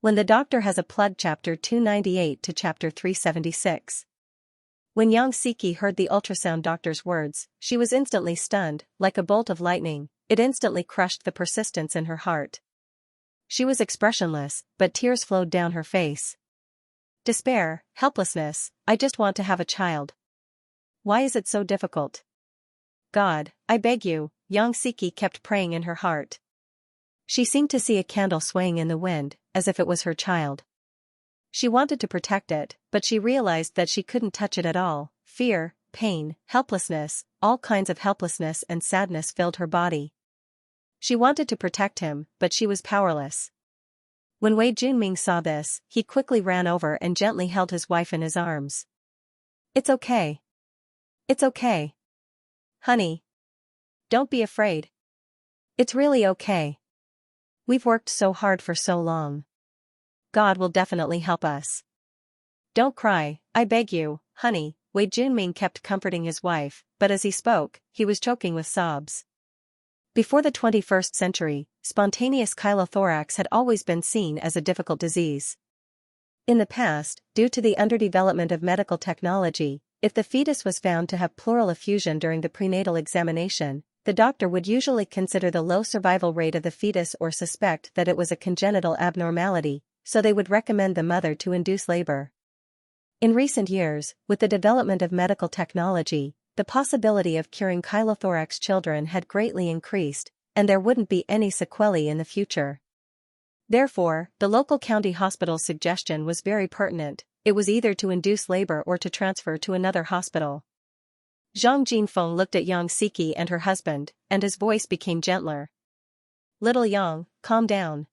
When the doctor has a plug. Chapter 298 to Chapter 376. When Xianxia heard the ultrasound doctor's words, she was instantly stunned, like a bolt of lightning. It instantly crushed the persistence in her heart. She was expressionless, but tears flowed down her face. Despair, helplessness, I just want to have a child. Why is it so difficult? God, I beg you, Xianxia kept praying in her heart. She seemed to see a candle swaying in the wind, as if it was her child. She wanted to protect it, but she realized that she couldn't touch it at all. Fear, pain, helplessness, all kinds of helplessness and sadness filled her body. She wanted to protect him, but she was powerless. When Wei Junming saw this, he quickly ran over and gently held his wife in his arms. It's okay. It's okay. Honey. Don't be afraid. It's really okay. We've worked so hard for so long. God will definitely help us. Don't cry, I beg you, honey. Wei Junming kept comforting his wife, but as he spoke, he was choking with sobs. Before the 21st century, spontaneous chylothorax had always been seen as a difficult disease. In the past, due to the underdevelopment of medical technology, if the fetus was found to have pleural effusion during the prenatal examination, the doctor would usually consider the low survival rate of the fetus or suspect that it was a congenital abnormality, so they would recommend the mother to induce labor. In recent years, with the development of medical technology, the possibility of curing chylothorax children had greatly increased, and there wouldn't be any sequelae in the future. Therefore, the local county hospital's suggestion was very pertinent. It was either to induce labor or to transfer to another hospital. Zhang Jinfeng looked at Xianxia and her husband, and his voice became gentler. Little Yang, calm down.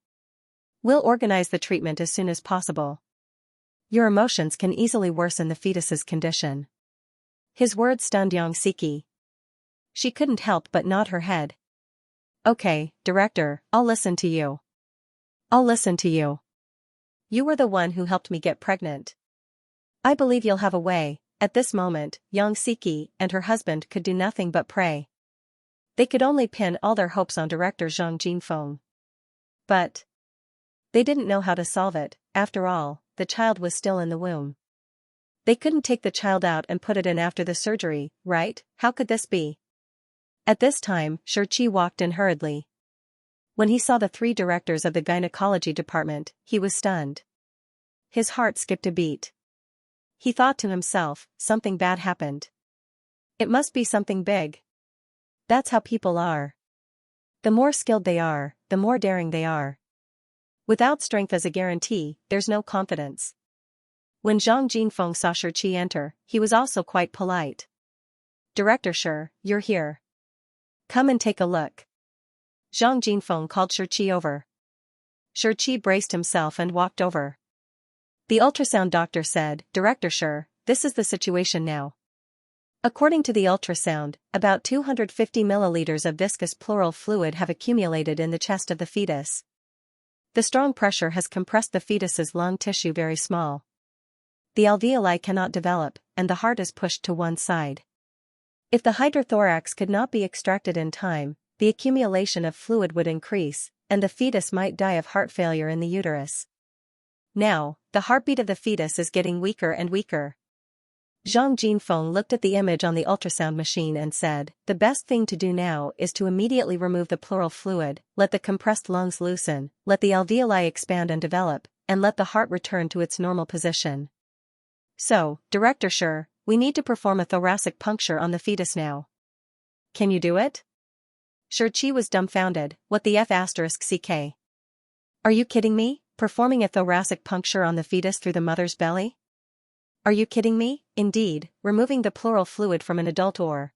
We'll organize the treatment as soon as possible. Your emotions can easily worsen the fetus's condition. His words stunned Xianxia. She couldn't help but nod her head. Okay, director, I'll listen to you. I'll listen to you. You were the one who helped me get pregnant. I believe you'll have a way. At this moment, Xianxia and her husband could do nothing but pray. They could only pin all their hopes on director Zhang Jinfeng. But they didn't know how to solve it. After all, the child was still in the womb. They couldn't take the child out and put it in after the surgery, right? How could this be? At this time, Xianxia walked in hurriedly. When he saw the three directors of the gynecology department, he was stunned. His heart skipped a beat. He thought to himself, something bad happened. It must be something big. That's how people are. The more skilled they are, the more daring they are. Without strength as a guarantee, there's no confidence. When Zhang Jinfeng saw Xianxia enter, he was also quite polite. Director Shi, you're here. Come and take a look. Zhang Jinfeng called Xianxia over. Xianxia braced himself and walked over. The ultrasound doctor said, Director Shi, this is the situation now. According to the ultrasound, about 250 milliliters of viscous pleural fluid have accumulated in the chest of the fetus. The strong pressure has compressed the fetus's lung tissue very small. The alveoli cannot develop, and the heart is pushed to one side. If the hydrothorax could not be extracted in time, the accumulation of fluid would increase, and the fetus might die of heart failure in the uterus. Now, the heartbeat of the fetus is getting weaker and weaker. Zhang Jinfeng looked at the image on the ultrasound machine and said, the best thing to do now is to immediately remove the pleural fluid, let the compressed lungs loosen, let the alveoli expand and develop, and let the heart return to its normal position. So, Director Shi, we need to perform a thoracic puncture on the fetus now. Can you do it? Xianxia was dumbfounded. What the F***ck? Are you kidding me? Performing a thoracic puncture on the fetus through the mother's belly? Are you kidding me? Indeed, removing the pleural fluid from an adult or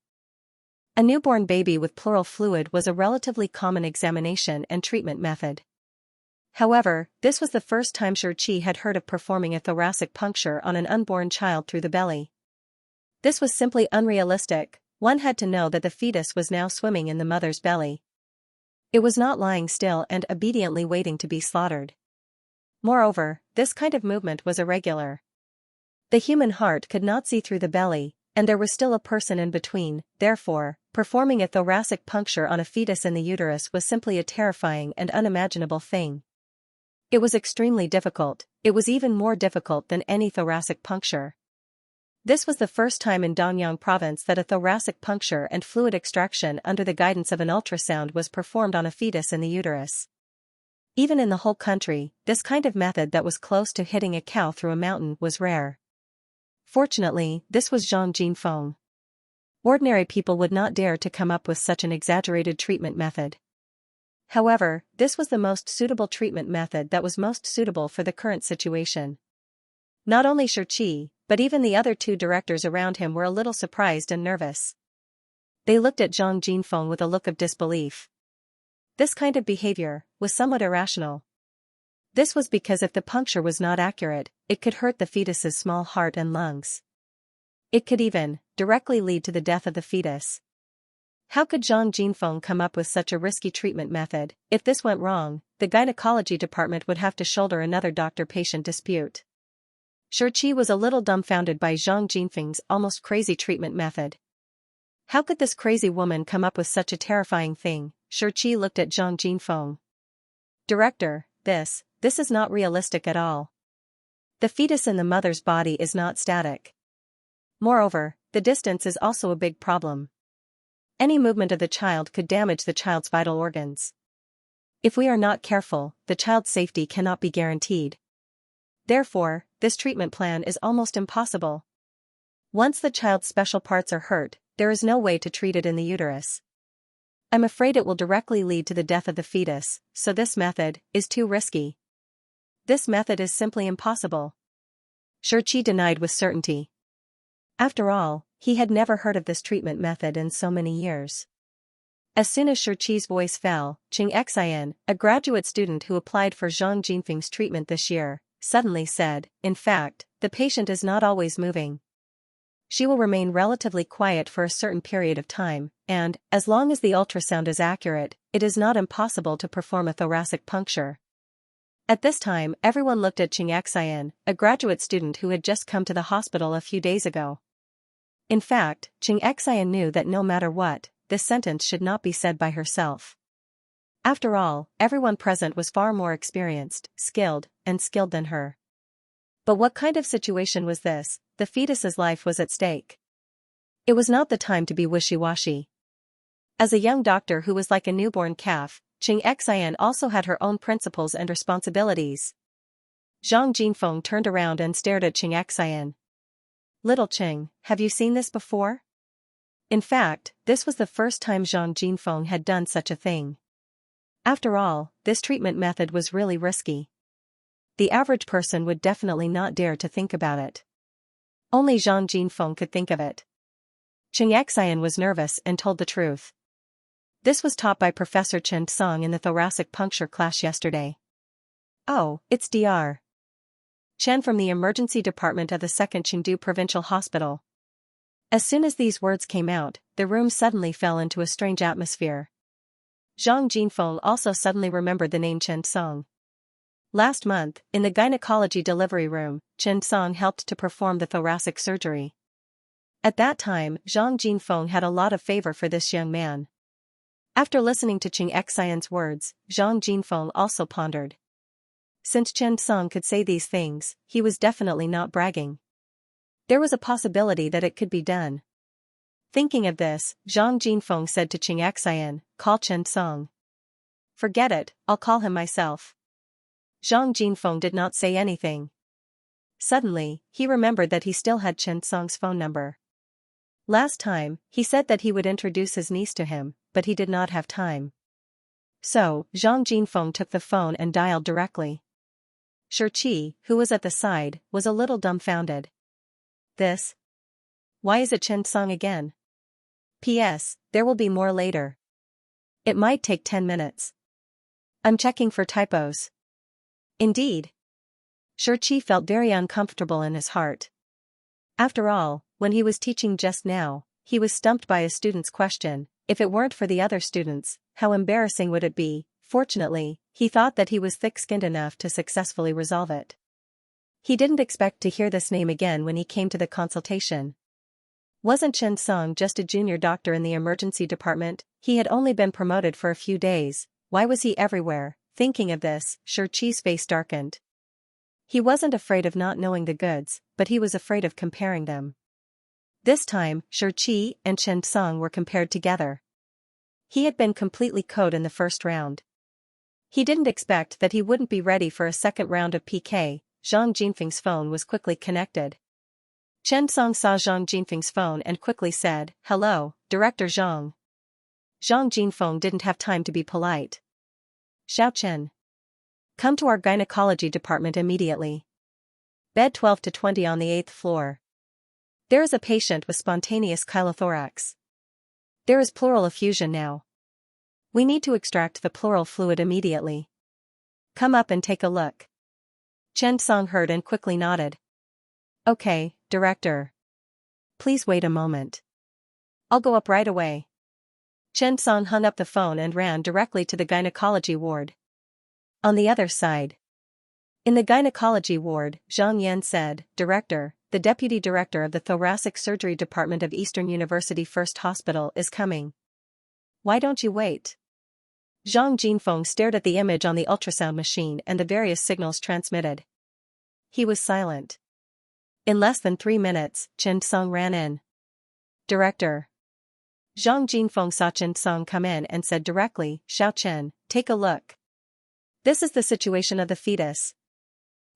a newborn baby with pleural fluid was a relatively common examination and treatment method. However, this was the first time Xianxia had heard of performing a thoracic puncture on an unborn child through the belly. This was simply unrealistic. One had to know that the fetus was now swimming in the mother's belly. It was not lying still and obediently waiting to be slaughtered. Moreover, this kind of movement was irregular. The human heart could not see through the belly, and there was still a person in between. Therefore, performing a thoracic puncture on a fetus in the uterus was simply a terrifying and unimaginable thing. It was extremely difficult. It was even more difficult than any thoracic puncture. This was the first time in Danyang province that a thoracic puncture and fluid extraction under the guidance of an ultrasound was performed on a fetus in the uterus. Even in the whole country, this kind of method that was close to hitting a cow through a mountain was rare. Fortunately, this was Zhang Jinfeng. Ordinary people would not dare to come up with such an exaggerated treatment method. However, this was the most suitable treatment method that was most suitable for the current situation. Not only Xianxia, but even the other two directors around him were a little surprised and nervous. They looked at Zhang Jinfeng with a look of disbelief. This kind of behavior was somewhat irrational. This was because if the puncture was not accurate, it could hurt the fetus's small heart and lungs. It could even directly lead to the death of the fetus. How could Zhang Jinfeng come up with such a risky treatment method? If this went wrong, the gynecology department would have to shoulder another doctor-patient dispute. Xianxia was a little dumbfounded by Zhang Jinfeng's almost crazy treatment method. How could this crazy woman come up with such a terrifying thing? Xianxia looked at Zhang Jinfeng. Director, this is not realistic at all. The fetus in the mother's body is not static. Moreover, the distance is also a big problem. Any movement of the child could damage the child's vital organs. If we are not careful, the child's safety cannot be guaranteed. Therefore, this treatment plan is almost impossible. Once the child's special parts are hurt, there is no way to treat it in the uterus. I'm afraid it will directly lead to the death of the fetus, so this method is too risky. This method is simply impossible. Xianxia denied with certainty. After all, he had never heard of this treatment method in so many years. As soon as Xianxia's voice fell, Xianxia, a graduate student who applied for Zhang Jinfeng's treatment this year, suddenly said, "In fact, the patient is not always moving. She will remain relatively quiet for a certain period of time, and, as long as the ultrasound is accurate, it is not impossible to perform a thoracic puncture." At this time, everyone looked at Xianxia, a graduate student who had just come to the hospital a few days ago. In fact, Xianxia knew that no matter what, this sentence should not be said by herself. After all, everyone present was far more experienced, skilled than her. But what kind of situation was this? The fetus's life was at stake. It was not the time to be wishy-washy. As a young doctor who was like a newborn calf, Xianxia also had her own principles and responsibilities. Zhang Jinfeng turned around and stared at Xianxia. "Little Qing, have you seen this before?" In fact, this was the first time Zhang Jinfeng had done such a thing. After all, this treatment method was really risky. The average person would definitely not dare to think about it. Only Zhang Jinfeng could think of it. Xianxia was nervous and told the truth. This was taught by Professor Chen Song in the thoracic puncture class yesterday. "Oh, it's Dr. Chen from the emergency department of the 2nd Chengdu Provincial Hospital." As soon as these words came out, the room suddenly fell into a strange atmosphere. Zhang Jinfeng also suddenly remembered the name Chen Song. Last month, in the gynecology delivery room, Chen Song helped to perform the thoracic surgery. At that time, Zhang Jinfeng had a lot of favor for this young man. After listening to Xianxia's words, Zhang Jinfeng also pondered. Since Chen Song could say these things, he was definitely not bragging. There was a possibility that it could be done. Thinking of this, Zhang Jinfeng said to Xianxia, "Call Chen Song." "Forget it, I'll call him myself." Zhang Jinfeng did not say anything. Suddenly, he remembered that he still had Chen Song's phone number. Last time, he said that he would introduce his niece to him, but he did not have time. So, Zhang Jinfeng took the phone and dialed directly. Xianxia, who was at the side, was a little dumbfounded. "This? Why is it Chen Song again? P.S. There will be more later. It might take 10 minutes. I'm checking for typos." Indeed. Xianxia felt very uncomfortable in his heart. After all, when he was teaching just now, he was stumped by a student's question. If it weren't for the other students, how embarrassing would it be? Fortunately, he thought that he was thick-skinned enough to successfully resolve it. He didn't expect to hear this name again when he came to the consultation. Wasn't Chen Song just a junior doctor in the emergency department? He had only been promoted for a few days. Why was he everywhere? Thinking of this, Xianxia's face darkened. He wasn't afraid of not knowing the goods, but he was afraid of comparing them. This time, Xianxia and Xianxia were compared together. He had been completely KO'd in the first round. He didn't expect that he wouldn't be ready for a second round of PK. Zhang Jinfeng's phone was quickly connected. Xianxia saw Zhang Jinfeng's phone and quickly said, "Hello, Director Zhang." Zhang Jinfeng didn't have time to be polite. "Xiao Chen. Come to our gynecology department immediately. Bed 12 to 20 on the 8th floor. There is a patient with spontaneous chylothorax. There is pleural effusion now. We need to extract the pleural fluid immediately. Come up and take a look." Chen Song heard and quickly nodded. "Okay, Director. Please wait a moment. I'll go up right away." Chen Song hung up the phone and ran directly to the gynecology ward. On the other side. In the gynecology ward, Zhang Yan said, "Director, the deputy director of the thoracic surgery department of Eastern University First Hospital is coming. Why don't you wait?" Zhang Jinfeng stared at the image on the ultrasound machine and the various signals transmitted. He was silent. In less than 3 minutes, Chen Song ran in. "Director." Zhang Jinfeng saw Chen Song come in and said directly, "Xiao Chen, take a look. This is the situation of the fetus.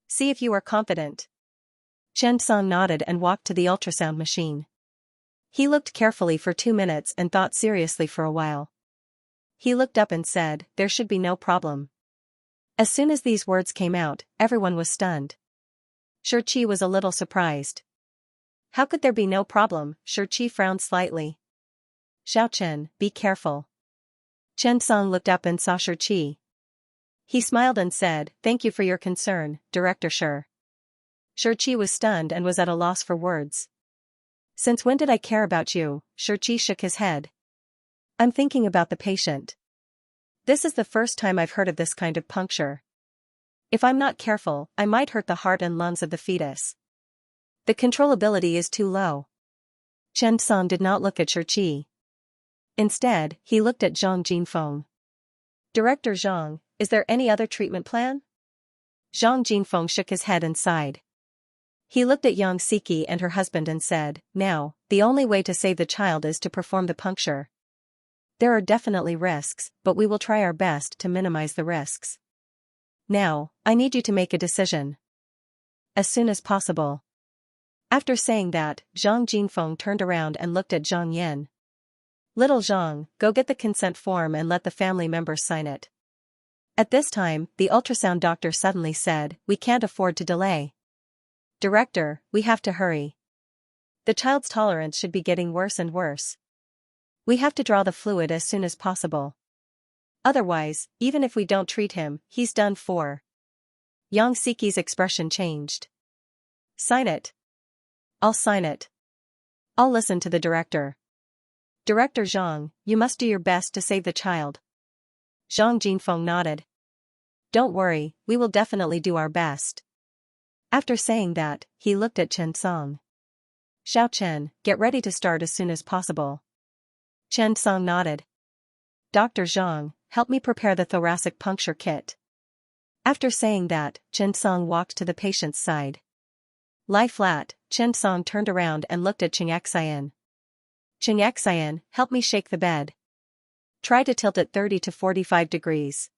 See if you are confident." Chen Song nodded and walked to the ultrasound machine. He looked carefully for 2 minutes and thought seriously for a while. He looked up and said, "There should be no problem." As soon as these words came out, everyone was stunned. Xianxia was a little surprised. How could there be no problem? Xianxia frowned slightly. "Xiao Chen, be careful." Chen Song looked up and saw Xianxia. He smiled and said, "Thank you for your concern, Director Shi." Xianxia was stunned and was at a loss for words. "Since when did I care about you?" Xianxia shook his head. "I'm thinking about the patient. This is the first time I've heard of this kind of puncture. If I'm not careful, I might hurt the heart and lungs of the fetus. The controllability is too low." Chen Song did not look at Xianxia. Instead, he looked at Zhang Jinfeng. "Director Zhang, is there any other treatment plan?" Zhang Jinfeng shook his head and sighed. He looked at Xianxia and her husband and said, "Now, the only way to save the child is to perform the puncture. There are definitely risks, but we will try our best to minimize the risks. Now, I need you to make a decision. As soon as possible." After saying that, Zhang Jinfeng turned around and looked at Zhang Yan. "Little Zhang, go get the consent form and let the family members sign it." At this time, the ultrasound doctor suddenly said, "We can't afford to delay. Director, we have to hurry. The child's tolerance should be getting worse and worse. We have to draw the fluid as soon as possible. Otherwise, even if we don't treat him, he's done for." Xianxia's expression changed. "Sign it." "I'll sign it. I'll listen to the director." "Director Zhang, you must do your best to save the child." Zhang Jinfeng nodded. "Don't worry, we will definitely do our best." After saying that, he looked at Chen Song. "Xiao Chen, get ready to start as soon as possible." Chen Song nodded. "Dr. Zhang, help me prepare the thoracic puncture kit." After saying that, Chen Song walked to the patient's side. Lie flat, Chen Song turned around and looked at Xianxia. "Xianxia, help me shake the bed. Try to tilt it 30 to 45 degrees."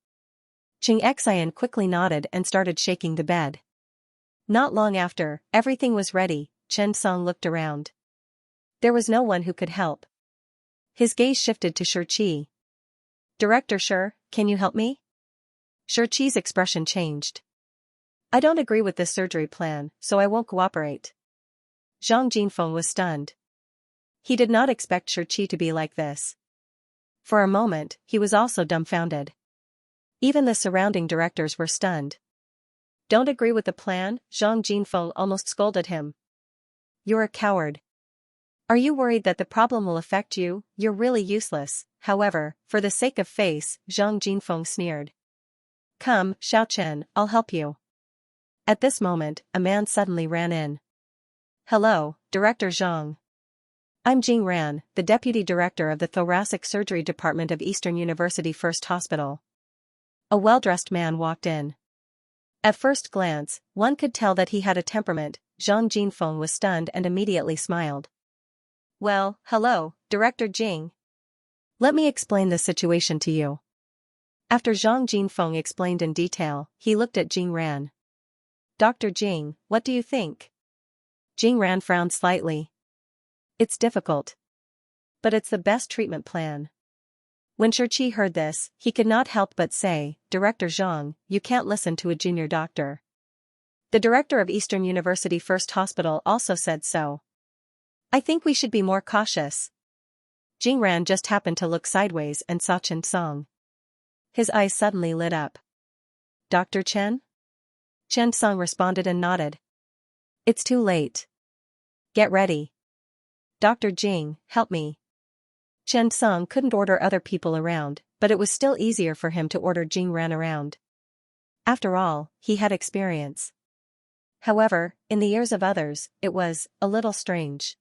Xianxia quickly nodded and started shaking the bed. Not long after, everything was ready. Chen Song looked around. There was no one who could help. His gaze shifted to Xianxia. "Director Shi, can you help me?" Xianxia's expression changed. "I don't agree with this surgery plan, so I won't cooperate." Zhang Jinfeng was stunned. He did not expect Xianxia to be like this. For a moment, he was also dumbfounded. Even the surrounding directors were stunned. "Don't agree with the plan?" Zhang Jinfeng almost scolded him. "You're a coward. Are you worried that the problem will affect you? You're really useless." However, for the sake of face, Zhang Jinfeng sneered. "Come, Xiao Chen, I'll help you." At this moment, a man suddenly ran in. "Hello, Director Zhang. I'm Jing Ran, the deputy director of the thoracic surgery department of Eastern University First Hospital." A well-dressed man walked in. At first glance, one could tell that he had a temperament. Zhang Jinfeng was stunned and immediately smiled. Well, hello, Director Jing. Let me explain the situation to you. After Zhang Jinfeng explained in detail, he looked at Jing Ran. Dr. Jing, what do you think? Jing Ran frowned slightly. It's difficult. But it's the best treatment plan. When Shurqi heard this, he could not help but say, Director Zhang, you can't listen to a junior doctor. The director of Eastern University First Hospital also said so. I think we should be more cautious. Jing Ran just happened to look sideways and saw Chen Song. His eyes suddenly lit up. Dr. Chen? Chen Song responded and nodded. It's too late. Get ready. Dr. Jing, help me. Chen Song couldn't order other people around, but it was still easier for him to order Jing Ran around. After all, he had experience. However, in the ears of others, it was a little strange.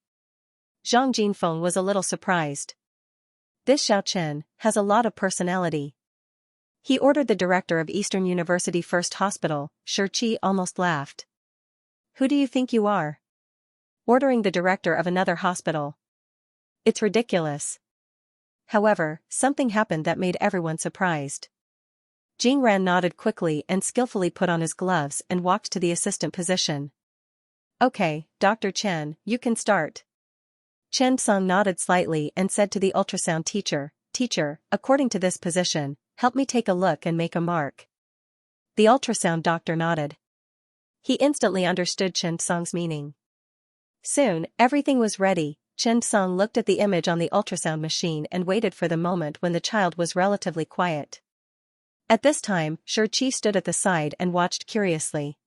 Zhang Jinfeng was a little surprised. This Xiao Chen has a lot of personality. He ordered the director of Eastern University First Hospital. Shurqi almost laughed. Who do you think you are? Ordering the director of another hospital. It's ridiculous. However, something happened that made everyone surprised. Jing Ran nodded quickly and skillfully put on his gloves and walked to the assistant position. Okay, Dr. Chen, you can start. Chen Song nodded slightly and said to the ultrasound teacher, Teacher, according to this position, help me take a look and make a mark. The ultrasound doctor nodded. He instantly understood Chen Song's meaning. Soon, everything was ready. Chen Song looked at the image on the ultrasound machine and waited for the moment when the child was relatively quiet. At this time, Shurqi stood at the side and watched curiously.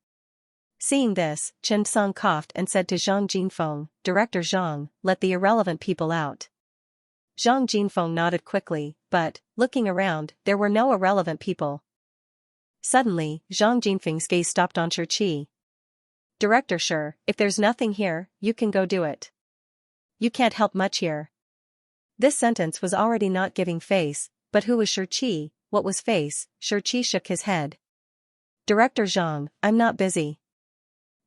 Seeing this, Chen Song coughed and said to Zhang Jinfeng, Director Zhang, let the irrelevant people out. Zhang Jinfeng nodded quickly, but, looking around, there were no irrelevant people. Suddenly, Zhang Jinfeng's gaze stopped on Shurqi. Director Sure, if there's nothing here, you can go do it. You can't help much here. This sentence was already not giving face, but who was Shurqi, what was face? Shurqi shook his head. Director Zhang, I'm not busy.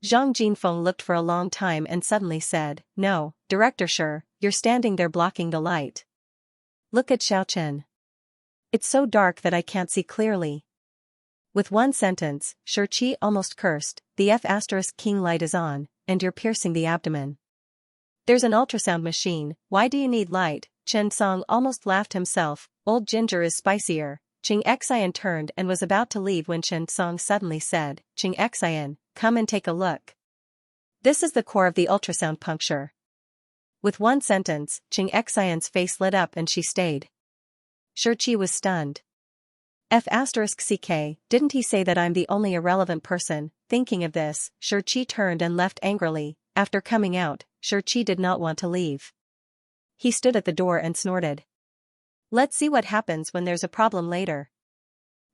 Zhang Jinfeng looked for a long time and suddenly said, No, Director Sure, you're standing there blocking the light. Look at Xiao Chen. It's so dark that I can't see clearly. With one sentence, Shurqi almost cursed, the F*King light is on, and you're piercing the abdomen. There's an ultrasound machine, why do you need light? Chen Song almost laughed himself, old ginger is spicier. Xianxia turned and was about to leave when Chen Song suddenly said, Xianxia, come and take a look. This is the core of the ultrasound puncture. With one sentence, Xianxia's face lit up and she stayed. Shurqi was stunned. F*CK, didn't he say that I'm the only irrelevant person? Thinking of this, Shurqi turned and left angrily. After coming out, Shurqi did not want to leave. He stood at the door and snorted. Let's see what happens when there's a problem later.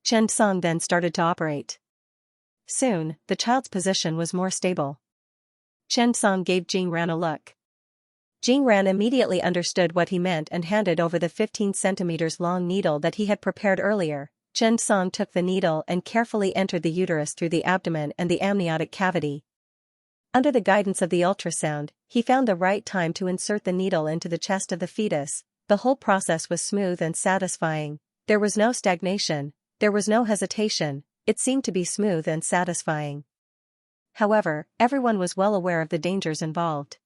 Chen Song then started to operate. Soon, the child's position was more stable. Chen Song gave Jing Ran a look. Jing Ran immediately understood what he meant and handed over the 15 centimeters long needle that he had prepared earlier. Chen Song took the needle and carefully entered the uterus through the abdomen and the amniotic cavity. Under the guidance of the ultrasound, he found the right time to insert the needle into the chest of the fetus. The whole process was smooth and satisfying. There was no stagnation, there was no hesitation, it seemed to be smooth and satisfying. However, everyone was well aware of the dangers involved.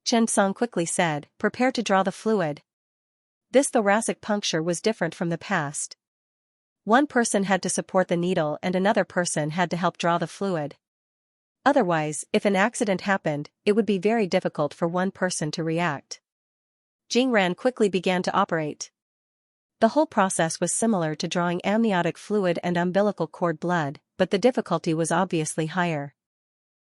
Chen Song quickly said, Prepare to draw the fluid. This thoracic puncture was different from the past. One person had to support the needle and another person had to help draw the fluid. Otherwise, if an accident happened, it would be very difficult for one person to react. Jing Ran quickly began to operate. The whole process was similar to drawing amniotic fluid and umbilical cord blood, but the difficulty was obviously higher.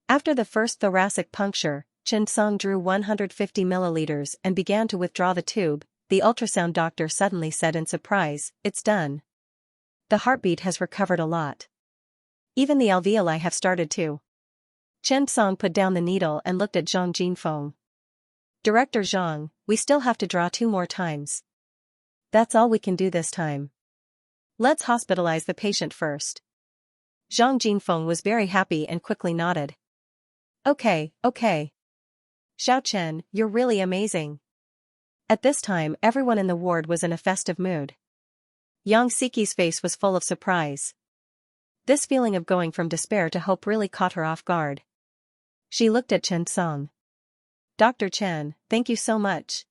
After the first thoracic puncture, Chen Song drew 150 milliliters and began to withdraw the tube. The ultrasound doctor suddenly said in surprise, It's done. The heartbeat has recovered a lot. Even the alveoli have started to. Chen Song put down the needle and looked at Zhang Jinfeng. Director Zhang, we still have to draw 2 more times. That's all we can do this time. Let's hospitalize the patient first. Zhang Jinfeng was very happy and quickly nodded. Okay. Xiao Chen, you're really amazing. At this time everyone in the ward was in a festive mood. Yang Siki's face was full of surprise. This feeling of going from despair to hope really caught her off guard. She looked at Chen Song. Dr. Chen, thank you so much.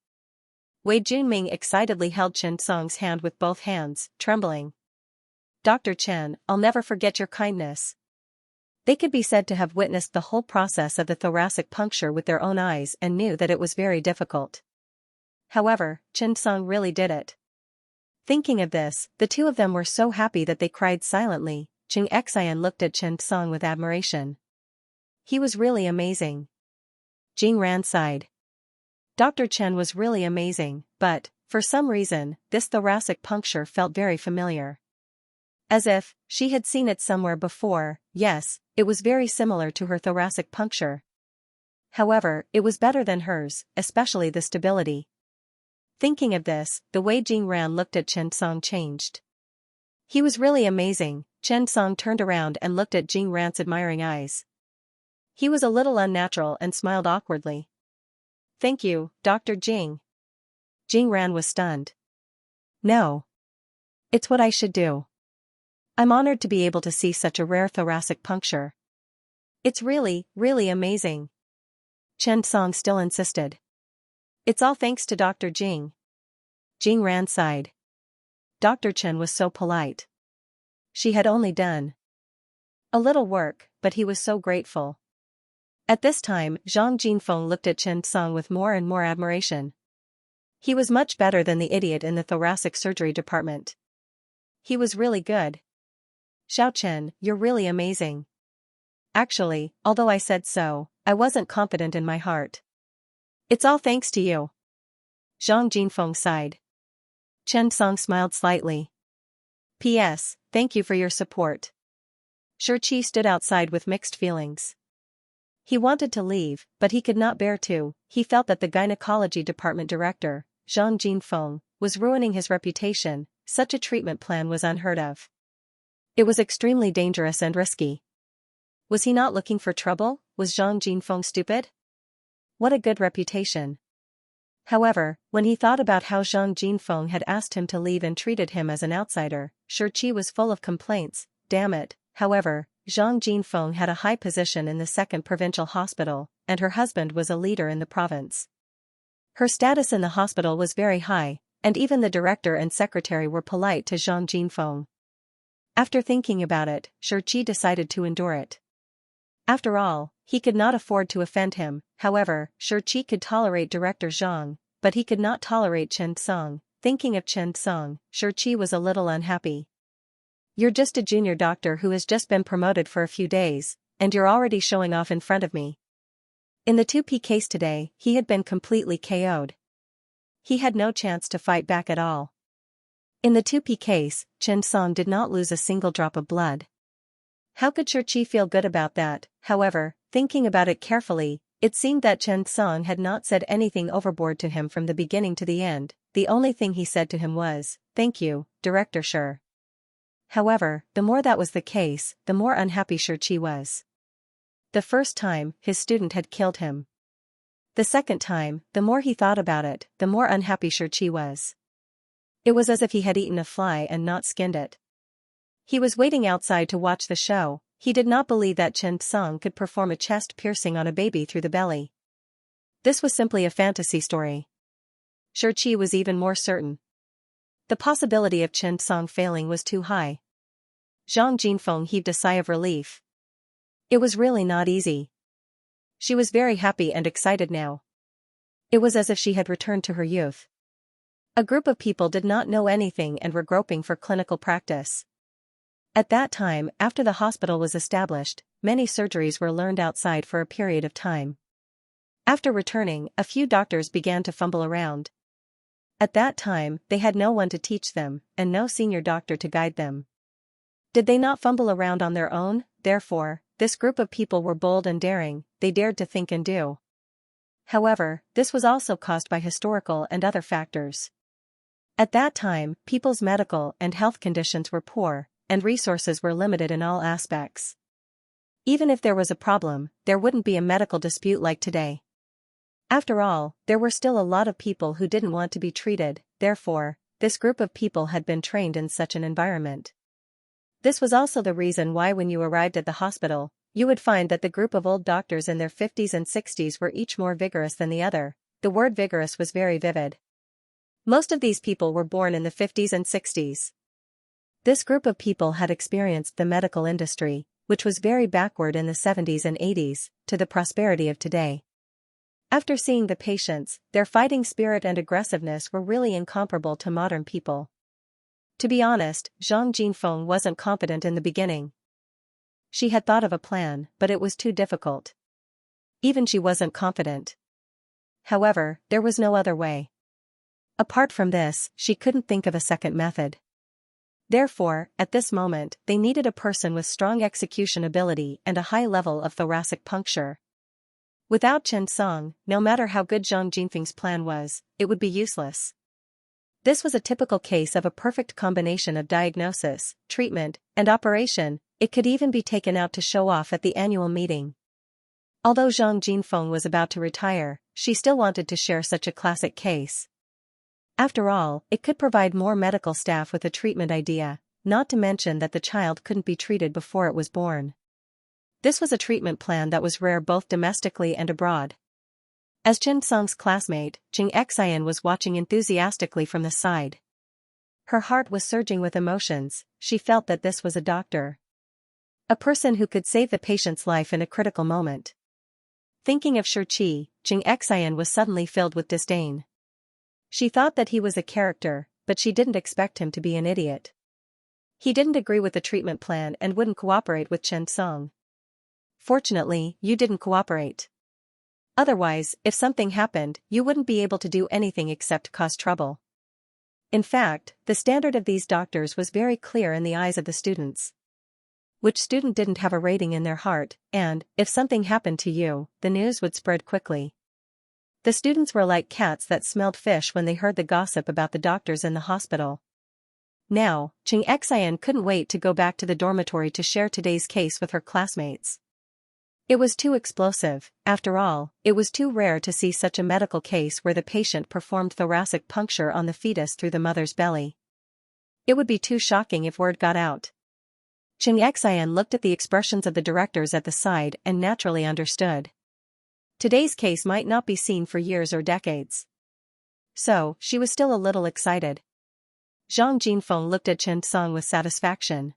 Wei Junming excitedly held Chen Song's hand with both hands, trembling. Dr. Chen, I'll never forget your kindness. They could be said to have witnessed the whole process of the thoracic puncture with their own eyes and knew that it was very difficult. However, Chen Song really did it. Thinking of this, the two of them were so happy that they cried silently. Xianxia looked at Chen Song with admiration. He was really amazing. Jing Ran sighed. Dr. Chen was really amazing, but, for some reason, this thoracic puncture felt very familiar. As if she had seen it somewhere before. Yes, it was very similar to her thoracic puncture. However, it was better than hers, especially the stability. Thinking of this, the way Jing Ran looked at Chen Song changed. He was really amazing. Chen Song turned around and looked at Jing Ran's admiring eyes. He was a little unnatural and smiled awkwardly. Thank you, Dr. Jing. Jing Ran was stunned. No. It's what I should do. I'm honored to be able to see such a rare thoracic puncture. It's really amazing. Chen Song still insisted. It's all thanks to Dr. Jing. Jing Ran sighed. Dr. Chen was so polite. She had only done a little work, but he was so grateful. At this time, Zhang Jinfeng looked at Chen Song with more and more admiration. He was much better than the idiot in the thoracic surgery department. He was really good. Xiao Chen, you're really amazing. Actually, although I said so, I wasn't confident in my heart. It's all thanks to you. Zhang Jinfeng sighed. Chen Song smiled slightly. P.S. Thank you for your support. Shi stood outside with mixed feelings. He wanted to leave, but he could not bear to. He felt that the gynecology department director, Zhang Jinfeng, was ruining his reputation. Such a treatment plan was unheard of. It was extremely dangerous and risky. Was he not looking for trouble? Was Zhang Jinfeng stupid? What a good reputation. However, when he thought about how Zhang Jinfeng had asked him to leave and treated him as an outsider, Shi was full of complaints. Damn it. However, Zhang Jinfeng had a high position in the 2nd Provincial Hospital, and her husband was a leader in the province. Her status in the hospital was very high, and even the director and secretary were polite to Zhang Jinfeng. After thinking about it, Shi decided to endure it. After all, he could not afford to offend him. However, Shi could tolerate Director Zhang, but he could not tolerate Chen Song. Thinking of Chen Song, Shi was a little unhappy. You're just a junior doctor who has just been promoted for a few days, and you're already showing off in front of me. In the 2P case today, he had been completely KO'd. He had no chance to fight back at all. In the 2P case, Chen Song did not lose a single drop of blood. How could Shi feel good about that? However, thinking about it carefully, it seemed that Chen Song had not said anything overboard to him from the beginning to the end. The only thing he said to him was, "Thank you, Director Shi." However, the more that was the case, the more unhappy Shi was. The first time, his student had killed him. The second time, the more he thought about it, the more unhappy Shi was. It was as if he had eaten a fly and not skinned it. He was waiting outside to watch the show. He did not believe that Chen Song could perform a chest piercing on a baby through the belly. This was simply a fantasy story. Shi was even more certain. The possibility of Chen Song failing was too high. Zhang Jinfeng heaved a sigh of relief. It was really not easy. She was very happy and excited now. It was as if she had returned to her youth. A group of people did not know anything and were groping for clinical practice. At that time, after the hospital was established, many surgeries were learned outside for a period of time. After returning, a few doctors began to fumble around. At that time, they had no one to teach them, and no senior doctor to guide them. Did they not fumble around on their own? Therefore, this group of people were bold and daring. They dared to think and do. However, this was also caused by historical and other factors. At that time, people's medical and health conditions were poor, and resources were limited in all aspects. Even if there was a problem, there wouldn't be a medical dispute like today. After all, there were still a lot of people who didn't want to be treated, therefore, this group of people had been trained in such an environment. This was also the reason why when you arrived at the hospital, you would find that the group of old doctors in their 50s and 60s were each more vigorous than the other. The word vigorous was very vivid. Most of these people were born in the 50s and 60s. This group of people had experienced the medical industry, which was very backward in the 70s and 80s, to the prosperity of today. After seeing the patients, their fighting spirit and aggressiveness were really incomparable to modern people. To be honest, Zhang Jinfeng wasn't confident in the beginning. She had thought of a plan, but it was too difficult. Even she wasn't confident. However, there was no other way. Apart from this, she couldn't think of a second method. Therefore, at this moment, they needed a person with strong execution ability and a high level of thoracic puncture. Without Chen Song, no matter how good Zhang Jinfeng's plan was, it would be useless. This was a typical case of a perfect combination of diagnosis, treatment, and operation. It could even be taken out to show off at the annual meeting. Although Zhang Jinfeng was about to retire, she still wanted to share such a classic case. After all, it could provide more medical staff with a treatment idea, not to mention that the child couldn't be treated before it was born. This was a treatment plan that was rare both domestically and abroad. As Chen Song's classmate, Xianxia was watching enthusiastically from the side. Her heart was surging with emotions. She felt that this was a doctor. A person who could save the patient's life in a critical moment. Thinking of Shi, Xianxia was suddenly filled with disdain. She thought that he was a character, but she didn't expect him to be an idiot. He didn't agree with the treatment plan and wouldn't cooperate with Chen Song. Fortunately, you didn't cooperate. Otherwise, if something happened, you wouldn't be able to do anything except cause trouble. In fact, the standard of these doctors was very clear in the eyes of the students. Which student didn't have a rating in their heart, and, if something happened to you, the news would spread quickly. The students were like cats that smelled fish when they heard the gossip about the doctors in the hospital. Now, Xianxia couldn't wait to go back to the dormitory to share today's case with her classmates. It was too explosive. After all, it was too rare to see such a medical case where the patient performed thoracic puncture on the fetus through the mother's belly. It would be too shocking if word got out. Xianxia looked at the expressions of the directors at the side and naturally understood. Today's case might not be seen for years or decades. So, she was still a little excited. Zhang Jinfeng looked at Chen Song with satisfaction.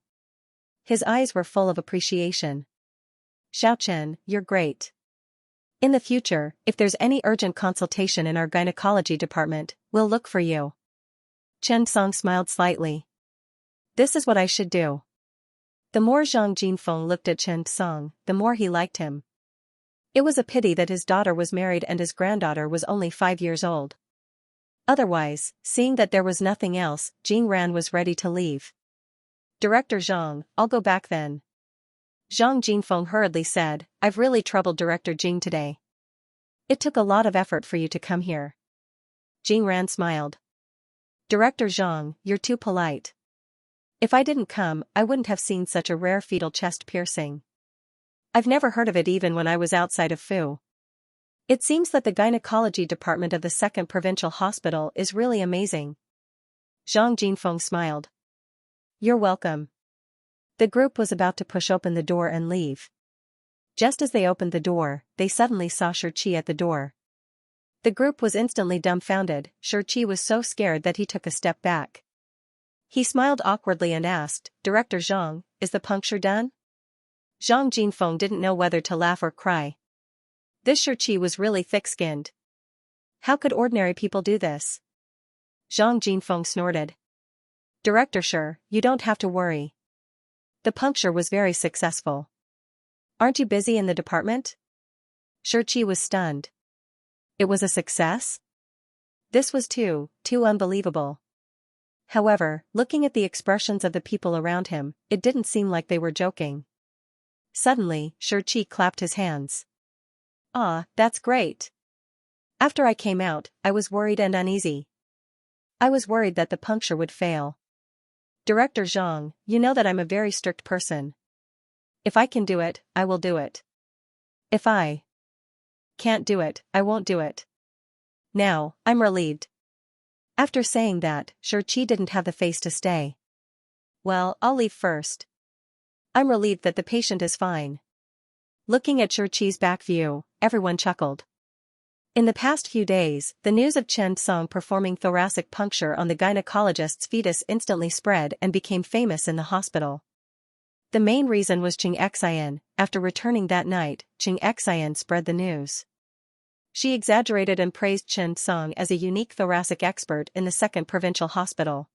His eyes were full of appreciation. Xiao Chen, you're great. In the future, if there's any urgent consultation in our gynecology department, we'll look for you. Chen Song smiled slightly. This is what I should do. The more Zhang Jinfeng looked at Chen Song, the more he liked him. It was a pity that his daughter was married and his granddaughter was only 5 years old. Otherwise, seeing that there was nothing else, Jing Ran was ready to leave. Director Zhang, I'll go back then. Zhang Jinfeng hurriedly said, I've really troubled Director Jing today. It took a lot of effort for you to come here. Jing Ran smiled. Director Zhang, you're too polite. If I didn't come, I wouldn't have seen such a rare fetal chest piercing. I've never heard of it even when I was outside of Fu. It seems that the gynecology department of the 2nd Provincial Hospital is really amazing. Zhang Jinfeng smiled. You're welcome. The group was about to push open the door and leave. Just as they opened the door, they suddenly saw Shi at the door. The group was instantly dumbfounded. Shi was so scared that he took a step back. He smiled awkwardly and asked, Director Zhang, is the puncture done? Zhang Jinfeng didn't know whether to laugh or cry. This Shi was really thick-skinned. How could ordinary people do this? Zhang Jinfeng snorted. Director Shi, you don't have to worry. The puncture was very successful. Aren't you busy in the department? Shi was stunned. It was a success? This was too unbelievable. However, looking at the expressions of the people around him, it didn't seem like they were joking. Suddenly, Shi clapped his hands. Ah, that's great. After I came out, I was worried and uneasy. I was worried that the puncture would fail. Director Zhang, you know that I'm a very strict person. If I can do it, I will do it. If I can't do it, I won't do it. Now, I'm relieved. After saying that, Xianxia didn't have the face to stay. Well, I'll leave first. I'm relieved that the patient is fine. Looking at Xianxia's back view, everyone chuckled. In the past few days, the news of Chen Song performing thoracic puncture on the gynecologist's fetus instantly spread and became famous in the hospital. The main reason was Xianxia. After returning that night, Xianxia spread the news. She exaggerated and praised Chen Song as a unique thoracic expert in the 2nd Provincial Hospital.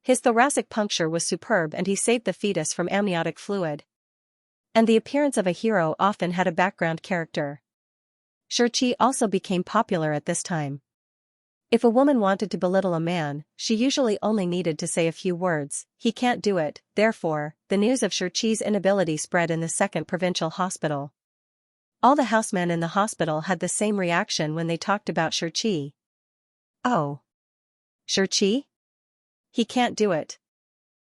His thoracic puncture was superb and he saved the fetus from amniotic fluid. And the appearance of a hero often had a background character. Xianxia also became popular at this time. If a woman wanted to belittle a man, she usually only needed to say a few words, "He can't do it." Therefore, the news of Xianxia's inability spread in the 2nd Provincial Hospital. All the housemen in the hospital had the same reaction when they talked about Xianxia. Oh. Xianxia? He can't do it.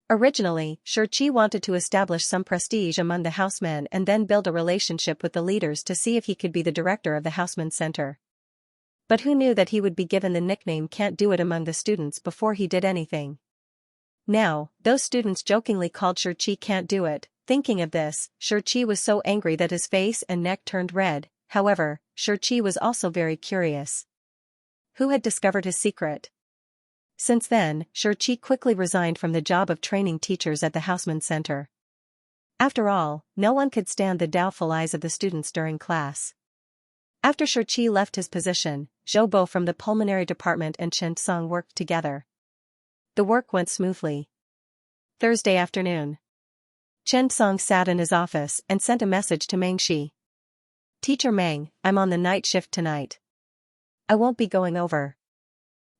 Originally, Xianxia wanted to establish some prestige among the housemen and then build a relationship with the leaders to see if he could be the director of the Housemen's Center. But who knew that he would be given the nickname "Can't Do It" among the students before he did anything? Now, those students jokingly called Xianxia "Can't Do It." Thinking of this, Xianxia was so angry that his face and neck turned red. However, Xianxia was also very curious. Who had discovered his secret? Since then, Xianxia quickly resigned from the job of training teachers at the Housemen's Center. After all, no one could stand the doubtful eyes of the students during class. After Xianxia left his position, Zhou Bo from the pulmonary department and Chen Song worked together. The work went smoothly. Thursday afternoon. Chen Song sat in his office and sent a message to Meng Shi. "Teacher Meng, I'm on the night shift tonight. I won't be going over."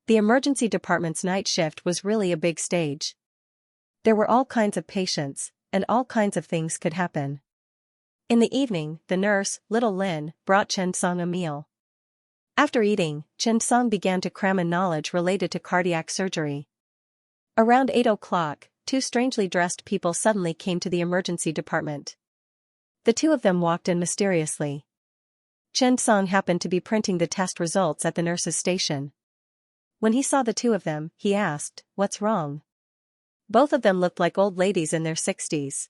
The emergency department's night shift was really a big stage. There were all kinds of patients, and all kinds of things could happen. In the evening, the nurse, little Lin, brought Chen Song a meal. After eating, Chen Song began to cram in knowledge related to cardiac surgery. Around 8 o'clock, 2 strangely dressed people suddenly came to the emergency department. The 2 of them walked in mysteriously. Chen Song happened to be printing the test results at the nurse's station. When he saw the 2 of them, he asked, "What's wrong?" Both of them looked like old ladies in their 60s.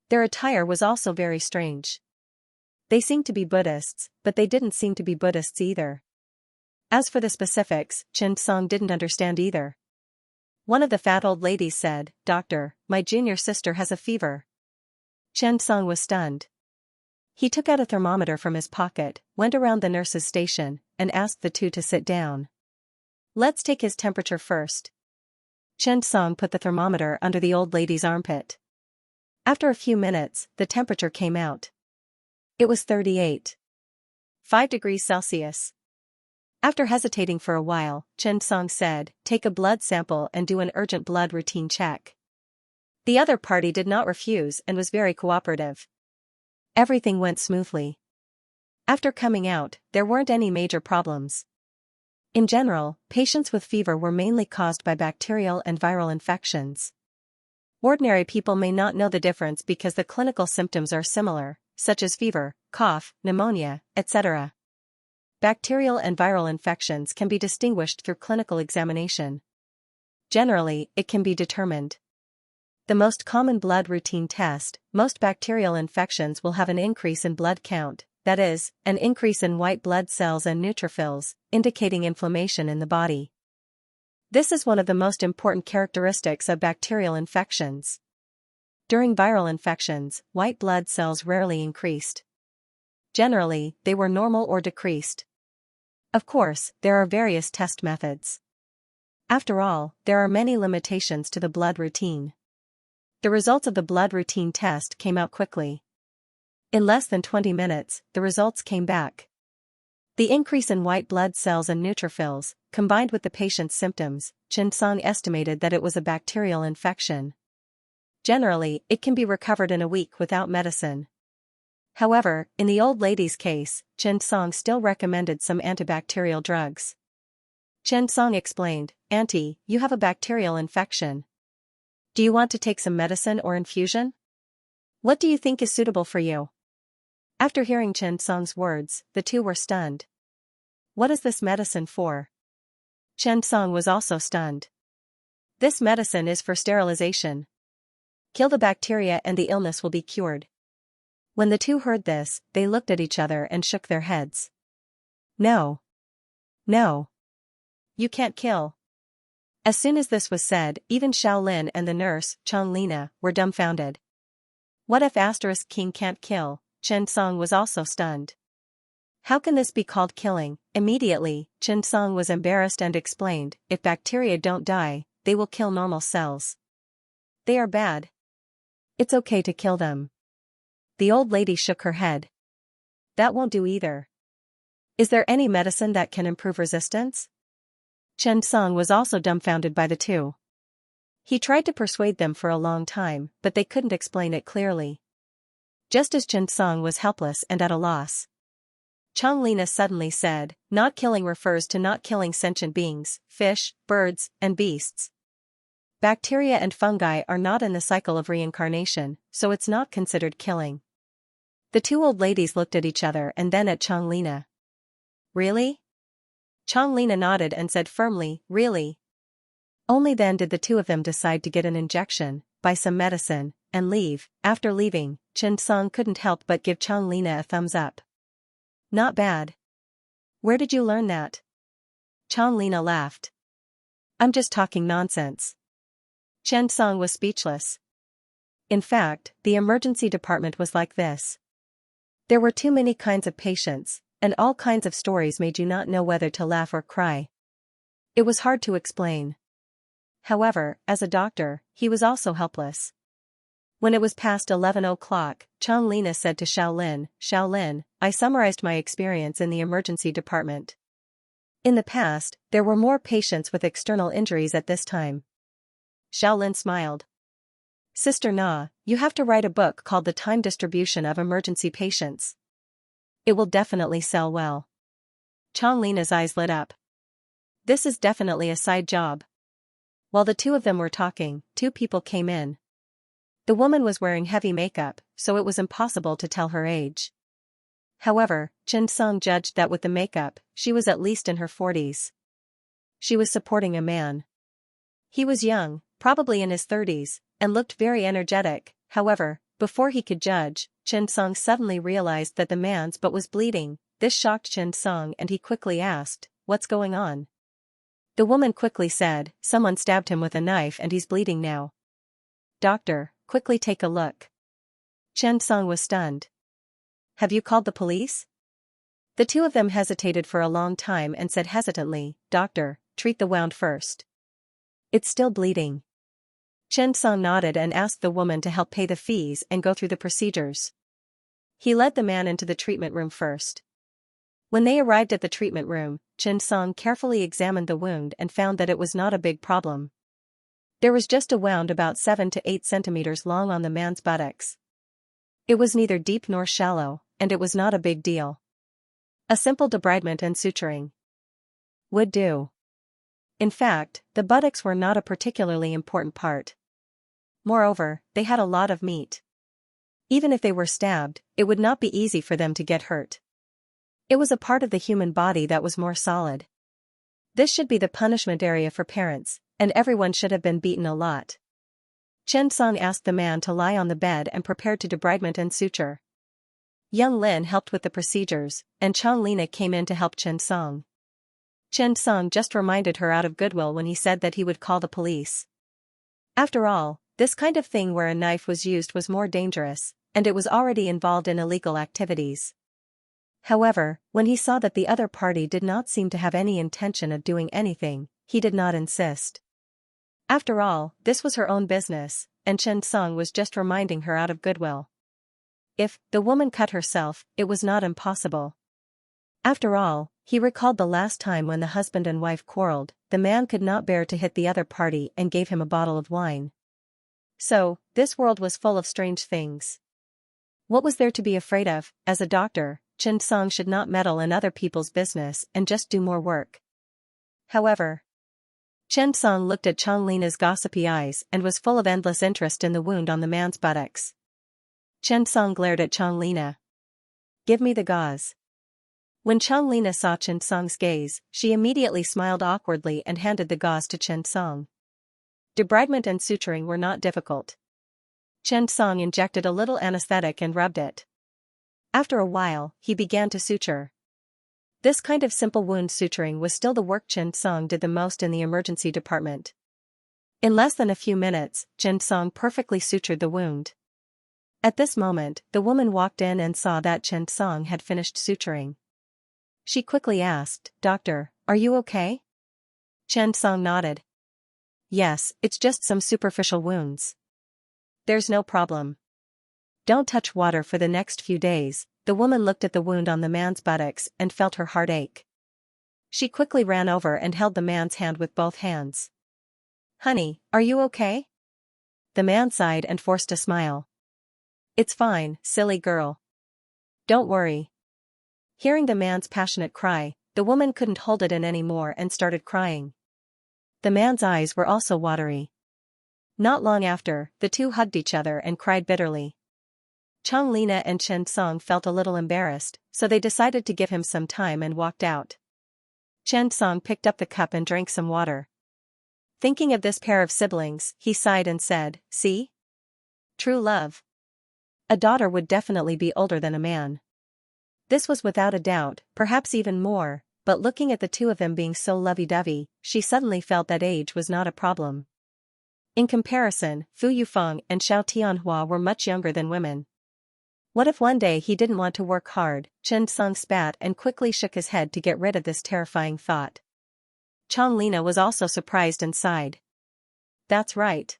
Their attire was also very strange. They seemed to be Buddhists, but they didn't seem to be Buddhists either. As for the specifics, Chen Song didn't understand either. One of the fat old ladies said, "Doctor, my junior sister has a fever." Chen Song was stunned. He took out a thermometer from his pocket, went around the nurse's station, and asked the 2 to sit down. "Let's take his temperature first." Chen Song put the thermometer under the old lady's armpit. After a few minutes, the temperature came out. It was 38.5 degrees Celsius. After hesitating for a while, Chen Song said, "Take a blood sample and do an urgent blood routine check." The other party did not refuse and was very cooperative. Everything went smoothly. After coming out, there weren't any major problems. In general, patients with fever were mainly caused by bacterial and viral infections. Ordinary people may not know the difference because the clinical symptoms are similar, such as fever, cough, pneumonia, etc. Bacterial and viral infections can be distinguished through clinical examination. Generally, it can be determined. The most common blood routine test, most bacterial infections will have an increase in blood count, that is, an increase in white blood cells and neutrophils, indicating inflammation in the body. This is one of the most important characteristics of bacterial infections. During viral infections, white blood cells rarely increased. Generally, they were normal or decreased. Of course, there are various test methods. After all, there are many limitations to the blood routine. The results of the blood routine test came out quickly. In less than 20 minutes, the results came back. The increase in white blood cells and neutrophils, combined with the patient's symptoms, Chen Song estimated that it was a bacterial infection. Generally, it can be recovered in a week without medicine. However, in the old lady's case, Chen Song still recommended some antibacterial drugs. Chen Song explained, Auntie, you have a bacterial infection. Do you want to take some medicine or infusion? What do you think is suitable for you? After hearing Chen Song's words, the two were stunned. What is this medicine for? Chen Song was also stunned. This medicine is for sterilization. Kill the bacteria and the illness will be cured. When the two heard this, they looked at each other and shook their heads. No. No. You can't kill. As soon as this was said, even Xiaolin and the nurse, Changlina, were dumbfounded. What if *King can't kill? Chen Song was also stunned. How can this be called killing? Immediately, Chen Song was embarrassed and explained, if bacteria don't die, they will kill normal cells. They are bad. It's okay to kill them. The old lady shook her head. That won't do either. Is there any medicine that can improve resistance? Chen Song was also dumbfounded by the two. He tried to persuade them for a long time, but they couldn't explain it clearly. Just as Chen Song was helpless and at a loss, Changlina suddenly said, not killing refers to not killing sentient beings, fish, birds, and beasts. Bacteria and fungi are not in the cycle of reincarnation, so it's not considered killing. The two old ladies looked at each other and then at Changlina. Really? Changlina nodded and said firmly, really. Only then did the two of them decide to get an injection, buy some medicine, and leave. After leaving, Chen Song couldn't help but give Changlina a thumbs up. Not bad. Where did you learn that? Changlina laughed. I'm just talking nonsense. Chen Song was speechless. In fact, the emergency department was like this. There were too many kinds of patients, and all kinds of stories made you not know whether to laugh or cry. It was hard to explain. However, as a doctor, he was also helpless. When it was past 11 o'clock, Changlina said to Xiaolin, Xiaolin, I summarized my experience in the emergency department. In the past, there were more patients with external injuries at this time. Xiaolin smiled. Sister Na, you have to write a book called The Time Distribution of Emergency Patients. It will definitely sell well. Changlina's eyes lit up. This is definitely a side job. While the two of them were talking, two people came in. The woman was wearing heavy makeup, so it was impossible to tell her age. However, Chen Song judged that with the makeup, she was at least in her 40s. She was supporting a man. He was young, probably in his 30s, and looked very energetic. However, before he could judge, Chen Song suddenly realized that the man's butt was bleeding. This shocked Chen Song and he quickly asked, what's going on? The woman quickly said, someone stabbed him with a knife and he's bleeding now. Doctor, quickly take a look. Chen Song was stunned. Have you called the police? The two of them hesitated for a long time and said hesitantly, Doctor, treat the wound first. It's still bleeding. Chen Song nodded and asked the woman to help pay the fees and go through the procedures. He led the man into the treatment room first. When they arrived at the treatment room, Chen Song carefully examined the wound and found that it was not a big problem. There was just a wound about 7 to 8 centimeters long on the man's buttocks. It was neither deep nor shallow, and it was not a big deal. A simple debridement and suturing would do. In fact, the buttocks were not a particularly important part. Moreover, they had a lot of meat. Even if they were stabbed, it would not be easy for them to get hurt. It was a part of the human body that was more solid. This should be the punishment area for parents, and everyone should have been beaten a lot. Chen Song asked the man to lie on the bed and prepared to debridement and suture. Young Lin helped with the procedures, and Changlina came in to help Chen Song. Chen Song just reminded her out of goodwill when he said that he would call the police. After all, this kind of thing where a knife was used was more dangerous, and it was already involved in illegal activities. However, when he saw that the other party did not seem to have any intention of doing anything, he did not insist. After all, this was her own business, and Chen Song was just reminding her out of goodwill. If the woman cut herself, it was not impossible. After all, he recalled the last time when the husband and wife quarreled, the man could not bear to hit the other party and gave him a bottle of wine. So, this world was full of strange things. What was there to be afraid of? As a doctor, Chen Song should not meddle in other people's business and just do more work. However, Chen Song looked at Chang Lina's gossipy eyes and was full of endless interest in the wound on the man's buttocks. Chen Song glared at Chang Lina. "Give me the gauze." When Chang Lina saw Chen Song's gaze, she immediately smiled awkwardly and handed the gauze to Chen Song. Debridement and suturing were not difficult. Chen Song injected a little anesthetic and rubbed it. After a while, he began to suture. This kind of simple wound suturing was still the work Chen Song did the most in the emergency department. In less than a few minutes, Chen Song perfectly sutured the wound. At this moment, the woman walked in and saw that Chen Song had finished suturing. She quickly asked, "Doctor, are you okay?" Chen Song nodded. "Yes, it's just some superficial wounds. There's no problem. Don't touch water for the next few days." The woman looked at the wound on the man's buttocks and felt her heart ache. She quickly ran over and held the man's hand with both hands. "Honey, are you okay?" The man sighed and forced a smile. "It's fine, silly girl. Don't worry." Hearing the man's passionate cry, the woman couldn't hold it in anymore and started crying. The man's eyes were also watery. Not long after, the two hugged each other and cried bitterly. Chang Lina and Chen Song felt a little embarrassed, so they decided to give him some time and walked out. Chen Song picked up the cup and drank some water. Thinking of this pair of siblings, he sighed and said, "See? True love. A daughter would definitely be older than a man." This was without a doubt, perhaps even more, but looking at the two of them being so lovey-dovey, she suddenly felt that age was not a problem. In comparison, Fu Yufeng and Xiao Tianhua were much younger than women. What if one day he didn't want to work hard? Chen Song spat and quickly shook his head to get rid of this terrifying thought. Chang Lina was also surprised and sighed. That's right.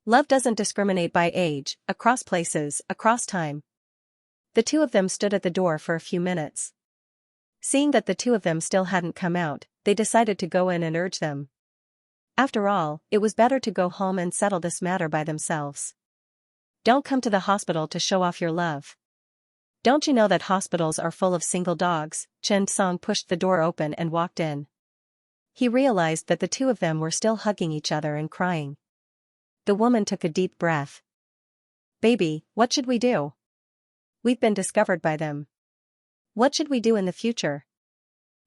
Love doesn't discriminate by age, across places, across time. The two of them stood at the door for a few minutes. Seeing that the two of them still hadn't come out, they decided to go in and urge them. After all, it was better to go home and settle this matter by themselves. Don't come to the hospital to show off your love. Don't you know that hospitals are full of single dogs? Chen Song pushed the door open and walked in. He realized that the two of them were still hugging each other and crying. The woman took a deep breath. "Baby, what should we do? We've been discovered by them. What should we do in the future?"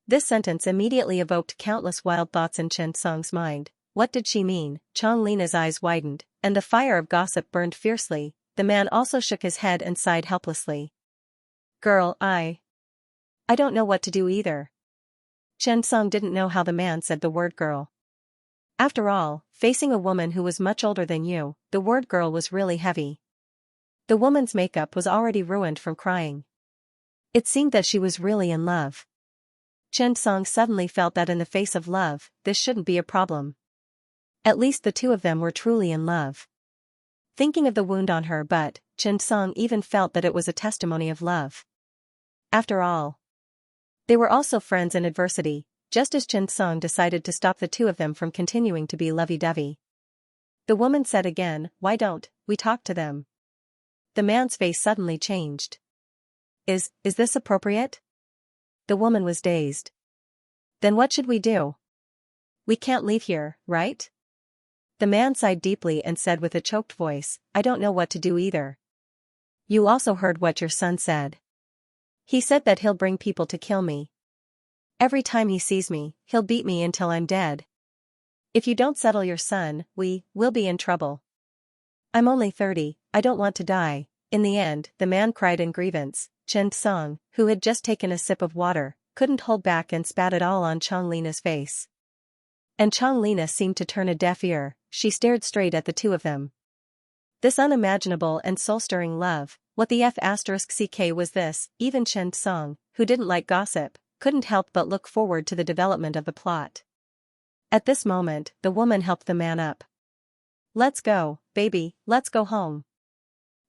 This sentence immediately evoked countless wild thoughts in Chen Song's mind. What did she mean? Chang Lina's eyes widened, and the fire of gossip burned fiercely. The man also shook his head and sighed helplessly. "Girl, I don't know what to do either." Chen Song didn't know how the man said the word girl. After all, facing a woman who was much older than you, the word girl was really heavy. The woman's makeup was already ruined from crying. It seemed that she was really in love. Chen Song suddenly felt that in the face of love, this shouldn't be a problem. At least the two of them were truly in love. Thinking of the wound on her butt, Chen Song even felt that it was a testimony of love. After all, they were also friends in adversity, just as Chen Song decided to stop the two of them from continuing to be lovey-dovey. The woman said again, "Why don't we talk to them?" The man's face suddenly changed. Is this appropriate?" The woman was dazed. "Then what should we do? We can't leave here, right?" The man sighed deeply and said with a choked voice, "I don't know what to do either." "You also heard what your son said. He said that he'll bring people to kill me. Every time he sees me, he'll beat me until I'm dead. If you don't settle your son, we'll be in trouble. I'm only 30, I don't want to die." In the end, the man cried in grievance. Chen Song, who had just taken a sip of water, couldn't hold back and spat it all on Chang Lina's face. And Chang Lina seemed to turn a deaf ear. She stared straight at the two of them. This unimaginable and soul-stirring love, what the f*ck was this? Even Chen Song, who didn't like gossip, couldn't help but look forward to the development of the plot. At this moment, the woman helped the man up. "Let's go, baby, let's go home."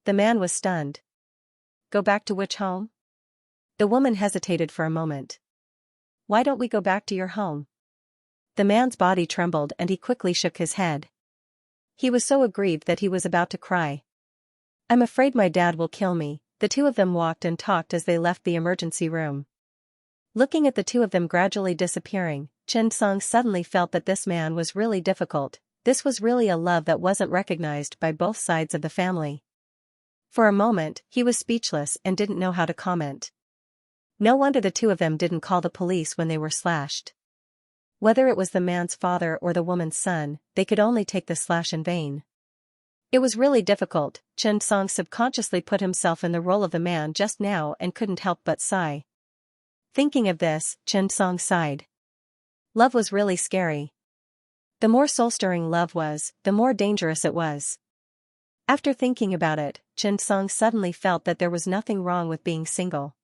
The man was stunned. "Go back to which home?" The woman hesitated for a moment. "Why don't we go back to your home?" The man's body trembled and he quickly shook his head. He was so aggrieved that he was about to cry. "I'm afraid my dad will kill me." The two of them walked and talked as they left the emergency room. Looking at the two of them gradually disappearing, Chen Song suddenly felt that this man was really difficult. This was really a love that wasn't recognized by both sides of the family. For a moment, he was speechless and didn't know how to comment. No wonder the two of them didn't call the police when they were slashed. Whether it was the man's father or the woman's son, they could only take the slash in vain. It was really difficult. Chen Song subconsciously put himself in the role of the man just now and couldn't help but sigh. Thinking of this, Chen Song sighed. Love was really scary. The more soul-stirring love was, the more dangerous it was. After thinking about it, Chen Song suddenly felt that there was nothing wrong with being single.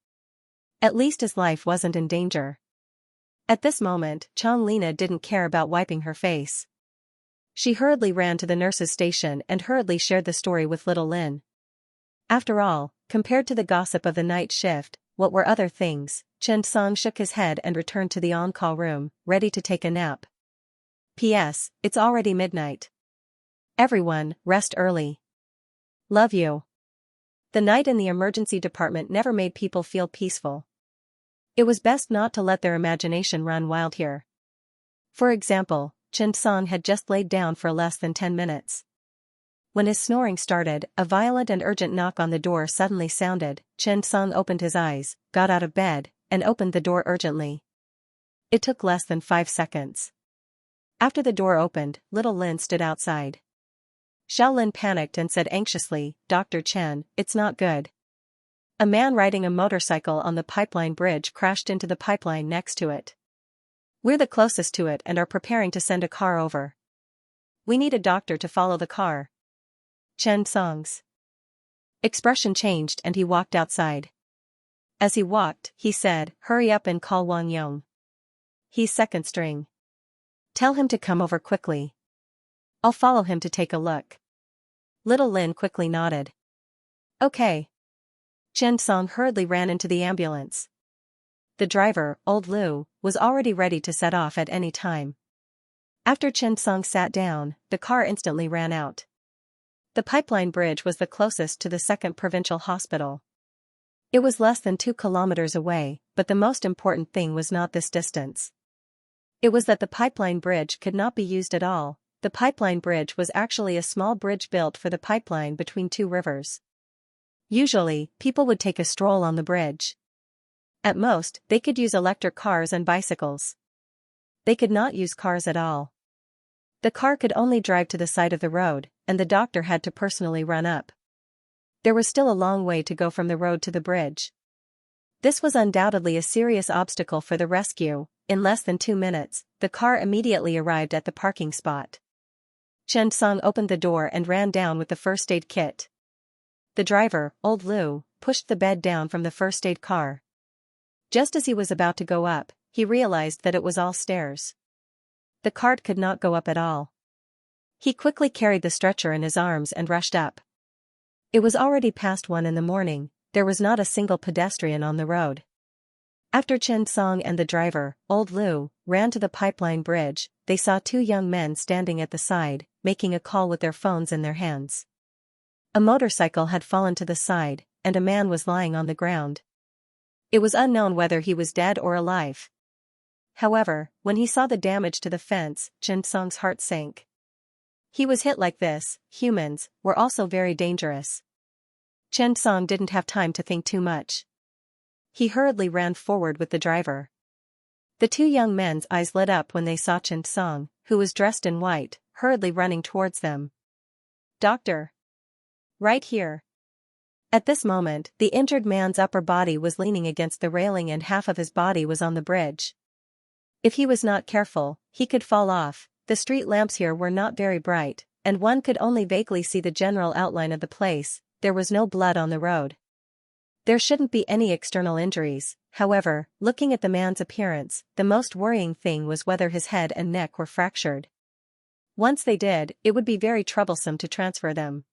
At least his life wasn't in danger. At this moment, Chong Lina didn't care about wiping her face. She hurriedly ran to the nurse's station and hurriedly shared the story with little Lin. After all, compared to the gossip of the night shift, what were other things? Chen Song shook his head and returned to the on-call room, ready to take a nap. P.S. It's already midnight. Everyone, rest early. Love you. The night in the emergency department never made people feel peaceful. It was best not to let their imagination run wild here. For example, Chen Song had just laid down for less than 10 minutes. When his snoring started, a violent and urgent knock on the door suddenly sounded. Chen Song opened his eyes, got out of bed, and opened the door urgently. It took less than 5 seconds. After the door opened, little Lin stood outside. Xiao Lin panicked and said anxiously, "Dr. Chen, it's not good. A man riding a motorcycle on the pipeline bridge crashed into the pipeline next to it. We're the closest to it and are preparing to send a car over. We need a doctor to follow the car." Chen Song's expression changed and he walked outside. As he walked, he said, "Hurry up and call Wang Yong. He's second string. Tell him to come over quickly. I'll follow him to take a look." Little Lin quickly nodded. "Okay." Chen Song hurriedly ran into the ambulance. The driver, old Lu, was already ready to set off at any time. After Chen Song sat down, the car instantly ran out. The pipeline bridge was the closest to the second provincial hospital. It was less than 2 kilometers away, but the most important thing was not this distance. It was that the pipeline bridge could not be used at all. The pipeline bridge was actually a small bridge built for the pipeline between 2 rivers. Usually, people would take a stroll on the bridge. At most, they could use electric cars and bicycles. They could not use cars at all. The car could only drive to the side of the road, and the doctor had to personally run up. There was still a long way to go from the road to the bridge. This was undoubtedly a serious obstacle for the rescue. In less than 2 minutes, the car immediately arrived at the parking spot. Chen Song opened the door and ran down with the first aid kit. The driver, old Lu, pushed the bed down from the first aid car. Just as he was about to go up, he realized that it was all stairs. The cart could not go up at all. He quickly carried the stretcher in his arms and rushed up. It was already past 1 in the morning, there was not a single pedestrian on the road. After Chen Song and the driver, old Lu, ran to the pipeline bridge, they saw 2 young men standing at the side, making a call with their phones in their hands. A motorcycle had fallen to the side, and a man was lying on the ground. It was unknown whether he was dead or alive. However, when he saw the damage to the fence, Chen Song's heart sank. He was hit like this. Humans were also very dangerous. Chen Song didn't have time to think too much. He hurriedly ran forward with the driver. The 2 young men's eyes lit up when they saw Chen Song, who was dressed in white, hurriedly running towards them. "Doctor! Right here!" At this moment, the injured man's upper body was leaning against the railing and half of his body was on the bridge. If he was not careful, he could fall off. The street lamps here were not very bright, and one could only vaguely see the general outline of the place. There was no blood on the road. There shouldn't be any external injuries. However, looking at the man's appearance, the most worrying thing was whether his head and neck were fractured. Once they did, it would be very troublesome to transfer them.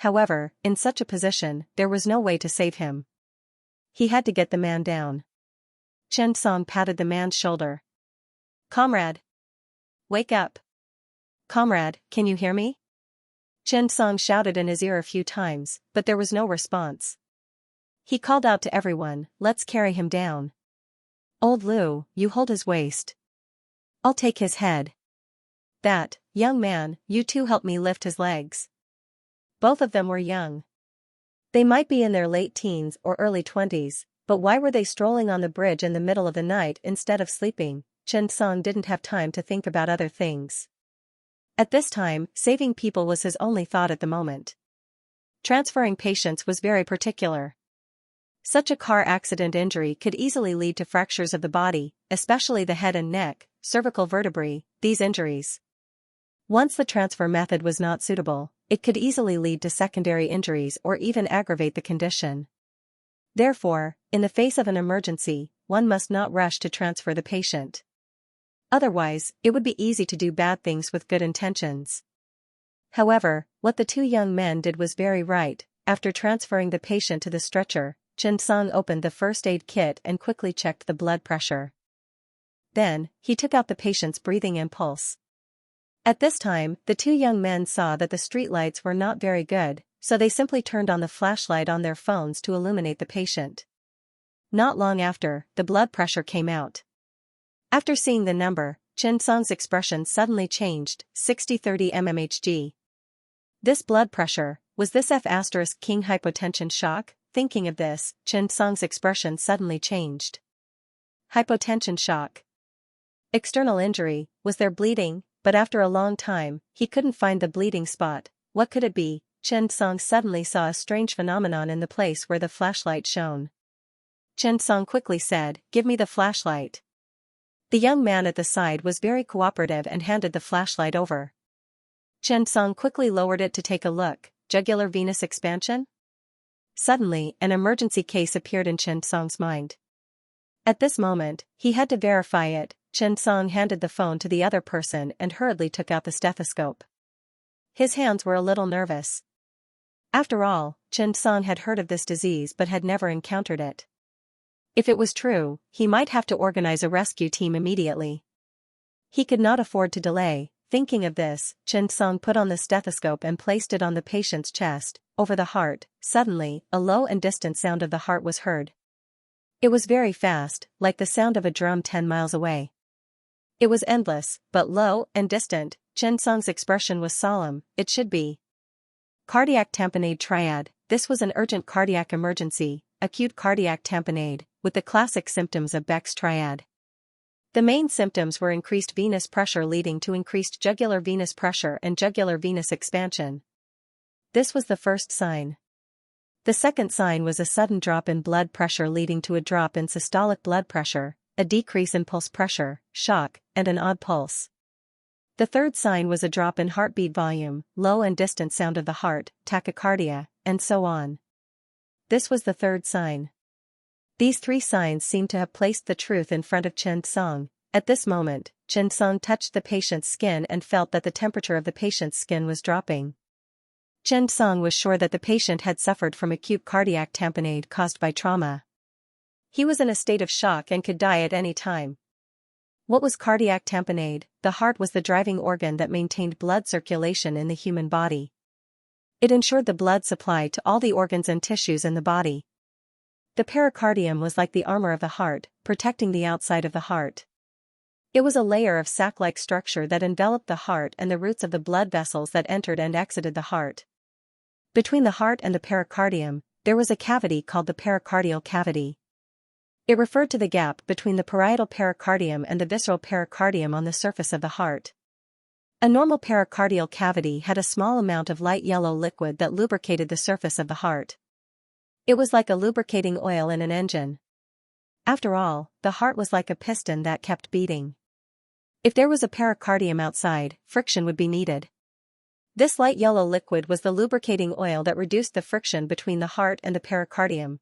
However, in such a position, there was no way to save him. He had to get the man down. Chen Song patted the man's shoulder. "Comrade! Wake up! Comrade, can you hear me?" Chen Song shouted in his ear a few times, but there was no response. He called out to everyone, "Let's carry him down. Old Lu, you hold his waist. I'll take his head. That, young man, you two help me lift his legs. Both of them were young. They might be in their late teens or early 20s, but why were they strolling on the bridge in the middle of the night instead of sleeping? Xianxia didn't have time to think about other things. At this time, saving people was his only thought at the moment. Transferring patients was very particular. Such a car accident injury could easily lead to fractures of the body, especially the head and neck, cervical vertebrae, these injuries. Once the transfer method was not suitable, it could easily lead to secondary injuries or even aggravate the condition. Therefore, in the face of an emergency, one must not rush to transfer the patient. Otherwise, it would be easy to do bad things with good intentions. However, what the two young men did was very right. After transferring the patient to the stretcher, Xianxia opened the first aid kit and quickly checked the blood pressure. Then, he took out the patient's breathing and pulse. At this time, the two young men saw that the streetlights were not very good, so they simply turned on the flashlight on their phones to illuminate the patient. Not long after, the blood pressure came out. After seeing the number, Xianxia's expression suddenly changed, 60/30 mmHg. This blood pressure, was this F*King hypotension shock? Thinking of this, Xianxia's expression suddenly changed. Hypotension shock. External injury, was there bleeding? But after a long time, he couldn't find the bleeding spot. What could it be? Xianxia suddenly saw a strange phenomenon in the place where the flashlight shone. Xianxia quickly said, "Give me the flashlight." The young man at the side was very cooperative and handed the flashlight over. Xianxia quickly lowered it to take a look. Jugular venous expansion? Suddenly, an emergency case appeared in Xianxia's mind. At this moment, he had to verify it. Xianxia handed the phone to the other person and hurriedly took out the stethoscope. His hands were a little nervous. After all, Xianxia had heard of this disease but had never encountered it. If it was true, he might have to organize a rescue team immediately. He could not afford to delay. Thinking of this, Xianxia put on the stethoscope and placed it on the patient's chest, over the heart. Suddenly, a low and distant sound of the heart was heard. It was very fast, like the sound of a drum 10 miles away. It was endless, but low and distant. Xianxia's expression was solemn. It should be. Cardiac tamponade triad. This was an urgent cardiac emergency, acute cardiac tamponade, with the classic symptoms of Beck's triad. The main symptoms were increased venous pressure leading to increased jugular venous pressure and jugular venous expansion. This was the first sign. The second sign was a sudden drop in blood pressure leading to a drop in systolic blood pressure, a decrease in pulse pressure, shock, and an odd pulse. The third sign was a drop in heartbeat volume, low and distant sound of the heart, tachycardia, and so on. This was the third sign. These three signs seemed to have placed the truth in front of Xianxia. At this moment, Xianxia touched the patient's skin and felt that the temperature of the patient's skin was dropping. Xianxia was sure that the patient had suffered from acute cardiac tamponade caused by trauma. He was in a state of shock and could die at any time. What was cardiac tamponade? The heart was the driving organ that maintained blood circulation in the human body. It ensured the blood supply to all the organs and tissues in the body. The pericardium was like the armor of the heart, protecting the outside of the heart. It was a layer of sac-like structure that enveloped the heart and the roots of the blood vessels that entered and exited the heart. Between the heart and the pericardium, there was a cavity called the pericardial cavity. It referred to the gap between the parietal pericardium and the visceral pericardium on the surface of the heart. A normal pericardial cavity had a small amount of light yellow liquid that lubricated the surface of the heart. It was like a lubricating oil in an engine. After all, the heart was like a piston that kept beating. If there was a pericardium outside, friction would be needed. This light yellow liquid was the lubricating oil that reduced the friction between the heart and the pericardium.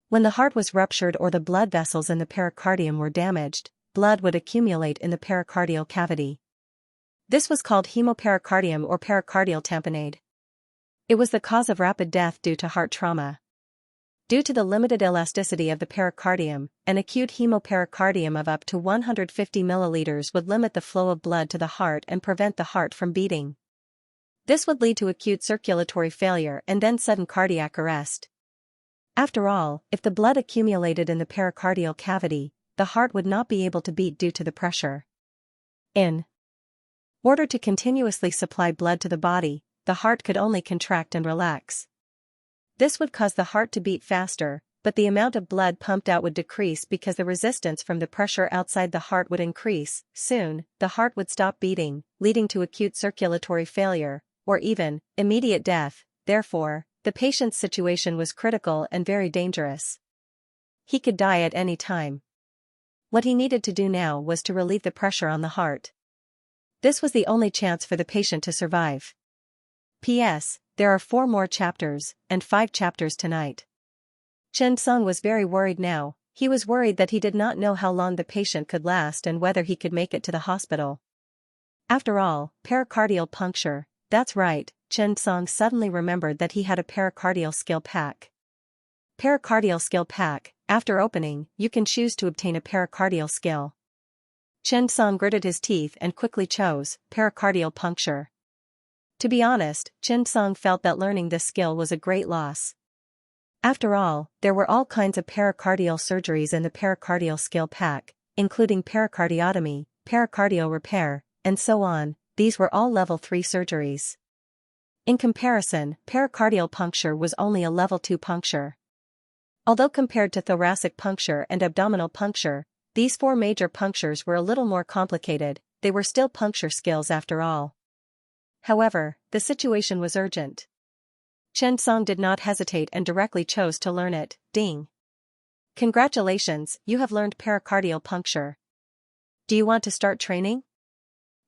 When the heart was ruptured or the blood vessels in the pericardium were damaged, blood would accumulate in the pericardial cavity. This was called hemopericardium or pericardial tamponade. It was the cause of rapid death due to heart trauma. Due to the limited elasticity of the pericardium, an acute hemopericardium of up to 150 milliliters would limit the flow of blood to the heart and prevent the heart from beating. This would lead to acute circulatory failure and then sudden cardiac arrest. After all, if the blood accumulated in the pericardial cavity, the heart would not be able to beat due to the pressure. In order to continuously supply blood to the body, the heart could only contract and relax. This would cause the heart to beat faster, but the amount of blood pumped out would decrease because the resistance from the pressure outside the heart would increase. Soon, the heart would stop beating, leading to acute circulatory failure, or even immediate death. Therefore, the patient's situation was critical and very dangerous. He could die at any time. What he needed to do now was to relieve the pressure on the heart. This was the only chance for the patient to survive. P.S. There are 4 more chapters, and 5 chapters tonight. Xianxia was very worried now. He was worried that he did not know how long the patient could last and whether he could make it to the hospital. After all, pericardial puncture, that's right, Xianxia suddenly remembered that he had a pericardial skill pack. Pericardial skill pack. After opening, you can choose to obtain a pericardial skill. Xianxia gritted his teeth and quickly chose pericardial puncture. To be honest, Xianxia felt that learning this skill was a great loss. After all, there were all kinds of pericardial surgeries in the pericardial skill pack, including pericardiotomy, pericardial repair, and so on. These were all level 3 surgeries. In comparison, pericardial puncture was only a level 2 puncture. Although compared to thoracic puncture and abdominal puncture, these 4 major punctures were a little more complicated, they were still puncture skills after all. However, the situation was urgent. Xianxia did not hesitate and directly chose to learn it. Ding! Congratulations, you have learned pericardial puncture. Do you want to start training?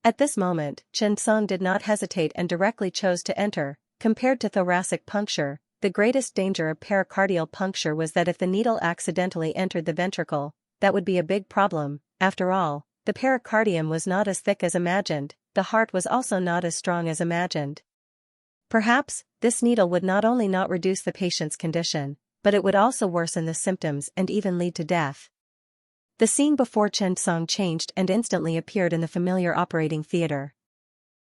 At this moment, Xianxia did not hesitate and directly chose to enter. Compared to thoracic puncture, the greatest danger of pericardial puncture was that if the needle accidentally entered the ventricle, that would be a big problem. After all, the pericardium was not as thick as imagined, the heart was also not as strong as imagined. Perhaps, this needle would not only not reduce the patient's condition, but it would also worsen the symptoms and even lead to death. The scene before Xianxia changed and instantly appeared in the familiar operating theater.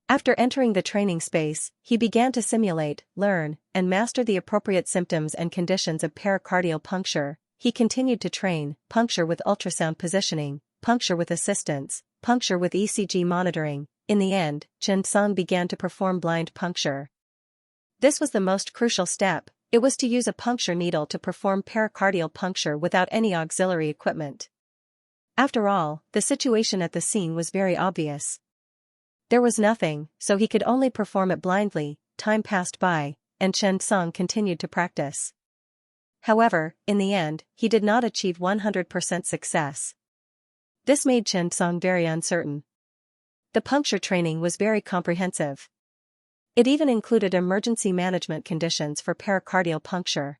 After entering the training space, he began to simulate, learn, and master the appropriate symptoms and conditions of pericardial puncture. He continued to train, puncture with ultrasound positioning, puncture with assistance, puncture with ECG monitoring. In the end, Xianxia began to perform blind puncture. This was the most crucial step. It was to use a puncture needle to perform pericardial puncture without any auxiliary equipment. After all, the situation at the scene was very obvious. There was nothing, so he could only perform it blindly. Time passed by, and Xianxia continued to practice. However, in the end, he did not achieve 100% success. This made Xianxia very uncertain. The puncture training was very comprehensive. It even included emergency management conditions for pericardial puncture.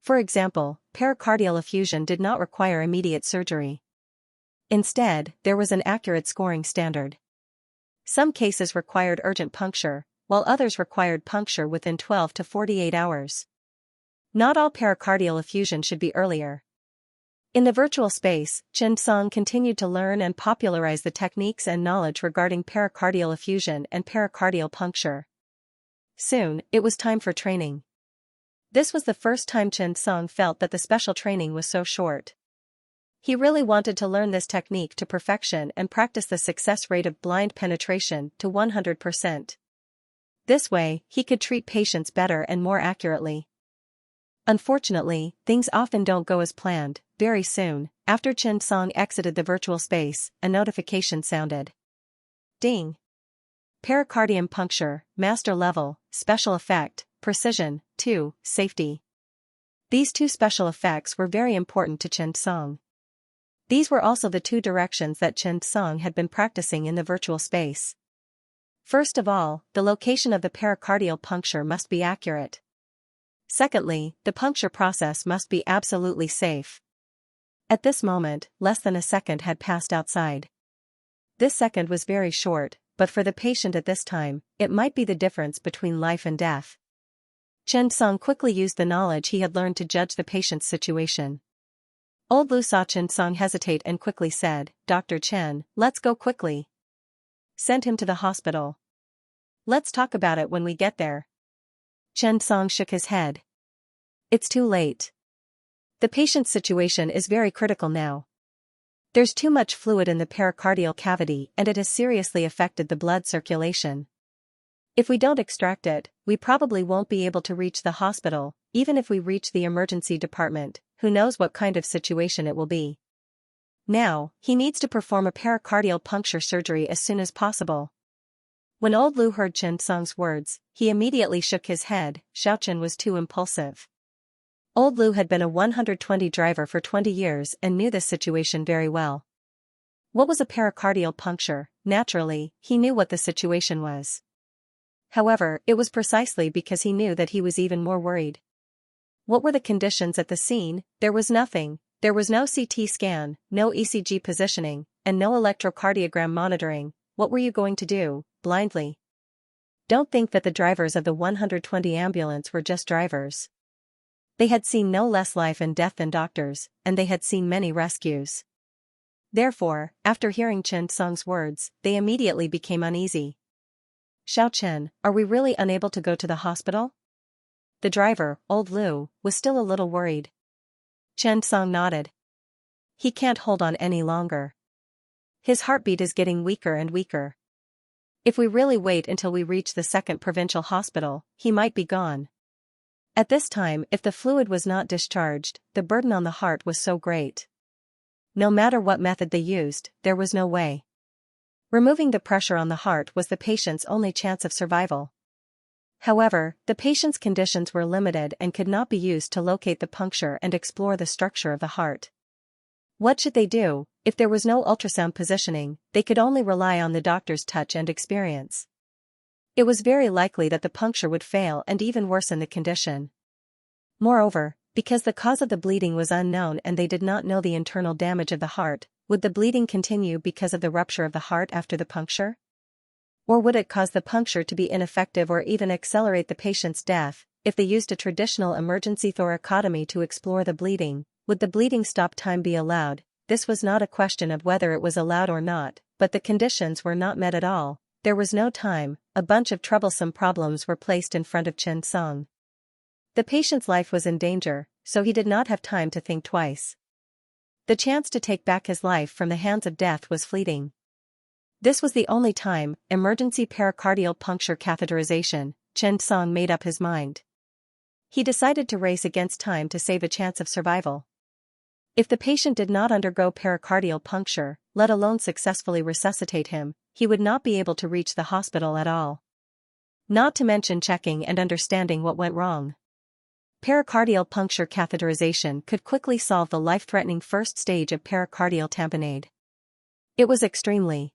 For example, pericardial effusion did not require immediate surgery. Instead, there was an accurate scoring standard. Some cases required urgent puncture, while others required puncture within 12 to 48 hours. Not all pericardial effusion should be earlier. In the virtual space, Xianxia continued to learn and popularize the techniques and knowledge regarding pericardial effusion and pericardial puncture. Soon, it was time for training. This was the first time Xianxia felt that the special training was so short. He really wanted to learn this technique to perfection and practice the success rate of blind penetration to 100%. This way, he could treat patients better and more accurately. Unfortunately, things often don't go as planned. Very soon, after Xianxia exited the virtual space, a notification sounded. Ding! Pericardium puncture, master level, special effect, precision, 2, safety. These 2 special effects were very important to Xianxia. These were also the 2 directions that Xianxia had been practicing in the virtual space. First of all, the location of the pericardial puncture must be accurate. Secondly, the puncture process must be absolutely safe. At this moment, less than a second had passed outside. This second was very short, but for the patient at this time, it might be the difference between life and death. Xianxia quickly used the knowledge he had learned to judge the patient's situation. Old Lu saw Xianxia hesitate and quickly said, "Dr. Chen, let's go quickly. Send him to the hospital. Let's talk about it when we get there." Xianxia shook his head. "It's too late. The patient's situation is very critical now. There's too much fluid in the pericardial cavity and it has seriously affected the blood circulation. If we don't extract it, we probably won't be able to reach the hospital. Even if we reach the emergency department, who knows what kind of situation it will be. Now, he needs to perform a pericardial puncture surgery as soon as possible. When old Lu heard Chen Song's words, he immediately shook his head. Xiaochen was too impulsive. Old Lu had been a 120 driver for 20 years and knew this situation very well. What was a pericardial puncture? Naturally, he knew what the situation was. However, it was precisely because he knew that he was even more worried. What were the conditions at the scene? There was nothing. There was no CT scan, no ECG positioning, and no electrocardiogram monitoring. What were you going to do, blindly? Don't think that the drivers of the 120 ambulance were just drivers. They had seen no less life and death than doctors, and they had seen many rescues. Therefore, after hearing Chen Song's words, they immediately became uneasy. Xiaochen, are we really unable to go to the hospital? The driver, old Lu, was still a little worried. Chen Song nodded. He can't hold on any longer. His heartbeat is getting weaker and weaker. If we really wait until we reach the second provincial hospital, he might be gone. At this time, if the fluid was not discharged, the burden on the heart was so great. No matter what method they used, there was no way. Removing the pressure on the heart was the patient's only chance of survival. However, the patient's conditions were limited and could not be used to locate the puncture and explore the structure of the heart. What should they do? If there was no ultrasound positioning, they could only rely on the doctor's touch and experience. It was very likely that the puncture would fail and even worsen the condition. Moreover, because the cause of the bleeding was unknown and they did not know the internal damage of the heart, would the bleeding continue because of the rupture of the heart after the puncture? Or would it cause the puncture to be ineffective or even accelerate the patient's death? If they used a traditional emergency thoracotomy to explore the bleeding, would the bleeding stop time be allowed? This was not a question of whether it was allowed or not, but the conditions were not met at all. There was no time. A bunch of troublesome problems were placed in front of Chen Song. The patient's life was in danger, so he did not have time to think twice. The chance to take back his life from the hands of death was fleeting. This was the only time. Emergency pericardial puncture catheterization. Chen Song made up his mind. He decided to race against time to save a chance of survival. If the patient did not undergo pericardial puncture, let alone successfully resuscitate him, he would not be able to reach the hospital at all. Not to mention checking and understanding what went wrong. Pericardial puncture catheterization could quickly solve the life-threatening first stage of pericardial tamponade. It was extremely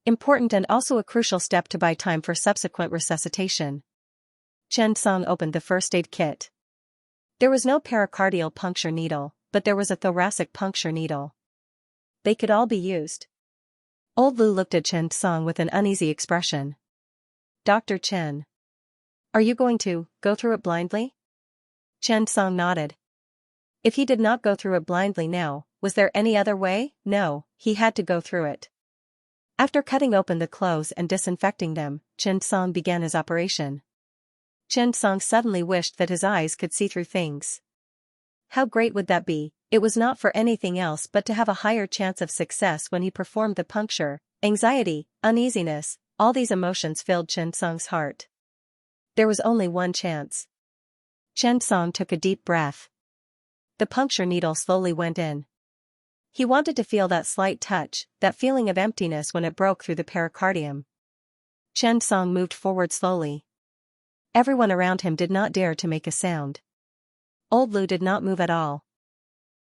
important and also a crucial step to buy time for subsequent resuscitation. Chen Song opened the first aid kit. There was no pericardial puncture needle, but there was a thoracic puncture needle. They could all be used. Old Lu looked at Chen Song with an uneasy expression. Dr. Chen. Are you going to go through it blindly? Chen Song nodded. If he did not go through it blindly now, was there any other way? No, he had to go through it. After cutting open the clothes and disinfecting them, Chen Song began his operation. Chen Song suddenly wished that his eyes could see through things. How great would that be? It was not for anything else but to have a higher chance of success when he performed the puncture. Anxiety, uneasiness, all these emotions filled Chen Song's heart. There was only one chance. Chen Song took a deep breath. The puncture needle slowly went in. He wanted to feel that slight touch, that feeling of emptiness when it broke through the pericardium. Chen Song moved forward slowly. Everyone around him did not dare to make a sound. Old Lu did not move at all.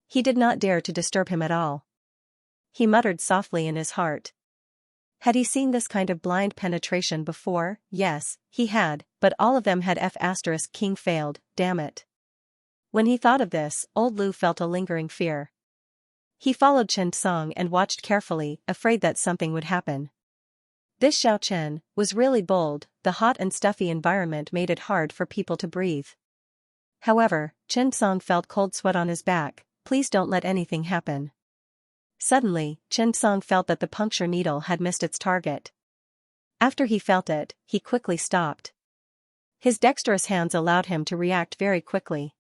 He did not dare to disturb him at all. He muttered softly in his heart. Had he seen this kind of blind penetration before? Yes, he had, but all of them had F***king failed, damn it. When he thought of this, old Lu felt a lingering fear. He followed Chen Song and watched carefully, afraid that something would happen. This Xiaochen was really bold. The hot and stuffy environment made it hard for people to breathe. However, Chen Song felt cold sweat on his back. Please don't let anything happen. Suddenly, Chen Song felt that the puncture needle had missed its target. After he felt it, he quickly stopped. His dexterous hands allowed him to react very quickly.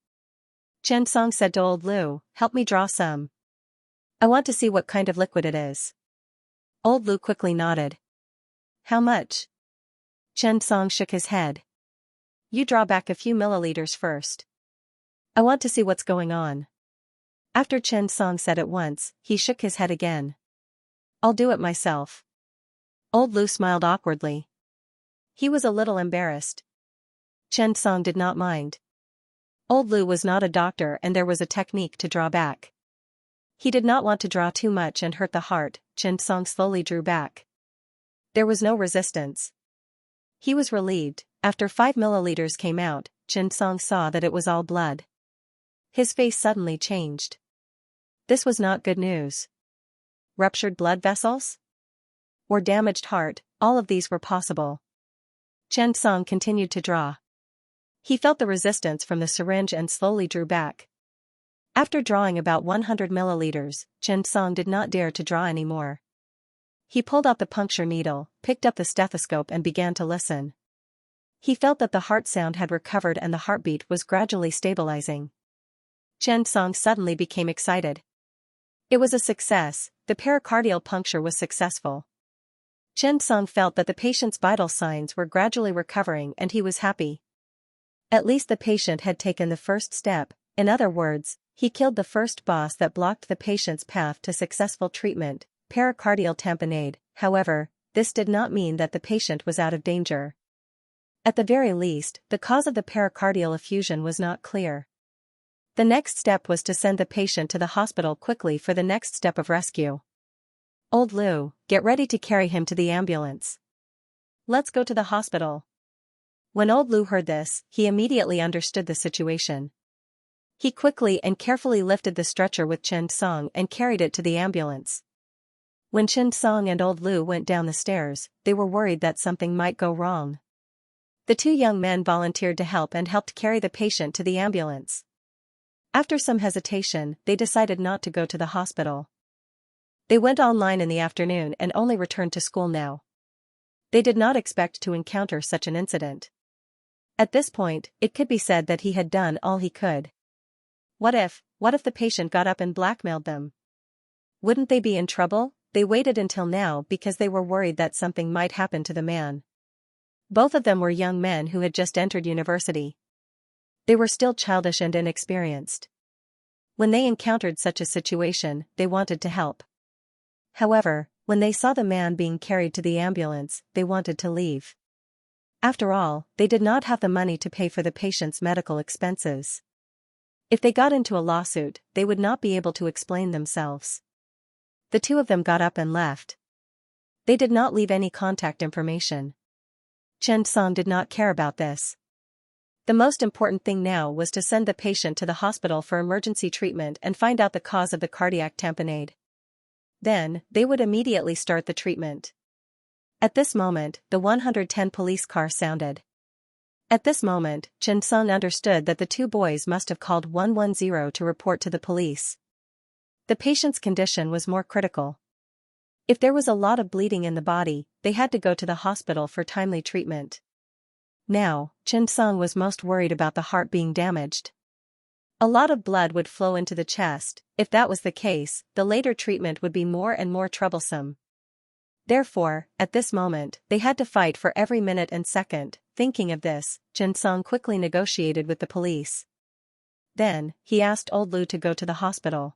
Chen Song said to old Lu, "Help me draw some." I want to see what kind of liquid it is. Old Lu quickly nodded. How much? Chen Song shook his head. You draw back a few milliliters first. I want to see what's going on. After Chen Song said it once, he shook his head again. I'll do it myself. Old Lu smiled awkwardly. He was a little embarrassed. Chen Song did not mind. Old Lu was not a doctor and there was a technique to draw back. He did not want to draw too much and hurt the heart. Chen Song slowly drew back. There was no resistance. He was relieved. After 5 milliliters came out, Chen Song saw that it was all blood. His face suddenly changed. This was not good news. Ruptured blood vessels? Or damaged heart, all of these were possible. Chen Song continued to draw. He felt the resistance from the syringe and slowly drew back. After drawing about 100 milliliters, Chen Song did not dare to draw anymore. He pulled out the puncture needle, picked up the stethoscope and began to listen. He felt that the heart sound had recovered and the heartbeat was gradually stabilizing. Chen Song suddenly became excited. It was a success, the pericardial puncture was successful. Chen Song felt that the patient's vital signs were gradually recovering and he was happy. At least the patient had taken the first step, in other words, he killed the first boss that blocked the patient's path to successful treatment, pericardial tamponade. However, this did not mean that the patient was out of danger. At the very least, the cause of the pericardial effusion was not clear. The next step was to send the patient to the hospital quickly for the next step of rescue. Old Lu, get ready to carry him to the ambulance. Let's go to the hospital. When Old Lu heard this, he immediately understood the situation. He quickly and carefully lifted the stretcher with Chen Song and carried it to the ambulance. When Chen Song and Old Lu went down the stairs, they were worried that something might go wrong. The two young men volunteered to help and helped carry the patient to the ambulance. After some hesitation, they decided not to go to the hospital. They went online in the afternoon and only returned to school now. They did not expect to encounter such an incident. At this point, it could be said that he had done all he could. What if the patient got up and blackmailed them? Wouldn't they be in trouble? They waited until now because they were worried that something might happen to the man. Both of them were young men who had just entered university. They were still childish and inexperienced. When they encountered such a situation, they wanted to help. However, when they saw the man being carried to the ambulance, they wanted to leave. After all, they did not have the money to pay for the patient's medical expenses. If they got into a lawsuit, they would not be able to explain themselves. The two of them got up and left. They did not leave any contact information. Chen Song did not care about this. The most important thing now was to send the patient to the hospital for emergency treatment and find out the cause of the cardiac tamponade. Then, they would immediately start the treatment. At this moment, the 110 police car sounded. At this moment, Chen Song understood that the two boys must have called 110 to report to the police. The patient's condition was more critical. If there was a lot of bleeding in the body, they had to go to the hospital for timely treatment. Now, Chen Song was most worried about the heart being damaged. A lot of blood would flow into the chest. If that was the case, the later treatment would be more and more troublesome. Therefore, at this moment, they had to fight for every minute and second. Thinking of this, Chen Song quickly negotiated with the police. Then, he asked Old Lu to go to the hospital.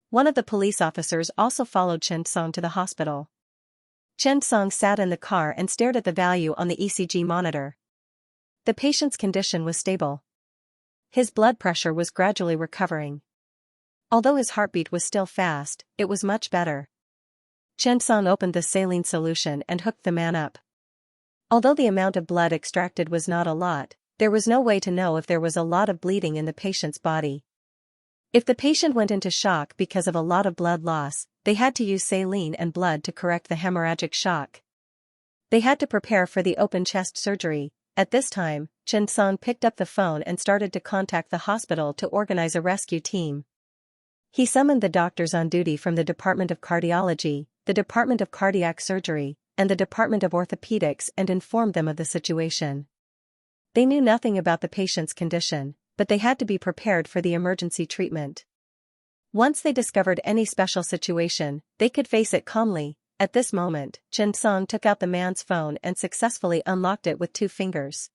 One of the police officers also followed Chen Song to the hospital. Chen Song sat in the car and stared at the value on the ECG monitor. The patient's condition was stable. His blood pressure was gradually recovering. Although his heartbeat was still fast, it was much better. Chen Song opened the saline solution and hooked the man up. Although the amount of blood extracted was not a lot, there was no way to know if there was a lot of bleeding in the patient's body. If the patient went into shock because of a lot of blood loss, they had to use saline and blood to correct the hemorrhagic shock. They had to prepare for the open chest surgery. At this time, Chen Song picked up the phone and started to contact the hospital to organize a rescue team. He summoned the doctors on duty from the Department of Cardiology, the Department of Cardiac Surgery, and the Department of Orthopedics and informed them of the situation. They knew nothing about the patient's condition, but they had to be prepared for the emergency treatment. Once they discovered any special situation, they could face it calmly. At this moment, Xianxia took out the man's phone and successfully unlocked it with 2 fingers.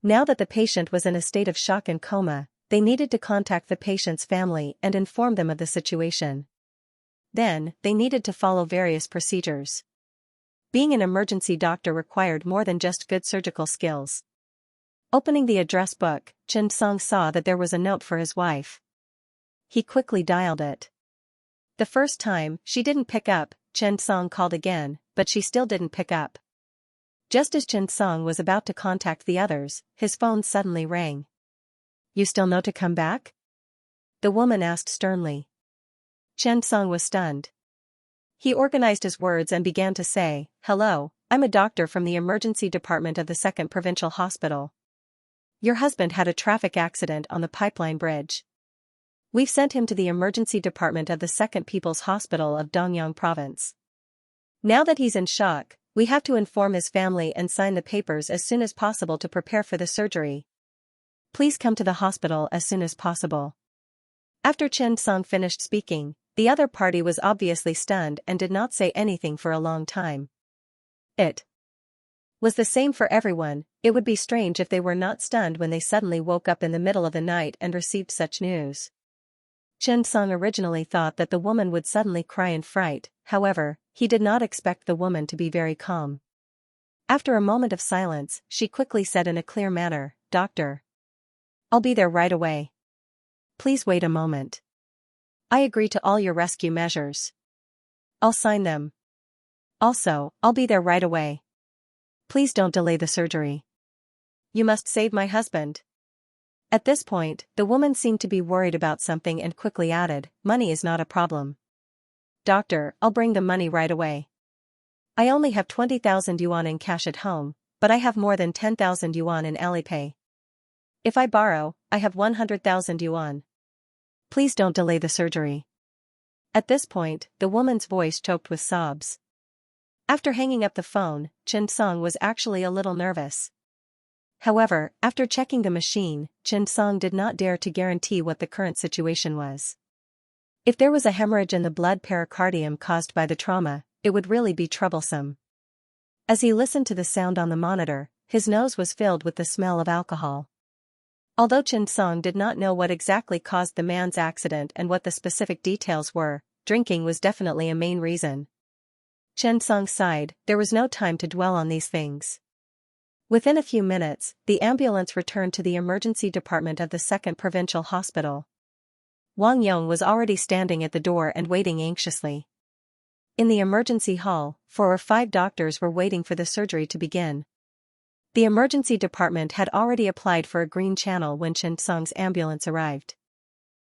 Now that the patient was in a state of shock and coma, they needed to contact the patient's family and inform them of the situation. Then, they needed to follow various procedures. Being an emergency doctor required more than just good surgical skills. Opening the address book, Xianxia saw that there was a note for his wife. He quickly dialed it. The first time, she didn't pick up. Xianxia called again, but she still didn't pick up. Just as Xianxia was about to contact the others, his phone suddenly rang. "You still know to come back?" the woman asked sternly. Xianxia was stunned. He organized his words and began to say, "Hello, I'm a doctor from the emergency department of the 2nd Provincial Hospital. Your husband had a traffic accident on the pipeline bridge. We've sent him to the emergency department of the 2nd People's Hospital of Dongyang Province. Now that he's in shock, we have to inform his family and sign the papers as soon as possible to prepare for the surgery. Please come to the hospital as soon as possible." After Xianxia finished speaking, the other party was obviously stunned and did not say anything for a long time. It was the same for everyone. It would be strange if they were not stunned when they suddenly woke up in the middle of the night and received such news. Xianxia originally thought that the woman would suddenly cry in fright, however, he did not expect the woman to be very calm. After a moment of silence, she quickly said in a clear manner, "Doctor, I'll be there right away. Please wait a moment. I agree to all your rescue measures. I'll sign them. Also, I'll be there right away. Please don't delay the surgery. You must save my husband." At this point, the woman seemed to be worried about something and quickly added, "Money is not a problem. Doctor, I'll bring the money right away. I only have 20,000 yuan in cash at home, but I have more than 10,000 yuan in Alipay. If I borrow, I have 100,000 yuan. Please don't delay the surgery." At this point, the woman's voice choked with sobs. After hanging up the phone, Xianxia was actually a little nervous. However, after checking the machine, Xianxia did not dare to guarantee what the current situation was. If there was a hemorrhage in the blood pericardium caused by the trauma, it would really be troublesome. As he listened to the sound on the monitor, his nose was filled with the smell of alcohol. Although Xianxia did not know what exactly caused the man's accident and what the specific details were, drinking was definitely a main reason. Xianxia sighed. There was no time to dwell on these things. Within a few minutes, the ambulance returned to the emergency department of the 2nd Provincial Hospital. Wang Yong was already standing at the door and waiting anxiously. In the emergency hall, 4 or 5 doctors were waiting for the surgery to begin. The emergency department had already applied for a green channel when Xianxia's ambulance arrived.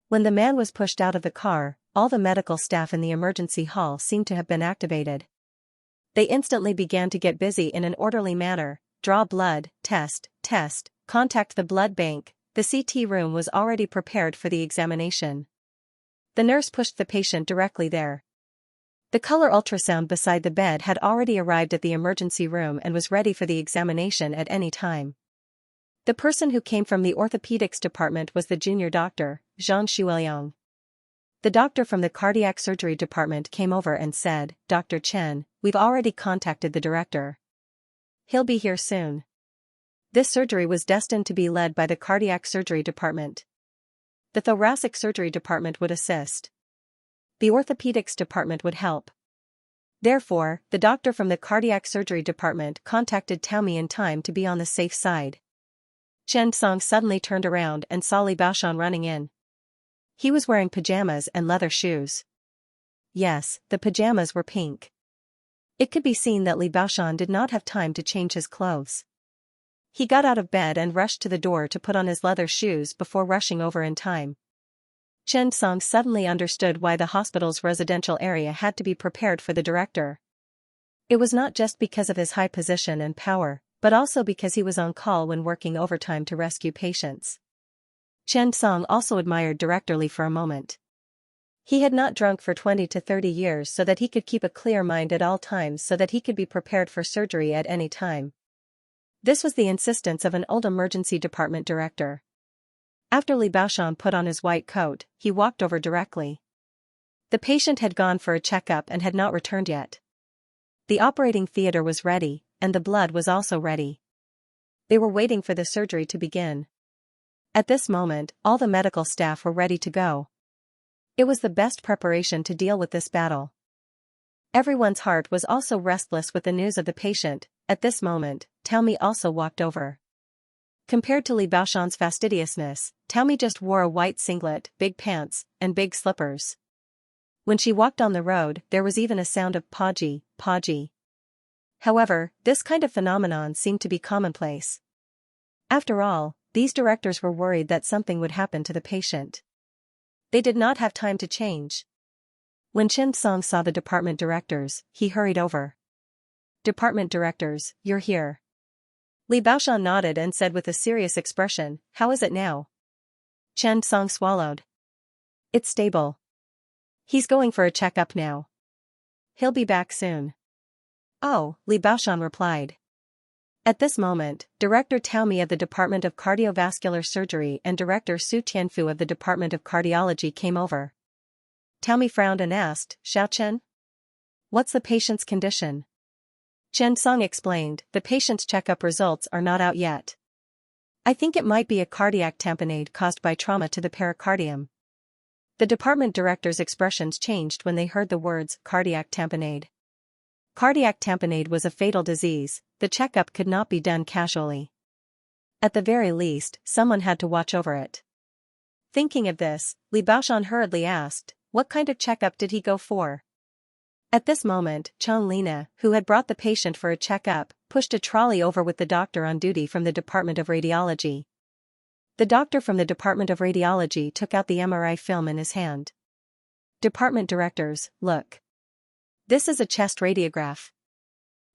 When the man was pushed out of the car, all the medical staff in the emergency hall seemed to have been activated. They instantly began to get busy in an orderly manner. Draw blood, test, contact the blood bank. The CT room was already prepared for the examination. The nurse pushed the patient directly there. The color ultrasound beside the bed had already arrived at the emergency room and was ready for the examination at any time. The person who came from the orthopedics department was the junior doctor, Xianxia. The doctor from the cardiac surgery department came over and said, "Dr. Chen, we've already contacted the director. He'll be here soon." This surgery was destined to be led by the cardiac surgery department. The thoracic surgery department would assist. The orthopedics department would help. Therefore, the doctor from the cardiac surgery department contacted Taomi in time to be on the safe side. Xianxia suddenly turned around and saw Li Baoshan running in. He was wearing pajamas and leather shoes. Yes, the pajamas were pink. It could be seen that Li Baoshan did not have time to change his clothes. He got out of bed and rushed to the door to put on his leather shoes before rushing over in time. Xianxia suddenly understood why the hospital's residential area had to be prepared for the director. It was not just because of his high position and power, but also because he was on call when working overtime to rescue patients. Xianxia also admired Director Li for a moment. He had not drunk for 20 to 30 years so that he could keep a clear mind at all times so that he could be prepared for surgery at any time. This was the insistence of an old emergency department director. After Li Baoshan put on his white coat, he walked over directly. The patient had gone for a checkup and had not returned yet. The operating theater was ready, and the blood was also ready. They were waiting for the surgery to begin. At this moment, all the medical staff were ready to go. It was the best preparation to deal with this battle. Everyone's heart was also restless with the news of the patient. At this moment, Taomi also walked over. Compared to Li Baoshan's fastidiousness, Taomi just wore a white singlet, big pants, and big slippers. When she walked on the road, there was even a sound of podgy, podgy. However, this kind of phenomenon seemed to be commonplace. After all, these directors were worried that something would happen to the patient. They did not have time to change. When Xianxia saw the department directors, he hurried over. "Department directors, you're here." Li Baoshan nodded and said with a serious expression, "How is it now?" Xianxia swallowed. "It's stable. He's going for a checkup now. He'll be back soon." "Oh," Li Baoshan replied. At this moment, Director Taomi of the Department of Cardiovascular Surgery and Director Su Tianfu of the Department of Cardiology came over. Taomi frowned and asked, "Xiaochen? What's the patient's condition?" Xianxia explained, "The patient's checkup results are not out yet. I think it might be a cardiac tamponade caused by trauma to the pericardium." The department director's expressions changed when they heard the words cardiac tamponade. Cardiac tamponade was a fatal disease. The checkup could not be done casually. At the very least, someone had to watch over it. Thinking of this, Li Baoshan hurriedly asked, "What kind of checkup did he go for?" At this moment, Chang Lina, who had brought the patient for a checkup, pushed a trolley over with the doctor on duty from the Department of Radiology. The doctor from the Department of Radiology took out the MRI film in his hand. "Department directors, look. This is a chest radiograph.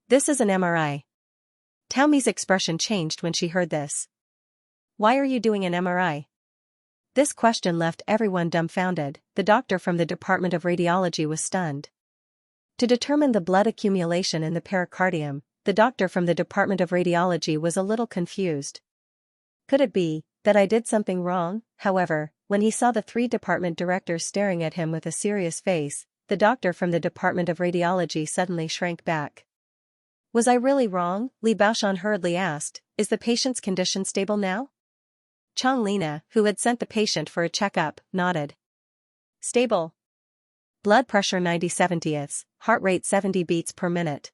This is an MRI." Taomi's expression changed when she heard this. "Why are you doing an MRI?" This question left everyone dumbfounded. The doctor from the Department of Radiology was stunned. To determine the blood accumulation in the pericardium, the doctor from the Department of Radiology was a little confused. Could it be that I did something wrong? However, when he saw the three department directors staring at him with a serious face, the doctor from the Department of Radiology suddenly shrank back. "Was I really wrong?" Li Baoshan hurriedly asked. "Is the patient's condition stable now?" Chang Lina, who had sent the patient for a checkup, nodded. "Stable. Blood pressure 90/70ths, heart rate 70 beats per minute.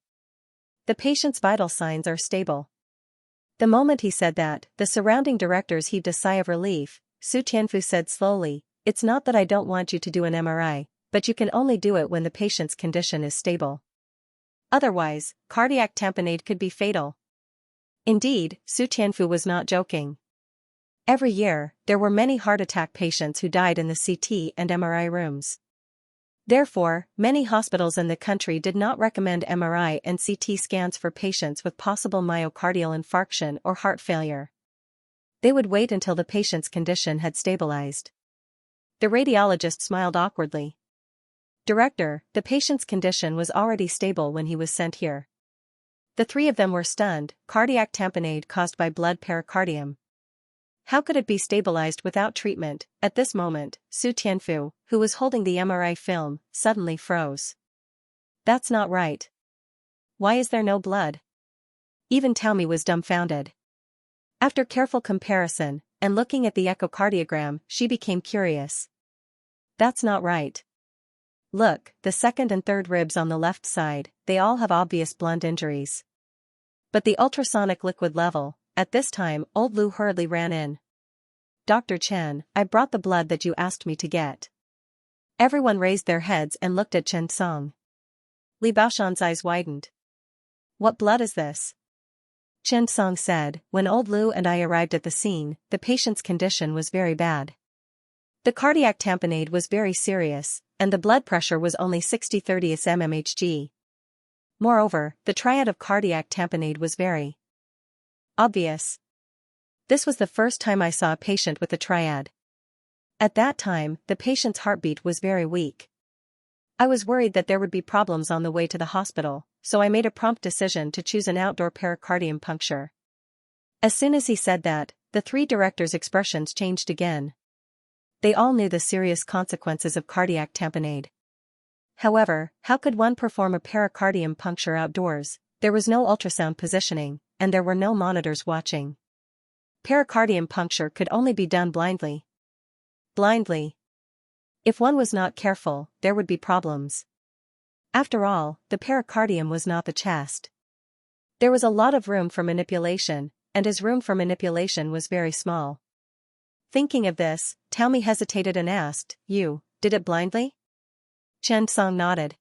The patient's vital signs are stable." The moment he said that, the surrounding directors heaved a sigh of relief. Su Tianfu said slowly, "It's not that I don't want you to do an MRI, but you can only do it when the patient's condition is stable. Otherwise, cardiac tamponade could be fatal." Indeed, Su Tianfu was not joking. Every year, there were many heart attack patients who died in the CT and MRI rooms. Therefore, many hospitals in the country did not recommend MRI and CT scans for patients with possible myocardial infarction or heart failure. They would wait until the patient's condition had stabilized. The radiologist smiled awkwardly. "Director, the patient's condition was already stable when he was sent here." The three of them were stunned. Cardiac tamponade caused by blood pericardium. How could it be stabilized without treatment? At this moment, Su Tianfu, who was holding the MRI film, suddenly froze. "That's not right. Why is there no blood?" Even Taomi was dumbfounded. After careful comparison, and looking at the echocardiogram, she became curious. "That's not right. Look, the second and third ribs on the left side, they all have obvious blunt injuries." But the ultrasonic liquid level. At this time, old Lu hurriedly ran in. "Dr. Chen, I brought the blood that you asked me to get." Everyone raised their heads and looked at Chen Song. Li Baoshan's eyes widened. "What blood is this?" Chen Song said, "When old Lu and I arrived at the scene, the patient's condition was very bad. The cardiac tamponade was very serious, and the blood pressure was only 60/30 mmHg. Moreover, the triad of cardiac tamponade was very obvious. This was the first time I saw a patient with the triad. At that time, the patient's heartbeat was very weak. I was worried that there would be problems on the way to the hospital, so I made a prompt decision to choose an outdoor pericardium puncture." As soon as he said that, the three directors' expressions changed again. They all knew the serious consequences of cardiac tamponade. However, how could one perform a pericardium puncture outdoors? There was no ultrasound positioning, and there were no monitors watching. Pericardium puncture could only be done blindly. Blindly. If one was not careful, there would be problems. After all, the pericardium was not the chest. There was a lot of room for manipulation, and his room for manipulation was very small. Thinking of this, Taomi hesitated and asked, "You did it blindly?" Chen Song nodded.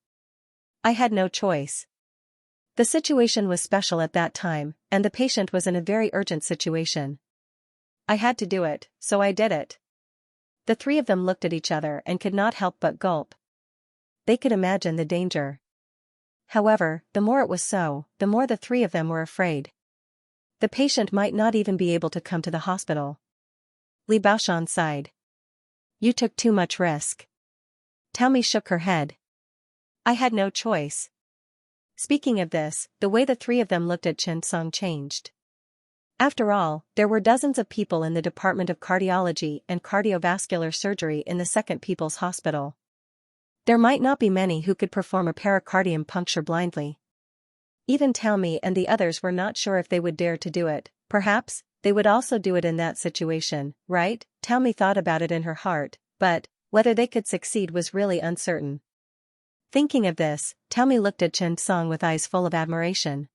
"I had no choice. The situation was special at that time, and the patient was in a very urgent situation. I had to do it, so I did it." The three of them looked at each other and could not help but gulp. They could imagine the danger. However, the more it was so, the more the three of them were afraid. The patient might not even be able to come to the hospital. Li Baoshan sighed. "You took too much risk." Taomi shook her head. "I had no choice." Speaking of this, the way the three of them looked at Chen Song changed. After all, there were dozens of people in the Department of Cardiology and Cardiovascular Surgery in the Second People's Hospital. There might not be many who could perform a pericardium puncture blindly. Even Taomi and the others were not sure if they would dare to do it. Perhaps they would also do it in that situation, right? Taomi thought about it in her heart, but whether they could succeed was really uncertain. Thinking of this, Taomi looked at Chen Song with eyes full of admiration.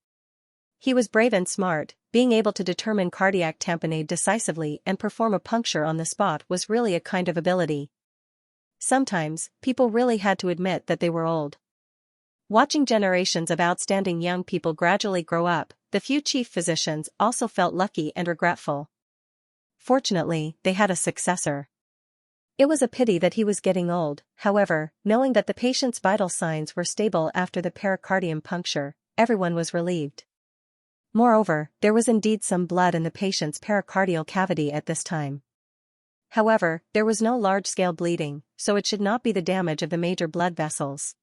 He was brave and smart. Being able to determine cardiac tamponade decisively and perform a puncture on the spot was really a kind of ability. Sometimes, people really had to admit that they were old. Watching generations of outstanding young people gradually grow up, the few chief physicians also felt lucky and regretful. Fortunately, they had a successor. It was a pity that he was getting old. However, knowing that the patient's vital signs were stable after the pericardium puncture, everyone was relieved. Moreover, there was indeed some blood in the patient's pericardial cavity at this time. However, there was no large-scale bleeding, so it should not be the damage of the major blood vessels.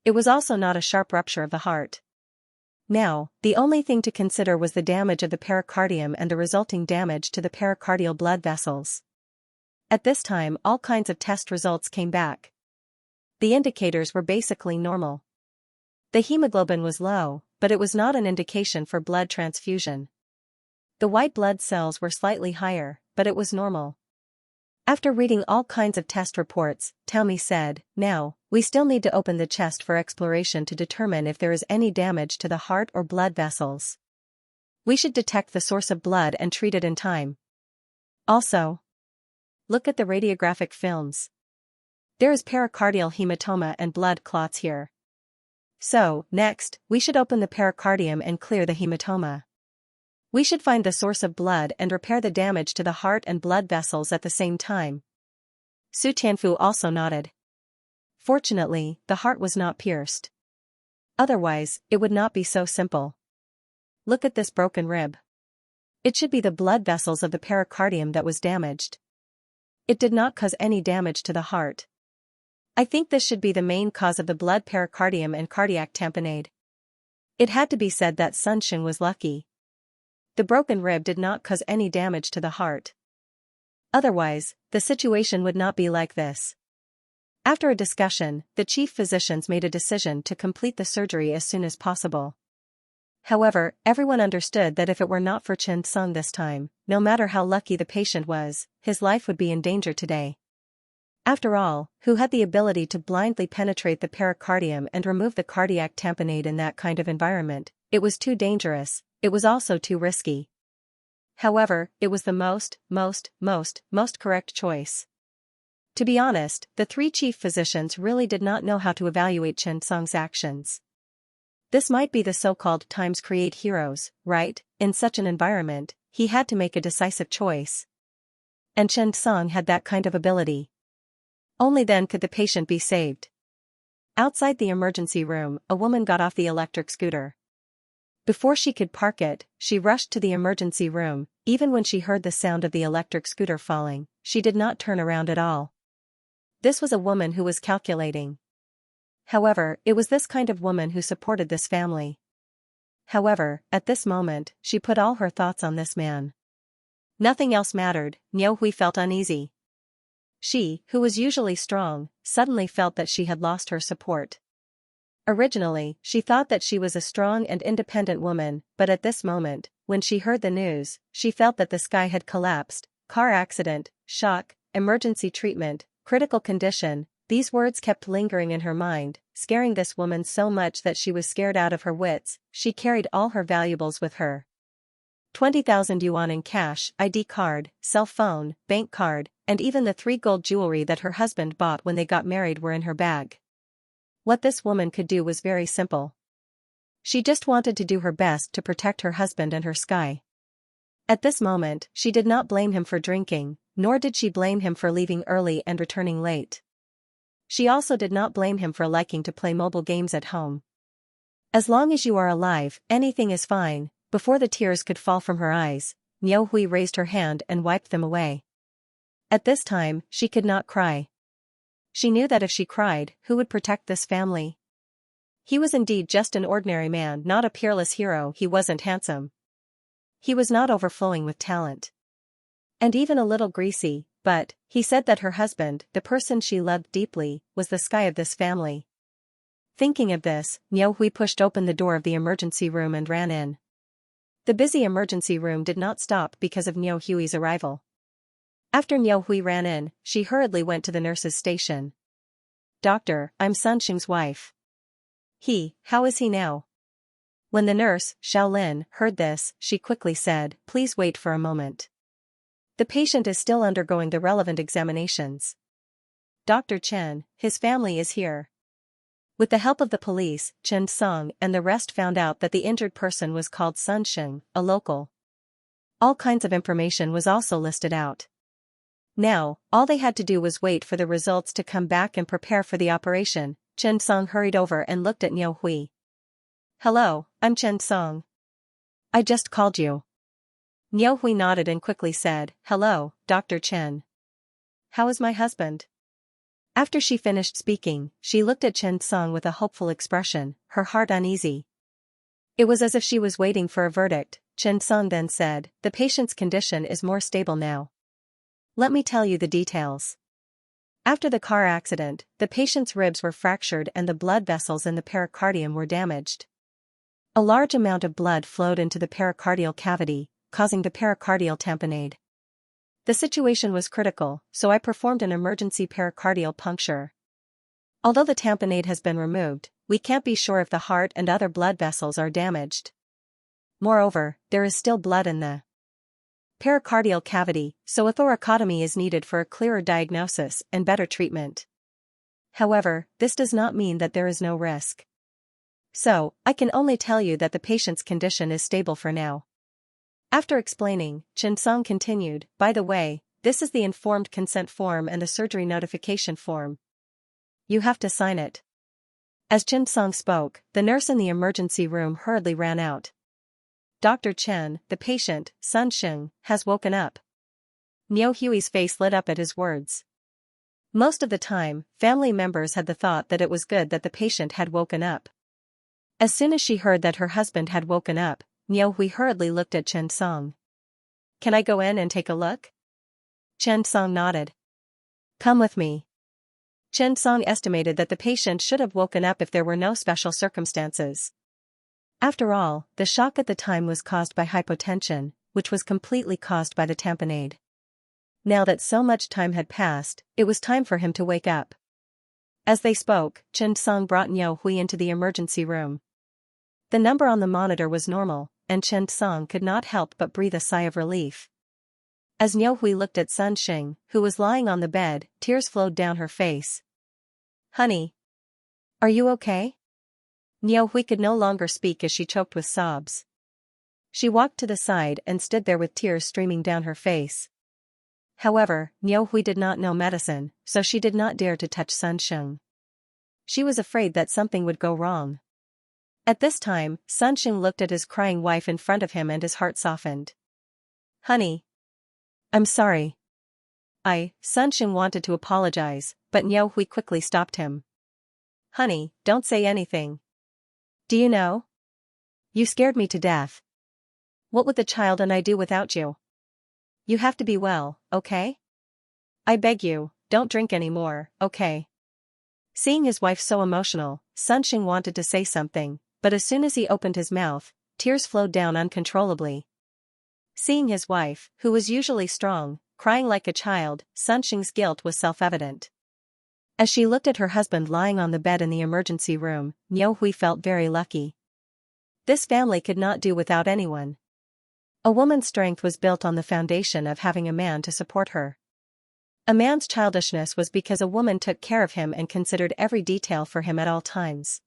It was also not a sharp rupture of the heart. Now, the only thing to consider was the damage of the pericardium and the resulting damage to the pericardial blood vessels. At this time, all kinds of test results came back. The indicators were basically normal. The hemoglobin was low, but it was not an indication for blood transfusion. The white blood cells were slightly higher, but it was normal. After reading all kinds of test reports, Taomi said, "Now, we still need to open the chest for exploration to determine if there is any damage to the heart or blood vessels. We should detect the source of blood and treat it in time. Also, look at the radiographic films. There is pericardial hematoma and blood clots here. So, next, we should open the pericardium and clear the hematoma. We should find the source of blood and repair the damage to the heart and blood vessels at the same time." Su Tianfu also nodded. Fortunately, the heart was not pierced. Otherwise, it would not be so simple. Look at this broken rib. It should be the blood vessels of the pericardium that was damaged. It did not cause any damage to the heart. I think this should be the main cause of the blood pericardium and cardiac tamponade. It had to be said that Sun Xing was lucky. The broken rib did not cause any damage to the heart. Otherwise, the situation would not be like this. After a discussion, the chief physicians made a decision to complete the surgery as soon as possible. However, everyone understood that if it were not for Chen Song this time, no matter how lucky the patient was, his life would be in danger today. After all, who had the ability to blindly penetrate the pericardium and remove the cardiac tamponade in that kind of environment? It was too dangerous, it was also too risky. However, it was the most correct choice. To be honest, the three chief physicians really did not know how to evaluate Chen Song's actions. This might be the so-called times create heroes, right? In such an environment, he had to make a decisive choice. And Chen Song had that kind of ability. Only then could the patient be saved. Outside the emergency room, a woman got off the electric scooter. Before she could park it, she rushed to the emergency room. Even when she heard the sound of the electric scooter falling, she did not turn around at all. This was a woman who was calculating. However, it was this kind of woman who supported this family. However, at this moment, she put all her thoughts on this man. Nothing else mattered. Niu Hui felt uneasy. She, who was usually strong, suddenly felt that she had lost her support. Originally, she thought that she was a strong and independent woman, but at this moment, when she heard the news, she felt that the sky had collapsed. Car accident, shock, emergency treatment, critical condition. These words kept lingering in her mind, scaring this woman so much that she was scared out of her wits. She carried all her valuables with her. 20,000 yuan in cash, ID card, cell phone, bank card, and even the 3 gold jewelry that her husband bought when they got married were in her bag. What this woman could do was very simple. She just wanted to do her best to protect her husband and her sky. At this moment, she did not blame him for drinking, nor did she blame him for leaving early and returning late. She also did not blame him for liking to play mobile games at home. As long as you are alive, anything is fine. Before the tears could fall from her eyes, Niu Hui raised her hand and wiped them away. At this time, she could not cry. She knew that if she cried, who would protect this family? He was indeed just an ordinary man, not a peerless hero. He wasn't handsome. He was not overflowing with talent. And even a little greasy, but, he said that her husband, the person she loved deeply, was the sky of this family. Thinking of this, Niu Hui pushed open the door of the emergency room and ran in. The busy emergency room did not stop because of Niu Hui's arrival. After Niu Hui ran in, she hurriedly went to the nurse's station. "Doctor, I'm Sanxing's wife." How is he now?" When the nurse, Shaolin, heard this, she quickly said, "Please wait for a moment. The patient is still undergoing the relevant examinations. Dr. Chen, his family is here." With the help of the police, Chen Song and the rest found out that the injured person was called Sanxing, a local. All kinds of information was also listed out. Now, all they had to do was wait for the results to come back and prepare for the operation. Chen Song hurried over and looked at Niu Hui. "Hello, I'm Chen Song. I just called you." Niu Hui nodded and quickly said, "Hello, Dr. Chen. How is my husband?" After she finished speaking, she looked at Chen Song with a hopeful expression, her heart uneasy. It was as if she was waiting for a verdict. Chen Song then said, "The patient's condition is more stable now. Let me tell you the details. After the car accident, the patient's ribs were fractured and the blood vessels in the pericardium were damaged. A large amount of blood flowed into the pericardial cavity, causing the pericardial tamponade. The situation was critical, so I performed an emergency pericardial puncture. Although the tamponade has been removed, we can't be sure if the heart and other blood vessels are damaged. Moreover, there is still blood in the pericardial cavity, so a thoracotomy is needed for a clearer diagnosis and better treatment. However, this does not mean that there is no risk. So, I can only tell you that the patient's condition is stable for now." After explaining, Chen Song continued, "By the way, this is the informed consent form and the surgery notification form. You have to sign it." As Chen Song spoke, the nurse in the emergency room hurriedly ran out. "Dr. Chen, the patient, Sun Xing, has woken up." Niu Hui's face lit up at his words. Most of the time, family members had the thought that it was good that the patient had woken up. As soon as she heard that her husband had woken up, Niu Hui hurriedly looked at Chen Song. "Can I go in and take a look?" Chen Song nodded. "Come with me." Chen Song estimated that the patient should have woken up if there were no special circumstances. After all, the shock at the time was caused by hypotension, which was completely caused by the tamponade. Now that so much time had passed, it was time for him to wake up. As they spoke, Chen Song brought Niu Hui into the emergency room. The number on the monitor was normal, and Chen Song could not help but breathe a sigh of relief. As Niu Hui looked at Sun Xing, who was lying on the bed, tears flowed down her face. "Honey. Are you okay?" Niu Hui could no longer speak as she choked with sobs. She walked to the side and stood there with tears streaming down her face. However, Niu Hui did not know medicine, so she did not dare to touch Sun Xing. She was afraid that something would go wrong. At this time, Sun Xing looked at his crying wife in front of him and his heart softened. "Honey. I'm sorry." Sun Xing wanted to apologize, but Niu Hui quickly stopped him. "Honey, don't say anything. Do you know? You scared me to death. What would the child and I do without you?" You have to be well, okay? I beg you, don't drink anymore, okay? Seeing his wife so emotional, Xianxia wanted to say something, but as soon as he opened his mouth, tears flowed down uncontrollably. Seeing his wife, who was usually strong, crying like a child, Xianxia's guilt was self-evident. As she looked at her husband lying on the bed in the emergency room, Niu Hui felt very lucky. This family could not do without anyone. A woman's strength was built on the foundation of having a man to support her. A man's childishness was because a woman took care of him and considered every detail for him at all times.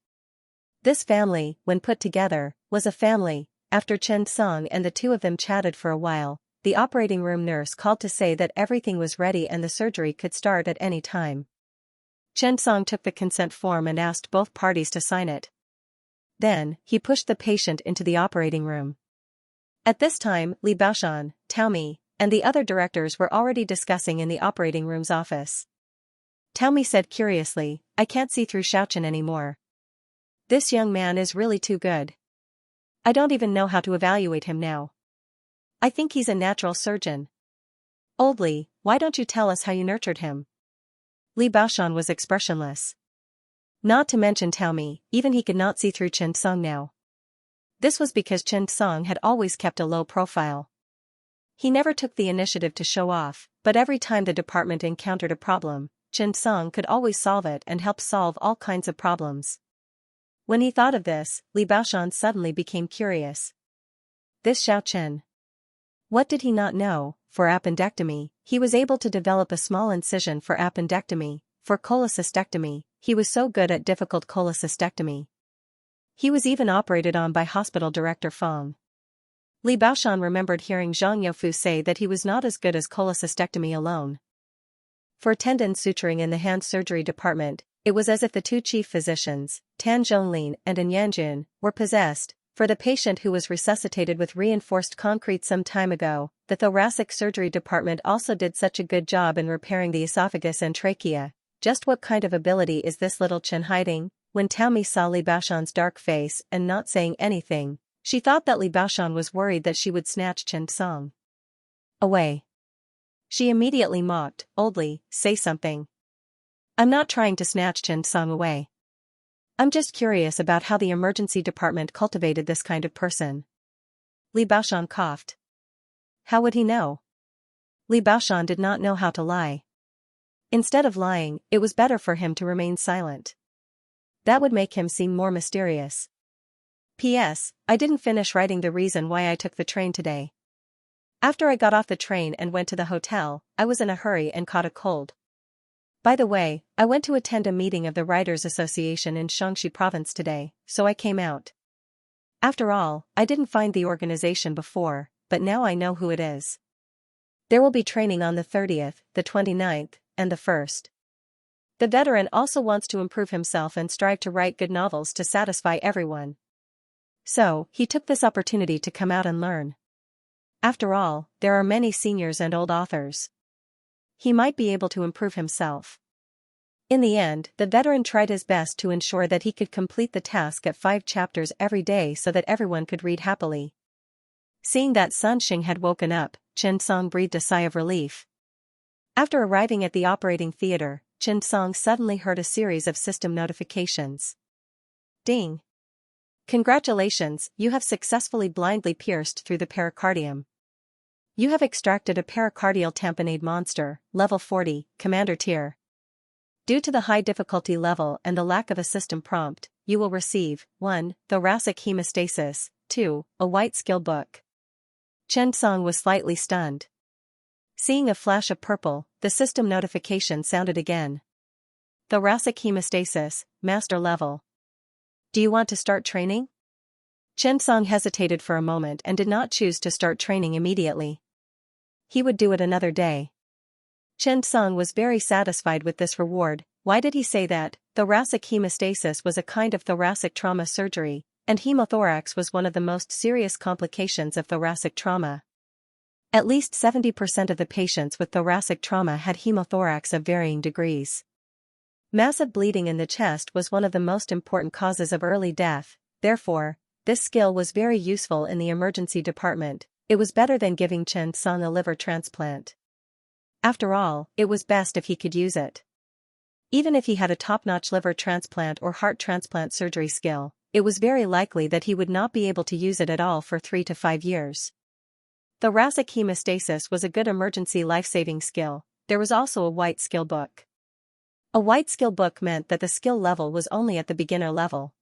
This family, when put together, was a family. After Chen Song and the two of them chatted for a while, the operating room nurse called to say that everything was ready and the surgery could start at any time. Chen Song took the consent form and asked both parties to sign it. Then, he pushed the patient into the operating room. At this time, Li Baoshan, Tao Mi, and the other directors were already discussing in the operating room's office. Tao Mi said curiously, I can't see through Xiaochen anymore. This young man is really too good. I don't even know how to evaluate him now. I think he's a natural surgeon. Old Li, why don't you tell us how you nurtured him? Li Baoshan was expressionless. Not to mention Tao Mi, even he could not see through Chen Song now. This was because Chen Song had always kept a low profile. He never took the initiative to show off, but every time the department encountered a problem, Chen Song could always solve it and help solve all kinds of problems. When he thought of this, Li Baoshan suddenly became curious. This Xiao Chen. What did he not know? For appendectomy, he was able to develop a small incision for appendectomy. For cholecystectomy, he was so good at difficult cholecystectomy. He was even operated on by hospital director Feng. Li Baoshan remembered hearing Zhang Youfu say that he was not as good as cholecystectomy alone. For tendon suturing in the hand surgery department, it was as if the two chief physicians, Tan Zhonglin and An Yanjun, were possessed. For the patient who was resuscitated with reinforced concrete some time ago, the thoracic surgery department also did such a good job in repairing the esophagus and trachea. Just what kind of ability is this little Chen hiding? When Tao Mi saw Li Baoshan's dark face and not saying anything, she thought that Li Baoshan was worried that she would snatch Chen Song away. She immediately mocked, Old Li, say something. I'm not trying to snatch Chen Song away. I'm just curious about how the emergency department cultivated this kind of person. Li Baoshan coughed. How would he know? Li Baoshan did not know how to lie. Instead of lying, it was better for him to remain silent. That would make him seem more mysterious. P.S. I didn't finish writing the reason why I took the train today. After I got off the train and went to the hotel, I was in a hurry and caught a cold. By the way, I went to attend a meeting of the Writers' Association in Xianxia province today, so I came out. After all, I didn't find the organization before, but now I know who it is. There will be training on the 30th, the 29th, and the 1st. The veteran also wants to improve himself and strive to write good novels to satisfy everyone. So, he took this opportunity to come out and learn. After all, there are many seniors and old authors. He might be able to improve himself. In the end, the veteran tried his best to ensure that he could complete the task at 5 chapters every day so that everyone could read happily. Seeing that Xianxia had woken up, Chen Song breathed a sigh of relief. After arriving at the operating theater, Chen Song suddenly heard a series of system notifications. Ding! Congratulations, you have successfully blindly pierced through the pericardium. You have extracted a pericardial tamponade monster, level 40, commander tier. Due to the high difficulty level and the lack of a system prompt, you will receive 1. Thoracic hemostasis, 2. A white skill book. Chen Song was slightly stunned. Seeing a flash of purple, the system notification sounded again. Thoracic hemostasis, master level. Do you want to start training? Chen Song hesitated for a moment and did not choose to start training immediately. He would do it another day. Chen Song was very satisfied with this reward. Why did he say that? Thoracic hemostasis was a kind of thoracic trauma surgery, and hemothorax was one of the most serious complications of thoracic trauma. At least 70% of the patients with thoracic trauma had hemothorax of varying degrees. Massive bleeding in the chest was one of the most important causes of early death, therefore, this skill was very useful in the emergency department. it was better than giving Chen Song a liver transplant. After all, it was best if he could use it. Even if he had a top-notch liver transplant or heart transplant surgery skill, it was very likely that he would not be able to use it at all for 3 to 5 years. Thoracic hemostasis was a good emergency life-saving skill. There was also a white skill book. A white skill book meant that the skill level was only at the beginner level.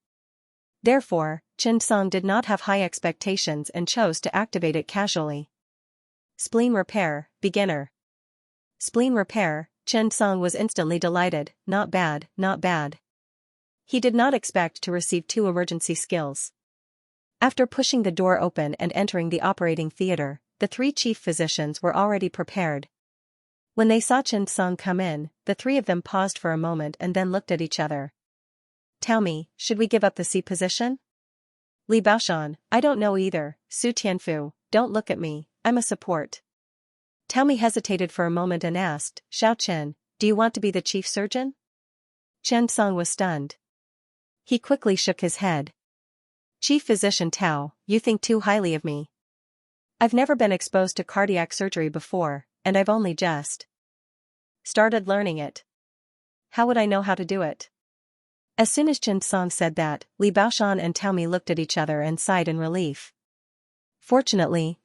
Therefore, Chen Song did not have high expectations and chose to activate it casually. Spleen repair, beginner. Spleen repair, Chen Song was instantly delighted. Not bad, not bad. He did not expect to receive 2 emergency skills. After pushing the door open and entering the operating theater, the 3 chief physicians were already prepared. When they saw Chen Song come in, the 3 of them paused for a moment and then looked at each other. Tell me, should we give up the C position? Li Baoshan, I don't know either. Su Tianfu, don't look at me, I'm a support. Tao Mi hesitated for a moment and asked, Xiao Chen, do you want to be the chief surgeon? Chen Song was stunned. He quickly shook his head. Chief physician Tao, you think too highly of me. I've never been exposed to cardiac surgery before, and I've only just started learning it. How would I know how to do it? As soon as Chen Song said that, Li Baoshan and Tao Mi looked at each other and sighed in relief. Fortunately.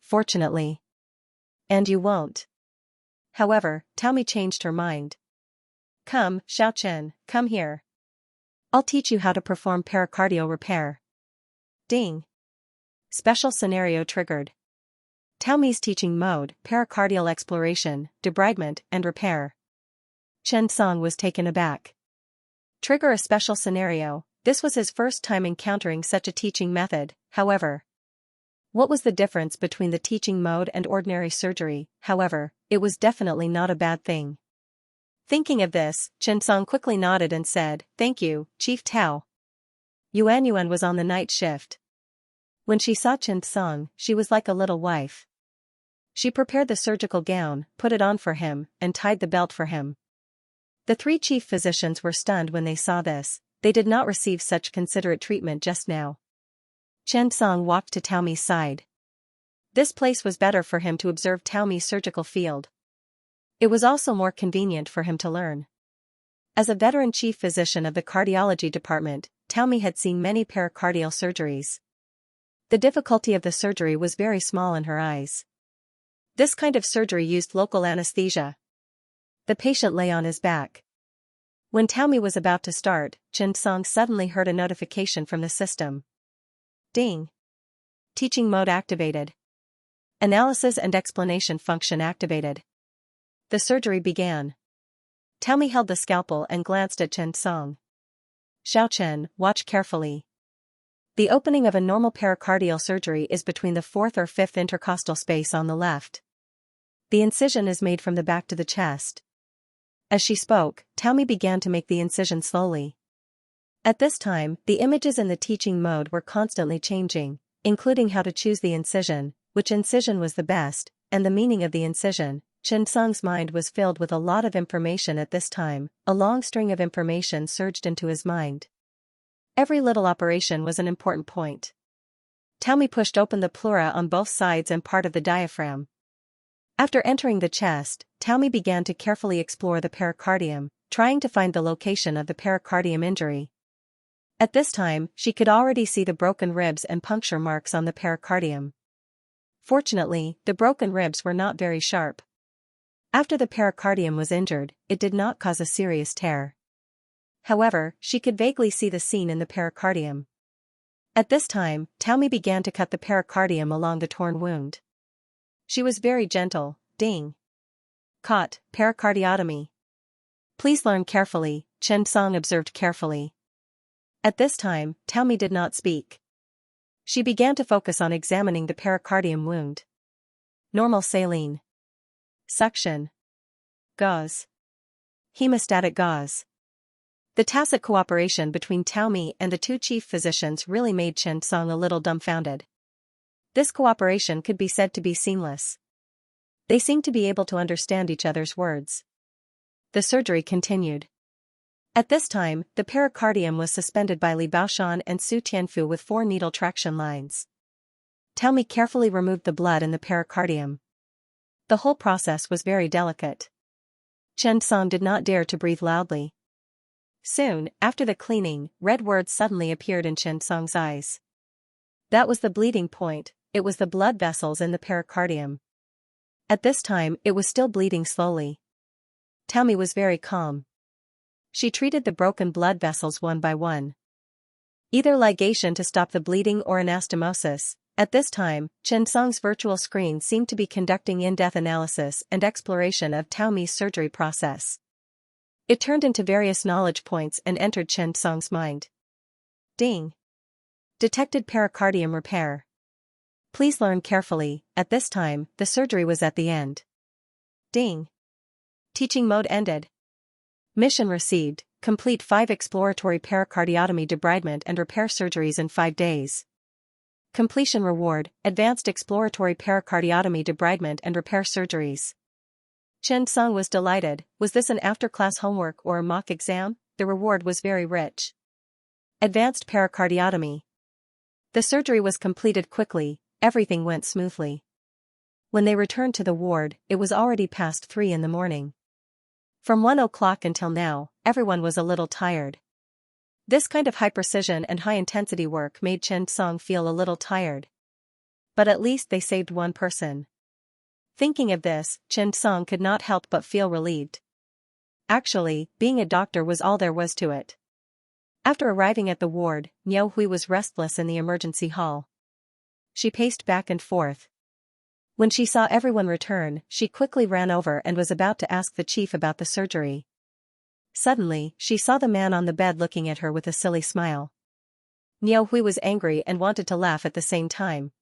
And you won't. However, Tao Mi changed her mind. Come, Xiao Chen, come here. I'll teach you how to perform pericardial repair. Ding. Special scenario triggered. Tao Mi's teaching mode, pericardial exploration, debridement, and repair. Chen Song was taken aback. Trigger a special scenario. This was his first time encountering such a teaching method, however. What was the difference between the teaching mode and ordinary surgery? However, it was definitely not a bad thing. Thinking of this, Chen Song quickly nodded and said, Thank you, Chief Tao. Yuan was on the night shift. When she saw Chen Song, she was like a little wife. She prepared the surgical gown, put it on for him, and tied the belt for him. The 3 chief physicians were stunned when they saw this. They did not receive such considerate treatment just now. Chen Song walked to Tao Mi's side. This place was better for him to observe Tao Mi's surgical field. It was also more convenient for him to learn. As a veteran chief physician of the cardiology department, Tao Mi had seen many pericardial surgeries. The difficulty of the surgery was very small in her eyes. This kind of surgery used local anesthesia. The patient lay on his back. When Tao Mi was about to start, Chen Song suddenly heard a notification from the system. Ding. Teaching mode activated. Analysis and explanation function activated. The surgery began. Tao Mi held the scalpel and glanced at Chen Song. Xiao Chen, watch carefully. The opening of a normal pericardial surgery is between the 4th or 5th intercostal space on the left. The incision is made from the back to the chest. As she spoke, Tao Mi began to make the incision slowly. At this time, the images in the teaching mode were constantly changing, including how to choose the incision, which incision was the best, and the meaning of the incision. Chen Song's mind was filled with a lot of information at this time. A long string of information surged into his mind. Every little operation was an important point. Tao Mi pushed open the pleura on both sides and part of the diaphragm. After entering the chest, Tao Mi began to carefully explore the pericardium, trying to find the location of the pericardium injury. At this time, she could already see the broken ribs and puncture marks on the pericardium. Fortunately, the broken ribs were not very sharp. After the pericardium was injured, it did not cause a serious tear. However, she could vaguely see the seam in the pericardium. At this time, Tao Mi began to cut the pericardium along the torn wound. She was very gentle. Ding. Caught, pericardiotomy. Please learn carefully, Chen Song observed carefully. At this time, Tao Mi did not speak. She began to focus on examining the pericardium wound. Normal saline. Suction. Gauze. Hemostatic gauze. The tacit cooperation between Tao Mi and the 2 chief physicians really made Chen Song a little dumbfounded. This cooperation could be said to be seamless. They seemed to be able to understand each other's words. The surgery continued. At this time, the pericardium was suspended by Li Baoshan and Su Tianfu with 4 needle traction lines. Taomi carefully removed the blood in the pericardium. The whole process was very delicate. Chen Song did not dare to breathe loudly. Soon, after the cleaning, red words suddenly appeared in Chen Song's eyes. That was the bleeding point, it was the blood vessels in the pericardium. At this time, it was still bleeding slowly. Taomi was very calm. She treated the broken blood vessels one by one. Either ligation to stop the bleeding or anastomosis. At this time, Chen Song's virtual screen seemed to be conducting in-depth analysis and exploration of Taomi's surgery process. It turned into various knowledge points and entered Chen Song's mind. Ding. Detected pericardium repair. Please learn carefully. At this time, the surgery was at the end. Ding. Teaching mode ended. Mission received. Complete 5 exploratory pericardiotomy debridement and repair surgeries in 5 days. Completion reward, advanced exploratory pericardiotomy debridement and repair surgeries. Chen Song was delighted. Was this an after-class homework or a mock exam? The reward was very rich. Advanced pericardiotomy. The surgery was completed quickly, everything went smoothly. When they returned to the ward, it was already past 3 in the morning. From 1 o'clock until now, everyone was a little tired. This kind of high-precision and high-intensity work made Chen Song feel a little tired. But at least they saved one person. Thinking of this, Chen Song could not help but feel relieved. Actually, being a doctor was all there was to it. After arriving at the ward, Niu Hui was restless in the emergency hall. She paced back and forth. When she saw everyone return, she quickly ran over and was about to ask the chief about the surgery. Suddenly, she saw the man on the bed looking at her with a silly smile. Niu Hui was angry and wanted to laugh at the same time.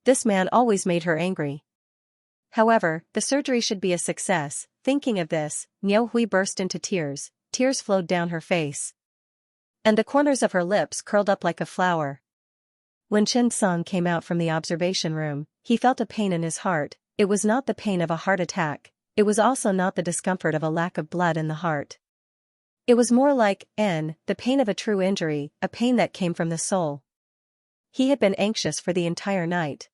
This man always made her angry. However, the surgery should be a success. Thinking of this, Niu Hui burst into tears. Tears flowed down her face. And the corners of her lips curled up like a flower. When Chen Song came out from the observation room, he felt a pain in his heart. It was not the pain of a heart attack. It was also not the discomfort of a lack of blood in the heart. It was more like, the pain of a true injury, a pain that came from the soul. He had been anxious for the entire night.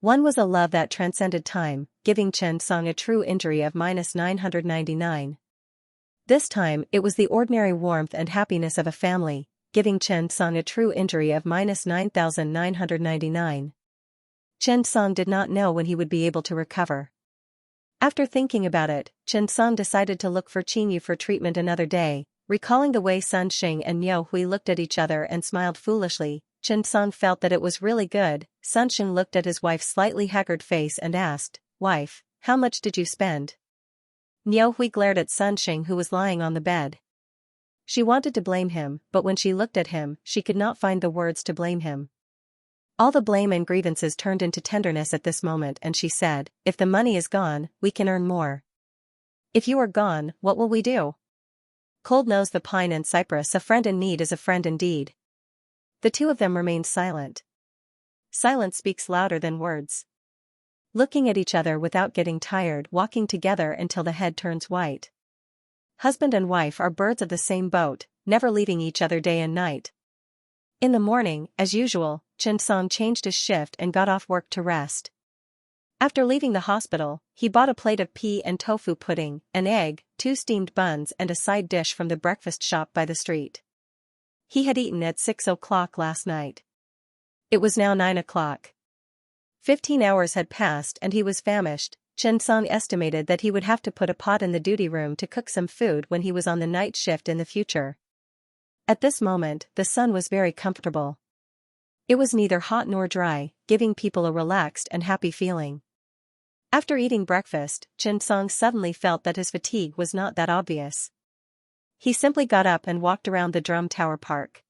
One was a love that transcended time, giving Chen Song a true injury of -999. This time, it was the ordinary warmth and happiness of a family, giving Chen Song a true injury of -9999. Chen Song did not know when he would be able to recover. After thinking about it, Chen Song decided to look for Qingyu for treatment another day. Recalling the way Sun Xing and Niu Hui looked at each other and smiled foolishly, Chen Song felt that it was really good. Sun Xing looked at his wife's slightly haggard face and asked, "Wife, how much did you spend?" Niu Hui glared at Sun Xing, who was lying on the bed. She wanted to blame him, but when she looked at him, she could not find the words to blame him. All the blame and grievances turned into tenderness at this moment, and she said, "If the money is gone, we can earn more. If you are gone, what will we do? Cold knows the pine and cypress, a friend in need is a friend indeed." The two of them remained silent. Silence speaks louder than words. Looking at each other without getting tired, walking together until the head turns white. Husband and wife are birds of the same boat, never leaving each other day and night. In the morning, as usual, Chen Song changed his shift and got off work to rest. After leaving the hospital, he bought a plate of pea and tofu pudding, an egg, 2 steamed buns and a side dish from the breakfast shop by the street. He had eaten at 6 o'clock last night. It was now 9 o'clock. 15 hours had passed and he was famished. Chen Song estimated that he would have to put a pot in the duty room to cook some food when he was on the night shift in the future. At this moment, the sun was very comfortable. It was neither hot nor dry, giving people a relaxed and happy feeling. After eating breakfast, Chen Song suddenly felt that his fatigue was not that obvious. He simply got up and walked around the Drum Tower Park.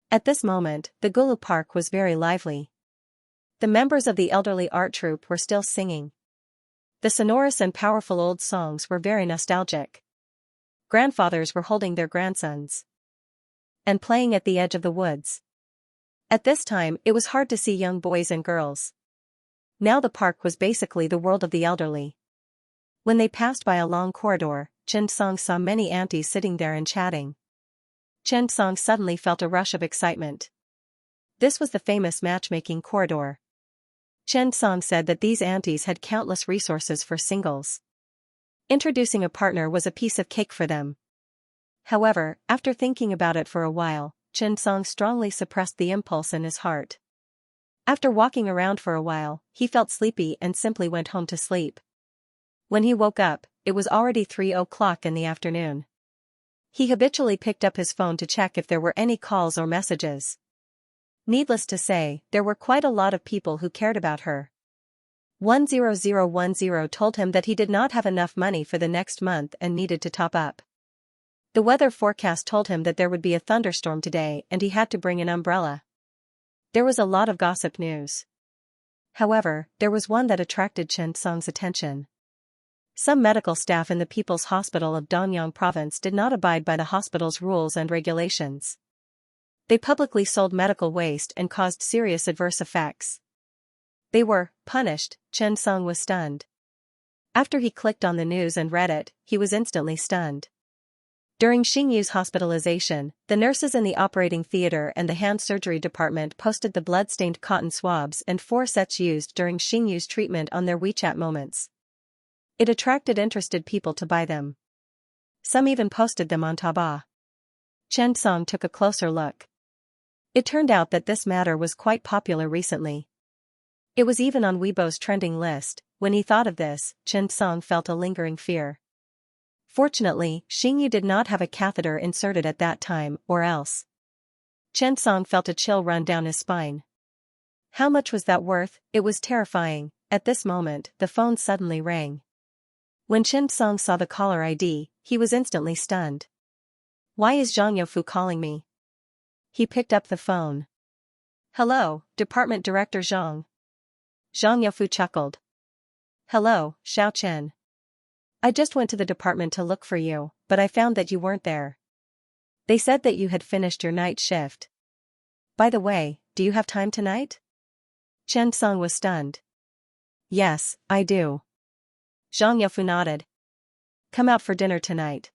At this moment, the Gulu Park was very lively. The members of the elderly art troupe were still singing. The sonorous and powerful old songs were very nostalgic. Grandfathers were holding their grandsons and playing at the edge of the woods. At this time, it was hard to see young boys and girls. Now the park was basically the world of the elderly. When they passed by a long corridor, Chen Song saw many aunties sitting there and chatting. Chen Song suddenly felt a rush of excitement. This was the famous matchmaking corridor. Chen Song said that these aunties had countless resources for singles. Introducing a partner was a piece of cake for them. However, after thinking about it for a while, Chen Song strongly suppressed the impulse in his heart. After walking around for a while, he felt sleepy and simply went home to sleep. When he woke up, it was already 3 o'clock in the afternoon. He habitually picked up his phone to check if there were any calls or messages. Needless to say, there were quite a lot of people who cared about her. 10010 told him that he did not have enough money for the next month and needed to top up. The weather forecast told him that there would be a thunderstorm today and he had to bring an umbrella. There was a lot of gossip news. However, there was one that attracted Chen Song's attention. Some medical staff in the People's Hospital of Danyang Province did not abide by the hospital's rules and regulations. They publicly sold medical waste and caused serious adverse effects. They were punished. Chen Song was stunned. After he clicked on the news and read it, he was instantly stunned. During Xingyu's hospitalization, the nurses in the operating theater and the hand surgery department posted the blood-stained cotton swabs and 4 sets used during Xingyu's treatment on their WeChat moments. It attracted interested people to buy them. Some even posted them on Taobao. Chen Song took a closer look. It turned out that this matter was quite popular recently. It was even on Weibo's trending list. When he thought of this, Chen Song felt a lingering fear. Fortunately, Xingyu did not have a catheter inserted at that time, or else. Chen Song felt a chill run down his spine. How much was that worth? It was terrifying. At this moment, the phone suddenly rang. When Chen Song saw the caller ID, he was instantly stunned. Why is Zhang Youfu calling me? He picked up the phone. Hello, Department Director Zhang. Zhang Youfu chuckled. Hello, Xiao Chen. I just went to the department to look for you, but I found that you weren't there. They said that you had finished your night shift. By the way, do you have time tonight? Chen Song was stunned. Yes, I do. Zhang Youfu nodded. Come out for dinner tonight.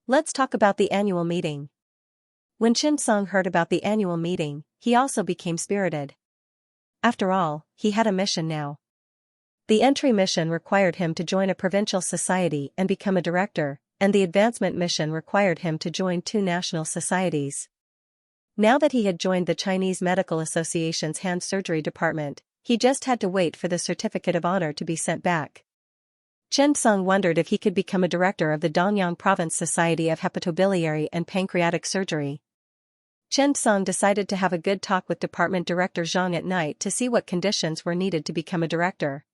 Let's talk about the annual meeting. When Chen Song heard about the annual meeting, he also became spirited. After all, he had a mission now. The entry mission required him to join a provincial society and become a director, and the advancement mission required him to join 2 national societies. Now that he had joined the Chinese Medical Association's hand surgery department, he just had to wait for the certificate of honor to be sent back. Chen Song wondered if he could become a director of the Danyang Province Society of Hepatobiliary and Pancreatic Surgery. Chen Song decided to have a good talk with Department Director Zhang at night to see what conditions were needed to become a director.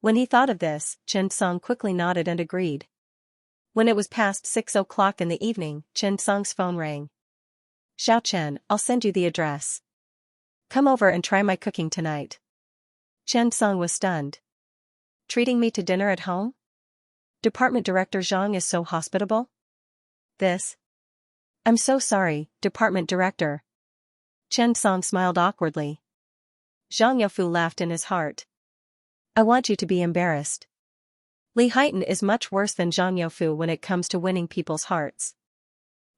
When he thought of this, Chen Song quickly nodded and agreed. When it was past 6 o'clock in the evening, Chen Song's phone rang. Xiao Chen, I'll send you the address. Come over and try my cooking tonight. Chen Song was stunned. Treating me to dinner at home? Department Director Zhang is so hospitable? I'm so sorry, Department Director. Chen Song smiled awkwardly. Zhang Youfu laughed in his heart. I want you to be embarrassed. Li Haitan is much worse than Zhang Youfu when it comes to winning people's hearts.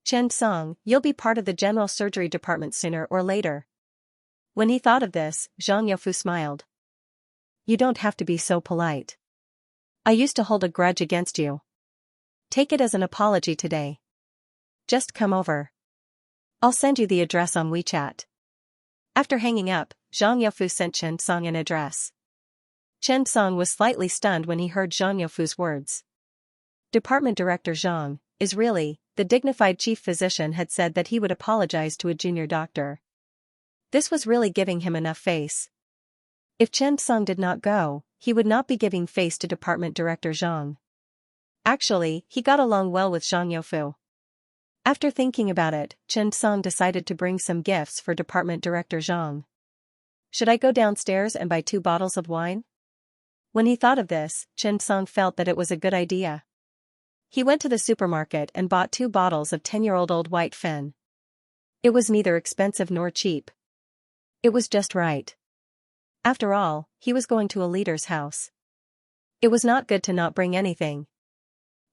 Chen Song, you'll be part of the general surgery department sooner or later. When he thought of this, Zhang Youfu smiled. You don't have to be so polite. I used to hold a grudge against you. Take it as an apology today. Just come over. I'll send you the address on WeChat. After hanging up, Zhang Youfu sent Chen Song an address. Chen Song was slightly stunned when he heard Zhang Youfu's words. Department Director Zhang is really, the dignified chief physician had said that he would apologize to a junior doctor. This was really giving him enough face. If Chen Song did not go, he would not be giving face to Department Director Zhang. Actually, he got along well with Zhang Youfu. After thinking about it, Chen Song decided to bring some gifts for Department Director Zhang. Should I go downstairs and buy 2 bottles of wine? When he thought of this, Chen Song felt that it was a good idea. He went to the supermarket and bought 2 bottles of 10-year-old Old White Fen. It was neither expensive nor cheap. It was just right. After all, he was going to a leader's house. It was not good to not bring anything.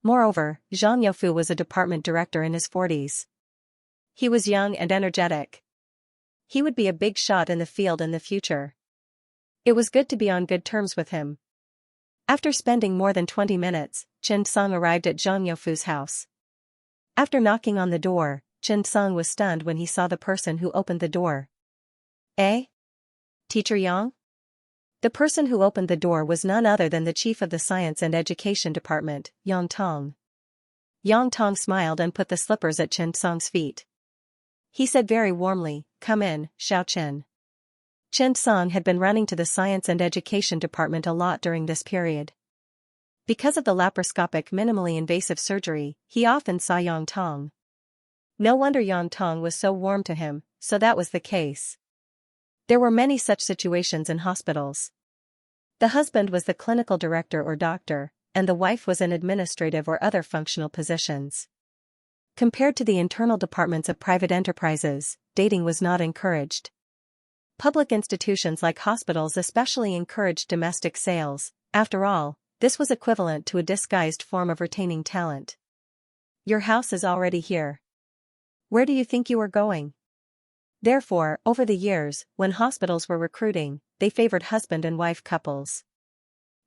Moreover, Zhang Youfu was a department director in his 40s. He was young and energetic. He would be a big shot in the field in the future. It was good to be on good terms with him. After spending more than 20 minutes, Chen Song arrived at Zhang Youfu's house. After knocking on the door, Chen Song was stunned when he saw the person who opened the door. Eh? Teacher Yang? The person who opened the door was none other than the chief of the Science and Education Department, Yang Tong. Yang Tong smiled and put the slippers at Chen Song's feet. He said very warmly, "Come in, Xiao Chen." Chen Song had been running to the Science and Education Department a lot during this period. Because of the laparoscopic minimally invasive surgery, he often saw Yang Tong. No wonder Yang Tong was so warm to him, so that was the case. There were many such situations in hospitals. The husband was the clinical director or doctor, and the wife was in administrative or other functional positions. Compared to the internal departments of private enterprises, dating was not encouraged. Public institutions like hospitals especially encouraged domestic sales. After all, this was equivalent to a disguised form of retaining talent. Your house is already here. Where do you think you are going? Therefore, over the years, when hospitals were recruiting, they favored husband and wife couples.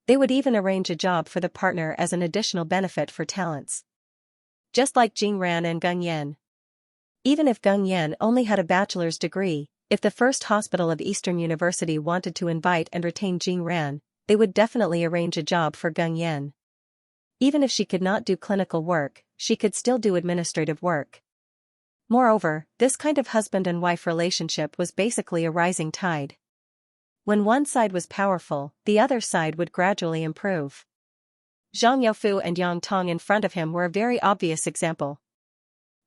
They would even arrange a job for the partner as an additional benefit for talents. Just like Jing Ran and Gung Yan. Even if Gung Yan only had a bachelor's degree, if the First Hospital of Eastern University wanted to invite and retain Jing Ran, they would definitely arrange a job for Gung Yan. Even if she could not do clinical work, she could still do administrative work. Moreover, this kind of husband and wife relationship was basically a rising tide. When one side was powerful, the other side would gradually improve. Zhang Youfu and Yang Tong in front of him were a very obvious example.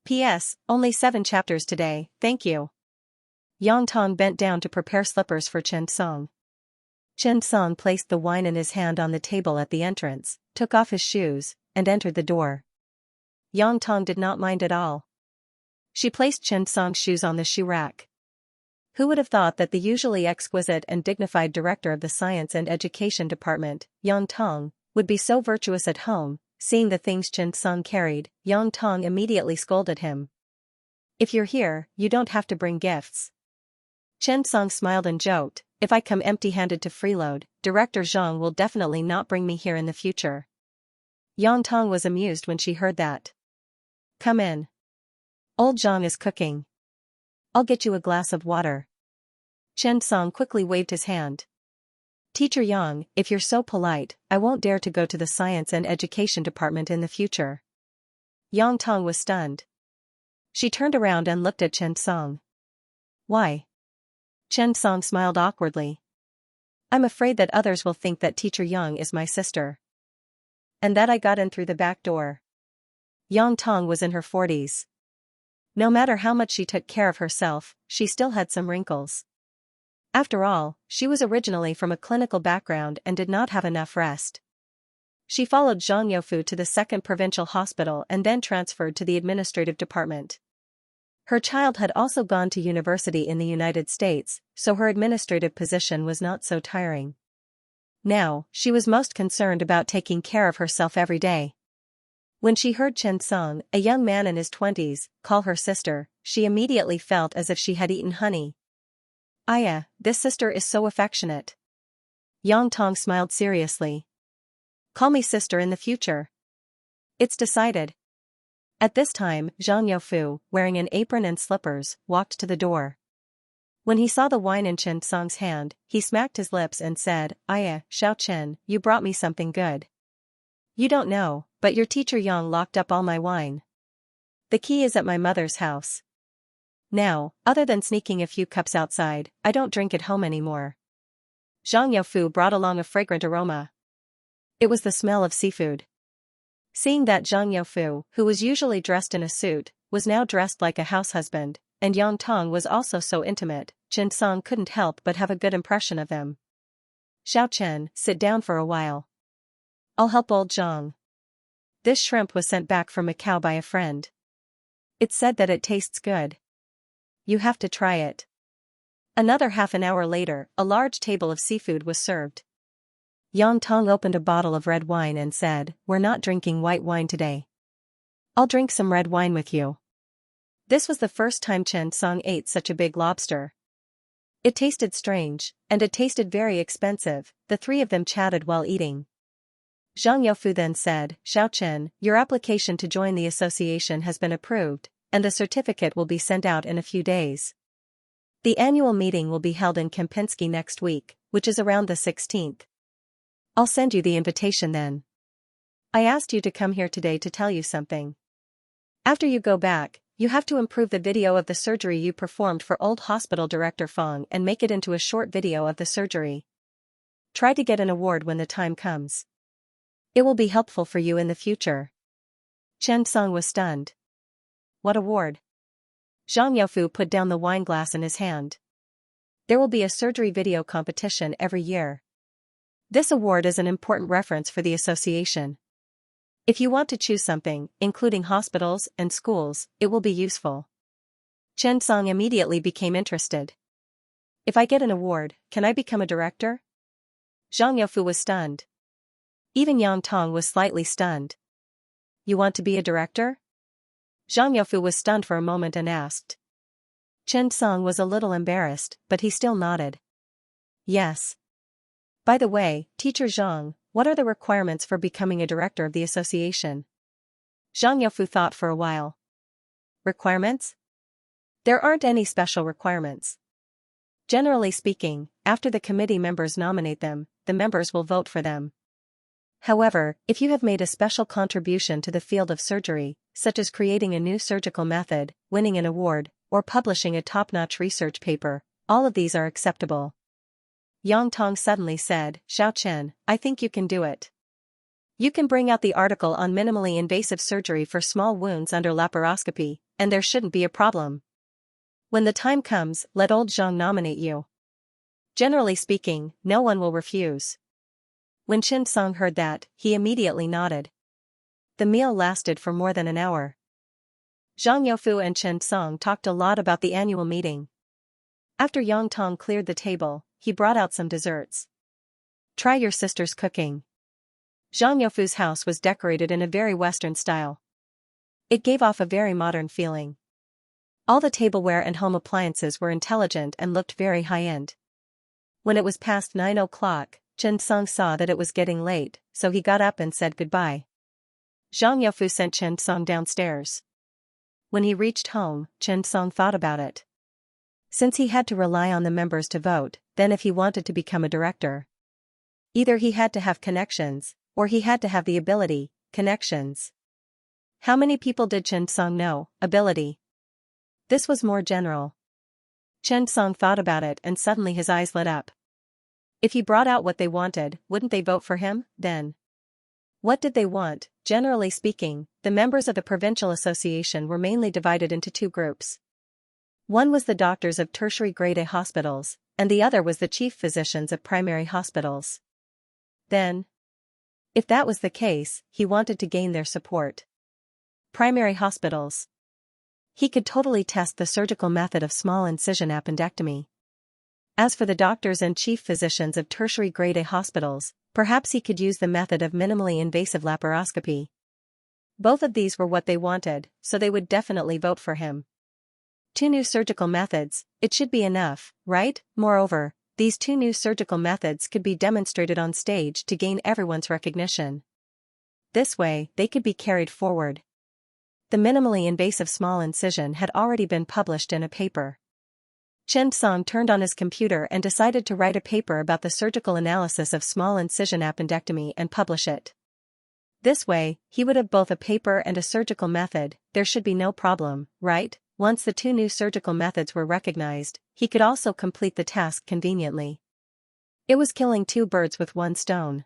P.S. Only 7 chapters today, thank you. Yang Tong bent down to prepare slippers for Chen Song. Chen Song placed the wine in his hand on the table at the entrance, took off his shoes, and entered the door. Yang Tong did not mind at all. She placed Chen Song's shoes on the shoe rack. Who would have thought that the usually exquisite and dignified director of the Science and Education Department, Yang Tong, would be so virtuous at home? Seeing the things Chen Song carried, Yang Tong immediately scolded him. "If you're here, you don't have to bring gifts." Chen Song smiled and joked, "If I come empty-handed to freeload, Director Zhang will definitely not bring me here in the future." Yang Tong was amused when she heard that. "Come in. Old Zhang is cooking. I'll get you a glass of water." Chen Song quickly waved his hand. "Teacher Yang, if you're so polite, I won't dare to go to the Science and Education Department in the future." Yang Tong was stunned. She turned around and looked at Chen Song. "Why?" Chen Song smiled awkwardly. "I'm afraid that others will think that Teacher Yang is my sister. And that I got in through the back door." Yang Tong was in her 40s. No matter how much she took care of herself, she still had some wrinkles. After all, she was originally from a clinical background and did not have enough rest. She followed Zhang Youfu to the second provincial hospital and then transferred to the administrative department. Her child had also gone to university in the United States, so her administrative position was not so tiring. Now, she was most concerned about taking care of herself every day. When she heard Chen Song, a young man in his 20s, call her sister, she immediately felt as if she had eaten honey. "Aya, this sister is so affectionate." Yang Tong smiled seriously. "Call me sister in the future." "It's decided." At this time, Zhang Youfu, wearing an apron and slippers, walked to the door. When he saw the wine in Chen Song's hand, he smacked his lips and said, "Aya, Xiao Chen, you brought me something good." "You don't know, but your teacher Yang locked up all my wine. The key is at my mother's house. Now, other than sneaking a few cups outside, I don't drink at home anymore." Zhang Youfu brought along a fragrant aroma. It was the smell of seafood. Seeing that Zhang Youfu, who was usually dressed in a suit, was now dressed like a house husband, and Yang Tong was also so intimate, Chen Song couldn't help but have a good impression of them. "Xiao Chen, sit down for a while. I'll help old Zhang." This shrimp was sent back from Macau by a friend. It said that it tastes good. You have to try it. Another half an hour later, a large table of seafood was served. Yang Tong opened a bottle of red wine and said, "We're not drinking white wine today. I'll drink some red wine with you." This was the first time Chen Song ate such a big lobster. It tasted strange, and it tasted very expensive. The three of them chatted while eating. Zhang Youfu then said, Xiaochen, your application to join the association has been approved, and the certificate will be sent out in a few days. The annual meeting will be held in Kempinski next week, which is around the 16th. I'll send you the invitation then. I asked you to come here today to tell you something. After you go back, you have to improve the video of the surgery you performed for old hospital director Fong and make it into a short video of the surgery. Try to get an award when the time comes. It will be helpful for you in the future. Chen Song was stunned. What award? Zhang Youfu put down the wine glass in his hand. There will be a surgery video competition every year. This award is an important reference for the association. If you want to choose something, including hospitals and schools, it will be useful. Chen Song immediately became interested. If I get an award, can I become a director? Zhang Youfu was stunned. Even Yang Tong was slightly stunned. You want to be a director? Zhang Youfu was stunned for a moment and asked. Chen Song was a little embarrassed, but he still nodded. Yes. By the way, Teacher Zhang, what are the requirements for becoming a director of the association? Zhang Youfu thought for a while. Requirements? There aren't any special requirements. Generally speaking, after the committee members nominate them, the members will vote for them. However, if you have made a special contribution to the field of surgery, such as creating a new surgical method, winning an award, or publishing a top-notch research paper, all of these are acceptable. Yang Tong suddenly said, Xiaochen, I think you can do it. You can bring out the article on minimally invasive surgery for small wounds under laparoscopy, and there shouldn't be a problem. When the time comes, let old Zhang nominate you. Generally speaking, no one will refuse. When Chen Song heard that, he immediately nodded. The meal lasted for more than an hour. Zhang Youfu and Chen Song talked a lot about the annual meeting. After Yang Tong cleared the table, he brought out some desserts. Try your sister's cooking. Zhang Youfu's house was decorated in a very Western style. It gave off a very modern feeling. All the tableware and home appliances were intelligent and looked very high-end. When it was past 9 o'clock, Chen Song saw that it was getting late, so he got up and said goodbye. Zhang Youfu sent Chen Song downstairs. When he reached home, Chen Song thought about it. Since he had to rely on the members to vote, then if he wanted to become a director, either he had to have connections, or he had to have the ability, connections. How many people did Chen Song know, ability? This was more general. Chen Song thought about it and suddenly his eyes lit up. If he brought out what they wanted, wouldn't they vote for him, then? What did they want? Generally speaking, the members of the provincial association were mainly divided into two groups. One was the doctors of tertiary grade A hospitals, and the other was the chief physicians of primary hospitals. Then, if that was the case, he wanted to gain their support. Primary hospitals. He could totally test the surgical method of small incision appendectomy. As for the doctors and chief physicians of tertiary grade A hospitals, perhaps he could use the method of minimally invasive laparoscopy. Both of these were what they wanted, so they would definitely vote for him. 2 new surgical methods, it should be enough, right? Moreover, these 2 new surgical methods could be demonstrated on stage to gain everyone's recognition. This way, they could be carried forward. The minimally invasive small incision had already been published in a paper. Chen Song turned on his computer and decided to write a paper about the surgical analysis of small incision appendectomy and publish it. This way, he would have both a paper and a surgical method. There should be no problem, right? Once the 2 new surgical methods were recognized, he could also complete the task conveniently. It was killing 2 birds with 1 stone.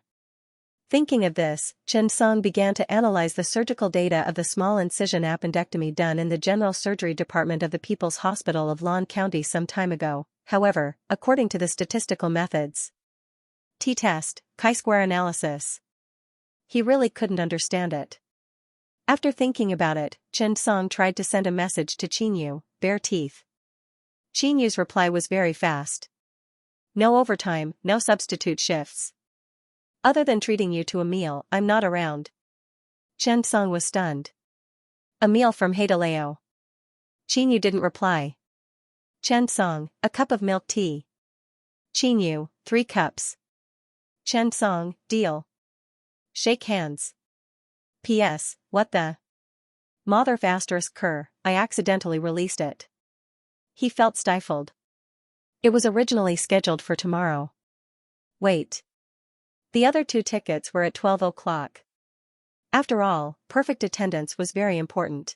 Thinking of this, Chen Song began to analyze the surgical data of the small incision appendectomy done in the general surgery department of the People's Hospital of Lan County some time ago. However, according to the statistical methods, t-test, chi-square analysis, he really couldn't understand it. After thinking about it, Chen Song tried to send a message to Qinyu, bare teeth. Qinyu's reply was very fast. No overtime, no substitute shifts. Other than treating you to a meal, I'm not around. Chen Song was stunned. A meal from Haidaleo. Qinyu didn't reply. Chen Song, a cup of milk tea, Qinyu, 3 cups. Chen Song, deal. Shake hands. P.S. What the? Mother of asterisk cur, I accidentally released it. He felt stifled. It was originally scheduled for tomorrow. Wait. The other 2 tickets were at 12 o'clock. After all, perfect attendance was very important.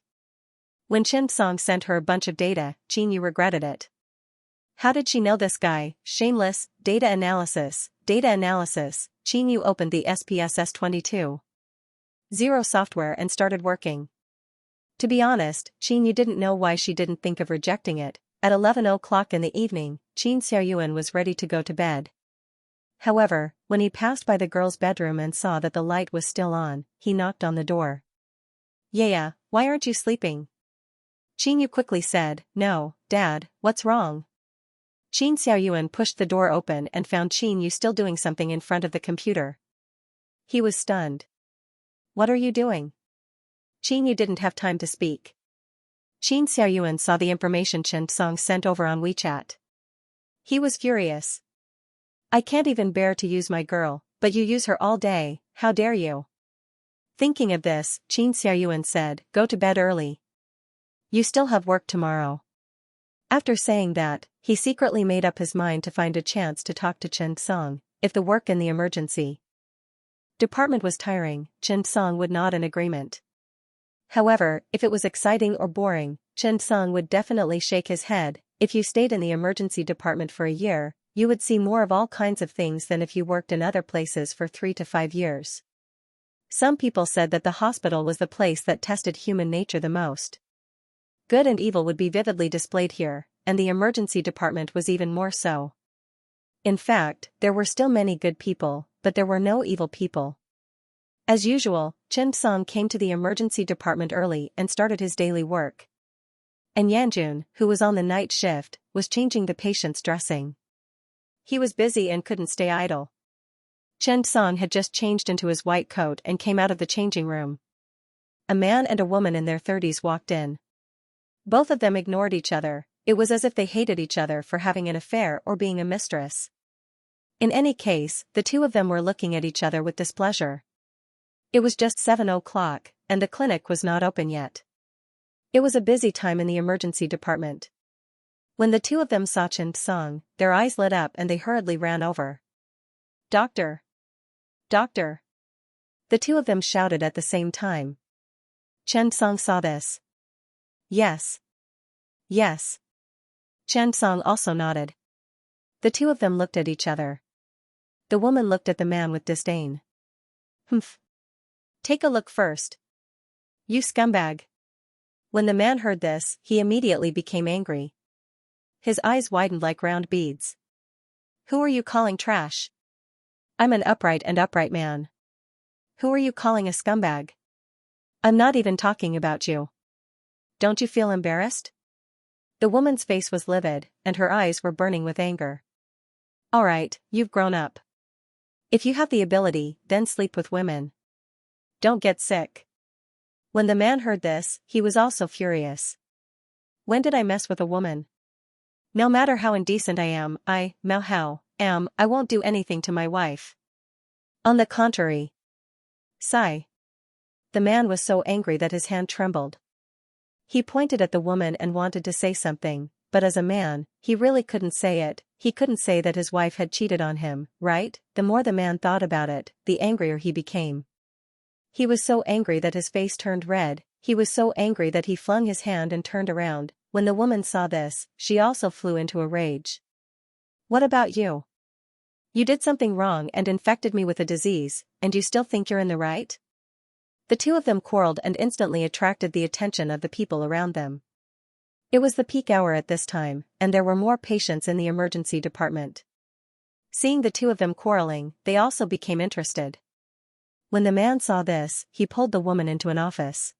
When Chen Song sent her a bunch of data, Qinyu regretted it. How did she know this guy? Shameless. Data analysis. Qinyu opened the SPSS 22.0 software and started working. To be honest, Qinyu didn't know why she didn't think of rejecting it. At 11 o'clock in the evening, Xianxia was ready to go to bed. However, when he passed by the girl's bedroom and saw that the light was still on, he knocked on the door. Yeah, why aren't you sleeping? Qinyu quickly said, No, Dad, what's wrong? Xiaoyuan pushed the door open and found Qinyu still doing something in front of the computer. He was stunned. What are you doing? Qinyu didn't have time to speak. Xiaoyuan saw the information Chen Song sent over on WeChat. He was furious. I can't even bear to use my girl, but you use her all day, how dare you? Thinking of this, Xiaoyuan said, Go to bed early. You still have work tomorrow. After saying that, he secretly made up his mind to find a chance to talk to Chen Song, if the work in the emergency department was tiring, Chen Song would nod in agreement. However, if it was exciting or boring, Chen Song would definitely shake his head. If you stayed in the emergency department for a year, you would see more of all kinds of things than if you worked in other places for 3 to 5 years. Some people said that the hospital was the place that tested human nature the most. Good and evil would be vividly displayed here, and the emergency department was even more so. In fact, there were still many good people, but there were no evil people. As usual, Chen Song came to the emergency department early and started his daily work. And Yanjun, who was on the night shift, was changing the patient's dressing. He was busy and couldn't stay idle. Chen Song had just changed into his white coat and came out of the changing room. A man and a woman in their 30s walked in. Both of them ignored each other. It was as if they hated each other for having an affair or being a mistress. In any case, the 2 of them were looking at each other with displeasure. It was just 7 o'clock, and the clinic was not open yet. It was a busy time in the emergency department. When the 2 of them saw Chen Song, their eyes lit up and they hurriedly ran over. Doctor! Doctor! The 2 of them shouted at the same time. Chen Song saw this. Yes. Yes. Chen Song also nodded. The 2 of them looked at each other. The woman looked at the man with disdain. Humph. Take a look first. You scumbag. When the man heard this, he immediately became angry. His eyes widened like round beads. Who are you calling trash? I'm an upright man. Who are you calling a scumbag? I'm not even talking about you. Don't you feel embarrassed? The woman's face was livid, and her eyes were burning with anger. All right, you've grown up. If you have the ability, then sleep with women. Don't get sick. When the man heard this, he was also furious. When did I mess with a woman? No matter how indecent I am, I won't do anything to my wife. On the contrary. Sigh. The man was so angry that his hand trembled. He pointed at the woman and wanted to say something, but as a man, he really couldn't say it. He couldn't say that his wife had cheated on him, right? The more the man thought about it, the angrier he became. He was so angry that his face turned red. He was so angry that he flung his hand and turned around. When the woman saw this, she also flew into a rage. What about you? You did something wrong and infected me with a disease, and you still think you're in the right? The 2 of them quarreled and instantly attracted the attention of the people around them. It was the peak hour at this time, and there were more patients in the emergency department. Seeing the 2 of them quarreling, they also became interested. When the man saw this, he pulled the woman into an office.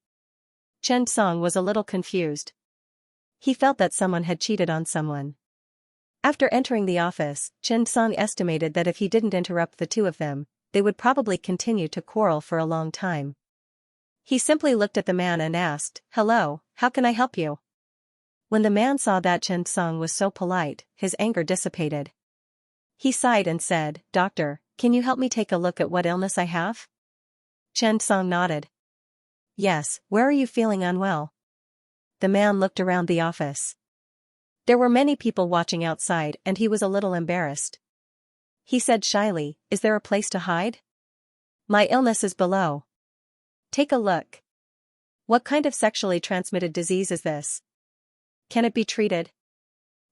Chen Song was a little confused. He felt that someone had cheated on someone. After entering the office, Chen Song estimated that if he didn't interrupt the 2 of them, they would probably continue to quarrel for a long time. He simply looked at the man and asked, Hello, how can I help you? When the man saw that Chen Song was so polite, his anger dissipated. He sighed and said, "Doctor, can you help me take a look at what illness I have?" Chen Song nodded. "Yes, where are you feeling unwell?" The man looked around the office. There were many people watching outside and he was a little embarrassed. He said shyly, "Is there a place to hide? My illness is below. Take a look. What kind of sexually transmitted disease is this? Can it be treated?"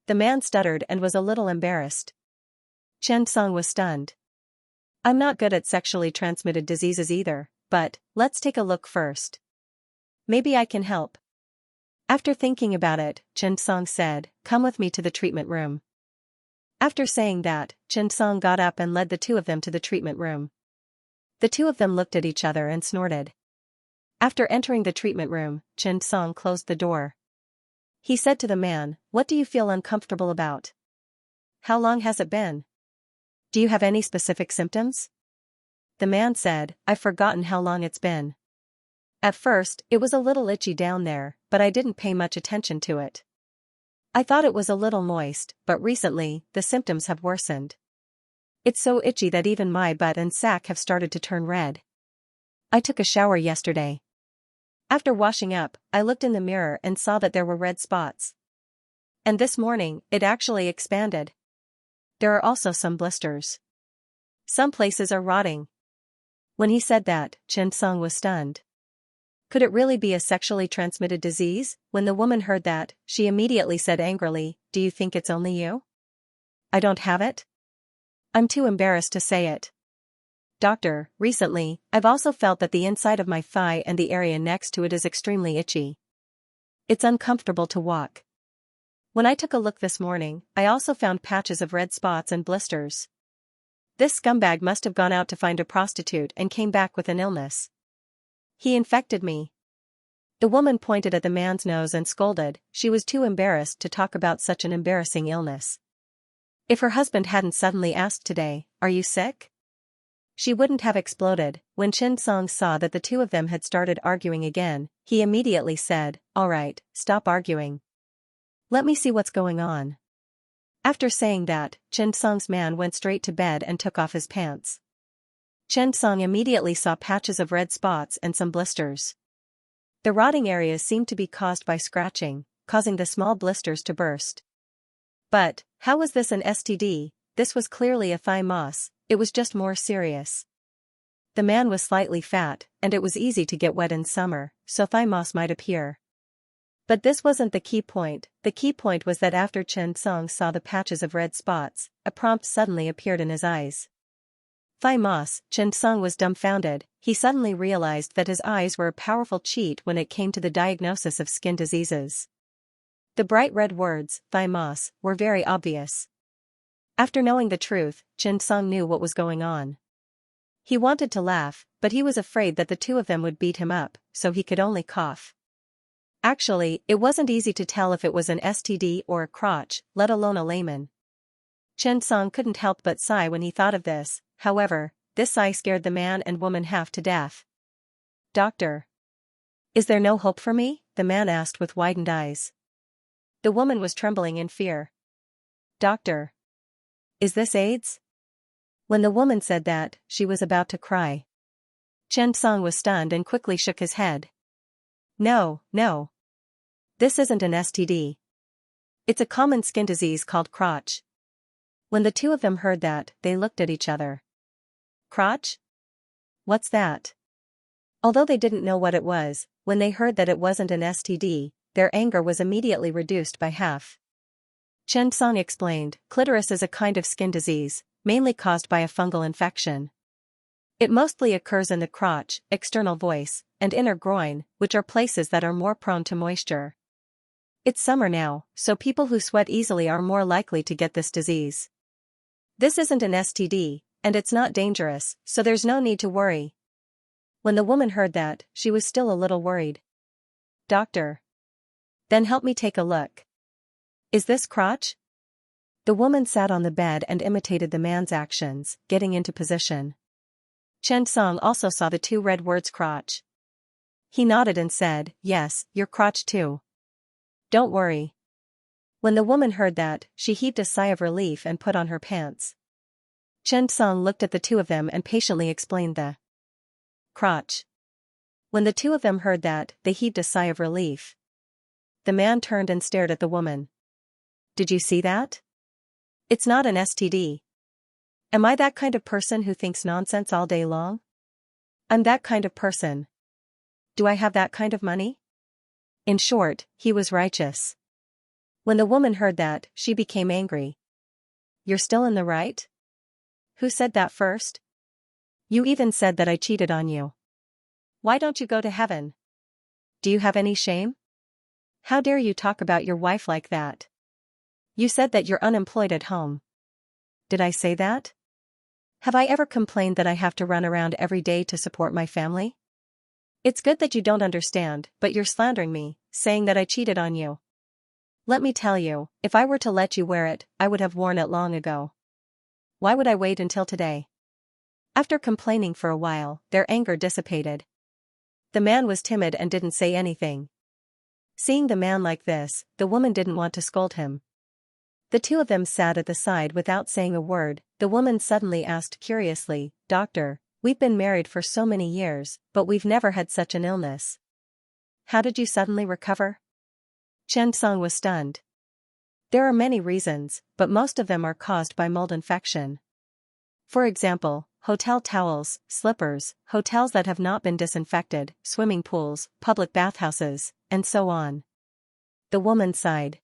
The man stuttered and was a little embarrassed. Chen Song was stunned. "I'm not good at sexually transmitted diseases either, but let's take a look first. Maybe I can help." After thinking about it, Chen Song said, "Come with me to the treatment room." After saying that, Chen Song got up and led the two of them to the treatment room. The two of them looked at each other and snorted. After entering the treatment room, Chen Song closed the door. He said to the man, "What do you feel uncomfortable about? How long has it been? Do you have any specific symptoms?" The man said, "I've forgotten how long it's been. At first, it was a little itchy down there, but I didn't pay much attention to it. I thought it was a little moist, but recently, the symptoms have worsened. It's so itchy that even my butt and sack have started to turn red. I took a shower yesterday. After washing up, I looked in the mirror and saw that there were red spots. And this morning, it actually expanded. There are also some blisters. Some places are rotting." When he said that, Chen Song was stunned. Could it really be a sexually transmitted disease? When the woman heard that, she immediately said angrily, "Do you think it's only you? I don't have it? I'm too embarrassed to say it. Doctor, recently, I've also felt that the inside of my thigh and the area next to it is extremely itchy. It's uncomfortable to walk. When I took a look this morning, I also found patches of red spots and blisters. This scumbag must have gone out to find a prostitute and came back with an illness. He infected me." The woman pointed at the man's nose and scolded. She was too embarrassed to talk about such an embarrassing illness. If her husband hadn't suddenly asked today, "Are you sick?" she wouldn't have exploded. When Chen Song saw that the two of them had started arguing again, he immediately said, "All right, stop arguing. Let me see what's going on." After saying that, Chen Song's man went straight to bed and took off his pants. Chen Song immediately saw patches of red spots and some blisters. The rotting areas seemed to be caused by scratching, causing the small blisters to burst. But, how was this an STD? This was clearly a thigh moss, it was just more serious. The man was slightly fat, and it was easy to get wet in summer, so thigh moss might appear. But this wasn't the key point. The key point was that after Chen Song saw the patches of red spots, a prompt suddenly appeared in his eyes. Thigh moss. Chen Song was dumbfounded. He suddenly realized that his eyes were a powerful cheat when it came to the diagnosis of skin diseases. The bright red words, thigh moss, were very obvious. After knowing the truth, Chen Song knew what was going on. He wanted to laugh, but he was afraid that the two of them would beat him up, so he could only cough. Actually, it wasn't easy to tell if it was an STD or a crotch, let alone a layman. Chen Song couldn't help but sigh when he thought of this. However, this sigh scared the man and woman half to death. "Doctor, is there no hope for me?" the man asked with widened eyes. The woman was trembling in fear. "Doctor, is this AIDS?" When the woman said that, she was about to cry. Chen Song was stunned and quickly shook his head. No. This isn't an STD. It's a common skin disease called crotch." When the two of them heard that, they looked at each other. Crotch? What's that? Although they didn't know what it was, when they heard that it wasn't an STD, their anger was immediately reduced by half. Chen Song explained, clitoris is a kind of skin disease, mainly caused by a fungal infection. It mostly occurs in the crotch, external voice, and inner groin, which are places that are more prone to moisture. It's summer now, so people who sweat easily are more likely to get this disease. This isn't an STD, and it's not dangerous, so there's no need to worry. When the woman heard that, she was still a little worried. "Doctor, then help me take a look. Is this crotch?" The woman sat on the bed and imitated the man's actions, getting into position. Chen Song also saw the two red words crotch. He nodded and said, "Yes, your crotch too. Don't worry." When the woman heard that, she heaved a sigh of relief and put on her pants. Chen Song looked at the two of them and patiently explained the crotch. When the two of them heard that, they heaved a sigh of relief. The man turned and stared at the woman. Did you see that? It's not an STD. Am I that kind of person who thinks nonsense all day long? I'm that kind of person. Do I have that kind of money? In short, he was righteous. When the woman heard that, she became angry. You're still in the right? Who said that first? You even said that I cheated on you. Why don't you go to heaven? Do you have any shame? How dare you talk about your wife like that? You said that you're unemployed at home. Did I say that? Have I ever complained that I have to run around every day to support my family? It's good that you don't understand, but you're slandering me, saying that I cheated on you. Let me tell you, if I were to let you wear it, I would have worn it long ago. Why would I wait until today? After complaining for a while, their anger dissipated. The man was timid and didn't say anything. Seeing the man like this, the woman didn't want to scold him. The two of them sat at the side without saying a word. The woman suddenly asked curiously, Doctor, we've been married for so many years, but we've never had such an illness. How did you suddenly recover? Chen Song was stunned. There are many reasons, but most of them are caused by mold infection. For example, hotel towels, slippers, hotels that have not been disinfected, swimming pools, public bathhouses, and so on. The woman sighed.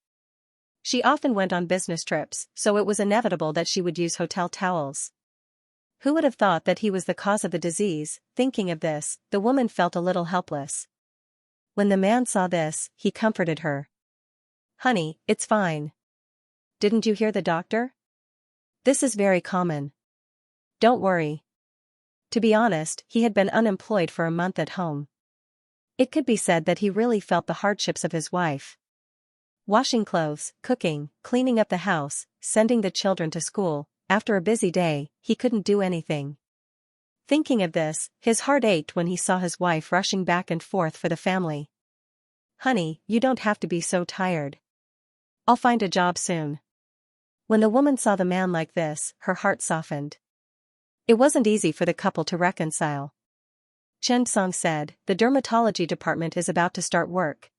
She often went on business trips, so it was inevitable that she would use hotel towels. Who would have thought that he was the cause of the disease? Thinking of this, the woman felt a little helpless. When the man saw this, he comforted her. Honey, it's fine. Didn't you hear the doctor? This is very common. Don't worry. To be honest, he had been unemployed for a month at home. It could be said that he really felt the hardships of his wife. Washing clothes, cooking, cleaning up the house, sending the children to school. After a busy day, he couldn't do anything. Thinking of this, his heart ached when he saw his wife rushing back and forth for the family. Honey, you don't have to be so tired. I'll find a job soon. When the woman saw the man like this, her heart softened. It wasn't easy for the couple to reconcile. Chen Song said, the dermatology department is about to start work.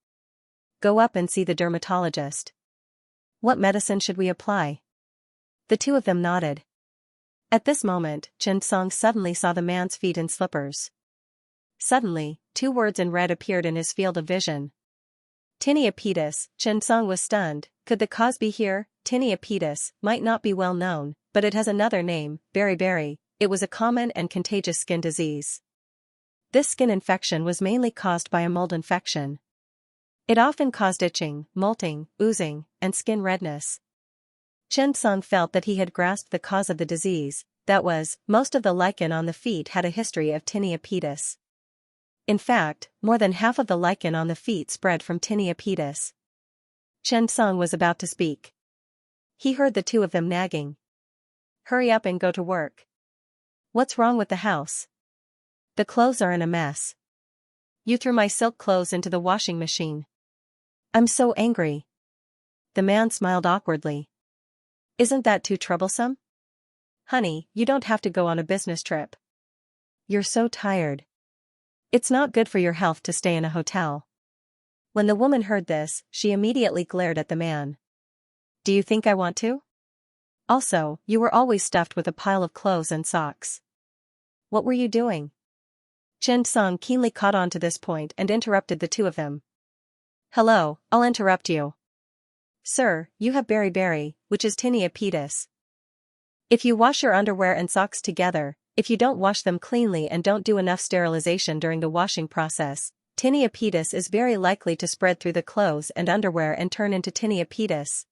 Go up and see the dermatologist. What medicine should we apply? The two of them nodded. At this moment, Chen Song suddenly saw the man's feet in slippers. Suddenly, two words in red appeared in his field of vision. Tinea pedis. Chen Song was stunned. Could the cause be here? Tinea pedis might not be well known, but it has another name, beriberi. It was a common and contagious skin disease. This skin infection was mainly caused by a mold infection. It often caused itching, molting, oozing, and skin redness. Chen Song felt that he had grasped the cause of the disease, that was, most of the lichen on the feet had a history of tinea pedis. In fact, more than half of the lichen on the feet spread from tinea pedis. Chen Song was about to speak. He heard the two of them nagging. Hurry up and go to work. What's wrong with the house? The clothes are in a mess. You threw my silk clothes into the washing machine. I'm so angry. The man smiled awkwardly. Isn't that too troublesome? Honey, you don't have to go on a business trip. You're so tired. It's not good for your health to stay in a hotel. When the woman heard this, she immediately glared at the man. Do you think I want to? Also, you were always stuffed with a pile of clothes and socks. What were you doing? Chen Song keenly caught on to this point and interrupted the two of them. Hello, I'll interrupt you. Sir, you have beriberi, which is tinea pedis. If you wash your underwear and socks together, if you don't wash them cleanly and don't do enough sterilization during the washing process, tinea pedis is very likely to spread through the clothes and underwear and turn into tinea pedis.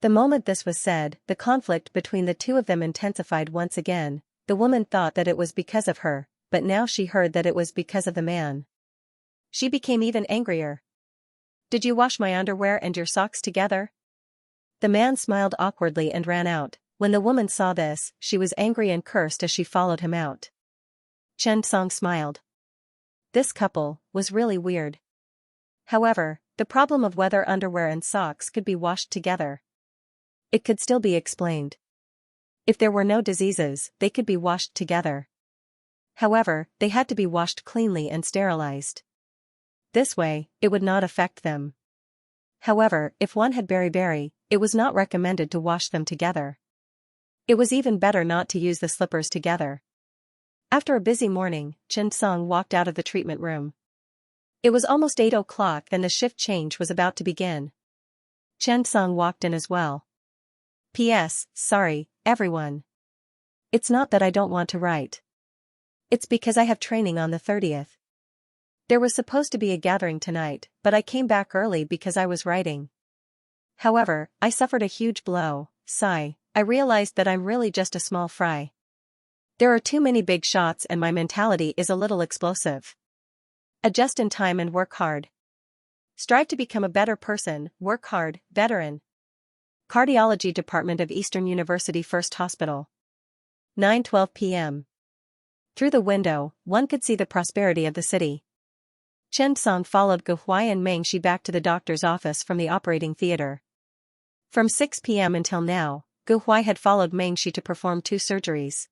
The moment this was said, the conflict between the two of them intensified once again. The woman thought that it was because of her, but now she heard that it was because of the man. She became even angrier. Did you wash my underwear and your socks together? The man smiled awkwardly and ran out. When the woman saw this, she was angry and cursed as she followed him out. Chen Song smiled. This couple was really weird. However, the problem of whether underwear and socks could be washed together. It could still be explained. If there were no diseases, they could be washed together. However, they had to be washed cleanly and sterilized. This way, it would not affect them. However, if one had beriberi, it was not recommended to wash them together. It was even better not to use the slippers together. After a busy morning, Xianxia walked out of the treatment room. It was almost 8 o'clock and the shift change was about to begin. Xianxia walked in as well. P.S. Sorry, everyone. It's not that I don't want to write. It's because I have training on the 30th. There was supposed to be a gathering tonight, but I came back early because I was writing. However, I suffered a huge blow. Sigh, I realized that I'm really just a small fry. There are too many big shots and my mentality is a little explosive. Adjust in time and work hard. Strive to become a better person, work hard, veteran. Cardiology Department of Eastern University First Hospital. 9:12 p.m. Through the window, one could see the prosperity of the city. Xianxia followed Gu Huai and Meng Shi back to the doctor's office from the operating theater. From 6 p.m. until now, Gu Huai had followed Meng Shi to perform 2 surgeries.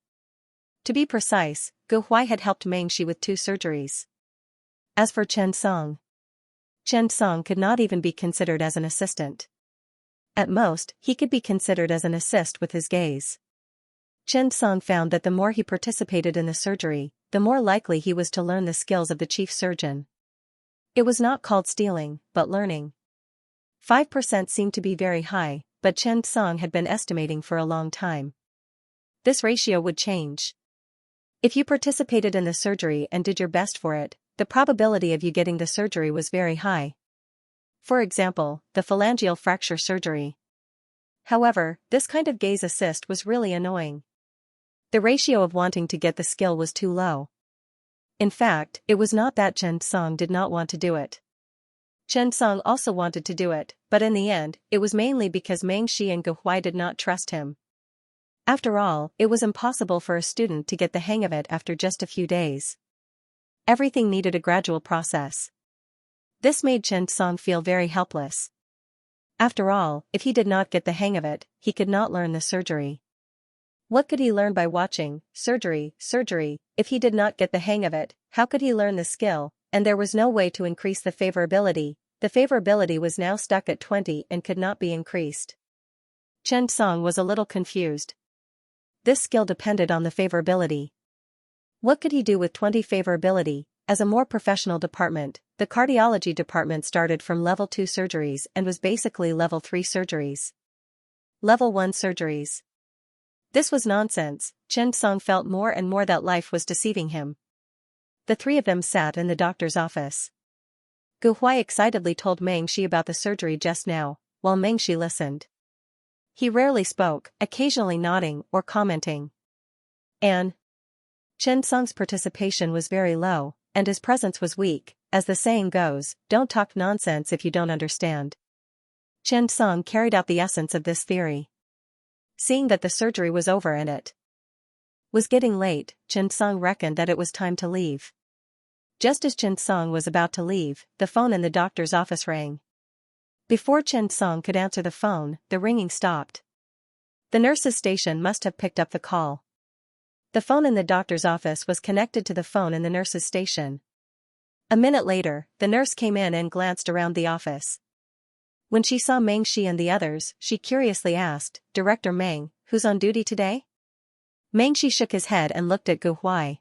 To be precise, Gu Huai had helped Meng Shi with 2 surgeries. As for Xianxia could not even be considered as an assistant. At most, he could be considered as an assist with his gaze. Xianxia found that the more he participated in the surgery, the more likely he was to learn the skills of the chief surgeon. It was not called stealing, but learning. 5% seemed to be very high, but Xianxia had been estimating for a long time. This ratio would change. If you participated in the surgery and did your best for it, the probability of you getting the surgery was very high. For example, the phalangeal fracture surgery. However, this kind of gaze assist was really annoying. The ratio of wanting to get the skill was too low. In fact, it was not that Xianxia did not want to do it. Xianxia also wanted to do it, but in the end, it was mainly because Meng Shi and Gu Huai did not trust him. After all, it was impossible for a student to get the hang of it after just a few days. Everything needed a gradual process. This made Xianxia feel very helpless. After all, if he did not get the hang of it, he could not learn the surgery. What could he learn by watching surgery? If he did not get the hang of it, how could he learn the skill? And there was no way to increase the favorability. The favorability was now stuck at 20 and could not be increased. Xianxia was a little confused. This skill depended on the favorability. What could he do with 20 favorability? As a more professional department, the cardiology department started from level 2 surgeries and was basically level 3 surgeries. Level 1 surgeries. This was nonsense. Xianxia felt more and more that life was deceiving him. The 3 of them sat in the doctor's office. Gu Huai excitedly told Meng Shi about the surgery just now, while Meng Shi listened. He rarely spoke, occasionally nodding or commenting. Xianxia's participation was very low, and his presence was weak. As the saying goes, don't talk nonsense if you don't understand. Xianxia carried out the essence of this theory. Seeing that the surgery was over and it was getting late, Xianxia reckoned that it was time to leave. Just as Xianxia was about to leave, the phone in the doctor's office rang. Before Xianxia could answer the phone, the ringing stopped. The nurse's station must have picked up the call. The phone in the doctor's office was connected to the phone in the nurse's station. A minute later, the nurse came in and glanced around the office. When she saw Meng Shi and the others, she curiously asked, "Director Meng, who's on duty today?" Meng Shi shook his head and looked at Gu Huai.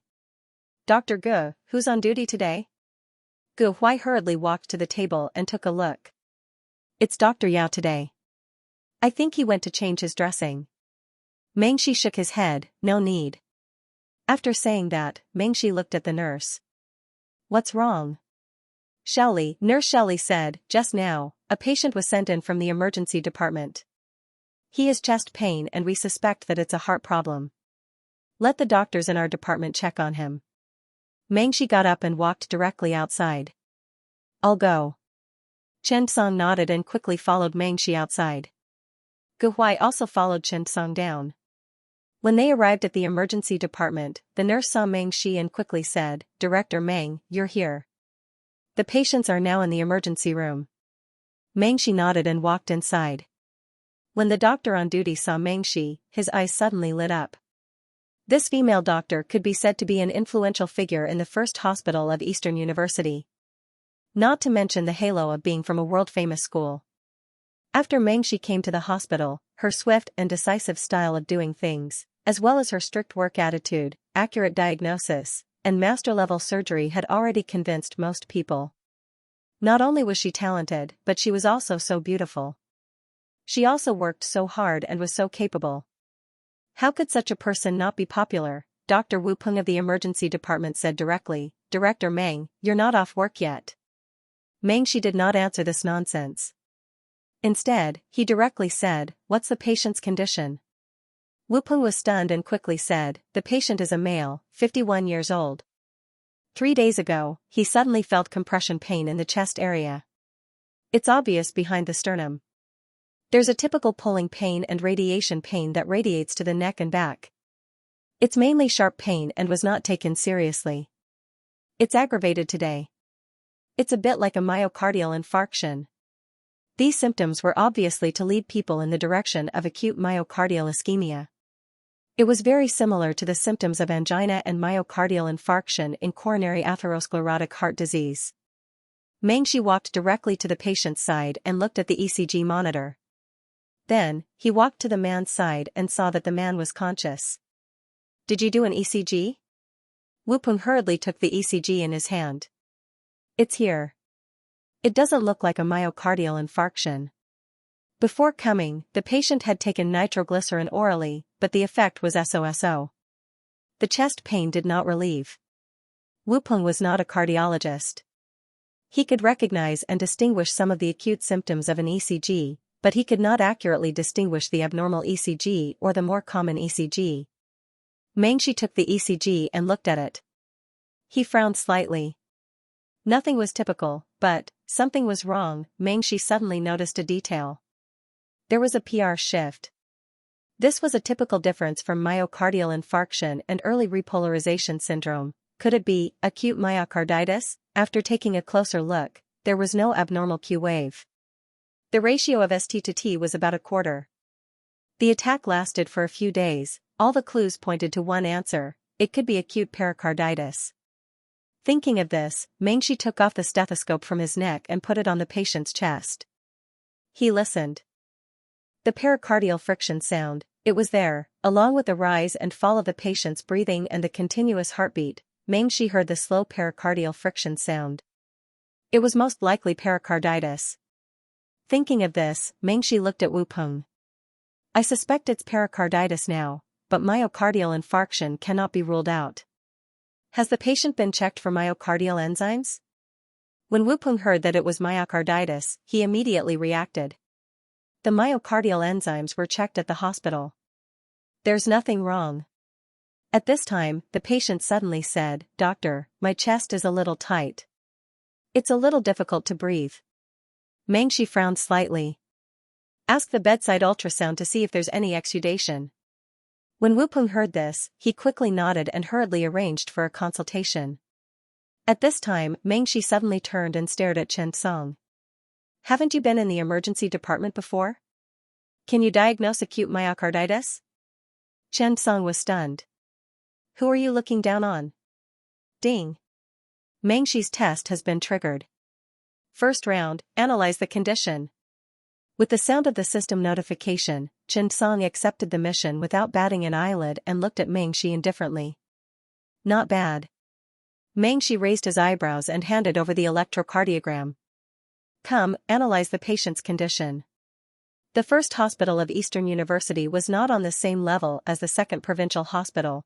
"Dr. Gu, who's on duty today?" Gu Huai hurriedly walked to the table and took a look. "It's Dr. Yao today. I think he went to change his dressing." Meng Shi shook his head, "No need." After saying that, Meng Shi looked at the nurse. "What's wrong?" Nurse Shelley said, "Just now, a patient was sent in from the emergency department. He has chest pain and we suspect that it's a heart problem. Let the doctors in our department check on him." Meng Shi got up and walked directly outside. "I'll go." Xianxia nodded and quickly followed Meng Shi outside. Gu Huai also followed Xianxia down. When they arrived at the emergency department, the nurse saw Meng Shi and quickly said, "Director Meng, you're here. The patients are now in the emergency room." Meng Shi nodded and walked inside. When the doctor on duty saw Mengxi, his eyes suddenly lit up. This female doctor could be said to be an influential figure in the first hospital of Eastern University. Not to mention the halo of being from a world-famous school. After Mengxi came to the hospital, her swift and decisive style of doing things, as well as her strict work attitude, accurate diagnosis, and master-level surgery had already convinced most people. Not only was she talented, but she was also so beautiful. She also worked so hard and was so capable. How could such a person not be popular? Dr. Wu Peng of the emergency department said directly, "Director Meng, you're not off work yet." Mengxi did not answer this nonsense. Instead, he directly said, "What's the patient's condition?" Wu Peng was stunned and quickly said, "The patient is a male, 51 years old. 3 days ago, he suddenly felt compression pain in the chest area. It's obvious behind the sternum. There's a typical pulling pain and radiation pain that radiates to the neck and back. It's mainly sharp pain and was not taken seriously. It's aggravated today. It's a bit like a myocardial infarction." These symptoms were obviously to lead people in the direction of acute myocardial ischemia. It was very similar to the symptoms of angina and myocardial infarction in coronary atherosclerotic heart disease. Mengxi walked directly to the patient's side and looked at the ECG monitor. Then, he walked to the man's side and saw that the man was conscious. "Did you do an ECG?" Wu Peng hurriedly took the ECG in his hand. "It's here. It doesn't look like a myocardial infarction." Before coming, the patient had taken nitroglycerin orally, but the effect was so-so. The chest pain did not relieve. Wu Peng was not a cardiologist. He could recognize and distinguish some of the acute symptoms of an ECG, but he could not accurately distinguish the abnormal ECG or the more common ECG. Mengxi took the ECG and looked at it. He frowned slightly. Nothing was typical, but something was wrong. Mengxi suddenly noticed a detail. There was a PR shift. This was a typical difference from myocardial infarction and early repolarization syndrome. Could it be acute myocarditis? After taking a closer look, there was no abnormal Q wave. The ratio of ST to T was about a quarter. The attack lasted for a few days. All the clues pointed to one answer: it could be acute pericarditis. Thinking of this, Mengxi took off the stethoscope from his neck and put it on the patient's chest. He listened. The pericardial friction sound, it was there, along with the rise and fall of the patient's breathing and the continuous heartbeat. Mengxi heard the slow pericardial friction sound. It was most likely pericarditis. Thinking of this, Mengxi looked at Wu Peng. "I suspect it's pericarditis now, but myocardial infarction cannot be ruled out. Has the patient been checked for myocardial enzymes?" When Wu Peng heard that it was myocarditis, he immediately reacted. The myocardial enzymes were checked at the hospital. "There's nothing wrong." At this time, the patient suddenly said, "Doctor, my chest is a little tight. It's a little difficult to breathe." Mengxi frowned slightly. "Ask the bedside ultrasound to see if there's any exudation." When Wu Peng heard this, he quickly nodded and hurriedly arranged for a consultation. At this time, Mengxi suddenly turned and stared at Xianxia. "Haven't you been in the emergency department before? Can you diagnose acute myocarditis?" Xianxia was stunned. "Who are you looking down on?" Ding. Mengxi's test has been triggered. First round, analyze the condition. With the sound of the system notification, Xianxia accepted the mission without batting an eyelid and looked at Mengxi indifferently. "Not bad." Mengxi raised his eyebrows and handed over the electrocardiogram. "Come, analyze the patient's condition." The first hospital of Eastern University was not on the same level as the second provincial hospital.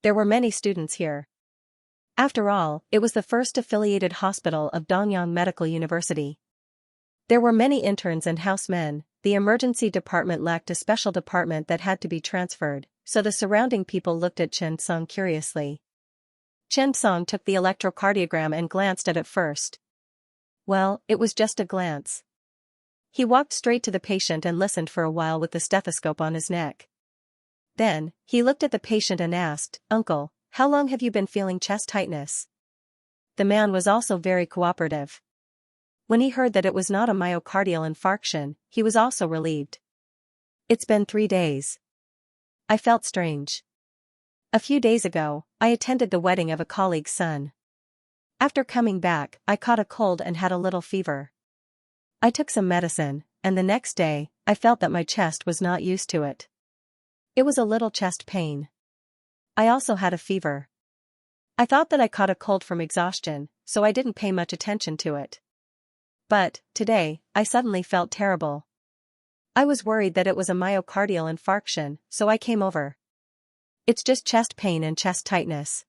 There were many students here. After all, it was the first affiliated hospital of Dongyang Medical University. There were many interns and housemen. The emergency department lacked a special department that had to be transferred, so the surrounding people looked at Xianxia curiously. Xianxia took the electrocardiogram and glanced at it first. Well, it was just a glance. He walked straight to the patient and listened for a while with the stethoscope on his neck. Then, he looked at the patient and asked, "Uncle, how long have you been feeling chest tightness?" The man was also very cooperative. When he heard that it was not a myocardial infarction, he was also relieved. It's been 3 days. I felt strange. A few days ago, I attended the wedding of a colleague's son. After coming back, I caught a cold and had a little fever. I took some medicine, and the next day, I felt that my chest was not used to it. It was a little chest pain. I also had a fever. I thought that I caught a cold from exhaustion, so I didn't pay much attention to it. But, today, I suddenly felt terrible. I was worried that it was a myocardial infarction, so I came over. It's just chest pain and chest tightness.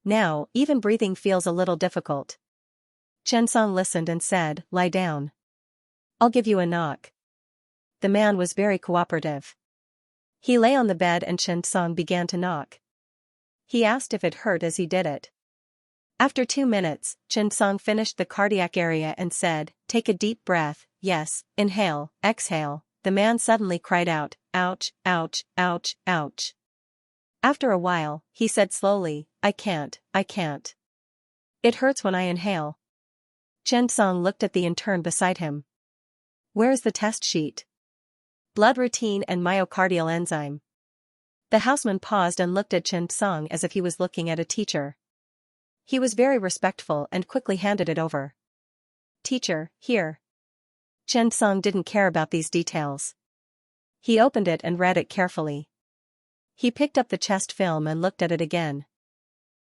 Now, even breathing feels a little difficult. Xianxia listened and said, "Lie down. I'll give you a knock." The man was very cooperative. He lay on the bed and Xianxia began to knock. He asked if it hurt as he did it. After 2 minutes, Xianxia finished the cardiac area and said, "Take a deep breath, yes, inhale, exhale." The man suddenly cried out, "Ouch, ouch, ouch, ouch." After a while, he said slowly, I can't. It hurts when I inhale." Xianxia looked at the intern beside him. "Where's the test sheet?" "Blood routine and myocardial enzyme." The houseman paused and looked at Xianxia as if he was looking at a teacher. He was very respectful and quickly handed it over. "Teacher, here." Xianxia didn't care about these details. He opened it and read it carefully. He picked up the chest film and looked at it again.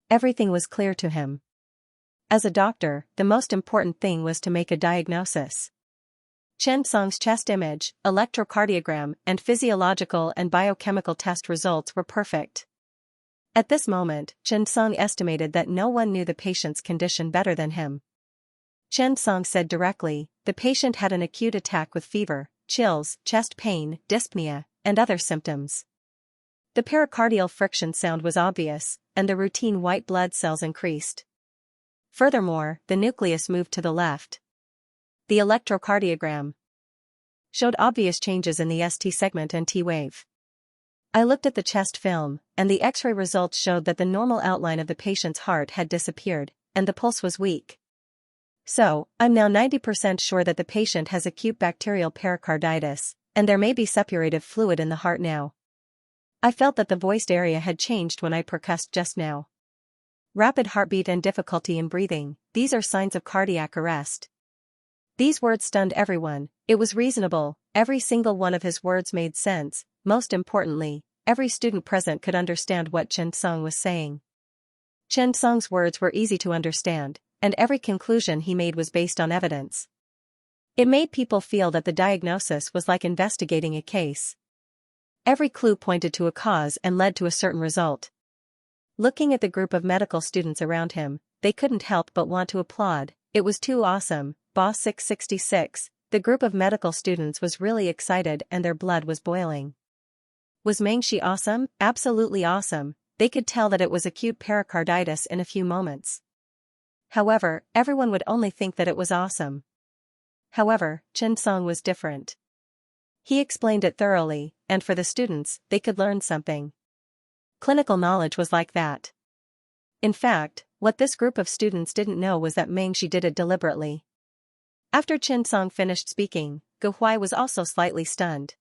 Everything was clear to him. As a doctor, the most important thing was to make a diagnosis. Xianxia's chest image, electrocardiogram, and physiological and biochemical test results were perfect. At this moment, Xianxia estimated that no one knew the patient's condition better than him. Xianxia said directly, the patient had an acute attack with fever, chills, chest pain, dyspnea, and other symptoms. The pericardial friction sound was obvious, and the routine white blood cells increased. Furthermore, the nucleus moved to the left. The electrocardiogram showed obvious changes in the ST segment and T wave. I looked at the chest film, and the X-ray results showed that the normal outline of the patient's heart had disappeared, and the pulse was weak. So, I'm now 90% sure that the patient has acute bacterial pericarditis, and there may be suppurative fluid in the heart now. I felt that the voiced area had changed when I percussed just now. Rapid heartbeat and difficulty in breathing, these are signs of cardiac arrest. These words stunned everyone. It was reasonable, every single one of his words made sense. Most importantly, every student present could understand what Xianxia was saying. Xianxia's words were easy to understand, and every conclusion he made was based on evidence. It made people feel that the diagnosis was like investigating a case. Every clue pointed to a cause and led to a certain result. Looking at the group of medical students around him, they couldn't help but want to applaud. It was too awesome. Boss 666, the group of medical students was really excited and their blood was boiling. Was Xianxia awesome? Absolutely awesome. They could tell that it was acute pericarditis in a few moments. However, everyone would only think that it was awesome. However, Xianxia was different. He explained it thoroughly, and for the students, they could learn something. Clinical knowledge was like that. In fact, what this group of students didn't know was that Xianxia did it deliberately. After Xianxia finished speaking, Gu Huai was also slightly stunned.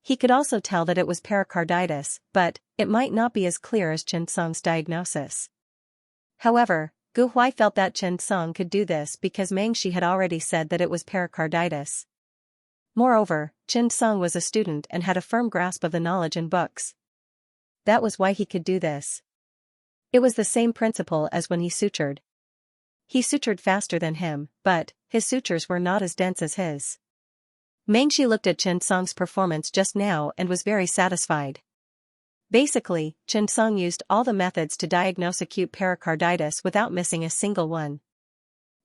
He could also tell that it was pericarditis, but it might not be as clear as Xianxia's diagnosis. However, Gu Huai felt that Xianxia could do this because Xianxia had already said that it was pericarditis. Moreover, Xianxia was a student and had a firm grasp of the knowledge in books. That was why he could do this. It was the same principle as when he sutured. He sutured faster than him, but his sutures were not as dense as his. Xianxia looked at Xianxia's performance just now and was very satisfied. Basically, Xianxia used all the methods to diagnose acute pericarditis without missing a single one.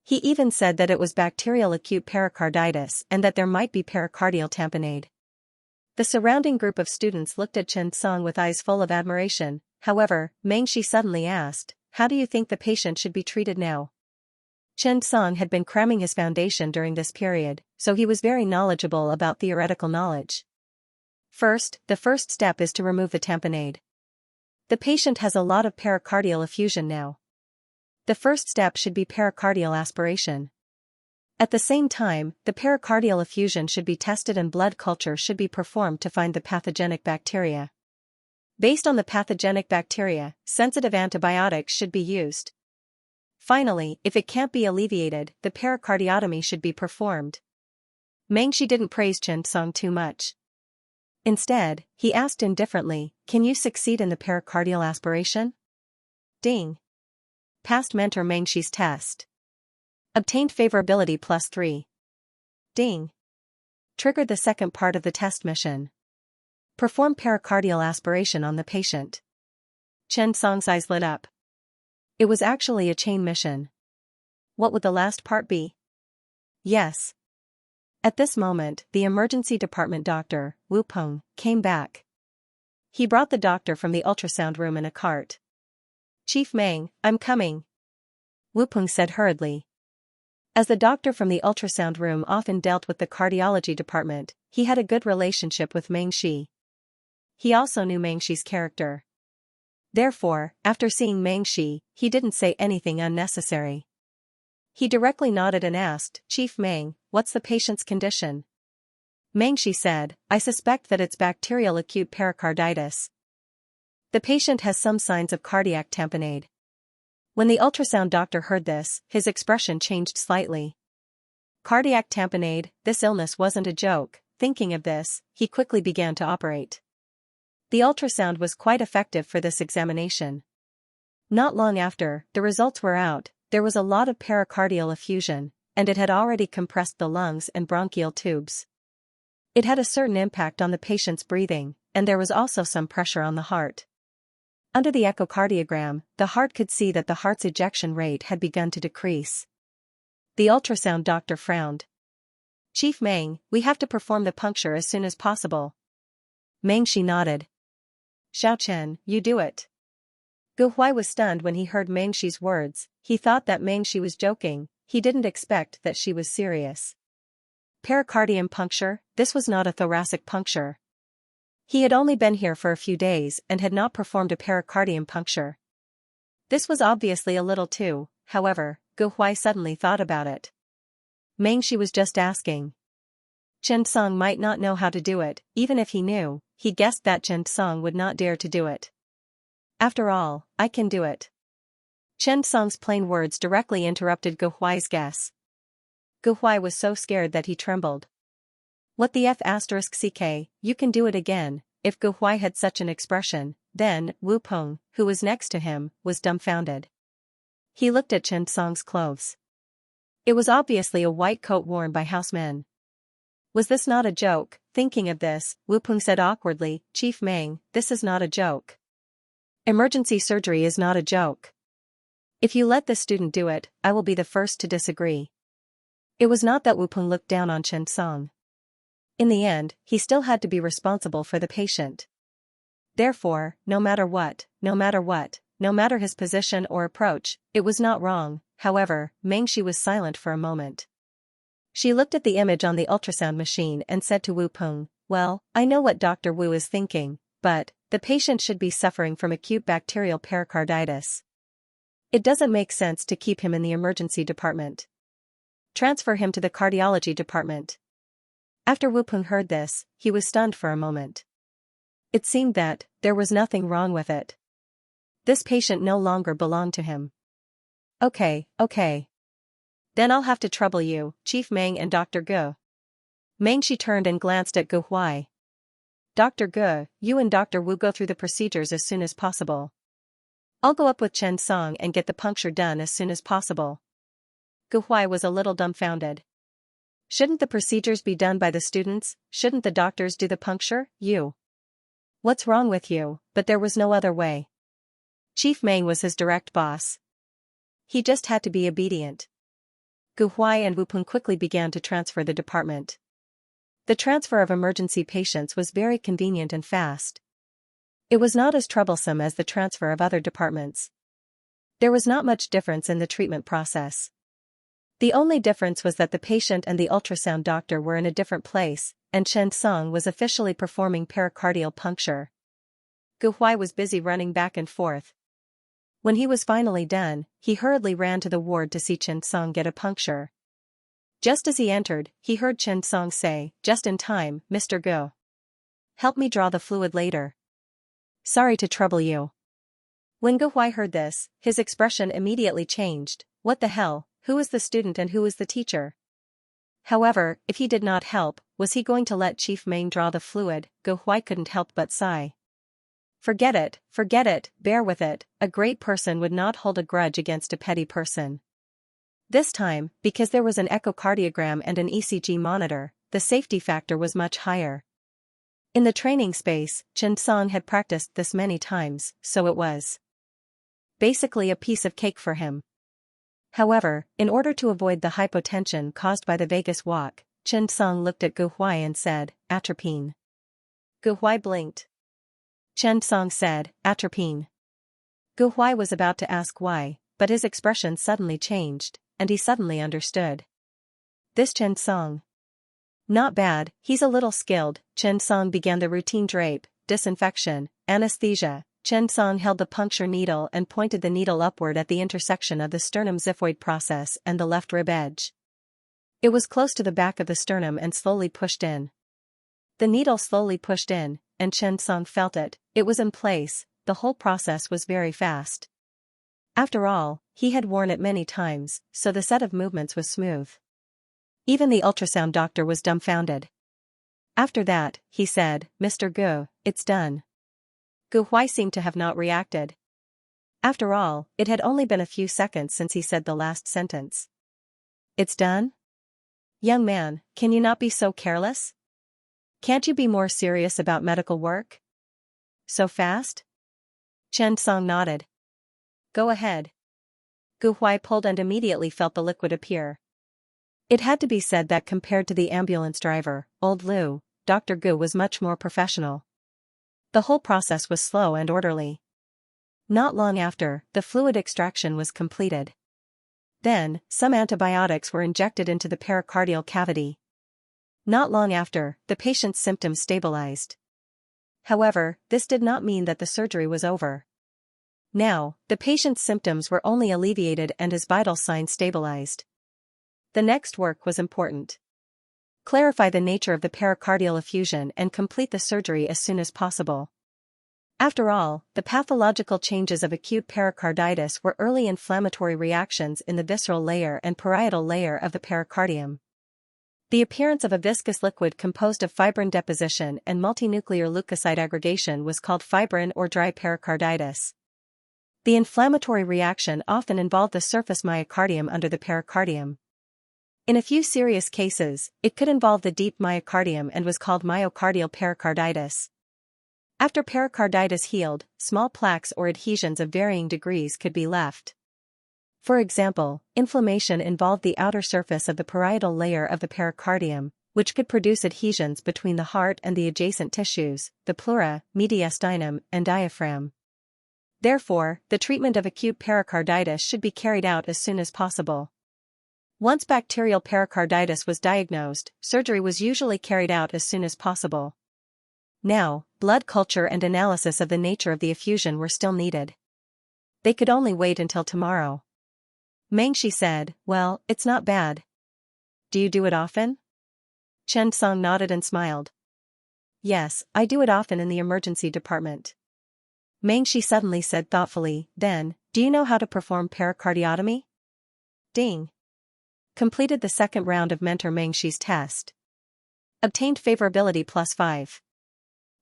He even said that it was bacterial acute pericarditis and that there might be pericardial tamponade. The surrounding group of students looked at Xianxia with eyes full of admiration. However, Xianxia suddenly asked, "How do you think the patient should be treated now?" Xianxia had been cramming his foundation during this period, so he was very knowledgeable about theoretical knowledge. First, the first step is to remove the tamponade. The patient has a lot of pericardial effusion now. The first step should be pericardial aspiration. At the same time, the pericardial effusion should be tested and blood culture should be performed to find the pathogenic bacteria. Based on the pathogenic bacteria, sensitive antibiotics should be used. Finally, if it can't be alleviated, the pericardiotomy should be performed. Mengshi didn't praise Xianxia too much. Instead, he asked indifferently, "Can you succeed in the pericardial aspiration?" Ding. Passed mentor Mengshi's test. Obtained favorability +3. Ding. Triggered the second part of the test mission. Perform pericardial aspiration on the patient. Xianxia's eyes lit up. It was actually a chain mission. What would the last part be? Yes. At this moment, the emergency department doctor, Wu Peng, came back. He brought the doctor from the ultrasound room in a cart. "Chief Meng, I'm coming," Wu Peng said hurriedly. As the doctor from the ultrasound room often dealt with the cardiology department, he had a good relationship with Mengshi. He also knew Mengshi's character. Therefore, after seeing Mengshi, he didn't say anything unnecessary. He directly nodded and asked, "Chief Meng, what's the patient's condition?" Mengshi said, "I suspect that it's bacterial acute pericarditis. The patient has some signs of cardiac tamponade." When the ultrasound doctor heard this, his expression changed slightly. Cardiac tamponade, this illness wasn't a joke. Thinking of this, he quickly began to operate. The ultrasound was quite effective for this examination. Not long after, the results were out. There was a lot of pericardial effusion, and it had already compressed the lungs and bronchial tubes. It had a certain impact on the patient's breathing, and there was also some pressure on the heart. Under the echocardiogram, the heart could see that the heart's ejection rate had begun to decrease. The ultrasound doctor frowned. "Chief Meng, we have to perform the puncture as soon as possible." Mengshi nodded. "Xiaochen, you do it." Gu Huai was stunned when he heard Mengshi's words. He thought that Mengshi was joking. He didn't expect that she was serious. Pericardium puncture, this was not a thoracic puncture. He had only been here for a few days and had not performed a pericardium puncture. This was obviously a little too, however, Gu Huai suddenly thought about it. Mengshi was just asking. Xianxia might not know how to do it. Even if he knew, he guessed that Xianxia would not dare to do it. "After all, I can do it." Xianxia's plain words directly interrupted Gu Huai's guess. Gu Huai was so scared that he trembled. "What the F***ck, you can do it again." If Gu Huai had such an expression, then Wu Peng, who was next to him, was dumbfounded. He looked at Xianxia's clothes. It was obviously a white coat worn by housemen. Was this not a joke? Thinking of this, Wu Peng said awkwardly, "Chief Meng, this is not a joke. Emergency surgery is not a joke. If you let this student do it, I will be the first to disagree." It was not that Wu Peng looked down on Xianxia. In the end, he still had to be responsible for the patient. Therefore, no matter his position or approach, it was not wrong. However, Mengshi was silent for a moment. She looked at the image on the ultrasound machine and said to Wu Peng, "Well, I know what Dr. Wu is thinking, but the patient should be suffering from acute bacterial pericarditis. It doesn't make sense to keep him in the emergency department. Transfer him to the cardiology department." After Wu Peng heard this, he was stunned for a moment. It seemed that there was nothing wrong with it. This patient no longer belonged to him. Okay. Then I'll have to trouble you, Chief Meng and Dr. Gu." Mengshi turned and glanced at Gu Huai. "Dr. Gu, you and Dr. Wu go through the procedures as soon as possible. I'll go up with Xianxia and get the puncture done as soon as possible." Gu Huai was a little dumbfounded. Shouldn't the procedures be done by the students? Shouldn't the doctors do the puncture? You. What's wrong with you? But there was no other way. Chief Meng was his direct boss. He just had to be obedient. Gu Huai and Wu Peng quickly began to transfer the department. The transfer of emergency patients was very convenient and fast. It was not as troublesome as the transfer of other departments. There was not much difference in the treatment process. The only difference was that the patient and the ultrasound doctor were in a different place, and Xianxia was officially performing pericardial puncture. Gu Huai was busy running back and forth. When he was finally done, he hurriedly ran to the ward to see Xianxia get a puncture. Just as he entered, he heard Chen Song say, "Just in time, Mr. Gu. Help me draw the fluid later. Sorry to trouble you." When Gu Huai heard this, his expression immediately changed. What the hell, who is the student and who is the teacher? However, if he did not help, was he going to let Chief Meng draw the fluid? Gu Huai couldn't help but sigh. Forget it, bear with it, a great person would not hold a grudge against a petty person. This time, because there was an echocardiogram and an ECG monitor, the safety factor was much higher. In the training space, Chen Song had practiced this many times, so it was basically a piece of cake for him. However, in order to avoid the hypotension caused by the Vegas walk, Chen Song looked at Gu Huai and said, "Atropine." Gu Huai blinked. Chen Song said, "Atropine." Gu Huai was about to ask why, but his expression suddenly changed, and he suddenly understood. This Chen Song. Not bad, he's a little skilled. Chen Song began the routine drape, disinfection, anesthesia. Chen Song held the puncture needle and pointed the needle upward at the intersection of the sternum xiphoid process and the left rib edge. It was close to the back of the sternum and slowly pushed in. The needle slowly pushed in, and Chen Song felt it. It was in place. The whole process was very fast. After all, he had worn it many times, so the set of movements was smooth. Even the ultrasound doctor was dumbfounded. After that, he said, "Mr. Gu, it's done." Gu Huai seemed to have not reacted. After all, it had only been a few seconds since he said the last sentence. "It's done? Young man, can you not be so careless? Can't you be more serious about medical work? So fast?" Chen Song nodded. "Go ahead." Gu Huai pulled and immediately felt the liquid appear. It had to be said that compared to the ambulance driver, old Liu, Dr. Gu was much more professional. The whole process was slow and orderly. Not long after, the fluid extraction was completed. Then, some antibiotics were injected into the pericardial cavity. Not long after, the patient's symptoms stabilized. However, this did not mean that the surgery was over. Now, the patient's symptoms were only alleviated and his vital signs stabilized. The next work was important. Clarify the nature of the pericardial effusion and complete the surgery as soon as possible. After all, the pathological changes of acute pericarditis were early inflammatory reactions in the visceral layer and parietal layer of the pericardium. The appearance of a viscous liquid composed of fibrin deposition and multinuclear leukocyte aggregation was called fibrin or dry pericarditis. The inflammatory reaction often involved the surface myocardium under the pericardium. In a few serious cases, it could involve the deep myocardium and was called myocardial pericarditis. After pericarditis healed, small plaques or adhesions of varying degrees could be left. For example, inflammation involved the outer surface of the parietal layer of the pericardium, which could produce adhesions between the heart and the adjacent tissues, the pleura, mediastinum, and diaphragm. Therefore, the treatment of acute pericarditis should be carried out as soon as possible. Once bacterial pericarditis was diagnosed, surgery was usually carried out as soon as possible. Now, blood culture and analysis of the nature of the effusion were still needed. They could only wait until tomorrow. Mengshi said, "Well, it's not bad. Do you do it often?" Chen Song nodded and smiled. "Yes, I do it often in the emergency department." Mengshi suddenly said thoughtfully, "Then, do you know how to perform pericardiotomy?" Ding. Completed the second round of Mentor Mengshi's test. Obtained favorability +5.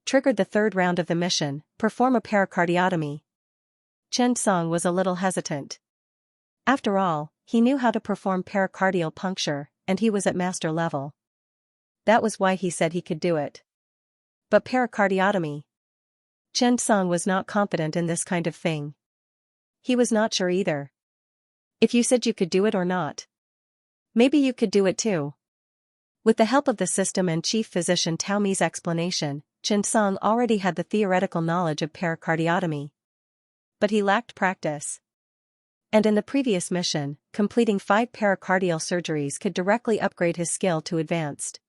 Triggered the third round of the mission, perform a pericardiotomy. Chen Song was a little hesitant. After all, he knew how to perform pericardial puncture, and he was at master level. That was why he said he could do it. But pericardiotomy? Chen Song was not confident in this kind of thing. He was not sure either. If you said you could do it or not, maybe you could do it too. With the help of the system and chief physician Tao Mi's explanation, Chen Song already had the theoretical knowledge of pericardiotomy. But he lacked practice. And in the previous mission, completing 5 pericardial surgeries could directly upgrade his skill to advanced.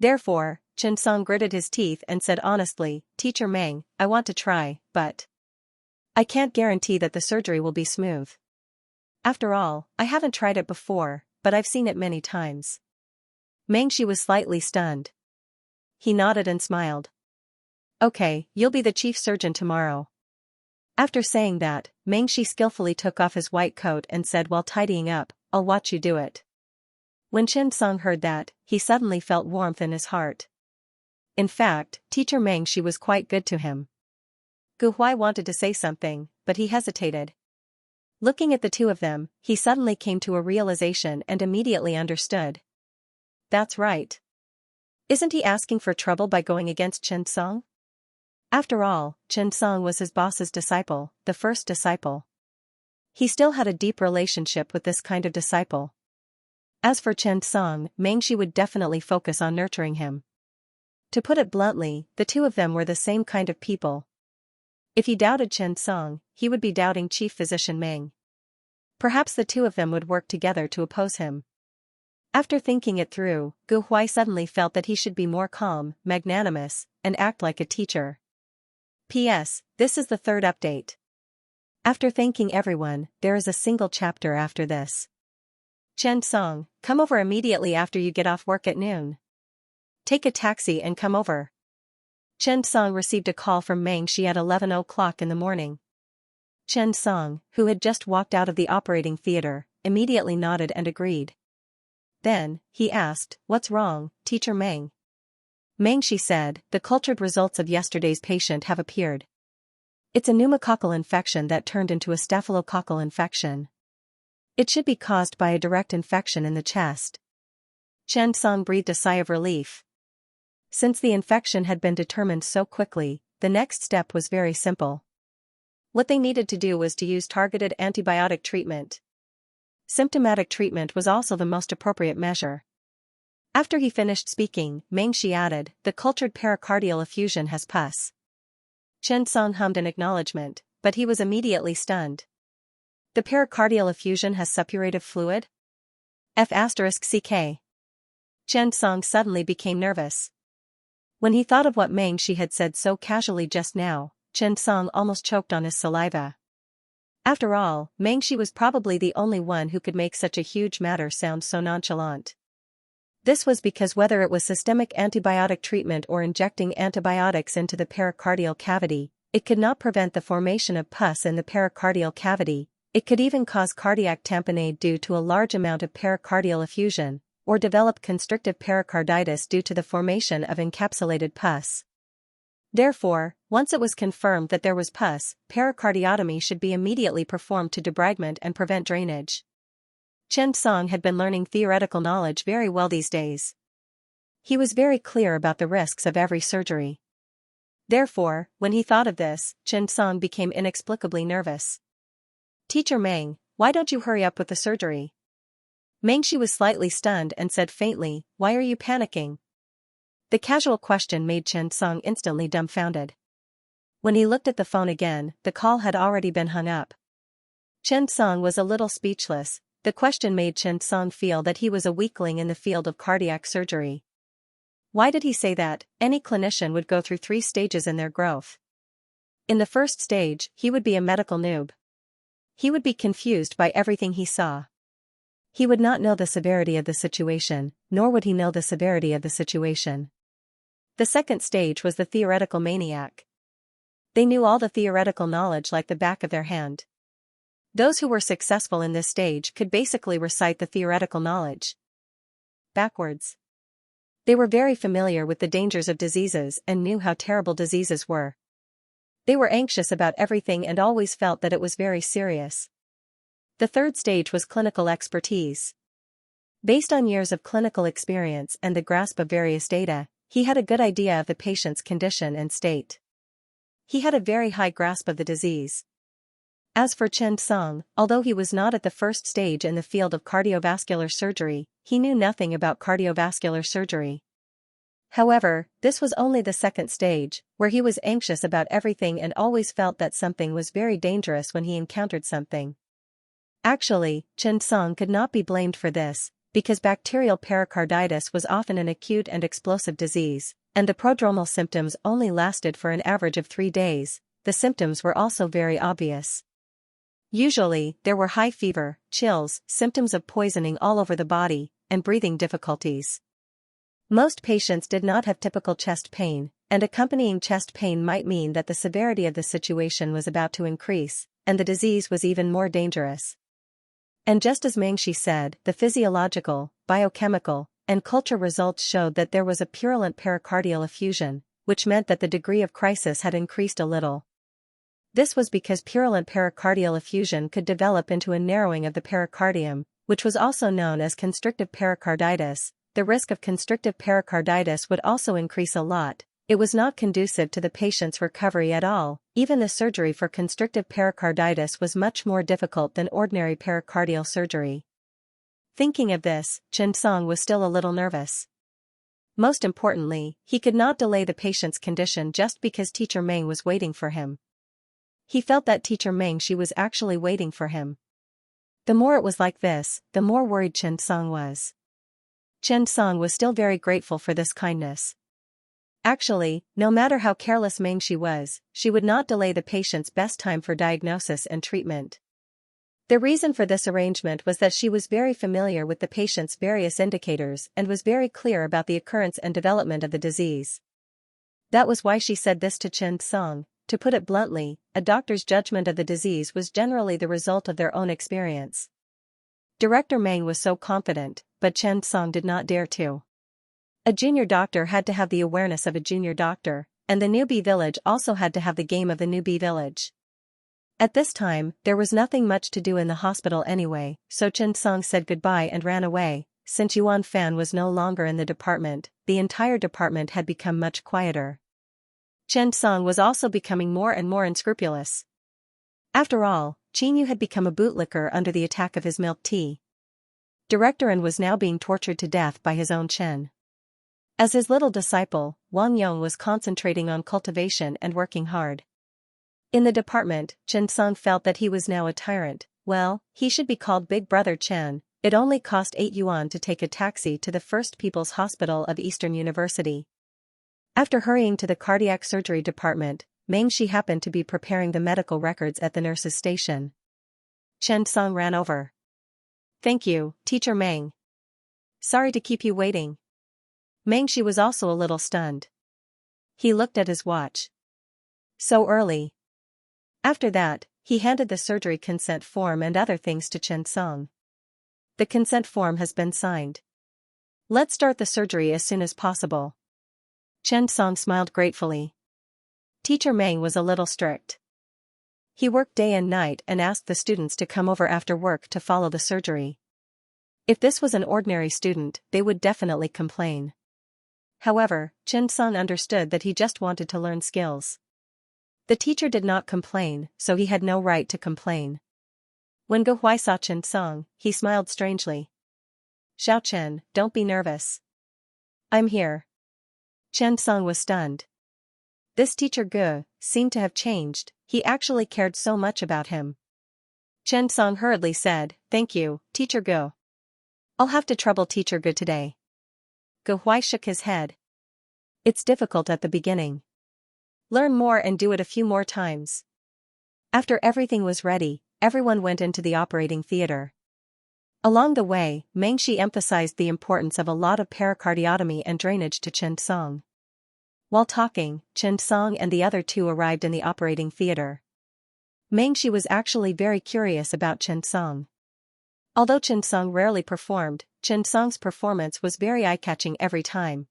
Therefore, Chen Song gritted his teeth and said honestly, "Teacher Meng, I want to try, but I can't guarantee that the surgery will be smooth. After all, I haven't tried it before, but I've seen it many times. Mengxi was slightly stunned. He nodded and smiled. Okay, you'll be the chief surgeon tomorrow. After saying that, Mengxi skillfully took off his white coat and said while tidying up, I'll watch you do it. When Chen Song heard that, he suddenly felt warmth in his heart. In fact, Teacher Mengxi was quite good to him. Gu Huai wanted to say something, but he hesitated. Looking at the two of them, he suddenly came to a realization and immediately understood. That's right. Isn't he asking for trouble by going against Chen Song? After all, Chen Song was his boss's disciple, the first disciple. He still had a deep relationship with this kind of disciple. As for Chen Song, Mengxi would definitely focus on nurturing him. To put it bluntly, the two of them were the same kind of people. If he doubted Chen Song, he would be doubting Chief Physician Meng. Perhaps the two of them would work together to oppose him. After thinking it through, Gu Huai suddenly felt that he should be more calm, magnanimous, and act like a teacher. P.S. This is the third update. After thanking everyone, there is a single chapter after this. Chen Song, come over immediately after you get off work at noon. Take a taxi and come over. Chen Song received a call from Mengxi at 11 o'clock in the morning. Chen Song, who had just walked out of the operating theater, immediately nodded and agreed. Then, he asked, What's wrong, Teacher Meng? Mengxi said, the cultured results of yesterday's patient have appeared. It's a pneumococcal infection that turned into a staphylococcal infection. It should be caused by a direct infection in the chest. Chen Song breathed a sigh of relief. Since the infection had been determined so quickly, the next step was very simple. What they needed to do was to use targeted antibiotic treatment. Symptomatic treatment was also the most appropriate measure. After he finished speaking, Mengxi added, the cultured pericardial effusion has pus. Chen Song hummed an acknowledgement, but he was immediately stunned. The pericardial effusion has suppurative fluid? F***ck. Chen Song suddenly became nervous. When he thought of what Mengxi had said so casually just now, Chen Song almost choked on his saliva. After all, Mengxi was probably the only one who could make such a huge matter sound so nonchalant. This was because whether it was systemic antibiotic treatment or injecting antibiotics into the pericardial cavity, it could not prevent the formation of pus in the pericardial cavity. It could even cause cardiac tamponade due to a large amount of pericardial effusion, or develop constrictive pericarditis due to the formation of encapsulated pus. Therefore, once it was confirmed that there was pus, pericardiotomy should be immediately performed to debridement and prevent drainage. Chen Song had been learning theoretical knowledge very well these days. He was very clear about the risks of every surgery. Therefore, when he thought of this, Chen Song became inexplicably nervous. Teacher Meng, why don't you hurry up with the surgery? Mengxi was slightly stunned and said faintly, Why are you panicking? The casual question made Chen Song instantly dumbfounded. When he looked at the phone again, the call had already been hung up. Chen Song was a little speechless. The question made Chen Song feel that he was a weakling in the field of cardiac surgery. Why did he say that? Any clinician would go through 3 stages in their growth. In the first stage, he would be a medical noob. He would be confused by everything he saw. He would not know the severity of the situation, nor would he know the severity of the situation. The second stage was the theoretical maniac. They knew all the theoretical knowledge like the back of their hand. Those who were successful in this stage could basically recite the theoretical knowledge backwards. They were very familiar with the dangers of diseases and knew how terrible diseases were. They were anxious about everything and always felt that it was very serious. The third stage was clinical expertise. Based on years of clinical experience and the grasp of various data, he had a good idea of the patient's condition and state. He had a very high grasp of the disease. As for Chen Song, although he was not at the first stage in the field of cardiovascular surgery, he knew nothing about cardiovascular surgery. However, this was only the second stage, where he was anxious about everything and always felt that something was very dangerous when he encountered something. Actually, Chen Song could not be blamed for this, because bacterial pericarditis was often an acute and explosive disease, and the prodromal symptoms only lasted for an average of 3 days. The symptoms were also very obvious. Usually, there were high fever, chills, symptoms of poisoning all over the body, and breathing difficulties. Most patients did not have typical chest pain, and accompanying chest pain might mean that the severity of the situation was about to increase, and the disease was even more dangerous. And just as Xianxia said, the physiological, biochemical, and culture results showed that there was a purulent pericardial effusion, which meant that the degree of crisis had increased a little. This was because purulent pericardial effusion could develop into a narrowing of the pericardium, which was also known as constrictive pericarditis. The risk of constrictive pericarditis would also increase a lot. It was not conducive to the patient's recovery at all. Even the surgery for constrictive pericarditis was much more difficult than ordinary pericardial surgery. Thinking of this, Xianxia was still a little nervous. Most importantly, he could not delay the patient's condition just because Teacher Meng was waiting for him. He felt that Teacher Xianxia was actually waiting for him. The more it was like this, the more worried Xianxia was. Xianxia was still very grateful for this kindness. Actually, no matter how careless Xianxia was, she would not delay the patient's best time for diagnosis and treatment. The reason for this arrangement was that she was very familiar with the patient's various indicators and was very clear about the occurrence and development of the disease. That was why she said this to Xianxia. To put it bluntly, a doctor's judgment of the disease was generally the result of their own experience. Director Meng was so confident, but Xianxia did not dare to. A junior doctor had to have the awareness of a junior doctor, and the newbie village also had to have the game of the newbie village. At this time, there was nothing much to do in the hospital anyway, so Xianxia said goodbye and ran away. Since Yuan Fan was no longer in the department, the entire department had become much quieter. Xianxia was also becoming more and more unscrupulous. After all, Qinyu had become a bootlicker under the attack of his milk tea. Director An was now being tortured to death by his own Chen. As his little disciple, Wang Yong was concentrating on cultivation and working hard. In the department, Xianxia felt that he was now a tyrant. Well, he should be called Big Brother Chen. It only cost 8 yuan to take a taxi to the First People's Hospital of Eastern University. After hurrying to the cardiac surgery department, Xianxia happened to be preparing the medical records at the nurse's station. Xianxia ran over. "Thank you, Teacher Meng. Sorry to keep you waiting." Xianxia was also a little stunned. He looked at his watch. So early. After that, he handed the surgery consent form and other things to Xianxia. "The consent form has been signed. Let's start the surgery as soon as possible." Xianxia smiled gratefully. Teacher Meng was a little strict. He worked day and night and asked the students to come over after work to follow the surgery. If this was an ordinary student, they would definitely complain. However, Xianxia understood that he just wanted to learn skills. The teacher did not complain, so he had no right to complain. When Ge Huai saw Xianxia, he smiled strangely. "Xiao Chen, don't be nervous. I'm here." Xianxia was stunned. This teacher Ge seemed to have changed. He actually cared so much about him. Xianxia hurriedly said, "Thank you, Teacher Ge. I'll have to trouble Teacher Ge today." Ge Huai shook his head. "It's difficult at the beginning. Learn more and do it a few more times." After everything was ready, everyone went into the operating theater. Along the way, Xianxia emphasized the importance of a lot of pericardiotomy and drainage to Xianxia. While talking, Xianxia and the other two arrived in the operating theater. Xianxia was actually very curious about Xianxia. Although Xianxia rarely performed, Xianxia's performance was very eye-catching every time.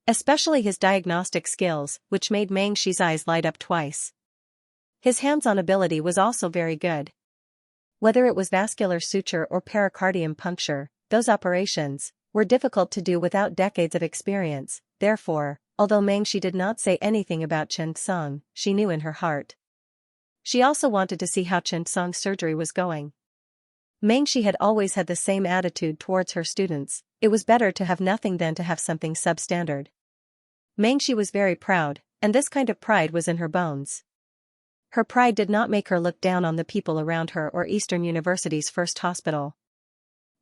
Especially his diagnostic skills, which made Xianxia's eyes light up twice. His hands-on ability was also very good. Whether it was vascular suture or pericardium puncture, those operations were difficult to do without decades of experience. Therefore, although Xianxia did not say anything about Xianxia, she knew in her heart. She also wanted to see how Xianxia's surgery was going. Xianxia had always had the same attitude towards her students. It was better to have nothing than to have something substandard. Xianxia was very proud, and this kind of pride was in her bones. Her pride did not make her look down on the people around her or Eastern University's first hospital.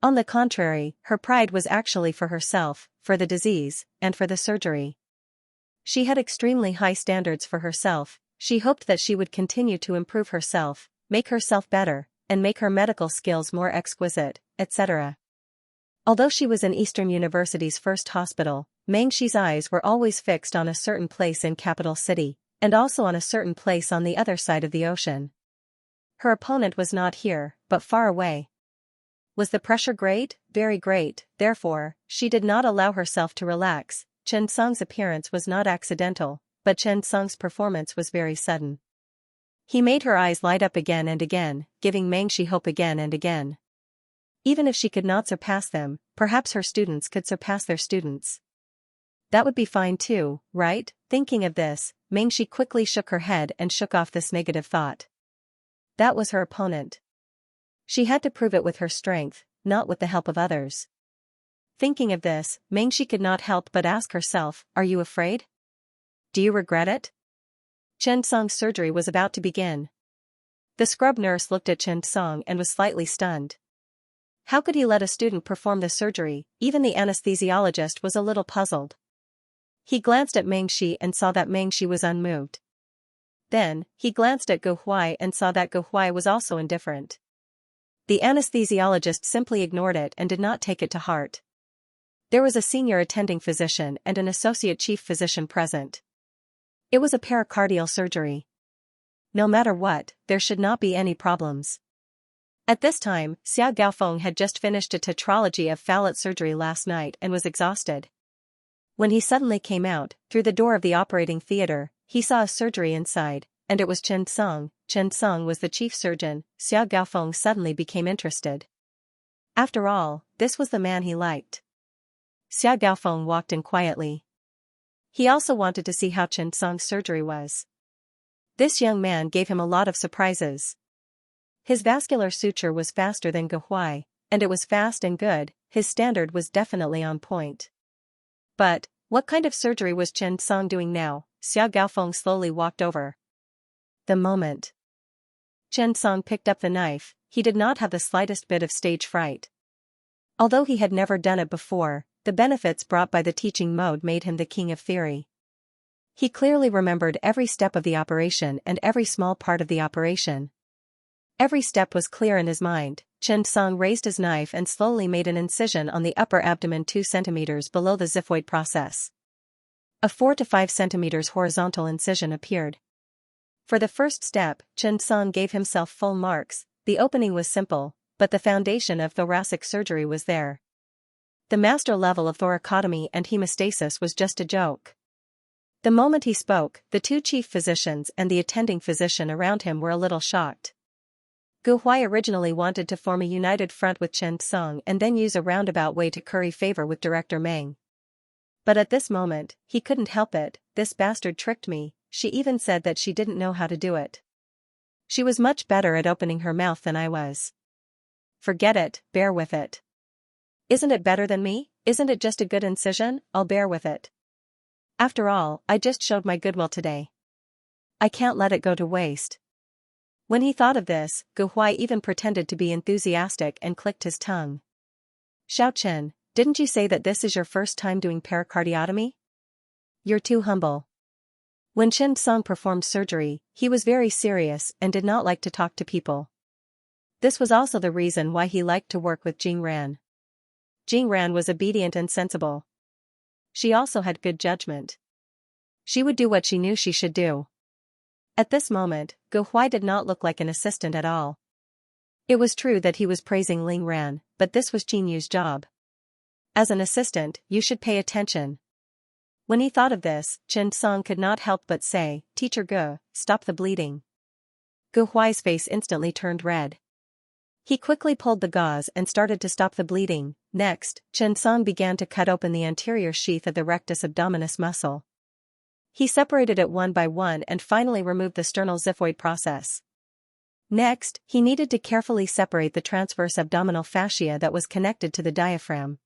On the contrary, her pride was actually for herself, for the disease, and for the surgery. She had extremely high standards for herself. She hoped that she would continue to improve herself, make herself better, and make her medical skills more exquisite, etc. Although she was in Eastern University's first hospital, Mengxi's eyes were always fixed on a certain place in capital city, and also on a certain place on the other side of the ocean. Her opponent was not here, but far away. Was the pressure great? Very great, therefore, she did not allow herself to relax. Chen Song's appearance was not accidental, but Chen Song's performance was very sudden. He made her eyes light up again and again, giving Mengxi hope again and again. Even if she could not surpass them, perhaps her students could surpass their students. That would be fine too, right? Thinking of this, Mengxi quickly shook her head and shook off this negative thought. That was her opponent. She had to prove it with her strength, not with the help of others. Thinking of this, Mengxi could not help but ask herself, are you afraid? Do you regret it? Chen Song's surgery was about to begin. The scrub nurse looked at Chen Song and was slightly stunned. How could he let a student perform the surgery? Even the anesthesiologist was a little puzzled. He glanced at Mengxi and saw that Mengxi was unmoved. Then, he glanced at Gu Huai and saw that Gu Huai was also indifferent. The anesthesiologist simply ignored it and did not take it to heart. There was a senior attending physician and an associate chief physician present. It was a pericardial surgery. No matter what, there should not be any problems. At this time, Xia Gaofeng had just finished a tetralogy of phalate surgery last night and was exhausted. When he suddenly came out, through the door of the operating theater, he saw a surgery inside, and it was Chen Song. Chen Song was the chief surgeon. Xia Gaofeng suddenly became interested. After all, this was the man he liked. Xia Gaofeng walked in quietly. He also wanted to see how Chen Song's surgery was. This young man gave him a lot of surprises. His vascular suture was faster than Gu Huai, and it was fast and good. His standard was definitely on point. But, what kind of surgery was Chen Song doing now? Xia Gaofeng slowly walked over. The moment Chen Song picked up the knife, he did not have the slightest bit of stage fright. Although he had never done it before, the benefits brought by the teaching mode made him the king of theory. He clearly remembered every step of the operation and every small part of the operation. Every step was clear in his mind. Chen Song raised his knife and slowly made an incision on the upper abdomen 2 centimeters below the xiphoid process. A 4 to 5 centimeters horizontal incision appeared. For the first step, Chen Song gave himself full marks. The opening was simple, but the foundation of thoracic surgery was there. The master level of thoracotomy and hemostasis was just a joke. The moment he spoke, the two chief physicians and the attending physician around him were a little shocked. Gu Huai originally wanted to form a united front with Chen Song and then use a roundabout way to curry favor with Director Meng. But at this moment, he couldn't help it. This bastard tricked me. She even said that she didn't know how to do it. She was much better at opening her mouth than I was. Forget it, bear with it. Isn't it better than me? Isn't it just a good incision? I'll bear with it. After all, I just showed my goodwill today. I can't let it go to waste. When he thought of this, Gu Huai even pretended to be enthusiastic and clicked his tongue. Xiao Chen, didn't you say that this is your first time doing pericardiotomy? You're too humble. When Chen Song performed surgery, he was very serious and did not like to talk to people. This was also the reason why he liked to work with Jing Ran. Jing Ran was obedient and sensible. She also had good judgment. She would do what she knew she should do. At this moment, Gu Huai did not look like an assistant at all. It was true that he was praising Ling Ran, but this was Jin Yu's job. As an assistant, you should pay attention. When he thought of this, Chen Song could not help but say, Teacher Gu, stop the bleeding. Gu Huai's face instantly turned red. He quickly pulled the gauze and started to stop the bleeding. Next, Chen Song began to cut open the anterior sheath of the rectus abdominis muscle. He separated it one by one and finally removed the sternal xiphoid process. Next, he needed to carefully separate the transverse abdominal fascia that was connected to the diaphragm.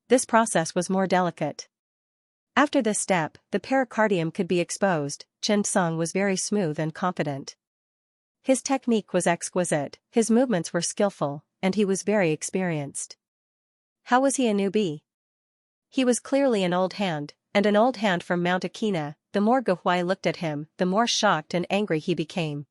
This process was more delicate. After this step, the pericardium could be exposed. Chen Song was very smooth and confident. His technique was exquisite, his movements were skillful, and he was very experienced. How was he a newbie? He was clearly an old hand, and an old hand from Mount Akina. The more Gu Huai looked at him, the more shocked and angry he became.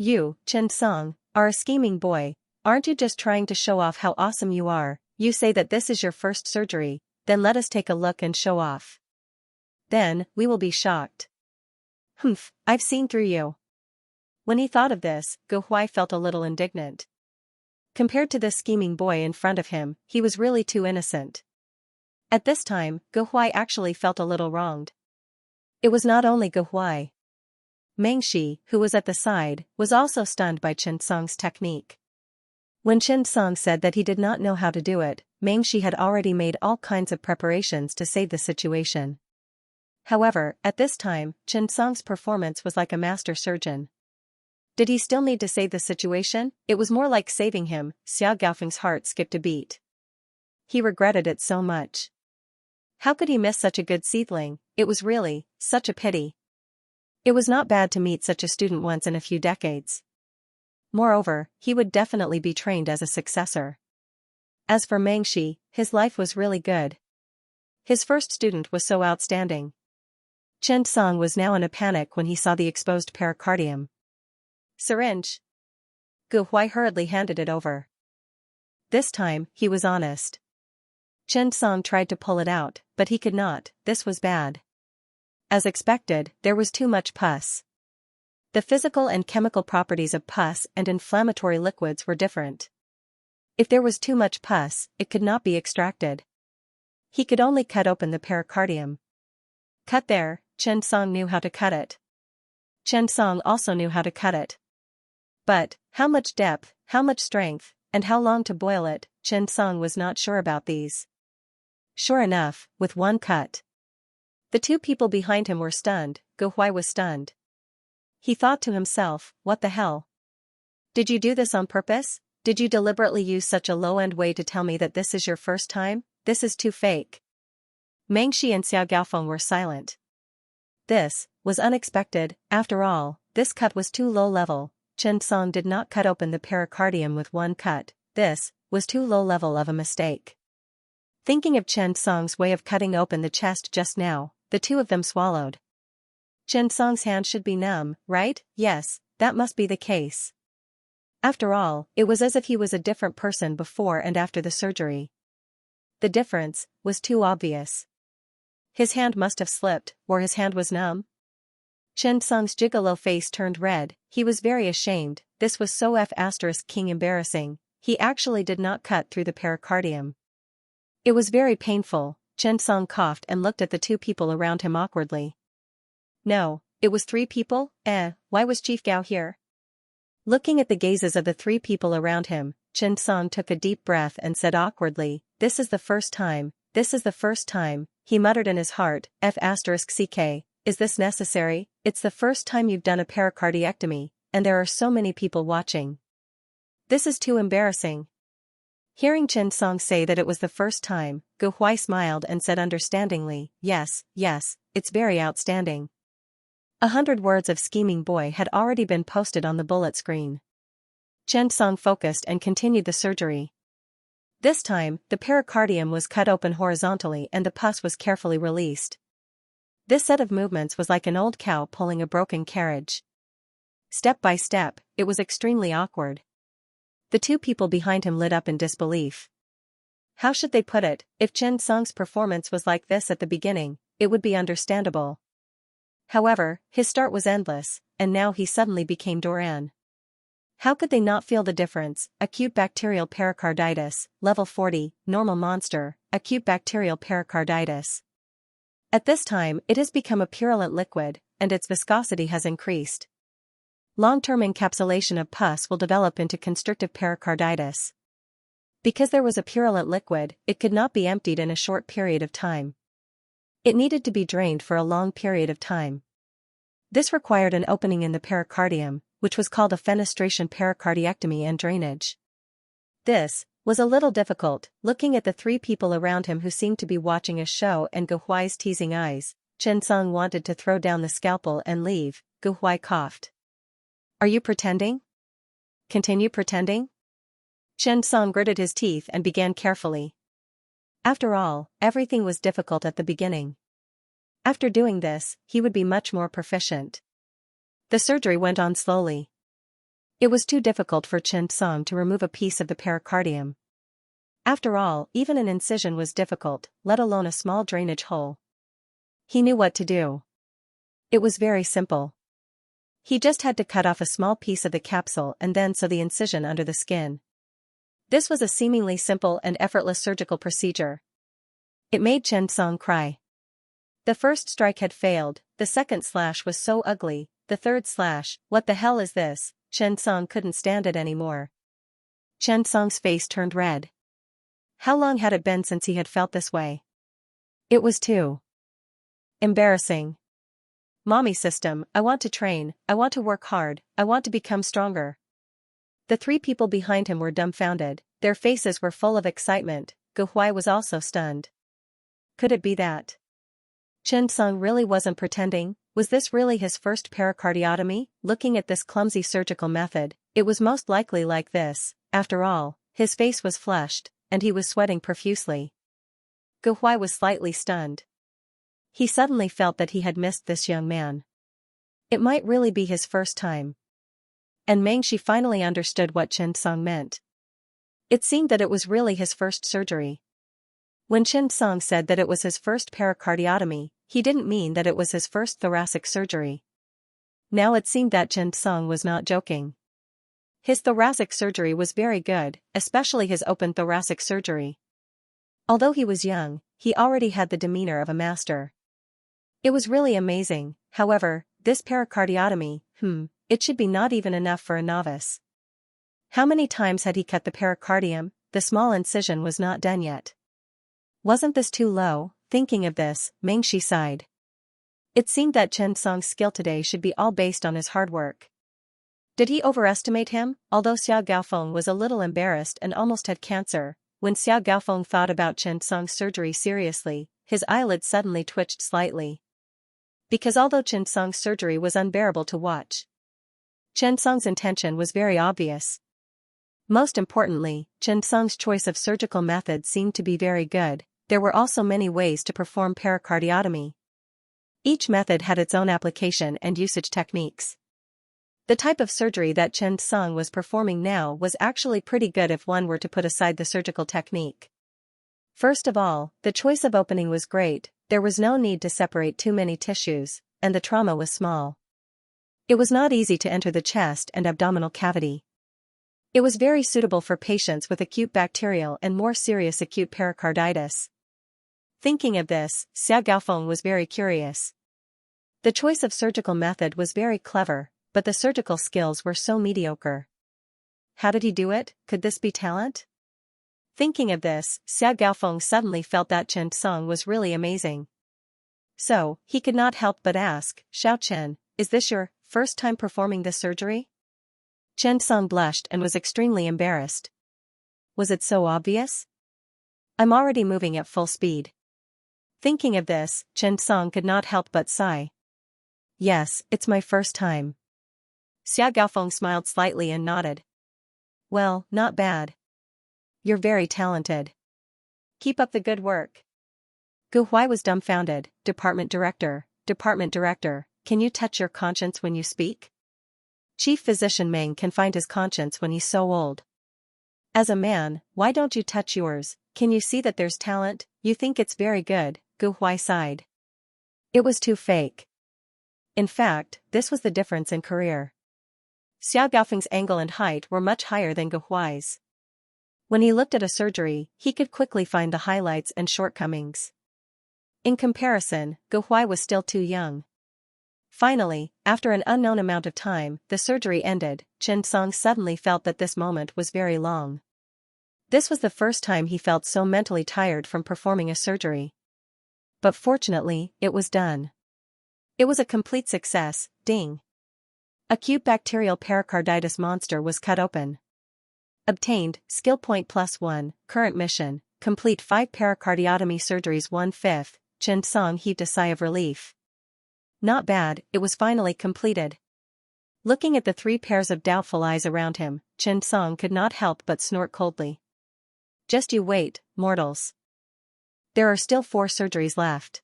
You, Chen Song, are a scheming boy. Aren't you just trying to show off how awesome you are? You say that this is your first surgery, then let us take a look and show off. Then, we will be shocked. Humph, I've seen through you. When he thought of this, Gu Huai felt a little indignant. Compared to this scheming boy in front of him, he was really too innocent. At this time, Gu Huai actually felt a little wronged. It was not only Gu Huai. Mengshi, who was at the side, was also stunned by Chen Song's technique. When Chen Song said that he did not know how to do it, Mengshi had already made all kinds of preparations to save the situation. However, at this time, Chen Song's performance was like a master surgeon. Did he still need to save the situation? It was more like saving him. Xia Gaofeng's heart skipped a beat. He regretted it so much. How could he miss such a good seedling? It was really such a pity. It was not bad to meet such a student once in a few decades. Moreover, he would definitely be trained as a successor. As for Mengshi, his life was really good. His first student was so outstanding. Chen Song was now in a panic when he saw the exposed pericardium. Syringe. Gu Huai hurriedly handed it over. This time, he was honest. Chen Song tried to pull it out, but he could not. This was bad. As expected, there was too much pus. The physical and chemical properties of pus and inflammatory liquids were different. If there was too much pus, it could not be extracted. He could only cut open the pericardium. Cut there. Chen Song knew how to cut it. Chen Song also knew how to cut it. But, how much depth, how much strength, and how long to boil it, Chen Song was not sure about these. Sure enough, with one cut. The two people behind him were stunned. Gu Huai was stunned. He thought to himself, what the hell? Did you do this on purpose? Did you deliberately use such a low-end way to tell me that this is your first time? This is too fake. Mengshi and Xiao Gaofeng were silent. This was unexpected. After all, this cut was too low level. Chen Song did not cut open the pericardium with one cut. This was too low level of a mistake. Thinking of Chen Song's way of cutting open the chest just now, the two of them swallowed. Chen Song's hand should be numb, right? Yes, that must be the case. After all, it was as if he was a different person before and after the surgery. The difference was too obvious. His hand must have slipped, or his hand was numb. Chen Song's gigolo face turned red. He was very ashamed. This was so King embarrassing. He actually did not cut through the pericardium. It was very painful. Chen Song coughed and looked at the two people around him awkwardly. No, it was three people? Why was Chief Gao here? Looking at the gazes of the three people around him, Chen Song took a deep breath and said awkwardly, this is the first time, he muttered in his heart, F***ck, is this necessary? It's the first time you've done a pericardiectomy, and there are so many people watching. This is too embarrassing. Hearing Chen Song say that it was the first time, Gu Huai smiled and said understandingly, yes, it's very outstanding. 100 words of scheming boy had already been posted on the bullet screen. Chen Song focused and continued the surgery. This time, the pericardium was cut open horizontally and the pus was carefully released. This set of movements was like an old cow pulling a broken carriage. Step by step, it was extremely awkward. The two people behind him lit up in disbelief. How should they put it? If Chen Song's performance was like this at the beginning, it would be understandable. However, his start was endless, and now he suddenly became Doran. How could they not feel the difference? Acute bacterial pericarditis, level 40, normal monster, acute bacterial pericarditis. At this time, it has become a purulent liquid, and its viscosity has increased. Long-term encapsulation of pus will develop into constrictive pericarditis. Because there was a purulent liquid, it could not be emptied in a short period of time. It needed to be drained for a long period of time. This required an opening in the pericardium, which was called a fenestration pericardiectomy and drainage. This was a little difficult. Looking at the three people around him who seemed to be watching a show and Gu Huai's teasing eyes, Chen Song wanted to throw down the scalpel and leave. Gu Huai coughed. Are you pretending? Continue pretending? Chen Song gritted his teeth and began carefully. After all, everything was difficult at the beginning. After doing this, he would be much more proficient. The surgery went on slowly. It was too difficult for Chen Song to remove a piece of the pericardium. After all, even an incision was difficult, let alone a small drainage hole. He knew what to do. It was very simple. He just had to cut off a small piece of the capsule and then sew the incision under the skin. This was a seemingly simple and effortless surgical procedure. It made Chen Song cry. The first strike had failed, the second slash was so ugly, the third slash, what the hell is this? Chen Song couldn't stand it anymore. Chen Song's face turned red. How long had it been since he had felt this way? It was too embarrassing. Mommy system, I want to train, I want to work hard, I want to become stronger. The three people behind him were dumbfounded, their faces were full of excitement. Gu Huai was also stunned. Could it be that Chen Song really wasn't pretending? Was this really his first pericardiotomy? Looking at this clumsy surgical method, it was most likely like this. After all, his face was flushed, and he was sweating profusely. Gu Huai was slightly stunned. He suddenly felt that he had missed this young man. It might really be his first time. And Mengshi finally understood what Chen Song meant. It seemed that it was really his first surgery. When Chen Song said that it was his first pericardiotomy, he didn't mean that it was his first thoracic surgery. Now it seemed that Chen Song was not joking. His thoracic surgery was very good, especially his open thoracic surgery. Although he was young, he already had the demeanor of a master. It was really amazing. However, this pericardiotomy, it should be not even enough for a novice. How many times had he cut the pericardium? The small incision was not done yet. Wasn't this too low? Thinking of this, Mengshi sighed. It seemed that Chen Song's skill today should be all based on his hard work. Did he overestimate him? Although Xiao Gaofeng was a little embarrassed and almost had cancer, when Xiao Gaofeng thought about Chen Song's surgery seriously, his eyelids suddenly twitched slightly. Because although Chen Song's surgery was unbearable to watch, Chen Song's intention was very obvious. Most importantly, Chen Song's choice of surgical method seemed to be very good. There were also many ways to perform pericardiotomy. Each method had its own application and usage techniques. The type of surgery that Chen Song was performing now was actually pretty good if one were to put aside the surgical technique. First of all, the choice of opening was great, there was no need to separate too many tissues, and the trauma was small. It was not easy to enter the chest and abdominal cavity. It was very suitable for patients with acute bacterial and more serious acute pericarditis. Thinking of this, Xiao Gaofeng was very curious. The choice of surgical method was very clever, but the surgical skills were so mediocre. How did he do it? Could this be talent? Thinking of this, Xiao Gaofeng suddenly felt that Chen Song was really amazing. So, he could not help but ask, Xiao Chen, is this your first time performing this surgery? Chen Song blushed and was extremely embarrassed. Was it so obvious? I'm already moving at full speed. Thinking of this, Chen Song could not help but sigh. Yes, it's my first time. Xiao Gaofeng smiled slightly and nodded. Well, not bad. You're very talented. Keep up the good work. Gu Huai was dumbfounded. Department Director, can you touch your conscience when you speak? Chief Physician Meng can find his conscience when he's so old. As a man, why don't you touch yours? Can you see that there's talent? You think it's very good, Gu Huai sighed. It was too fake. In fact, this was the difference in career. Xiao Gaofeng's angle and height were much higher than Gu Huai's. When he looked at a surgery, he could quickly find the highlights and shortcomings. In comparison, Gu Huai was still too young. Finally, after an unknown amount of time, the surgery ended. Chen Song suddenly felt that this moment was very long. This was the first time he felt so mentally tired from performing a surgery. But fortunately, it was done. It was a complete success. Ding. Acute bacterial pericarditis monster was cut open. Obtained, skill point +1, current mission, complete 5 pericardiotomy surgeries 1/5, Chen Song heaved a sigh of relief. Not bad, it was finally completed. Looking at the 3 pairs of doubtful eyes around him, Chen Song could not help but snort coldly. Just you wait, mortals. There are still 4 surgeries left.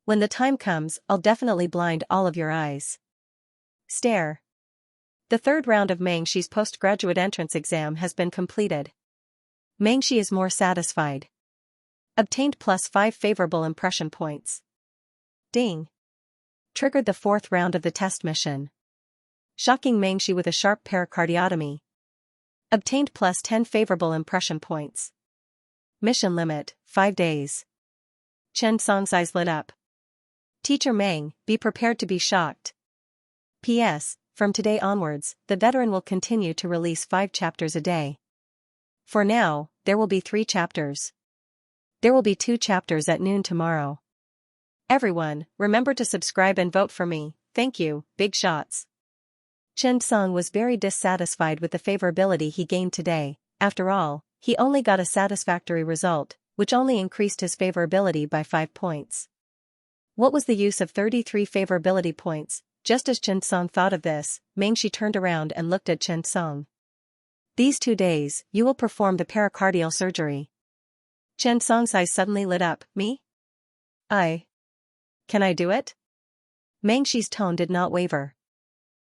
When the time comes, I'll definitely blind all of your eyes. Stare. The third round of Xianxi's postgraduate entrance exam has been completed. Xianxi is more satisfied. Obtained +5 favorable impression points. Ding. Triggered the fourth round of the test mission. Shocking Xianxi with a sharp pericardiotomy. Obtained +10 favorable impression points. Mission limit, 5 days. Chen Song's eyes lit up. Teacher Meng, be prepared to be shocked. P.S. From today onwards, the veteran will continue to release 5 chapters a day. For now, there will be 3 chapters. There will be 2 chapters at noon tomorrow. Everyone, remember to subscribe and vote for me, thank you, big shots. Chen Song was very dissatisfied with the favorability he gained today. After all, he only got a satisfactory result, which only increased his favorability by 5 points. What was the use of 33 favorability points? Just as Chen Song thought of this, Xianxi turned around and looked at Chen Song. These 2 days, you will perform the pericardial surgery. Chen Song's eyes suddenly lit up. Me? Can I do it? Xianxi's tone did not waver.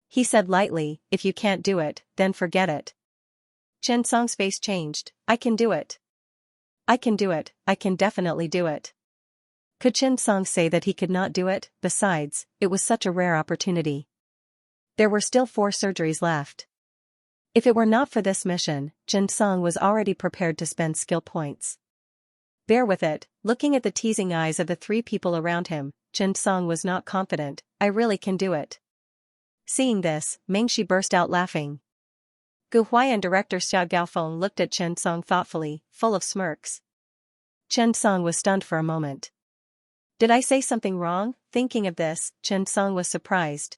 He said lightly, if you can't do it, then forget it. Chen Song's face changed. I can do it. I can do it, I can definitely do it. Could Chen Song say that he could not do it? Besides, it was such a rare opportunity. There were still 4 surgeries left. If it were not for this mission, Chen Song was already prepared to spend skill points. Bear with it, looking at the teasing eyes of the 3 people around him, Chen Song was not confident. I really can do it. Seeing this, Xianxi burst out laughing. Gu Huai and director Xia Gaofeng looked at Chen Song thoughtfully, full of smirks. Chen Song was stunned for a moment. Did I say something wrong? Thinking of this, Chen Song was surprised.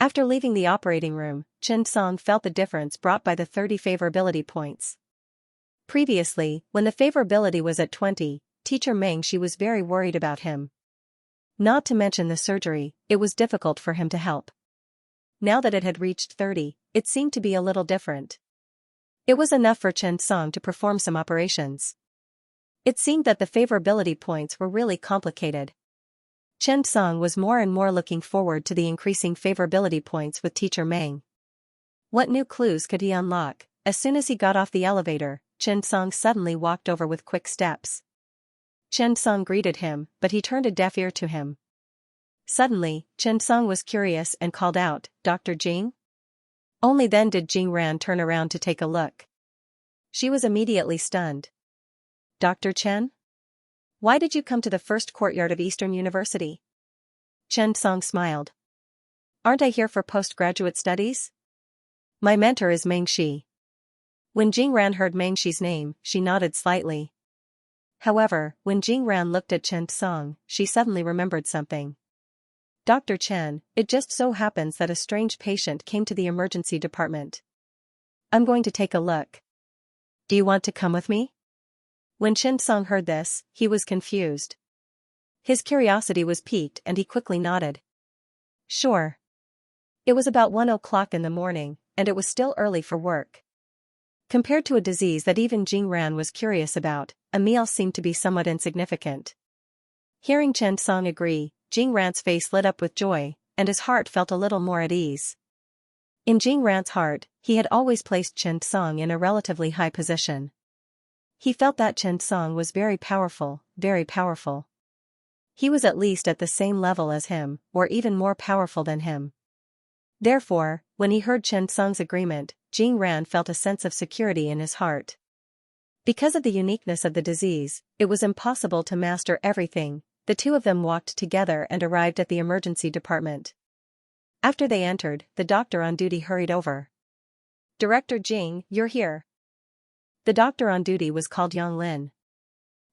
After leaving the operating room, Chen Song felt the difference brought by the 30 favorability points. Previously, when the favorability was at 20, teacher Xianxi was very worried about him. Not to mention the surgery, it was difficult for him to help. Now that it had reached 30, it seemed to be a little different. It was enough for Chen Song to perform some operations. It seemed that the favorability points were really complicated. Chen Song was more and more looking forward to the increasing favorability points with teacher Meng. What new clues could he unlock? As soon as he got off the elevator, Chen Song suddenly walked over with quick steps. Chen Song greeted him, but he turned a deaf ear to him. Suddenly, Chen Song was curious and called out, Dr. Jing? Only then did Jing Ran turn around to take a look. She was immediately stunned. Dr. Chen? Why did you come to the first courtyard of Eastern University? Chen Song smiled. Aren't I here for postgraduate studies? My mentor is Xianxi. When Jing Ran heard Xianxi's name, she nodded slightly. However, when Jing Ran looked at Chen Song, she suddenly remembered something. Dr. Chen, it just so happens that a strange patient came to the emergency department. I'm going to take a look. Do you want to come with me? When Chen Song heard this, he was confused. His curiosity was piqued and he quickly nodded. Sure. It was about 1 o'clock in the morning, and it was still early for work. Compared to a disease that even Jing Ran was curious about, a meal seemed to be somewhat insignificant. Hearing Chen Song agree, Jing Ran's face lit up with joy, and his heart felt a little more at ease. In Jing Ran's heart, he had always placed Chen Song in a relatively high position. He felt that Chen Song was very powerful, very powerful. He was at least at the same level as him, or even more powerful than him. Therefore, when he heard Chen Song's agreement, Jing Ran felt a sense of security in his heart. Because of the uniqueness of the disease, it was impossible to master everything. The 2 of them walked together and arrived at the emergency department. After they entered, the doctor on duty hurried over. Director Jing, you're here. The doctor on duty was called Yang Lin.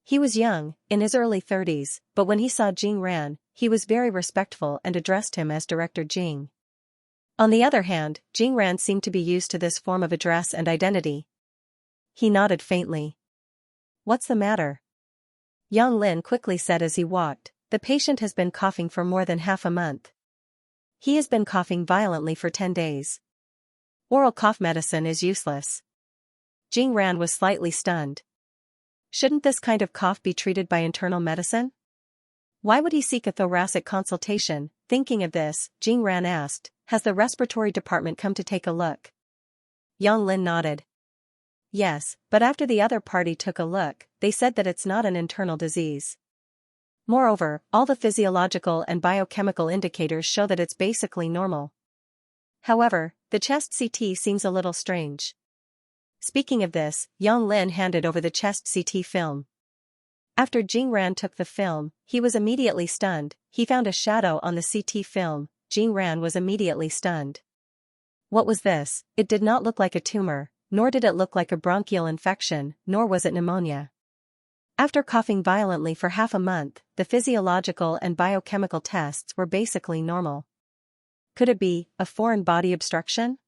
He was young, in his early 30s, but when he saw Jing Ran, he was very respectful and addressed him as Director Jing. On the other hand, Jing Ran seemed to be used to this form of address and identity. He nodded faintly. What's the matter? Yang Lin quickly said as he walked, the patient has been coughing for more than half a month. He has been coughing violently for 10 days. Oral cough medicine is useless. Jing Ran was slightly stunned. Shouldn't this kind of cough be treated by internal medicine? Why would he seek a thoracic consultation? Thinking of this, Jing Ran asked, has the respiratory department come to take a look? Yang Lin nodded. Yes, but after the other party took a look, they said that it's not an internal disease. Moreover, all the physiological and biochemical indicators show that it's basically normal. However, the chest CT seems a little strange. Speaking of this, Yang Lin handed over the chest CT film. After Jing Ran took the film, he was immediately stunned. He found a shadow on the CT film. Jing Ran was immediately stunned. What was this? It did not look like a tumor, nor did it look like a bronchial infection, nor was it pneumonia. After coughing violently for half a month, the physiological and biochemical tests were basically normal. Could it be a foreign body obstruction?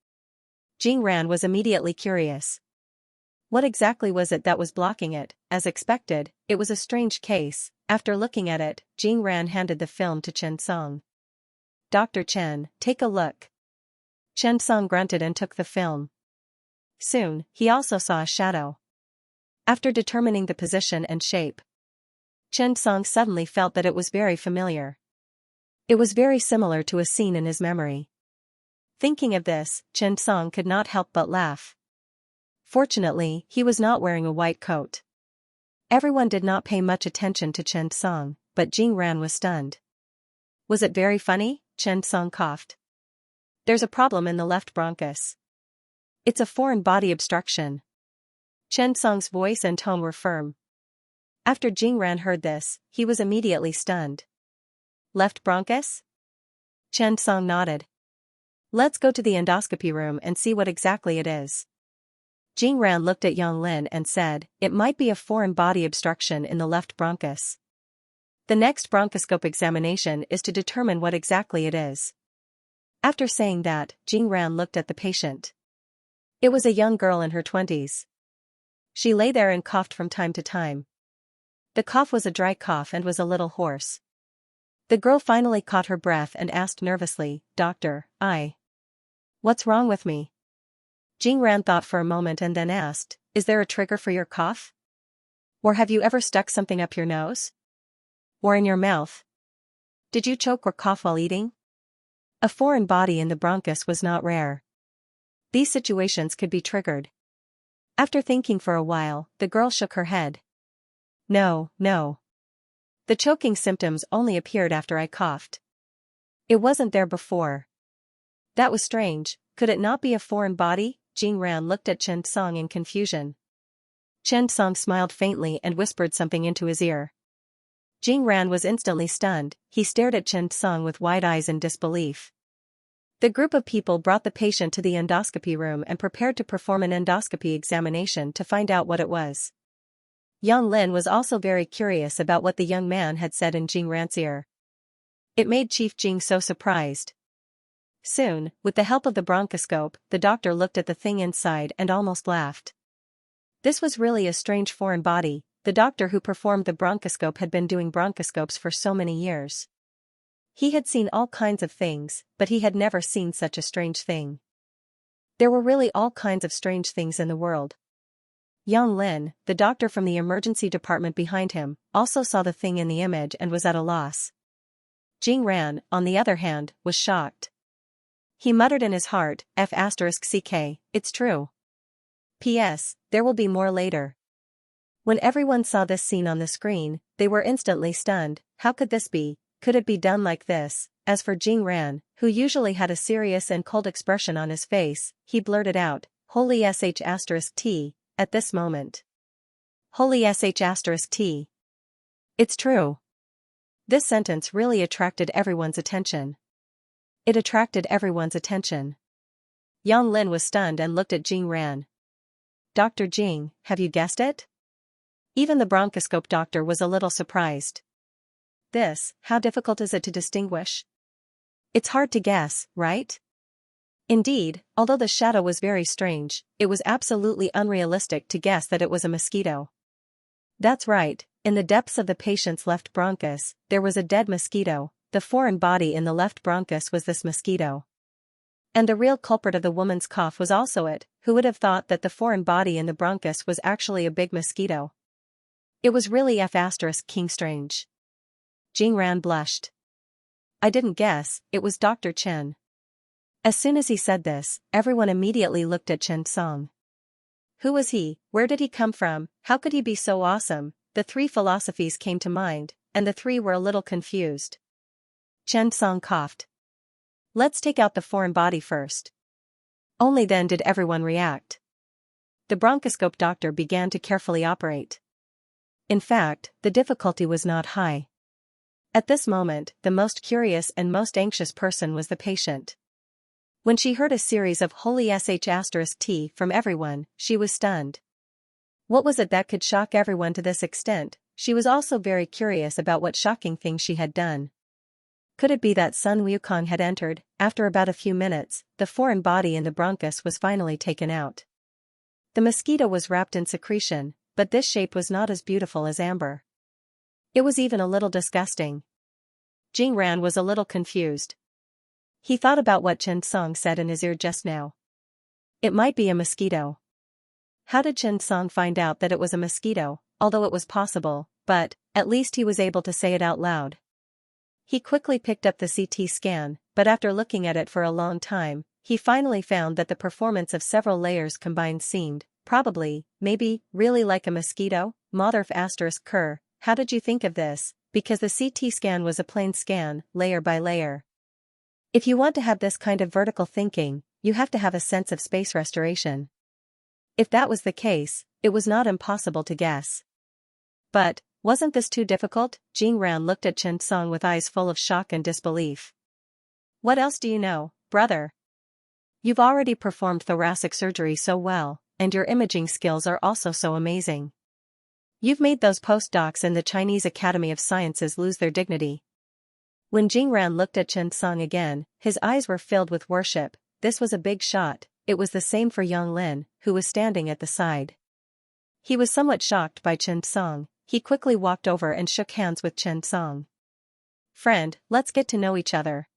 Jing Ran was immediately curious. What exactly was it that was blocking it? As expected, it was a strange case. After looking at it, Jing Ran handed the film to Chen Song. Dr. Chen, take a look. Chen Song grunted and took the film. Soon, he also saw a shadow. After determining the position and shape, Chen Song suddenly felt that it was very familiar. It was very similar to a scene in his memory. Thinking of this, Chen Song could not help but laugh. Fortunately, he was not wearing a white coat. Everyone did not pay much attention to Chen Song, but Jing Ran was stunned. Was it very funny? Chen Song coughed. There's a problem in the left bronchus. It's a foreign body obstruction. Chen Song's voice and tone were firm. After Jing Ran heard this, he was immediately stunned. Left bronchus? Chen Song nodded. Let's go to the endoscopy room and see what exactly it is. Jing Ran looked at Yang Lin and said, it might be a foreign body obstruction in the left bronchus. The next bronchoscope examination is to determine what exactly it is. After saying that, Jing Ran looked at the patient. It was a young girl in her 20s. She lay there and coughed from time to time. The cough was a dry cough and was a little hoarse. The girl finally caught her breath and asked nervously, Doctor, what's wrong with me? Jing Ran thought for a moment and then asked, is there a trigger for your cough? Or have you ever stuck something up your nose? Or in your mouth? Did you choke or cough while eating? A foreign body in the bronchus was not rare. These situations could be triggered. After thinking for a while, the girl shook her head. No. The choking symptoms only appeared after I coughed. It wasn't there before. That was strange. Could it not be a foreign body? Jing Ran looked at Chen Song in confusion. Chen Song smiled faintly and whispered something into his ear. Jing Ran was instantly stunned. He stared at Chen Song with wide eyes in disbelief. The group of people brought the patient to the endoscopy room and prepared to perform an endoscopy examination to find out what it was. Yang Lin was also very curious about what the young man had said in Jing Ran's ear. It made Chief Jing so surprised. Soon, with the help of the bronchoscope, the doctor looked at the thing inside and almost laughed. This was really a strange foreign body. The doctor who performed the bronchoscope had been doing bronchoscopes for so many years. He had seen all kinds of things, but he had never seen such a strange thing. There were really all kinds of strange things in the world. Yang Lin, the doctor from the emergency department behind him, also saw the thing in the image and was at a loss. Jing Ran, on the other hand, was shocked. He muttered in his heart, F***ck, it's true. P.S. There will be more later. When everyone saw this scene on the screen, they were instantly stunned. How could this be? Could it be done like this? As for Jing Ran, who usually had a serious and cold expression on his face, he blurted out, Holy sh**t, at this moment. Holy sh**t. It's true. This sentence really attracted everyone's attention. It attracted everyone's attention. Yang Lin was stunned and looked at Jing Ran. Dr. Jing, have you guessed it? Even the bronchoscope doctor was a little surprised. How difficult is it to distinguish? It's hard to guess, right? Indeed, although the shadow was very strange, it was absolutely unrealistic to guess that it was a mosquito. That's right, in the depths of the patient's left bronchus, there was a dead mosquito. The foreign body in the left bronchus was this mosquito. And the real culprit of the woman's cough was also it. Who would have thought that the foreign body in the bronchus was actually a big mosquito? It was really F***king strange. Jing Ran blushed. I didn't guess, it was Dr. Chen. As soon as he said this, everyone immediately looked at Xianxia. Who was he? Where did he come from? How could he be so awesome? The three philosophies came to mind, and the three were a little confused. Xianxia coughed. Let's take out the foreign body first. Only then did everyone react. The bronchoscope doctor began to carefully operate. In fact, the difficulty was not high. At this moment, the most curious and most anxious person was the patient. When she heard a series of holy sh*t from everyone, she was stunned. What was it that could shock everyone to this extent? She was also very curious about what shocking thing she had done. Could it be that Sun Wukong had entered? After about a few minutes, the foreign body in the bronchus was finally taken out. The mosquito was wrapped in secretion, but this shape was not as beautiful as amber. It was even a little disgusting. Jing Ran was a little confused. He thought about what Xianxia said in his ear just now. It might be a mosquito. How did Xianxia find out that it was a mosquito, although it was possible, but, at least he was able to say it out loud. He quickly picked up the CT scan, but after looking at it for a long time, he finally found that the performance of several layers combined seemed, probably, maybe, really like a mosquito. Motherf ***, how did you think of this? Because the CT scan was a plain scan, layer by layer. If you want to have this kind of vertical thinking, you have to have a sense of space restoration. If that was the case, it was not impossible to guess. But, wasn't this too difficult? Jing Ran looked at Xianxia with eyes full of shock and disbelief. What else do you know, brother? You've already performed thoracic surgery so well, and your imaging skills are also so amazing. You've made those postdocs in the Chinese Academy of Sciences lose their dignity. When Jing Ran looked at Xianxia again, his eyes were filled with worship. This was a big shot. It was the same for Yang Lin, who was standing at the side. He was somewhat shocked by Xianxia. He quickly walked over and shook hands with Xianxia. Friend, let's get to know each other.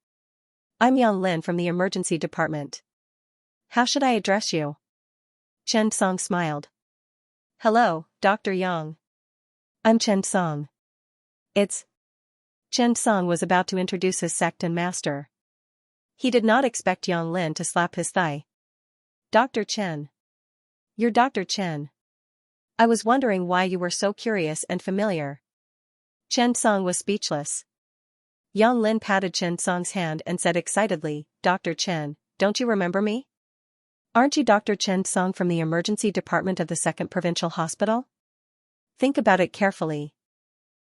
I'm Yang Lin from the emergency department. How should I address you? Xianxia smiled. Hello, Dr. Yang. I'm Xianxia. It's... Xianxia was about to introduce his sect and master. He did not expect Yang Lin to slap his thigh. Dr. Chen. You're Dr. Chen. I was wondering why you were so curious and familiar. Xianxia was speechless. Yang Lin patted Xianxia's hand and said excitedly, Dr. Chen, don't you remember me? Aren't you Dr. Xianxia from the emergency department of the 2nd Provincial Hospital? Think about it carefully.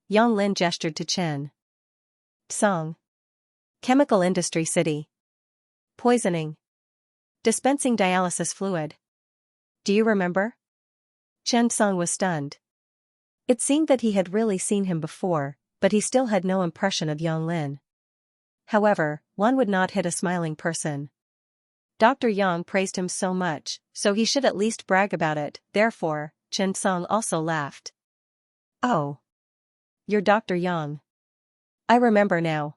Yang Lin gestured to Chen. Song. Chemical industry city. Poisoning. Dispensing dialysis fluid. Do you remember? Xianxia was stunned. It seemed that he had really seen him before, but he still had no impression of Yang Lin. However, one would not hit a smiling person. Dr. Yang praised him so much, so he should at least brag about it. Therefore, Xianxia also laughed. Oh. You're Dr. Yang. I remember now.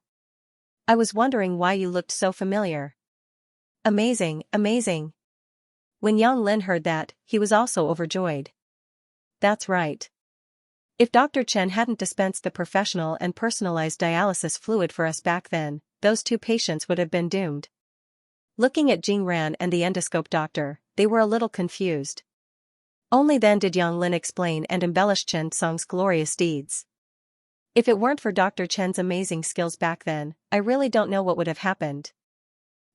I was wondering why you looked so familiar. Amazing, amazing. When Yang Lin heard that, he was also overjoyed. That's right. If Dr. Chen hadn't dispensed the professional and personalized dialysis fluid for us back then, those two patients would have been doomed. Looking at Jing Ran and the endoscope doctor, they were a little confused. Only then did Yang Lin explain and embellish Xianxia's glorious deeds. If it weren't for Dr. Chen's amazing skills back then, I really don't know what would have happened.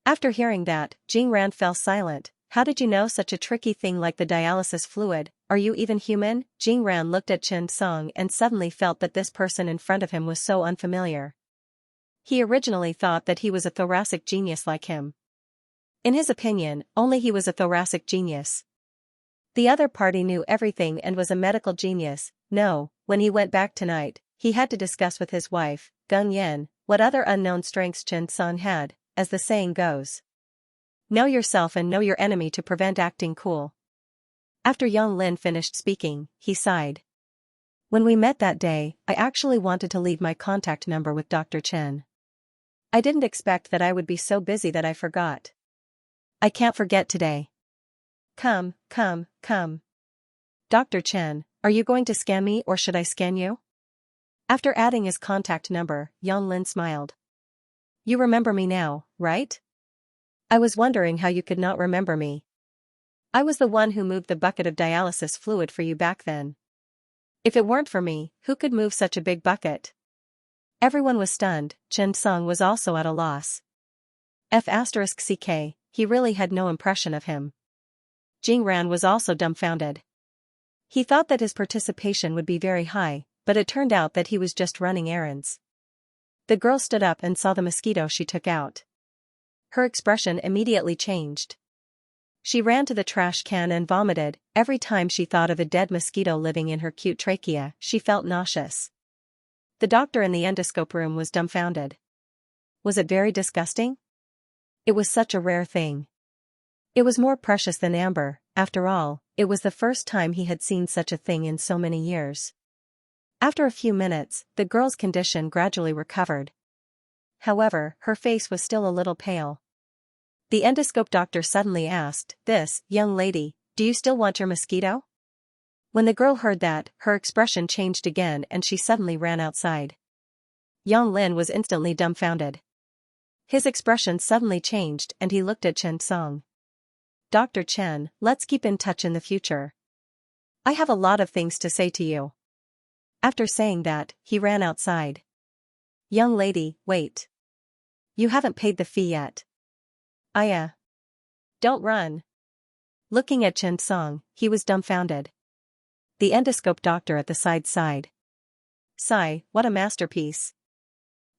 After hearing that, Jing Ran fell silent. How did you know such a tricky thing like the dialysis fluid? Are you even human? Jing Ran looked at Xianxia and suddenly felt that this person in front of him was so unfamiliar. He originally thought that he was a thoracic genius like him. In his opinion, only he was a thoracic genius. The other party knew everything and was a medical genius. No, when he went back tonight, he had to discuss with his wife, Gung Yan, what other unknown strengths Xianxia had, as the saying goes. Know yourself and know your enemy to prevent acting cool. After Yang Lin finished speaking, he sighed. When we met that day, I actually wanted to leave my contact number with Dr. Chen. I didn't expect that I would be so busy that I forgot. I can't forget today. Come. Dr. Chen, are you going to scan me or should I scan you? After adding his contact number, Yang Lin smiled. You remember me now, right? I was wondering how you could not remember me. I was the one who moved the bucket of dialysis fluid for you back then. If it weren't for me, who could move such a big bucket? Everyone was stunned. Chen Song was also at a loss. F*ck, he really had no impression of him. Jing Ran was also dumbfounded. He thought that his participation would be very high, but it turned out that he was just running errands. The girl stood up and saw the mosquito she took out. Her expression immediately changed. She ran to the trash can and vomited. Every time she thought of a dead mosquito living in her cute trachea, she felt nauseous. The doctor in the endoscope room was dumbfounded. Was it very disgusting? It was such a rare thing. It was more precious than amber. After all, it was the first time he had seen such a thing in so many years. After a few minutes, the girl's condition gradually recovered. However, her face was still a little pale. The endoscope doctor suddenly asked, "This, young lady, do you still want your mosquito?" When the girl heard that, her expression changed again and she suddenly ran outside. Yang Lin was instantly dumbfounded. His expression suddenly changed and he looked at Chen Song. "Dr. Chen, let's keep in touch in the future. I have a lot of things to say to you." After saying that, he ran outside. "Young lady, wait. You haven't paid the fee yet." Don't run." Looking at Chen Song, he was dumbfounded. The endoscope doctor at the side sighed. "Sigh, what a masterpiece.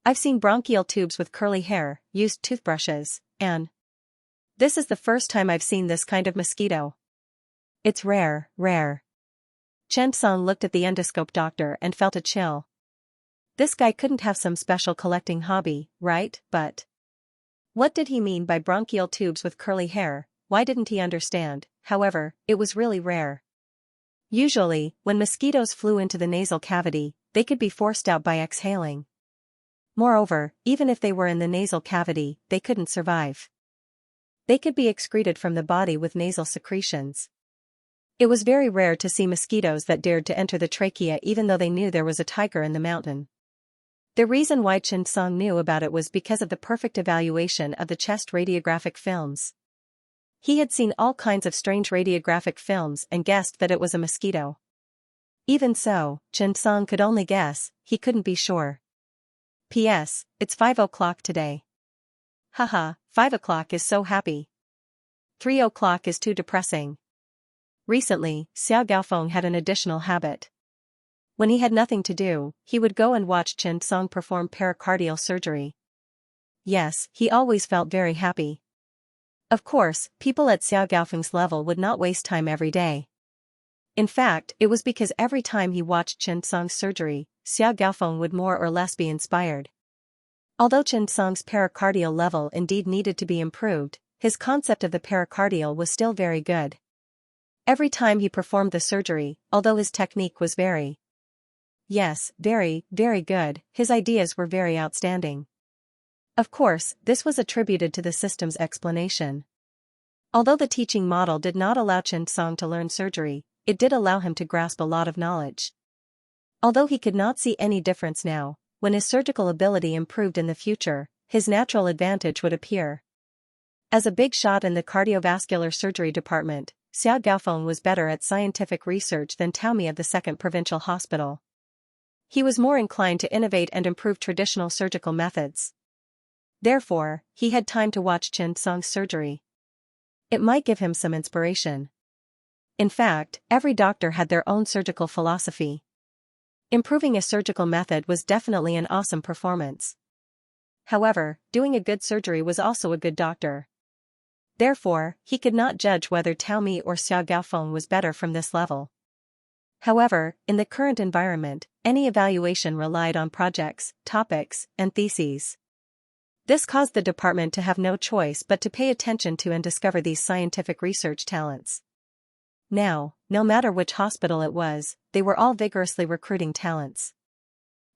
I've seen bronchial tubes with curly hair, used toothbrushes, and this is the first time I've seen this kind of mosquito. It's rare, rare." Chen Song looked at the endoscope doctor and felt a chill. This guy couldn't have some special collecting hobby, right? But what did he mean by bronchial tubes with curly hair? Why didn't he understand? However, it was really rare. Usually, when mosquitoes flew into the nasal cavity, they could be forced out by exhaling. Moreover, even if they were in the nasal cavity, they couldn't survive. They could be excreted from the body with nasal secretions. It was very rare to see mosquitoes that dared to enter the trachea even though they knew there was a tiger in the mountain. The reason why Chen Song knew about it was because of the perfect evaluation of the chest radiographic films. He had seen all kinds of strange radiographic films and guessed that it was a mosquito. Even so, Chen Song could only guess, he couldn't be sure. P.S. It's 5 o'clock today. Haha, 5 o'clock is so happy. 3 o'clock is too depressing. Recently, Xiao Gaofeng had an additional habit. When he had nothing to do, he would go and watch Chen Song perform pericardial surgery. Yes, he always felt very happy. Of course, people at Xiao Gaofeng's level would not waste time every day. In fact, it was because every time he watched Chen Song's surgery, Xiao Gaofeng would more or less be inspired. Although Chen Song's pericardial level indeed needed to be improved, his concept of the pericardial was still very good. Every time he performed the surgery, although his technique was very good, his ideas were very outstanding. Of course, this was attributed to the system's explanation. Although the teaching model did not allow Chen Song to learn surgery, it did allow him to grasp a lot of knowledge. Although he could not see any difference now, when his surgical ability improved in the future, his natural advantage would appear. As a big shot in the cardiovascular surgery department, Xiao Gaofeng was better at scientific research than Taomi of the 2nd Provincial Hospital. He was more inclined to innovate and improve traditional surgical methods. Therefore, he had time to watch Chen Song's surgery. It might give him some inspiration. In fact, every doctor had their own surgical philosophy. Improving a surgical method was definitely an awesome performance. However, doing a good surgery was also a good doctor. Therefore, he could not judge whether Taomi or Xiao Gaofeng was better from this level. However, in the current environment, any evaluation relied on projects, topics, and theses. This caused the department to have no choice but to pay attention to and discover these scientific research talents. Now, no matter which hospital it was, they were all vigorously recruiting talents.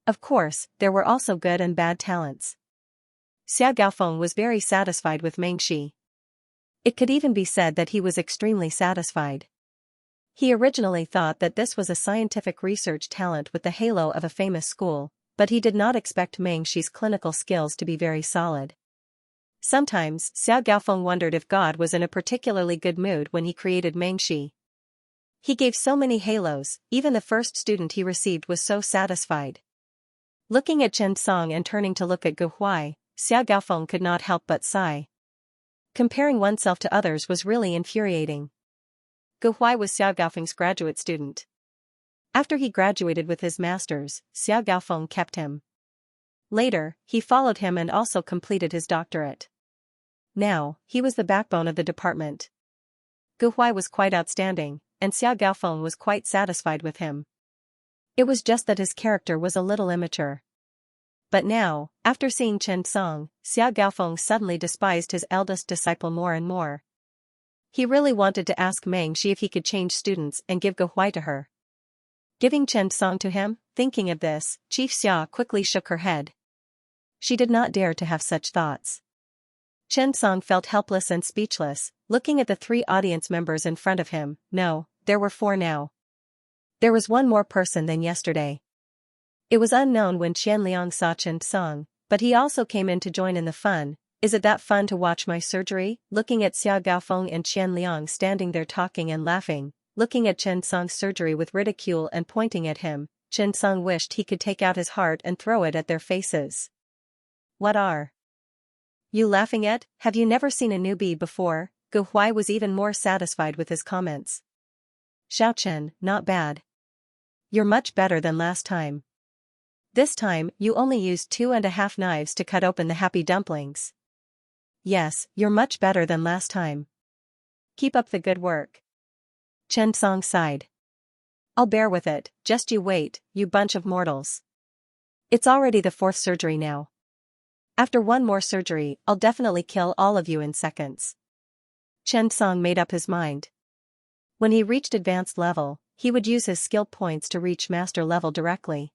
Of course, there were also good and bad talents. Xiao Gaofeng was very satisfied with Meng Shi. It could even be said that he was extremely satisfied. He originally thought that this was a scientific research talent with the halo of a famous school, but he did not expect Meng Shi's clinical skills to be very solid. Sometimes, Xiao Gaofeng wondered if God was in a particularly good mood when he created Mengxi. He gave so many halos, even the first student he received was so satisfied. Looking at Chen Song and turning to look at Gu Huai, Xiao Gaofeng could not help but sigh. Comparing oneself to others was really infuriating. Gu Huai was Xiao Gaofeng's graduate student. After he graduated with his master's, Xiao Gaofeng kept him. Later, he followed him and also completed his doctorate. Now, he was the backbone of the department. Gu Huai was quite outstanding, and Xiao Gaofeng was quite satisfied with him. It was just that his character was a little immature. But now, after seeing Chen Song, Xiao Gaofeng suddenly despised his eldest disciple more and more. He really wanted to ask Mengxi if he could change students and give Gu Huai to her. Giving Chen Song to him, thinking of this, Chief Xia quickly shook her head. She did not dare to have such thoughts. Chen Song felt helpless and speechless, looking at the 3 audience members in front of him. No, there were 4 now. There was one more person than yesterday. It was unknown when Qianliang saw Chen Song, but he also came in to join in the fun. Is it that fun to watch my surgery? Looking at Xiao Gaofeng and Qianliang standing there talking and laughing, looking at Chen Song's surgery with ridicule and pointing at him, Chen Song wished he could take out his heart and throw it at their faces. What are you laughing at? Have you never seen a newbie before? Gu Huai was even more satisfied with his comments. Xiao Chen, not bad. You're much better than last time. This time, you only used 2.5 knives to cut open the happy dumplings. Yes, you're much better than last time. Keep up the good work. Chen Song sighed. I'll bear with it, just you wait, you bunch of mortals. It's already the 4th surgery now. After one more surgery, I'll definitely kill all of you in seconds. Chen Song made up his mind. When he reached advanced level, he would use his skill points to reach master level directly.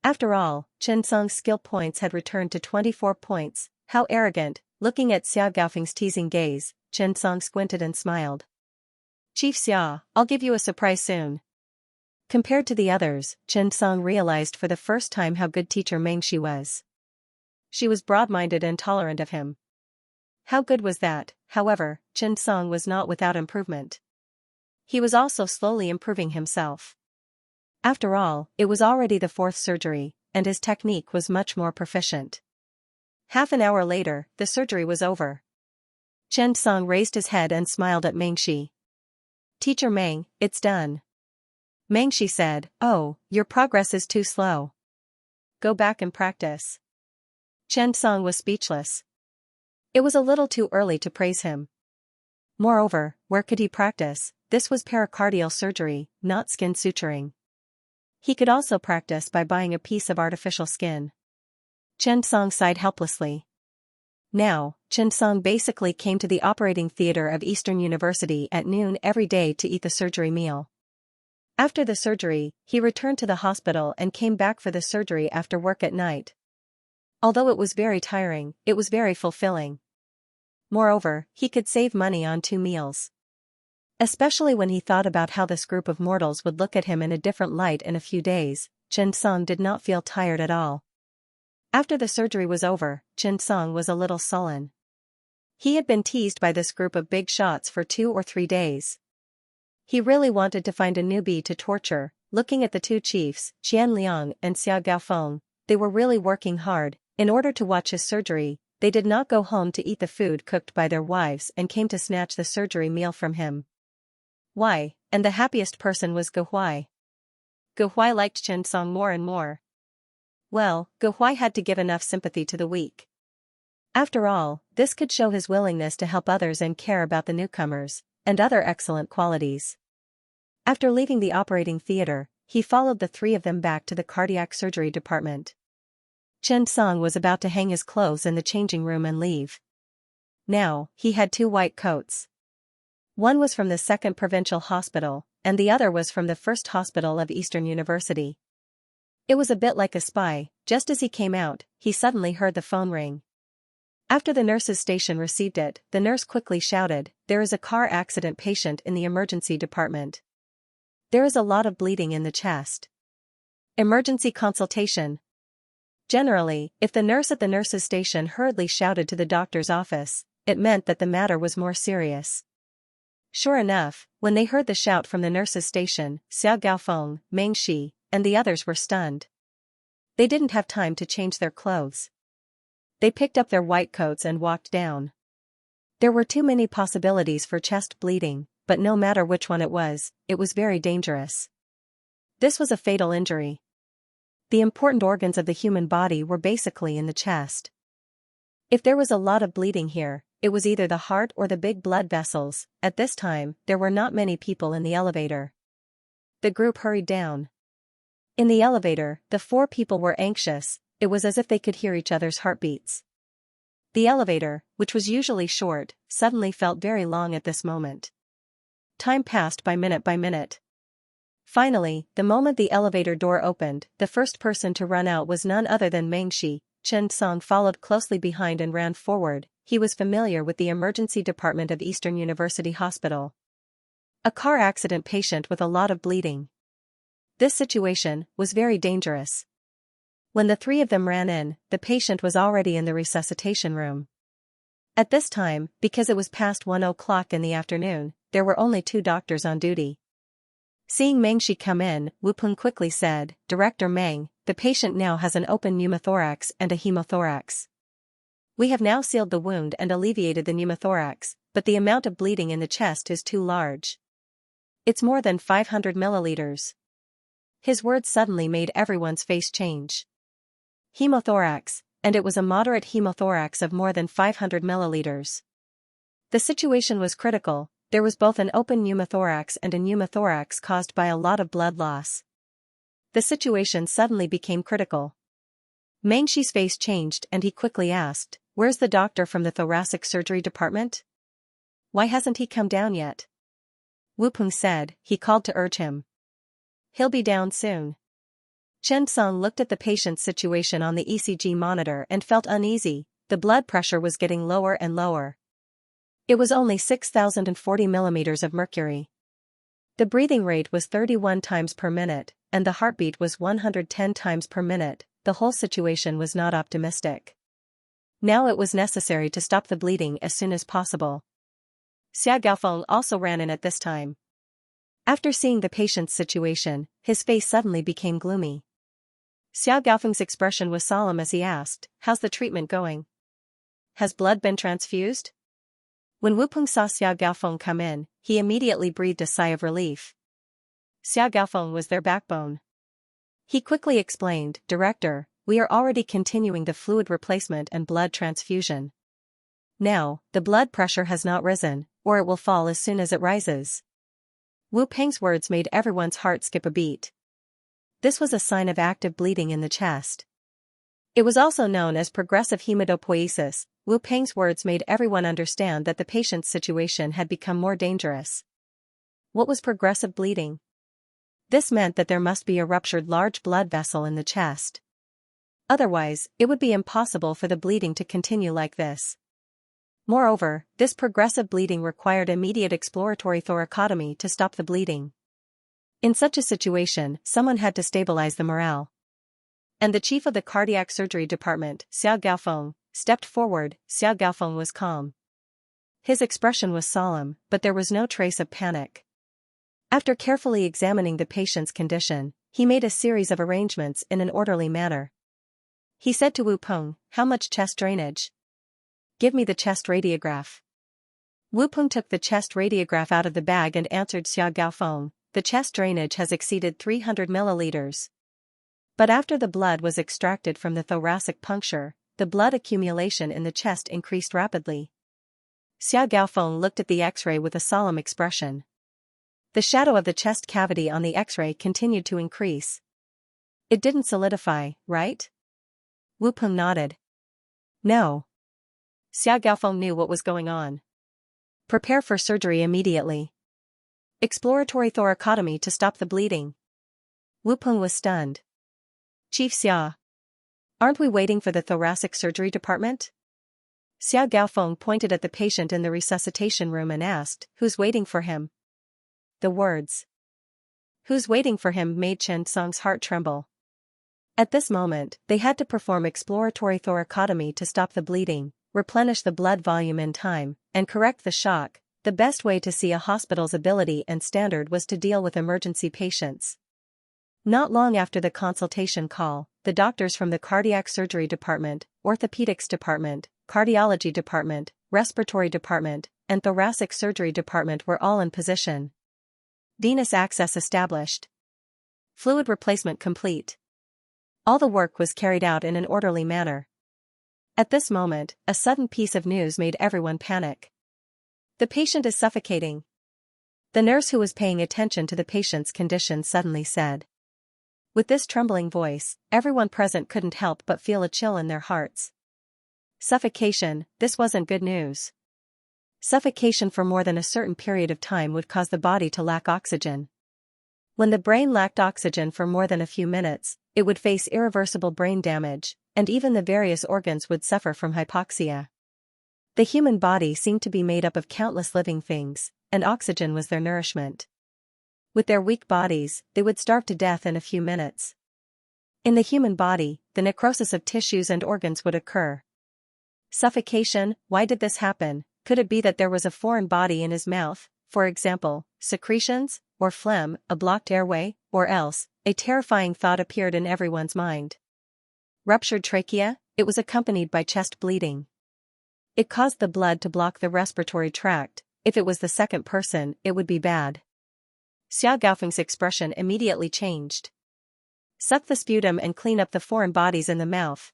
After all, Chen Song's skill points had returned to 24 points. How arrogant! Looking at Xiao Gaofeng's teasing gaze, Chen Song squinted and smiled. Chief Xia, I'll give you a surprise soon. Compared to the others, Chen Song realized for the first time how good teacher Mengxi was. She was broad-minded and tolerant of him. How good was that? However, Chen Song was not without improvement. He was also slowly improving himself. After all, it was already the 4th surgery, and his technique was much more proficient. Half an hour later, the surgery was over. Chen Song raised his head and smiled at Mengxi. Teacher Meng, it's done. Mengxi said, oh, your progress is too slow. Go back and practice. Chen Song was speechless. It was a little too early to praise him. Moreover, where could he practice? This was pericardial surgery, not skin suturing. He could also practice by buying a piece of artificial skin. Chen Song sighed helplessly. Now, Chen Song basically came to the operating theater of Eastern University at noon every day to eat the surgery meal. After the surgery, he returned to the hospital and came back for the surgery after work at night. Although it was very tiring, it was very fulfilling. Moreover, he could save money on 2 meals. Especially when he thought about how this group of mortals would look at him in a different light in a few days, Chen Song did not feel tired at all. After the surgery was over, Chen Song was a little sullen. He had been teased by this group of big shots for 2 or 3 days. He really wanted to find a newbie to torture. Looking at the 2 chiefs, Qianliang and Xiao Gaofeng, they were really working hard. In order to watch his surgery, they did not go home to eat the food cooked by their wives and came to snatch the surgery meal from him. Why? And the happiest person was Gu Huai. Gu Huai liked Chen Song more and more. Well, Gu Huai had to give enough sympathy to the weak. After all, this could show his willingness to help others and care about the newcomers, and other excellent qualities. After leaving the operating theater, he followed the 3 of them back to the cardiac surgery department. Chen Song was about to hang his clothes in the changing room and leave. Now, he had 2 white coats. One was from the 2nd Provincial Hospital, and the other was from the 1st Hospital of Eastern University. It was a bit like a spy. Just as he came out, he suddenly heard the phone ring. After the nurse's station received it, the nurse quickly shouted, "There is a car accident patient in the emergency department. There is a lot of bleeding in the chest. Emergency consultation." Generally, if the nurse at the nurse's station hurriedly shouted to the doctor's office, it meant that the matter was more serious. Sure enough, when they heard the shout from the nurse's station, Xiao Gaofeng, Meng Shi, and the others were stunned. They didn't have time to change their clothes. They picked up their white coats and walked down. There were too many possibilities for chest bleeding, but no matter which one it was very dangerous. This was a fatal injury. The important organs of the human body were basically in the chest. If there was a lot of bleeding here, it was either the heart or the big blood vessels. At this time, there were not many people in the elevator. The group hurried down. In the elevator, the 4 people were anxious. It was as if they could hear each other's heartbeats. The elevator, which was usually short, suddenly felt very long at this moment. Time passed by minute. Finally, the moment the elevator door opened, the first person to run out was none other than Meng Shi. Chen Song followed closely behind and ran forward. He was familiar with the emergency department of Eastern University Hospital. A car accident patient with a lot of bleeding. This situation was very dangerous. When the 3 of them ran in, the patient was already in the resuscitation room. At this time, because it was past 1 o'clock in the afternoon, there were only 2 doctors on duty. Seeing Meng Shi come in, Wu Peng quickly said, "Director Meng, the patient now has an open pneumothorax and a hemothorax. We have now sealed the wound and alleviated the pneumothorax, but the amount of bleeding in the chest is too large. It's more than 500 milliliters." His words suddenly made everyone's face change. Hemothorax, and it was a moderate hemothorax of more than 500 milliliters. The situation was critical. There was both an open pneumothorax and a pneumothorax caused by a lot of blood loss. The situation suddenly became critical. Meng Shi's face changed and he quickly asked, "Where's the doctor from the thoracic surgery department? Why hasn't he come down yet?" Wu Peng said, "He called to urge him. He'll be down soon." Chen Song looked at the patient's situation on the ECG monitor and felt uneasy. The blood pressure was getting lower and lower. It was only 6,040 millimeters of mercury. The breathing rate was 31 times per minute, and the heartbeat was 110 times per minute. The whole situation was not optimistic. Now it was necessary to stop the bleeding as soon as possible. Xia Gaofeng also ran in at this time. After seeing the patient's situation, his face suddenly became gloomy. Xia Gaofeng's expression was solemn as he asked, "How's the treatment going? Has blood been transfused?" When Wu Peng saw Xia Gaofeng come in, he immediately breathed a sigh of relief. Xia Gaofeng was their backbone. He quickly explained, "Director, we are already continuing the fluid replacement and blood transfusion. Now, the blood pressure has not risen, or it will fall as soon as it rises." Wu Peng's words made everyone's heart skip a beat. This was a sign of active bleeding in the chest. It was also known as progressive hematopoiesis. Wu Peng's words made everyone understand that the patient's situation had become more dangerous. What was progressive bleeding? This meant that there must be a ruptured large blood vessel in the chest. Otherwise, it would be impossible for the bleeding to continue like this. Moreover, this progressive bleeding required immediate exploratory thoracotomy to stop the bleeding. In such a situation, someone had to stabilize the morale. And the chief of the cardiac surgery department, Xiao Gaofeng, stepped forward. Xiao Gaofeng was calm. His expression was solemn, but there was no trace of panic. After carefully examining the patient's condition, he made a series of arrangements in an orderly manner. He said to Wu Peng, "How much chest drainage? Give me the chest radiograph." Wu Peng took the chest radiograph out of the bag and answered Xiao Gaofeng, "The chest drainage has exceeded 300 milliliters. But after the blood was extracted from the thoracic puncture, the blood accumulation in the chest increased rapidly." Xiao Gaofeng looked at the X-ray with a solemn expression. The shadow of the chest cavity on the X-ray continued to increase. "It didn't solidify, right?" Wu Peng nodded. "No." Xiao Gaofeng knew what was going on. "Prepare for surgery immediately. Exploratory thoracotomy to stop the bleeding." Wu Peng was stunned. "Chief Xia, aren't we waiting for the thoracic surgery department?" Xiao Gaofeng pointed at the patient in the resuscitation room and asked, "Who's waiting for him?" The words, "Who's waiting for him?" made Chen Song's heart tremble. At this moment, they had to perform exploratory thoracotomy to stop the bleeding, replenish the blood volume in time, and correct the shock. The best way to see a hospital's ability and standard was to deal with emergency patients. Not long after the consultation call, the doctors from the cardiac surgery department, orthopedics department, cardiology department, respiratory department, and thoracic surgery department were all in position. Venous access established. Fluid replacement complete. All the work was carried out in an orderly manner. At this moment, a sudden piece of news made everyone panic. The patient is suffocating. The nurse who was paying attention to the patient's condition suddenly said. With this trembling voice, everyone present couldn't help but feel a chill in their hearts. Suffocation, this wasn't good news. Suffocation for more than a certain period of time would cause the body to lack oxygen. When the brain lacked oxygen for more than a few minutes, it would face irreversible brain damage, and even the various organs would suffer from hypoxia. The human body seemed to be made up of countless living things, and oxygen was their nourishment. With their weak bodies, they would starve to death in a few minutes. In the human body, the necrosis of tissues and organs would occur. Suffocation, why did this happen? Could it be that there was a foreign body in his mouth, for example, secretions, or phlegm, a blocked airway, or else? A terrifying thought appeared in everyone's mind. Ruptured trachea, it was accompanied by chest bleeding. It caused the blood to block the respiratory tract. If it was the second person, it would be bad. Xia Gaofeng's expression immediately changed. Suck the sputum and clean up the foreign bodies in the mouth.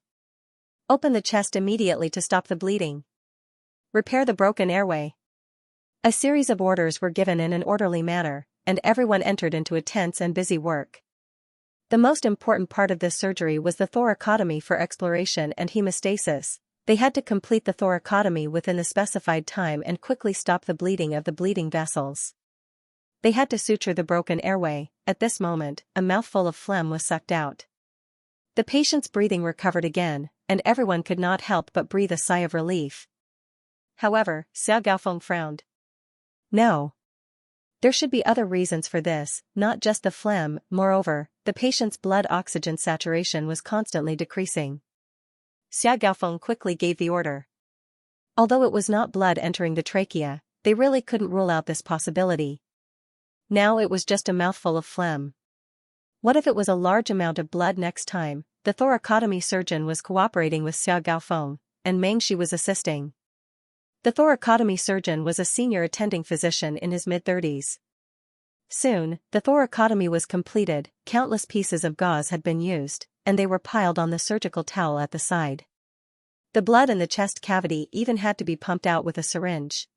Open the chest immediately to stop the bleeding. Repair the broken airway. A series of orders were given in an orderly manner, and everyone entered into a tense and busy work. The most important part of this surgery was the thoracotomy for exploration and hemostasis. They had to complete the thoracotomy within the specified time and quickly stop the bleeding of the bleeding vessels. They had to suture the broken airway. At this moment, a mouthful of phlegm was sucked out. The patient's breathing recovered again, and everyone could not help but breathe a sigh of relief. However, Xia Gaofeng frowned. No. There should be other reasons for this, not just the phlegm. Moreover, the patient's blood oxygen saturation was constantly decreasing. Xia Gaofeng quickly gave the order. Although it was not blood entering the trachea, they really couldn't rule out this possibility. Now it was just a mouthful of phlegm. What if it was a large amount of blood next time? The thoracotomy surgeon was cooperating with Xia Gaofeng, and Meng Shi was assisting. The thoracotomy surgeon was a senior attending physician in his mid-30s. Soon, the thoracotomy was completed. Countless pieces of gauze had been used, and they were piled on the surgical towel at the side. The blood in the chest cavity even had to be pumped out with a syringe.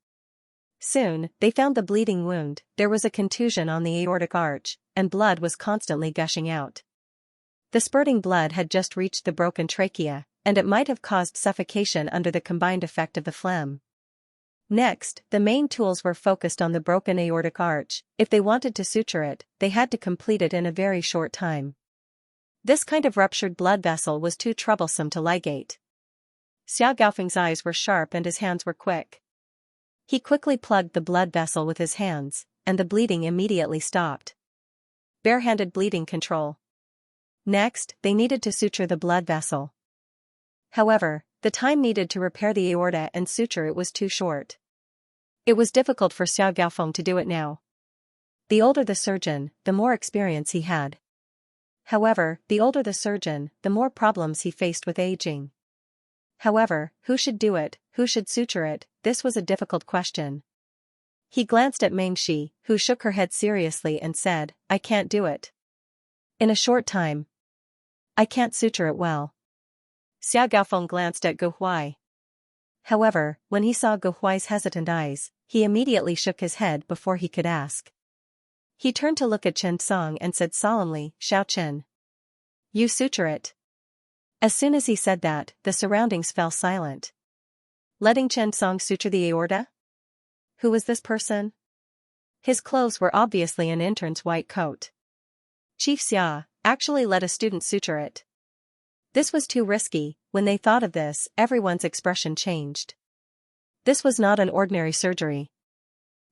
Soon, they found the bleeding wound. There was a contusion on the aortic arch, and blood was constantly gushing out. The spurting blood had just reached the broken trachea, and it might have caused suffocation under the combined effect of the phlegm. Next, the main tools were focused on the broken aortic arch. If they wanted to suture it, they had to complete it in a very short time. This kind of ruptured blood vessel was too troublesome to ligate. Xia Gaofeng's eyes were sharp and his hands were quick. He quickly plugged the blood vessel with his hands, and the bleeding immediately stopped. Barehanded bleeding control. Next, they needed to suture the blood vessel. However, the time needed to repair the aorta and suture it was too short. It was difficult for Xia Gaofeng to do it now. The older the surgeon, the more experience he had. However, the older the surgeon, the more problems he faced with aging. However, who should do it, who should suture it? This was a difficult question. He glanced at Meng Shi, who shook her head seriously and said, I can't do it. In a short time. I can't suture it well. Xia Gaofeng glanced at Gu Huai. However, when he saw Gu Huai's hesitant eyes, he immediately shook his head before he could ask. He turned to look at Chen Song and said solemnly, Xiao Chen. You suture it. As soon as he said that, the surroundings fell silent. Letting Chen Song suture the aorta? Who was this person? His clothes were obviously an intern's white coat. Chief Xia actually let a student suture it. This was too risky. When they thought of this, everyone's expression changed. This was not an ordinary surgery.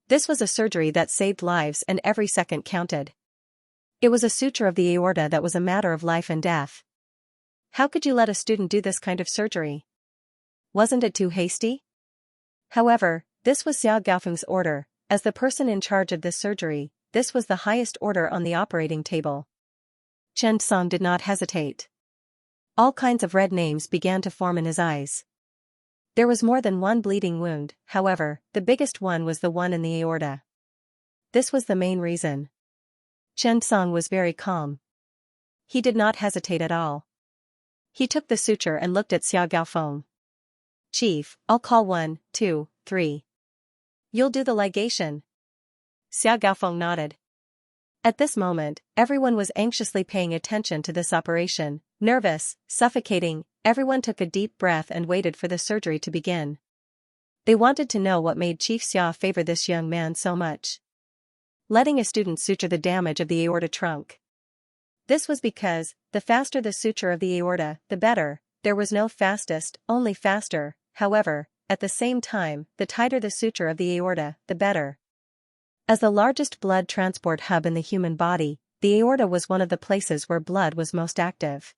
This was a surgery that saved lives and every second counted. It was a suture of the aorta that was a matter of life and death. How could you let a student do this kind of surgery? Wasn't it too hasty? However, this was Xiao Gaofeng's order. As the person in charge of this surgery, this was the highest order on the operating table. Chen Song did not hesitate. All kinds of red names began to form in his eyes. There was more than one bleeding wound, however, the biggest one was the one in the aorta. This was the main reason. Chen Song was very calm. He did not hesitate at all. He took the suture and looked at Xiao Gaofeng. Chief, I'll call 1, 2, 3. You'll do the ligation. Xiao Gaofeng nodded. At this moment, everyone was anxiously paying attention to this operation, nervous, suffocating. Everyone took a deep breath and waited for the surgery to begin. They wanted to know what made Chief Xia favor this young man so much. Letting a student suture the damage of the aorta trunk. This was because, the faster the suture of the aorta, the better. There was no fastest, only faster. However, at the same time, the tighter the suture of the aorta, the better. As the largest blood transport hub in the human body, the aorta was one of the places where blood was most active.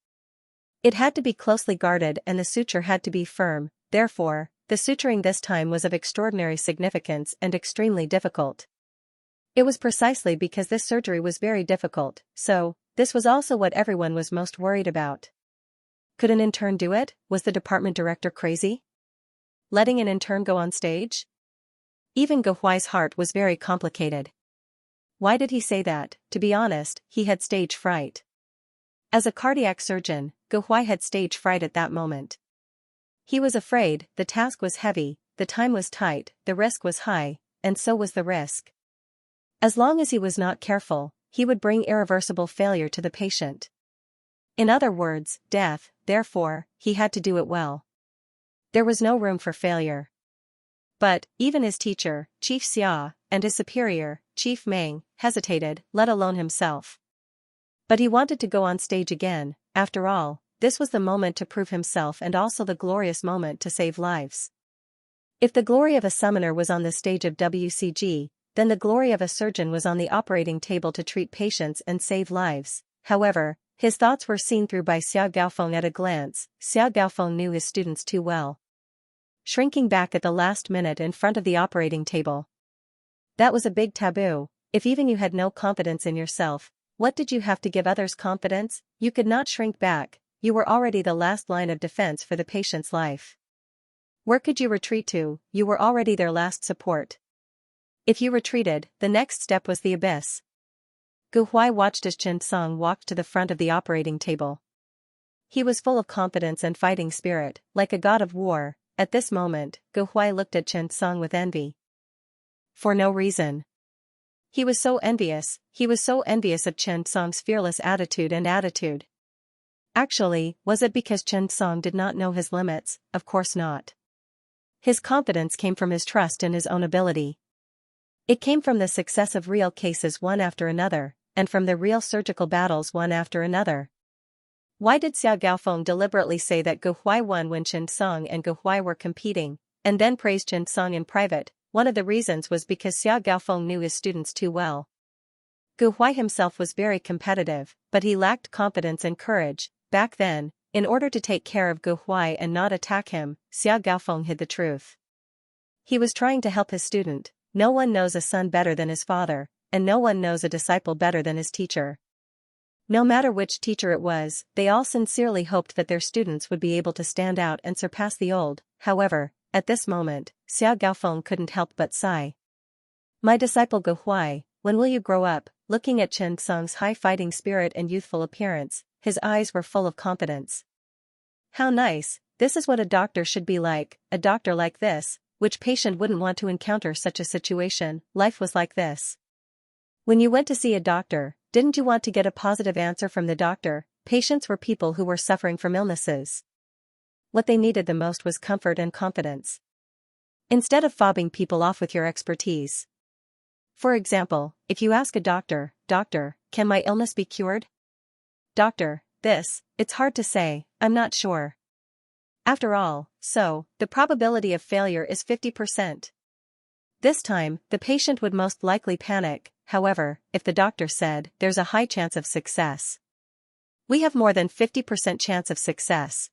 It had to be closely guarded and the suture had to be firm. Therefore, the suturing this time was of extraordinary significance and extremely difficult. It was precisely because this surgery was very difficult, so, this was also what everyone was most worried about. Could an intern do it? Was the department director crazy? Letting an intern go on stage? Even Ge Huai's heart was very complicated. Why did he say that? To be honest, he had stage fright. As a cardiac surgeon, Ge Huai had stage fright at that moment. He was afraid, the task was heavy, the time was tight, the risk was high, and so was the risk. As long as he was not careful, he would bring irreversible failure to the patient. In other words, death. Therefore, he had to do it well. There was no room for failure. But, even his teacher, Chief Xia, and his superior, Chief Meng, hesitated, let alone himself. But he wanted to go on stage again. After all, this was the moment to prove himself and also the glorious moment to save lives. If the glory of a summoner was on the stage of WCG, then the glory of a surgeon was on the operating table to treat patients and save lives. However, his thoughts were seen through by Xiao Gaofeng at a glance. Xiao Gaofeng knew his students too well. Shrinking back at the last minute in front of the operating table. That was a big taboo. If even you had no confidence in yourself, what did you have to give others confidence? You could not shrink back, you were already the last line of defense for the patient's life. Where could you retreat to? You were already their last support. If you retreated, the next step was the abyss. Ge Huai watched as Chen Song walked to the front of the operating table. He was full of confidence and fighting spirit, like a god of war. At this moment, Ge Huai looked at Chen Song with envy. For no reason. He was so envious of Chen Song's fearless attitude and attitude. Actually, was it because Chen Song did not know his limits? Of course not. His confidence came from his trust in his own ability. It came from the success of real cases one after another, and from the real surgical battles one after another. Why did Xiao Gaofeng deliberately say that Ge Huai won when Chen Song and Ge Huai were competing, and then praised Chen Song in private? One of the reasons was because Xiao Gaofeng knew his students too well. Ge Huai himself was very competitive, but he lacked confidence and courage. Back then, in order to take care of Ge Huai and not attack him, Xiao Gaofeng hid the truth. He was trying to help his student. No one knows a son better than his father, and no one knows a disciple better than his teacher. No matter which teacher it was, they all sincerely hoped that their students would be able to stand out and surpass the old. However, at this moment, Xiao Gaofeng couldn't help but sigh. My disciple Ge Huai, when will you grow up? Looking at Chen Song's high fighting spirit and youthful appearance, his eyes were full of confidence. How nice, this is what a doctor should be like, a doctor like this. Which patient wouldn't want to encounter such a situation? Life was like this. When you went to see a doctor, didn't you want to get a positive answer from the doctor? Patients were people who were suffering from illnesses. What they needed the most was comfort and confidence. Instead of fobbing people off with your expertise. For example, if you ask a doctor, "Doctor, can my illness be cured?" "Doctor, it's hard to say, I'm not sure." After all, so, the probability of failure is 50%. This time, the patient would most likely panic. However, if the doctor said, there's a high chance of success. We have more than 50% chance of success.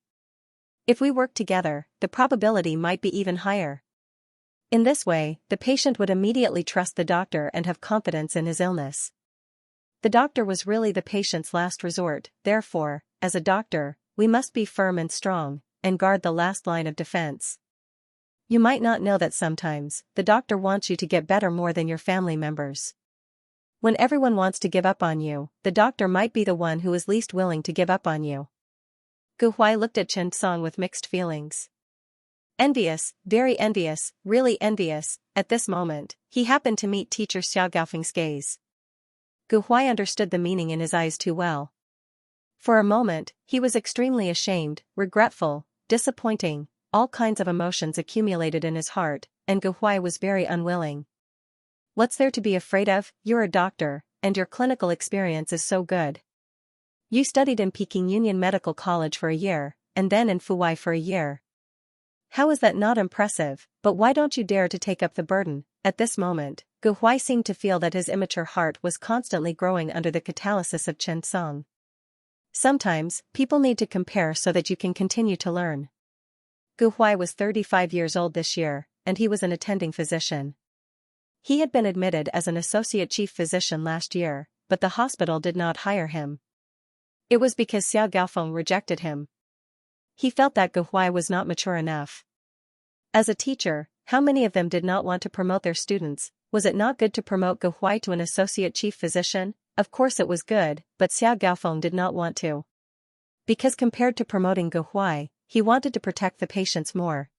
If we work together, the probability might be even higher. In this way, the patient would immediately trust the doctor and have confidence in his illness. The doctor was really the patient's last resort, therefore, as a doctor, we must be firm and strong, and guard the last line of defense. You might not know that sometimes, the doctor wants you to get better more than your family members. When everyone wants to give up on you, the doctor might be the one who is least willing to give up on you. Gu Huai looked at Chen Song with mixed feelings. Envious, very envious, really envious. At this moment, he happened to meet teacher Xiao Gaofeng's gaze. Gu Huai understood the meaning in his eyes too well. For a moment, he was extremely ashamed, regretful, disappointing, all kinds of emotions accumulated in his heart, and Gu Huai was very unwilling. What's there to be afraid of? You're a doctor, and your clinical experience is so good. You studied in Peking Union Medical College for a year, and then in Fuwai for a year. How is that not impressive? But why don't you dare to take up the burden? At this moment, Gu Huai seemed to feel that his immature heart was constantly growing under the catalysis of Chen Song. Sometimes, people need to compare so that you can continue to learn. Gu Huai was 35 years old this year, and he was an attending physician. He had been admitted as an associate chief physician last year, but the hospital did not hire him. It was because Xiao Gaofeng rejected him. He felt that Gu Huai was not mature enough. As a teacher, how many of them did not want to promote their students? Was it not good to promote Gu Huai to an associate chief physician? Of course it was good, but Xiao Gaofeng did not want to. Because compared to promoting Gu Huai, he wanted to protect the patients more.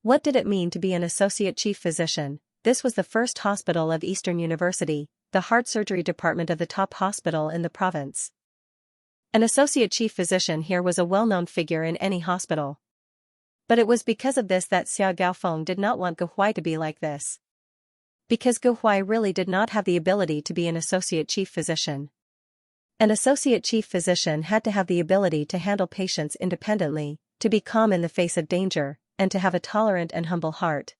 What did it mean to be an associate chief physician? This was the first hospital of Eastern University, the heart surgery department of the top hospital in the province. An associate chief physician here was a well-known figure in any hospital. But it was because of this that Xiao Gaofeng did not want Gu Huai to be like this. Because Gu Huai really did not have the ability to be an associate chief physician. An associate chief physician had to have the ability to handle patients independently, to be calm in the face of danger, and to have a tolerant and humble heart.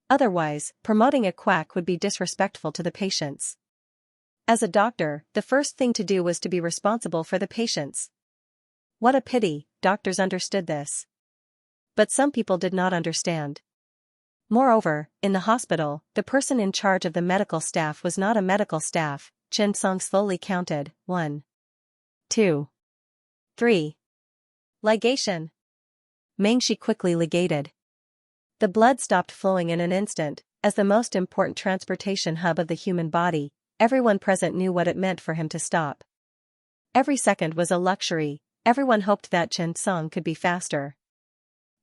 Otherwise, promoting a quack would be disrespectful to the patients. As a doctor, the first thing to do was to be responsible for the patients. What a pity, doctors understood this. But some people did not understand. Moreover, in the hospital, the person in charge of the medical staff was not a medical staff. Chen Song slowly counted, 1, 2, 3. Ligation. Mengshi quickly ligated. The blood stopped flowing in an instant. As the most important transportation hub of the human body, everyone present knew what it meant for him to stop. Every second was a luxury. Everyone hoped that Chen Song could be faster.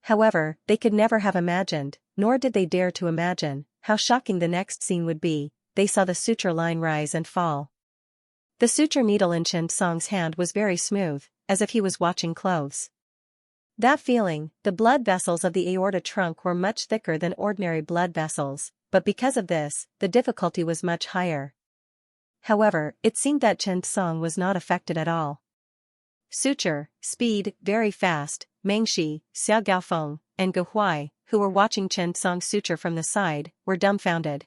However, they could never have imagined, nor did they dare to imagine, how shocking the next scene would be. They saw the suture line rise and fall. The suture needle in Chen Song's hand was very smooth, as if he was watching clothes. That feeling, the blood vessels of the aorta trunk were much thicker than ordinary blood vessels, but because of this, the difficulty was much higher. However, it seemed that Chen Song was not affected at all. Suture, speed, very fast. Mengshi, Xiao Gaofeng, and Gu Huai, who were watching Chen Song's suture from the side, were dumbfounded.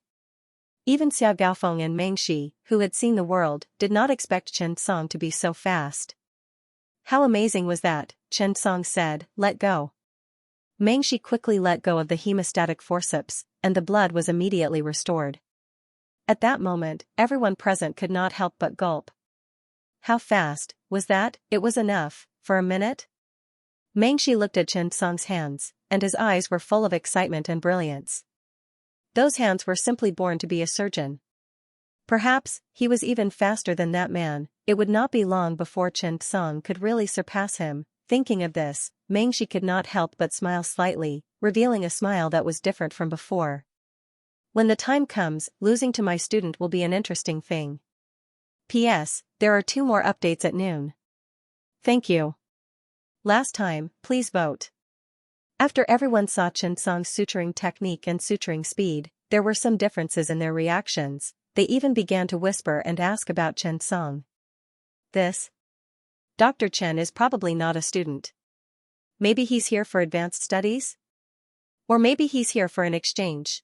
Even Xiao Gaofeng and Mengshi, who had seen the world, did not expect Chen Song to be so fast. How amazing was that? Chen Song said, "Let go." Mengshi quickly let go of the hemostatic forceps, and the blood was immediately restored. At that moment, everyone present could not help but gulp. How fast was that? It was enough, for a minute? Mengshi looked at Chen Song's hands, and his eyes were full of excitement and brilliance. Those hands were simply born to be a surgeon. Perhaps, he was even faster than that man. It would not be long before Chen Song could really surpass him. Thinking of this, Mengshi could not help but smile slightly, revealing a smile that was different from before. When the time comes, losing to my student will be an interesting thing. P.S. There are 2 more updates at noon. Thank you. Last time, please vote. After everyone saw Chen Song's suturing technique and suturing speed, there were some differences in their reactions. They even began to whisper and ask about Chen Song. This Dr. Chen is probably not a student. Maybe he's here for advanced studies? Or maybe he's here for an exchange.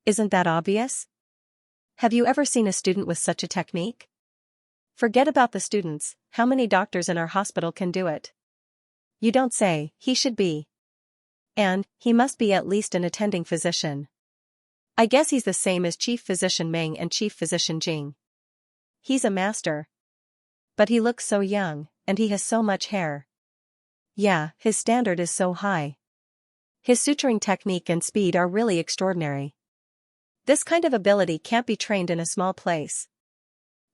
Isn't that obvious? Have you ever seen a student with such a technique? Forget about the students, how many doctors in our hospital can do it? You don't say, he should be. And, he must be at least an attending physician. I guess he's the same as Chief Physician Meng and Chief Physician Jing. He's a master. But he looks so young, and he has so much hair. Yeah, his standard is so high. His suturing technique and speed are really extraordinary. This kind of ability can't be trained in a small place.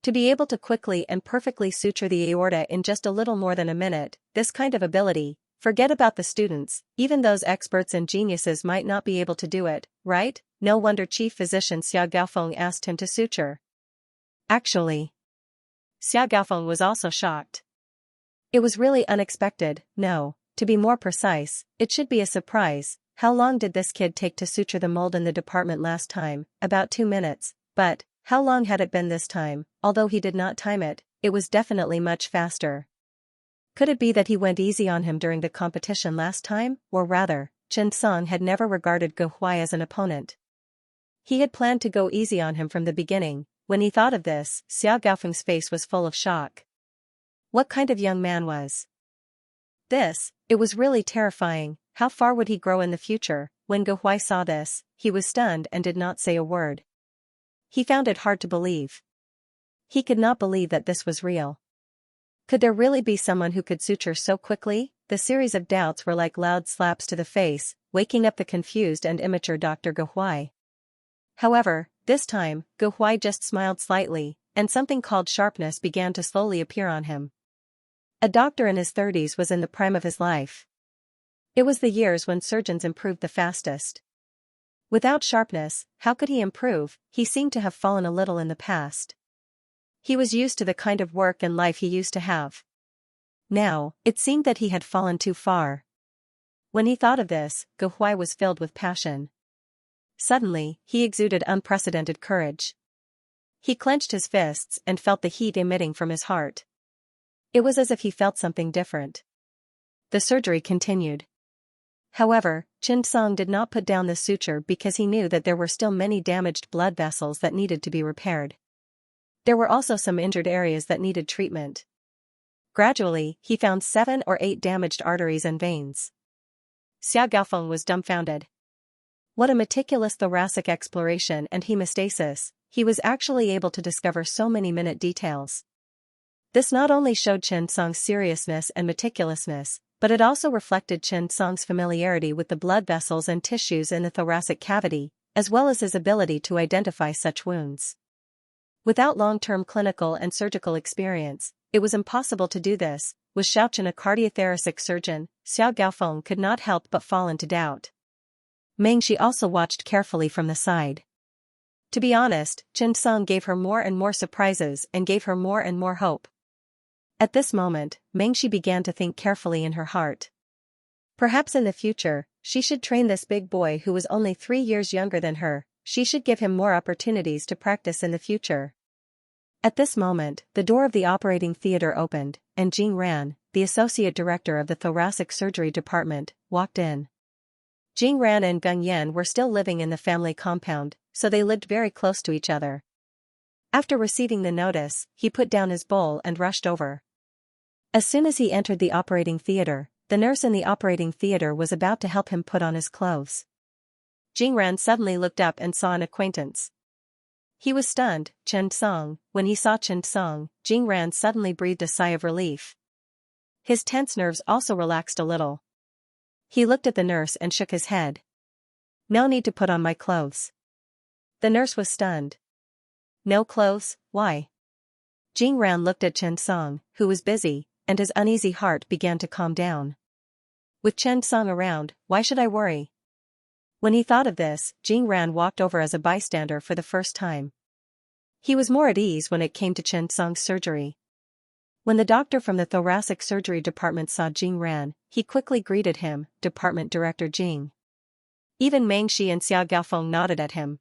To be able to quickly and perfectly suture the aorta in just a little more than a minute, this kind of ability, forget about the students, even those experts and geniuses might not be able to do it, right? No wonder Chief Physician Xia Gaofeng asked him to suture. Actually, Xia Gaofeng was also shocked. It was really unexpected. No, to be more precise, it should be a surprise. How long did this kid take to suture the mold in the department last time? About 2 minutes, but how long had it been this time? Although he did not time it, it was definitely much faster. Could it be that he went easy on him during the competition last time? Or rather, Chen Song had never regarded Ge Huai as an opponent. He had planned to go easy on him from the beginning. When he thought of this, Xia Gaofeng's face was full of shock. What kind of young man was this? It was really terrifying. How far would he grow in the future? When Ge Huai saw this, he was stunned and did not say a word. He found it hard to believe. He could not believe that this was real. Could there really be someone who could suture so quickly? The series of doubts were like loud slaps to the face, waking up the confused and immature Dr. Ge Huai. However, this time, Ge Huai just smiled slightly, and something called sharpness began to slowly appear on him. A doctor in his 30s was in the prime of his life. It was the years when surgeons improved the fastest. Without sharpness, how could he improve? He seemed to have fallen a little in the past. He was used to the kind of work and life he used to have. Now, it seemed that he had fallen too far. When he thought of this, Ge Huai was filled with passion. Suddenly, he exuded unprecedented courage. He clenched his fists and felt the heat emitting from his heart. It was as if he felt something different. The surgery continued. However, Chen Song did not put down the suture because he knew that there were still many damaged blood vessels that needed to be repaired. There were also some injured areas that needed treatment. Gradually, he found 7 or 8 damaged arteries and veins. Xia Gaofeng was dumbfounded. What a meticulous thoracic exploration and hemostasis, he was actually able to discover so many minute details. This not only showed Chen Song's seriousness and meticulousness, but it also reflected Chen Song's familiarity with the blood vessels and tissues in the thoracic cavity, as well as his ability to identify such wounds. Without long-term clinical and surgical experience, it was impossible to do this. Was Xiaochen a cardiothoracic surgeon? Xia Gaofeng could not help but fall into doubt. Mengxi also watched carefully from the side. To be honest, Chen Song gave her more and more surprises and gave her more and more hope. At this moment, Mengxi began to think carefully in her heart. Perhaps in the future, she should train this big boy who was only 3 years younger than her. She should give him more opportunities to practice in the future. At this moment, the door of the operating theater opened, and Jing Ran, the associate director of the thoracic surgery department, walked in. Jing Ran and Gung Yan were still living in the family compound, so they lived very close to each other. After receiving the notice, he put down his bowl and rushed over. As soon as he entered the operating theater, the nurse in the operating theater was about to help him put on his clothes. Jing Ran suddenly looked up and saw an acquaintance. He was stunned. Chen Song. When he saw Chen Song, Jing Ran suddenly breathed a sigh of relief. His tense nerves also relaxed a little. He looked at the nurse and shook his head. No need to put on my clothes. The nurse was stunned. No clothes? Why? Jing Ran looked at Chen Song, who was busy, and his uneasy heart began to calm down. With Chen Song around, why should I worry? When he thought of this, Jing Ran walked over as a bystander for the first time. He was more at ease when it came to Chen Song's surgery. When the doctor from the thoracic surgery department saw Jing Ran, he quickly greeted him, Department Director Jing. Even Mengxi and Xia Gaofeng nodded at him.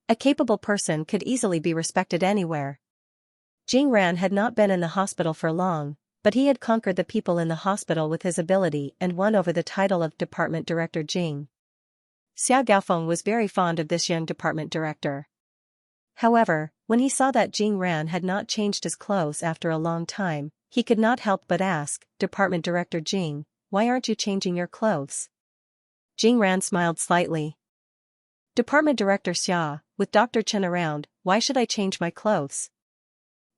A capable person could easily be respected anywhere. Jing Ran had not been in the hospital for long, but he had conquered the people in the hospital with his ability and won over the title of Department Director Jing. Xia Gaofeng was very fond of this young department director. However, When he saw that Jing Ran had not changed his clothes after a long time, he could not help but ask, "Department Director Jing, why aren't you changing your clothes?" Jing Ran smiled slightly. "Department Director Xia, with Dr. Chen around, why should I change my clothes?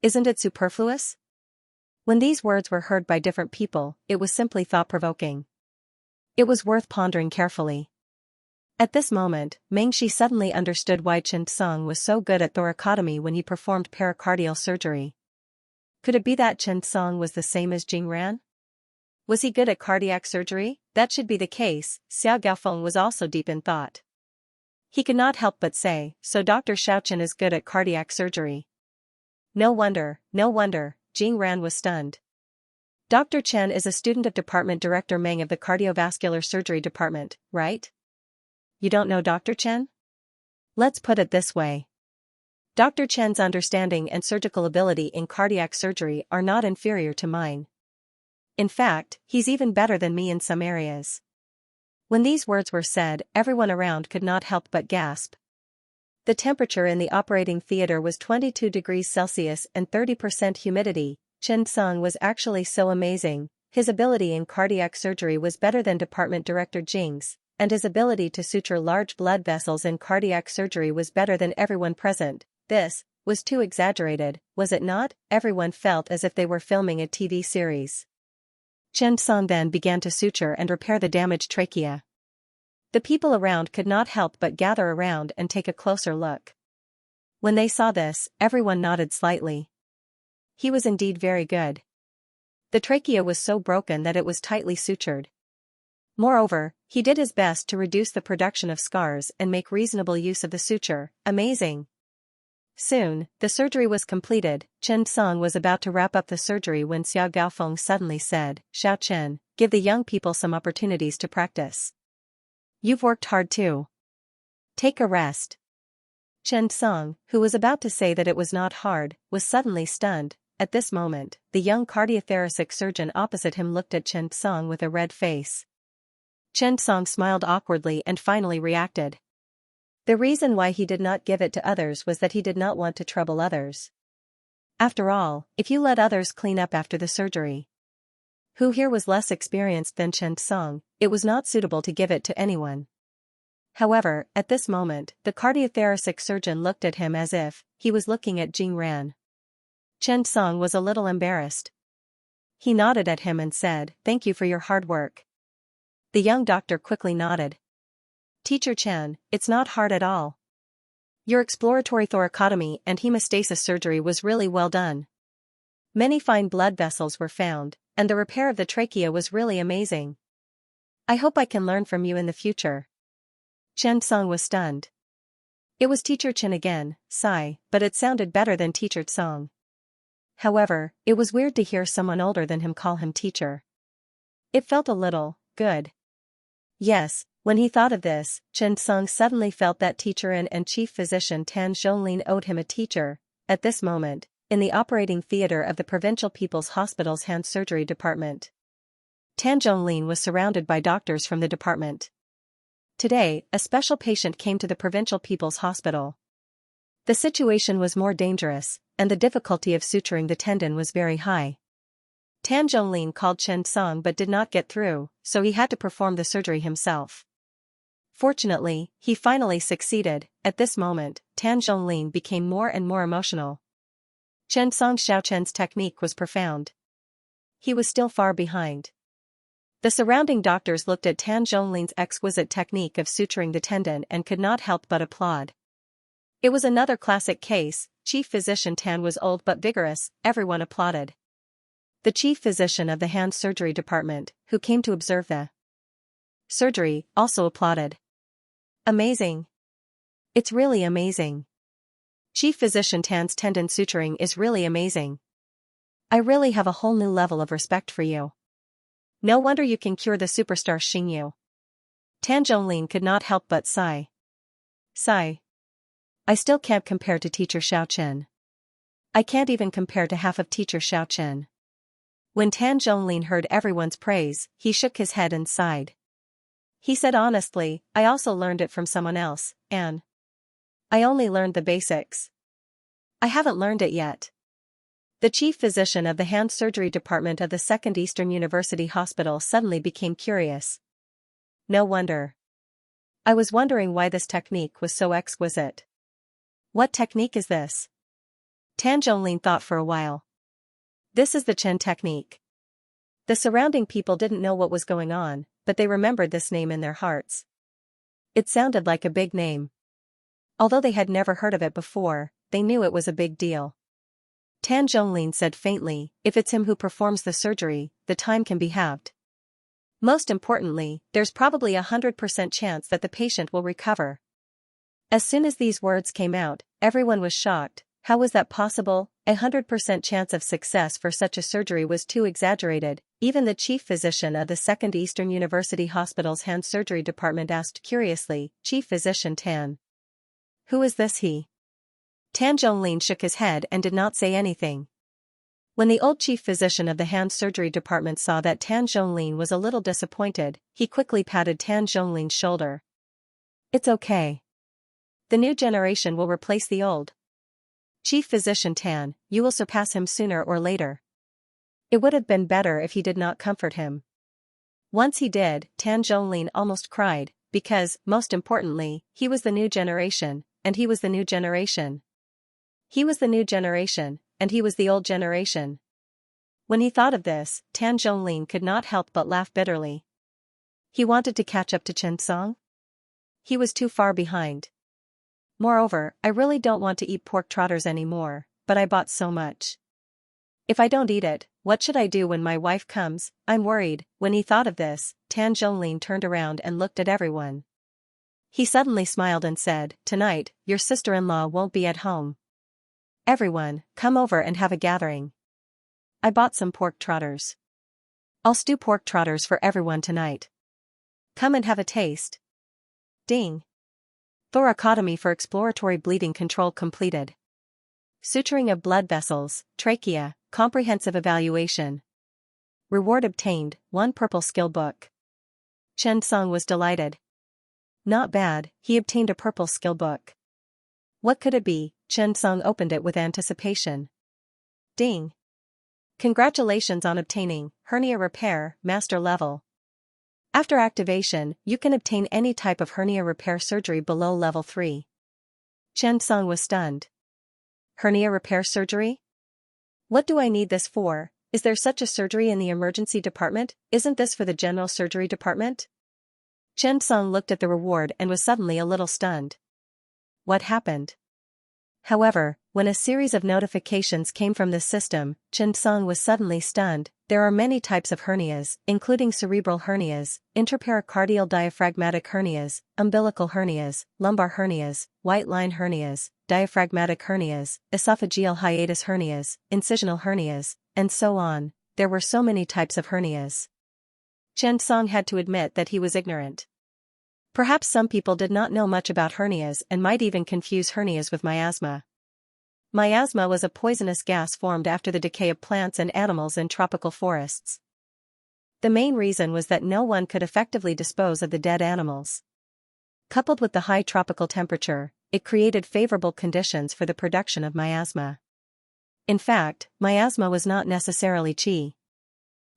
Isn't it superfluous?" When these words were heard by different people, it was simply thought-provoking. It was worth pondering carefully. At this moment, Meng Shi suddenly understood why Chen Tsang was so good at thoracotomy when he performed pericardial surgery. Could it be that Chen Tsang was the same as Jing Ran? Was he good at cardiac surgery? That should be the case. Xiao Gaofeng was also deep in thought. He could not help but say, so Dr. Xiaochen is good at cardiac surgery. No wonder, Jing Ran was stunned. Dr. Chen is a student of Department Director Meng of the Cardiovascular Surgery Department, right? You don't know Dr. Chen? Let's put it this way. Dr. Chen's understanding and surgical ability in cardiac surgery are not inferior to mine. In fact, he's even better than me in some areas. When these words were said, everyone around could not help but gasp. The temperature in the operating theater was 22 degrees Celsius and 30% humidity. Chen Tsang was actually so amazing. His ability in cardiac surgery was better than Department Director Jing's, and his ability to suture large blood vessels in cardiac surgery was better than everyone present. This was too exaggerated, was it not? Everyone felt as if they were filming a TV series. Chen Tsang then began to suture and repair the damaged trachea. The people around could not help but gather around and take a closer look. When they saw this, everyone nodded slightly. He was indeed very good. The trachea was so broken that it was tightly sutured. Moreover, he did his best to reduce the production of scars and make reasonable use of the suture. Amazing. Soon, the surgery was completed. Chen Tsang was about to wrap up the surgery when Xiao Gaofeng suddenly said, "Xiao Chen, give the young people some opportunities to practice. You've worked hard too. Take a rest." Chen Tsang, who was about to say that it was not hard, was suddenly stunned. At this moment, the young cardiothoracic surgeon opposite him looked at Chen Tsang with a red face. Chen Tsang smiled awkwardly and finally reacted. The reason why he did not give it to others was that he did not want to trouble others. After all, if you let others clean up after the surgery, who here was less experienced than Chen Tsang, it was not suitable to give it to anyone. However, at this moment, the cardiothoracic surgeon looked at him as if he was looking at Jing Ran. Chen Tsang was a little embarrassed. He nodded at him and said, "Thank you for your hard work." The young doctor quickly nodded. "Teacher Chen, it's not hard at all. Your exploratory thoracotomy and hemostasis surgery was really well done. Many fine blood vessels were found, and the repair of the trachea was really amazing. I hope I can learn from you in the future." Chen Tsang was stunned. It was Teacher Chen again, sigh, but it sounded better than Teacher Tsang. However, it was weird to hear someone older than him call him teacher. It felt a little good. Yes, when he thought of this, Chen Tsang suddenly felt that Teacher and Chief Physician Tan Zhonglin owed him a teacher. At this moment, in the operating theater of the Provincial People's Hospital's hand surgery department, Tan Zhonglin was surrounded by doctors from the department. Today, a special patient came to the Provincial People's Hospital. The situation was more dangerous, and the difficulty of suturing the tendon was very high. Tan Zhonglin called Chen Tsang but did not get through, so he had to perform the surgery himself. Fortunately, he finally succeeded. At this moment, Tan Zhonglin became more and more emotional. Chen Tsang Xiaochen's technique was profound. He was still far behind. The surrounding doctors looked at Tan Zhonglin's exquisite technique of suturing the tendon and could not help but applaud. It was another classic case. Chief Physician Tan was old but vigorous. Everyone applauded. The chief physician of the hand surgery department, who came to observe the surgery, also applauded. Amazing. It's really amazing. Chief Physician Tan's tendon suturing is really amazing. I really have a whole new level of respect for you. No wonder you can cure the superstar Xingyu. Tan Zhonglin could not help but sigh. Sigh. I still can't compare to Teacher Xiaochen. I can't even compare to half of Teacher Xiaochen. When Tan Zhonglin heard everyone's praise, he shook his head and sighed. He said honestly, I also learned it from someone else, and I only learned the basics. I haven't learned it yet. The chief physician of the hand surgery department of the Second Eastern University Hospital suddenly became curious. No wonder. I was wondering why this technique was so exquisite. What technique is this? Tan Zhonglin thought for a while. This is the Chen technique. The surrounding people didn't know what was going on, but they remembered this name in their hearts. It sounded like a big name. Although they had never heard of it before, they knew it was a big deal. Tan Zhonglin said faintly, if it's him who performs the surgery, the time can be halved. Most importantly, there's probably 100% chance that the patient will recover. As soon as these words came out, everyone was shocked. How was that possible? 100% chance of success for such a surgery was too exaggerated. Even the chief physician of the Second Eastern University Hospital's hand surgery department asked curiously, Chief Physician Tan. Who is this he? Tan Zhonglin shook his head and did not say anything. When the old chief physician of the hand surgery department saw that Tan Zhonglin was a little disappointed, he quickly patted Tan Zhonglin's shoulder. It's okay. The new generation will replace the old. Chief Physician Tan, you will surpass him sooner or later. It would have been better if he did not comfort him. Once he did, Tan Zhonglin almost cried, because, most importantly, he was the new generation, and he was the new generation. He was the new generation, and he was the old generation. When he thought of this, Tan Zhonglin could not help but laugh bitterly. He wanted to catch up to Chen Song? He was too far behind. Moreover, I really don't want to eat pork trotters anymore, but I bought so much. If I don't eat it, what should I do when my wife comes? I'm worried. When he thought of this, Tan Zhonglin turned around and looked at everyone. He suddenly smiled and said, Tonight, your sister-in-law won't be at home. Everyone, come over and have a gathering. I bought some pork trotters. I'll stew pork trotters for everyone tonight. Come and have a taste. Ding. Thoracotomy for exploratory bleeding control completed. Suturing of blood vessels, trachea, comprehensive evaluation. Reward obtained, 1 purple skill book. Chen Song was delighted. Not bad, he obtained a purple skill book. What could it be? Chen Song opened it with anticipation. Ding. Congratulations on obtaining hernia repair, master level. After activation, you can obtain any type of hernia repair surgery below level 3. Chen Song was stunned. Hernia repair surgery? What do I need this for? Is there such a surgery in the emergency department? Isn't this for the general surgery department? Chen Song looked at the reward and was suddenly a little stunned. What happened? However, when a series of notifications came from the system, Chen Song was suddenly stunned. There are many types of hernias, including cerebral hernias, interpericardial diaphragmatic hernias, umbilical hernias, lumbar hernias, white line hernias, diaphragmatic hernias, esophageal hiatus hernias, incisional hernias, and so on. There were so many types of hernias. Chen Song had to admit that he was ignorant. Perhaps some people did not know much about hernias and might even confuse hernias with miasma. Miasma was a poisonous gas formed after the decay of plants and animals in tropical forests. The main reason was that no one could effectively dispose of the dead animals. Coupled with the high tropical temperature, it created favorable conditions for the production of miasma. In fact, miasma was not necessarily qi.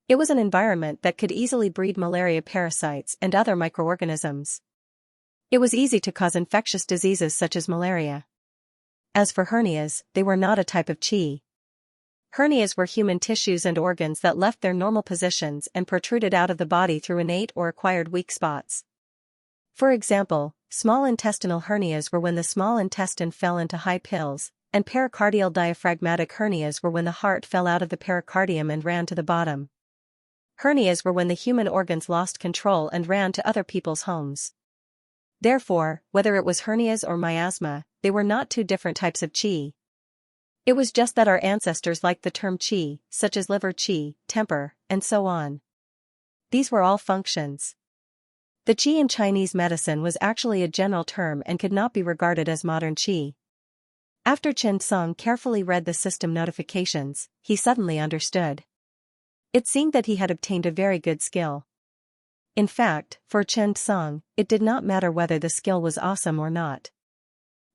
It was an environment that could easily breed malaria parasites and other microorganisms. It was easy to cause infectious diseases such as malaria. As for hernias, they were not a type of qi. Hernias were human tissues and organs that left their normal positions and protruded out of the body through innate or acquired weak spots. For example, small intestinal hernias were when the small intestine fell into high pills, and pericardial diaphragmatic hernias were when the heart fell out of the pericardium and ran to the bottom. Hernias were when the human organs lost control and ran to other people's homes. Therefore, whether it was hernias or miasma, they were not two different types of qi. It was just that our ancestors liked the term qi, such as liver qi, temper, and so on. These were all functions. The qi in Chinese medicine was actually a general term and could not be regarded as modern qi. After Chen Song carefully read the system notifications, he suddenly understood. It seemed that he had obtained a very good skill. In fact, for Chen Song, it did not matter whether the skill was awesome or not.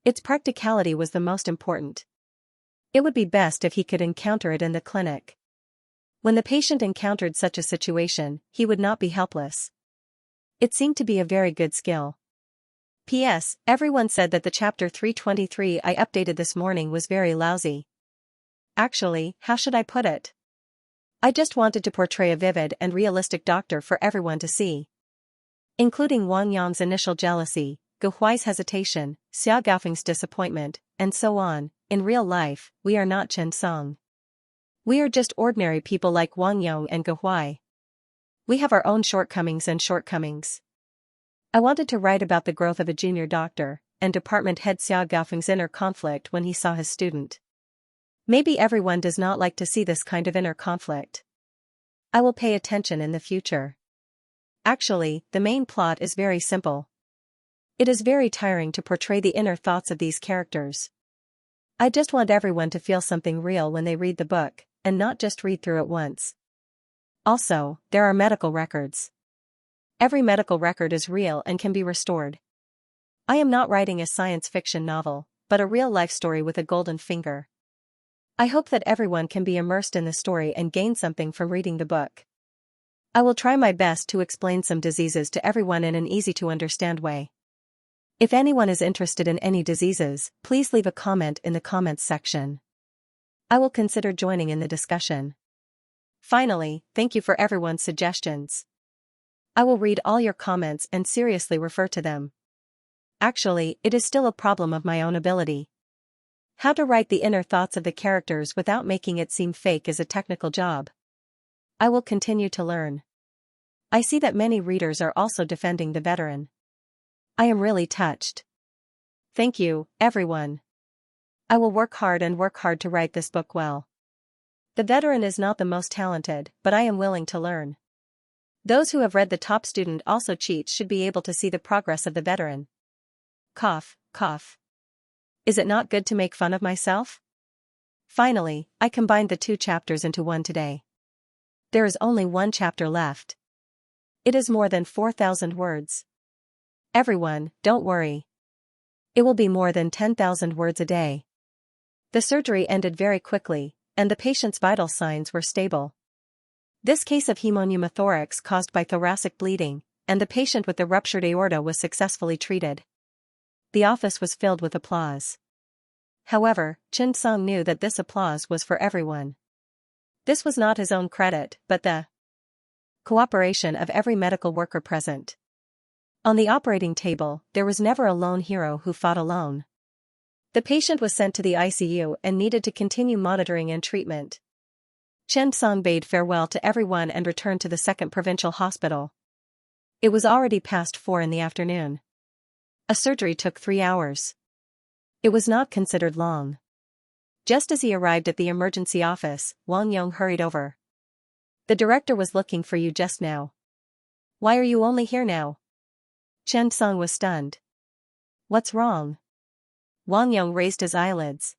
Its practicality was the most important. It would be best if he could encounter it in the clinic. When the patient encountered such a situation, he would not be helpless. It seemed to be a very good skill. P.S. Everyone said that the chapter 323 I updated this morning was very lousy. Actually, how should I put it? I just wanted to portray a vivid and realistic doctor for everyone to see. Including Wang Yang's initial jealousy, Gu Huai's hesitation, Xia Gaofeng's disappointment, and so on. In real life, we are not Chen Song. We are just ordinary people like Wang Yang and Gu Huai. We have our own shortcomings and shortcomings. I wanted to write about the growth of a junior doctor, and department head Xia Gaofeng's inner conflict when he saw his student. Maybe everyone does not like to see this kind of inner conflict. I will pay attention in the future. Actually, the main plot is very simple. It is very tiring to portray the inner thoughts of these characters. I just want everyone to feel something real when they read the book, and not just read through it once. Also, there are medical records. Every medical record is real and can be restored. I am not writing a science fiction novel, but a real-life story with a golden finger. I hope that everyone can be immersed in the story and gain something from reading the book. I will try my best to explain some diseases to everyone in an easy-to-understand way. If anyone is interested in any diseases, please leave a comment in the comments section. I will consider joining in the discussion. Finally, thank you for everyone's suggestions. I will read all your comments and seriously refer to them. Actually, it is still a problem of my own ability. How to write the inner thoughts of the characters without making it seem fake is a technical job. I will continue to learn. I see that many readers are also defending the veteran. I am really touched. Thank you, everyone. I will work hard to write this book well. The veteran is not the most talented, but I am willing to learn. Those who have read the top student also cheats should be able to see the progress of the veteran. Cough, cough. Is it not good to make fun of myself? Finally, I combined the 2 chapters into one today. There is only 1 chapter left. It is more than 4,000 words. Everyone, don't worry. It will be more than 10,000 words a day. The surgery ended very quickly, and the patient's vital signs were stable. This case of hemopneumothorax caused by thoracic bleeding, and the patient with the ruptured aorta was successfully treated. The office was filled with applause. However, Chen Song knew that this applause was for everyone. This was not his own credit, but the cooperation of every medical worker present. On the operating table, there was never a lone hero who fought alone. The patient was sent to the ICU and needed to continue monitoring and treatment. Chen Song bade farewell to everyone and returned to the 2nd Provincial Hospital. It was already past 4 in the afternoon. A surgery took 3 hours. It was not considered long. Just as he arrived at the emergency office, Wang Yong hurried over. The director was looking for you just now. Why are you only here now? Chen Song was stunned. What's wrong? Wang Yong raised his eyelids.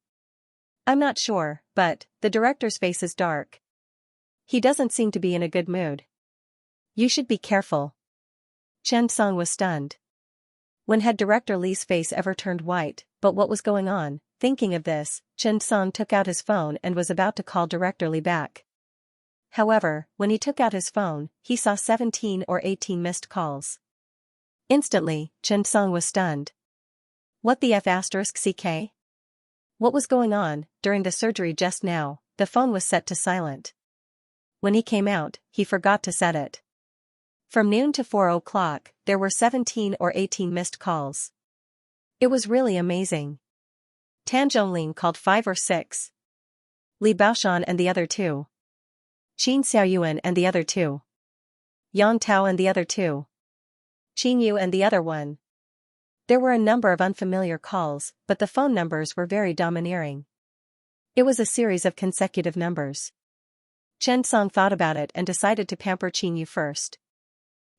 I'm not sure, but the director's face is dark. He doesn't seem to be in a good mood. You should be careful. Chen Song was stunned. When had Director Li's face ever turned white, but what was going on? Thinking of this, Chen Song took out his phone and was about to call Director Li back. However, when he took out his phone, he saw 17 or 18 missed calls. Instantly, Chen Song was stunned. What the F***ck? What was going on? During the surgery just now, the phone was set to silent. When he came out, he forgot to set it. From noon to 4 o'clock, there were 17 or 18 missed calls. It was really amazing. Tan Zhongling called 5 or 6. Li Baoshan and the other 2. Qin Xiaoyuan and the other 2. Yang Tao and the other 2. Qin Yu and the other 1. There were a number of unfamiliar calls, but the phone numbers were very domineering. It was a series of consecutive numbers. Chen Song thought about it and decided to pamper Qin Yu first.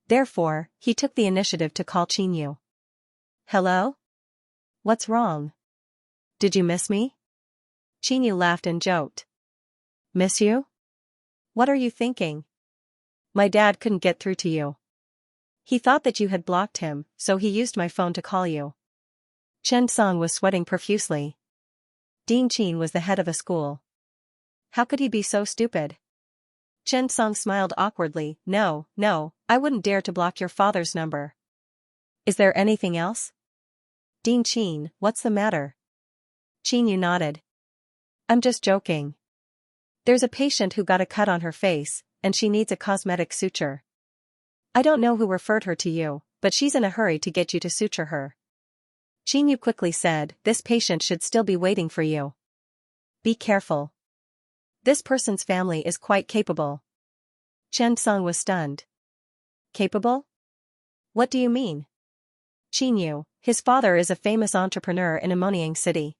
Therefore, he took the initiative to call Qin Yu. Hello? What's wrong? Did you miss me? Qin Yu laughed and joked. Miss you? What are you thinking? My dad couldn't get through to you. He thought that you had blocked him, so he used my phone to call you. Chen Song was sweating profusely. Dean Qin was the head of a school. How could he be so stupid? Chen Song smiled awkwardly. No, I wouldn't dare to block your father's number. Is there anything else? Dean Qin, what's the matter? Qin Yu nodded. I'm just joking. There's a patient who got a cut on her face, and she needs a cosmetic suture. I don't know who referred her to you, but she's in a hurry to get you to suture her. Qin Yu quickly said, this patient should still be waiting for you. Be careful. This person's family is quite capable. Chen Song was stunned. Capable? What do you mean? Qin Yu, his father is a famous entrepreneur in Ammoniang City.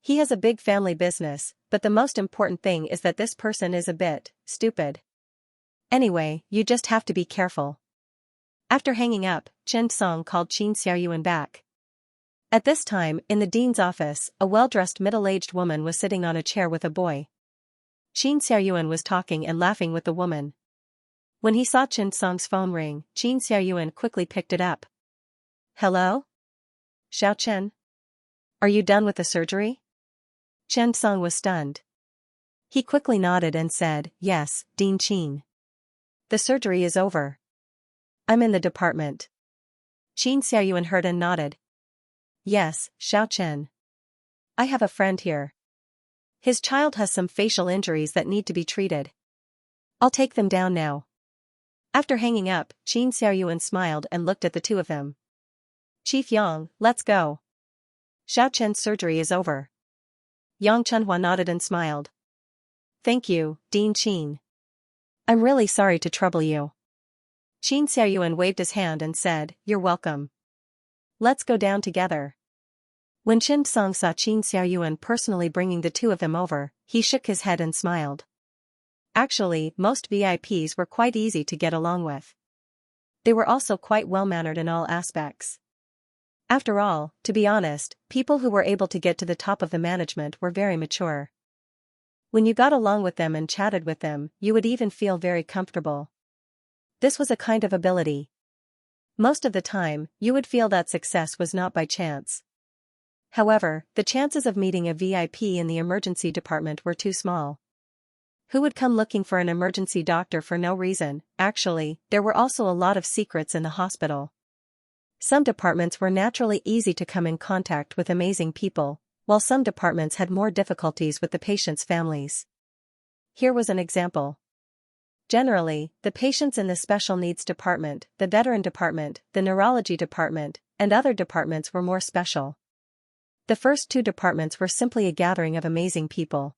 He has a big family business, but the most important thing is that this person is a bit stupid. Anyway, you just have to be careful. After hanging up, Chen Song called Qin Xiaoyuan back. At this time, in the dean's office, a well-dressed middle-aged woman was sitting on a chair with a boy. Qin Xiaoyuan was talking and laughing with the woman. When he saw Chen Song's phone ring, Qin Xiaoyuan quickly picked it up. Hello? Xiao Chen? Are you done with the surgery? Chen Song was stunned. He quickly nodded and said, yes, Dean Qin. The surgery is over. I'm in the department. Qin Xiaoyuan heard and nodded. Yes, Xiao Chen. I have a friend here. His child has some facial injuries that need to be treated. I'll take them down now. After hanging up, Qin Xiaoyuan smiled and looked at the two of them. Chief Yang, let's go. Xiao Chen's surgery is over. Yang Chunhua nodded and smiled. Thank you, Dean Qin. I'm really sorry to trouble you. Qin Xiaoyuan waved his hand and said, you're welcome. Let's go down together. When Chen Song saw Qin Xiaoyuan personally bringing the two of them over, he shook his head and smiled. Actually, most VIPs were quite easy to get along with. They were also quite well-mannered in all aspects. After all, to be honest, people who were able to get to the top of the management were very mature. When you got along with them and chatted with them, you would even feel very comfortable. This was a kind of ability. Most of the time, you would feel that success was not by chance. However, the chances of meeting a VIP in the emergency department were too small. Who would come looking for an emergency doctor for no reason? Actually, there were also a lot of secrets in the hospital. Some departments were naturally easy to come in contact with amazing people, while some departments had more difficulties with the patients' families. Here was an example. Generally, the patients in the special needs department, the veteran department, the neurology department, and other departments were more special. The first two departments were simply a gathering of amazing people.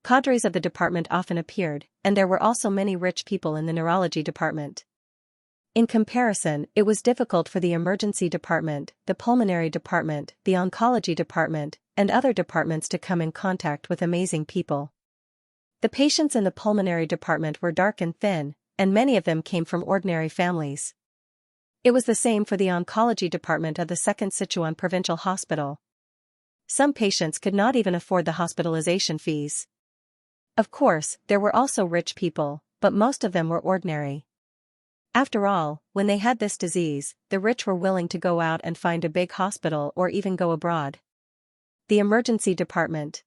Cadres of the department often appeared, and there were also many rich people in the neurology department. In comparison, it was difficult for the emergency department, the pulmonary department, the oncology department, and other departments to come in contact with amazing people. The patients in the pulmonary department were dark and thin, and many of them came from ordinary families. It was the same for the oncology department of the 2nd Sichuan Provincial Hospital. Some patients could not even afford the hospitalization fees. Of course, there were also rich people, but most of them were ordinary. After all, when they had this disease, the rich were willing to go out and find a big hospital or even go abroad. The emergency department.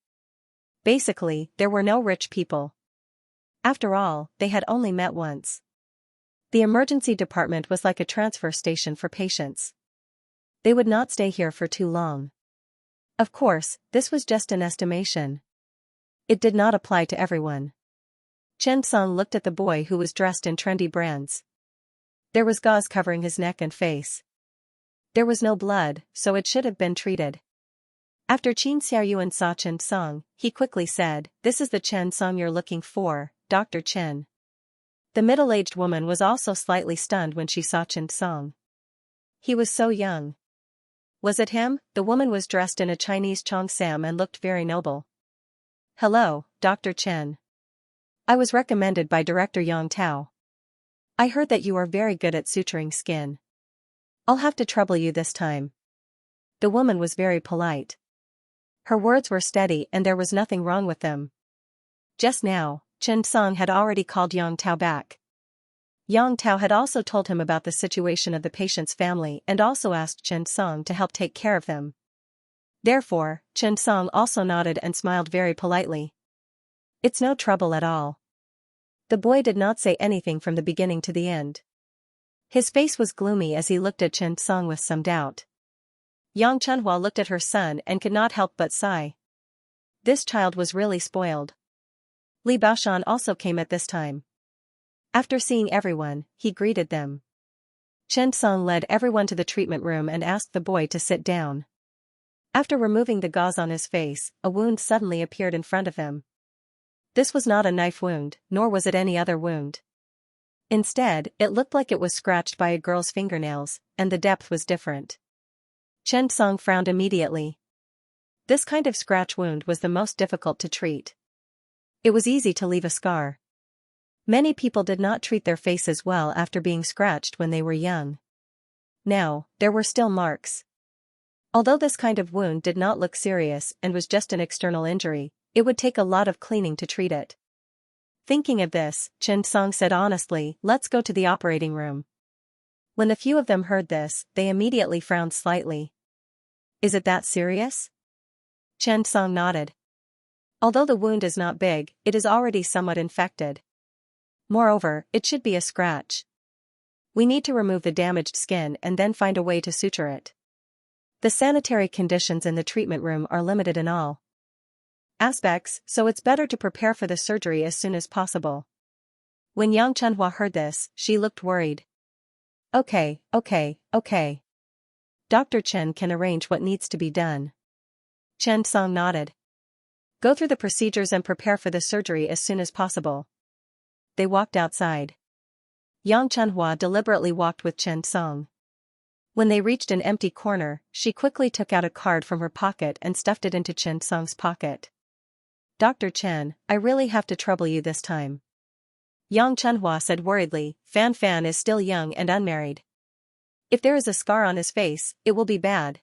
Basically, there were no rich people. After all, they had only met once. The emergency department was like a transfer station for patients. They would not stay here for too long. Of course, this was just an estimation. It did not apply to everyone. Chen Song looked at the boy who was dressed in trendy brands. There was gauze covering his neck and face. There was no blood, so it should have been treated. After Qin Xiaoyuan saw Chen Song, he quickly said, "This is the Chen Song you're looking for, Dr. Chen." The middle-aged woman was also slightly stunned when she saw Chen Song. He was so young. Was it him? The woman was dressed in a Chinese cheongsam and looked very noble. "Hello, Dr. Chen. I was recommended by Director Yang Tao. I heard that you are very good at suturing skin. I'll have to trouble you this time." The woman was very polite. Her words were steady and there was nothing wrong with them. Just now, Chen Song had already called Yang Tao back. Yang Tao had also told him about the situation of the patient's family and also asked Chen Song to help take care of them. Therefore, Chen Song also nodded and smiled very politely. It's no trouble at all. The boy did not say anything from the beginning to the end. His face was gloomy as he looked at Chen Song with some doubt. Yang Chunhua looked at her son and could not help but sigh. This child was really spoiled. Li Baoshan also came at this time. After seeing everyone, he greeted them. Chen Song led everyone to the treatment room and asked the boy to sit down. After removing the gauze on his face, a wound suddenly appeared in front of him. This was not a knife wound, nor was it any other wound. Instead, it looked like it was scratched by a girl's fingernails, and the depth was different. Chen Song frowned immediately. This kind of scratch wound was the most difficult to treat. It was easy to leave a scar. Many people did not treat their faces well after being scratched when they were young. Now, there were still marks. Although this kind of wound did not look serious and was just an external injury, it would take a lot of cleaning to treat it. Thinking of this, Chen Song said honestly, "Let's go to the operating room." When the few of them heard this, they immediately frowned slightly. Is it that serious? Chen Song nodded. Although the wound is not big, it is already somewhat infected. Moreover, it should be a scratch. We need to remove the damaged skin and then find a way to suture it. The sanitary conditions in the treatment room are limited in all aspects, so it's better to prepare for the surgery as soon as possible. When Yang Chunhua heard this, she looked worried. Okay. Dr. Chen can arrange what needs to be done. Chen Song nodded. Go through the procedures and prepare for the surgery as soon as possible. They walked outside. Yang Chunhua deliberately walked with Chen Song. When they reached an empty corner, she quickly took out a card from her pocket and stuffed it into Chen Song's pocket. Dr. Chen, I really have to trouble you this time. Yang Chunhua said worriedly, Fan Fan is still young and unmarried. If there is a scar on his face, it will be bad.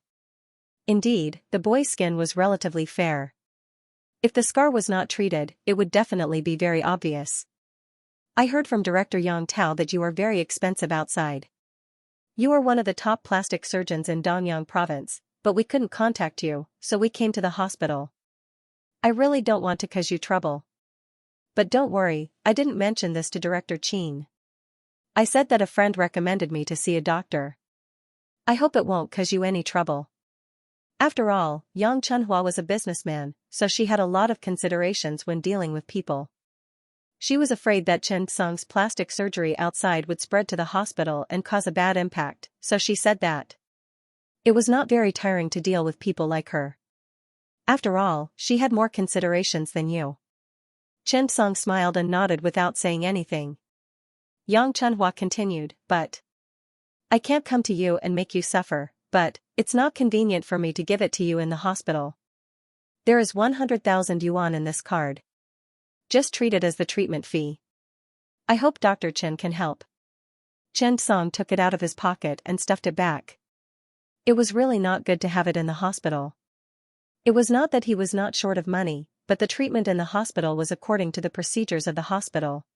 Indeed, the boy's skin was relatively fair. If the scar was not treated, it would definitely be very obvious. I heard from Director Yang Tao that you are very expensive outside. You are one of the top plastic surgeons in Danyang province, but we couldn't contact you, so we came to the hospital. I really don't want to cause you trouble. But don't worry, I didn't mention this to Director Qin. I said that a friend recommended me to see a doctor. I hope it won't cause you any trouble. After all, Yang Chunhua was a businessman, so she had a lot of considerations when dealing with people. She was afraid that Chen Song's plastic surgery outside would spread to the hospital and cause a bad impact, so she said that it was not very tiring to deal with people like her. After all, she had more considerations than you. Chen Song smiled and nodded without saying anything. Yang Chunhua continued, but I can't come to you and make you suffer, but it's not convenient for me to give it to you in the hospital. There is 100,000 yuan in this card. Just treat it as the treatment fee. I hope Dr. Chen can help. Chen Song took it out of his pocket and stuffed it back. It was really not good to have it in the hospital. It was not that he was not short of money, but the treatment in the hospital was according to the procedures of the hospital.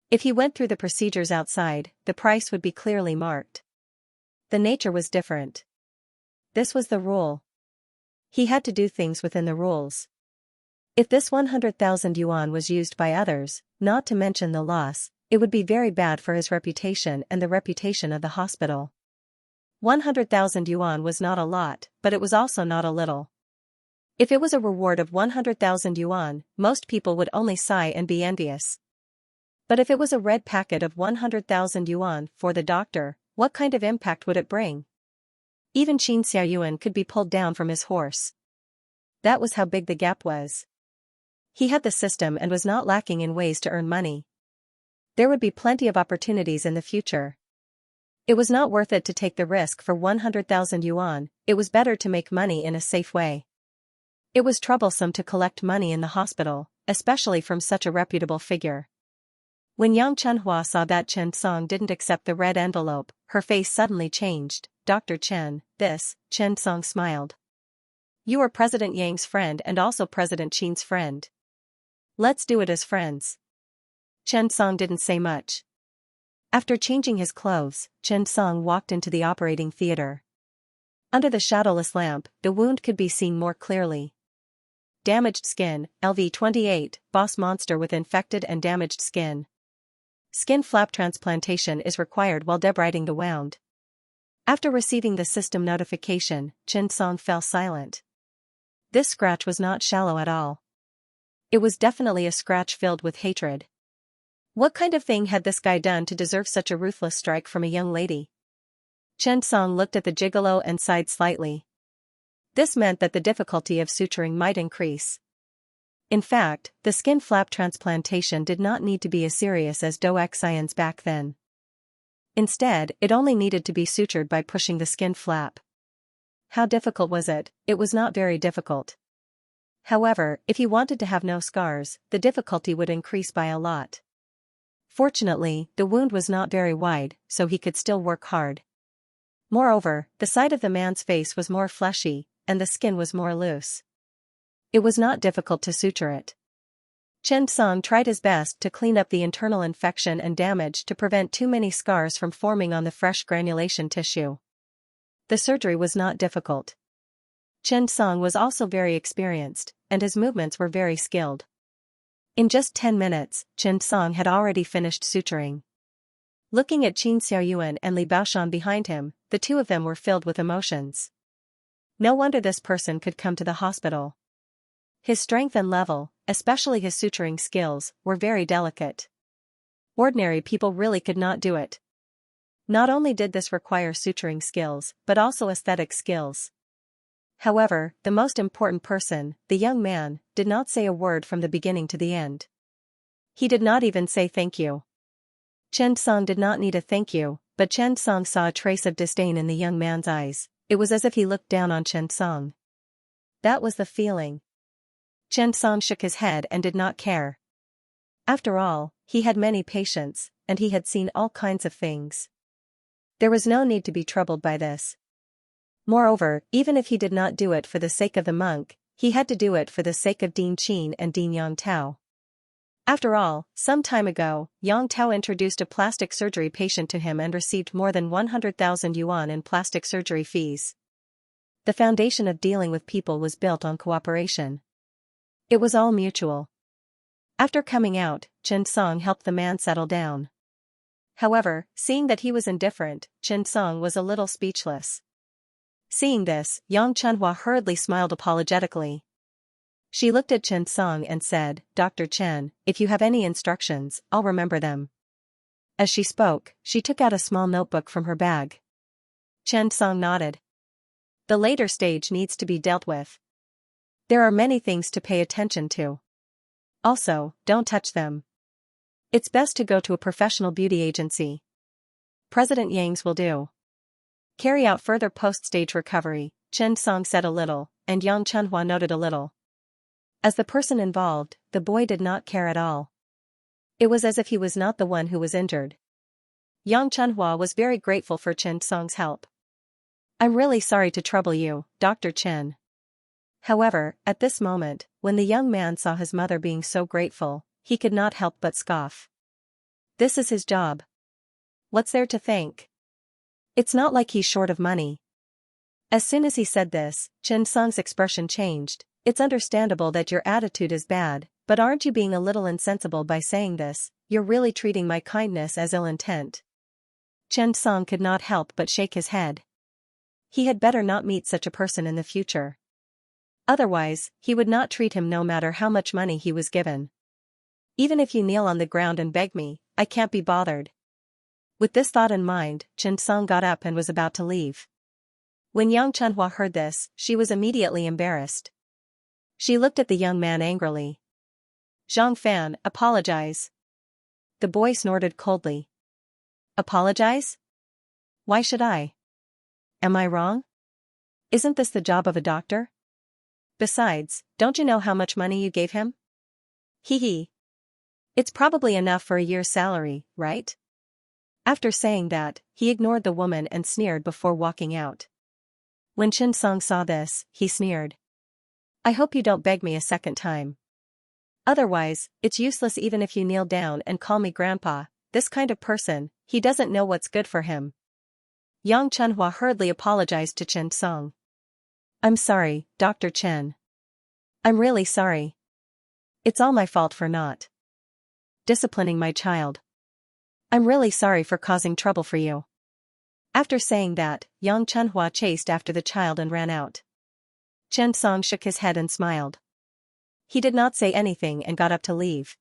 If he went through the procedures outside, the price would be clearly marked. The nature was different. This was the rule. He had to do things within the rules. If this 100,000 yuan was used by others, not to mention the loss, it would be very bad for his reputation and the reputation of the hospital. 100,000 yuan was not a lot, but it was also not a little. If it was a reward of 100,000 yuan, most people would only sigh and be envious. But if it was a red packet of 100,000 yuan for the doctor, what kind of impact would it bring? Even Xianxia Yuan could be pulled down from his horse. That was how big the gap was. He had the system and was not lacking in ways to earn money. There would be plenty of opportunities in the future. It was not worth it to take the risk for 100,000 yuan, it was better to make money in a safe way. It was troublesome to collect money in the hospital, especially from such a reputable figure. When Yang Chunhua saw that Chen Song didn't accept the red envelope, her face suddenly changed. Dr. Chen, this, Chen Song smiled. You are President Yang's friend and also President Qin's friend. Let's do it as friends. Chen Song didn't say much. After changing his clothes, Chen Song walked into the operating theater. Under the shadowless lamp, the wound could be seen more clearly. Damaged skin, LV28, boss monster with infected and damaged skin. Skin flap transplantation is required while debriding the wound. After receiving the system notification, Chen Song fell silent. This scratch was not shallow at all. It was definitely a scratch filled with hatred. What kind of thing had this guy done to deserve such a ruthless strike from a young lady? Chen Song looked at the gigolo and sighed slightly. This meant that the difficulty of suturing might increase. In fact, the skin flap transplantation did not need to be as serious as Xianxia's back then. Instead, it only needed to be sutured by pushing the skin flap. How difficult was it? It was not very difficult. However, if he wanted to have no scars, the difficulty would increase by a lot. Fortunately, the wound was not very wide, so he could still work hard. Moreover, the side of the man's face was more fleshy, and the skin was more loose. It was not difficult to suture it. Chen Song tried his best to clean up the internal infection and damage to prevent too many scars from forming on the fresh granulation tissue. The surgery was not difficult. Chen Song was also very experienced, and his movements were very skilled. In just 10 minutes, Chen Song had already finished suturing. Looking at Qin Xiaoyuan and Li Baoshan behind him, the two of them were filled with emotions. No wonder this person could come to the hospital. His strength and level, especially his suturing skills, were very delicate. Ordinary people really could not do it. Not only did this require suturing skills, but also aesthetic skills. However, the most important person, the young man, did not say a word from the beginning to the end. He did not even say thank you. Chen Song did not need a thank you, but Chen Song saw a trace of disdain in the young man's eyes. It was as if he looked down on Chen Song. That was the feeling. Chen Song shook his head and did not care. After all, he had many patients, and he had seen all kinds of things. There was no need to be troubled by this. Moreover, even if he did not do it for the sake of the monk, he had to do it for the sake of Dean Qin and Dean Yang Tao. After all, some time ago, Yang Tao introduced a plastic surgery patient to him and received more than 100,000 yuan in plastic surgery fees. The foundation of dealing with people was built on cooperation. It was all mutual. After coming out, Chen Song helped the man settle down. However, seeing that he was indifferent, Chen Song was a little speechless. Seeing this, Yang Chenhua hurriedly smiled apologetically. She looked at Chen Song and said, "Dr. Chen, if you have any instructions, I'll remember them." As she spoke, she took out a small notebook from her bag. Chen Song nodded. The later stage needs to be dealt with. There are many things to pay attention to. Also, don't touch them. It's best to go to a professional beauty agency. President Yang's will do. Carry out further post-stage recovery, Chen Song said a little, and Yang Chenhua noted a little. As the person involved, the boy did not care at all. It was as if he was not the one who was injured. Yang Chenhua was very grateful for Chen Song's help. "I'm really sorry to trouble you, Dr. Chen." However, at this moment, when the young man saw his mother being so grateful, he could not help but scoff. This is his job. What's there to thank? It's not like he's short of money. As soon as he said this, Chen Song's expression changed. "It's understandable that your attitude is bad, but aren't you being a little insensible by saying this? You're really treating my kindness as ill intent." Chen Song could not help but shake his head. He had better not meet such a person in the future. Otherwise, he would not treat him no matter how much money he was given. "Even if you kneel on the ground and beg me, I can't be bothered." With this thought in mind, Chen Song got up and was about to leave. When Yang Chenhua heard this, she was immediately embarrassed. She looked at the young man angrily. "Zhang Fan, apologize." The boy snorted coldly. "Apologize? Why should I? Am I wrong? Isn't this the job of a doctor? Besides, don't you know how much money you gave him? Hee hee. It's probably enough for a year's salary, right?" After saying that, he ignored the woman and sneered before walking out. When Chen Song saw this, he sneered. "I hope you don't beg me a second time. Otherwise, it's useless even if you kneel down and call me grandpa. This kind of person, he doesn't know what's good for him." Yang Chenhua hurriedly apologized to Chen Song. I'm sorry, Dr. Chen. I'm really sorry. It's all my fault for not disciplining my child. I'm really sorry for causing trouble for you. After saying that, Yang Chenhua chased after the child and ran out. Chen Song shook his head and smiled. He did not say anything and got up to leave.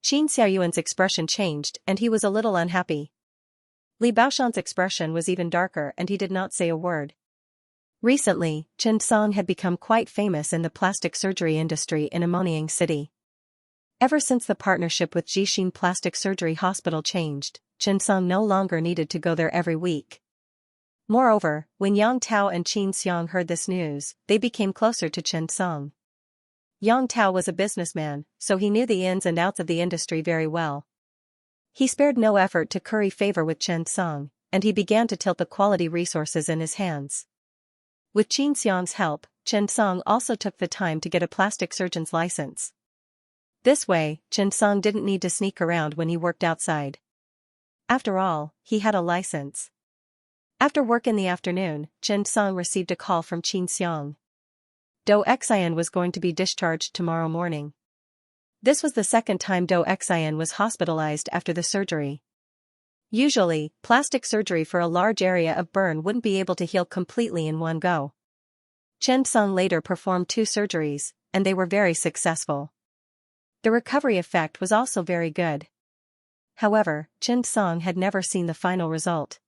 Qin Xiaoyuan's expression changed and he was a little unhappy. Li Baoshan's expression was even darker and he did not say a word. Recently, Chen Song had become quite famous in the plastic surgery industry in Amoniang City. Ever since the partnership with Jixin Plastic Surgery Hospital changed, Chen Song no longer needed to go there every week. Moreover, when Yang Tao and Qin Xiang heard this news, they became closer to Chen Song. Yang Tao was a businessman, so he knew the ins and outs of the industry very well. He spared no effort to curry favor with Chen Song, and he began to tilt the quality resources in his hands. With Qin Xiang's help, Chen Song also took the time to get a plastic surgeon's license. This way, Chen Song didn't need to sneak around when he worked outside. After all, he had a license. After work in the afternoon, Chen Song received a call from Qin Xiang. Do Xian was going to be discharged tomorrow morning. This was the second time Do Xian was hospitalized after the surgery. Usually, plastic surgery for a large area of burn wouldn't be able to heal completely in one go. Chen Song later performed 2 surgeries, and they were very successful. The recovery effect was also very good. However, Chen Song had never seen the final result.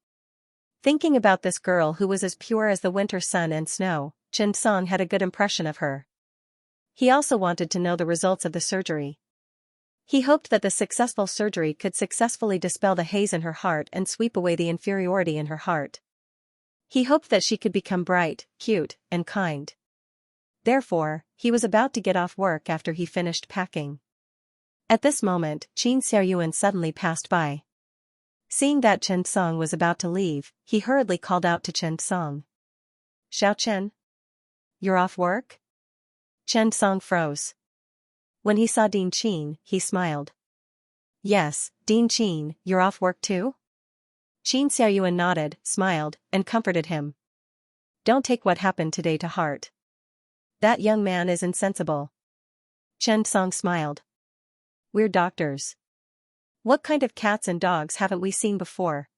Thinking about this girl who was as pure as the winter sun and snow, Chen Song had a good impression of her. He also wanted to know the results of the surgery. He hoped that the successful surgery could successfully dispel the haze in her heart and sweep away the inferiority in her heart. He hoped that she could become bright, cute, and kind. Therefore, he was about to get off work after he finished packing. At this moment, Qin Xiaoyuan suddenly passed by. Seeing that Chen Song was about to leave, he hurriedly called out to Chen Song. Xiao Chen? You're off work? Chen Song froze. When he saw Dean Qin, he smiled. Yes, Dean Qin, you're off work too? Qin Xiaoyuan nodded, smiled, and comforted him. Don't take what happened today to heart. That young man is insensible. Chen Song smiled. We're doctors. What kind of cats and dogs haven't we seen before?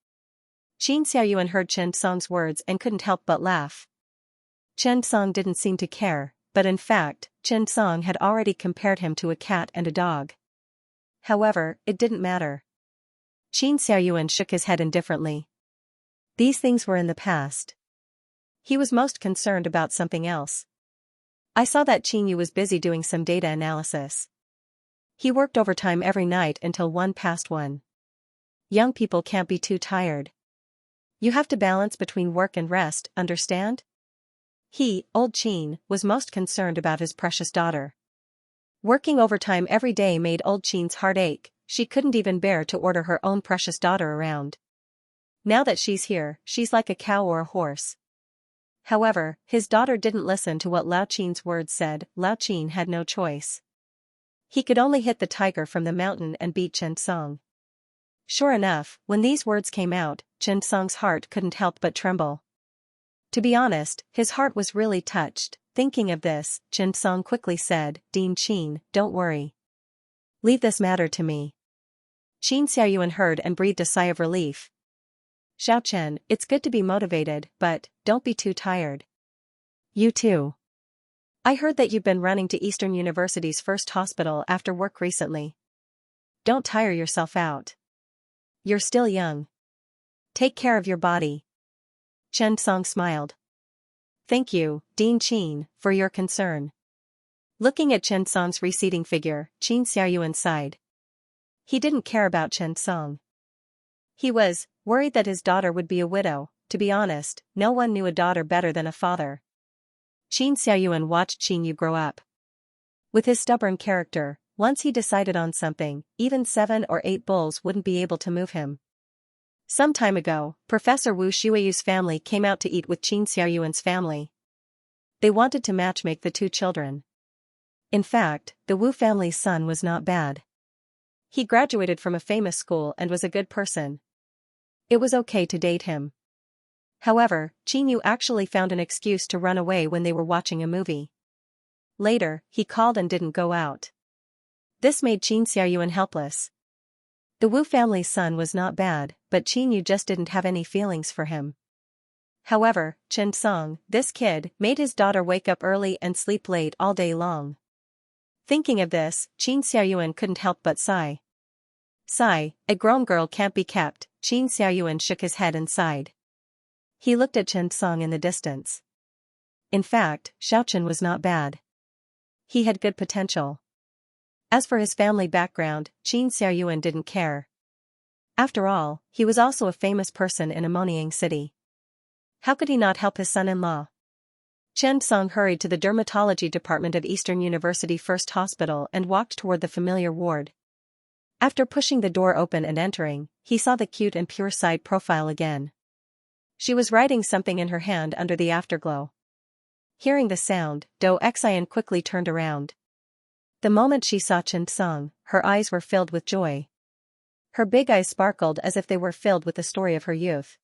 Qin Xiaoyuan heard Chen Song's words and couldn't help but laugh. Chen Song didn't seem to care, but in fact, Chen Song had already compared him to a cat and a dog. However, it didn't matter. Qin Xiaoyuan shook his head indifferently. These things were in the past. He was most concerned about something else. I saw that Qin Yu was busy doing some data analysis. He worked overtime every night until 1 past 1. Young people can't be too tired. You have to balance between work and rest, understand? He, old Qin, was most concerned about his precious daughter. Working overtime every day made old Qin's heart ache. She couldn't even bear to order her own precious daughter around. Now that she's here, she's like a cow or a horse. However, his daughter didn't listen to what Lao Qin's words said. Lao Qin had no choice. He could only hit the tiger from the mountain and beat Chen Song. Sure enough, when these words came out, Chen Song's heart couldn't help but tremble. To be honest, his heart was really touched. Thinking of this, Chen Song quickly said, Dean Qin, don't worry. Leave this matter to me. Qin Xiaoyuan heard and breathed a sigh of relief. Xiao Chen, it's good to be motivated, but don't be too tired. You too. I heard that you've been running to Eastern University's first hospital after work recently. Don't tire yourself out. You're still young. Take care of your body. Chen Song smiled. Thank you, Dean Qin, for your concern. Looking at Chen Song's receding figure, Qin Xiaoyuan sighed. He didn't care about Chen Song. He was worried that his daughter would be a widow. To be honest, no one knew a daughter better than a father. Qin Xiaoyuan watched Qin Yu grow up. With his stubborn character, once he decided on something, even 7 or 8 bulls wouldn't be able to move him. Some time ago, Professor Wu Shuiyu's family came out to eat with Qin Xiaoyuan's family. They wanted to matchmake the 2 children. In fact, the Wu family's son was not bad. He graduated from a famous school and was a good person. It was okay to date him. However, Qin actually found an excuse to run away when they were watching a movie. Later, he called and didn't go out. This made Xianxia helpless. The Wu family's son was not bad, but Qin just didn't have any feelings for him. However, Chen Song, this kid, made his daughter wake up early and sleep late all day long. Thinking of this, Qin Xiaoyuan couldn't help but sigh. Sigh, a grown girl can't be kept. Qin Xiaoyuan shook his head and sighed. He looked at Chen Song in the distance. In fact, Xiaochen was not bad. He had good potential. As for his family background, Qin Xiaoyuan didn't care. After all, he was also a famous person in a Moniang city. How could he not help his son-in-law? Chen Song hurried to the dermatology department of Eastern University First Hospital and walked toward the familiar ward. After pushing the door open and entering, he saw the cute and pure side profile again. She was writing something in her hand under the afterglow. Hearing the sound, Do Xian quickly turned around. The moment she saw Chen Song, her eyes were filled with joy. Her big eyes sparkled as if they were filled with the story of her youth.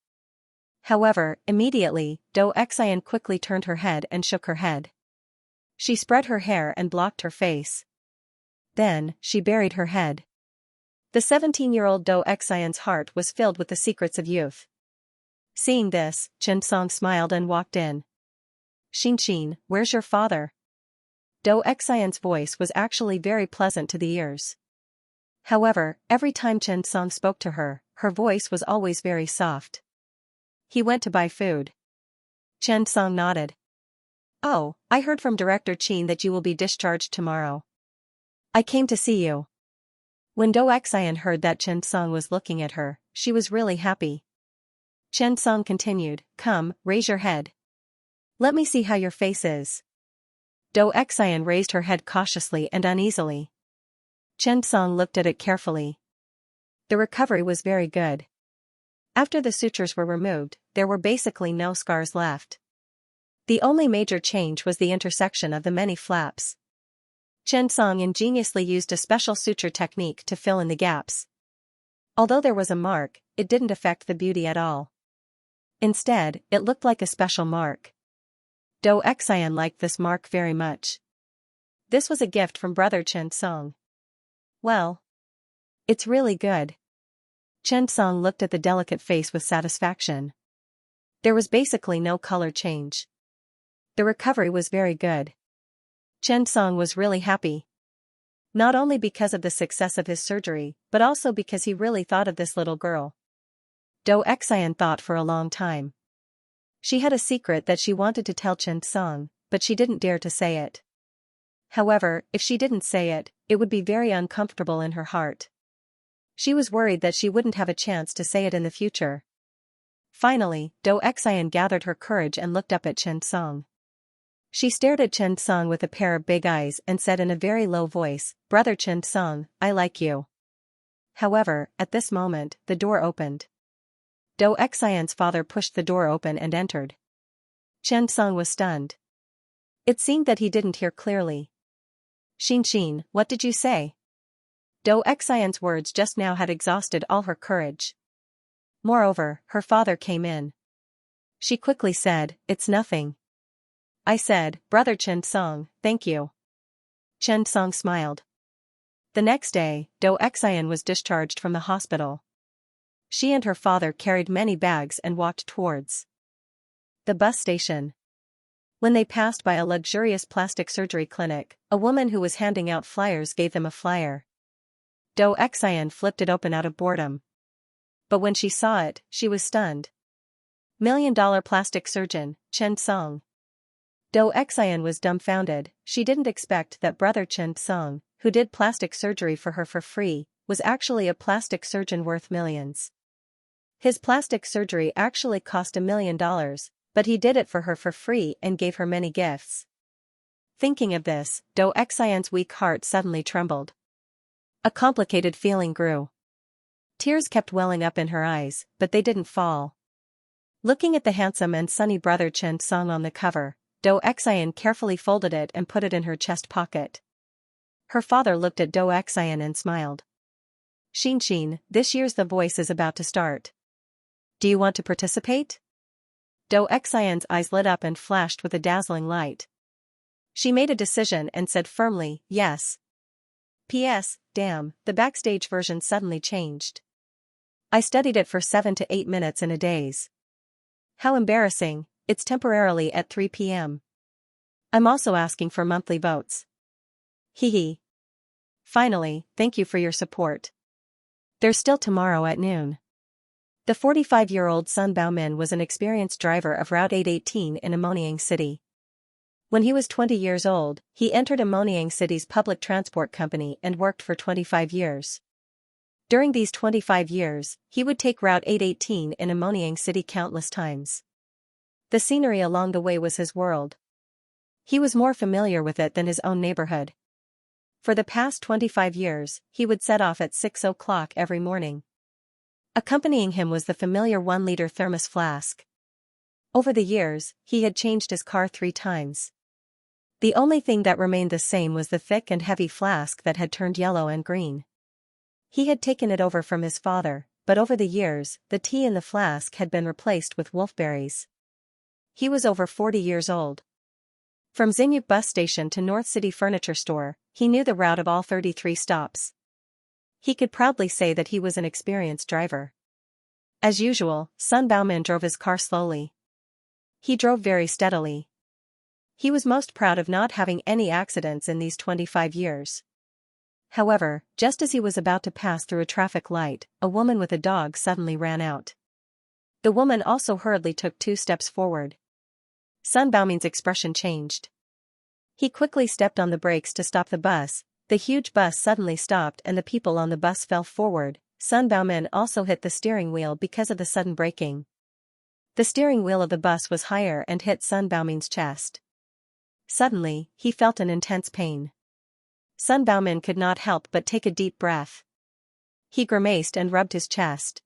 However, immediately, Do Xian quickly turned her head and shook her head. She spread her hair and blocked her face. Then, she buried her head. The 17-year-old Do Xian's heart was filled with the secrets of youth. Seeing this, Chen Song smiled and walked in. Xin, where's your father? Do Xian's voice was actually very pleasant to the ears. However, every time Chen Song spoke to her, her voice was always very soft. He went to buy food. Chen Song nodded. Oh, I heard from Director Qin that you will be discharged tomorrow. I came to see you. When Do Xian heard that Chen Song was looking at her, she was really happy. Chen Song continued, come, raise your head. Let me see how your face is. Do Xian raised her head cautiously and uneasily. Chen Song looked at it carefully. The recovery was very good. After the sutures were removed, there were basically no scars left. The only major change was the intersection of the many flaps. Chen Song ingeniously used a special suture technique to fill in the gaps. Although there was a mark, it didn't affect the beauty at all. Instead, it looked like a special mark. Do Xian liked this mark very much. This was a gift from brother Chen Song. Well, it's really good. Chen Song looked at the delicate face with satisfaction. There was basically no color change. The recovery was very good. Chen Song was really happy. Not only because of the success of his surgery, but also because he really thought of this little girl. Do Xian thought for a long time. She had a secret that she wanted to tell Chen Song, but she didn't dare to say it. However, if she didn't say it, it would be very uncomfortable in her heart. She was worried that she wouldn't have a chance to say it in the future. Finally, Do Xian gathered her courage and looked up at Chen Song. She stared at Chen Song with a pair of big eyes and said in a very low voice, Brother Chen Song, I like you. However, at this moment, the door opened. Do Xian's father pushed the door open and entered. Chen Song was stunned. It seemed that he didn't hear clearly. Xin, what did you say? Do Xian's words just now had exhausted all her courage. Moreover, her father came in. She quickly said, it's nothing. I said, Brother Chen Song, thank you. Chen Song smiled. The next day, Do Xian was discharged from the hospital. She and her father carried many bags and walked towards the bus station. When they passed by a luxurious plastic surgery clinic, a woman who was handing out flyers gave them a flyer. Do Xian flipped it open out of boredom. But when she saw it, she was stunned. $1 million plastic surgeon, Chen Song. Do Xian was dumbfounded. She didn't expect that brother Chen Song, who did plastic surgery for her for free, was actually a plastic surgeon worth millions. His plastic surgery actually cost $1 million, but he did it for her for free and gave her many gifts. Thinking of this, Do Xian's weak heart suddenly trembled. A complicated feeling grew. Tears kept welling up in her eyes, but they didn't fall. Looking at the handsome and sunny brother Chen Song on the cover, Do Xian carefully folded it and put it in her chest pocket. Her father looked at Do Xian and smiled. Xin, this year's The Voice is about to start. Do you want to participate? Do Xian's eyes lit up and flashed with a dazzling light. She made a decision and said firmly, yes. P.S. Damn, the backstage version suddenly changed. I studied it for 7 to 8 minutes in a daze. How embarrassing, it's temporarily at 3 p.m. I'm also asking for monthly votes. Hee. Finally, thank you for your support. There's still tomorrow at noon. The 45-year-old Sun Baomin was an experienced driver of Route 818 in Ammoniang City. When he was 20 years old, he entered Ammoniang City's public transport company and worked for 25 years. During these 25 years, he would take Route 818 in Ammoniang City countless times. The scenery along the way was his world. He was more familiar with it than his own neighborhood. For the past 25 years, he would set off at 6 o'clock every morning. Accompanying him was the familiar 1-liter thermos flask. Over the years, he had changed his car 3 times. The only thing that remained the same was the thick and heavy flask that had turned yellow and green. He had taken it over from his father, but over the years, the tea in the flask had been replaced with wolfberries. He was over 40 years old. From Xinyu bus station to North City furniture store, he knew the route of all 33 stops. He could proudly say that he was an experienced driver. As usual, Sun Baomin drove his car slowly. He drove very steadily. He was most proud of not having any accidents in these 25 years. However, just as he was about to pass through a traffic light, a woman with a dog suddenly ran out. The woman also hurriedly took 2 steps forward. Sun Baomin's expression changed. He quickly stepped on the brakes to stop the bus. The huge bus suddenly stopped and the people on the bus fell forward. Sun Baomin also hit the steering wheel because of the sudden braking. The steering wheel of the bus was higher and hit Sun Baomin's chest. Suddenly, he felt an intense pain. Sun Baomin could not help but take a deep breath. He grimaced and rubbed his chest.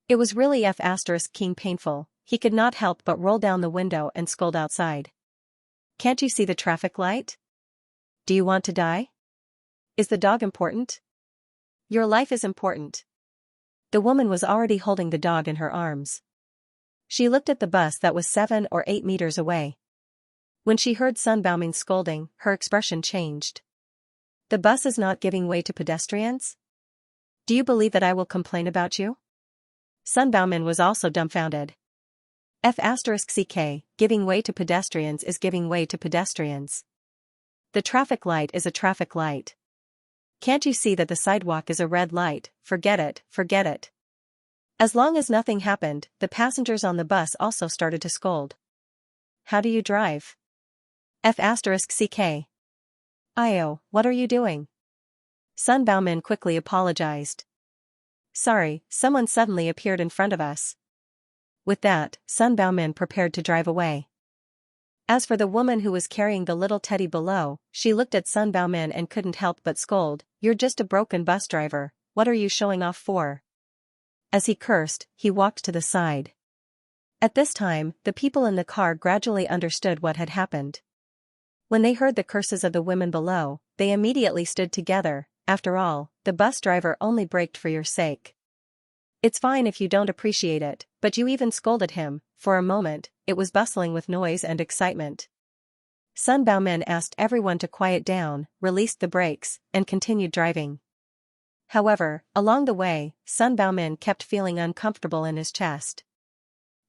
It was really F***ing painful. He could not help but roll down the window and scold outside. Can't you see the traffic light? Do you want to die? Is the dog important? Your life is important. The woman was already holding the dog in her arms. She looked at the bus that was 7 or 8 meters away. When she heard Sun Baomin's scolding, her expression changed. The bus is not giving way to pedestrians? Do you believe that I will complain about you? Sun Baomin was also dumbfounded. F***ck, giving way to pedestrians is giving way to pedestrians. The traffic light is a traffic light. Can't you see that the sidewalk is a red light? Forget it, forget it. As long as nothing happened, the passengers on the bus also started to scold. How do you drive? F***ck. Io, what are you doing? Sun Baomin quickly apologized. Sorry, someone suddenly appeared in front of us. With that, Sun Baomin prepared to drive away. As for the woman who was carrying the little teddy below, she looked at Sun Baomin and couldn't help but scold, "You're just a broken bus driver, what are you showing off for?" As he cursed, he walked to the side. At this time, the people in the car gradually understood what had happened. When they heard the curses of the women below, they immediately stood together. After all, the bus driver only braked for your sake. It's fine if you don't appreciate it, but you even scolded him. For a moment, it was bustling with noise and excitement. Sun Baomin asked everyone to quiet down, released the brakes, and continued driving. However, along the way, Sun Baomin kept feeling uncomfortable in his chest.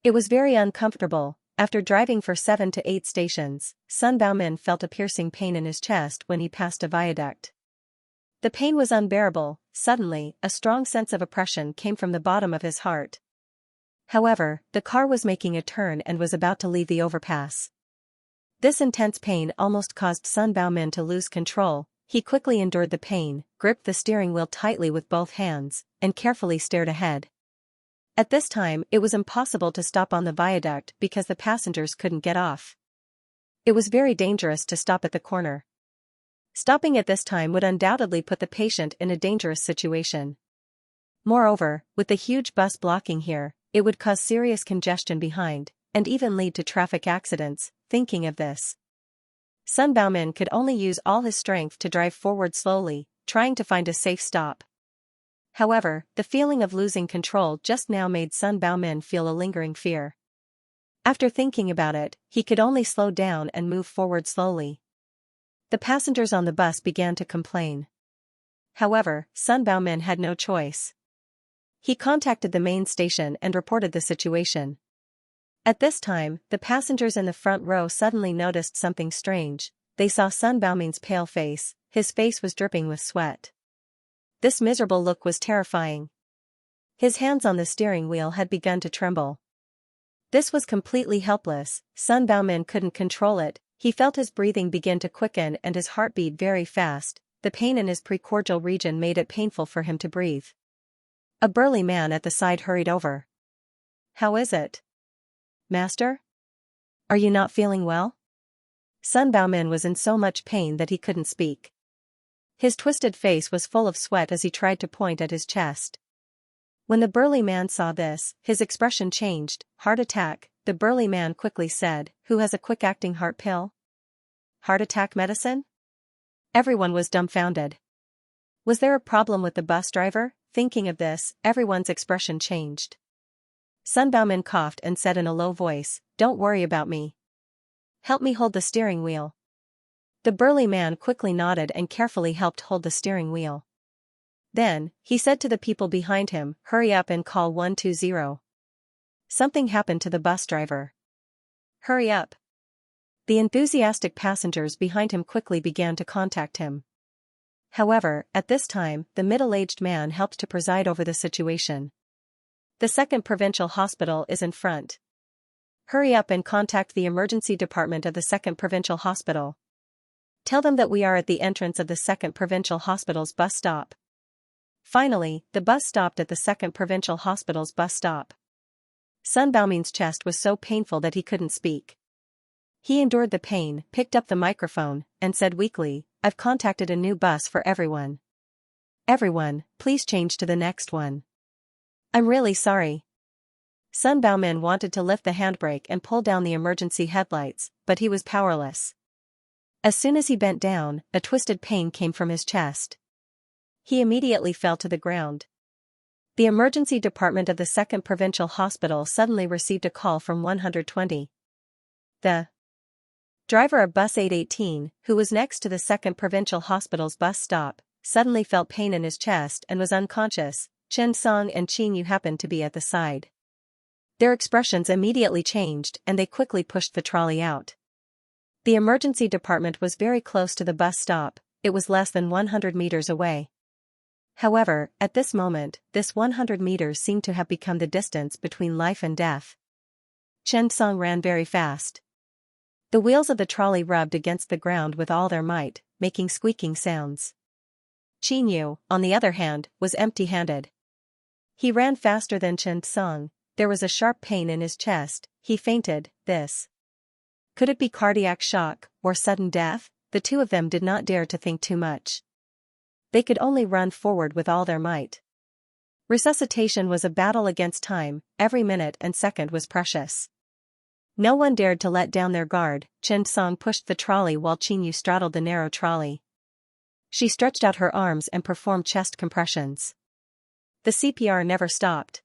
It was very uncomfortable. After driving for 7 to 8 stations, Sun Baomin felt a piercing pain in his chest when he passed a viaduct. The pain was unbearable. Suddenly, a strong sense of oppression came from the bottom of his heart. However, the car was making a turn and was about to leave the overpass. This intense pain almost caused Sun Baomin to lose control. He quickly endured the pain, gripped the steering wheel tightly with both hands, and carefully stared ahead. At this time, it was impossible to stop on the viaduct because the passengers couldn't get off. It was very dangerous to stop at the corner. Stopping at this time would undoubtedly put the patient in a dangerous situation. Moreover, with the huge bus blocking here, it would cause serious congestion behind, and even lead to traffic accidents. Thinking of this, Sun Baomin could only use all his strength to drive forward slowly, trying to find a safe stop. However, the feeling of losing control just now made Sun Baomin feel a lingering fear. After thinking about it, he could only slow down and move forward slowly. The passengers on the bus began to complain. However, Sun Baomin had no choice. He contacted the main station and reported the situation. At this time, the passengers in the front row suddenly noticed something strange. They saw Sun Baomin's pale face. His face was dripping with sweat. This miserable look was terrifying. His hands on the steering wheel had begun to tremble. This was completely helpless. Sun Baomin couldn't control it. He felt his breathing begin to quicken and his heart beat very fast. The pain in his precordial region made it painful for him to breathe. A burly man at the side hurried over. "How is it, Master? Are you not feeling well?" Sun Baomin was in so much pain that he couldn't speak. His twisted face was full of sweat as he tried to point at his chest. When the burly man saw this, his expression changed. "Heart attack," the burly man quickly said. "Who has a quick-acting heart pill? Heart attack medicine?" Everyone was dumbfounded. Was there a problem with the bus driver? Thinking of this, everyone's expression changed. Sun Baomin coughed and said in a low voice, "Don't worry about me. Help me hold the steering wheel." The burly man quickly nodded and carefully helped hold the steering wheel. Then, he said to the people behind him, "Hurry up and call 120. Something happened to the bus driver. Hurry up." The enthusiastic passengers behind him quickly began to contact him. However, at this time, the middle-aged man helped to preside over the situation. "The 2nd Provincial Hospital is in front. Hurry up and contact the emergency department of the 2nd Provincial Hospital. Tell them that we are at the entrance of the 2nd Provincial Hospital's bus stop." Finally, the bus stopped at the 2nd Provincial Hospital's bus stop. Sun Baomin's chest was so painful that he couldn't speak. He endured the pain, picked up the microphone, and said weakly, "I've contacted a new bus for everyone. Everyone, please change to the next one. I'm really sorry." Sun Baomin wanted to lift the handbrake and pull down the emergency headlights, but he was powerless. As soon as he bent down, a twisted pain came from his chest. He immediately fell to the ground. The emergency department of the 2nd Provincial Hospital suddenly received a call from 120. The driver of bus 818, who was next to the 2nd Provincial Hospital's bus stop, suddenly felt pain in his chest and was unconscious. Chen Song and Qin Yu happened to be at the side. Their expressions immediately changed and they quickly pushed the trolley out. The emergency department was very close to the bus stop. It was less than 100 meters away. However, at this moment, this 100 meters seemed to have become the distance between life and death. Chen Song ran very fast. The wheels of the trolley rubbed against the ground with all their might, making squeaking sounds. Qin Yu, on the other hand, was empty-handed. He ran faster than Chen Song. There was a sharp pain in his chest. He fainted. Could it be cardiac shock, or sudden death? The two of them did not dare to think too much. They could only run forward with all their might. Resuscitation was a battle against time. Every minute and second was precious. No one dared to let down their guard. Chen Song pushed the trolley while Qin Yu straddled the narrow trolley. She stretched out her arms and performed chest compressions. The CPR never stopped.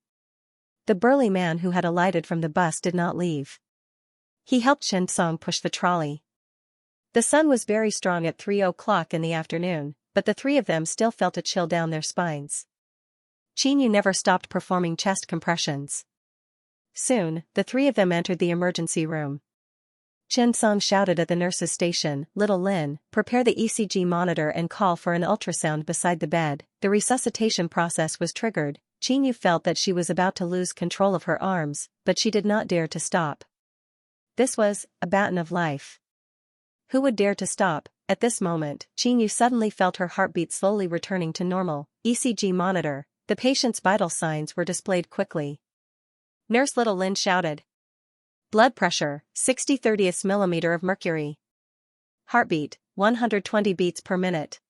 The burly man who had alighted from the bus did not leave. He helped Chen Song push the trolley. The sun was very strong at 3 o'clock in the afternoon, but the three of them still felt a chill down their spines. Qin Yu never stopped performing chest compressions. Soon, the three of them entered the emergency room. Chen Song shouted at the nurse's station, "Little Lin, prepare the ECG monitor and call for an ultrasound beside the bed." The resuscitation process was triggered. Qin Yu felt that she was about to lose control of her arms, but she did not dare to stop. This was a baton of life. Who would dare to stop? At this moment, Qin Yu suddenly felt her heartbeat slowly returning to normal. ECG monitor. The patient's vital signs were displayed quickly. Nurse Little Lin shouted. Blood pressure, 60/30 millimeter of mercury. Heartbeat, 120 beats per minute.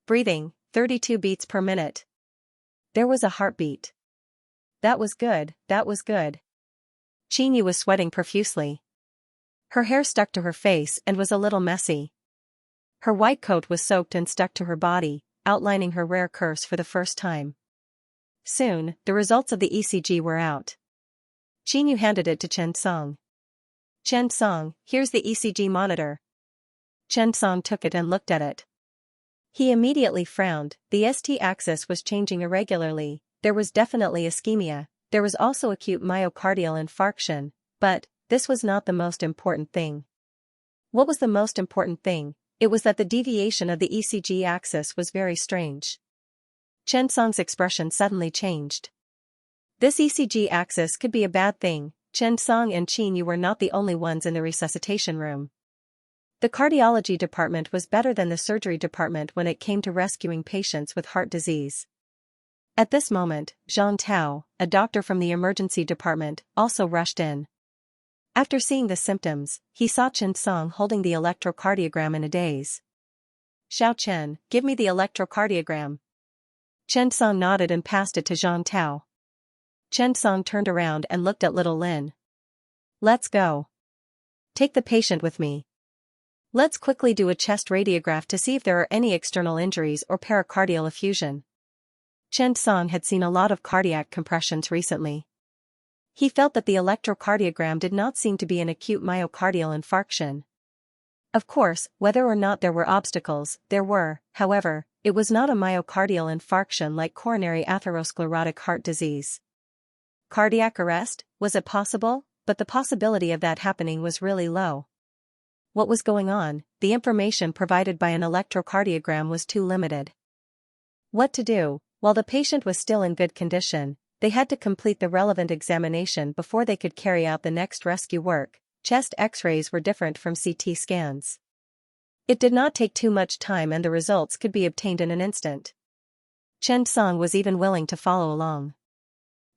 Breathing, 32 beats per minute. There was a heartbeat. That was good, that was good. Qin Yu was sweating profusely. Her hair stuck to her face and was a little messy. Her white coat was soaked and stuck to her body, outlining her rare curse for the first time. Soon, the results of the ECG were out. Qin Yu handed it to Chen Song. Chen Song, here's the ECG monitor. Chen Song took it and looked at it. He immediately frowned. The ST axis was changing irregularly. There was definitely ischemia. There was also acute myocardial infarction, but this was not the most important thing. What was the most important thing? It was that the deviation of the ECG axis was very strange. Chen Song's expression suddenly changed. This ECG axis could be a bad thing. Chen Song and Qin Yu were not the only ones in the resuscitation room. The cardiology department was better than the surgery department when it came to rescuing patients with heart disease. At this moment, Zhang Tao, a doctor from the emergency department, also rushed in. After seeing the symptoms, he saw Chen Song holding the electrocardiogram in a daze. Xiao Chen, give me the electrocardiogram. Chen Song nodded and passed it to Zhang Tao. Chen Song turned around and looked at little Lin. Let's go. Take the patient with me. Let's quickly do a chest radiograph to see if there are any external injuries or pericardial effusion. Chen Song had seen a lot of cardiac compressions recently. He felt that the electrocardiogram did not seem to be an acute myocardial infarction. Of course, whether or not there were obstacles, there were, however, it was not a myocardial infarction like coronary atherosclerotic heart disease. Cardiac arrest, was it possible? But the possibility of that happening was really low. What was going on? The information provided by an electrocardiogram was too limited. What to do? While the patient was still in good condition, they had to complete the relevant examination before they could carry out the next rescue work. Chest X-rays were different from CT scans. It did not take too much time and the results could be obtained in an instant. Chen Song was even willing to follow along.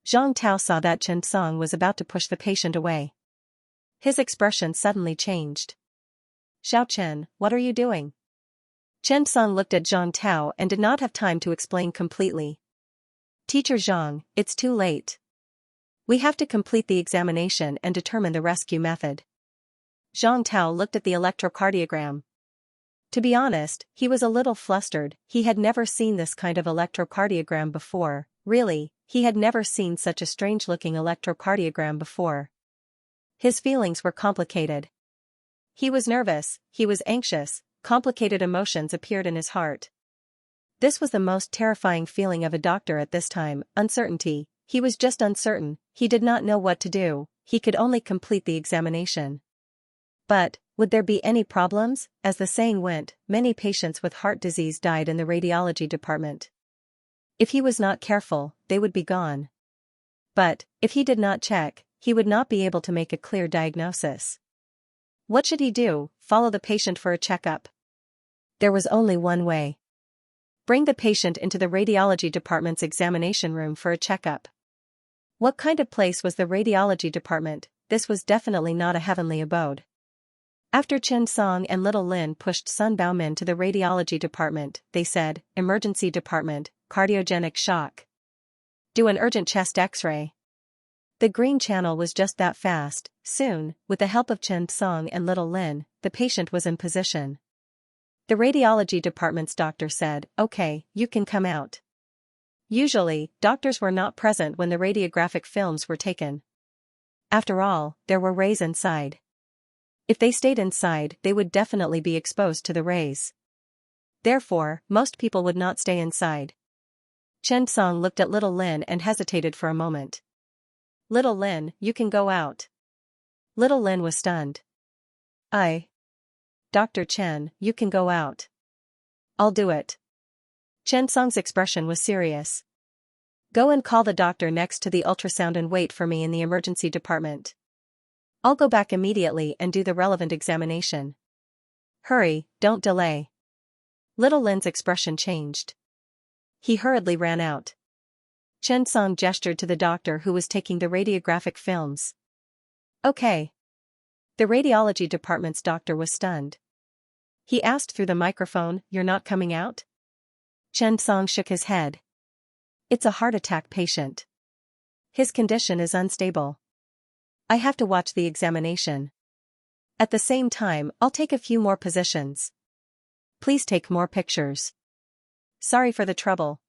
Zhang Tao saw that Chen Song was about to push the patient away. His expression suddenly changed. Xiao Chen, what are you doing? Chen Song looked at Zhang Tao and did not have time to explain completely. Teacher Zhang, it's too late. We have to complete the examination and determine the rescue method. Zhang Tao looked at the electrocardiogram. To be honest, he was a little flustered. He had never seen this kind of electrocardiogram before. Really, he had never seen such a strange-looking electrocardiogram before. His feelings were complicated. He was nervous, he was anxious, complicated emotions appeared in his heart. This was the most terrifying feeling of a doctor at this time, uncertainty. He was just uncertain, he did not know what to do, he could only complete the examination. But, would there be any problems? As the saying went, many patients with heart disease died in the radiology department. If he was not careful, they would be gone. But, if he did not check, he would not be able to make a clear diagnosis. What should he do? Follow the patient for a checkup. There was only one way. Bring the patient into the radiology department's examination room for a checkup. What kind of place was the radiology department? This was definitely not a heavenly abode. After Chen Song and little Lin pushed Sun Baomin to the radiology department, they said, emergency department, cardiogenic shock. Do an urgent chest X-ray. The green channel was just that fast. Soon, with the help of Chen Song and little Lin, the patient was in position. The radiology department's doctor said, "Okay, you can come out." Usually, doctors were not present when the radiographic films were taken. After all, there were rays inside. If they stayed inside, they would definitely be exposed to the rays. Therefore, most people would not stay inside. Chen Song looked at little Lin and hesitated for a moment. "Little Lin, you can go out." Little Lin was stunned. Dr. Chen, you can go out. I'll do it." Chen Song's expression was serious. "Go and call the doctor next to the ultrasound and wait for me in the emergency department. I'll go back immediately and do the relevant examination. Hurry, don't delay." Little Lin's expression changed. He hurriedly ran out. Chen Song gestured to the doctor who was taking the radiographic films. "Okay." The radiology department's doctor was stunned. He asked through the microphone, "You're not coming out?" Chen Song shook his head. "It's a heart attack patient. His condition is unstable. I have to watch the examination. At the same time, I'll take a few more positions. Please take more pictures. Sorry for the trouble."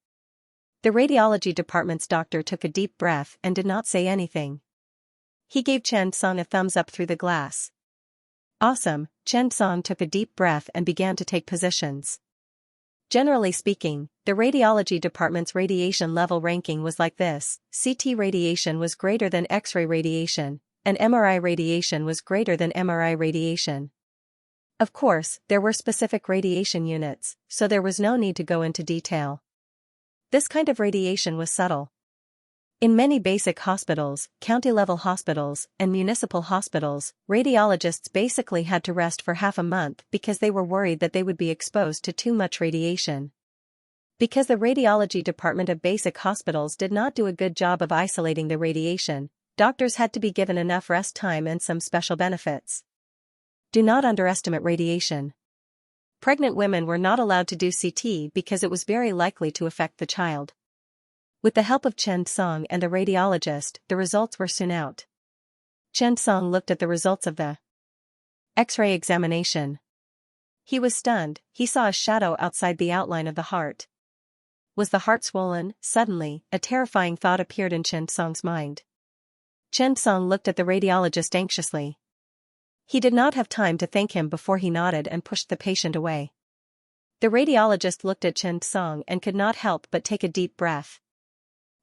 The radiology department's doctor took a deep breath and did not say anything. He gave Chen Song a thumbs up through the glass. Awesome, Chen Song took a deep breath and began to take positions. Generally speaking, the radiology department's radiation level ranking was like this: CT radiation was greater than X-ray radiation, and MRI radiation was greater than MRI radiation. Of course, there were specific radiation units, so there was no need to go into detail. This kind of radiation was subtle. In many basic hospitals, county-level hospitals, and municipal hospitals, radiologists basically had to rest for half a month because they were worried that they would be exposed to too much radiation. Because the radiology department of basic hospitals did not do a good job of isolating the radiation, doctors had to be given enough rest time and some special benefits. Do not underestimate radiation. Pregnant women were not allowed to do CT because it was very likely to affect the child. With the help of Chen Song and the radiologist, the results were soon out. Chen Song looked at the results of the X-ray examination. He was stunned. He saw a shadow outside the outline of the heart. Was the heart swollen? Suddenly, a terrifying thought appeared in Chen Song's mind. Chen Song looked at the radiologist anxiously. He did not have time to thank him before he nodded and pushed the patient away. The radiologist looked at Chen Song and could not help but take a deep breath.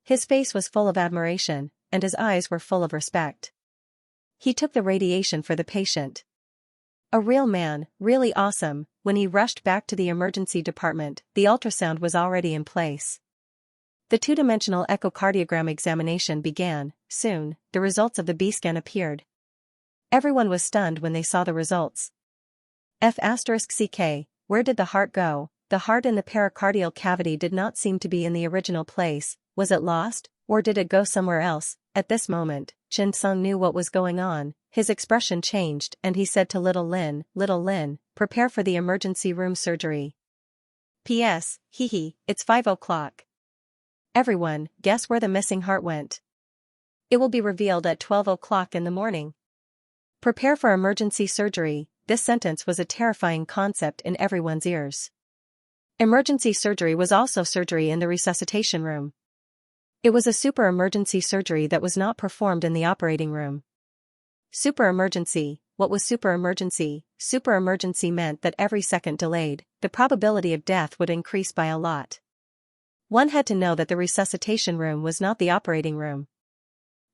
His face was full of admiration, and his eyes were full of respect. He took the radiation for the patient. A real man, really awesome. When he rushed back to the emergency department, the ultrasound was already in place. The two-dimensional echocardiogram examination began. Soon, the results of the B-scan appeared. Everyone was stunned when they saw the results. F*CK, where did the heart go? The heart in the pericardial cavity did not seem to be in the original place. Was it lost, or did it go somewhere else? At this moment, Chen Song knew what was going on. His expression changed and he said to Little Lin, prepare for the emergency room surgery. P.S. It's 5 o'clock. Everyone, guess where the missing heart went? It will be revealed at 12 o'clock in the morning. Prepare for emergency surgery. This sentence was a terrifying concept in everyone's ears. Emergency surgery was also surgery in the resuscitation room. It was a super emergency surgery that was not performed in the operating room. Super emergency. What was super emergency? Super emergency meant that every second delayed, the probability of death would increase by a lot. One had to know that the resuscitation room was not the operating room.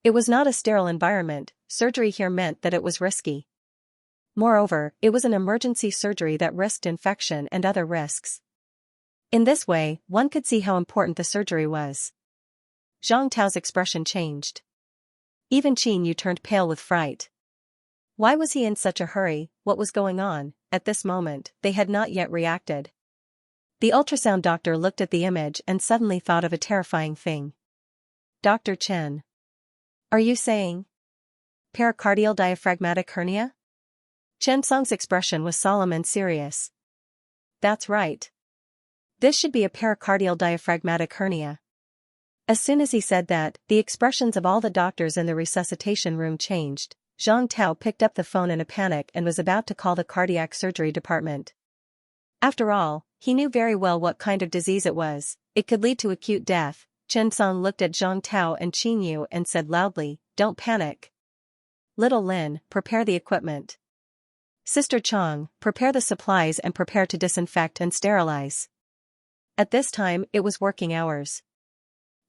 It was not a sterile environment. Surgery here meant that it was risky. Moreover, it was an emergency surgery that risked infection and other risks. In this way, one could see how important the surgery was. Zhang Tao's expression changed. Even Qin Yu turned pale with fright. Why was he in such a hurry? What was going on? At this moment, they had not yet reacted. The ultrasound doctor looked at the image and suddenly thought of a terrifying thing. Dr. Chen. Are you saying pericardial diaphragmatic hernia? Chen Song's expression was solemn and serious. That's right. This should be a pericardial diaphragmatic hernia. As soon as he said that, the expressions of all the doctors in the resuscitation room changed. Zhang Tao picked up the phone in a panic and was about to call the cardiac surgery department. After all, he knew very well what kind of disease it was. It could lead to acute death. Chen Song looked at Zhang Tao and Qin Yu and said loudly, "Don't panic. Little Lin, prepare the equipment. Sister Chong, prepare the supplies and prepare to disinfect and sterilize." At this time, it was working hours.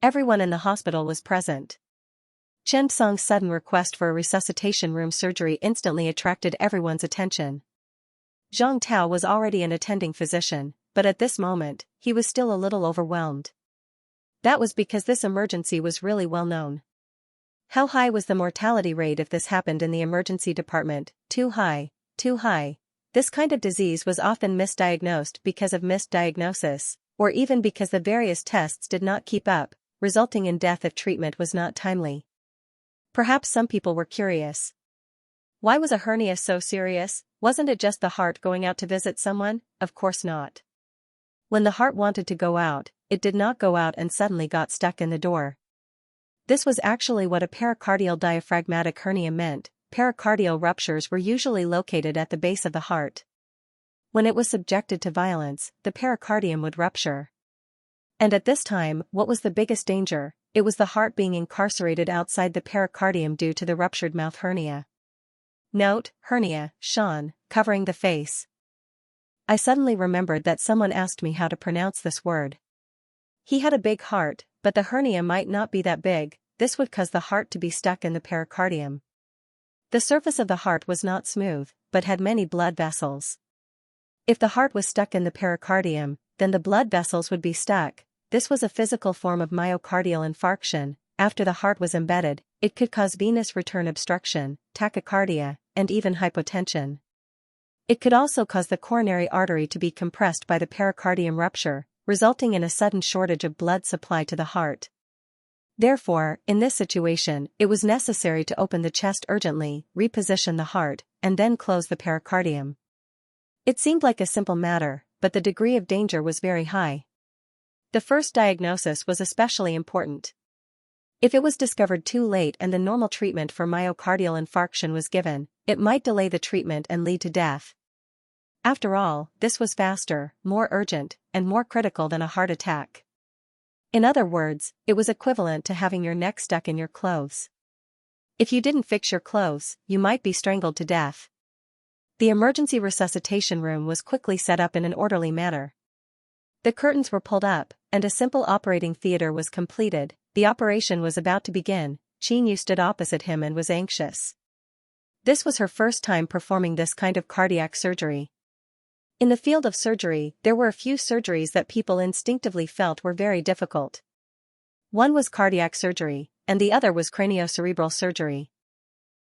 Everyone in the hospital was present. Chen Song's sudden request for a resuscitation room surgery instantly attracted everyone's attention. Zhang Tao was already an attending physician, but at this moment, he was still a little overwhelmed. That was because this emergency was really well known. How high was the mortality rate if this happened in the emergency department? Too high, too high. This kind of disease was often misdiagnosed because of misdiagnosis, or even because the various tests did not keep up, resulting in death if treatment was not timely. Perhaps some people were curious. Why was a hernia so serious? Wasn't it just the heart going out to visit someone? Of course not. When the heart wanted to go out, it did not go out and suddenly got stuck in the door. This was actually what a pericardial diaphragmatic hernia meant. Pericardial ruptures were usually located at the base of the heart. When it was subjected to violence, the pericardium would rupture. And at this time, what was the biggest danger? it was the heart being incarcerated outside the pericardium due to the ruptured mouth hernia. Note, hernia, Sean, covering the face. I suddenly remembered that someone asked me how to pronounce this word. He had a big heart, but the hernia might not be that big. This would cause the heart to be stuck in the pericardium. The surface of the heart was not smooth, but had many blood vessels. If the heart was stuck in the pericardium, then the blood vessels would be stuck. This was a physical form of myocardial infarction. After the heart was embedded, it could cause venous return obstruction, tachycardia, and even hypotension. It could also cause the coronary artery to be compressed by the pericardium rupture, resulting in a sudden shortage of blood supply to the heart. Therefore, in this situation, it was necessary to open the chest urgently, reposition the heart, and then close the pericardium. It seemed like a simple matter, but the degree of danger was very high. The first diagnosis was especially important. If it was discovered too late and the normal treatment for myocardial infarction was given, it might delay the treatment and lead to death. After all, this was faster, more urgent, and more critical than a heart attack. In other words, it was equivalent to having your neck stuck in your clothes. If you didn't fix your clothes, you might be strangled to death. The emergency resuscitation room was quickly set up in an orderly manner. The curtains were pulled up, and a simple operating theater was completed. The operation was about to begin. Xianxia stood opposite him and was anxious. This was her first time performing this kind of cardiac surgery. In the field of surgery, there were a few surgeries that people instinctively felt were very difficult. One was cardiac surgery, and the other was craniocerebral surgery.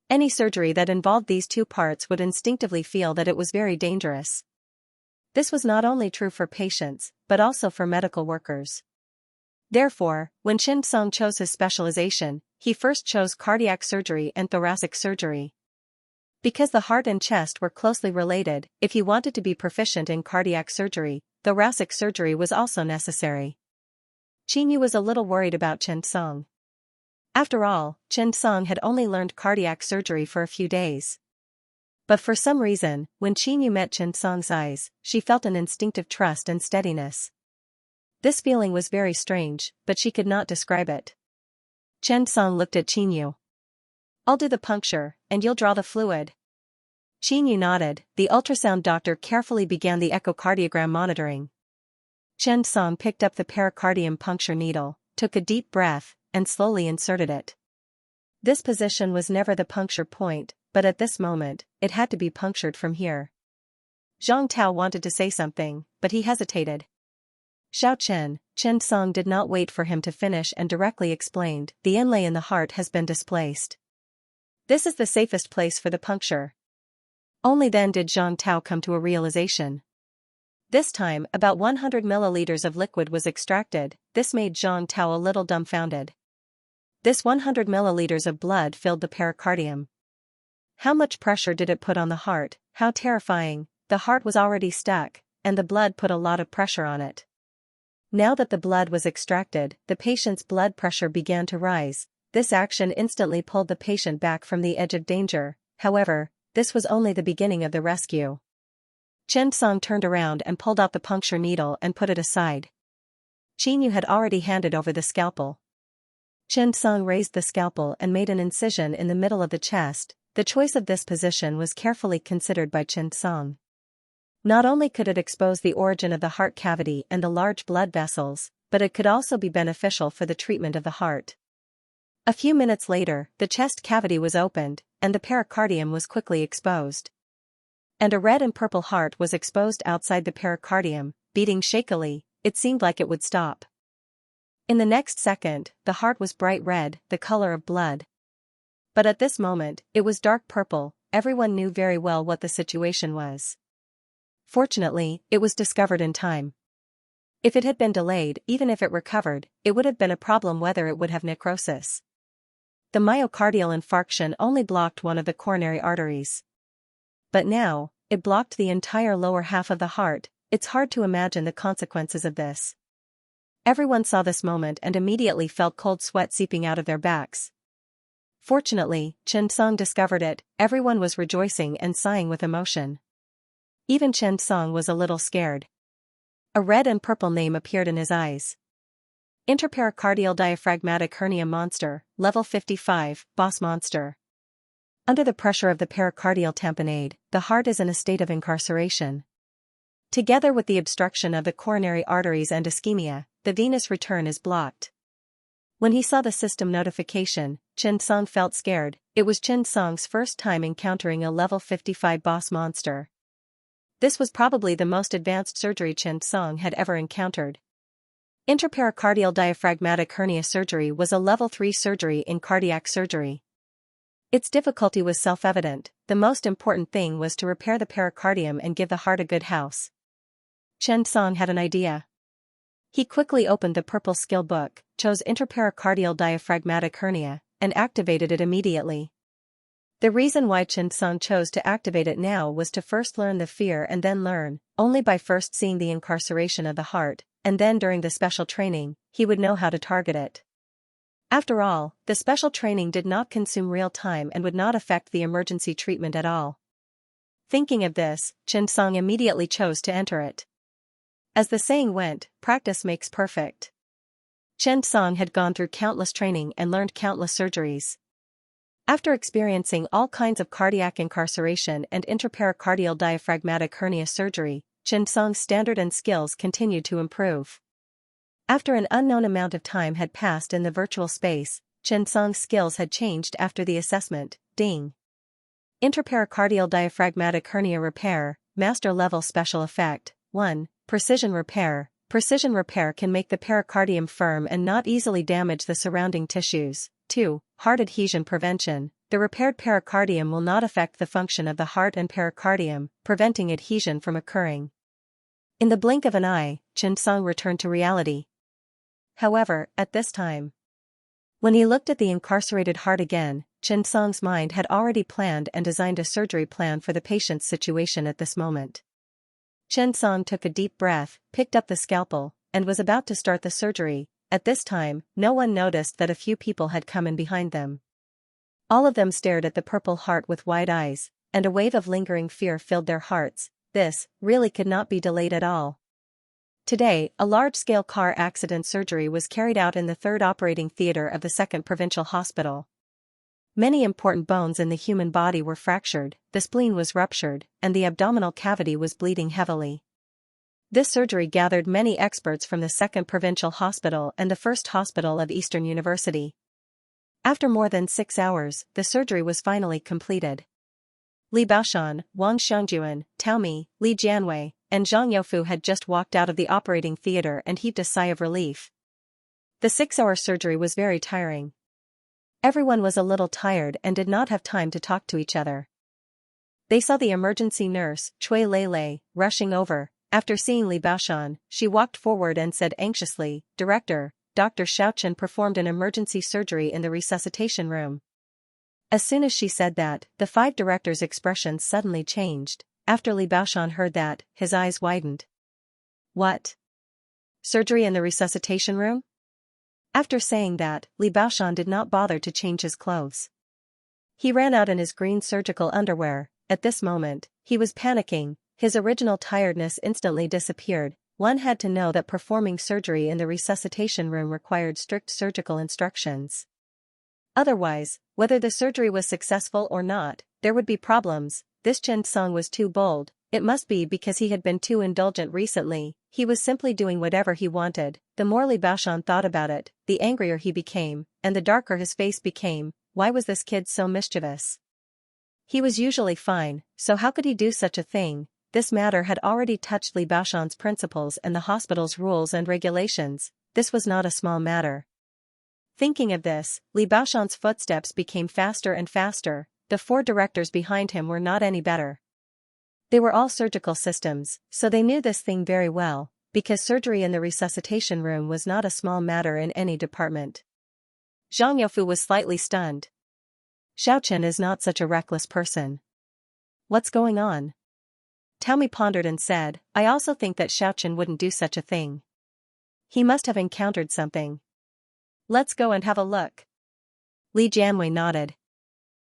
Any surgery that involved these two parts would instinctively feel that it was very dangerous. This was not only true for patients, but also for medical workers. Therefore, when Xianxia chose his specialization, he first chose cardiac surgery and thoracic surgery. Because the heart and chest were closely related, if he wanted to be proficient in cardiac surgery, thoracic surgery was also necessary. Xianxia was a little worried about Xianxia. After all, Xianxia had only learned cardiac surgery for a few days. But for some reason, when Xianxia met Xianxia's eyes, she felt an instinctive trust and steadiness. This feeling was very strange, but she could not describe it. Xianxia looked at Xianxia. "I'll do the puncture, and you'll draw the fluid." Xianxia nodded. The ultrasound doctor carefully began the echocardiogram monitoring. Xianxia picked up the pericardium puncture needle, took a deep breath, and slowly inserted it. This position was never the puncture point, but at this moment, it had to be punctured from here. Zhang Tao wanted to say something, but he hesitated. Xianxia did not wait for him to finish and directly explained, "The inlay in the heart has been displaced. This is the safest place for the puncture." Only then did Zhang Tao come to a realization. This time, about 100 milliliters of liquid was extracted. This made Zhang Tao a little dumbfounded. This 100 milliliters of blood filled the pericardium. How much pressure did it put on the heart? How terrifying! The heart was already stuck, and the blood put a lot of pressure on it. Now that the blood was extracted, the patient's blood pressure began to rise. This action instantly pulled the patient back from the edge of danger. However, this was only the beginning of the rescue. Xianxia turned around and pulled out the puncture needle and put it aside. Xianxia had already handed over the scalpel. Xianxia raised the scalpel and made an incision in the middle of the chest. The choice of this position was carefully considered by Xianxia. Not only could it expose the origin of the heart cavity and the large blood vessels, but it could also be beneficial for the treatment of the heart. A few minutes later, the chest cavity was opened, and the pericardium was quickly exposed. And a red and purple heart was exposed outside the pericardium, beating shakily. It seemed like it would stop. In the next second, the heart was bright red, the color of blood. But at this moment, it was dark purple. Everyone knew very well what the situation was. Fortunately, it was discovered in time. If it had been delayed, even if it recovered, it would have been a problem whether it would have necrosis. The myocardial infarction only blocked one of the coronary arteries. But now, it blocked the entire lower half of the heart. It's hard to imagine the consequences of this. Everyone saw this moment and immediately felt cold sweat seeping out of their backs. Fortunately, Xianxia discovered it. Everyone was rejoicing and sighing with emotion. Even Xianxia was a little scared. A red and purple name appeared in his eyes. Interpericardial diaphragmatic hernia monster, level 55, boss monster. Under the pressure of the pericardial tamponade, the heart is in a state of incarceration. Together with the obstruction of the coronary arteries and ischemia, the venous return is blocked. When he saw the system notification, Xianxia felt scared. It was Xianxia's first time encountering a level 55 boss monster. This was probably the most advanced surgery Xianxia had ever encountered. Interpericardial diaphragmatic hernia surgery was a level 3 surgery in cardiac surgery. Its difficulty was self-evident. The most important thing was to repair the pericardium and give the heart a good house. Xianxia had an idea. He quickly opened the purple skill book, chose interpericardial diaphragmatic hernia, and activated it immediately. The reason why Xianxia chose to activate it now was to first learn the fear and then learn, only by first seeing the incarceration of the heart, and then during the special training, he would know how to target it. After all, the special training did not consume real time and would not affect the emergency treatment at all. Thinking of this, Xianxia immediately chose to enter it. As the saying went, practice makes perfect. Xianxia had gone through countless training and learned countless surgeries. After experiencing all kinds of cardiac incarceration and interpericardial diaphragmatic hernia surgery, Xianxia's standard and skills continued to improve. After an unknown amount of time had passed in the virtual space, Xianxia's skills had changed after the assessment. Ding. Interpericardial diaphragmatic hernia repair, master level special effect. 1. Precision repair. Precision repair can make the pericardium firm and not easily damage the surrounding tissues. 2. Heart adhesion prevention. The repaired pericardium will not affect the function of the heart and pericardium, preventing adhesion from occurring. In the blink of an eye, Xianxia returned to reality. However, at this time, when he looked at the incarcerated heart again, Xianxia's mind had already planned and designed a surgery plan for the patient's situation at this moment. Xianxia took a deep breath, picked up the scalpel, and was about to start the surgery. At this time, no one noticed that a few people had come in behind them. All of them stared at the purple heart with wide eyes, and a wave of lingering fear filled their hearts. This really could not be delayed at all. Today, a large-scale car accident surgery was carried out in the 3rd operating theater of the 2nd Provincial Hospital. Many important bones in the human body were fractured, the spleen was ruptured, and the abdominal cavity was bleeding heavily. This surgery gathered many experts from the 2nd Provincial Hospital and the 1st Hospital of Eastern University. After more than 6 hours, the surgery was finally completed. Li Baoshan, Wang Xiangjuan, Tao Mi, Li Jianwei, and Zhang Youfu had just walked out of the operating theater and heaved a sigh of relief. The 6-hour surgery was very tiring. Everyone was a little tired and did not have time to talk to each other. They saw the emergency nurse, Cui Lei, rushing over. After seeing Li Baoshan, she walked forward and said anxiously, "Director, Dr. Xiaochen performed an emergency surgery in the resuscitation room." As soon as she said that, the 5 directors' expressions suddenly changed. After Li Baoshan heard that, his eyes widened. What? Surgery in the resuscitation room? After saying that, Li Baoshan did not bother to change his clothes. He ran out in his green surgical underwear. At this moment, he was panicking. His original tiredness instantly disappeared. One had to know that performing surgery in the resuscitation room required strict surgical instructions. Otherwise, whether the surgery was successful or not, there would be problems. This Xianxia was too bold. It must be because he had been too indulgent recently. He was simply doing whatever he wanted. The more Li Baoshan thought about it, the angrier he became, and the darker his face became. Why was this kid so mischievous? He was usually fine, so how could he do such a thing? This matter had already touched Li Baoshan's principles and the hospital's rules and regulations. This was not a small matter. Thinking of this, Li Baoshan's footsteps became faster and faster. The 4 directors behind him were not any better. They were all surgical systems, so they knew this thing very well, because surgery in the resuscitation room was not a small matter in any department. Zhang Youfu was slightly stunned. Xiaochen is not such a reckless person. What's going on? Tao Mi pondered and said, I also think that Xiaochen wouldn't do such a thing. He must have encountered something. Let's go and have a look. Li Jianwei nodded.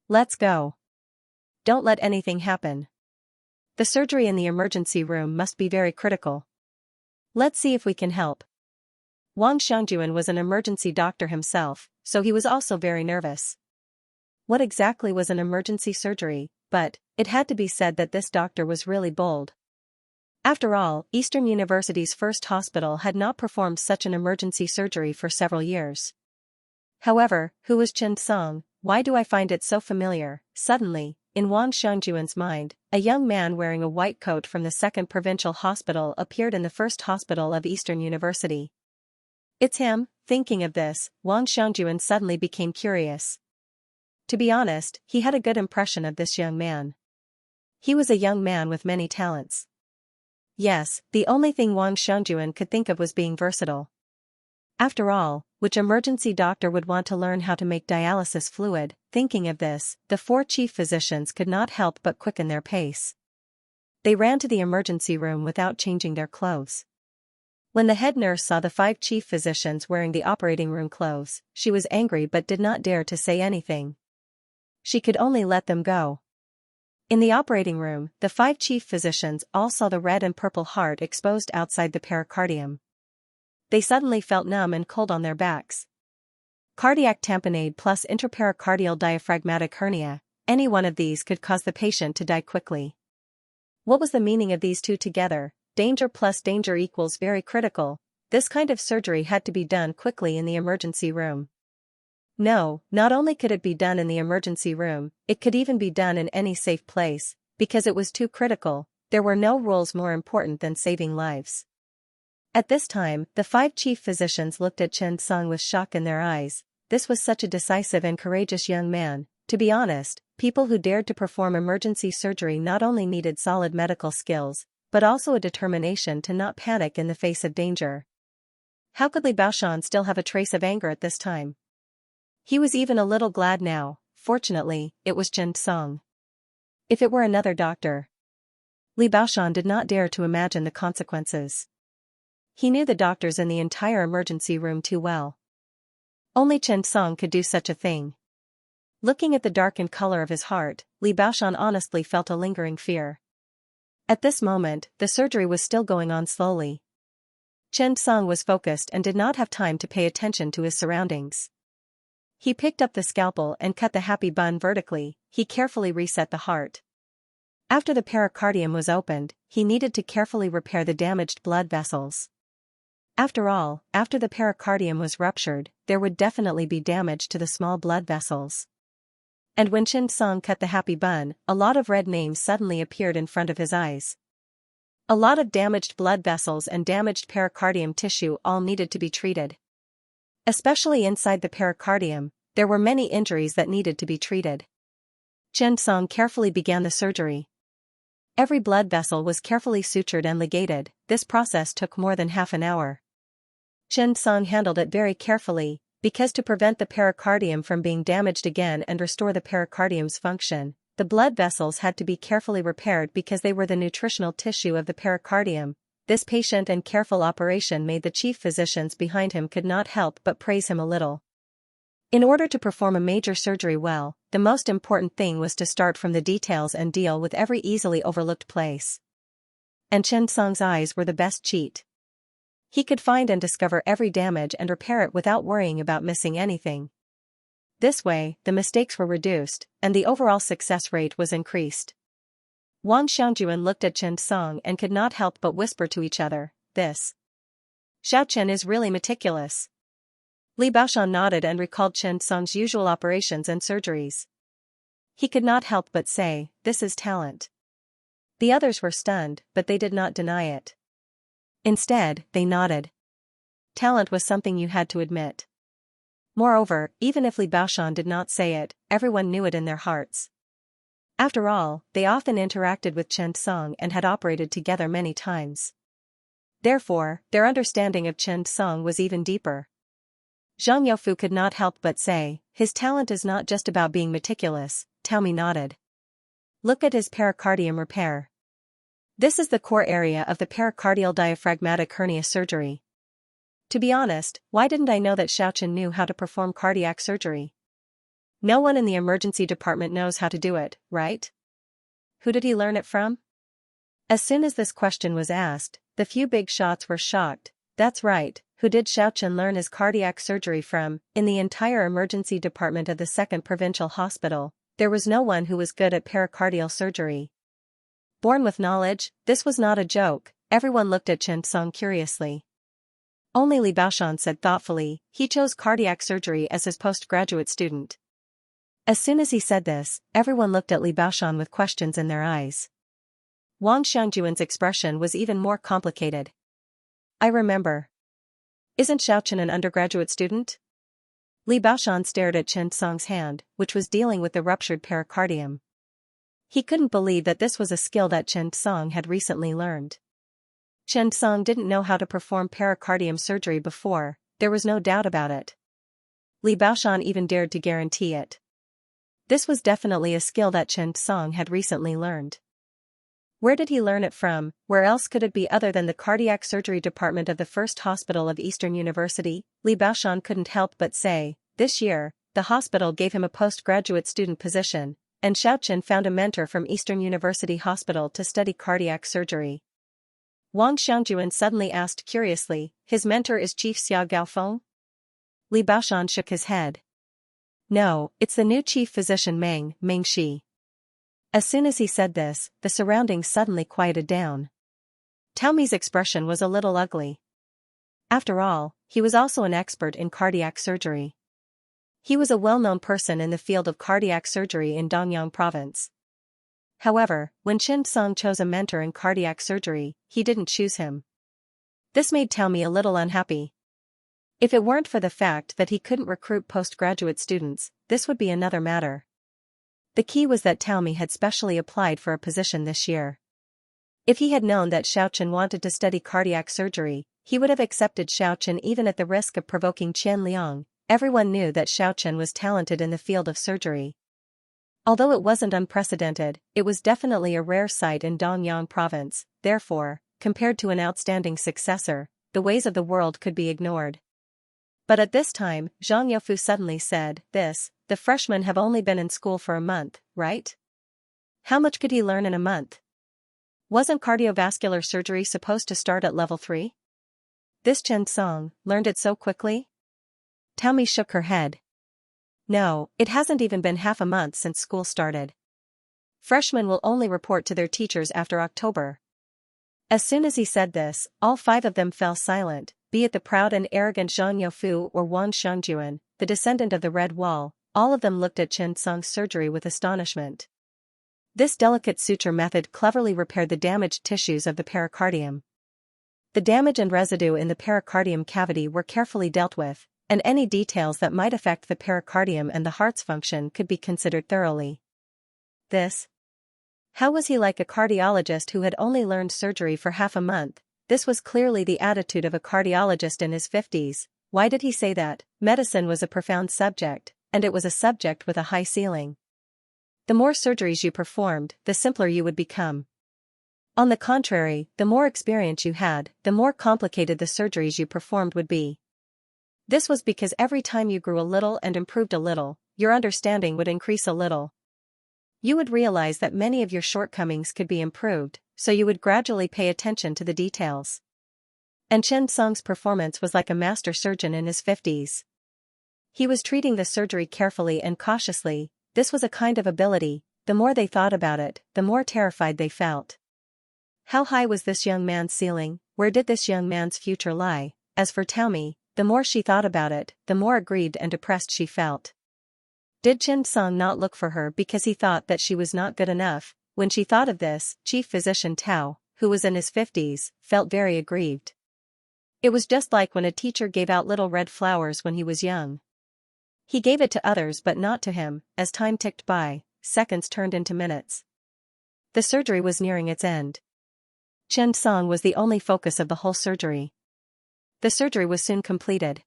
Let's go. Don't let anything happen. The surgery in the emergency room must be very critical. Let's see if we can help. Wang Xiangjuan was an emergency doctor himself, so he was also very nervous. What exactly was an emergency surgery? But it had to be said that this doctor was really bold. After all, Eastern University's first hospital had not performed such an emergency surgery for several years. However, who was Chen Song? Why do I find it so familiar? Suddenly, in Wang Xiangjuan's mind, a young man wearing a white coat from the Second Provincial Hospital appeared in the First Hospital of Eastern University. It's him. Thinking of this, Wang Xiangjuan suddenly became curious. To be honest, he had a good impression of this young man. He was a young man with many talents. Yes, the only thing Wang Xiangjuan could think of was being versatile. After all, which emergency doctor would want to learn how to make dialysis fluid? Thinking of this, the four chief physicians could not help but quicken their pace. They ran to the emergency room without changing their clothes. When the head nurse saw the five chief physicians wearing the operating room clothes, she was angry but did not dare to say anything. She could only let them go. In the operating room, the five chief physicians all saw the red and purple heart exposed outside the pericardium. They suddenly felt numb and cold on their backs. Cardiac tamponade plus interpericardial diaphragmatic hernia, any one of these could cause the patient to die quickly. What was the meaning of these two together? Danger plus danger equals very critical. This kind of surgery had to be done quickly in the emergency room. No, not only could it be done in the emergency room, it could even be done in any safe place, because it was too critical. There were no rules more important than saving lives. At this time, the five chief physicians looked at Chen Song with shock in their eyes. This was such a decisive and courageous young man. To be honest, people who dared to perform emergency surgery not only needed solid medical skills, but also a determination to not panic in the face of danger. How could Li Baoshan still have a trace of anger at this time? He was even a little glad now. Fortunately, it was Chen Song. If it were another doctor, Li Baoshan did not dare to imagine the consequences. He knew the doctors in the entire emergency room too well. Only Chen Song could do such a thing. Looking at the darkened color of his heart, Li Baoshan honestly felt a lingering fear. At this moment, the surgery was still going on slowly. Chen Song was focused and did not have time to pay attention to his surroundings. He picked up the scalpel and cut the happy bun vertically. He carefully reset the heart. After the pericardium was opened, he needed to carefully repair the damaged blood vessels. After all, after the pericardium was ruptured, there would definitely be damage to the small blood vessels. And when Chen Song cut the happy bun, a lot of red names suddenly appeared in front of his eyes. A lot of damaged blood vessels and damaged pericardium tissue all needed to be treated. Especially inside the pericardium, there were many injuries that needed to be treated. Chen Song carefully began the surgery. Every blood vessel was carefully sutured and ligated. This process took more than half an hour. Chen Song handled it very carefully, because to prevent the pericardium from being damaged again and restore the pericardium's function, the blood vessels had to be carefully repaired because they were the nutritional tissue of the pericardium. This patient and careful operation made the chief physicians behind him could not help but praise him a little. In order to perform a major surgery well, the most important thing was to start from the details and deal with every easily overlooked place. And Chen Song's eyes were the best cheat. He could find and discover every damage and repair it without worrying about missing anything. This way, the mistakes were reduced, and the overall success rate was increased. Wang Xiangjuan looked at Chen Song and could not help but whisper to each other, "This Xiaochen is really meticulous." Li Baoshan nodded and recalled Chen Song's usual operations and surgeries. He could not help but say, "This is talent." The others were stunned, but they did not deny it. Instead, they nodded. Talent was something you had to admit. Moreover, even if Li Baoshan did not say it, everyone knew it in their hearts. After all, they often interacted with Chen Song and had operated together many times. Therefore, their understanding of Chen Song was even deeper. Zhang Youfu could not help but say, "His talent is not just about being meticulous." Tao Mi nodded. "Look at his pericardium repair. This is the core area of the pericardial diaphragmatic hernia surgery. To be honest, why didn't I know that Xiaochen knew how to perform cardiac surgery? No one in the emergency department knows how to do it, right? Who did he learn it from?" As soon as this question was asked, the few big shots were shocked. "That's right, who did Xiaochen learn his cardiac surgery from? In the entire emergency department of the 2nd Provincial Hospital, there was no one who was good at pericardial surgery. Born with knowledge, this was not a joke. Everyone looked at Xianxia curiously. Only Li Baoshan said thoughtfully, he chose cardiac surgery as his postgraduate student. As soon as he said this, everyone looked at Li Baoshan with questions in their eyes. Wang Xiangjuan's expression was even more complicated. I remember. Isn't Xiaochen an undergraduate student? Li Baoshan stared at Xianxia's hand, which was dealing with the ruptured pericardium. He couldn't believe that this was a skill that Xianxia had recently learned. Xianxia didn't know how to perform pericardium surgery before, there was no doubt about it. Li Baoshan even dared to guarantee it. This was definitely a skill that Xianxia had recently learned. Where did he learn it from? Where else could it be other than the cardiac surgery department of the First Hospital of Eastern University? Li Baoshan couldn't help but say, this year, the hospital gave him a postgraduate student position, and Xiaochen found a mentor from Eastern University Hospital to study cardiac surgery. Wang Xiangjuan suddenly asked curiously, his mentor is Chief Xia Gaofeng? Li Baoshan shook his head. No, it's the new chief physician Meng Shi. As soon as he said this, the surroundings suddenly quieted down. Tao Mi's expression was a little ugly. After all, he was also an expert in cardiac surgery. He was a well-known person in the field of cardiac surgery in Dongyang province. However, when Xianxia chose a mentor in cardiac surgery, he didn't choose him. This made Tao Mi a little unhappy. If it weren't for the fact that he couldn't recruit postgraduate students, this would be another matter. The key was that Tao Mi had specially applied for a position this year. If he had known that Xiaochen wanted to study cardiac surgery, he would have accepted Xiaochen even at the risk of provoking Qian Liang. Everyone knew that Xiaochen was talented in the field of surgery. Although it wasn't unprecedented, it was definitely a rare sight in Dongyang province, therefore, compared to an outstanding successor, the ways of the world could be ignored. But at this time, Zhang Youfu suddenly said, the freshmen have only been in school for a month, right? How much could he learn in a month? Wasn't cardiovascular surgery supposed to start at level 3? This Xianxia learned it so quickly? Tao Mi shook her head. No, it hasn't even been half a month since school started. Freshmen will only report to their teachers after October. As soon as he said this, all 5 of them fell silent, be it the proud and arrogant Zhang Youfu or Wang Xiangjuan, the descendant of the Red Wall, all of them looked at Xianxia's surgery with astonishment. This delicate suture method cleverly repaired the damaged tissues of the pericardium. The damage and residue in the pericardium cavity were carefully dealt with, and any details that might affect the pericardium and the heart's function could be considered thoroughly. How was he like a cardiologist who had only learned surgery for half a month? This was clearly the attitude of a cardiologist in his 50s. Why did he say that? Medicine was a profound subject, and it was a subject with a high ceiling. The more surgeries you performed, the simpler you would become. On the contrary, the more experience you had, the more complicated the surgeries you performed would be. This was because every time you grew a little and improved a little, your understanding would increase a little. You would realize that many of your shortcomings could be improved, so you would gradually pay attention to the details. And Xianxia's performance was like a master surgeon in his 50s. He was treating the surgery carefully and cautiously. This was a kind of ability. The more they thought about it, the more terrified they felt. How high was this young man's ceiling? Where did this young man's future lie? As for Tao Mi, the more she thought about it, the more aggrieved and depressed she felt. Did Xianxia not look for her because he thought that she was not good enough? When she thought of this, Chief Physician Tao, who was in his 50s, felt very aggrieved. It was just like when a teacher gave out little red flowers when he was young. He gave it to others but not to him. As time ticked by, seconds turned into minutes. The surgery was nearing its end. Xianxia was the only focus of the whole surgery. The surgery was soon completed.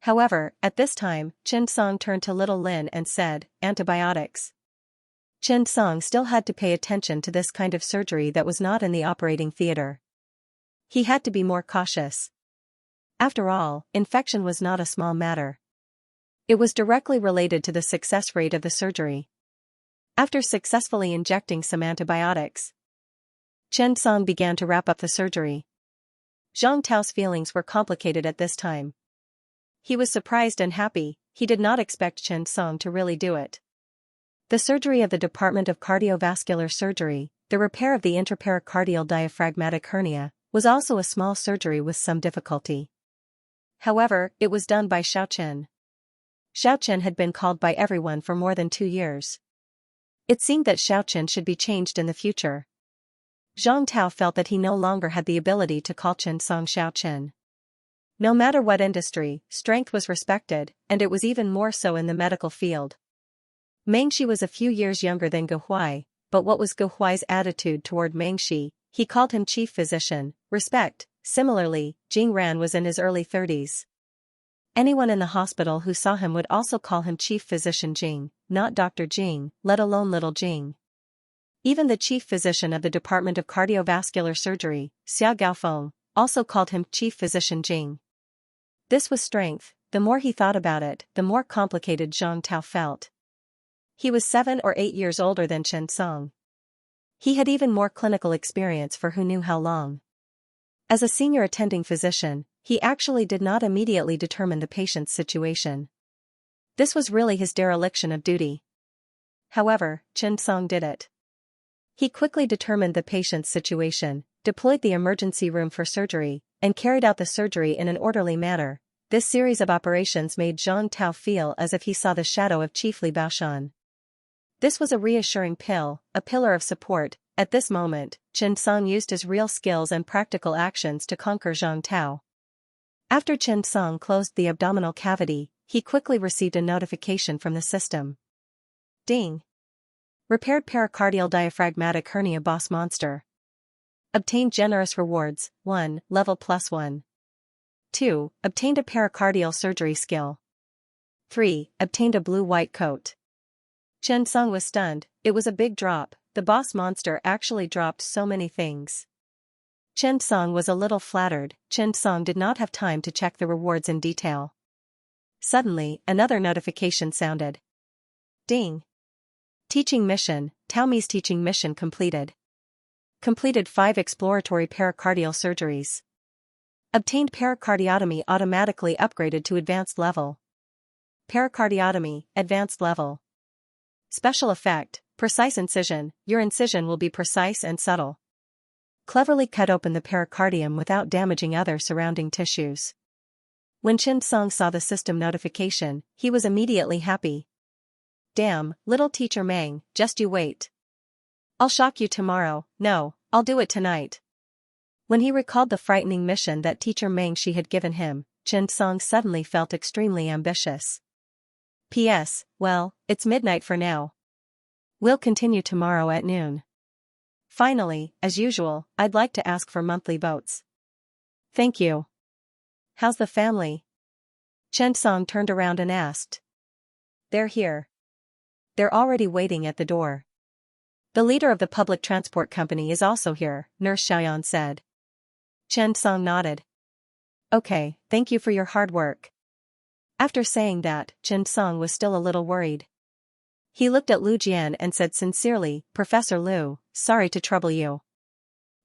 However, at this time, Xianxia turned to little Lin and said, antibiotics. Xianxia still had to pay attention to this kind of surgery that was not in the operating theater. He had to be more cautious. After all, infection was not a small matter. It was directly related to the success rate of the surgery. After successfully injecting some antibiotics, Xianxia began to wrap up the surgery. Zhang Tao's feelings were complicated at this time. He was surprised and happy. He did not expect Chen Song to really do it. The surgery of the Department of Cardiovascular Surgery, the repair of the intrapericardial diaphragmatic hernia, was also a small surgery with some difficulty. However, it was done by Xiaochen. Xiaochen had been called by everyone for more than 2 years. It seemed that Xiaochen should be changed in the future. Zhang Tao felt that he no longer had the ability to call Chen Song Xiaochen. No matter what industry, strength was respected, and it was even more so in the medical field. Mengshi was a few years younger than Ge Huai, but what was Ge Huai's attitude toward Mengshi? He called him chief physician, respect. Similarly, Jing Ran was in his early 30s. Anyone in the hospital who saw him would also call him Chief Physician Jing, not Dr. Jing, let alone Little Jing. Even the chief physician of the Department of Cardiovascular Surgery, Xia Gaofeng, also called him Chief Physician Jing. This was strength. The more he thought about it, the more complicated Zhang Tao felt. He was 7 or 8 years older than Chen Song. He had even more clinical experience for who knew how long. As a senior attending physician, he actually did not immediately determine the patient's situation. This was really his dereliction of duty. However, Chen Song did it. He quickly determined the patient's situation, deployed the emergency room for surgery, and carried out the surgery in an orderly manner. This series of operations made Zhang Tao feel as if he saw the shadow of Chief Li Baoshan. This was a reassuring a pillar of support. At this moment, Chen Song used his real skills and practical actions to conquer Zhang Tao. After Chen Song closed the abdominal cavity, he quickly received a notification from the system. Ding! Repaired pericardial diaphragmatic hernia boss monster. Obtained generous rewards. 1. Level +1. 2. Obtained a pericardial surgery skill. 3. Obtained a blue-white coat. Chen Song was stunned. It was a big drop. The boss monster actually dropped so many things. Chen Song was a little flattered. Chen Song did not have time to check the rewards in detail. Suddenly, another notification sounded. Ding! Teaching mission. Taomi's teaching mission completed. Completed 5 exploratory pericardial surgeries. Obtained pericardiotomy automatically upgraded to advanced level. Pericardiotomy, advanced level. Special effect, precise incision. Your incision will be precise and subtle. Cleverly cut open the pericardium without damaging other surrounding tissues. When Chen Song saw the system notification, he was immediately happy. Damn, little teacher Meng, just you wait. I'll shock you tomorrow. No, I'll do it tonight. When he recalled the frightening mission that teacher Mengshi had given him, Chen Song suddenly felt extremely ambitious. P.S. Well, it's midnight for now. We'll continue tomorrow at noon. Finally, as usual, I'd like to ask for monthly votes. Thank you. How's the family? Chen Song turned around and asked. They're here. They're already waiting at the door. The leader of the public transport company is also here, Nurse Xiaoyan said. Chen Song nodded. Okay, thank you for your hard work. After saying that, Chen Song was still a little worried. He looked at Lu Jian and said sincerely, Professor Lu, sorry to trouble you.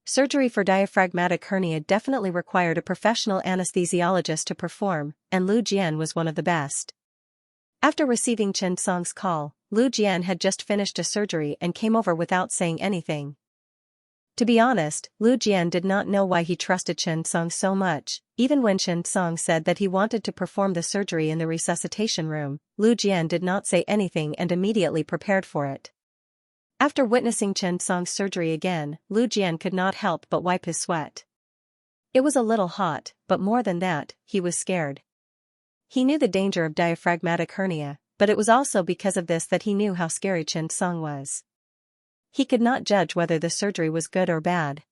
Surgery for diaphragmatic hernia definitely required a professional anesthesiologist to perform, and Lu Jian was one of the best. After receiving Chen Song's call, Lu Jian had just finished a surgery and came over without saying anything. To be honest, Lu Jian did not know why he trusted Chen Song so much. Even when Chen Song said that he wanted to perform the surgery in the resuscitation room, Lu Jian did not say anything and immediately prepared for it. After witnessing Chen Song's surgery again, Lu Jian could not help but wipe his sweat. It was a little hot, but more than that, he was scared. He knew the danger of diaphragmatic hernia, but it was also because of this that he knew how scary Chen Song was. He could not judge whether the surgery was good or bad.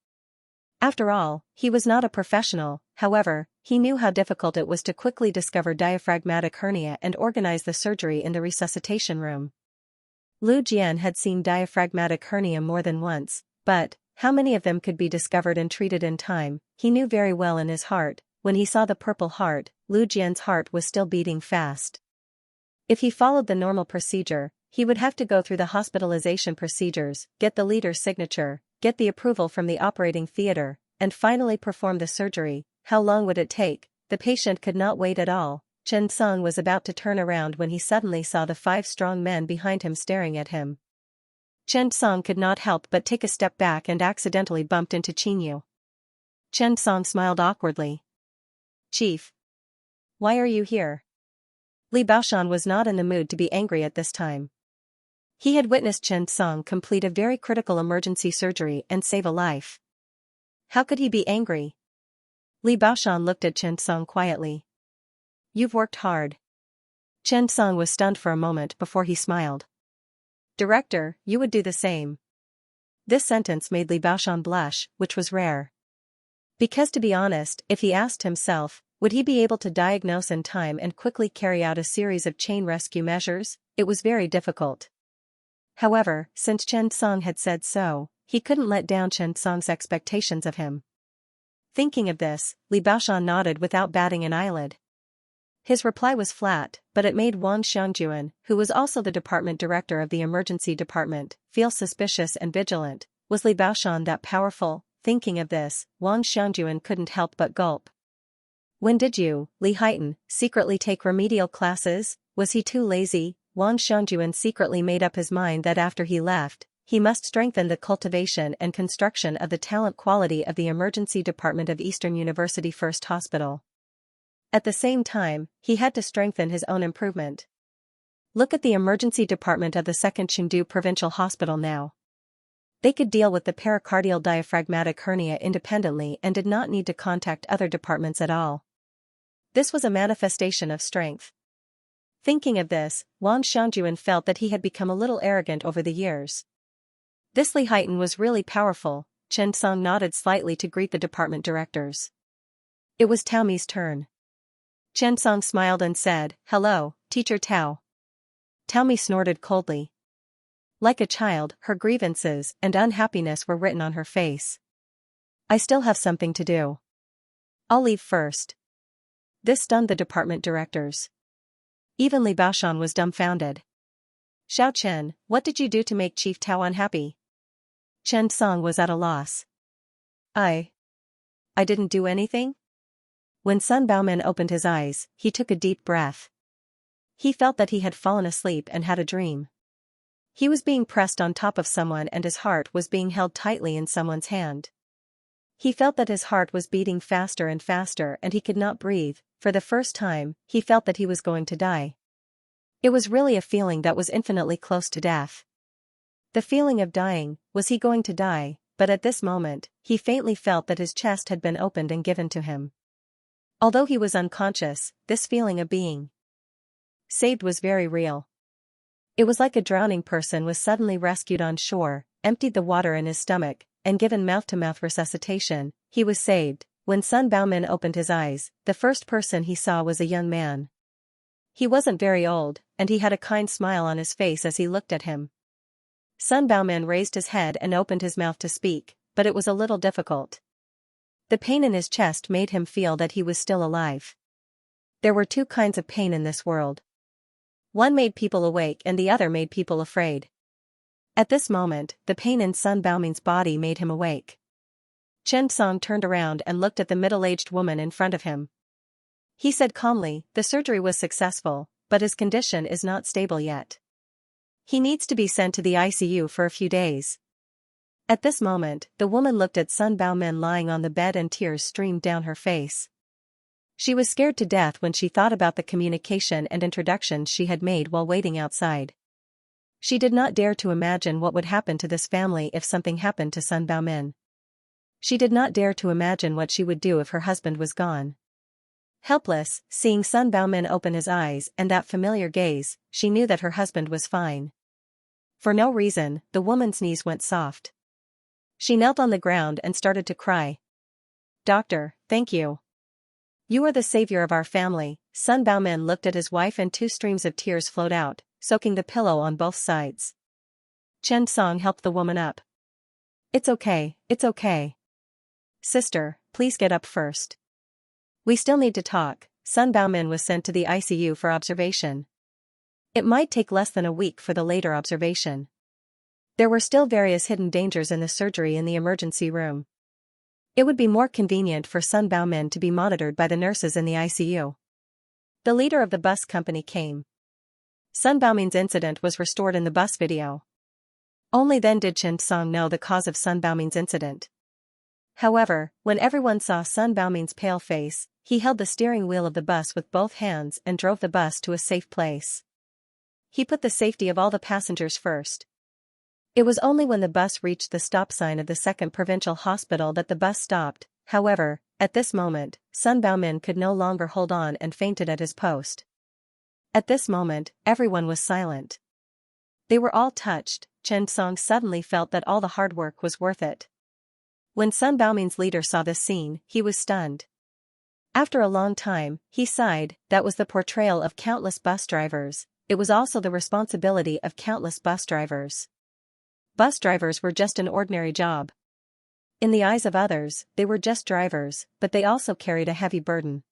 After all, he was not a professional. However, he knew how difficult it was to quickly discover diaphragmatic hernia and organize the surgery in the resuscitation room. Lu Jian had seen diaphragmatic hernia more than once, but how many of them could be discovered and treated in time, he knew very well in his heart. When he saw the purple heart, Lu Jian's heart was still beating fast. If he followed the normal procedure, he would have to go through the hospitalization procedures, get the leader's signature, get the approval from the operating theater, and finally perform the surgery. How long would it take? The patient could not wait at all. Chen Song was about to turn around when he suddenly saw the 5 strong men behind him staring at him. Chen Song could not help but take a step back and accidentally bumped into Qingyu. Chen Song smiled awkwardly. "Chief. Why are you here?" Li Baoshan was not in the mood to be angry at this time. He had witnessed Chen Song complete a very critical emergency surgery and save a life. How could he be angry? Li Baoshan looked at Chen Song quietly. "You've worked hard." Chen Song was stunned for a moment before he smiled. "Director, you would do the same." This sentence made Li Baoshan blush, which was rare. Because to be honest, if he asked himself, would he be able to diagnose in time and quickly carry out a series of chain rescue measures, it was very difficult. However, since Chen Song had said so, he couldn't let down Chen Song's expectations of him. Thinking of this, Li Baoshan nodded without batting an eyelid. His reply was flat, but it made Wang Xiangjuan, who was also the department director of the emergency department, feel suspicious and vigilant. Was Li Baoshan that powerful? Thinking of this, Wang Xiangjuan couldn't help but gulp. When did you, Li Haitan, secretly take remedial classes? Was he too lazy? Wang Xiangjuan secretly made up his mind that after he left, he must strengthen the cultivation and construction of the talent quality of the emergency department of Eastern University First Hospital. At the same time, he had to strengthen his own improvement. Look at the emergency department of the 2nd Chengdu Provincial Hospital now. They could deal with the pericardial diaphragmatic hernia independently and did not need to contact other departments at all. This was a manifestation of strength. Thinking of this, Wang Xiangjuan felt that he had become a little arrogant over the years. This Li Haitan was really powerful. Chen Song nodded slightly to greet the department directors. It was Tao Mi's turn. Chen Song smiled and said, "Hello, Teacher Tao." Tao Mi snorted coldly. Like a child, her grievances and unhappiness were written on her face. "I still have something to do. I'll leave first." This stunned the department directors. Even Li Baoshan was dumbfounded. "Xiao Chen, what did you do to make Chief Tao unhappy?" Chen Song was at a loss. I didn't do anything?" When Sun Baomin opened his eyes, he took a deep breath. He felt that he had fallen asleep and had a dream. He was being pressed on top of someone and his heart was being held tightly in someone's hand. He felt that his heart was beating faster and faster and he could not breathe. For the first time, he felt that he was going to die. It was really a feeling that was infinitely close to death. The feeling of dying, was he going to die? But at this moment, he faintly felt that his chest had been opened and given to him. Although he was unconscious, this feeling of being saved was very real. It was like a drowning person was suddenly rescued on shore, emptied the water in his stomach, and given mouth-to-mouth resuscitation. He was saved. When Sun Baomin opened his eyes, the first person he saw was a young man. He wasn't very old, and he had a kind smile on his face as he looked at him. Sun Baomin raised his head and opened his mouth to speak, but it was a little difficult. The pain in his chest made him feel that he was still alive. There were 2 kinds of pain in this world. One made people awake and the other made people afraid. At this moment, the pain in Sun Baomin's body made him awake. Chen Song turned around and looked at the middle-aged woman in front of him. He said calmly, "The surgery was successful, but his condition is not stable yet. He needs to be sent to the ICU for a few days." At this moment, the woman looked at Sun Baomin lying on the bed and tears streamed down her face. She was scared to death when she thought about the communication and introductions she had made while waiting outside. She did not dare to imagine what would happen to this family if something happened to Sun Baomin. She did not dare to imagine what she would do if her husband was gone. Helpless, seeing Sun Baomin open his eyes and that familiar gaze, she knew that her husband was fine. For no reason, the woman's knees went soft. She knelt on the ground and started to cry. "Doctor, thank you. You are the savior of our family." Sun Baomin looked at his wife and 2 streams of tears flowed out, soaking the pillow on both sides. Chen Song helped the woman up. It's okay. Sister, please get up first. We still need to talk." Sun Baomin was sent to the ICU for observation. It might take less than a week for the later observation. There were still various hidden dangers in the surgery in the emergency room. It would be more convenient for Sun Baomin to be monitored by the nurses in the ICU. The leader of the bus company came. Sun Baomin's incident was restored in the bus video. Only then did Xianxia know the cause of Sun Baomin's incident. However, when everyone saw Sun Baomin's pale face, he held the steering wheel of the bus with both hands and drove the bus to a safe place. He put the safety of all the passengers first. It was only when the bus reached the stop sign of the second provincial hospital that the bus stopped. However, at this moment, Sun Baomin could no longer hold on and fainted at his post. At this moment, everyone was silent. They were all touched. Xianxia suddenly felt that all the hard work was worth it. When Sun Baomin's leader saw this scene, he was stunned. After a long time, he sighed. That was the portrayal of countless bus drivers. It was also the responsibility of countless bus drivers. Bus drivers were just an ordinary job. In the eyes of others, they were just drivers, but they also carried a heavy burden.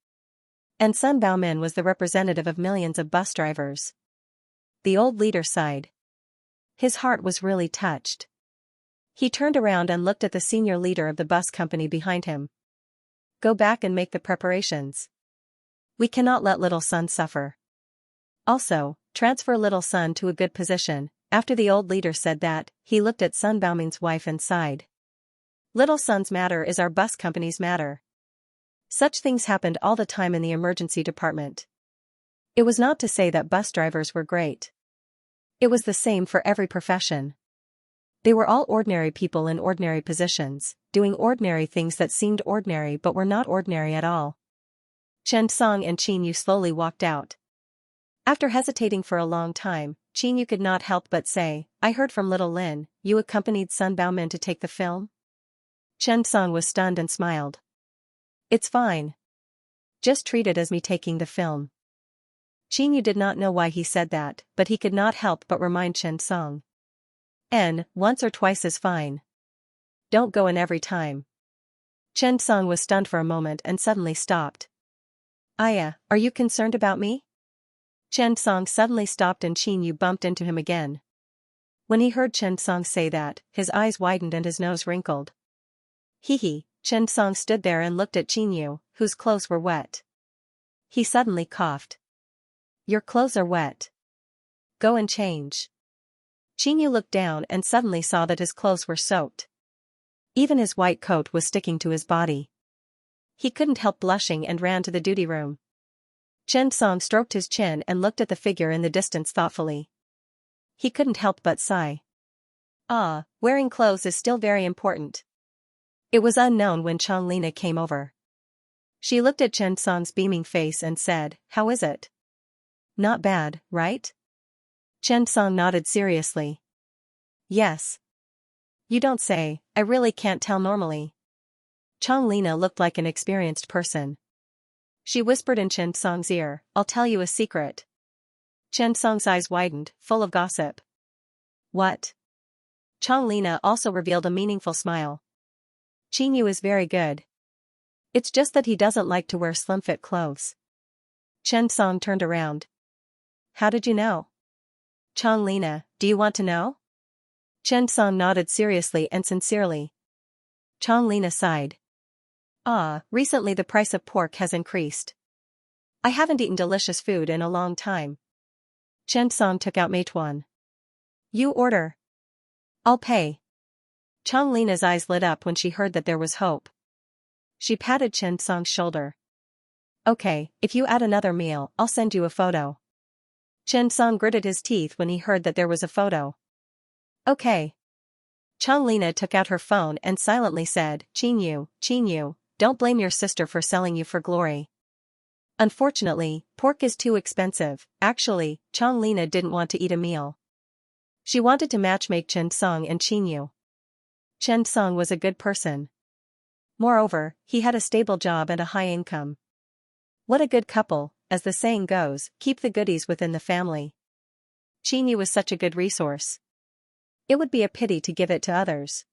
And Sun Baomin was the representative of millions of bus drivers. The old leader sighed. His heart was really touched. He turned around and looked at the senior leader of the bus company behind him. Go back and make the preparations. We cannot let little Sun suffer. Also, transfer little Sun to a good position. After the old leader said that, he looked at Sun Baomin's wife and sighed. Little Sun's matter is our bus company's matter. Such things happened all the time in the emergency department. It was not to say that bus drivers were great. It was the same for every profession. They were all ordinary people in ordinary positions, doing ordinary things that seemed ordinary but were not ordinary at all. Xianxia and Qianyu slowly walked out. After hesitating for a long time, Qianyu could not help but say, I heard from little Lin, you accompanied Sun Baomin to take the film? Xianxia was stunned and smiled. It's fine. Just treat it as me taking the film. Qianyu did not know why he said that, but he could not help but remind Xianxia. Once or twice is fine. Don't go in every time. Xianxia was stunned for a moment and suddenly stopped. Aya, are you concerned about me? Xianxia suddenly stopped and Qianyu bumped into him again. When he heard Xianxia say that, his eyes widened and his nose wrinkled. Hee. Xianxia stood there and looked at Qianyu, whose clothes were wet. He suddenly coughed. Your clothes are wet. Go and change. Qianyu looked down and suddenly saw that his clothes were soaked. Even his white coat was sticking to his body. He couldn't help blushing and ran to the duty room. Xianxia stroked his chin and looked at the figure in the distance thoughtfully. He couldn't help but sigh. Wearing clothes is still very important. It was unknown when Xianxia came over. She looked at Xianxia's beaming face and said, How is it? Not bad, right? Xianxia nodded seriously. Yes. You don't say, I really can't tell normally. Xianxia looked like an experienced person. She whispered in Xianxia's ear, I'll tell you a secret. Xianxia's eyes widened, full of gossip. What? Xianxia also revealed a meaningful smile. Qianyu is very good. It's just that he doesn't like to wear slim-fit clothes. Xianxia turned around. How did you know? Xianxia, do you want to know? Xianxia nodded seriously and sincerely. Xianxia sighed. Recently the price of pork has increased. I haven't eaten delicious food in a long time. Xianxia took out Meituan. You order. I'll pay. Xianxia's eyes lit up when she heard that there was hope. She patted Xianxia's shoulder. Okay, if you add another meal, I'll send you a photo. Xianxia gritted his teeth when he heard that there was a photo. Okay. Xianxia took out her phone and silently said, Qianyu, don't blame your sister for selling you for glory. Unfortunately, pork is too expensive. Actually, Xianxia didn't want to eat a meal. She wanted to matchmake Xianxia and Qianyu. Xianxia was a good person. Moreover, he had a stable job and a high income. What a good couple, as the saying goes, keep the goodies within the family. Qianyu was such a good resource. It would be a pity to give it to others.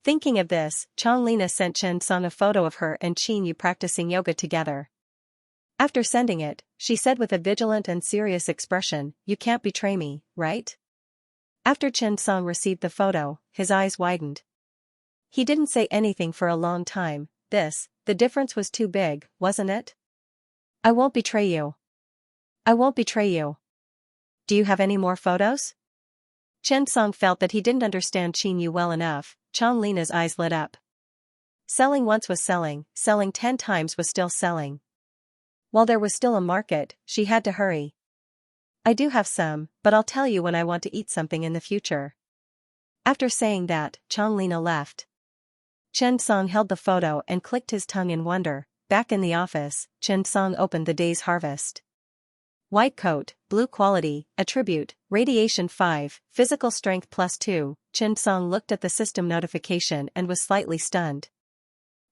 Thinking of this, Xianxia sent Xianxia a photo of her and Qianyu practicing yoga together. After sending it, she said with a vigilant and serious expression, You can't betray me, right? After Xianxia received the photo, his eyes widened. He didn't say anything for a long time. The difference was too big, wasn't it? I won't betray you. I won't betray you. Do you have any more photos? Chen Song felt that he didn't understand Qin Yu well enough. Chang Lina's eyes lit up. Selling once was selling 10 times was still selling. While there was still a market, she had to hurry. I do have some, but I'll tell you when I want to eat something in the future. After saying that, Chang Lina left. Chen Song held the photo and clicked his tongue in wonder. Back in the office, Chen Song opened the day's harvest. White coat, blue quality, attribute, radiation 5, physical strength +2. Chen Song looked at the system notification and was slightly stunned.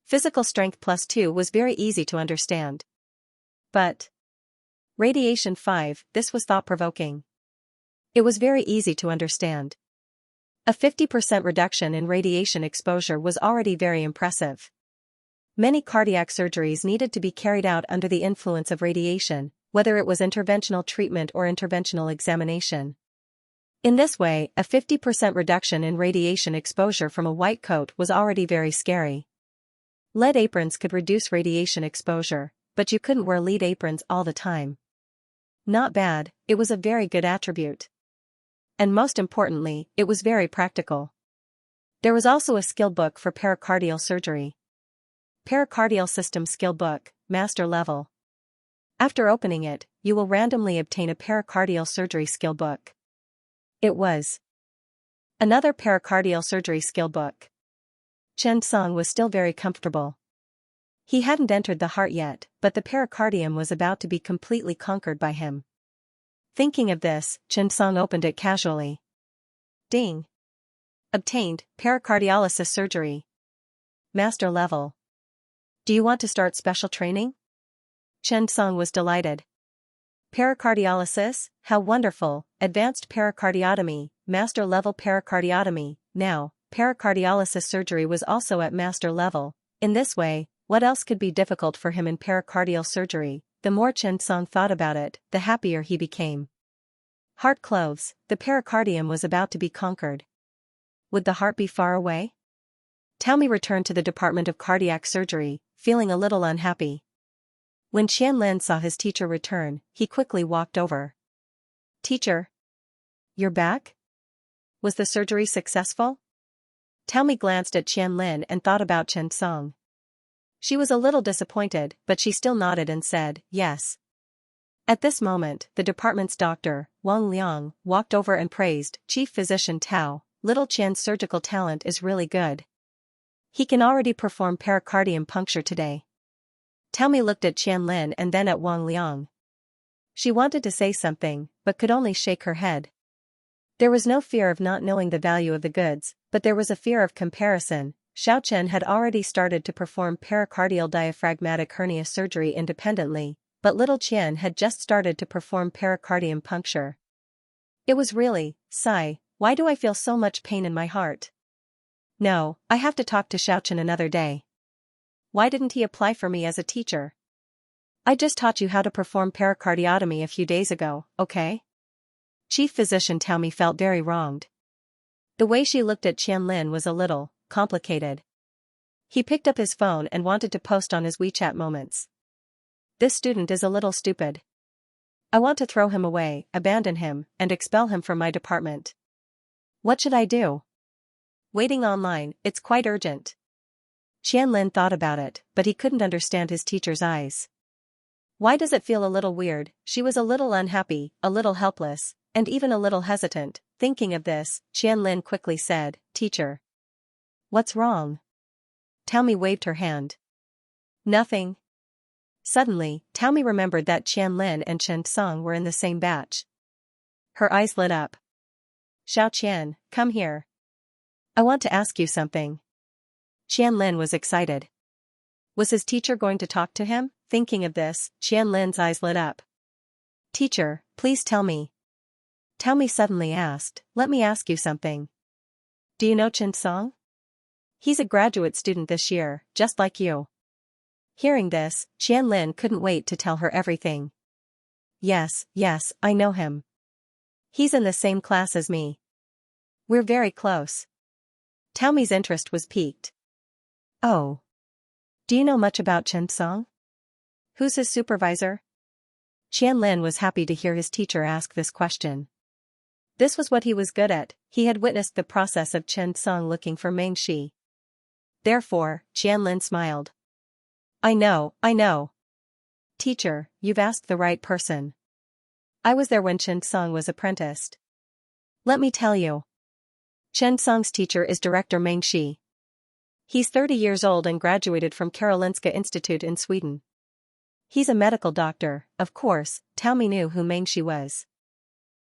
Physical strength +2 was very easy to understand. But radiation 5, this was thought-provoking. It was very easy to understand. A 50% reduction in radiation exposure was already very impressive. Many cardiac surgeries needed to be carried out under the influence of radiation, whether it was interventional treatment or interventional examination. In this way, a 50% reduction in radiation exposure from a white coat was already very scary. Lead aprons could reduce radiation exposure, but you couldn't wear lead aprons all the time. Not bad, it was a very good attribute. And most importantly, it was very practical. There was also a skill book for pericardial surgery. Pericardial System Skill Book, Master Level. After opening it, you will randomly obtain a pericardial surgery skill book. It was another pericardial surgery skill book. Chen Song was still very comfortable. He hadn't entered the heart yet, but the pericardium was about to be completely conquered by him. Thinking of this, Chen Song opened it casually. Ding! Obtained, pericardialysis surgery. Master level. Do you want to start special training? Chen Song was delighted. Pericardialysis, how wonderful, advanced pericardiotomy, master level pericardiotomy. Now, pericardialysis surgery was also at master level. In this way, what else could be difficult for him in pericardial surgery? The more Chen Song thought about it, the happier he became. Heart clothes, the pericardium was about to be conquered. Would the heart be far away? Taomi returned to the Department of Cardiac Surgery, feeling a little unhappy. When Qianlin saw his teacher return, he quickly walked over. Teacher? You're back? Was the surgery successful? Taomi glanced at Qianlin and thought about Chen Song. She was a little disappointed, but she still nodded and said, yes. At this moment, the department's doctor, Wang Liang, walked over and praised Chief Physician Tao. Little Qian's surgical talent is really good. He can already perform pericardium puncture today. Taomi looked at Qianlin and then at Wang Liang. She wanted to say something, but could only shake her head. There was no fear of not knowing the value of the goods, but there was a fear of comparison. Xiao Chen had already started to perform pericardial diaphragmatic hernia surgery independently, but little Qian had just started to perform pericardium puncture. It was really, sigh, why do I feel so much pain in my heart? No, I have to talk to Xiao Chen another day. Why didn't he apply for me as a teacher? I just taught you how to perform pericardiotomy a few days ago, okay? Chief Physician Taomi felt very wronged. The way she looked at Qianlin was a little complicated. He picked up his phone and wanted to post on his WeChat moments. This student is a little stupid. I want to throw him away, abandon him, and expel him from my department. What should I do? Waiting online, it's quite urgent. Qianlin thought about it, but he couldn't understand his teacher's eyes. Why does it feel a little weird? She was a little unhappy, a little helpless, and even a little hesitant. Thinking of this, Qianlin quickly said, Teacher. What's wrong? Taomi waved her hand. Nothing. Suddenly, Taomi remembered that Qianlin and Chen Song were in the same batch. Her eyes lit up. Xiao Qian, come here. I want to ask you something. Qianlin was excited. Was his teacher going to talk to him? Thinking of this, Qianlin's eyes lit up. Teacher, please tell me. Taomi suddenly asked, let me ask you something. Do you know Chen Song? He's a graduate student this year, just like you. Hearing this, Qianlin couldn't wait to tell her everything. Yes, I know him. He's in the same class as me. We're very close. Taomi's interest was piqued. Oh. Do you know much about Chen Song? Who's his supervisor? Qianlin was happy to hear his teacher ask this question. This was what he was good at. He had witnessed the process of Chen Song looking for Meng Shi. Therefore, Qianlin smiled. I know. Teacher, you've asked the right person. I was there when Chen Song was apprenticed. Let me tell you. Chen Song's teacher is Director Meng Shi. He's 30 years old and graduated from Karolinska Institute in Sweden. He's a medical doctor. Of course, Taomi knew who Meng Shi was.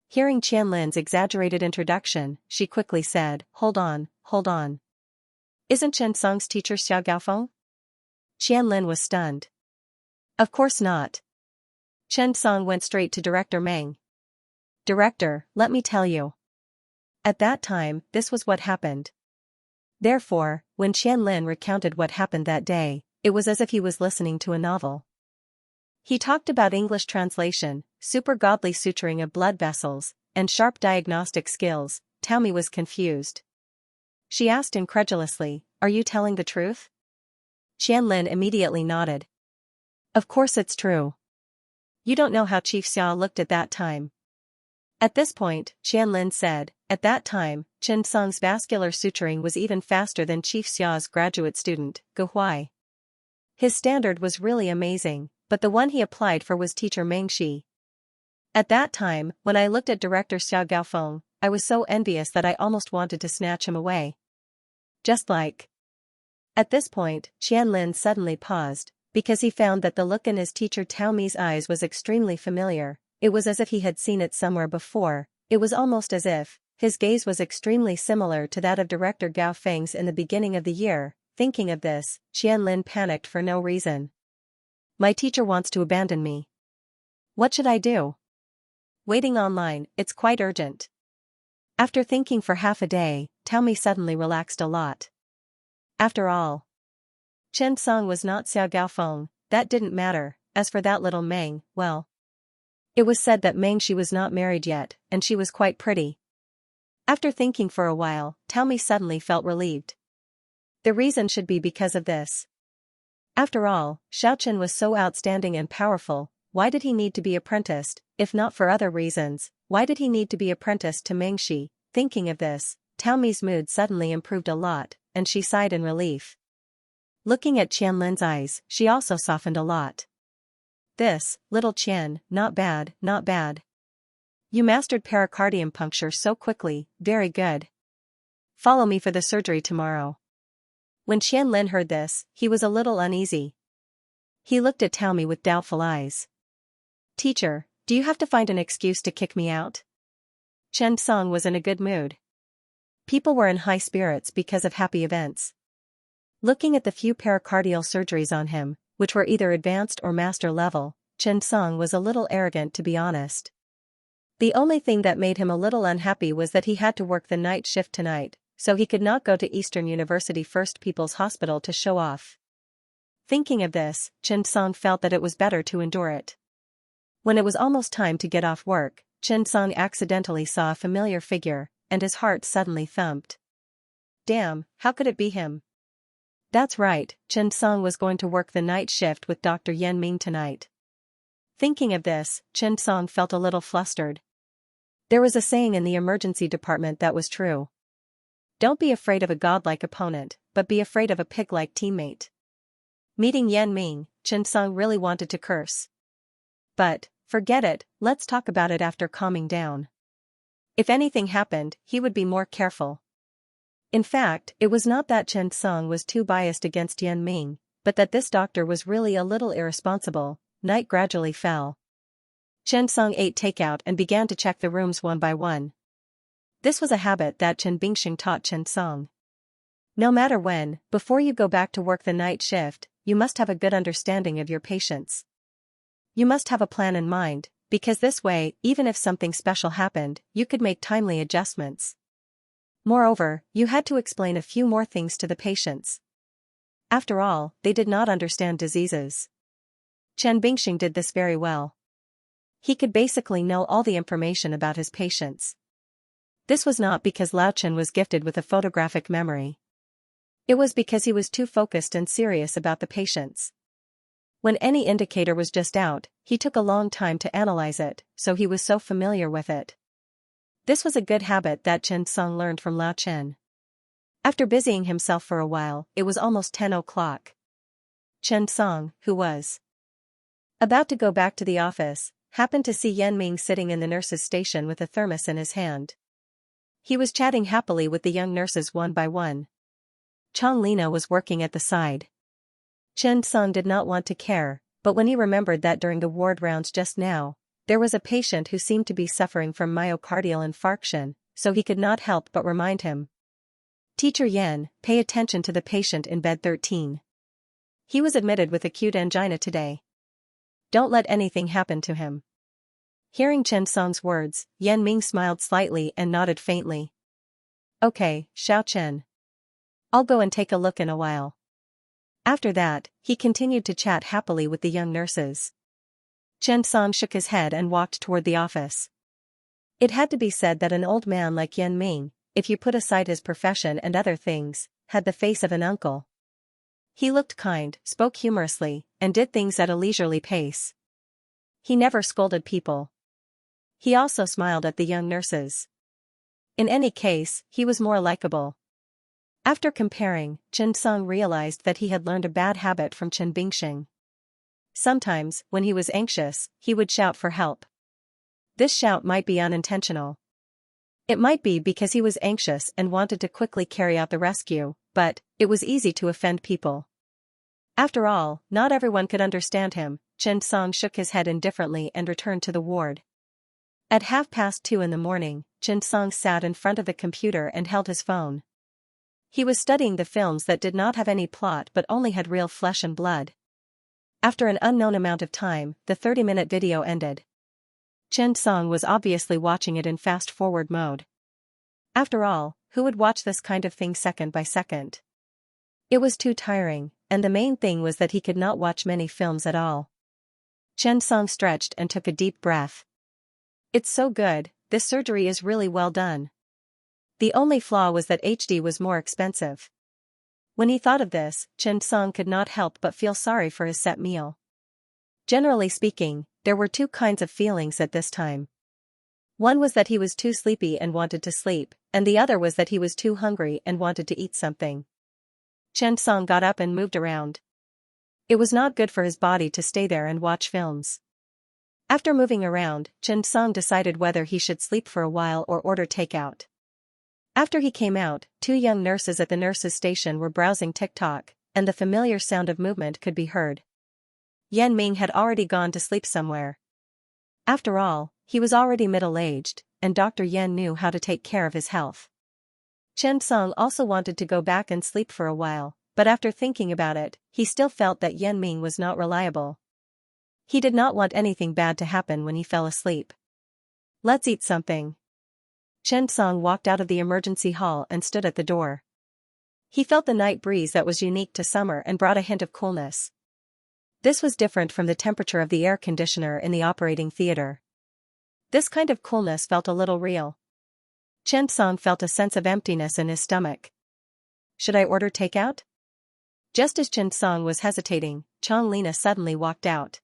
Hearing Qianlin's exaggerated introduction, she quickly said, Hold on. Isn't Chen Song's teacher Xiao Gaofeng? Qianlin was stunned. Of course not. Chen Song went straight to Director Meng. Director, let me tell you. At that time, this was what happened. Therefore, when Qianlin recounted what happened that day, it was as if he was listening to a novel. He talked about English translation, super godly suturing of blood vessels, and sharp diagnostic skills. Taomi was confused. She asked incredulously, Are you telling the truth? Qianlin immediately nodded. Of course it's true. You don't know how Chief Xia looked at that time. At this point, Qianlin said, At that time, Chen Song's vascular suturing was even faster than Chief Xia's graduate student, Gu Huai. His standard was really amazing, but the one he applied for was teacher Meng Shi. At that time, when I looked at Director Xiao Gaofeng, I was so envious that I almost wanted to snatch him away. Just like. At this point, Qianlin suddenly paused, because he found that the look in his teacher Taomi's eyes was extremely familiar. It was as if he had seen it somewhere before. It was almost as if his gaze was extremely similar to that of Director Gaofeng's in the beginning of the year. Thinking of this, Qianlin panicked for no reason. My teacher wants to abandon me. What should I do? Waiting online, it's quite urgent. After thinking for half a day, Taomi suddenly relaxed a lot. After all, Chen Song was not Xiao Gaofeng. That didn't matter. As for that little Meng, well. It was said that Meng Shi was not married yet, and she was quite pretty. After thinking for a while, Taomi suddenly felt relieved. The reason should be because of this. After all, Xiaochen was so outstanding and powerful. Why did he need to be apprenticed? If not for other reasons, why did he need to be apprenticed to Meng Shi? Thinking of this, Taomi's mood suddenly improved a lot, and she sighed in relief. Looking at Qianlin's eyes, she also softened a lot. This, little Qian, not bad. You mastered pericardium puncture so quickly, very good. Follow me for the surgery tomorrow. When Qianlin heard this, he was a little uneasy. He looked at Taomi with doubtful eyes. Teacher, do you have to find an excuse to kick me out? Chen Song was in a good mood. People were in high spirits because of happy events. Looking at the few pericardial surgeries on him, which were either advanced or master level, Chen Song was a little arrogant to be honest. The only thing that made him a little unhappy was that he had to work the night shift tonight, so he could not go to Eastern University First People's Hospital to show off. Thinking of this, Chen Song felt that it was better to endure it. When it was almost time to get off work, Chen Song accidentally saw a familiar figure, and his heart suddenly thumped. Damn, how could it be him? That's right, Chen Song was going to work the night shift with Dr. Yan Ming tonight. Thinking of this, Chen Song felt a little flustered. There was a saying in the emergency department that was true. Don't be afraid of a godlike opponent, but be afraid of a pig-like teammate. Meeting Yan Ming, Chen Song really wanted to curse. But, forget it, let's talk about it after calming down. If anything happened, he would be more careful. In fact, it was not that Chen Song was too biased against Yan Ming, but that this doctor was really a little irresponsible. Night gradually fell. Chen Song ate takeout and began to check the rooms one by one. This was a habit that Chen Bingxing taught Chen Song. No matter when, before you go back to work the night shift, you must have a good understanding of your patients. You must have a plan in mind, because this way, even if something special happened, you could make timely adjustments. Moreover, you had to explain a few more things to the patients. After all, they did not understand diseases. Chen Bingxing did this very well. He could basically know all the information about his patients. This was not because Lao Chen was gifted with a photographic memory. It was because he was too focused and serious about the patients. When any indicator was just out, he took a long time to analyze it, so he was so familiar with it. This was a good habit that Chen Song learned from Lao Chen. After busying himself for a while, it was almost 10 o'clock. Chen Song, who was about to go back to the office, happened to see Yan Ming sitting in the nurse's station with a thermos in his hand. He was chatting happily with the young nurses one by one. Chang Lina was working at the side. Chen Song did not want to care, but when he remembered that during the ward rounds just now, there was a patient who seemed to be suffering from myocardial infarction, so he could not help but remind him. Teacher Yan, pay attention to the patient in bed 13. He was admitted with acute angina today. Don't let anything happen to him. Hearing Chen Song's words, Yan Ming smiled slightly and nodded faintly. Okay, Xiao Chen. I'll go and take a look in a while. After that, he continued to chat happily with the young nurses. Chen Song shook his head and walked toward the office. It had to be said that an old man like Yan Ming, if you put aside his profession and other things, had the face of an uncle. He looked kind, spoke humorously, and did things at a leisurely pace. He never scolded people. He also smiled at the young nurses. In any case, he was more likable. After comparing, Chen Song realized that he had learned a bad habit from Chen Bingxing. Sometimes, when he was anxious, he would shout for help. This shout might be unintentional. It might be because he was anxious and wanted to quickly carry out the rescue, but it was easy to offend people. After all, not everyone could understand him. Chen Song shook his head indifferently and returned to the ward. At 2:30 in the morning, Chen Song sat in front of the computer and held his phone. He was studying the films that did not have any plot but only had real flesh and blood. After an unknown amount of time, the 30-minute video ended. Chen Song was obviously watching it in fast-forward mode. After all, who would watch this kind of thing second by second? It was too tiring, and the main thing was that he could not watch many films at all. Chen Song stretched and took a deep breath. It's so good, this surgery is really well done. The only flaw was that HD was more expensive. When he thought of this, Chen Song could not help but feel sorry for his set meal. Generally speaking, there were two kinds of feelings at this time. One was that he was too sleepy and wanted to sleep, and the other was that he was too hungry and wanted to eat something. Chen Song got up and moved around. It was not good for his body to stay there and watch films. After moving around, Chen Song decided whether he should sleep for a while or order takeout. After he came out, two young nurses at the nurses' station were browsing TikTok, and the familiar sound of movement could be heard. Yan Ming had already gone to sleep somewhere. After all, he was already middle-aged, and Dr. Yan knew how to take care of his health. Chen Song also wanted to go back and sleep for a while, but after thinking about it, he still felt that Yan Ming was not reliable. He did not want anything bad to happen when he fell asleep. Let's eat something. Chen Song walked out of the emergency hall and stood at the door. He felt the night breeze that was unique to summer and brought a hint of coolness. This was different from the temperature of the air conditioner in the operating theater. This kind of coolness felt a little real. Chen Song felt a sense of emptiness in his stomach. Should I order takeout? Just as Chen Song was hesitating, Chang Lina suddenly walked out.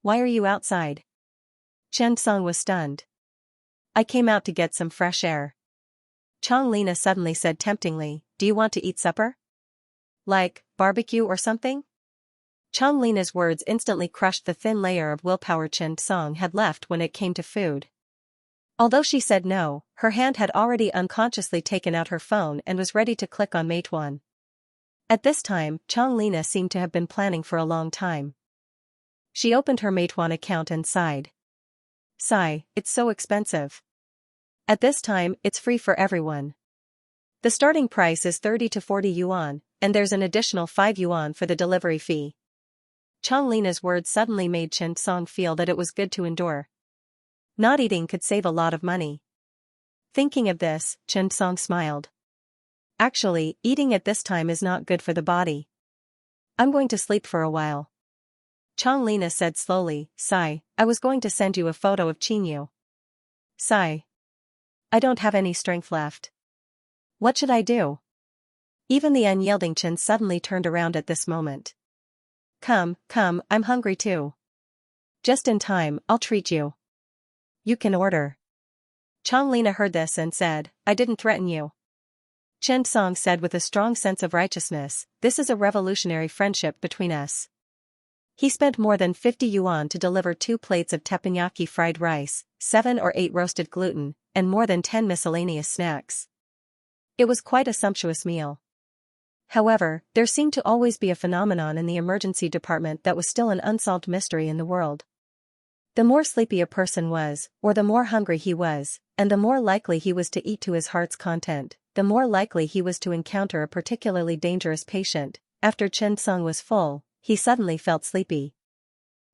Why are you outside? Chen Song was stunned. I came out to get some fresh air. Chang Lina suddenly said temptingly, do you want to eat supper? Like, barbecue or something? Chang Lina's words instantly crushed the thin layer of willpower Chen Song had left when it came to food. Although she said no, her hand had already unconsciously taken out her phone and was ready to click on Meituan. At this time, Chang Lina seemed to have been planning for a long time. She opened her Meituan account and sighed. Sigh, it's so expensive. At this time, it's free for everyone. The starting price is 30 to 40 yuan, and there's an additional 5 yuan for the delivery fee. Chang Lina's words suddenly made Chen Song feel that it was good to endure. Not eating could save a lot of money. Thinking of this, Chen Song smiled. Actually, eating at this time is not good for the body. I'm going to sleep for a while. Chang Lina said slowly, sigh, I was going to send you a photo of Qingyu. Sigh. I don't have any strength left. What should I do? Even the unyielding Chen suddenly turned around at this moment. Come, I'm hungry too. Just in time, I'll treat you. You can order. Changlina heard this and said, I didn't threaten you. Chen Song said with a strong sense of righteousness, this is a revolutionary friendship between us. He spent more than 50 yuan to deliver 2 plates of teppanyaki fried rice, 7 or 8 roasted gluten, and more than 10 miscellaneous snacks. It was quite a sumptuous meal. However, there seemed to always be a phenomenon in the emergency department that was still an unsolved mystery in the world. The more sleepy a person was, or the more hungry he was, and the more likely he was to eat to his heart's content, the more likely he was to encounter a particularly dangerous patient. After Chen Song was full, he suddenly felt sleepy.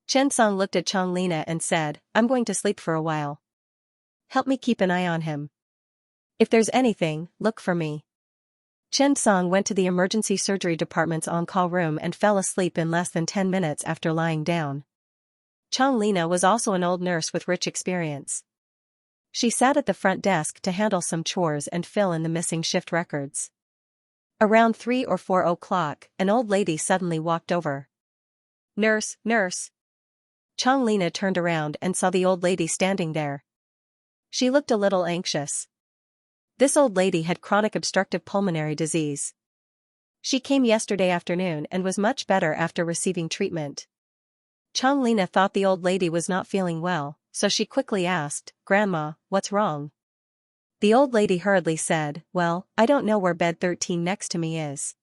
Chen Song looked at Changlina and said, I'm going to sleep for a while. Help me keep an eye on him. If there's anything, look for me. Chen Song went to the emergency surgery department's on-call room and fell asleep in less than 10 minutes after lying down. Changlina was also an old nurse with rich experience. She sat at the front desk to handle some chores and fill in the missing shift records. Around 3 or 4 o'clock, an old lady suddenly walked over. Nurse. Changlina turned around and saw the old lady standing there. She looked a little anxious. This old lady had chronic obstructive pulmonary disease. She came yesterday afternoon and was much better after receiving treatment. Changlina thought the old lady was not feeling well, so she quickly asked, Grandma, what's wrong? The old lady hurriedly said, Well, I don't know where bed 13 next to me is.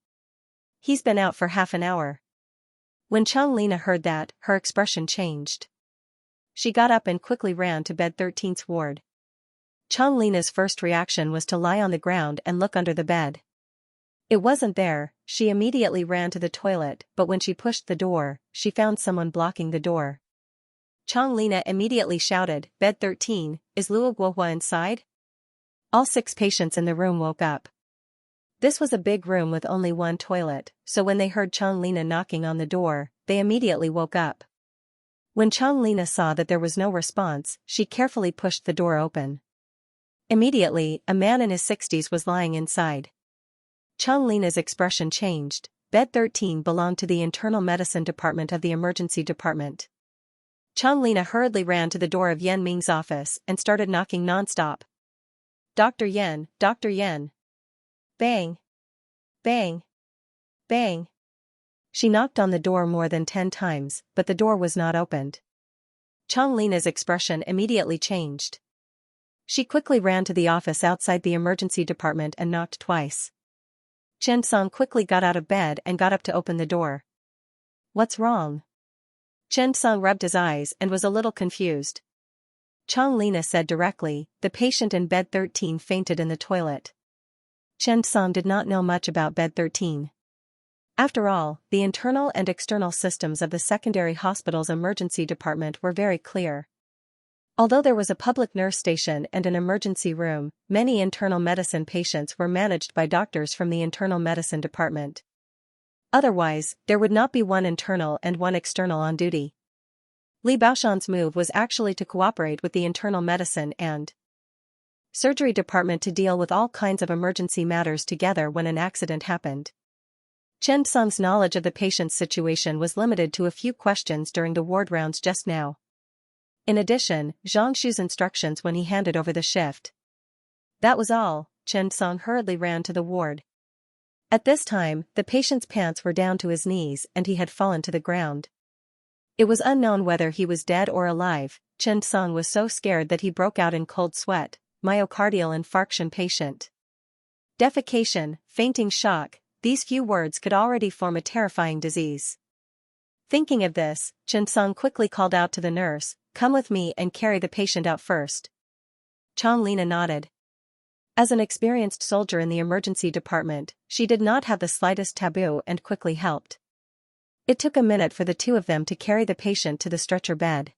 He's been out for half an hour. When Changlina heard that, her expression changed. She got up and quickly ran to bed 13's ward. Changlina's first reaction was to lie on the ground and look under the bed. It wasn't there. She immediately ran to the toilet, but when she pushed the door, she found someone blocking the door. Changlina immediately shouted, Bed 13, is Luo Guohua inside? All 6 patients in the room woke up. This was a big room with only one toilet, so when they heard Changlina knocking on the door, they immediately woke up. When Changlina saw that there was no response, she carefully pushed the door open. Immediately, a man in his 60s was lying inside. Changlina's expression changed. Bed 13 belonged to the internal medicine department of the emergency department. Changlina hurriedly ran to the door of Yan Ming's office and started knocking non-stop. Dr. Yan. Bang. Bang. Bang. She knocked on the door more than 10 times, but the door was not opened. Changlina's expression immediately changed. She quickly ran to the office outside the emergency department and knocked twice. Chen Song quickly got out of bed and got up to open the door. What's wrong? Chen Song rubbed his eyes and was a little confused. Changlina said directly, the patient in bed 13 fainted in the toilet. Chen Song did not know much about bed 13. After all, the internal and external systems of the secondary hospital's emergency department were very clear. Although there was a public nurse station and an emergency room, many internal medicine patients were managed by doctors from the internal medicine department. Otherwise, there would not be one internal and one external on duty. Li Baoshan's move was actually to cooperate with the internal medicine and surgery department to deal with all kinds of emergency matters together when an accident happened. Chen Song's knowledge of the patient's situation was limited to a few questions during the ward rounds just now. In addition, Xianxia's instructions when he handed over the shift. That was all. Chen Song hurriedly ran to the ward. At this time, the patient's pants were down to his knees and he had fallen to the ground. It was unknown whether he was dead or alive. Chen Song was so scared that he broke out in cold sweat. Myocardial infarction patient. Defecation, fainting shock, these few words could already form a terrifying disease. Thinking of this, Chen Song quickly called out to the nurse, Come with me and carry the patient out first. Changlina nodded. As an experienced soldier in the emergency department, she did not have the slightest taboo and quickly helped. It took a minute for the two of them to carry the patient to the stretcher bed.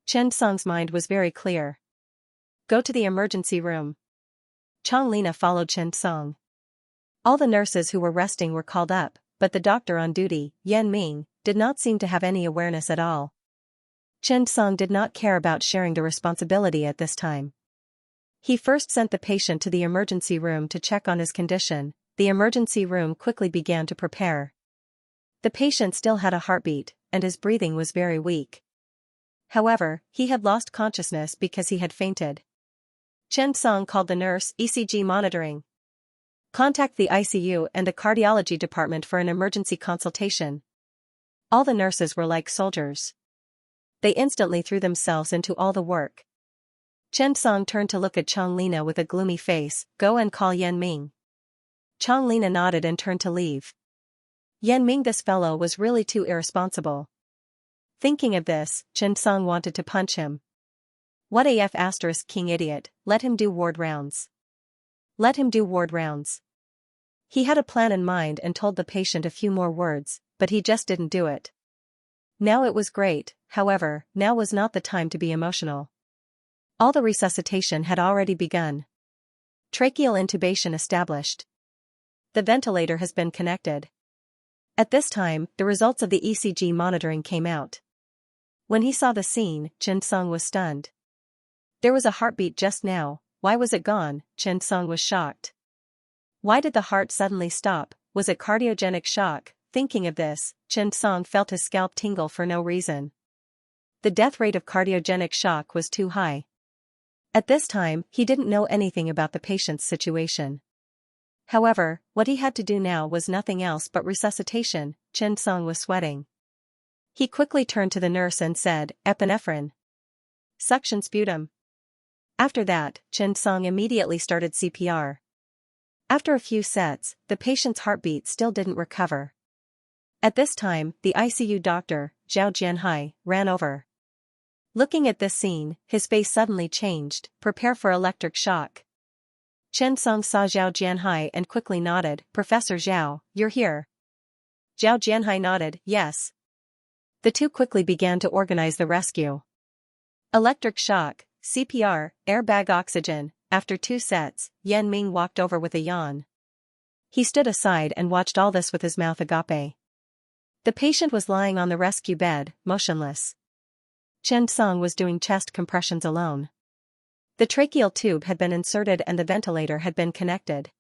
Chen Song's mind was very clear. Go to the emergency room. Changlina followed Chen Song. All the nurses who were resting were called up, but the doctor on duty, Yan Ming, did not seem to have any awareness at all. Chen Song did not care about sharing the responsibility at this time. He first sent the patient to the emergency room to check on his condition, the emergency room quickly began to prepare. The patient still had a heartbeat, and his breathing was very weak. However, he had lost consciousness because he had fainted. Chen Song called the nurse. ECG monitoring. Contact the ICU and the cardiology department for an emergency consultation. All the nurses were like soldiers. They instantly threw themselves into all the work. Chen Song turned to look at Chang Lina with a gloomy face. Go and call Yan Ming. Chang Lina nodded and turned to leave. Yan Ming, this fellow was really too irresponsible. Thinking of this, Chen Song wanted to punch him. What AF * king idiot, let him do ward rounds. Let him do ward rounds. He had a plan in mind and told the patient a few more words, but he just didn't do it. Now it was great, however, now was not the time to be emotional. All the resuscitation had already begun. Tracheal intubation established. The ventilator has been connected. At this time, the results of the ECG monitoring came out. When he saw the scene, Chen Song was stunned. There was a heartbeat just now, why was it gone? Chen Song was shocked. Why did the heart suddenly stop? Was it cardiogenic shock? Thinking of this, Chen Song felt his scalp tingle for no reason. The death rate of cardiogenic shock was too high. At this time, he didn't know anything about the patient's situation. However, what he had to do now was nothing else but resuscitation. Chen Song was sweating. He quickly turned to the nurse and said, epinephrine. Suction sputum. After that, Chen Song immediately started CPR. After a few sets, the patient's heartbeat still didn't recover. At this time, the ICU doctor, Zhao Jianhai, ran over. Looking at this scene, his face suddenly changed. Prepare for electric shock. Chen Song saw Zhao Jianhai and quickly nodded. Professor Zhao, you're here. Zhao Jianhai nodded, yes. The two quickly began to organize the rescue. Electric shock, CPR, airbag oxygen. After 2 sets, Yan Ming walked over with a yawn. He stood aside and watched all this with his mouth agape. The patient was lying on the rescue bed, motionless. Chen Song was doing chest compressions alone. The tracheal tube had been inserted and the ventilator had been connected.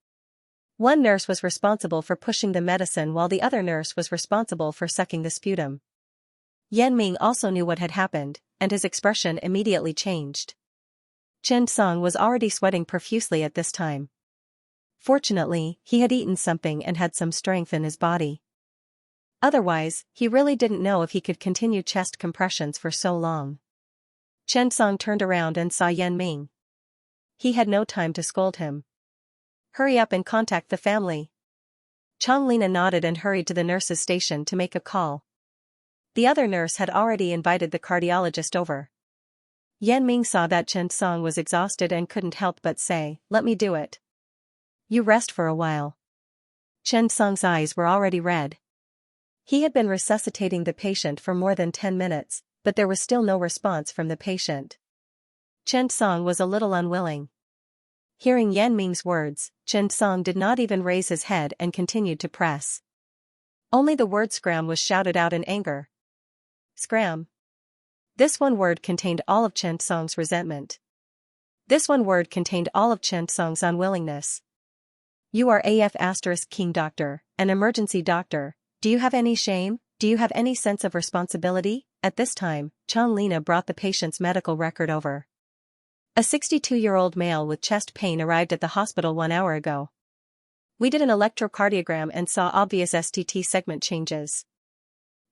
One nurse was responsible for pushing the medicine while the other nurse was responsible for sucking the sputum. Yan Ming also knew what had happened, and his expression immediately changed. Chen Song was already sweating profusely at this time. Fortunately, he had eaten something and had some strength in his body. Otherwise, he really didn't know if he could continue chest compressions for so long. Chen Song turned around and saw Yan Ming. He had no time to scold him. Hurry up and contact the family. Chang Lina nodded and hurried to the nurse's station to make a call. The other nurse had already invited the cardiologist over. Yan Ming saw that Chen Song was exhausted and couldn't help but say, let me do it. You rest for a while. Chen Song's eyes were already red. He had been resuscitating the patient for more than 10 minutes, but there was still no response from the patient. Chen Song was a little unwilling. Hearing Yan Ming's words, Chen Song did not even raise his head and continued to press. Only the word scram was shouted out in anger. Scram. This one word contained all of Chen Song's resentment. This one word contained all of Chen Song's unwillingness. You are AF * king doctor, an emergency doctor. Do you have any shame? Do you have any sense of responsibility? At this time, Chang Lina brought the patient's medical record over. A 62-year-old male with chest pain arrived at the hospital 1 hour ago. We did an electrocardiogram and saw obvious STT segment changes.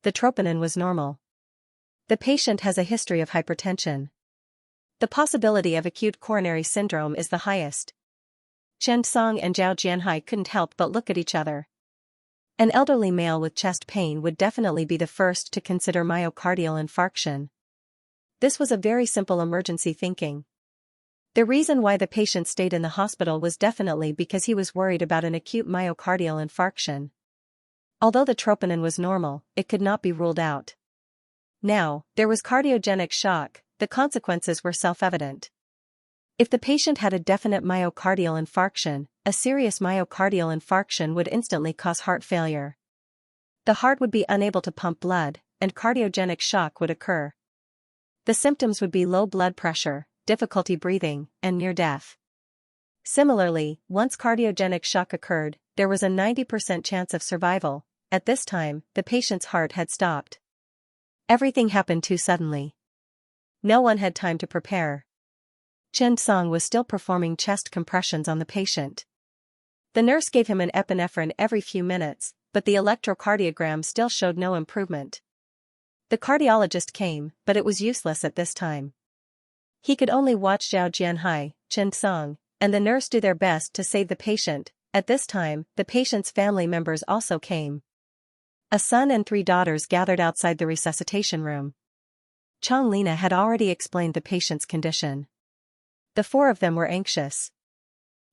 The troponin was normal. The patient has a history of hypertension. The possibility of acute coronary syndrome is the highest. Chen Song and Zhao Jianhai couldn't help but look at each other. An elderly male with chest pain would definitely be the first to consider myocardial infarction. This was a very simple emergency thinking. The reason why the patient stayed in the hospital was definitely because he was worried about an acute myocardial infarction. Although the troponin was normal, it could not be ruled out. Now, there was cardiogenic shock, the consequences were self-evident. If the patient had a definite myocardial infarction, a serious myocardial infarction would instantly cause heart failure. The heart would be unable to pump blood, and cardiogenic shock would occur. The symptoms would be low blood pressure, difficulty breathing, and near death. Similarly, once cardiogenic shock occurred, there was a 90% chance of survival. At this time, the patient's heart had stopped. Everything happened too suddenly. No one had time to prepare. Chen Song was still performing chest compressions on the patient. The nurse gave him an epinephrine every few minutes, but the electrocardiogram still showed no improvement. The cardiologist came, but it was useless at this time. He could only watch Zhao Jianhai, Chen Song, and the nurse do their best to save the patient. At this time, the patient's family members also came. A son and 3 daughters gathered outside the resuscitation room. Chang Lina had already explained the patient's condition. The 4 of them were anxious.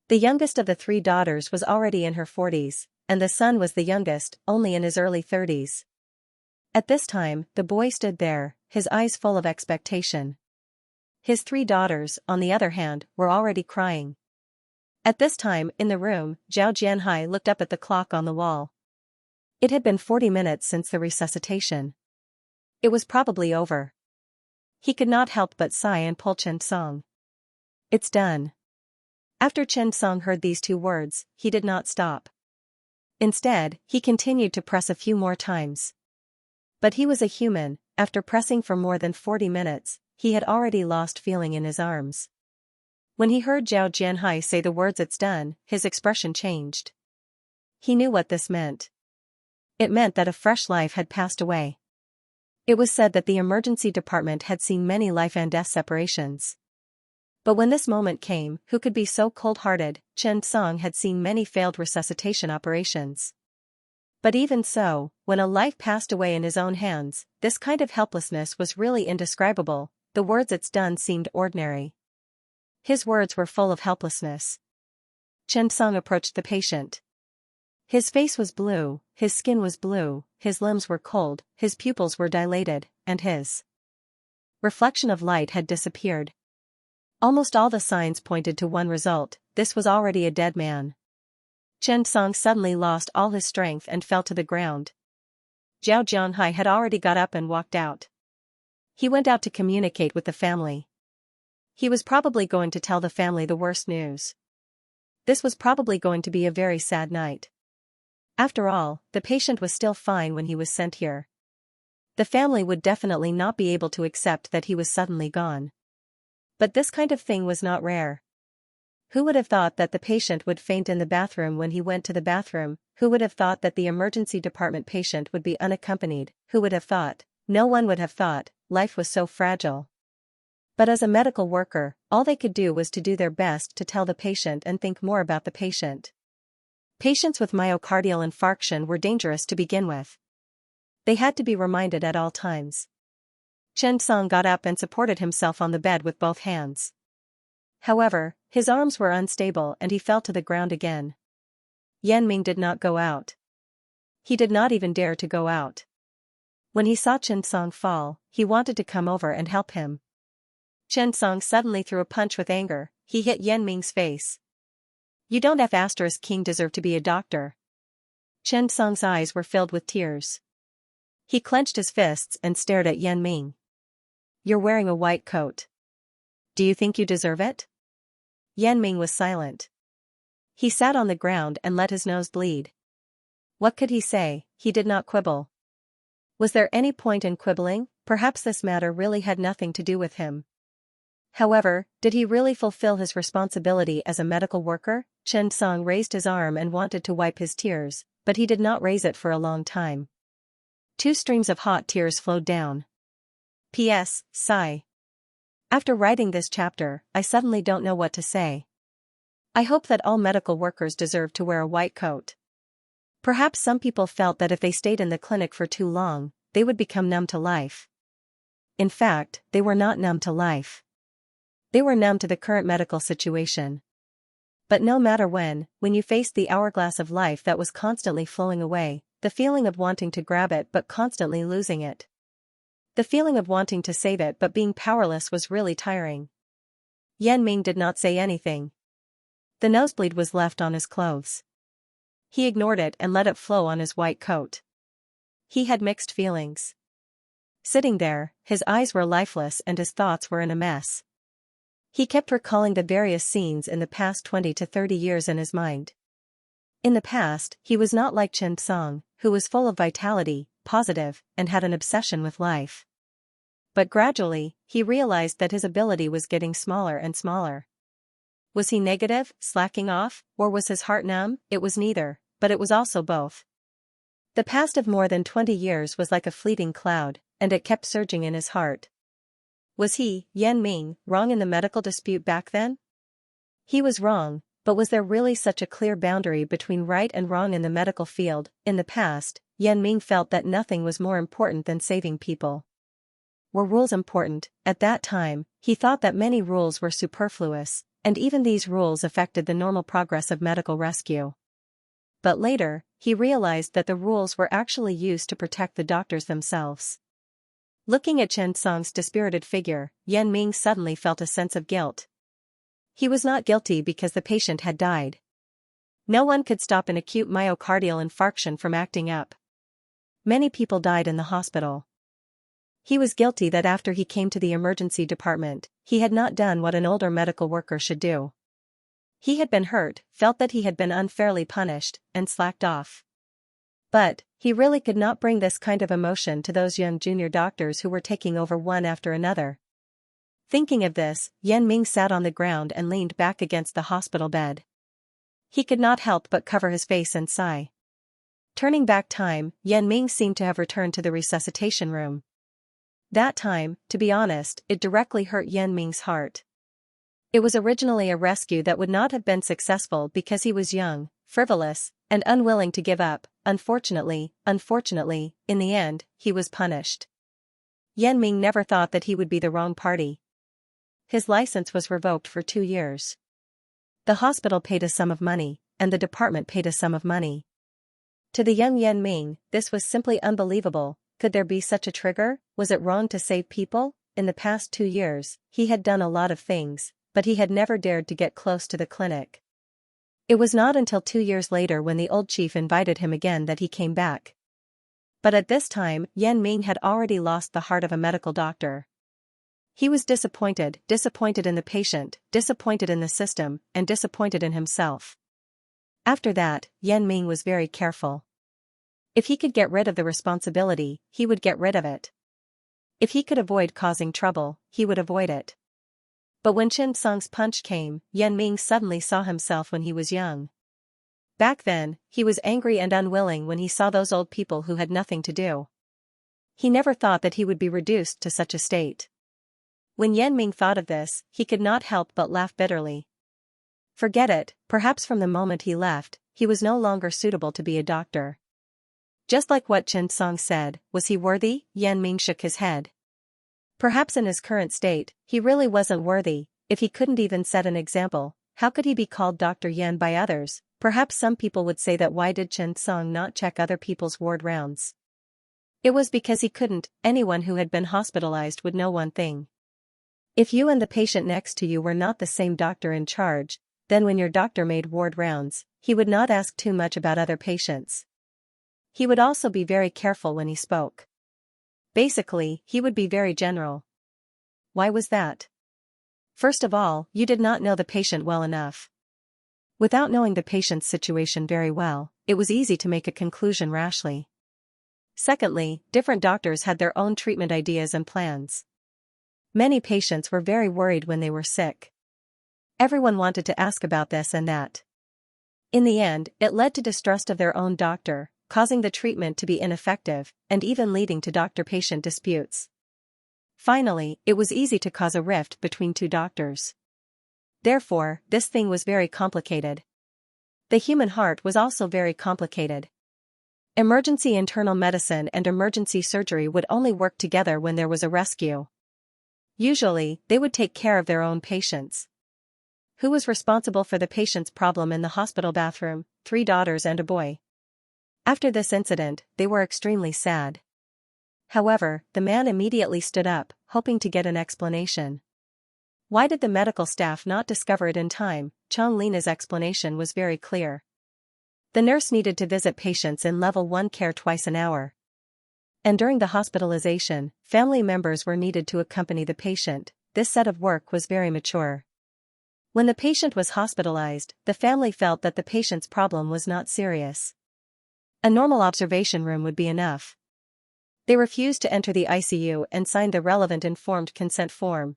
The youngest of the 3 daughters was already in her 40s, and the son was the youngest, only in his early 30s. At this time, the boy stood there, his eyes full of expectation. His 3 daughters, on the other hand, were already crying. At this time, in the room, Zhao Jianhai looked up at the clock on the wall. It had been 40 minutes since the resuscitation. It was probably over. He could not help but sigh and pull Chen Song. It's done. After Chen Song heard these 2 words, he did not stop. Instead, he continued to press a few more times. But he was a human. After pressing for more than 40 minutes, he had already lost feeling in his arms. When he heard Zhao Jianhai say the words "it's done," his expression changed. He knew what this meant. It meant that a fresh life had passed away. It was said that the emergency department had seen many life and death separations. But when this moment came, who could be so cold-hearted? Chen Song had seen many failed resuscitation operations. But even so, when a life passed away in his own hands, this kind of helplessness was really indescribable. The words "it's done" seemed ordinary. His words were full of helplessness. Chen Song approached the patient. His face was blue, his skin was blue, his limbs were cold, his pupils were dilated, and his reflection of light had disappeared. Almost all the signs pointed to one result: this was already a dead man. Chen Song suddenly lost all his strength and fell to the ground. Zhao Jianhai had already got up and walked out. He went out to communicate with the family. He was probably going to tell the family the worst news. This was probably going to be a very sad night. After all, the patient was still fine when he was sent here. The family would definitely not be able to accept that he was suddenly gone. But this kind of thing was not rare. Who would have thought that the patient would faint in the bathroom when he went to the bathroom? Who would have thought that the emergency department patient would be unaccompanied? Who would have thought? No one would have thought. Life was so fragile. But as a medical worker, all they could do was to do their best to tell the patient and think more about the patient. Patients with myocardial infarction were dangerous to begin with. They had to be reminded at all times. Chen Song got up and supported himself on the bed with both hands. However, his arms were unstable and he fell to the ground again. Yan Ming did not go out. He did not even dare to go out. When he saw Chen Song fall, he wanted to come over and help him. Chen Song suddenly threw a punch with anger. He hit Yan Ming's face. You don't have king deserve to be a doctor. Chen Song's eyes were filled with tears. He clenched his fists and stared at Yan Ming. You're wearing a white coat. Do you think you deserve it? Yan Ming was silent. He sat on the ground and let his nose bleed. What could he say? He did not quibble. Was there any point in quibbling? Perhaps this matter really had nothing to do with him. However, did he really fulfill his responsibility as a medical worker? Chen Song raised his arm and wanted to wipe his tears, but he did not raise it for a long time. 2 streams of hot tears flowed down. P.S. Sigh. After writing this chapter, I suddenly don't know what to say. I hope that all medical workers deserve to wear a white coat. Perhaps some people felt that if they stayed in the clinic for too long, they would become numb to life. In fact, they were not numb to life. They were numb to the current medical situation. But no matter when you faced the hourglass of life that was constantly flowing away, the feeling of wanting to grab it but constantly losing it. The feeling of wanting to save it but being powerless was really tiring. Yan Ming did not say anything. The nosebleed was left on his clothes. He ignored it and let it flow on his white coat. He had mixed feelings. Sitting there, his eyes were lifeless and his thoughts were in a mess. He kept recalling the various scenes in the past 20 to 30 years in his mind. In the past, he was not like Chen Song, who was full of vitality, positive, and had an obsession with life. But gradually, he realized that his ability was getting smaller and smaller. Was he negative, slacking off, or was his heart numb? It was neither, but it was also both. The past of more than 20 years was like a fleeting cloud, and it kept surging in his heart. Was he, Yan Ming, wrong in the medical dispute back then? He was wrong, but was there really such a clear boundary between right and wrong in the medical field? In the past, Yan Ming felt that nothing was more important than saving people. Were rules important? At that time, he thought that many rules were superfluous, and even these rules affected the normal progress of medical rescue. But later, he realized that the rules were actually used to protect the doctors themselves. Looking at Chen Song's dispirited figure, Yan Ming suddenly felt a sense of guilt. He was not guilty because the patient had died. No one could stop an acute myocardial infarction from acting up. Many people died in the hospital. He was guilty that after he came to the emergency department, he had not done what an older medical worker should do. He had been hurt, felt that he had been unfairly punished, and slacked off. But, he really could not bring this kind of emotion to those young junior doctors who were taking over one after another. Thinking of this, Yan Ming sat on the ground and leaned back against the hospital bed. He could not help but cover his face and sigh. Turning back time, Yan Ming seemed to have returned to the resuscitation room. That time, to be honest, it directly hurt Yan Ming's heart. It was originally a rescue that would not have been successful because he was young, frivolous, and unwilling to give up. Unfortunately, in the end, he was punished. Yan Ming never thought that he would be the wrong party. His license was revoked for 2 years. The hospital paid a sum of money, and the department paid a sum of money. To the young Yan Ming, this was simply unbelievable. Could there be such a trigger? Was it wrong to save people? In the past 2 years, he had done a lot of things, but he had never dared to get close to the clinic. It was not until 2 years later when the old chief invited him again that he came back. But at this time, Yan Ming had already lost the heart of a medical doctor. He was disappointed in the patient, disappointed in the system, and disappointed in himself. After that, Yan Ming was very careful. If he could get rid of the responsibility, he would get rid of it. If he could avoid causing trouble, he would avoid it. But when Chen Song's punch came, Yan Ming suddenly saw himself when he was young. Back then, he was angry and unwilling when he saw those old people who had nothing to do. He never thought that he would be reduced to such a state. When Yan Ming thought of this, he could not help but laugh bitterly. Forget it, perhaps from the moment he left, he was no longer suitable to be a doctor. Just like what Chen Song said, was he worthy? Yan Ming shook his head. Perhaps in his current state, he really wasn't worthy. If he couldn't even set an example, how could he be called Dr. Yan by others? Perhaps some people would say that why did Chen Song not check other people's ward rounds? It was because he couldn't. Anyone who had been hospitalized would know one thing. If you and the patient next to you were not the same doctor in charge, then when your doctor made ward rounds, he would not ask too much about other patients. He would also be very careful when he spoke. Basically, he would be very general. Why was that? First of all, you did not know the patient well enough. Without knowing the patient's situation very well, it was easy to make a conclusion rashly. Secondly, different doctors had their own treatment ideas and plans. Many patients were very worried when they were sick. Everyone wanted to ask about this and that. In the end, it led to distrust of their own doctor, causing the treatment to be ineffective, and even leading to doctor-patient disputes. Finally, it was easy to cause a rift between two doctors. Therefore, this thing was very complicated. The human heart was also very complicated. Emergency internal medicine and emergency surgery would only work together when there was a rescue. Usually, they would take care of their own patients. Who was responsible for the patient's problem in the hospital bathroom? 3 daughters and a boy. After this incident, they were extremely sad. However, the man immediately stood up, hoping to get an explanation. Why did the medical staff not discover it in time? Chong Lina's explanation was very clear. The nurse needed to visit patients in level 1 care twice an hour. And during the hospitalization, family members were needed to accompany the patient. This set of work was very mature. When the patient was hospitalized, the family felt that the patient's problem was not serious. A normal observation room would be enough. They refused to enter the ICU and signed the relevant informed consent form,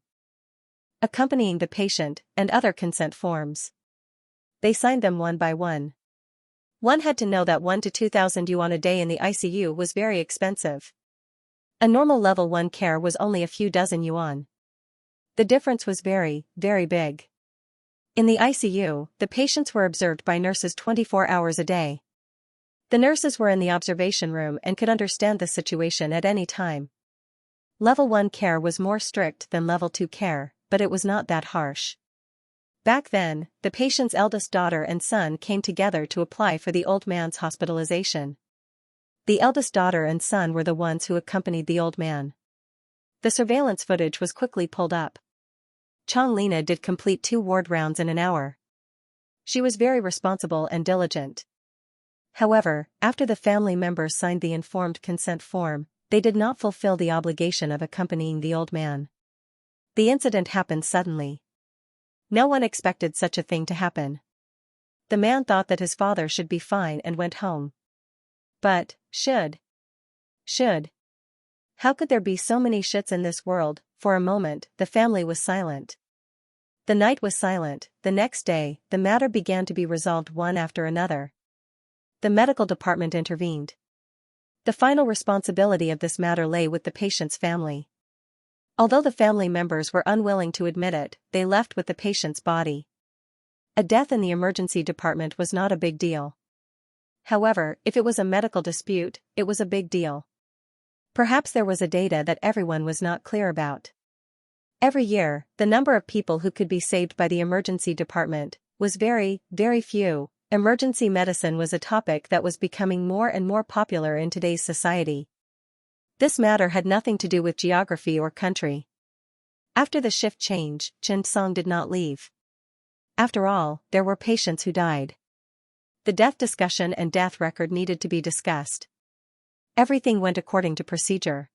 accompanying the patient, and other consent forms. They signed them one by one. One had to know that 1 to 2,000 yuan a day in the ICU was very expensive. A normal level 1 care was only a few dozen yuan. The difference was very, very big. In the ICU, the patients were observed by nurses 24 hours a day. The nurses were in the observation room and could understand the situation at any time. Level 1 care was more strict than level 2 care, but it was not that harsh. Back then, the patient's eldest daughter and son came together to apply for the old man's hospitalization. The eldest daughter and son were the ones who accompanied the old man. The surveillance footage was quickly pulled up. Chang Lina did complete 2 ward rounds in an hour. She was very responsible and diligent. However, after the family members signed the informed consent form, they did not fulfill the obligation of accompanying the old man. The incident happened suddenly. No one expected such a thing to happen. The man thought that his father should be fine and went home. But, should. How could there be so many shoulds in this world? For a moment, the family was silent. The night was silent. The next day, the matter began to be resolved one after another. The medical department intervened. The final responsibility of this matter lay with the patient's family. Although the family members were unwilling to admit it, they left with the patient's body. A death in the emergency department was not a big deal. However, if it was a medical dispute, it was a big deal. Perhaps there was a data that everyone was not clear about. Every year, the number of people who could be saved by the emergency department was very, very few. Emergency medicine was a topic that was becoming more and more popular in today's society. This matter had nothing to do with geography or country. After the shift change, Xianxia did not leave. After all, there were patients who died. The death discussion and death record needed to be discussed. Everything went according to procedure.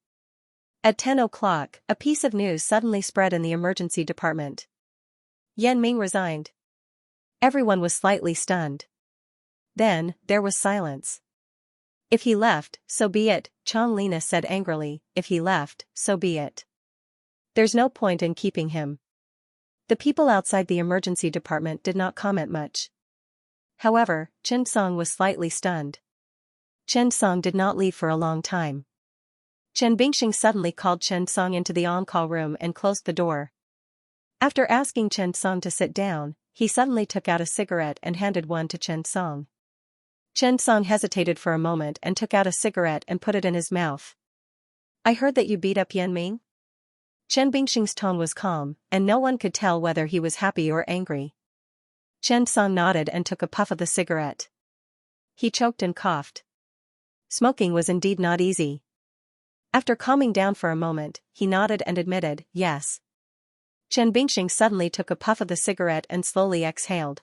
At 10 o'clock, a piece of news suddenly spread in the emergency department. Yan Ming resigned. Everyone was slightly stunned. Then, there was silence. If he left, so be it, Chang Lina said angrily. If he left, so be it. There's no point in keeping him. The people outside the emergency department did not comment much. However, Xianxia was slightly stunned. Xianxia did not leave for a long time. Chen Bingxing suddenly called Xianxia into the on-call room and closed the door. After asking Xianxia to sit down, he suddenly took out a cigarette and handed one to Xianxia. Xianxia hesitated for a moment and took out a cigarette and put it in his mouth. I heard that you beat up Yan Ming? Chen Bingxing's tone was calm, and no one could tell whether he was happy or angry. Xianxia nodded and took a puff of the cigarette. He choked and coughed. Smoking was indeed not easy. After calming down for a moment, he nodded and admitted, yes. Chen Bingxing suddenly took a puff of the cigarette and slowly exhaled.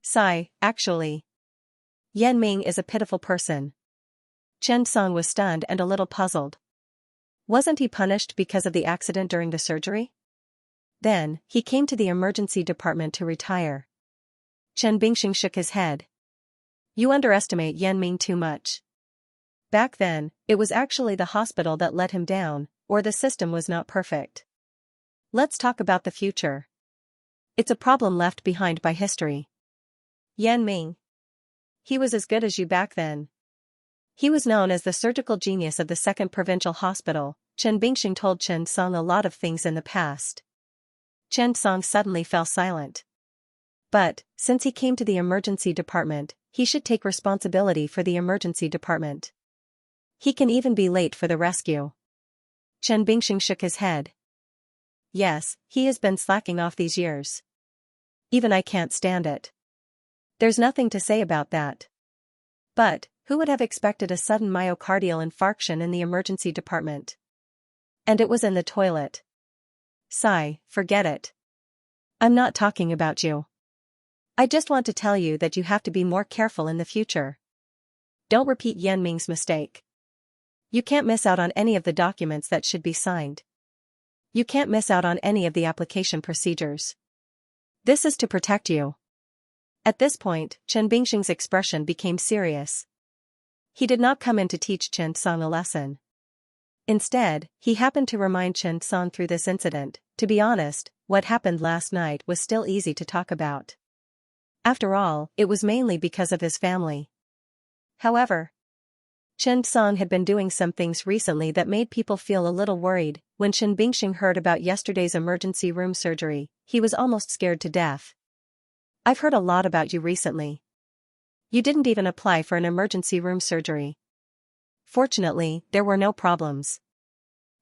Sigh, actually. Yan Ming is a pitiful person. Xianxia was stunned and a little puzzled. Wasn't he punished because of the accident during the surgery? Then, he came to the emergency department to retire. Chen Bingxing shook his head. You underestimate Yan Ming too much. Back then, it was actually the hospital that let him down, or the system was not perfect. Let's talk about the future. It's a problem left behind by history. Yan Ming. He was as good as you back then. He was known as the surgical genius of the 2nd Provincial Hospital. Chen Bingxing told Xianxia a lot of things in the past. Xianxia suddenly fell silent. But, since he came to the emergency department, he should take responsibility for the emergency department. He can even be late for the rescue. Chen Bingxing shook his head. Yes, he has been slacking off these years. Even I can't stand it. There's nothing to say about that. But, who would have expected a sudden myocardial infarction in the emergency department? And it was in the toilet. Sigh, forget it. I'm not talking about you. I just want to tell you that you have to be more careful in the future. Don't repeat Yan Ming's mistake. You can't miss out on any of the documents that should be signed. You can't miss out on any of the application procedures. This is to protect you. At this point, Chen Bingxing's expression became serious. He did not come in to teach Chen Song a lesson. Instead, he happened to remind Chen Song through this incident. To be honest, what happened last night was still easy to talk about. After all, it was mainly because of his family. However, Chen Song had been doing some things recently that made people feel a little worried. When Chen Bingxing heard about yesterday's emergency room surgery, he was almost scared to death. I've heard a lot about you recently. You didn't even apply for an emergency room surgery. Fortunately, there were no problems.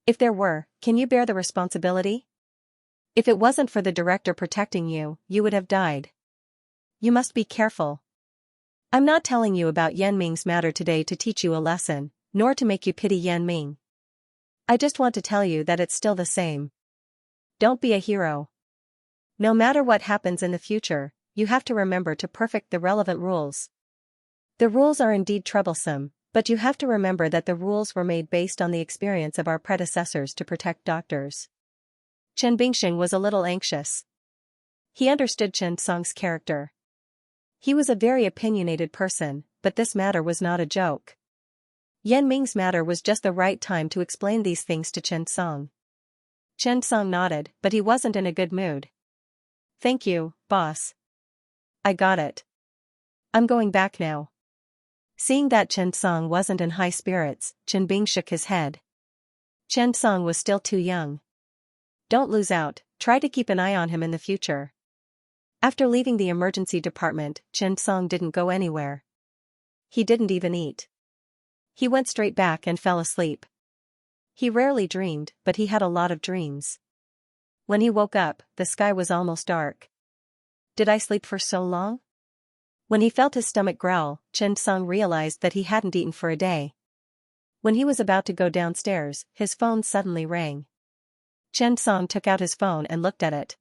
If there were, can you bear the responsibility? If it wasn't for the director protecting you, you would have died. You must be careful. I'm not telling you about Yan Ming's matter today to teach you a lesson, nor to make you pity Yan Ming. I just want to tell you that it's still the same. Don't be a hero. No matter what happens in the future, you have to remember to perfect the relevant rules. The rules are indeed troublesome, but you have to remember that the rules were made based on the experience of our predecessors to protect doctors. Chen Bingxing was a little anxious. He understood Chen Song's character. He was a very opinionated person, but this matter was not a joke. Yan Ming's matter was just the right time to explain these things to Chen Song. Chen Song nodded, but he wasn't in a good mood. Thank you, boss. I got it. I'm going back now. Seeing that Chen Song wasn't in high spirits, Chen Bing shook his head. Chen Song was still too young. Don't lose out, try to keep an eye on him in the future. After leaving the emergency department, Chen Song didn't go anywhere. He didn't even eat. He went straight back and fell asleep. He rarely dreamed, but he had a lot of dreams. When he woke up, the sky was almost dark. Did I sleep for so long? When he felt his stomach growl, Chen Song realized that he hadn't eaten for a day. When he was about to go downstairs, his phone suddenly rang. Chen Song took out his phone and looked at it.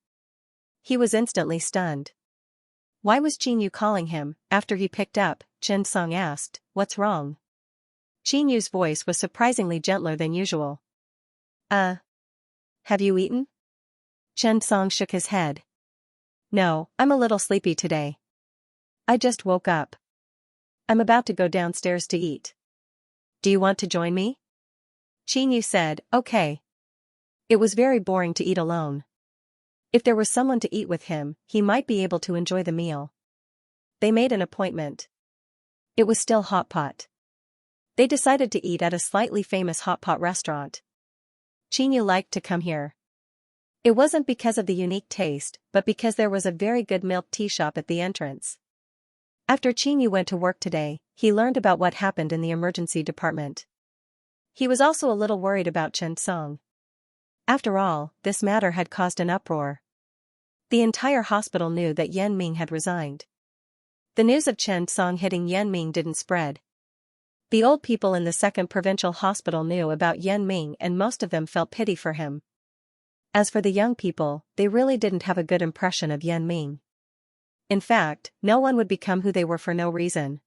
He was instantly stunned. Why was Qin Yu calling him? After he picked up, Chen Song asked, "What's wrong?" Qin Yu's voice was surprisingly gentler than usual. Have you eaten?" Chen Song shook his head. "No, I'm a little sleepy today. I just woke up. I'm about to go downstairs to eat. Do you want to join me?" Qin Yu said, "Okay." It was very boring to eat alone. If there was someone to eat with him, he might be able to enjoy the meal. They made an appointment. It was still hot pot. They decided to eat at a slightly famous hot pot restaurant. Qin Yu liked to come here. It wasn't because of the unique taste, but because there was a very good milk tea shop at the entrance. After Qin Yu went to work today, he learned about what happened in the emergency department. He was also a little worried about Chen Song. After all, this matter had caused an uproar. The entire hospital knew that Yan Ming had resigned. The news of Chen Song hitting Yan Ming didn't spread. The old people in the second provincial hospital knew about Yan Ming and most of them felt pity for him. As for the young people, they really didn't have a good impression of Yan Ming. In fact, no one would become who they were for no reason.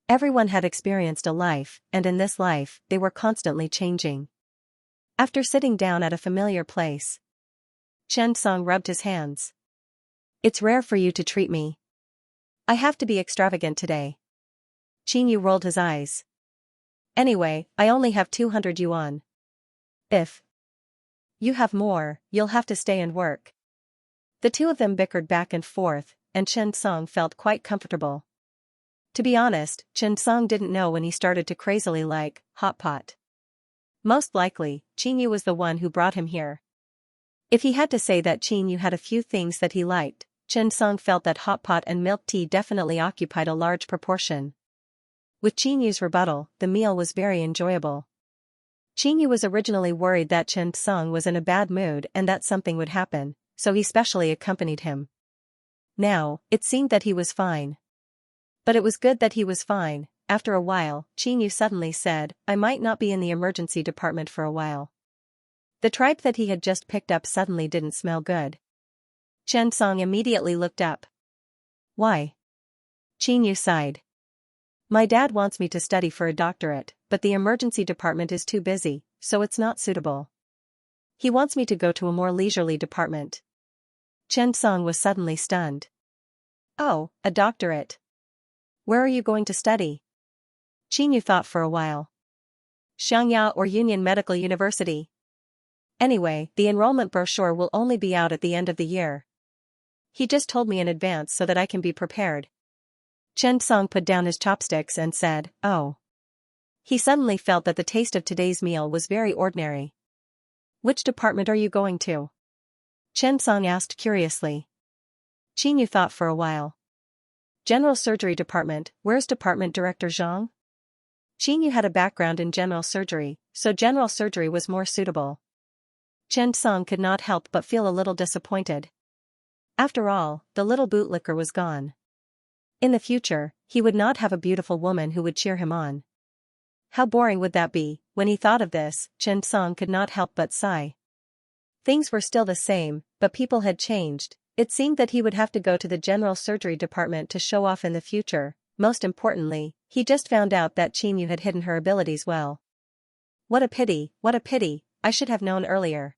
Everyone had experienced a life, and in this life, they were constantly changing. After sitting down at a familiar place, Chen Song rubbed his hands. "It's rare for you to treat me. I have to be extravagant today." Qin Yu rolled his eyes. "Anyway, I only have 200 yuan. If you have more, you'll have to stay and work." The two of them bickered back and forth, and Chen Song felt quite comfortable. To be honest, Chen Song didn't know when he started to crazily like hot pot. Most likely, Qin Yu was the one who brought him here. If he had to say that Qin Yu had a few things that he liked, Chen Song felt that hot pot and milk tea definitely occupied a large proportion. With Qin Yu's rebuttal, the meal was very enjoyable. Qin Yu was originally worried that Chen Song was in a bad mood and that something would happen, so he specially accompanied him. Now, it seemed that he was fine. But it was good that he was fine. After a while, Qin Yu suddenly said, "I might not be in the emergency department for a while." The tripe that he had just picked up suddenly didn't smell good. Chen Song immediately looked up. "Why?" Qin Yu sighed. "My dad wants me to study for a doctorate, but the emergency department is too busy, so it's not suitable. He wants me to go to a more leisurely department." Chen Song was suddenly stunned. Oh, a doctorate. Where are you going to study? Qingyu thought for a while. Xianxia or Union Medical University. Anyway, the enrollment brochure will only be out at the end of the year. He just told me in advance so that I can be prepared. Chen Song put down his chopsticks and said, oh. He suddenly felt that the taste of today's meal was very ordinary. Which department are you going to? Chen Song asked curiously. Qingyu thought for a while. General Surgery Department, where's Department Director Zhang? Qingyu had a background in general surgery, so general surgery was more suitable. Chen Song could not help but feel a little disappointed. After all, the little bootlicker was gone. In the future, he would not have a beautiful woman who would cheer him on. How boring would that be? When he thought of this, Chen Song could not help but sigh. Things were still the same, but people had changed. It seemed that he would have to go to the general surgery department to show off in the future. Most importantly, he just found out that Qingyu had hidden her abilities well. What a pity, I should have known earlier.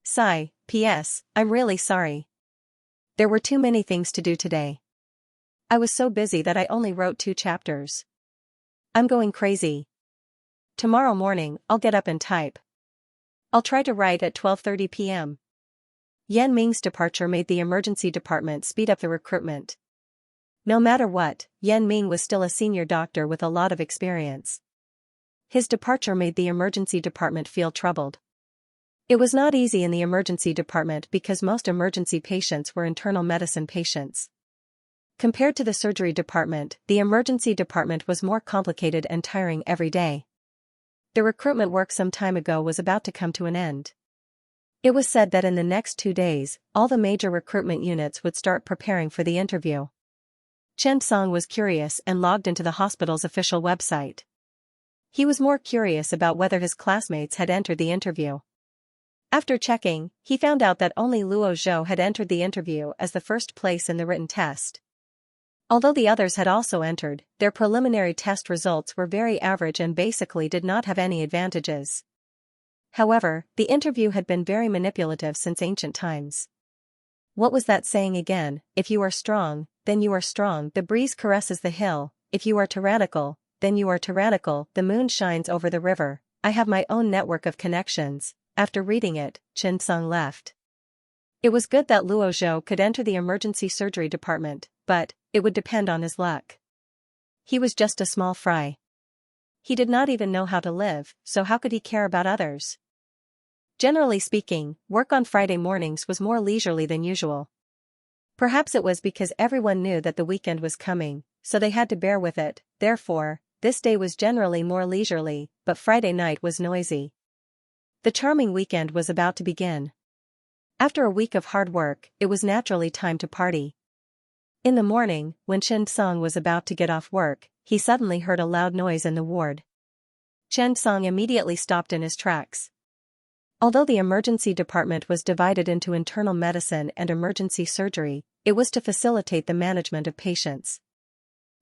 Sigh, P.S., I'm really sorry. There were too many things to do today. I was so busy that I only wrote 2 chapters. I'm going crazy. Tomorrow morning, I'll get up and type. I'll try to write at 12:30 p.m. Yan Ming's departure made the emergency department speed up the recruitment. No matter what, Yan Ming was still a senior doctor with a lot of experience. His departure made the emergency department feel troubled. It was not easy in the emergency department because most emergency patients were internal medicine patients. Compared to the surgery department, the emergency department was more complicated and tiring every day. The recruitment work some time ago was about to come to an end. It was said that in the next 2 days, all the major recruitment units would start preparing for the interview. Chen Song was curious and logged into the hospital's official website. He was more curious about whether his classmates had entered the interview. After checking, he found out that only Luo Zhou had entered the interview as the first place in the written test. Although the others had also entered, their preliminary test results were very average and basically did not have any advantages. However, the interview had been very manipulative since ancient times. What was that saying again? If you are strong, then you are strong. The breeze caresses the hill. If you are tyrannical, then you are tyrannical. The moon shines over the river. I have my own network of connections. After reading it, Chen Song left. It was good that Luo Zhou could enter the emergency surgery department, but it would depend on his luck. He was just a small fry. He did not even know how to live, so how could he care about others? Generally speaking, work on Friday mornings was more leisurely than usual. Perhaps it was because everyone knew that the weekend was coming, so they had to bear with it. Therefore, this day was generally more leisurely, but Friday night was noisy. The charming weekend was about to begin. After a week of hard work, it was naturally time to party. In the morning, when Chen Song was about to get off work, he suddenly heard a loud noise in the ward. Chen Song immediately stopped in his tracks. Although the emergency department was divided into internal medicine and emergency surgery, it was to facilitate the management of patients.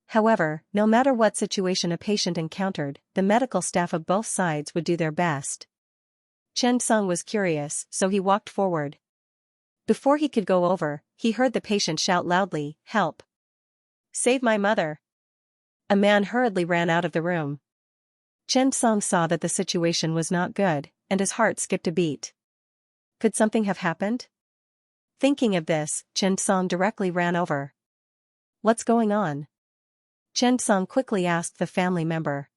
However, no matter what situation a patient encountered, the medical staff of both sides would do their best. Chen Song was curious, so he walked forward. Before he could go over, he heard the patient shout loudly, "Help! Save my mother!" A man hurriedly ran out of the room. Chen Song saw that the situation was not good, and his heart skipped a beat. Could something have happened? Thinking of this, Chen Song directly ran over. What's going on? Chen Song quickly asked the family member.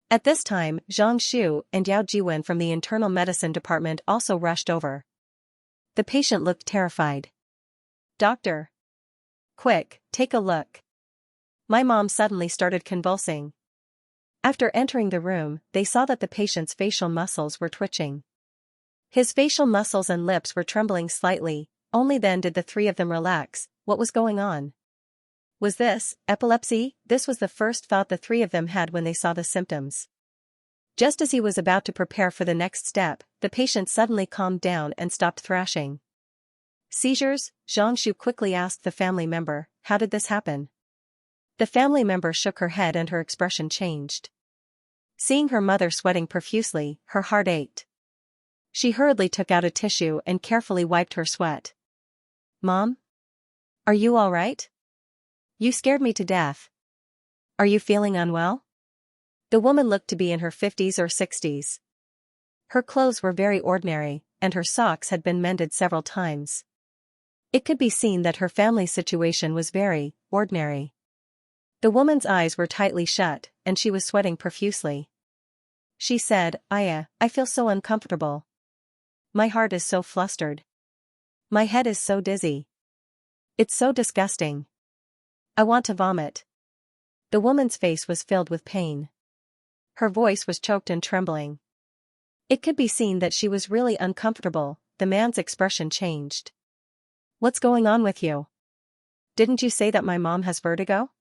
At this time, Zhang Shu and Yao Jiwen from the internal medicine department also rushed over. The patient looked terrified. Doctor! Quick, take a look. My mom suddenly started convulsing. After entering the room, they saw that the patient's facial muscles were twitching. His facial muscles and lips were trembling slightly, only then did the 3 of them relax. What was going on? Was this epilepsy? This was the first thought the 3 of them had when they saw the symptoms. Just as he was about to prepare for the next step, the patient suddenly calmed down and stopped thrashing. Seizures? Zhang Shu quickly asked the family member, how did this happen? The family member shook her head and her expression changed. Seeing her mother sweating profusely, her heart ached. She hurriedly took out a tissue and carefully wiped her sweat. Mom? Are you all right? You scared me to death. Are you feeling unwell? The woman looked to be in her 50s or 60s. Her clothes were very ordinary, and her socks had been mended several times. It could be seen that her family situation was very ordinary. The woman's eyes were tightly shut, and she was sweating profusely. She said, I feel so uncomfortable. My heart is so flustered. My head is so dizzy. It's so disgusting. I want to vomit. The woman's face was filled with pain. Her voice was choked and trembling. It could be seen that she was really uncomfortable. The man's expression changed. What's going on with you? Didn't you say that my mom has vertigo?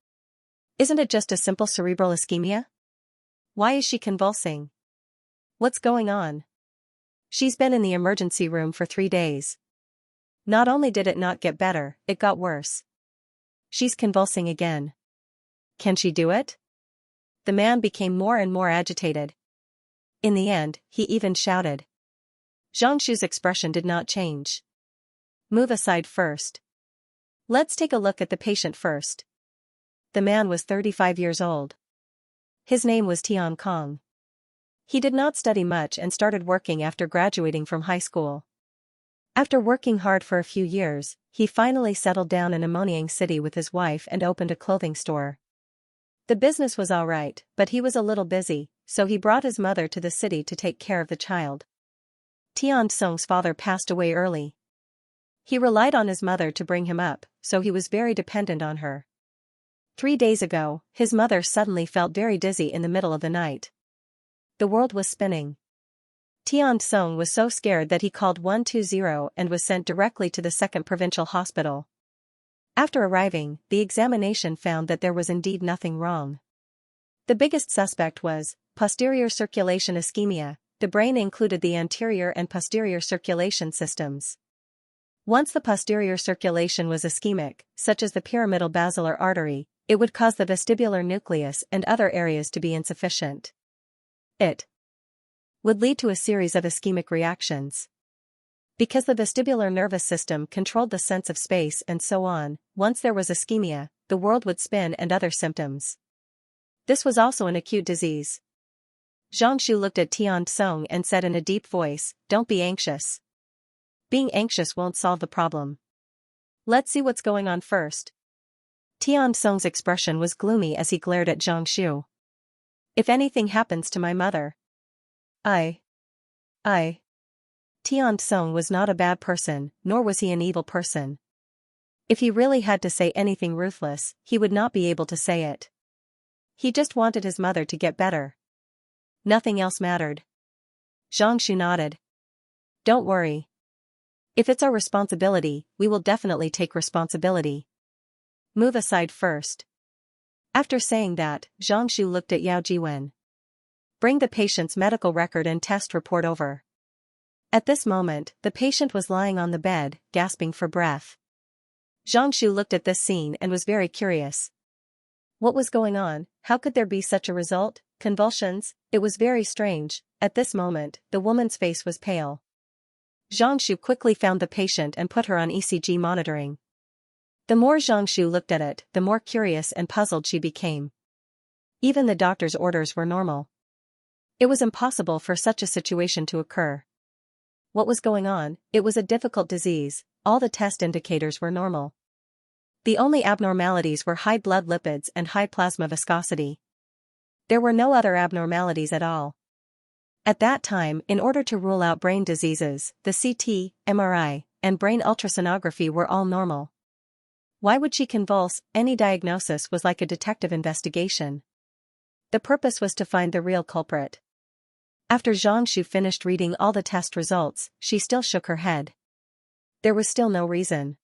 Isn't it just a simple cerebral ischemia? Why is she convulsing? What's going on? She's been in the emergency room for 3 days. Not only did it not get better, it got worse. She's convulsing again. Can she do it? The man became more and more agitated. In the end, he even shouted. Xianxia's expression did not change. Move aside first. Let's take a look at the patient first. The man was 35 years old. His name was Tian Kong. He did not study much and started working after graduating from high school. After working hard for a few years, he finally settled down in a Monyang city with his wife and opened a clothing store. The business was all right, but he was a little busy, so he brought his mother to the city to take care of the child. Tian Song's father passed away early. He relied on his mother to bring him up, so he was very dependent on her. 3 days ago, his mother suddenly felt very dizzy in the middle of the night. The world was spinning. Tian Song was so scared that he called 120 and was sent directly to the second provincial hospital. After arriving, the examination found that there was indeed nothing wrong. The biggest suspect was posterior circulation ischemia. The brain included the anterior and posterior circulation systems. Once the posterior circulation was ischemic, such as the pyramidal basilar artery, it would cause the vestibular nucleus and other areas to be insufficient. It would lead to a series of ischemic reactions. Because the vestibular nervous system controlled the sense of space and so on, once there was ischemia, the world would spin and other symptoms. This was also an acute disease. Xianxia looked at Tian Song and said in a deep voice, "Don't be anxious. Being anxious won't solve the problem. Let's see what's going on first." Tian Song's expression was gloomy as he glared at Xianxia. If anything happens to my mother. I. Tian Song was not a bad person, nor was he an evil person. If he really had to say anything ruthless, he would not be able to say it. He just wanted his mother to get better. Nothing else mattered. Xianxia nodded. Don't worry. If it's our responsibility, we will definitely take responsibility. Move aside first. After saying that, Xianxia looked at Yao Jiwen. Bring the patient's medical record and test report over. At this moment, the patient was lying on the bed, gasping for breath. Xianxia looked at this scene and was very curious. What was going on? How could there be such a result? Convulsions? It was very strange. At this moment, the woman's face was pale. Xianxia quickly found the patient and put her on ECG monitoring. The more Xianxia looked at it, the more curious and puzzled she became. Even the doctor's orders were normal. It was impossible for such a situation to occur. What was going on? It was a difficult disease. All the test indicators were normal. The only abnormalities were high blood lipids and high plasma viscosity. There were no other abnormalities at all. At that time, in order to rule out brain diseases, the CT, MRI, and brain ultrasonography were all normal. Why would she convulse? Any diagnosis was like a detective investigation. The purpose was to find the real culprit. After Xianxia finished reading all the test results, she still shook her head. There was still no reason.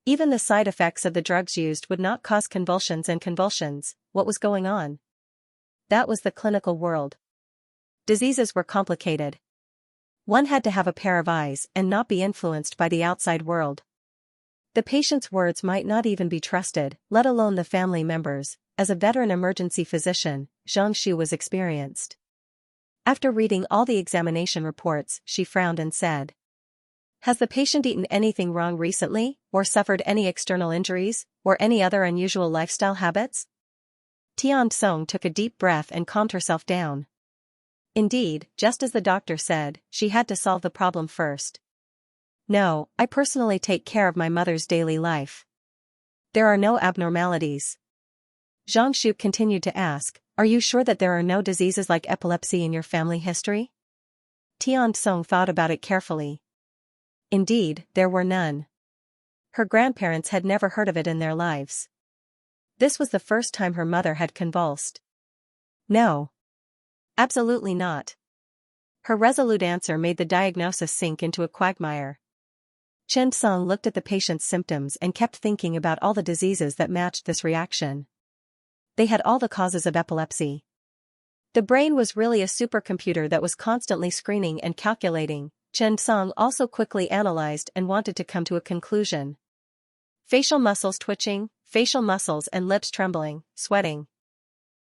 Even the side effects of the drugs used would not cause convulsions and convulsions. What was going on? That was the clinical world. Diseases were complicated. One had to have a pair of eyes and not be influenced by the outside world. The patient's words might not even be trusted, let alone the family members. As a veteran emergency physician, Xianxia was experienced. After reading all the examination reports, she frowned and said, Has the patient eaten anything wrong recently, or suffered any external injuries, or any other unusual lifestyle habits? Tian Song took a deep breath and calmed herself down. Indeed, just as the doctor said, she had to solve the problem first. No, I personally take care of my mother's daily life. There are no abnormalities. Xianxia continued to ask, are you sure that there are no diseases like epilepsy in your family history? Tian Song thought about it carefully. Indeed, there were none. Her grandparents had never heard of it in their lives. This was the first time her mother had convulsed. No. Absolutely not. Her resolute answer made the diagnosis sink into a quagmire. Chen Song looked at the patient's symptoms and kept thinking about all the diseases that matched this reaction. They had all the causes of epilepsy. The brain was really a supercomputer that was constantly screening and calculating. Chen Song also quickly analyzed and wanted to come to a conclusion. Facial muscles twitching, facial muscles and lips trembling, sweating,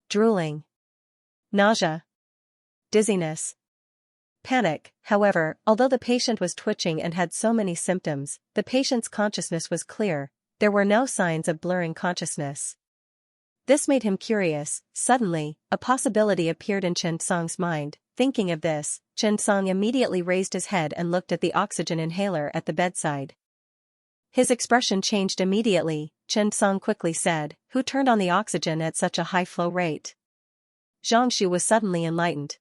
drooling, nausea, dizziness, panic. However, although the patient was twitching and had so many symptoms, the patient's consciousness was clear. There were no signs of blurring consciousness. This made him curious. Suddenly, a possibility appeared in Chen Song's mind. Thinking of this, Chen Song immediately raised his head and looked at the oxygen inhaler at the bedside. His expression changed immediately. Chen Song quickly said, "Who turned on the oxygen at such a high flow rate?" Xianxia was suddenly enlightened.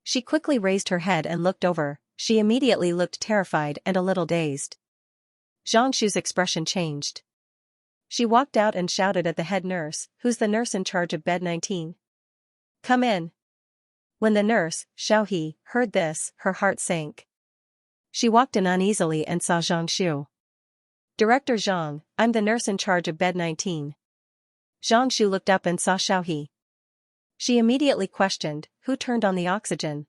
She quickly raised her head and looked over. She immediately looked terrified and a little dazed. Xianxia's expression changed. She walked out and shouted at the head nurse, "Who's the nurse in charge of bed 19? Come in." When the nurse, Xiaohe, heard this, her heart sank. She walked in uneasily and saw Xianxia. "Director Zhang, I'm the nurse in charge of bed 19. Xianxia looked up and saw Xiaohe. She immediately questioned, "Who turned on the oxygen?"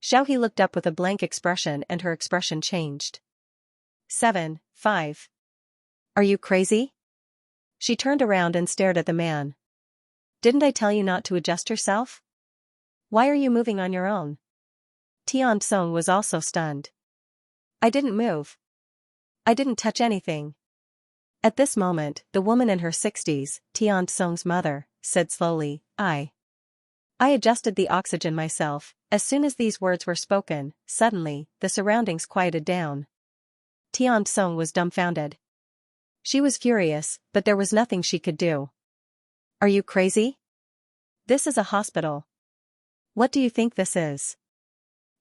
Xiaohe looked up with a blank expression and her expression changed. 5. Are you crazy? She turned around and stared at the man. Didn't I tell you not to adjust yourself? Why are you moving on your own? Tian Song was also stunned. I didn't move. I didn't touch anything. At this moment, the woman in her 60s, Tian Song's mother, said slowly, I adjusted the oxygen myself. As soon as these words were spoken, suddenly, the surroundings quieted down. Tian Song was dumbfounded. She was furious, but there was nothing she could do. Are you crazy? This is a hospital. What do you think this is?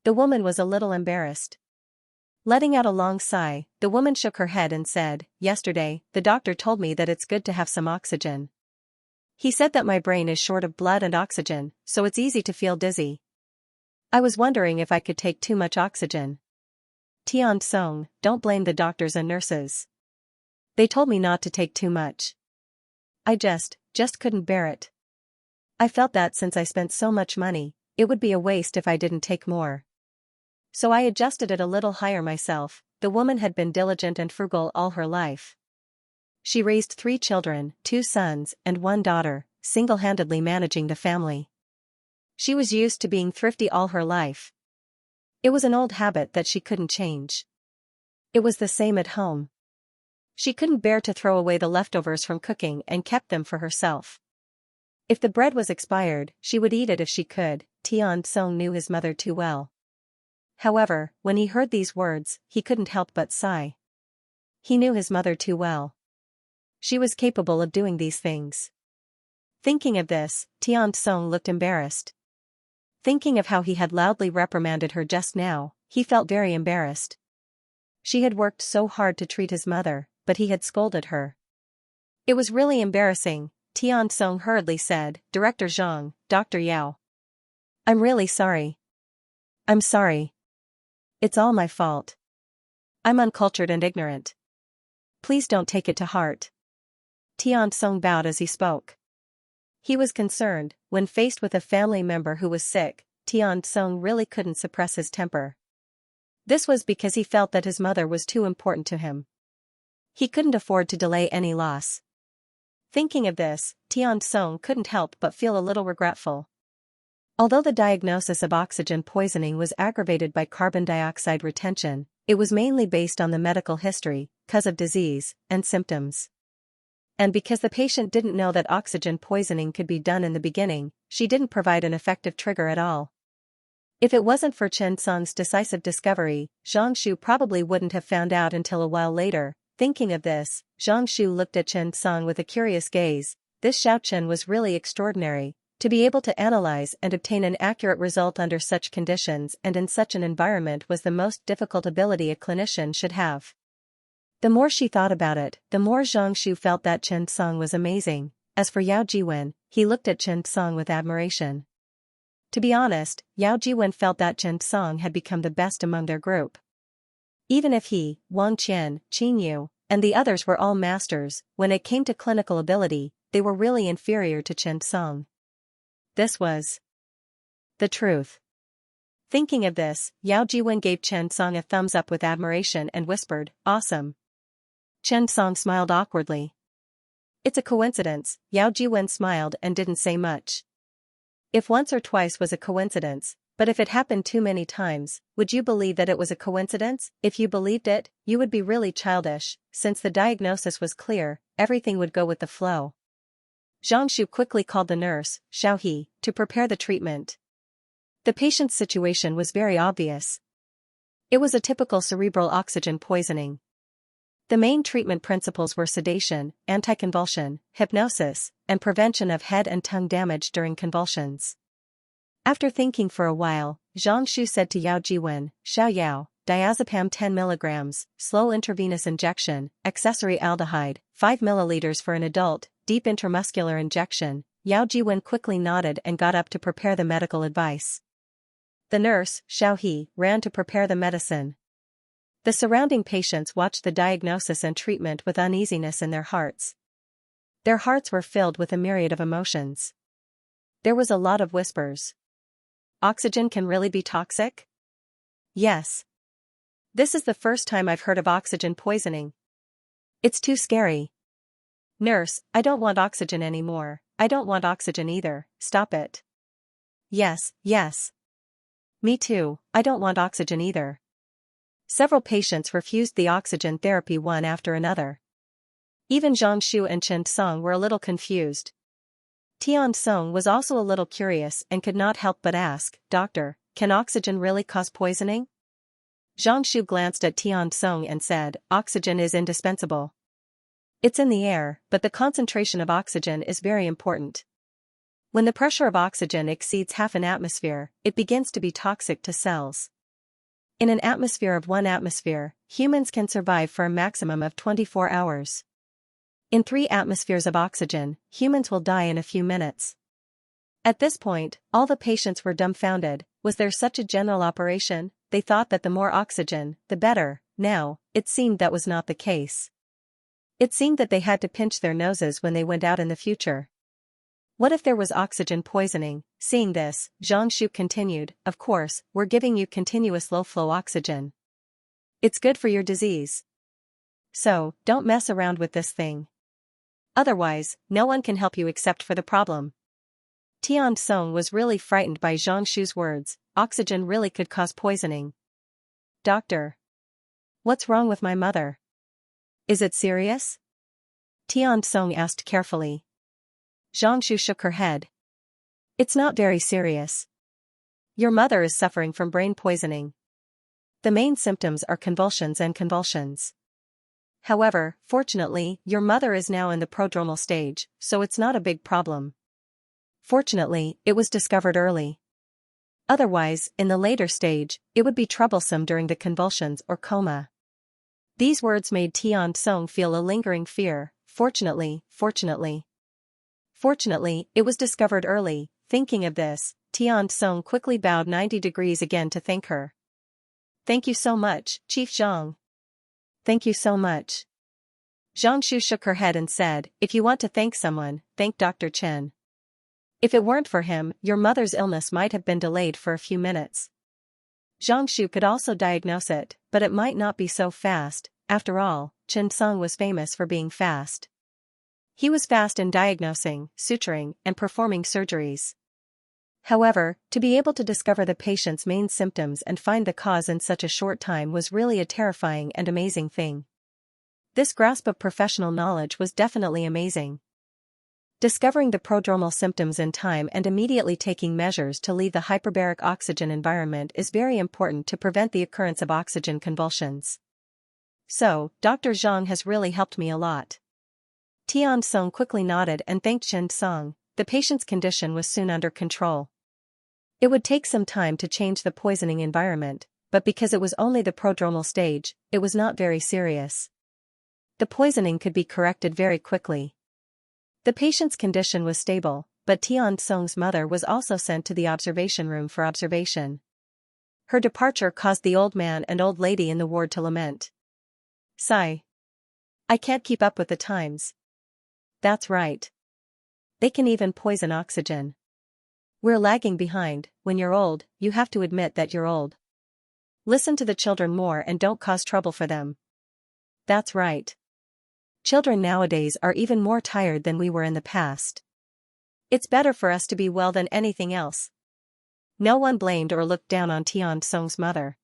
The woman was a little embarrassed. Letting out a long sigh, the woman shook her head and said, Yesterday, the doctor told me that it's good to have some oxygen. He said that my brain is short of blood and oxygen, so it's easy to feel dizzy. I was wondering if I could take too much oxygen. Tian Song, don't blame the doctors and nurses. They told me not to take too much. I just couldn't bear it. I felt that since I spent so much money, it would be a waste if I didn't take more. So I adjusted it a little higher myself. The woman had been diligent and frugal all her life. She raised 3 children, 2 sons and 1 daughter, single-handedly managing the family. She was used to being thrifty all her life. It was an old habit that she couldn't change. It was the same at home. She couldn't bear to throw away the leftovers from cooking and kept them for herself. If the bread was expired, she would eat it if she could. Tian Song knew his mother too well. However, when he heard these words, he couldn't help but sigh. He knew his mother too well. She was capable of doing these things. Thinking of this, Tian Song looked embarrassed. Thinking of how he had loudly reprimanded her just now, he felt very embarrassed. She had worked so hard to treat his mother, but he had scolded her. It was really embarrassing. Tian Song hurriedly said, Director Zhang, Dr. Yao. I'm really sorry. I'm sorry. It's all my fault. I'm uncultured and ignorant. Please don't take it to heart. Tian Song bowed as he spoke. He was concerned. When faced with a family member who was sick, Tian Song really couldn't suppress his temper. This was because he felt that his mother was too important to him. He couldn't afford to delay any loss. Thinking of this, Tian Song couldn't help but feel a little regretful. Although the diagnosis of oxygen poisoning was aggravated by carbon dioxide retention, it was mainly based on the medical history, cause of disease, and symptoms. And because the patient didn't know that oxygen poisoning could be done in the beginning, she didn't provide an effective trigger at all. If it wasn't for Chen Song's decisive discovery, Xianxia probably wouldn't have found out until a while later. Thinking of this, Xianxia looked at Chen Song with a curious gaze. This Xiao Chen was really extraordinary. To be able to analyze and obtain an accurate result under such conditions and in such an environment was the most difficult ability a clinician should have. The more she thought about it, the more Xianxia felt that Chen Song was amazing. As for Yao Jiwen, he looked at Chen Song with admiration. To be honest, Yao Jiwen felt that Chen Song had become the best among their group. Even if he, Wang Qian, Qin Yu, and the others were all masters, when it came to clinical ability, they were really inferior to Chen Song. This was the truth. Thinking of this, Yao Jiwen gave Chen Song a thumbs up with admiration and whispered, "Awesome." Chen Song smiled awkwardly. "It's a coincidence." Yao Jiwen smiled and didn't say much. If once or twice was a coincidence, but if it happened too many times, would you believe that it was a coincidence? If you believed it, you would be really childish. Since the diagnosis was clear, everything would go with the flow. Xianxia quickly called the nurse, Xiao He, to prepare the treatment. The patient's situation was very obvious. It was a typical cerebral oxygen poisoning. The main treatment principles were sedation, anticonvulsion, hypnosis, and prevention of head and tongue damage during convulsions. After thinking for a while, Xianxia said to Yao Jiwen, "Xiao Yao, diazepam 10 mg, slow intravenous injection, accessory aldehyde, 5 ml for an adult, deep intramuscular injection." Yao Jiwen quickly nodded and got up to prepare the medical advice. The nurse, Xiao He, ran to prepare the medicine. The surrounding patients watched the diagnosis and treatment with uneasiness in their hearts. Their hearts were filled with a myriad of emotions. There was a lot of whispers. Oxygen can really be toxic? Yes. This is the first time I've heard of oxygen poisoning. It's too scary. Nurse, I don't want oxygen anymore. I don't want oxygen either. Stop it. Yes, yes. Me too, I don't want oxygen either. Several patients refused the oxygen therapy one after another. Even Xianxia and Chen Song were a little confused. Tian Song was also a little curious and could not help but ask, "Doctor, can oxygen really cause poisoning?" Xianxia glanced at Tian Song and said, "Oxygen is indispensable. It's in the air, but the concentration of oxygen is very important. When the pressure of oxygen exceeds half an atmosphere, it begins to be toxic to cells. In an atmosphere of 1 atmosphere, humans can survive for a maximum of 24 hours. In 3 atmospheres of oxygen, humans will die in a few minutes." At this point, all the patients were dumbfounded. Was there such a general operation? They thought that the more oxygen, the better. Now, it seemed that was not the case. It seemed that they had to pinch their noses when they went out in the future. What if there was oxygen poisoning? Seeing this, Xianxia continued, "Of course, we're giving you continuous low-flow oxygen. It's good for your disease. So, don't mess around with this thing. Otherwise, no one can help you except for the problem." Tian Song was really frightened by Xianxia's words. Oxygen really could cause poisoning. "Doctor, what's wrong with my mother? Is it serious?" Tian Song asked carefully. Xianxia shook her head. "It's not very serious. Your mother is suffering from brain poisoning. The main symptoms are convulsions and convulsions. However, fortunately, your mother is now in the prodromal stage, so it's not a big problem. Fortunately, it was discovered early. Otherwise, in the later stage, it would be troublesome during the convulsions or coma." These words made Tian Song feel a lingering fear. Fortunately, it was discovered early. Thinking of this, Tian Song quickly bowed 90 degrees again to thank her. "Thank you so much, Chief Zhang. Thank you so much." Xianxia shook her head and said, "If you want to thank someone, thank Dr. Chen. If it weren't for him, your mother's illness might have been delayed for a few minutes. Xianxia could also diagnose it, but it might not be so fast. After all, Chen Song was famous for being fast. He was fast in diagnosing, suturing, and performing surgeries. However, to be able to discover the patient's main symptoms and find the cause in such a short time was really a terrifying and amazing thing. This grasp of professional knowledge was definitely amazing. Discovering the prodromal symptoms in time and immediately taking measures to leave the hyperbaric oxygen environment is very important to prevent the occurrence of oxygen convulsions. So, Dr. Zhang has really helped me a lot. Tian Song quickly nodded and thanked Chen Song. The patient's condition was soon under control. It would take some time to change the poisoning environment, but because it was only the prodromal stage, it was not very serious. The poisoning could be corrected very quickly. The patient's condition was stable, but Tian Song's mother was also sent to the observation room for observation. Her departure caused the old man and old lady in the ward to lament. Sigh. I can't keep up with the times. That's right. They can even poison oxygen. We're lagging behind. When you're old, you have to admit that you're old. Listen to the children more and don't cause trouble for them. That's right. Children nowadays are even more tired than we were in the past. It's better for us to be well than anything else. No one blamed or looked down on Tian Song's mother.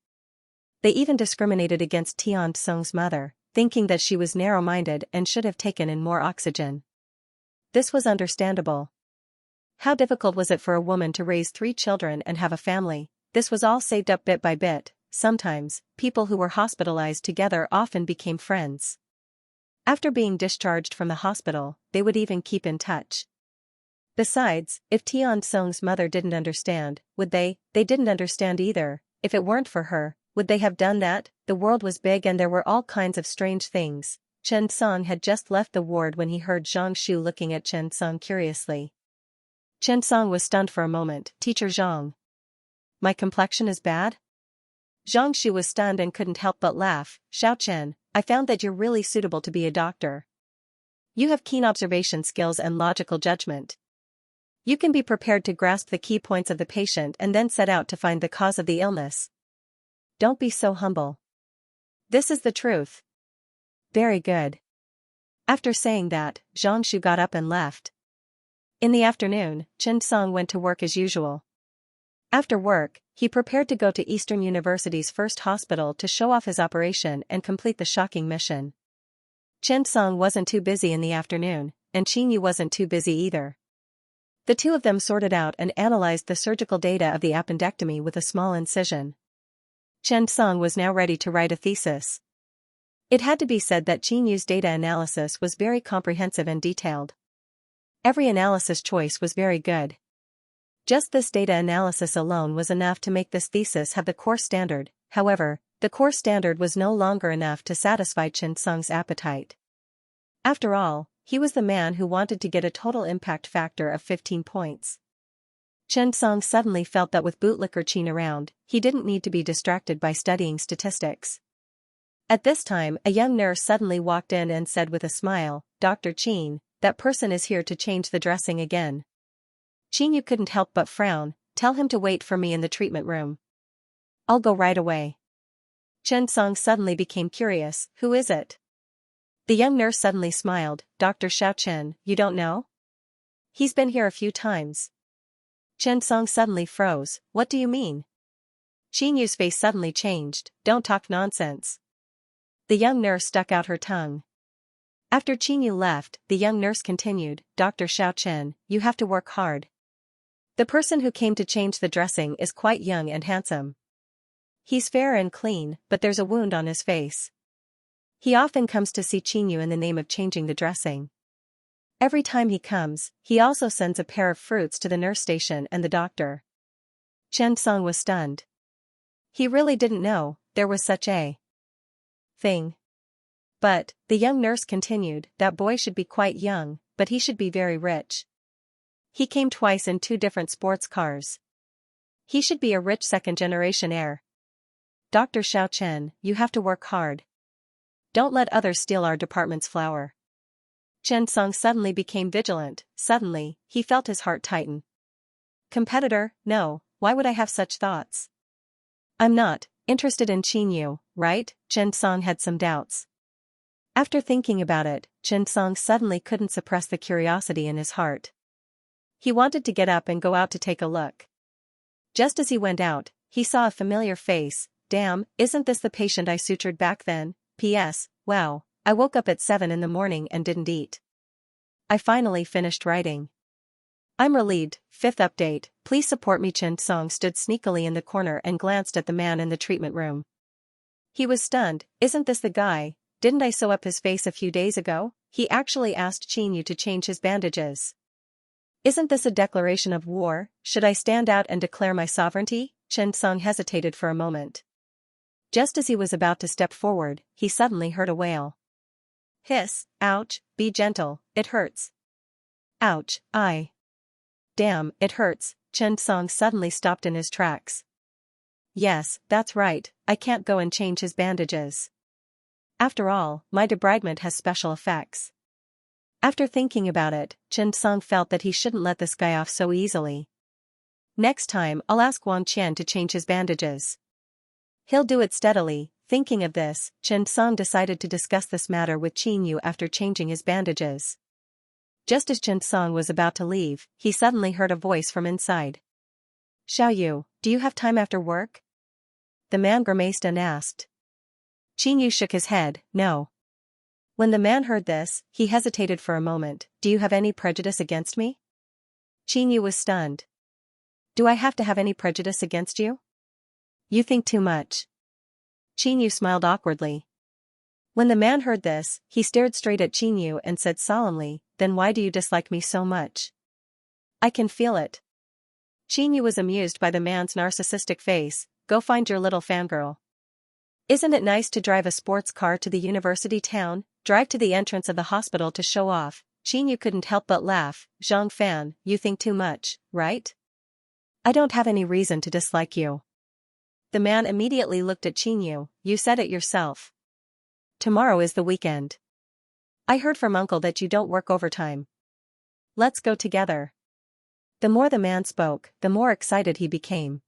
They even discriminated against Tian Song's mother, thinking that she was narrow-minded and should have taken in more oxygen. This was understandable. How difficult was it for a woman to raise 3 children and have a family? This was all saved up bit by bit. Sometimes, people who were hospitalized together often became friends. After being discharged from the hospital, they would even keep in touch. Besides, if Tian Song's mother didn't understand, would they? They didn't understand either. If it weren't for her, would they have done that? The world was big and there were all kinds of strange things. Chen Song had just left the ward when he heard Zhang Shu looking at Chen Song curiously. Chen Song was stunned for a moment. Teacher Zhang. My complexion is bad? Zhang Shu was stunned and couldn't help but laugh. Xiao Chen, I found that you're really suitable to be a doctor. You have keen observation skills and logical judgment. You can be prepared to grasp the key points of the patient and then set out to find the cause of the illness. Don't be so humble. This is the truth. Very good. After saying that, Zhang Shu got up and left. In the afternoon, Chen Song went to work as usual. After work, he prepared to go to Eastern University's first hospital to show off his operation and complete the shocking mission. Chen Song wasn't too busy in the afternoon, and Qin Yu wasn't too busy either. The two of them sorted out and analyzed the surgical data of the appendectomy with a small incision. Chen Song was now ready to write a thesis. It had to be said that Qin Yu's data analysis was very comprehensive and detailed. Every analysis choice was very good. Just this data analysis alone was enough to make this thesis have the course standard. However, the course standard was no longer enough to satisfy Chen Song's appetite. After all, he was the man who wanted to get a total impact factor of 15 points. Chen Song suddenly felt that with bootlicker Qin around, he didn't need to be distracted by studying statistics. At this time, a young nurse suddenly walked in and said with a smile, Dr. Qin, that person is here to change the dressing again. Qin Yu couldn't help but frown. Tell him to wait for me in the treatment room. I'll go right away. Chen Song suddenly became curious. Who is it? The young nurse suddenly smiled. Dr. Xiao Chen, you don't know? He's been here a few times. Chen Song suddenly froze. What do you mean? Qin Yu's face suddenly changed. Don't talk nonsense. The young nurse stuck out her tongue. After Qin Yu left, the young nurse continued, Dr. Xiao Chen, you have to work hard. The person who came to change the dressing is quite young and handsome. He's fair and clean, but there's a wound on his face. He often comes to see Qin Yu in the name of changing the dressing. Every time he comes, he also sends a pair of fruits to the nurse station and the doctor. Chen Song was stunned. He really didn't know there was such a thing. But, the young nurse continued, that boy should be quite young, but he should be very rich. He came twice in 2 different sports cars. He should be a rich second-generation heir. Dr. Xiao Chen, you have to work hard. Don't let others steal our department's flower. Chen Song suddenly became vigilant. Suddenly, he felt his heart tighten. Competitor? No, why would I have such thoughts? I'm not interested in Qin Yu, right? Chen Song had some doubts. After thinking about it, Chen Song suddenly couldn't suppress the curiosity in his heart. He wanted to get up and go out to take a look. Just as he went out, he saw a familiar face. Damn, isn't this the patient I sutured back then? P.S. Wow, I woke up at 7 in the morning and didn't eat. I finally finished writing. I'm relieved. 5th update, please support me. Chen Song stood sneakily in the corner and glanced at the man in the treatment room. He was stunned. Isn't this the guy? Didn't I sew up his face a few days ago? He actually asked Xianxia to change his bandages. Isn't this a declaration of war? Should I stand out and declare my sovereignty? Chen Song hesitated for a moment. Just as he was about to step forward, he suddenly heard a wail. Hiss, ouch, be gentle, it hurts. Ouch, damn, it hurts. Chen Song suddenly stopped in his tracks. Yes, that's right, I can't go and change his bandages. After all, my debridement has special effects. After thinking about it, Chen Song felt that he shouldn't let this guy off so easily. Next time I'll ask Wang Qian to change his bandages. He'll do it steadily. Thinking of this, Chen Song decided to discuss this matter with Xianxia after changing his bandages. Just as Chen Song was about to leave, he suddenly heard a voice from inside. Xiaoyu, do you have time after work? The man grimaced and asked. Xianxia shook his head, no. When the man heard this, he hesitated for a moment. Do you have any prejudice against me? Xianxia was stunned. Do I have to have any prejudice against you? You think too much. Xianxia smiled awkwardly. When the man heard this, he stared straight at Xianxia and said solemnly, then why do you dislike me so much? I can feel it. Xianxia was amused by the man's narcissistic face. Go find your little fangirl. Isn't it nice to drive a sports car to the university town, drive to the entrance of the hospital to show off? Xianxia couldn't help but laugh. Zhang Fan, you think too much, right? I don't have any reason to dislike you. The man immediately looked at Xianxia. You said it yourself. Tomorrow is the weekend. I heard from Uncle that you don't work overtime. Let's go together. The more the man spoke, the more excited he became.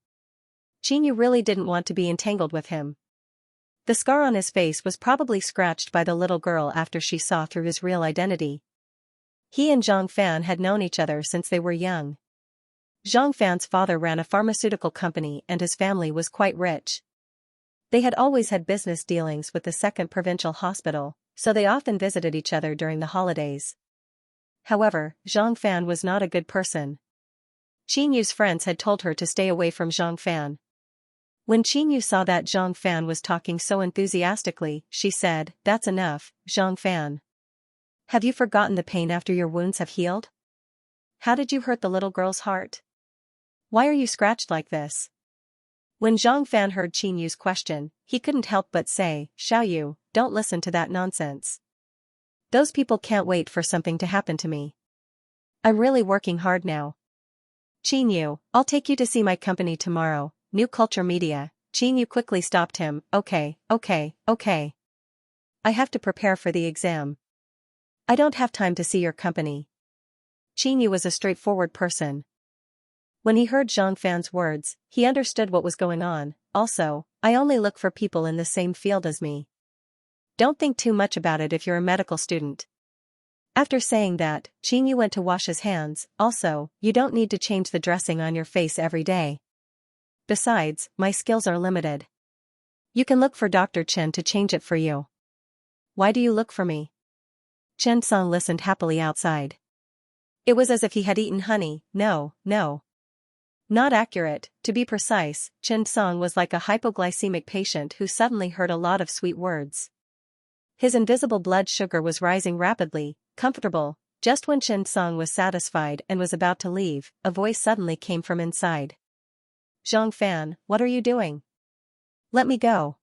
Xianxia really didn't want to be entangled with him. The scar on his face was probably scratched by the little girl after she saw through his real identity. He and Zhang Fan had known each other since they were young. Zhang Fan's father ran a pharmaceutical company and his family was quite rich. They had always had business dealings with the Second Provincial Hospital, so they often visited each other during the holidays. However, Zhang Fan was not a good person. Xianxu's friends had told her to stay away from Zhang Fan. When Xianxia saw that Zhang Fan was talking so enthusiastically, she said, That's enough, Zhang Fan. Have you forgotten the pain after your wounds have healed? How did you hurt the little girl's heart? Why are you scratched like this? When Zhang Fan heard Xianxu's question, he couldn't help but say, Xiaoyu, don't listen to that nonsense. Those people can't wait for something to happen to me. I'm really working hard now. Xianxia, I'll take you to see my company tomorrow. New Culture Media. Xianxia quickly stopped him. Okay. I have to prepare for the exam. I don't have time to see your company. Xianxia was a straightforward person. When he heard Zhang Fan's words, he understood what was going on. Also, I only look for people in the same field as me. Don't think too much about it if you're a medical student. After saying that, Xianxia went to wash his hands. Also, you don't need to change the dressing on your face every day. Besides, my skills are limited. You can look for Dr. Chen to change it for you. Why do you look for me? Chen Song listened happily outside. It was as if he had eaten honey. No. Not accurate. To be precise, Chen Song was like a hypoglycemic patient who suddenly heard a lot of sweet words. His invisible blood sugar was rising rapidly, comfortable. Just when Chen Song was satisfied and was about to leave, a voice suddenly came from inside. Zhang Fan, what are you doing? Let me go.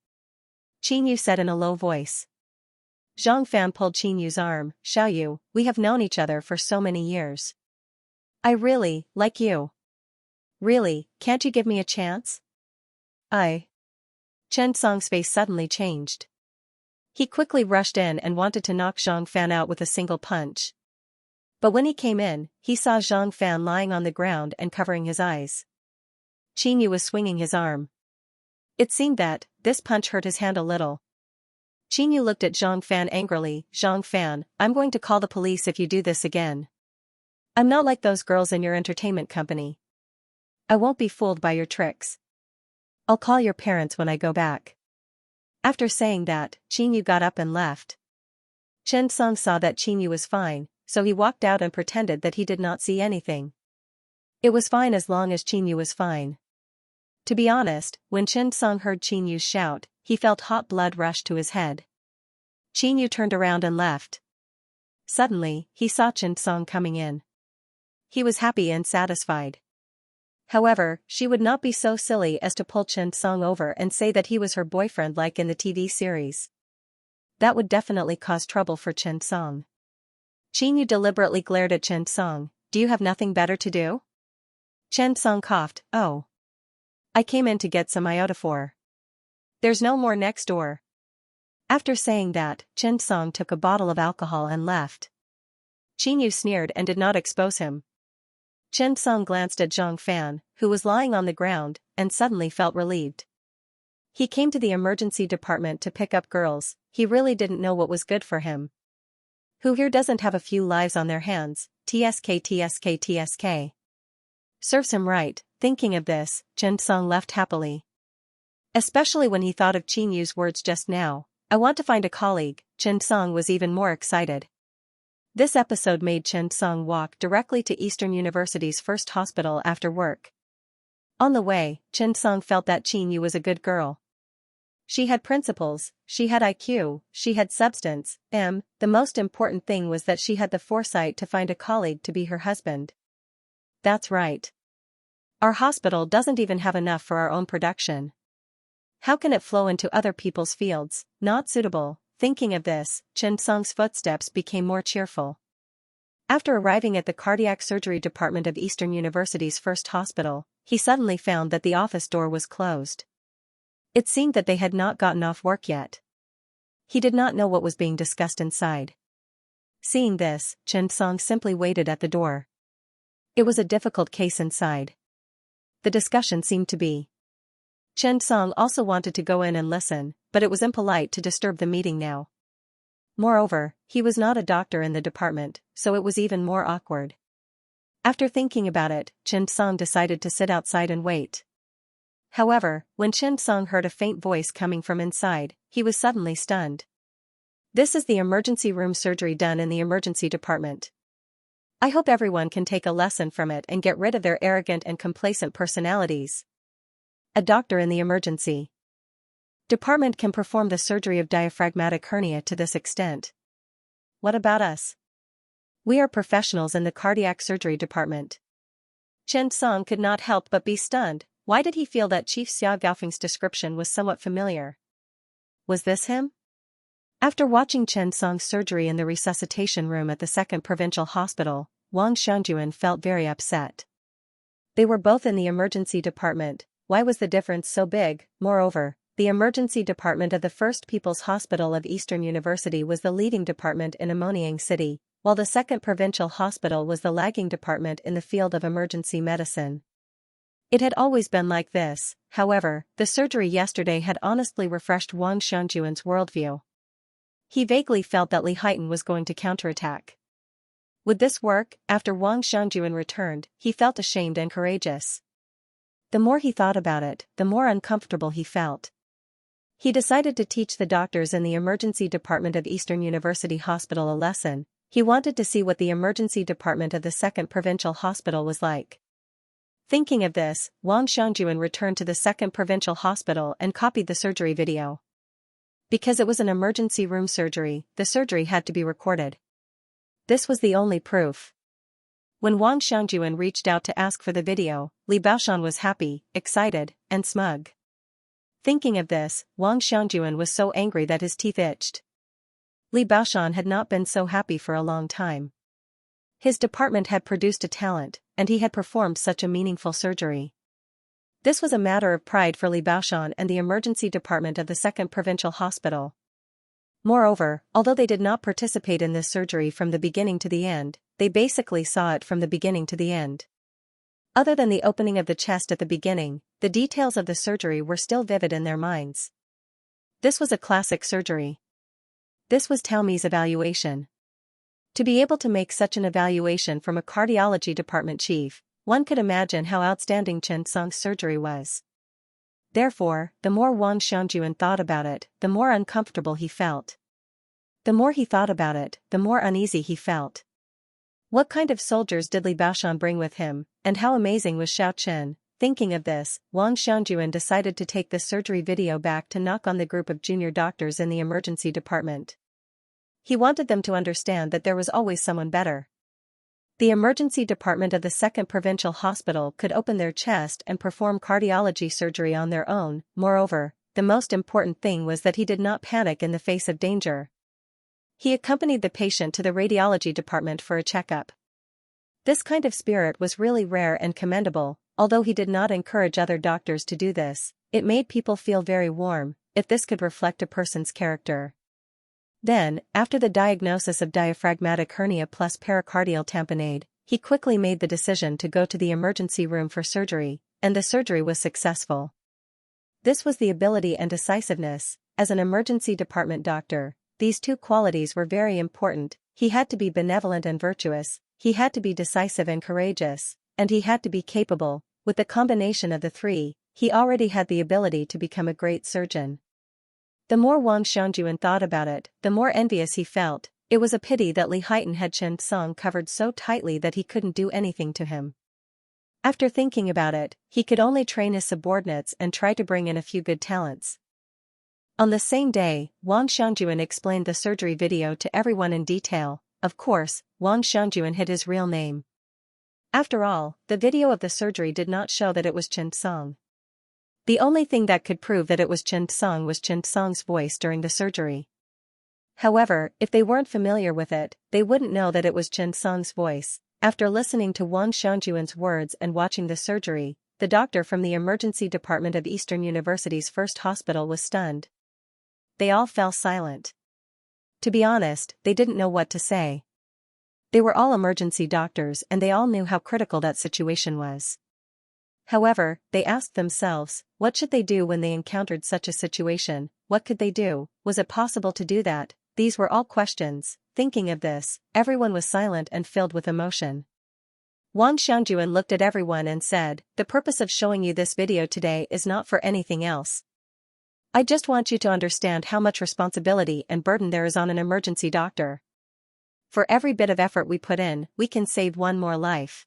Xianxia said in a low voice. Zhang Fan pulled Xianxu's arm. Xiaoyu, we have known each other for so many years. I really like you. Really, can't you give me a chance? Chen Song's face suddenly changed. He quickly rushed in and wanted to knock Zhang Fan out with a single punch. But when he came in, he saw Zhang Fan lying on the ground and covering his eyes. Xianxia was swinging his arm. It seemed that this punch hurt his hand a little. Xianxia looked at Zhang Fan angrily. Zhang Fan, I'm going to call the police if you do this again. I'm not like those girls in your entertainment company. I won't be fooled by your tricks. I'll call your parents when I go back. After saying that, Qingyu got up and left. Chen Song saw that Qingyu was fine, so he walked out and pretended that he did not see anything. It was fine as long as Qingyu was fine. To be honest, when Chen Song heard Qingyu's shout, he felt hot blood rush to his head. Qingyu turned around and left. Suddenly, he saw Chen Song coming in. He was happy and satisfied. However, she would not be so silly as to pull Chen Song over and say that he was her boyfriend like in the TV series. That would definitely cause trouble for Chen Song. Qingyu deliberately glared at Chen Song. Do you have nothing better to do? Chen Song coughed. Oh. I came in to get some iodophor. There's no more next door. After saying that, Chen Song took a bottle of alcohol and left. Qingyu sneered and did not expose him. Chen Song glanced at Zhang Fan, who was lying on the ground, and suddenly felt relieved. He came to the emergency department to pick up girls. He really didn't know what was good for him. Who here doesn't have a few lives on their hands? TSK TSK TSK. Serves him right. Thinking of this, Chen Song left happily. Especially when he thought of Qingyu's words just now. I want to find a colleague. Chen Song was even more excited. This episode made Chen Song walk directly to Eastern University's first hospital after work. On the way, Chen Song felt that Qingyu was a good girl. She had principles, she had IQ, she had substance, the most important thing was that she had the foresight to find a colleague to be her husband. That's right. Our hospital doesn't even have enough for our own production. How can it flow into other people's fields? Not suitable. Thinking of this, Chen Song's footsteps became more cheerful. After arriving at the cardiac surgery department of Eastern University's first hospital, he suddenly found that the office door was closed. It seemed that they had not gotten off work yet. He did not know what was being discussed inside. Seeing this, Chen Song simply waited at the door. It was a difficult case inside. The discussion seemed to be. Chen Song also wanted to go in and listen, but it was impolite to disturb the meeting now. Moreover, he was not a doctor in the department, so it was even more awkward. After thinking about it, Chen Song decided to sit outside and wait. However, when Chen Song heard a faint voice coming from inside, he was suddenly stunned. This is the emergency room surgery done in the emergency department. I hope everyone can take a lesson from it and get rid of their arrogant and complacent personalities. A doctor in the emergency department can perform the surgery of diaphragmatic hernia to this extent. What about us? We are professionals in the cardiac surgery department. Chen Song could not help but be stunned. Why did he feel that Chief Xia Gaofeng's description was somewhat familiar? Was this him? After watching Chen Song's surgery in the resuscitation room at the 2nd Provincial Hospital, Wang Xiangjuan felt very upset. They were both in the emergency department. Why was the difference so big? Moreover, the emergency department of the First People's Hospital of Eastern University was the leading department in Ammoniang City, while the 2nd Provincial Hospital was the lagging department in the field of emergency medicine. It had always been like this. However, the surgery yesterday had honestly refreshed Wang Xiangjuan's worldview. He vaguely felt that Li Haitan was going to counterattack. Would this work? After Wang Xiangjuan returned, he felt ashamed and courageous. The more he thought about it, the more uncomfortable he felt. He decided to teach the doctors in the emergency department of Eastern University Hospital a lesson. He wanted to see what the emergency department of the 2nd Provincial Hospital was like. Thinking of this, Wang Xiangjuan returned to the 2nd Provincial Hospital and copied the surgery video. Because it was an emergency room surgery, the surgery had to be recorded. This was the only proof. When Wang Xiangjuan reached out to ask for the video, Li Baoshan was happy, excited, and smug. Thinking of this, Wang Xiangjuan was so angry that his teeth itched. Li Baoshan had not been so happy for a long time. His department had produced a talent, and he had performed such a meaningful surgery. This was a matter of pride for Li Baoshan and the emergency department of the 2nd Provincial Hospital. Moreover, although they did not participate in this surgery from the beginning to the end, they basically saw it from the beginning to the end. Other than the opening of the chest at the beginning, the details of the surgery were still vivid in their minds. This was a classic surgery. This was Taomi's evaluation. To be able to make such an evaluation from a cardiology department chief, one could imagine how outstanding Chen Song's surgery was. Therefore, the more Wang Xiangyuan thought about it, the more uncomfortable he felt. The more he thought about it, the more uneasy he felt. What kind of soldiers did Li Baoshan bring with him, and how amazing was Xiao Chen? Thinking of this, Wang Xiangyuan decided to take the surgery video back to knock on the group of junior doctors in the emergency department. He wanted them to understand that there was always someone better. The emergency department of the 2nd Provincial Hospital could open their chest and perform cardiology surgery on their own. Moreover, the most important thing was that he did not panic in the face of danger. He accompanied the patient to the radiology department for a checkup. This kind of spirit was really rare and commendable. Although he did not encourage other doctors to do this, it made people feel very warm, if this could reflect a person's character. Then, after the diagnosis of diaphragmatic hernia plus pericardial tamponade, he quickly made the decision to go to the emergency room for surgery, and the surgery was successful. This was the ability and decisiveness. As an emergency department doctor, these two qualities were very important. He had to be benevolent and virtuous, he had to be decisive and courageous, and he had to be capable. With the combination of the three, he already had the ability to become a great surgeon. The more Wang Xiangyuan thought about it, the more envious he felt. It was a pity that Li Haitan had Chen Song covered so tightly that he couldn't do anything to him. After thinking about it, he could only train his subordinates and try to bring in a few good talents. On the same day, Wang Xiangyuan explained the surgery video to everyone in detail. Of course, Wang Xiangyuan hid his real name. After all, the video of the surgery did not show that it was Chen Song. The only thing that could prove that it was Chen Song was Chen Song's voice during the surgery. However, if they weren't familiar with it, they wouldn't know that it was Chen Song's voice. After listening to Wang Xiangyuan's words and watching the surgery, the doctor from the emergency department of Eastern University's first hospital was stunned. They all fell silent. To be honest, they didn't know what to say. They were all emergency doctors and they all knew how critical that situation was. However, they asked themselves, what should they do when they encountered such a situation? What could they do? Was it possible to do that? These were all questions. Thinking of this, everyone was silent and filled with emotion. Wang Xiangyuan looked at everyone and said, "The purpose of showing you this video today is not for anything else. I just want you to understand how much responsibility and burden there is on an emergency doctor. For every bit of effort we put in, we can save one more life.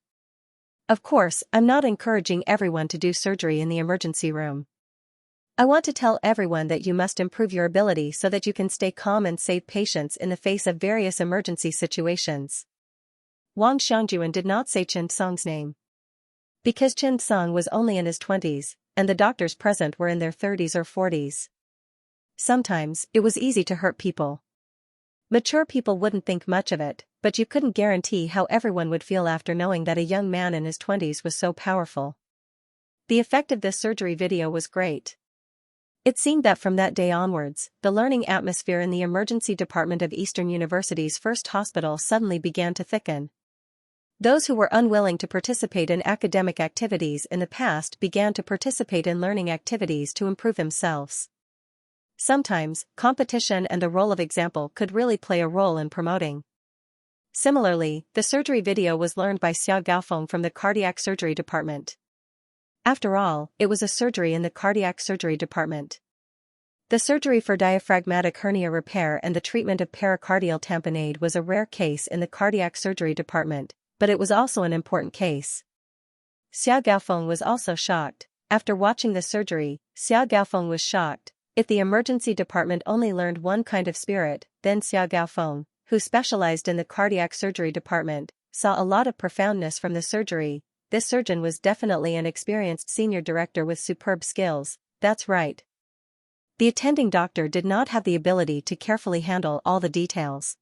Of course, I'm not encouraging everyone to do surgery in the emergency room. I want to tell everyone that you must improve your ability so that you can stay calm and save patients in the face of various emergency situations." Wang Xiangyuan did not say Chen Song's name. Because Chen Song was only in his 20s, and the doctors present were in their 30s or 40s. Sometimes, it was easy to hurt people. Mature people wouldn't think much of it, but you couldn't guarantee how everyone would feel after knowing that a young man in his 20s was so powerful. The effect of this surgery video was great. It seemed that from that day onwards, the learning atmosphere in the emergency department of Eastern University's first hospital suddenly began to thicken. Those who were unwilling to participate in academic activities in the past began to participate in learning activities to improve themselves. Sometimes, competition and the role of example could really play a role in promoting. Similarly, the surgery video was learned by Xia Gaofeng from the cardiac surgery department. After all, it was a surgery in the cardiac surgery department. The surgery for diaphragmatic hernia repair and the treatment of pericardial tamponade was a rare case in the cardiac surgery department, but it was also an important case. Xia Gaofeng was also shocked. After watching the surgery, Xia Gaofeng was shocked. If the emergency department only learned one kind of spirit, then Xia Gaofeng, who specialized in the cardiac surgery department, saw a lot of profoundness from the surgery. This surgeon was definitely an experienced senior director with superb skills. That's right. The attending doctor did not have the ability to carefully handle all the details.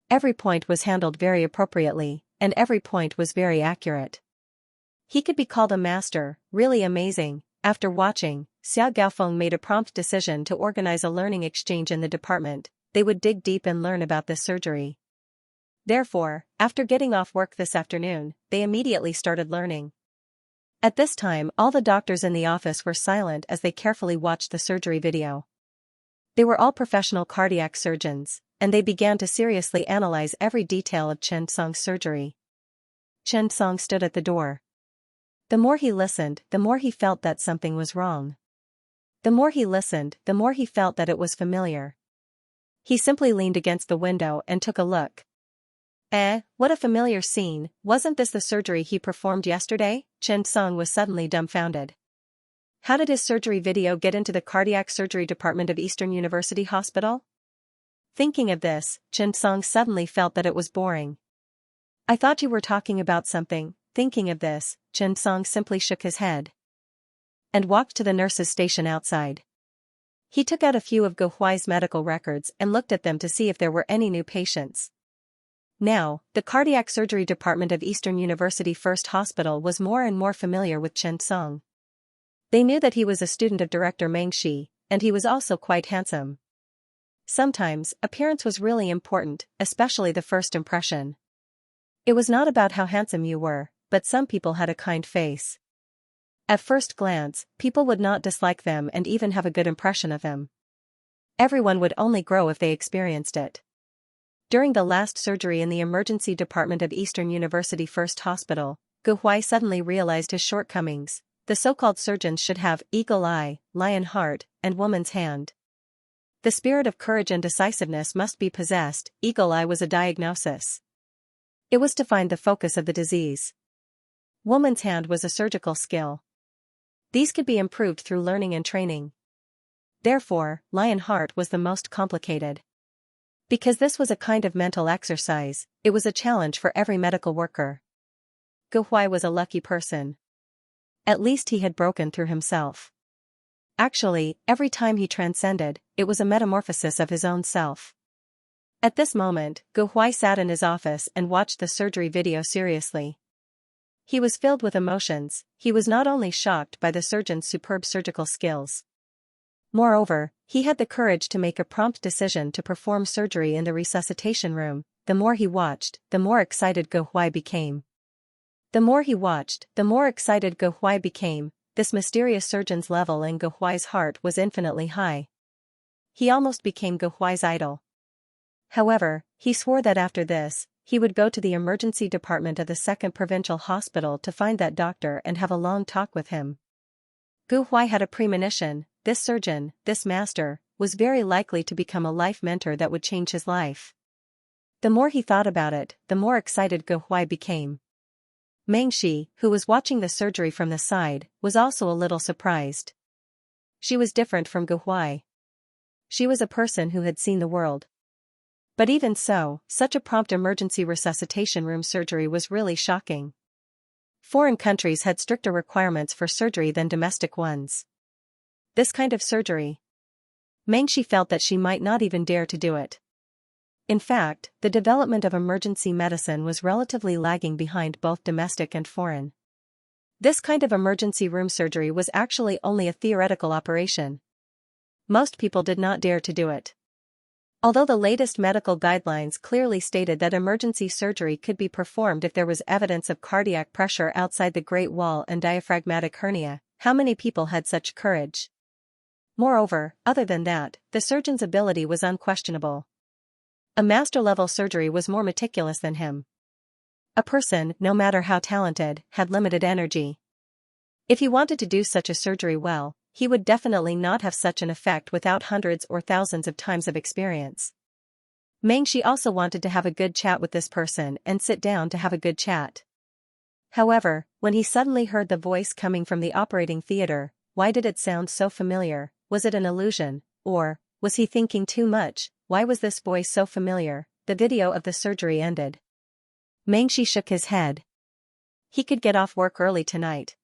Every point was handled very appropriately, and every point was very accurate. He could be called a master, really amazing. After watching, Xia Gaofeng made a prompt decision to organize a learning exchange in the department. They would dig deep and learn about this surgery. Therefore, after getting off work this afternoon, they immediately started learning. At this time, all the doctors in the office were silent as they carefully watched the surgery video. They were all professional cardiac surgeons, and they began to seriously analyze every detail of Chen Song's surgery. Chen Song stood at the door. The more he listened, the more he felt that something was wrong. The more he listened, the more he felt that it was familiar. He simply leaned against the window and took a look. What a familiar scene, wasn't this the surgery he performed yesterday? Chen Song was suddenly dumbfounded. How did his surgery video get into the cardiac surgery department of Eastern University Hospital? Thinking of this, Chen Song suddenly felt that it was boring. I thought you were talking about something. Thinking of this, Chen Song simply shook his head and walked to the nurse's station outside. He took out a few of Ge Huai's medical records and looked at them to see if there were any new patients. Now, the cardiac surgery department of Eastern University First Hospital was more and more familiar with Chen Song. They knew that he was a student of director Meng Shi, and he was also quite handsome. Sometimes, appearance was really important, especially the first impression. It was not about how handsome you were, but some people had a kind face. At first glance, people would not dislike them and even have a good impression of them. Everyone would only grow if they experienced it. During the last surgery in the emergency department of Eastern University First Hospital, Ge Huai suddenly realized his shortcomings. The so-called surgeons should have eagle eye, lion heart, and woman's hand. The spirit of courage and decisiveness must be possessed. Eagle eye was a diagnosis. It was to find the focus of the disease. Woman's hand was a surgical skill. These could be improved through learning and training. Therefore, lion heart was the most complicated. Because this was a kind of mental exercise, it was a challenge for every medical worker. Ge Huai was a lucky person. At least he had broken through himself. Actually, every time he transcended, it was a metamorphosis of his own self. At this moment, Ge Huai sat in his office and watched the surgery video seriously. He was filled with emotions. He was not only shocked by the surgeon's superb surgical skills. Moreover, he had the courage to make a prompt decision to perform surgery in the resuscitation room. The more he watched, the more excited Ge Huai became. The more he watched, the more excited Ge Huai became. This mysterious surgeon's level in Ge Huai's heart was infinitely high. He almost became Ge Huai's idol. However, he swore that after this, he would go to the emergency department of the 2nd Provincial Hospital to find that doctor and have a long talk with him. Ge Huai had a premonition. This surgeon, this master, was very likely to become a life mentor that would change his life. The more he thought about it, the more excited Ge Huai became. Meng Shi, who was watching the surgery from the side, was also a little surprised. She was different from Ge Huai. She was a person who had seen the world. But even so, such a prompt emergency resuscitation room surgery was really shocking. Foreign countries had stricter requirements for surgery than domestic ones. This kind of surgery. Meng Shi felt that she might not even dare to do it. In fact, the development of emergency medicine was relatively lagging behind both domestic and foreign. This kind of emergency room surgery was actually only a theoretical operation. Most people did not dare to do it. Although the latest medical guidelines clearly stated that emergency surgery could be performed if there was evidence of cardiac pressure outside the great wall and diaphragmatic hernia, how many people had such courage? Moreover, other than that, the surgeon's ability was unquestionable. A master-level surgery was more meticulous than him. A person, no matter how talented, had limited energy. If he wanted to do such a surgery well, he would definitely not have such an effect without hundreds or thousands of times of experience. Meng Shi also wanted to have a good chat with this person and sit down to have a good chat. However, when he suddenly heard the voice coming from the operating theater, why did it sound so familiar? Was it an illusion, or was he thinking too much? Why was this voice so familiar? The video of the surgery ended. Meng Shi shook his head. He could get off work early tonight.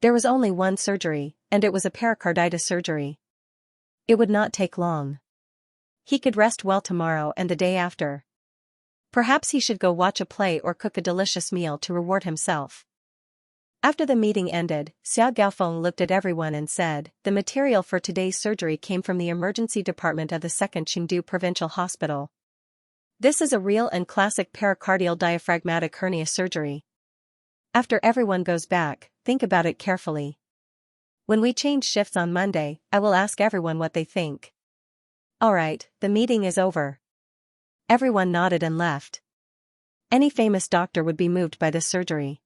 There was only one surgery, and it was a pericarditis surgery. It would not take long. He could rest well tomorrow and the day after. Perhaps he should go watch a play or cook a delicious meal to reward himself. After the meeting ended, Xia Gaofeng looked at everyone and said, "The material for today's surgery came from the emergency department of the 2nd Chengdu Provincial Hospital. This is a real and classic pericardial diaphragmatic hernia surgery. After everyone goes back, think about it carefully. When we change shifts on Monday, I will ask everyone what they think." Alright, the meeting is over. Everyone nodded and left. Any famous doctor would be moved by this surgery.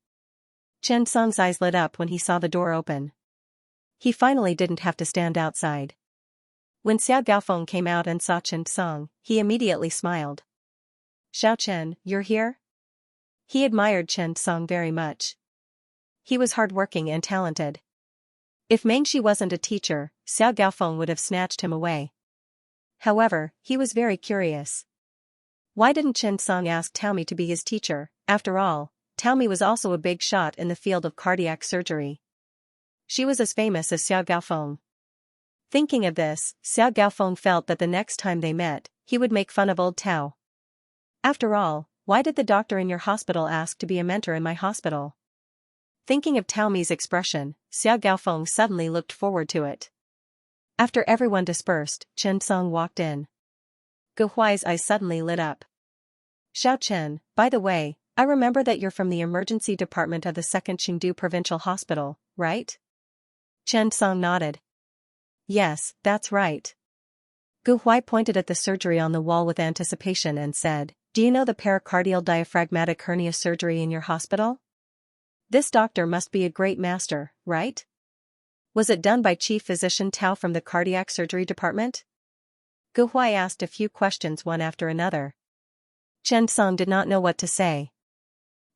Chen Song's eyes lit up when he saw the door open. He finally didn't have to stand outside. When Xiao Gaofeng came out and saw Chen Song, he immediately smiled. "Xiao Chen, you're here?" He admired Chen Song very much. He was hardworking and talented. If Mengshi wasn't a teacher, Xiao Gaofeng would have snatched him away. However, he was very curious. Why didn't Chen Song ask Taomi to be his teacher? After all, Taomi was also a big shot in the field of cardiac surgery. She was as famous as Xiao Gaofeng. Thinking of this, Xiao Gaofeng felt that the next time they met, he would make fun of old Tao. After all, why did the doctor in your hospital ask to be a mentor in my hospital? Thinking of Taomi's expression, Xiao Gaofeng suddenly looked forward to it. After everyone dispersed, Chen Song walked in. Gu Huai's eyes suddenly lit up. "Xiao Chen, by the way, I remember that you're from the emergency department of the 2nd Qingdu Provincial Hospital, right?" Chen Song nodded. "Yes, that's right." Gu Huai pointed at the surgery on the wall with anticipation and said, "Do you know the pericardial diaphragmatic hernia surgery in your hospital? This doctor must be a great master, right? Was it done by Chief Physician Tao from the cardiac surgery department?" Gu Huai asked a few questions one after another. Chen Song did not know what to say.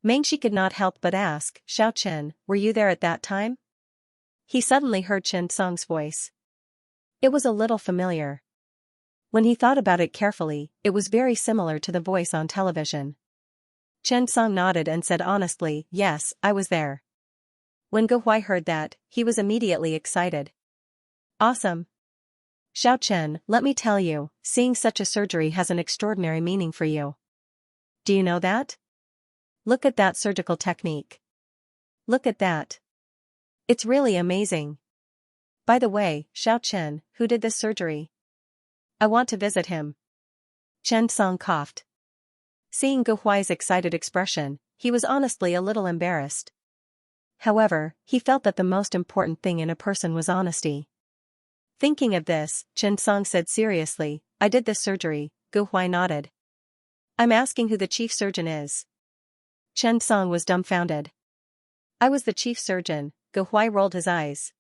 Mengshi could not help but ask, "Xiao Chen, were you there at that time?" He suddenly heard Chen Song's voice. It was a little familiar. When he thought about it carefully, it was very similar to the voice on television. Chen Song nodded and said honestly, "Yes, I was there." When Gu Huai heard that, he was immediately excited. "Awesome. Xiao Chen, let me tell you, seeing such a surgery has an extraordinary meaning for you. Do you know that? Look at that surgical technique. Look at that. It's really amazing. By the way, Xiao Chen, who did this surgery? I want to visit him." Chen Song coughed. Seeing Gu Huai's excited expression, he was honestly a little embarrassed. However, he felt that the most important thing in a person was honesty. Thinking of this, Chen Song said seriously, "I did this surgery." Gu Huai nodded. "I'm asking who the chief surgeon is." Chen Song was dumbfounded. "I was the chief surgeon." Gu Huai rolled his eyes.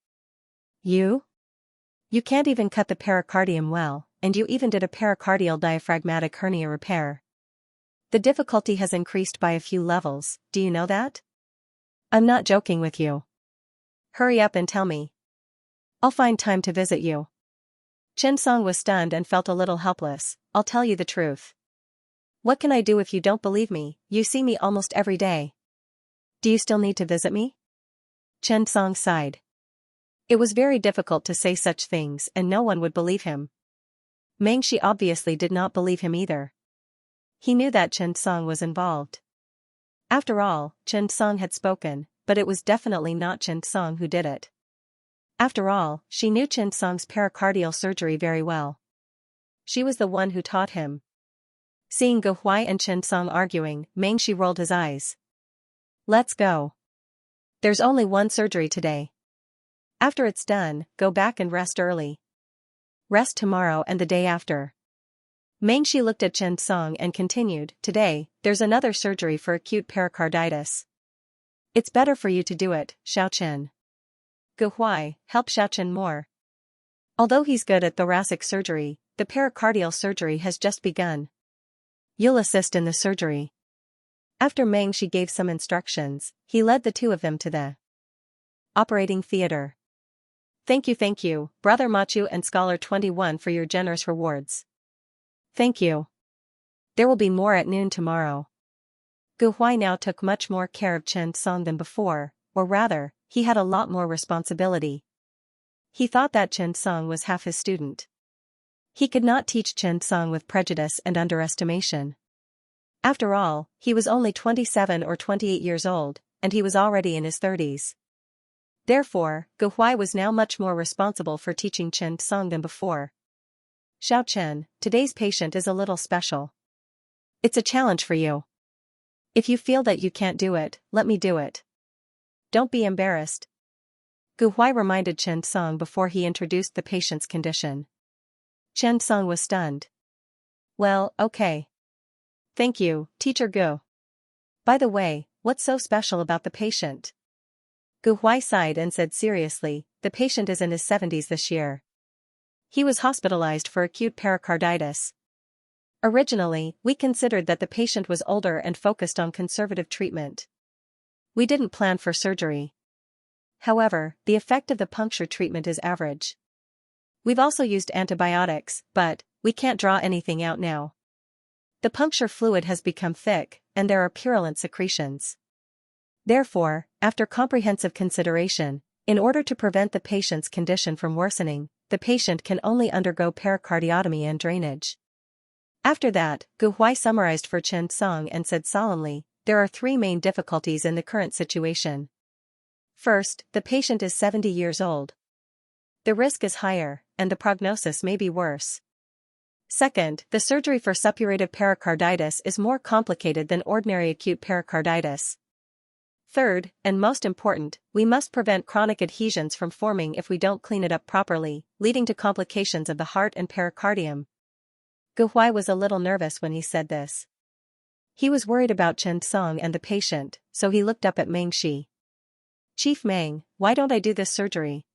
"You? You can't even cut the pericardium well, and you even did a pericardial diaphragmatic hernia repair. The difficulty has increased by a few levels, do you know that? I'm not joking with you. Hurry up and tell me. I'll find time to visit you." Chen Song was stunned and felt a little helpless. "I'll tell you the truth. What can I do if you don't believe me? You see me almost every day. Do you still need to visit me?" Chen Song sighed. It was very difficult to say such things and no one would believe him. Mengshi obviously did not believe him either. He knew that Chen Song was involved. After all, Chen Song had spoken, but it was definitely not Chen Song who did it. After all, she knew Chen Song's pericardial surgery very well. She was the one who taught him. Seeing Gu Huai and Chen Song arguing, Mengshi rolled his eyes. "Let's go. There's only one surgery today. After it's done, go back and rest early. Rest tomorrow and the day after." Mengshi looked at Chen Song and continued, "Today, there's another surgery for acute pericarditis. It's better for you to do it, Xiao Chen. Gu Huai, help Xiao Chen more. Although he's good at thoracic surgery, the pericardial surgery has just begun. You'll assist in the surgery." After Mengshi gave some instructions, he led the two of them to the operating theater. Thank you, Brother Machu and Scholar 21 for your generous rewards. Thank you. There will be more at noon tomorrow." Gu Huai now took much more care of Chen Song than before, or rather, he had a lot more responsibility. He thought that Chen Song was half his student. He could not teach Chen Song with prejudice and underestimation. After all, he was only 27 or 28 years old, and he was already in his 30s. Therefore, Gu Huai was now much more responsible for teaching Chen Song than before. "Xiao Chen, today's patient is a little special. It's a challenge for you. If you feel that you can't do it, let me do it. Don't be embarrassed." Gu Huai reminded Chen Song before he introduced the patient's condition. Chen Song was stunned. "Well, okay. Thank you, Teacher Gu. By the way, what's so special about the patient?" Gu Huai sighed and said seriously, the patient is in his 70s this year. He was hospitalized for acute pericarditis. Originally, we considered that the patient was older and focused on conservative treatment. We didn't plan for surgery. However, the effect of the puncture treatment is average. We've also used antibiotics, but we can't draw anything out now. The puncture fluid has become thick, and there are purulent secretions. Therefore, after comprehensive consideration, in order to prevent the patient's condition from worsening, the patient can only undergo pericardiotomy and drainage. After that, Gu Huai summarized for Chen Song and said solemnly, there are three main difficulties in the current situation. First, the patient is 70 years old. The risk is higher, and the prognosis may be worse. Second, the surgery for suppurative pericarditis is more complicated than ordinary acute pericarditis. Third, and most important, we must prevent chronic adhesions from forming if we don't clean it up properly, leading to complications of the heart and pericardium. Gu Huai was a little nervous when he said this. He was worried about Chen Song and the patient, so he looked up at Meng Shi. Chief Meng, why don't I do this surgery?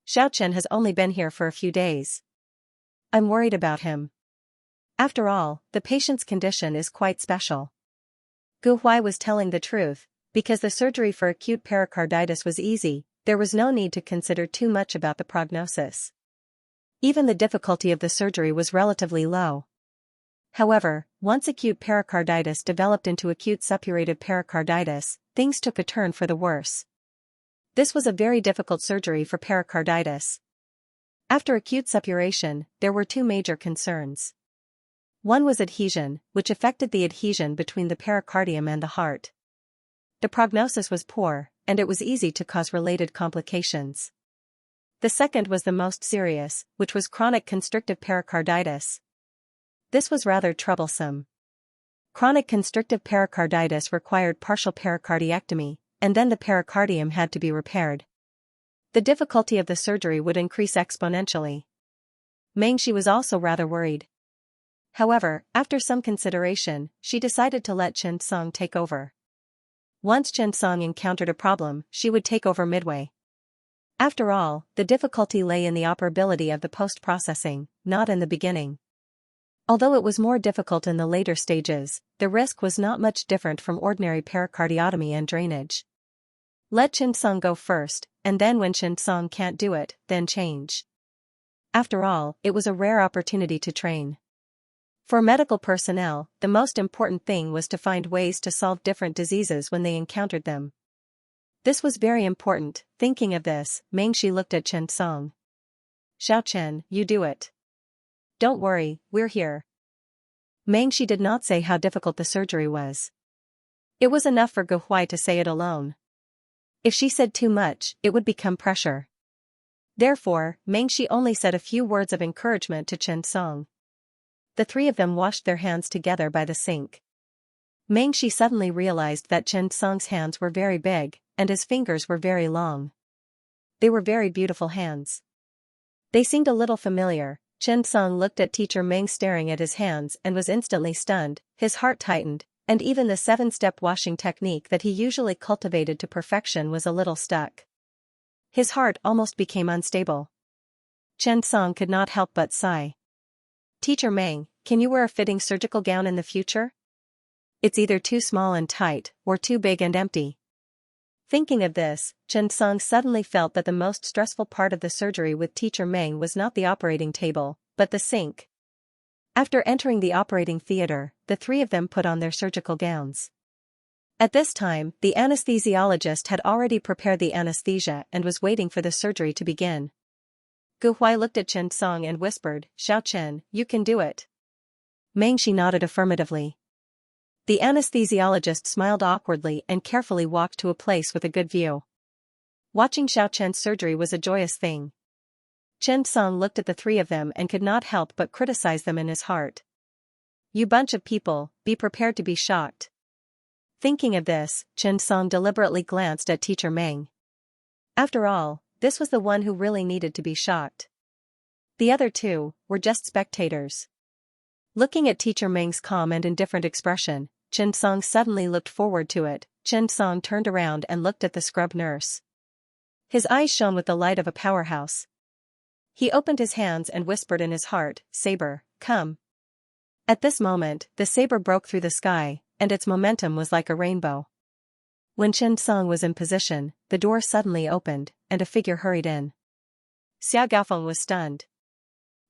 Xiao Chen has only been here for a few days. I'm worried about him. After all, the patient's condition is quite special. Gu Huai was telling the truth, because the surgery for acute pericarditis was easy, there was no need to consider too much about the prognosis. Even the difficulty of the surgery was relatively low. However, once acute pericarditis developed into acute suppurative pericarditis, things took a turn for the worse. This was a very difficult surgery for pericarditis. After acute suppuration, there were two major concerns. One was adhesion, which affected the adhesion between the pericardium and the heart. The prognosis was poor, and it was easy to cause related complications. The second was the most serious, which was chronic constrictive pericarditis. This was rather troublesome. Chronic constrictive pericarditis required partial pericardiectomy, and then the pericardium had to be repaired. The difficulty of the surgery would increase exponentially. Meng Shi was also rather worried. However, after some consideration, she decided to let Chen Song take over. Once Chen Song encountered a problem, she would take over midway. After all, the difficulty lay in the operability of the post-processing, not in the beginning. Although it was more difficult in the later stages, the risk was not much different from ordinary pericardiotomy and drainage. Let Chen Song go first, and then when Chen Song can't do it, then change. After all, it was a rare opportunity to train. For medical personnel, the most important thing was to find ways to solve different diseases when they encountered them. This was very important. Thinking of this, Meng Shi looked at Chen Song. Xiao Chen, you do it. Don't worry, we're here. Meng Shi did not say how difficult the surgery was. It was enough for Gu Huai to say it alone. If she said too much, it would become pressure. Therefore, Meng Shi only said a few words of encouragement to Chen Song. The three of them washed their hands together by the sink. Meng Shi suddenly realized that Chen Song's hands were very big, and his fingers were very long. They were very beautiful hands. They seemed a little familiar. Chen Song looked at Teacher Meng staring at his hands and was instantly stunned, his heart tightened, and even the 7-step washing technique that he usually cultivated to perfection was a little stuck. His heart almost became unstable. Chen Song could not help but sigh. Teacher Meng, can you wear a fitting surgical gown in the future? It's either too small and tight, or too big and empty. Thinking of this, Chen Song suddenly felt that the most stressful part of the surgery with Teacher Meng was not the operating table, but the sink. After entering the operating theater, the three of them put on their surgical gowns. At this time, the anesthesiologist had already prepared the anesthesia and was waiting for the surgery to begin. Gu Huai looked at Chen Song and whispered, Xiao Chen, you can do it. Meng Shi nodded affirmatively. The anesthesiologist smiled awkwardly and carefully walked to a place with a good view. Watching Xiao Chen's surgery was a joyous thing. Chen Song looked at the three of them and could not help but criticize them in his heart. You bunch of people, be prepared to be shocked. Thinking of this, Chen Song deliberately glanced at Teacher Meng. After all, this was the one who really needed to be shocked. The other two were just spectators. Looking at Teacher Meng's calm and indifferent expression, Chen Song suddenly looked forward to it. Chen Song turned around and looked at the scrub nurse. His eyes shone with the light of a powerhouse. He opened his hands and whispered in his heart, "Saber, come." At this moment, the saber broke through the sky, and its momentum was like a rainbow. When Chen Song was in position, the door suddenly opened, and a figure hurried in. Xiao Gaofeng was stunned.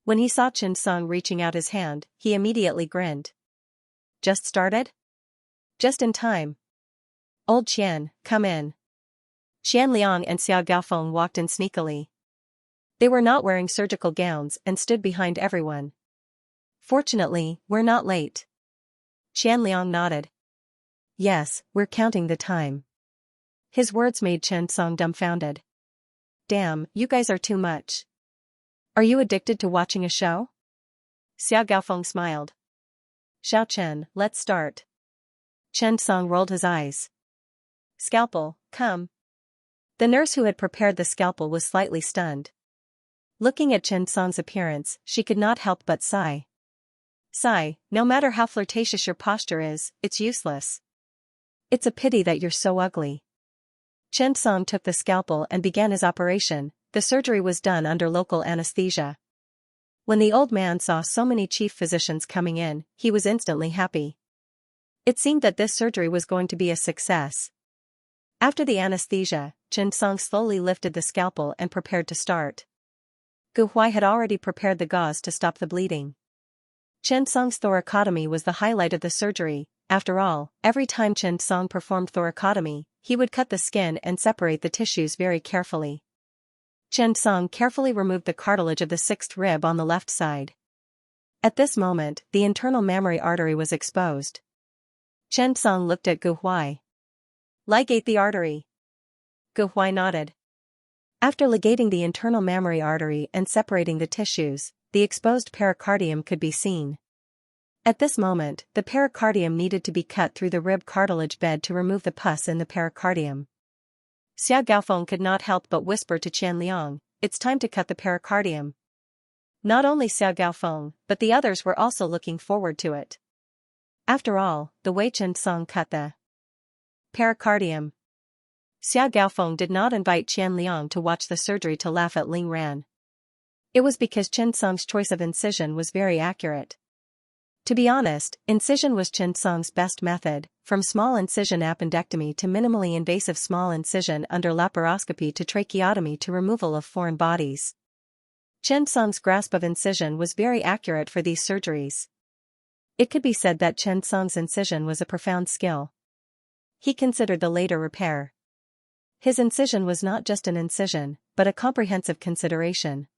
When he saw Chen Song reaching out his hand, he immediately grinned. "Just started?" "Just in time. Old Qian, come in." Qian Liang and Xiao Gaofeng walked in sneakily. They were not wearing surgical gowns and stood behind everyone. "Fortunately, we're not late." Qian Liang nodded. "Yes, we're counting the time." His words made Chen Song dumbfounded. "Damn, you guys are too much. Are you addicted to watching a show?" Xiao Gaofeng smiled. "Xiao Chen, let's start." Chen Song rolled his eyes. "Scalpel, come." The nurse who had prepared the scalpel was slightly stunned. Looking at Chen Song's appearance, she could not help but sigh. "Sigh, no matter how flirtatious your posture is, it's useless. It's a pity that you're so ugly." Chen Song took the scalpel and began his operation. The surgery was done under local anesthesia. When the old man saw so many chief physicians coming in, he was instantly happy. It seemed that this surgery was going to be a success. After the anesthesia, Chen Song slowly lifted the scalpel and prepared to start. Gu Huai had already prepared the gauze to stop the bleeding. Chen Song's thoracotomy was the highlight of the surgery. After all, every time Chen Song performed thoracotomy, he would cut the skin and separate the tissues very carefully. Chen Song carefully removed the cartilage of the sixth rib on the left side. At this moment, the internal mammary artery was exposed. Chen Song looked at Gu Huai. "Ligate the artery." Gu Huai nodded. After ligating the internal mammary artery and separating the tissues, the exposed pericardium could be seen. At this moment, the pericardium needed to be cut through the rib cartilage bed to remove the pus in the pericardium. Xiao Gaofeng could not help but whisper to Qian Liang, "It's time to cut the pericardium." Not only Xiao Gaofeng, but the others were also looking forward to it. After all, the way Chen Song cut the pericardium. Xiao Gaofeng did not invite Qian Liang to watch the surgery to laugh at Ling Ran. It was because Chen Song's choice of incision was very accurate. To be honest, incision was Chen Song's best method, from small incision appendectomy to minimally invasive small incision under laparoscopy to tracheotomy to removal of foreign bodies. Chen Song's grasp of incision was very accurate for these surgeries. It could be said that Chen Song's incision was a profound skill. He considered the later repair. His incision was not just an incision, but a comprehensive consideration.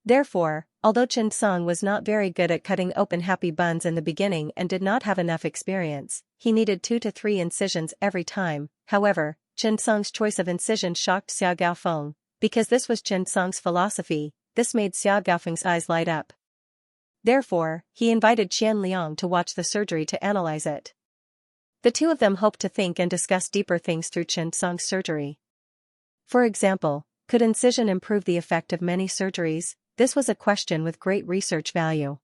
Therefore, although Chen Song was not very good at cutting open happy buns in the beginning and did not have enough experience, he needed 2 to 3 incisions every time. However, Chen Song's choice of incision shocked Xiao Gaofeng. Because this was Chen Song's philosophy, this made Xiao Gaofeng's eyes light up. Therefore, he invited Qian Liang to watch the surgery to analyze it. The two of them hoped to think and discuss deeper things through Chen Song's surgery. For example, could incision improve the effect of many surgeries? This was a question with great research value.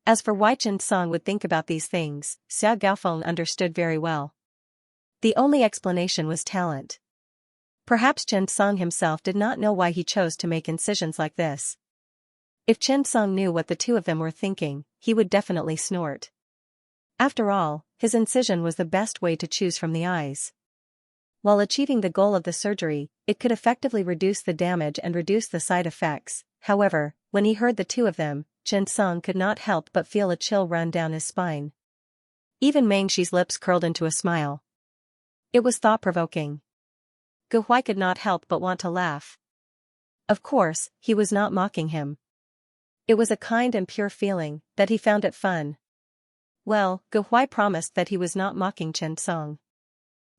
As for why Chen Song would think about these things, Xiao Gaofeng understood very well. The only explanation was talent. Perhaps Chen Song himself did not know why he chose to make incisions like this. If Chen Song knew what the two of them were thinking, he would definitely snort. After all, his incision was the best way to choose from the eyes. While achieving the goal of the surgery, it could effectively reduce the damage and reduce the side effects. However, when he heard the two of them, Chen Song could not help but feel a chill run down his spine. Even Meng Shi's lips curled into a smile. It was thought-provoking. Gu Huai could not help but want to laugh. Of course, he was not mocking him. It was a kind and pure feeling, that he found it fun. Well, Gu Huai promised that he was not mocking Chen Song.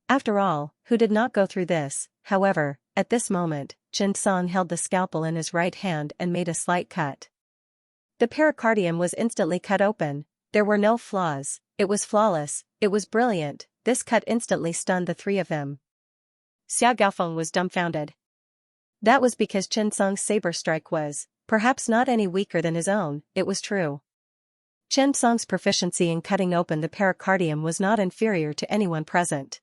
After all, who did not go through this? However, at this moment, Chen Song held the scalpel in his right hand and made a slight cut. The pericardium was instantly cut open. There were no flaws. It was flawless. It was brilliant. This cut instantly stunned the three of them. Xiao Gaofeng was dumbfounded. That was because Chen Song's saber strike was, perhaps not any weaker than his own, it was true. Chen Song's proficiency in cutting open the pericardium was not inferior to anyone present.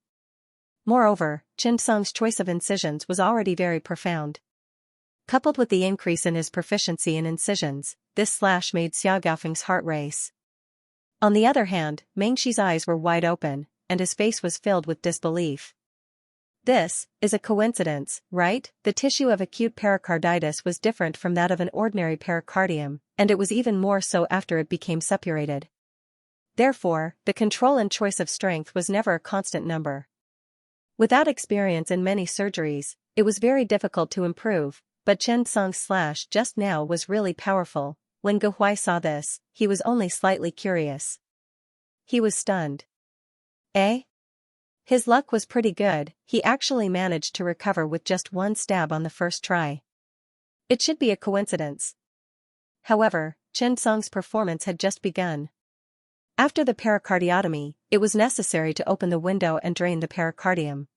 Moreover, Chen Song's choice of incisions was already very profound. Coupled with the increase in his proficiency in incisions, this slash made Xiao Gaofeng's heart race. On the other hand, Mengxi's eyes were wide open, and his face was filled with disbelief. This is a coincidence, right? The tissue of acute pericarditis was different from that of an ordinary pericardium, and it was even more so after it became suppurated. Therefore, the control and choice of strength was never a constant number. Without experience in many surgeries, it was very difficult to improve, but Chen Song's slash just now was really powerful. When Ge Huai saw this, he was only slightly curious. He was stunned. Eh? His luck was pretty good, he actually managed to recover with just one stab on the first try. It should be a coincidence. However, Chen Song's performance had just begun. After the pericardiotomy, it was necessary to open the window and drain the pericardium.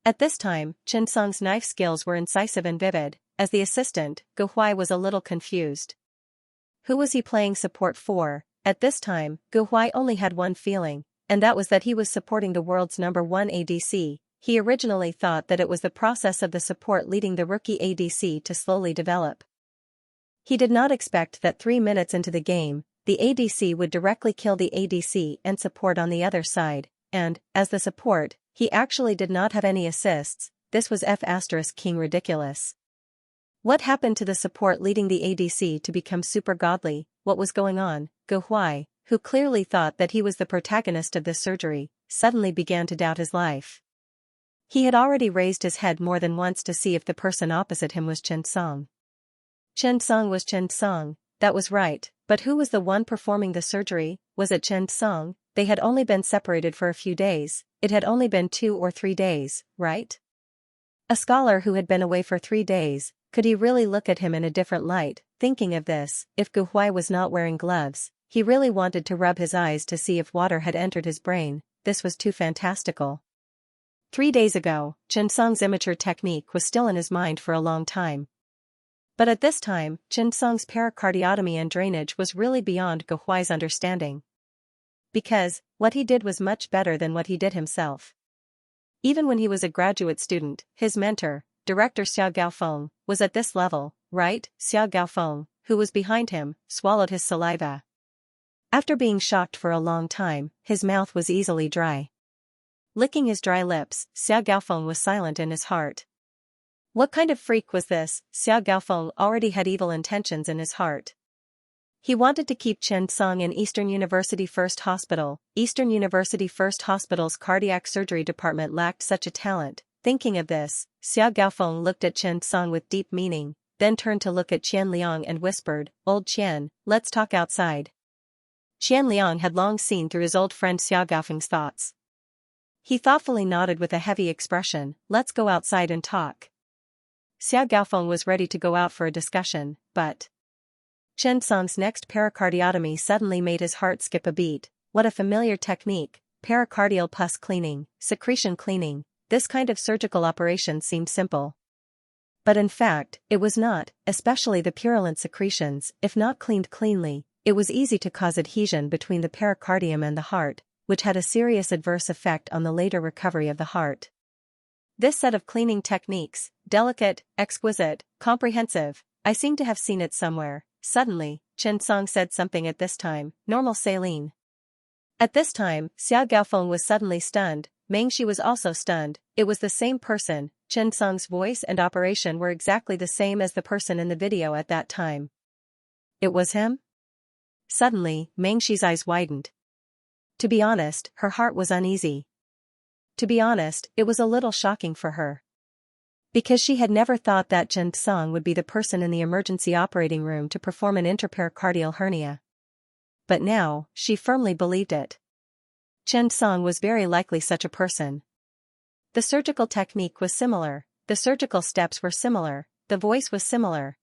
At this time, Chen Song's knife skills were incisive and vivid. As the assistant, Ge Huai was a little confused. Who was he playing support for? At this time, Ge Huai only had one feeling, and that was that he was supporting the world's #1 ADC. He originally thought that it was the process of the support leading the rookie ADC to slowly develop. He did not expect that 3 minutes into the game, the ADC would directly kill the ADC and support on the other side, and, as the support, he actually did not have any assists. This was F*King ridiculous. What happened to the support leading the ADC to become super godly? What was going on? Ge Huai, who clearly thought that he was the protagonist of this surgery, suddenly began to doubt his life. He had already raised his head more than once to see if the person opposite him was Chen Song. Chen Song was Chen Song, that was right, but who was the one performing the surgery? Was it Chen Song? They had only been separated for a few days, it had only been 2 or 3 days, right? A scholar who had been away for 3 days, could he really look at him in a different light? Thinking of this, if Ge Huai was not wearing gloves, he really wanted to rub his eyes to see if water had entered his brain. This was too fantastical. 3 days ago, Chen Song's immature technique was still in his mind for a long time. But at this time, Chen Song's pericardiotomy and drainage was really beyond Ge Huai's understanding. Because, what he did was much better than what he did himself. Even when he was a graduate student, his mentor, Director Xiao Gaofeng, was at this level, right? Xiao Gaofeng, who was behind him, swallowed his saliva. After being shocked for a long time, his mouth was easily dry. Licking his dry lips, Xiao Gaofeng was silent in his heart. What kind of freak was this? Xiao Gaofeng already had evil intentions in his heart. He wanted to keep Chen Song in Eastern University First Hospital. Eastern University First Hospital's cardiac surgery department lacked such a talent. Thinking of this, Xiao Gaofeng looked at Chen Song with deep meaning, then turned to look at Qian Liang and whispered, "Old Qian, let's talk outside." Qian Liang had long seen through his old friend Xiao Gaofeng's thoughts. He thoughtfully nodded with a heavy expression, "Let's go outside and talk." Xiao Gaofeng was ready to go out for a discussion, but Chen Song's next pericardiotomy suddenly made his heart skip a beat. What a familiar technique, pericardial pus cleaning, secretion cleaning. This kind of surgical operation seemed simple. But in fact, it was not, especially the purulent secretions. If not cleaned cleanly, it was easy to cause adhesion between the pericardium and the heart, which had a serious adverse effect on the later recovery of the heart. This set of cleaning techniques, delicate, exquisite, comprehensive, I seem to have seen it somewhere. Suddenly, Chen Song said something at this time, normal saline. At this time, Xiao Gaofeng was suddenly stunned. Mengxi was also stunned. It was the same person. Chen Song's voice and operation were exactly the same as the person in the video at that time. It was him? Suddenly, Mengxi's eyes widened. To be honest, her heart was uneasy. To be honest, it was a little shocking for her. Because she had never thought that Chen Song would be the person in the emergency operating room to perform an interpericardial hernia. But now, she firmly believed it. Chen Song was very likely such a person. The surgical technique was similar, the surgical steps were similar, the voice was similar.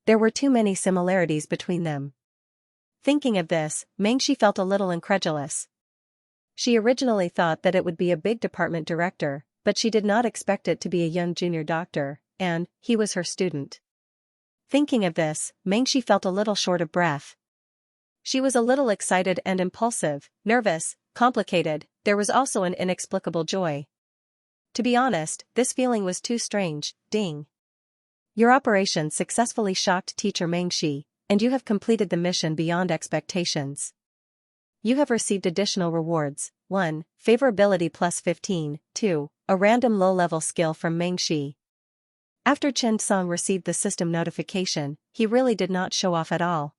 There were too many similarities between them. Thinking of this, Mengxi felt a little incredulous. She originally thought that it would be a big department director, but she did not expect it to be a young junior doctor, and he was her student. Thinking of this, Mengxi felt a little short of breath. She was a little excited and impulsive, nervous, complicated. There was also an inexplicable joy. To be honest, this feeling was too strange. Ding. Your operation successfully shocked Teacher Mengxi, and you have completed the mission beyond expectations. You have received additional rewards. 1. Favorability plus 15. 2. A random low-level skill from Mengxi. After Chen Song received the system notification, he really did not show off at all.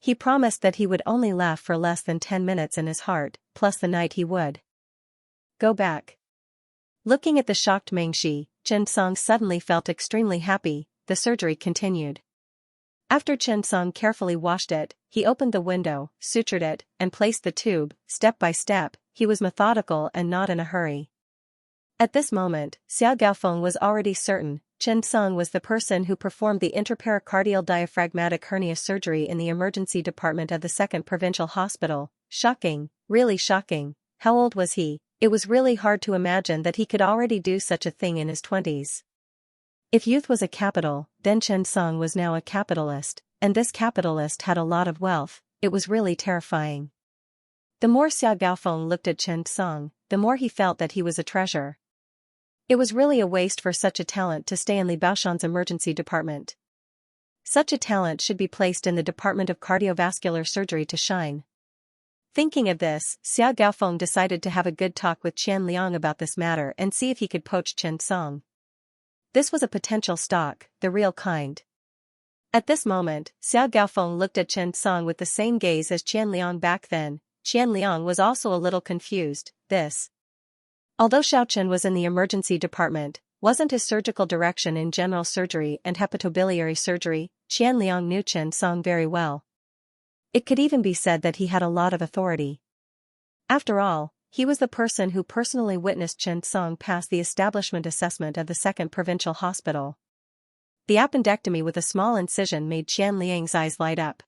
He promised that he would only laugh for less than 10 minutes in his heart, plus the night he would go back. Looking at the shocked Mengxi, Chen Song suddenly felt extremely happy. The surgery continued. After Chen Song carefully washed it, he opened the window, sutured it, and placed the tube. Step by step, he was methodical and not in a hurry. At this moment, Xiao Gaofeng was already certain Chen Song was the person who performed the interpericardial diaphragmatic hernia surgery in the emergency department of the 2nd Provincial Hospital. Shocking, really shocking. How old was he? It was really hard to imagine that he could already do such a thing in his 20s. If youth was a capital, then Chen Song was now a capitalist, and this capitalist had a lot of wealth. It was really terrifying. The more Xiao Gaofeng looked at Chen Song, the more he felt that he was a treasure. It was really a waste for such a talent to stay in Li Baoshan's emergency department. Such a talent should be placed in the Department of Cardiovascular Surgery to shine. Thinking of this, Xiao Gaofeng decided to have a good talk with Qian Liang about this matter and see if he could poach Chen Song. This was a potential stock, the real kind. At this moment, Xiao Gaofeng looked at Chen Song with the same gaze as Qian Liang back then. Qian Liang was also a little confused. Although Xiao Chen was in the emergency department, wasn't his surgical direction in general surgery and hepatobiliary surgery? Qian Liang knew Chen Song very well. It could even be said that he had a lot of authority. After all, he was the person who personally witnessed Chen Song pass the establishment assessment of the 2nd Provincial Hospital. The appendectomy with a small incision made Qian Liang's eyes light up.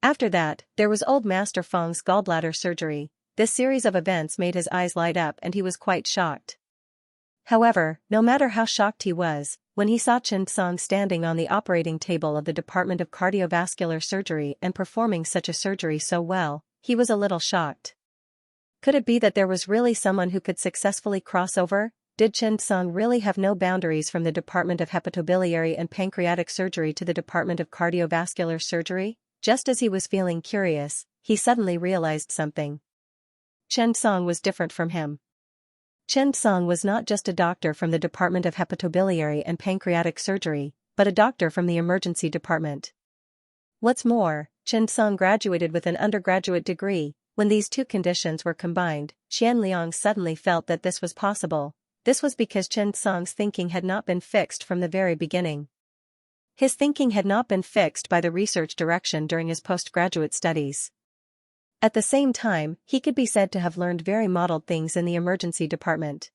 After that, there was old Master Feng's gallbladder surgery. This series of events made his eyes light up and he was quite shocked. However, no matter how shocked he was, when he saw Chen Song standing on the operating table of the Department of Cardiovascular Surgery and performing such a surgery so well, he was a little shocked. Could it be that there was really someone who could successfully cross over? Did Chen Song really have no boundaries from the Department of Hepatobiliary and Pancreatic Surgery to the Department of Cardiovascular Surgery? Just as he was feeling curious, he suddenly realized something. Chen Song was different from him. Chen Song was not just a doctor from the Department of Hepatobiliary and Pancreatic Surgery, but a doctor from the emergency department. What's more, Chen Song graduated with an undergraduate degree. When these two conditions were combined, Qian Liang suddenly felt that this was possible. This was because Chen Song's thinking had not been fixed from the very beginning. His thinking had not been fixed by the research direction during his postgraduate studies. At the same time, he could be said to have learned very modeled things in the emergency department.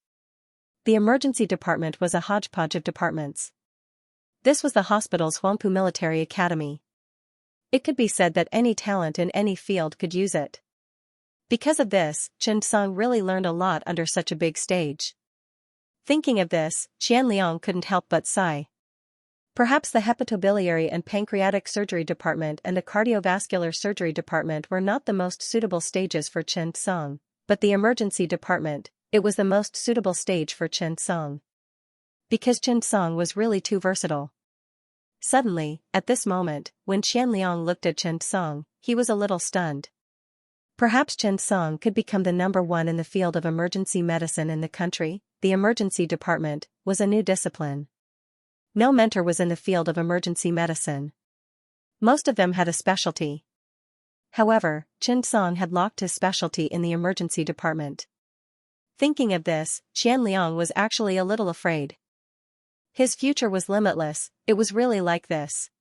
The emergency department was a hodgepodge of departments. This was the hospital's Huangpu Military Academy. It could be said that any talent in any field could use it. Because of this, Chen Song really learned a lot under such a big stage. Thinking of this, Qian Liang couldn't help but sigh. Perhaps the hepatobiliary and pancreatic surgery department and the cardiovascular surgery department were not the most suitable stages for Chen Song, but the emergency department, it was the most suitable stage for Chen Song. Because Chen Song was really too versatile. Suddenly, at this moment, when Qian Liang looked at Chen Song, he was a little stunned. Perhaps Chen Song could become the number one in the field of emergency medicine in the country. The emergency department was a new discipline. No mentor was in the field of emergency medicine. Most of them had a specialty. However, Chen Song had locked his specialty in the emergency department. Thinking of this, Qian Liang was actually a little afraid. His future was limitless. It was really like this.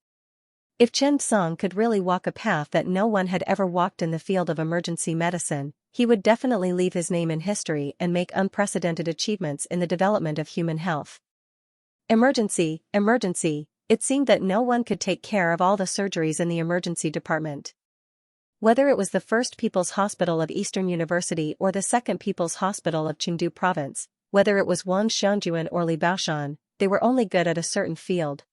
If Chen Song could really walk a path that no one had ever walked in the field of emergency medicine, he would definitely leave his name in history and make unprecedented achievements in the development of human health. Emergency, it seemed that no one could take care of all the surgeries in the emergency department. Whether it was the First People's Hospital of Eastern University or the Second People's Hospital of Qingdu Province, whether it was Wangxiangjuan or Li Baoshan, they were only good at a certain field.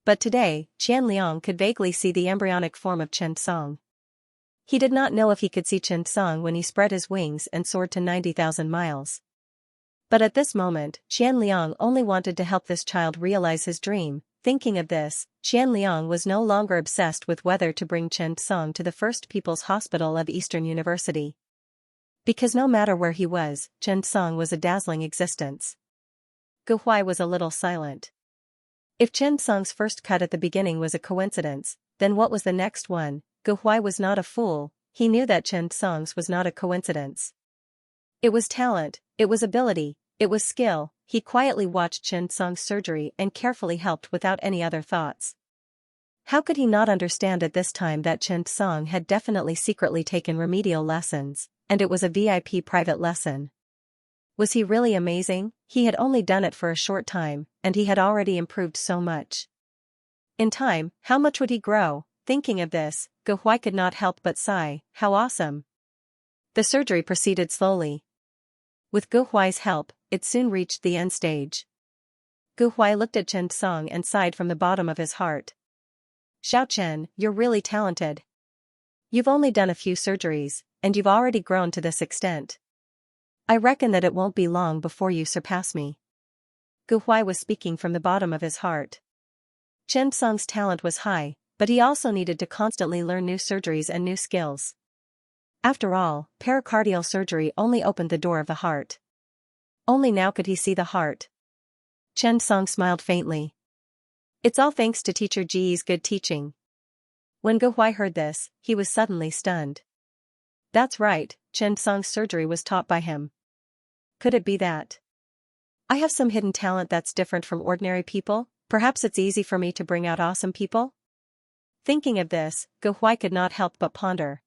But today, Qian Liang could vaguely see the embryonic form of Chen Song. He did not know if he could see Xianxia when he spread his wings and soared to 90,000 miles. But at this moment, Qianliang only wanted to help this child realize his dream. Thinking of this, Qianliang was no longer obsessed with whether to bring Xianxia to the First People's Hospital of Eastern University. Because no matter where he was, Xianxia was a dazzling existence. Gu Huai was a little silent. If Xianxia's first cut at the beginning was a coincidence, then what was the next one? Gu Huai was not a fool, he knew that Xianxia's was not a coincidence. It was talent, it was ability, it was skill. He quietly watched Xianxia's surgery and carefully helped without any other thoughts. How could he not understand at this time that Xianxia had definitely secretly taken remedial lessons, and it was a VIP private lesson? Was he really amazing? He had only done it for a short time, and he had already improved so much. In time, how much would he grow? Thinking of this, Gu Huai could not help but sigh, how awesome. The surgery proceeded slowly. With Gu Huai's help, it soon reached the end stage. Gu Huai looked at Xianxia and sighed from the bottom of his heart. Xiao Chen, you're really talented. You've only done a few surgeries, and you've already grown to this extent. I reckon that it won't be long before you surpass me. Gu Huai was speaking from the bottom of his heart. Xianxia's talent was high, but he also needed to constantly learn new surgeries and new skills. After all, pericardial surgery only opened the door of the heart. Only now could he see the heart. Xianxia smiled faintly. It's all thanks to teacher Ji's good teaching. When Gu Huai heard this, he was suddenly stunned. That's right, Xianxia's surgery was taught by him. Could it be that I have some hidden talent that's different from ordinary people? Perhaps it's easy for me to bring out awesome people? Thinking of this, Gu Huai could not help but ponder.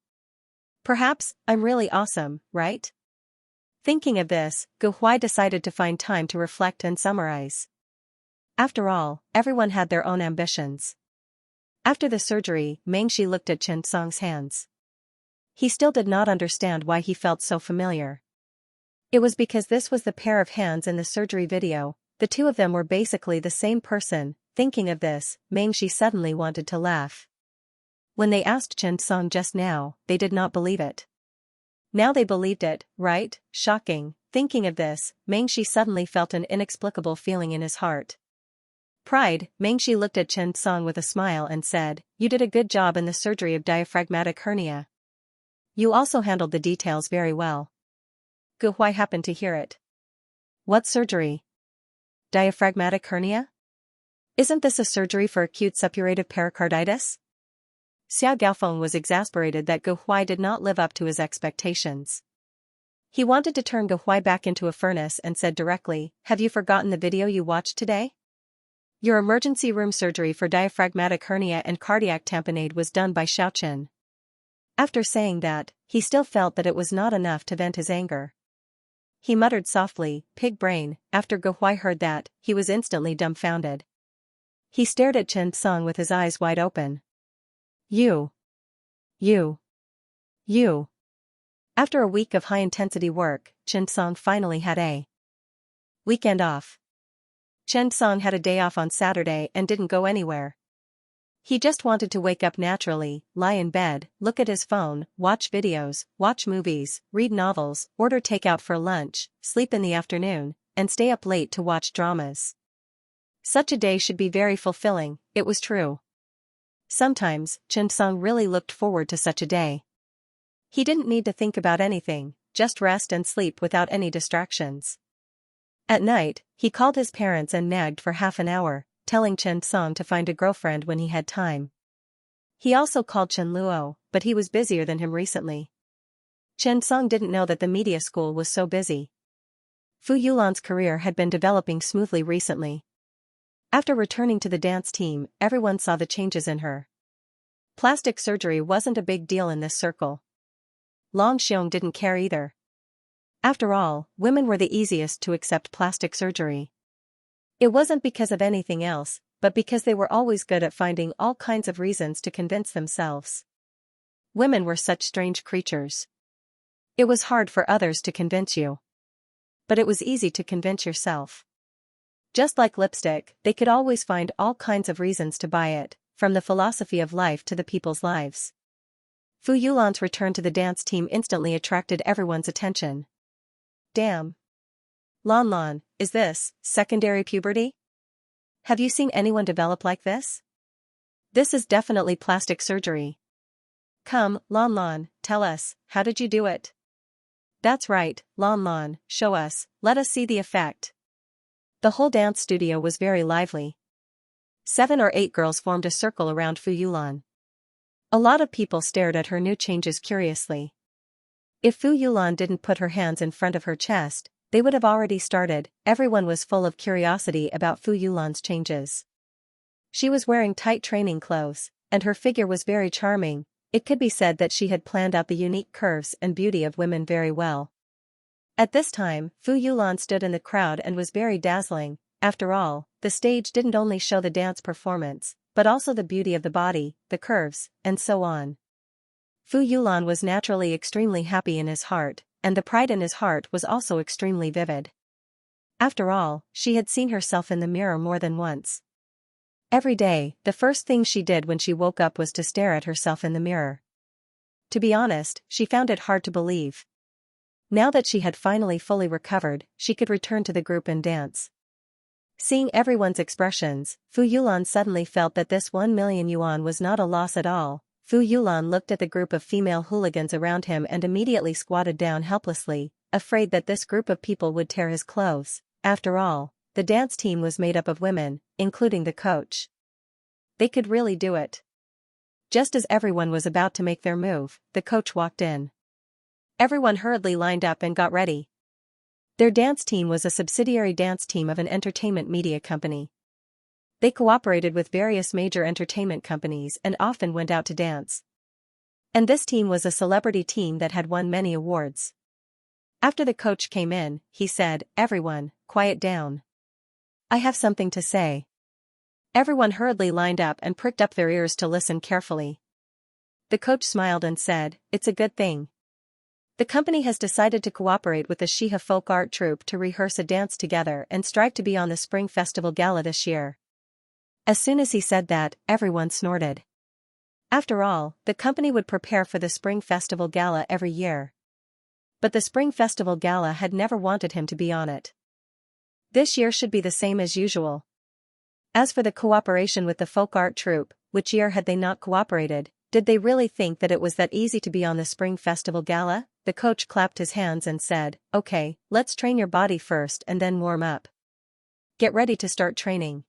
Perhaps, I'm really awesome, right? Thinking of this, Gu Huai decided to find time to reflect and summarize. After all, everyone had their own ambitions. After the surgery, Mengshi looked at Xianxia's hands. He still did not understand why he felt so familiar. It was because this was the pair of hands in the surgery video, the two of them were basically the same person. Thinking of this, Mengshi suddenly wanted to laugh. When they asked Xianxia just now, they did not believe it. Now they believed it, right? Shocking. Thinking of this, Mengshi suddenly felt an inexplicable feeling in his heart. Pride. Mengshi looked at Xianxia with a smile and said, "You did a good job in the surgery of diaphragmatic hernia. You also handled the details very well." Gu Huai happened to hear it. What surgery? Diaphragmatic hernia? Isn't this a surgery for acute suppurative pericarditis? Xiao Gaofeng was exasperated that Gu Huai did not live up to his expectations. He wanted to turn Gu Huai back into a furnace and said directly, "Have you forgotten the video you watched today? Your emergency room surgery for diaphragmatic hernia and cardiac tamponade was done by Xiao Chen." After saying that, he still felt that it was not enough to vent his anger. He muttered softly, "Pig brain." After Gu Huai heard that, he was instantly dumbfounded. He stared at Xianxia with his eyes wide open. You. After a week of high-intensity work, Xianxia finally had a weekend off. Xianxia had a day off on Saturday and didn't go anywhere. He just wanted to wake up naturally, lie in bed, look at his phone, watch videos, watch movies, read novels, order takeout for lunch, sleep in the afternoon, and stay up late to watch dramas. Such a day should be very fulfilling, it was true. Sometimes, Xianxia really looked forward to such a day. He didn't need to think about anything, just rest and sleep without any distractions. At night, he called his parents and nagged for half an hour, telling Xianxia to find a girlfriend when he had time. He also called Chen Luo, but he was busier than him recently. Xianxia didn't know that the media school was so busy. Fu Yulan's career had been developing smoothly recently. After returning to the dance team, everyone saw the changes in her. Plastic surgery wasn't a big deal in this circle. Long Xiong didn't care either. After all, women were the easiest to accept plastic surgery. It wasn't because of anything else, but because they were always good at finding all kinds of reasons to convince themselves. Women were such strange creatures. It was hard for others to convince you. But it was easy to convince yourself. Just like lipstick, they could always find all kinds of reasons to buy it, from the philosophy of life to the people's lives. Fu Yulan's return to the dance team instantly attracted everyone's attention. Damn. Lan Lan, is this secondary puberty? Have you seen anyone develop like this? This is definitely plastic surgery. Come, Lan Lan, tell us, how did you do it? That's right, Lan Lan, show us, let us see the effect. The whole dance studio was very lively. 7 or 8 girls formed a circle around Fu Yulan. A lot of people stared at her new changes curiously. If Fu Yulan didn't put her hands in front of her chest, they would have already started. Everyone was full of curiosity about Fu Yulan's changes. She was wearing tight training clothes, and her figure was very charming. It could be said that she had planned out the unique curves and beauty of women very well. At this time, Fu Yulan stood in the crowd and was very dazzling. After all, the stage didn't only show the dance performance, but also the beauty of the body, the curves, and so on. Fu Yulan was naturally extremely happy in his heart, and the pride in his heart was also extremely vivid. After all, she had seen herself in the mirror more than once. Every day, the first thing she did when she woke up was to stare at herself in the mirror. To be honest, she found it hard to believe. Now that she had finally fully recovered, she could return to the group and dance. Seeing everyone's expressions, Fu Yulan suddenly felt that this 1 million yuan was not a loss at all. Fu Yulan looked at the group of female hooligans around him and immediately squatted down helplessly, afraid that this group of people would tear his clothes. After all, the dance team was made up of women, including the coach. They could really do it. Just as everyone was about to make their move, the coach walked in. Everyone hurriedly lined up and got ready. Their dance team was a subsidiary dance team of an entertainment media company. They cooperated with various major entertainment companies and often went out to dance. And this team was a celebrity team that had won many awards. After the coach came in, he said, "Everyone, quiet down. I have something to say." Everyone hurriedly lined up and pricked up their ears to listen carefully. The coach smiled and said, "It's a good thing. The company has decided to cooperate with the Xianxia folk art troupe to rehearse a dance together and strive to be on the Spring Festival Gala this year." As soon as he said that, everyone snorted. After all, the company would prepare for the Spring Festival Gala every year. But the Spring Festival Gala had never wanted him to be on it. This year should be the same as usual. As for the cooperation with the folk art troupe, which year had they not cooperated? Did they really think that it was that easy to be on the Spring Festival Gala? The coach clapped his hands and said, "Okay, let's train your body first and then warm up. Get ready to start training."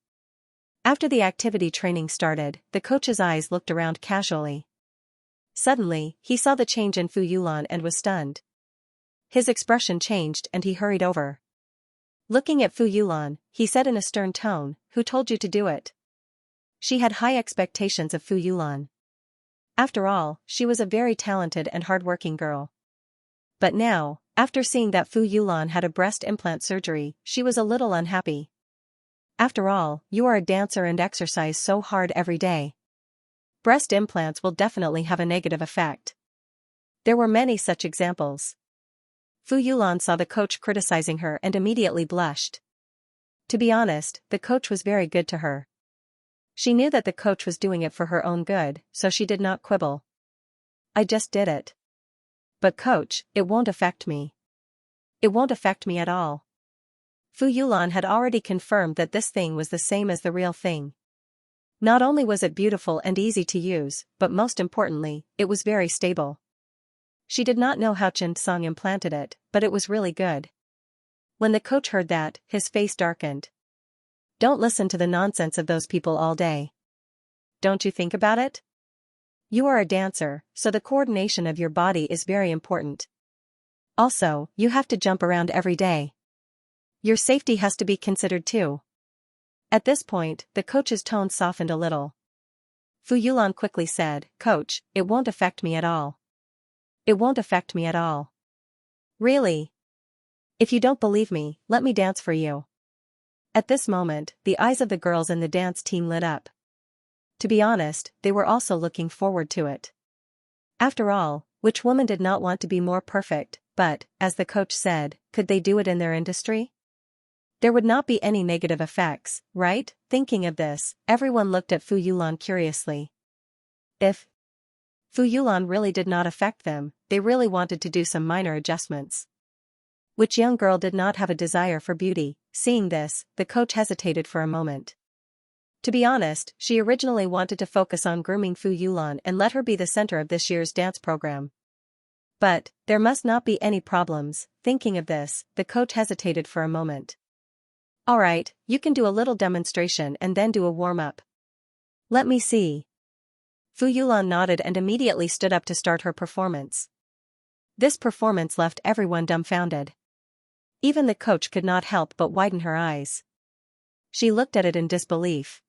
After the activity training started, the coach's eyes looked around casually. Suddenly, he saw the change in Fu Yulan and was stunned. His expression changed and he hurried over. Looking at Fu Yulan, he said in a stern tone, "Who told you to do it?" She had high expectations of Fu Yulan. After all, she was a very talented and hardworking girl. But now, after seeing that Fu Yulan had a breast implant surgery, she was a little unhappy. After all, you are a dancer and exercise so hard every day. Breast implants will definitely have a negative effect. There were many such examples. Fu Yulan saw the coach criticizing her and immediately blushed. To be honest, the coach was very good to her. She knew that the coach was doing it for her own good, so she did not quibble. "I just did it. But coach, it won't affect me. It won't affect me at all." Fu Yulan had already confirmed that this thing was the same as the real thing. Not only was it beautiful and easy to use, but most importantly, it was very stable. She did not know how Xianxia implanted it, but it was really good. When the coach heard that, his face darkened. "Don't listen to the nonsense of those people all day. Don't you think about it? You are a dancer, so the coordination of your body is very important. Also, you have to jump around every day. Your safety has to be considered too." At this point, the coach's tone softened a little. Fu Yulan quickly said, "Coach, it won't affect me at all. It won't affect me at all." "Really? If you don't believe me, let me dance for you." At this moment, the eyes of the girls in the dance team lit up. To be honest, they were also looking forward to it. After all, which woman did not want to be more perfect, but, as the coach said, could they do it in their industry? There would not be any negative effects, right? Thinking of this, everyone looked at Fu Yulan curiously. If Fu Yulan really did not affect them, they really wanted to do some minor adjustments. Which young girl did not have a desire for beauty? Seeing this, the coach hesitated for a moment. To be honest, she originally wanted to focus on grooming Fu Yulan and let her be the center of this year's dance program. But, there must not be any problems. Thinking of this, the coach hesitated for a moment. Alright, you can do a little demonstration and then do a warm-up. Let me see. Fu Yulan nodded and immediately stood up to start her performance. This performance left everyone dumbfounded. Even the coach could not help but widen her eyes. She looked at it in disbelief.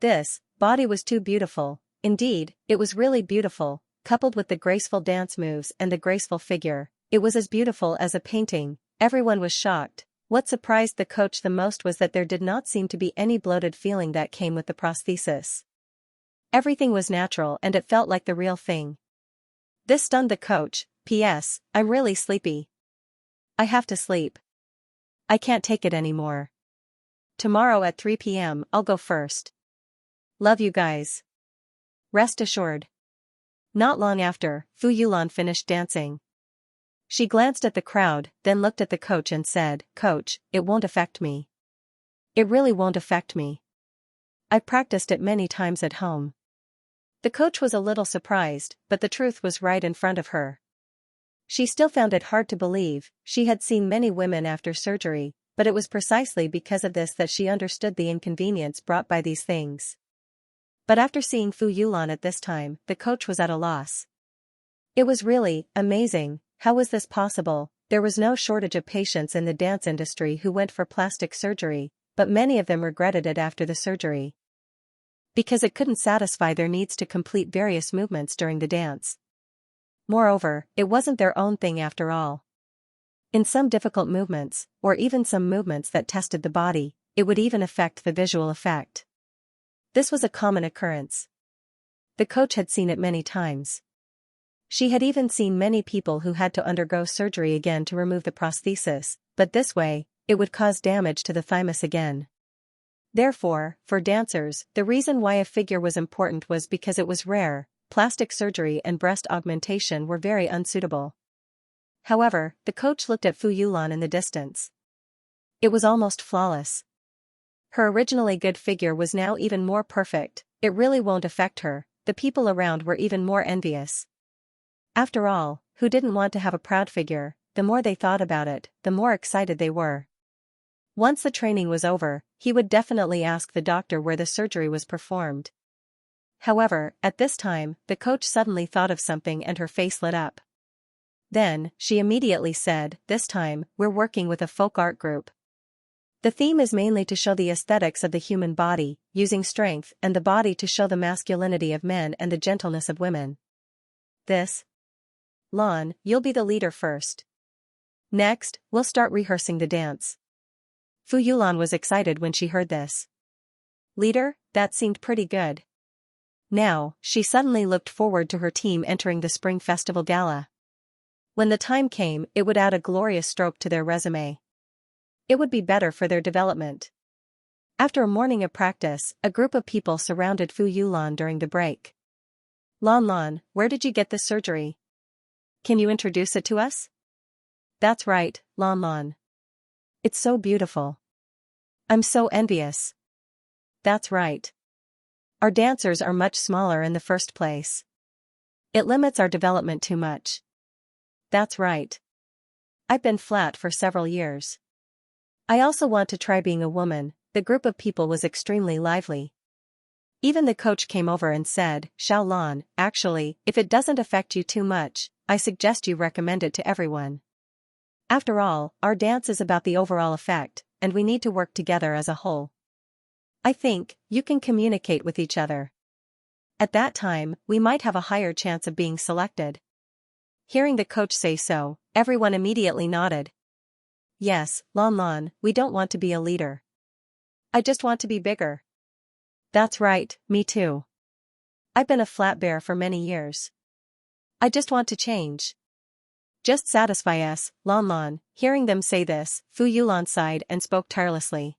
This body was too beautiful. Indeed, it was really beautiful, coupled with the graceful dance moves and the graceful figure. It was as beautiful as a painting. Everyone was shocked. What surprised the coach the most was that there did not seem to be any bloated feeling that came with the prosthesis. Everything was natural and it felt like the real thing. This stunned the coach. P.S. I'm really sleepy. I have to sleep. I can't take it anymore. Tomorrow at 3 p.m. I'll go first. Love you guys. Rest assured. Not long after, Fu Yulan finished dancing. She glanced at the crowd, then looked at the coach and said, Coach, it won't affect me. It really won't affect me. I've practiced it many times at home. The coach was a little surprised, but the truth was right in front of her. She still found it hard to believe. She had seen many women after surgery, but it was precisely because of this that she understood the inconvenience brought by these things. But after seeing Fu Yulan at this time, the coach was at a loss. It was really amazing. How was this possible? There was no shortage of patients in the dance industry who went for plastic surgery, but many of them regretted it after the surgery. Because it couldn't satisfy their needs to complete various movements during the dance. Moreover, it wasn't their own thing after all. In some difficult movements, or even some movements that tested the body, it would even affect the visual effect. This was a common occurrence. The coach had seen it many times. She had even seen many people who had to undergo surgery again to remove the prosthesis, but this way, it would cause damage to the thymus again. Therefore, for dancers, the reason why a figure was important was because it was rare. Plastic surgery and breast augmentation were very unsuitable. However, the coach looked at Fu Yulan in the distance. It was almost flawless. Her originally good figure was now even more perfect. It really won't affect her. The people around were even more envious. After all, who didn't want to have a proud figure? The more they thought about it, the more excited they were. Once the training was over, he would definitely ask the doctor where the surgery was performed. However, at this time, the coach suddenly thought of something and her face lit up. Then, she immediately said, this time, we're working with a folk art group. The theme is mainly to show the aesthetics of the human body, using strength and the body to show the masculinity of men and the gentleness of women. This. Lon, you'll be the leader first. Next, we'll start rehearsing the dance. Fu Yulan was excited when she heard this. Leader, that seemed pretty good. Now, she suddenly looked forward to her team entering the Spring Festival Gala. When the time came, it would add a glorious stroke to their resume. It would be better for their development. After a morning of practice, a group of people surrounded Fu Yulan during the break. Lon, where did you get this surgery? Can you introduce it to us? That's right, Lon. It's so beautiful. I'm so envious. That's right. Our dancers are much smaller in the first place. It limits our development too much. That's right. I've been flat for several years. I also want to try being a woman. The group of people was extremely lively. Even the coach came over and said, Xiaolon, actually, if it doesn't affect you too much, I suggest you recommend it to everyone. After all, our dance is about the overall effect, and we need to work together as a whole. I think, you can communicate with each other. At that time, we might have a higher chance of being selected. Hearing the coach say so, everyone immediately nodded. Yes, Lon, we don't want to be a leader. I just want to be bigger. That's right, me too. I've been a flat bear for many years. I just want to change. Just satisfy us, Lon. Hearing them say this, Fu Yulan sighed and spoke tirelessly.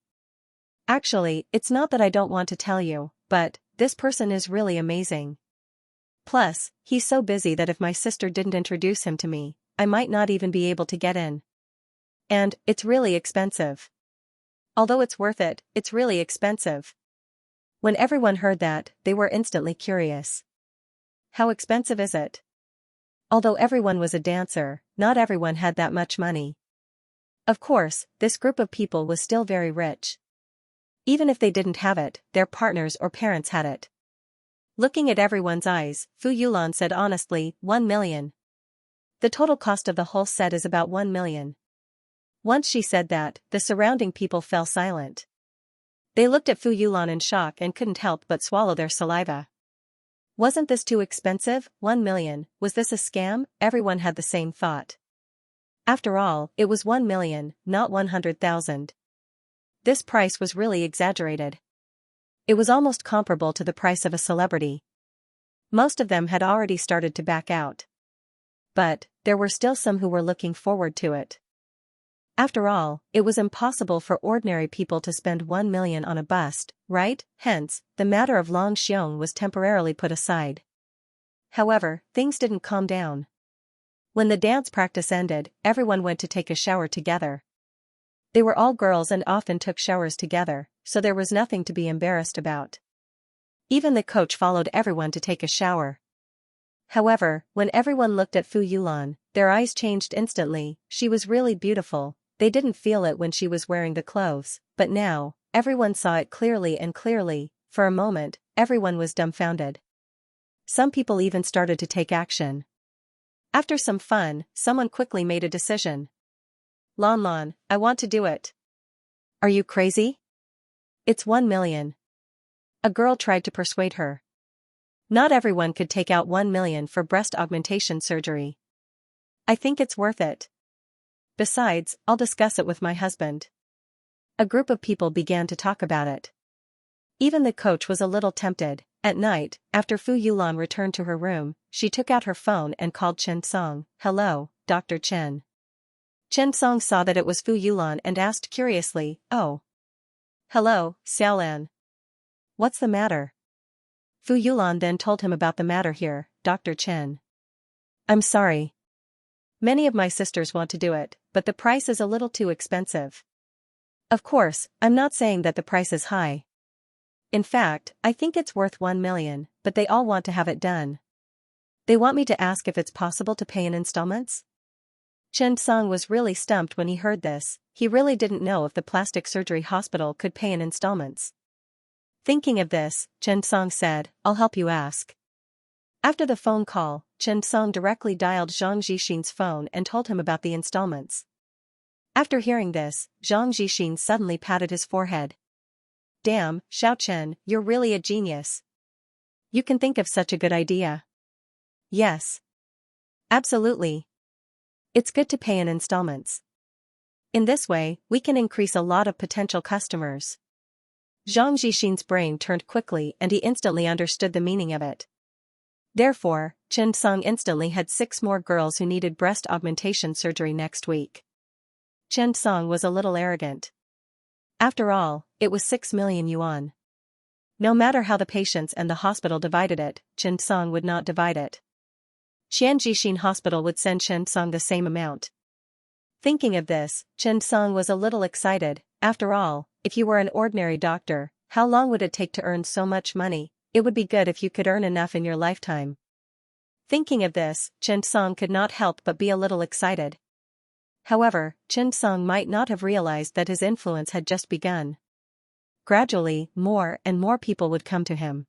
Actually, it's not that I don't want to tell you, but, this person is really amazing. Plus, he's so busy that if my sister didn't introduce him to me, I might not even be able to get in. And, it's really expensive. Although it's worth it, it's really expensive. When everyone heard that, they were instantly curious. How expensive is it? Although everyone was a dancer, not everyone had that much money. Of course, this group of people was still very rich. Even if they didn't have it, their partners or parents had it. Looking at everyone's eyes, Fu Yulan said honestly, 1 million. The total cost of the whole set is about 1 million. Once she said that, the surrounding people fell silent. They looked at Fu Yulan in shock and couldn't help but swallow their saliva. Wasn't this too expensive? 1 million, was this a scam? Everyone had the same thought. After all, it was 1 million, not 100,000. This price was really exaggerated. It was almost comparable to the price of a celebrity. Most of them had already started to back out. But, there were still some who were looking forward to it. After all, it was impossible for ordinary people to spend 1 million on a bust, right? Hence, the matter of Long Xiong was temporarily put aside. However, things didn't calm down. When the dance practice ended, everyone went to take a shower together. They were all girls and often took showers together, so there was nothing to be embarrassed about. Even the coach followed everyone to take a shower. However, when everyone looked at Fu Yulan, their eyes changed instantly. She was really beautiful. They didn't feel it when she was wearing the clothes, but now, everyone saw it clearly and clearly. For a moment, everyone was dumbfounded. Some people even started to take action. After some fun, someone quickly made a decision. Lon Lon, I want to do it. Are you crazy? It's 1 million. A girl tried to persuade her. Not everyone could take out 1 million for breast augmentation surgery. I think it's worth it. Besides, I'll discuss it with my husband. A group of people began to talk about it. Even the coach was a little tempted. At night, after Fu Yulan returned to her room, she took out her phone and called Chen Song. Hello, Dr. Chen. Chen Song saw that it was Fu Yulan and asked curiously, oh. Hello, Xiaolan. What's the matter? Fu Yulan then told him about the matter here, Dr. Chen. I'm sorry. Many of my sisters want to do it, but the price is a little too expensive. Of course, I'm not saying that the price is high. In fact, I think it's worth 1 million, but they all want to have it done. They want me to ask if it's possible to pay in installments? Chen Song was really stumped when he heard this. He really didn't know if the plastic surgery hospital could pay in installments. Thinking of this, Chen Song said, I'll help you ask. After the phone call, Chen Song directly dialed Zhang Zhixin's phone and told him about the installments. After hearing this, Zhang Zhixin suddenly patted his forehead. Damn, Xiao Chen, you're really a genius. You can think of such a good idea. Yes. Absolutely. It's good to pay in installments. In this way, we can increase a lot of potential customers. Zhang Zhixin's brain turned quickly and he instantly understood the meaning of it. Therefore, Chen Song instantly had 6 more girls who needed breast augmentation surgery next week. Chen Song was a little arrogant. After all, it was 6 million yuan. No matter how the patients and the hospital divided it, Chen Song would not divide it. Xianxia Hospital would send Chen Song the same amount. Thinking of this, Chen Song was a little excited. After all, if you were an ordinary doctor, how long would it take to earn so much money? It would be good if you could earn enough in your lifetime. Thinking of this, Chen Song could not help but be a little excited. However, Chen Song might not have realized that his influence had just begun. Gradually, more and more people would come to him.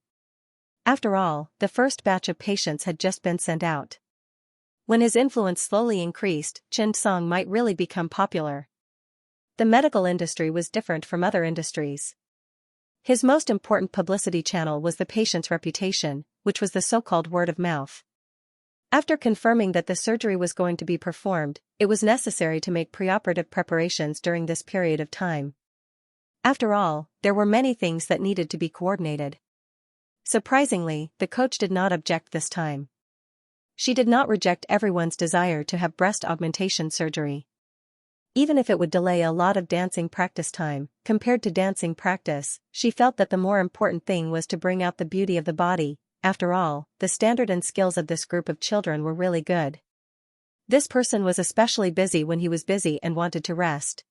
After all, the first batch of patients had just been sent out. When his influence slowly increased, Chen Song might really become popular. The medical industry was different from other industries. His most important publicity channel was the patient's reputation, which was the so-called word of mouth. After confirming that the surgery was going to be performed, it was necessary to make preoperative preparations during this period of time. After all, there were many things that needed to be coordinated. Surprisingly, the coach did not object this time. She did not reject everyone's desire to have breast augmentation surgery. Even if it would delay a lot of dancing practice time, compared to dancing practice, she felt that the more important thing was to bring out the beauty of the body. after all, the standard and skills of this group of children were really good. This person was especially busy when he was busy and wanted to rest.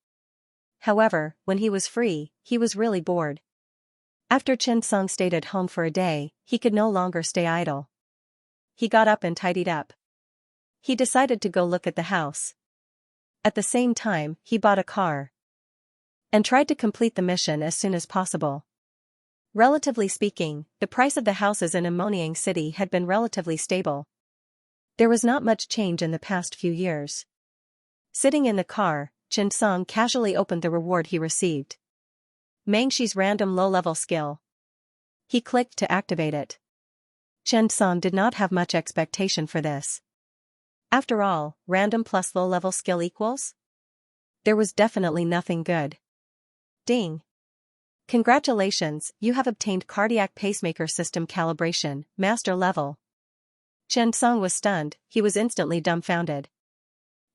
However, when he was free, he was really bored. After Xianxia stayed at home for a day, he could no longer stay idle. He got up and tidied up. He decided to go look at the house. At the same time, he bought a car and tried to complete the mission as soon as possible. Relatively speaking, the price of the houses in Ammoniang City had been relatively stable. There was not much change in the past few years. Sitting in the car, Xianxia casually opened the reward he received. Mangxi's random low-level skill. He clicked to activate it. Xianxia did not have much expectation for this. After all, random plus low-level skill equals? There was definitely nothing good. Ding. Congratulations, you have obtained cardiac pacemaker system calibration, master level. Xianxia was stunned, he was instantly dumbfounded.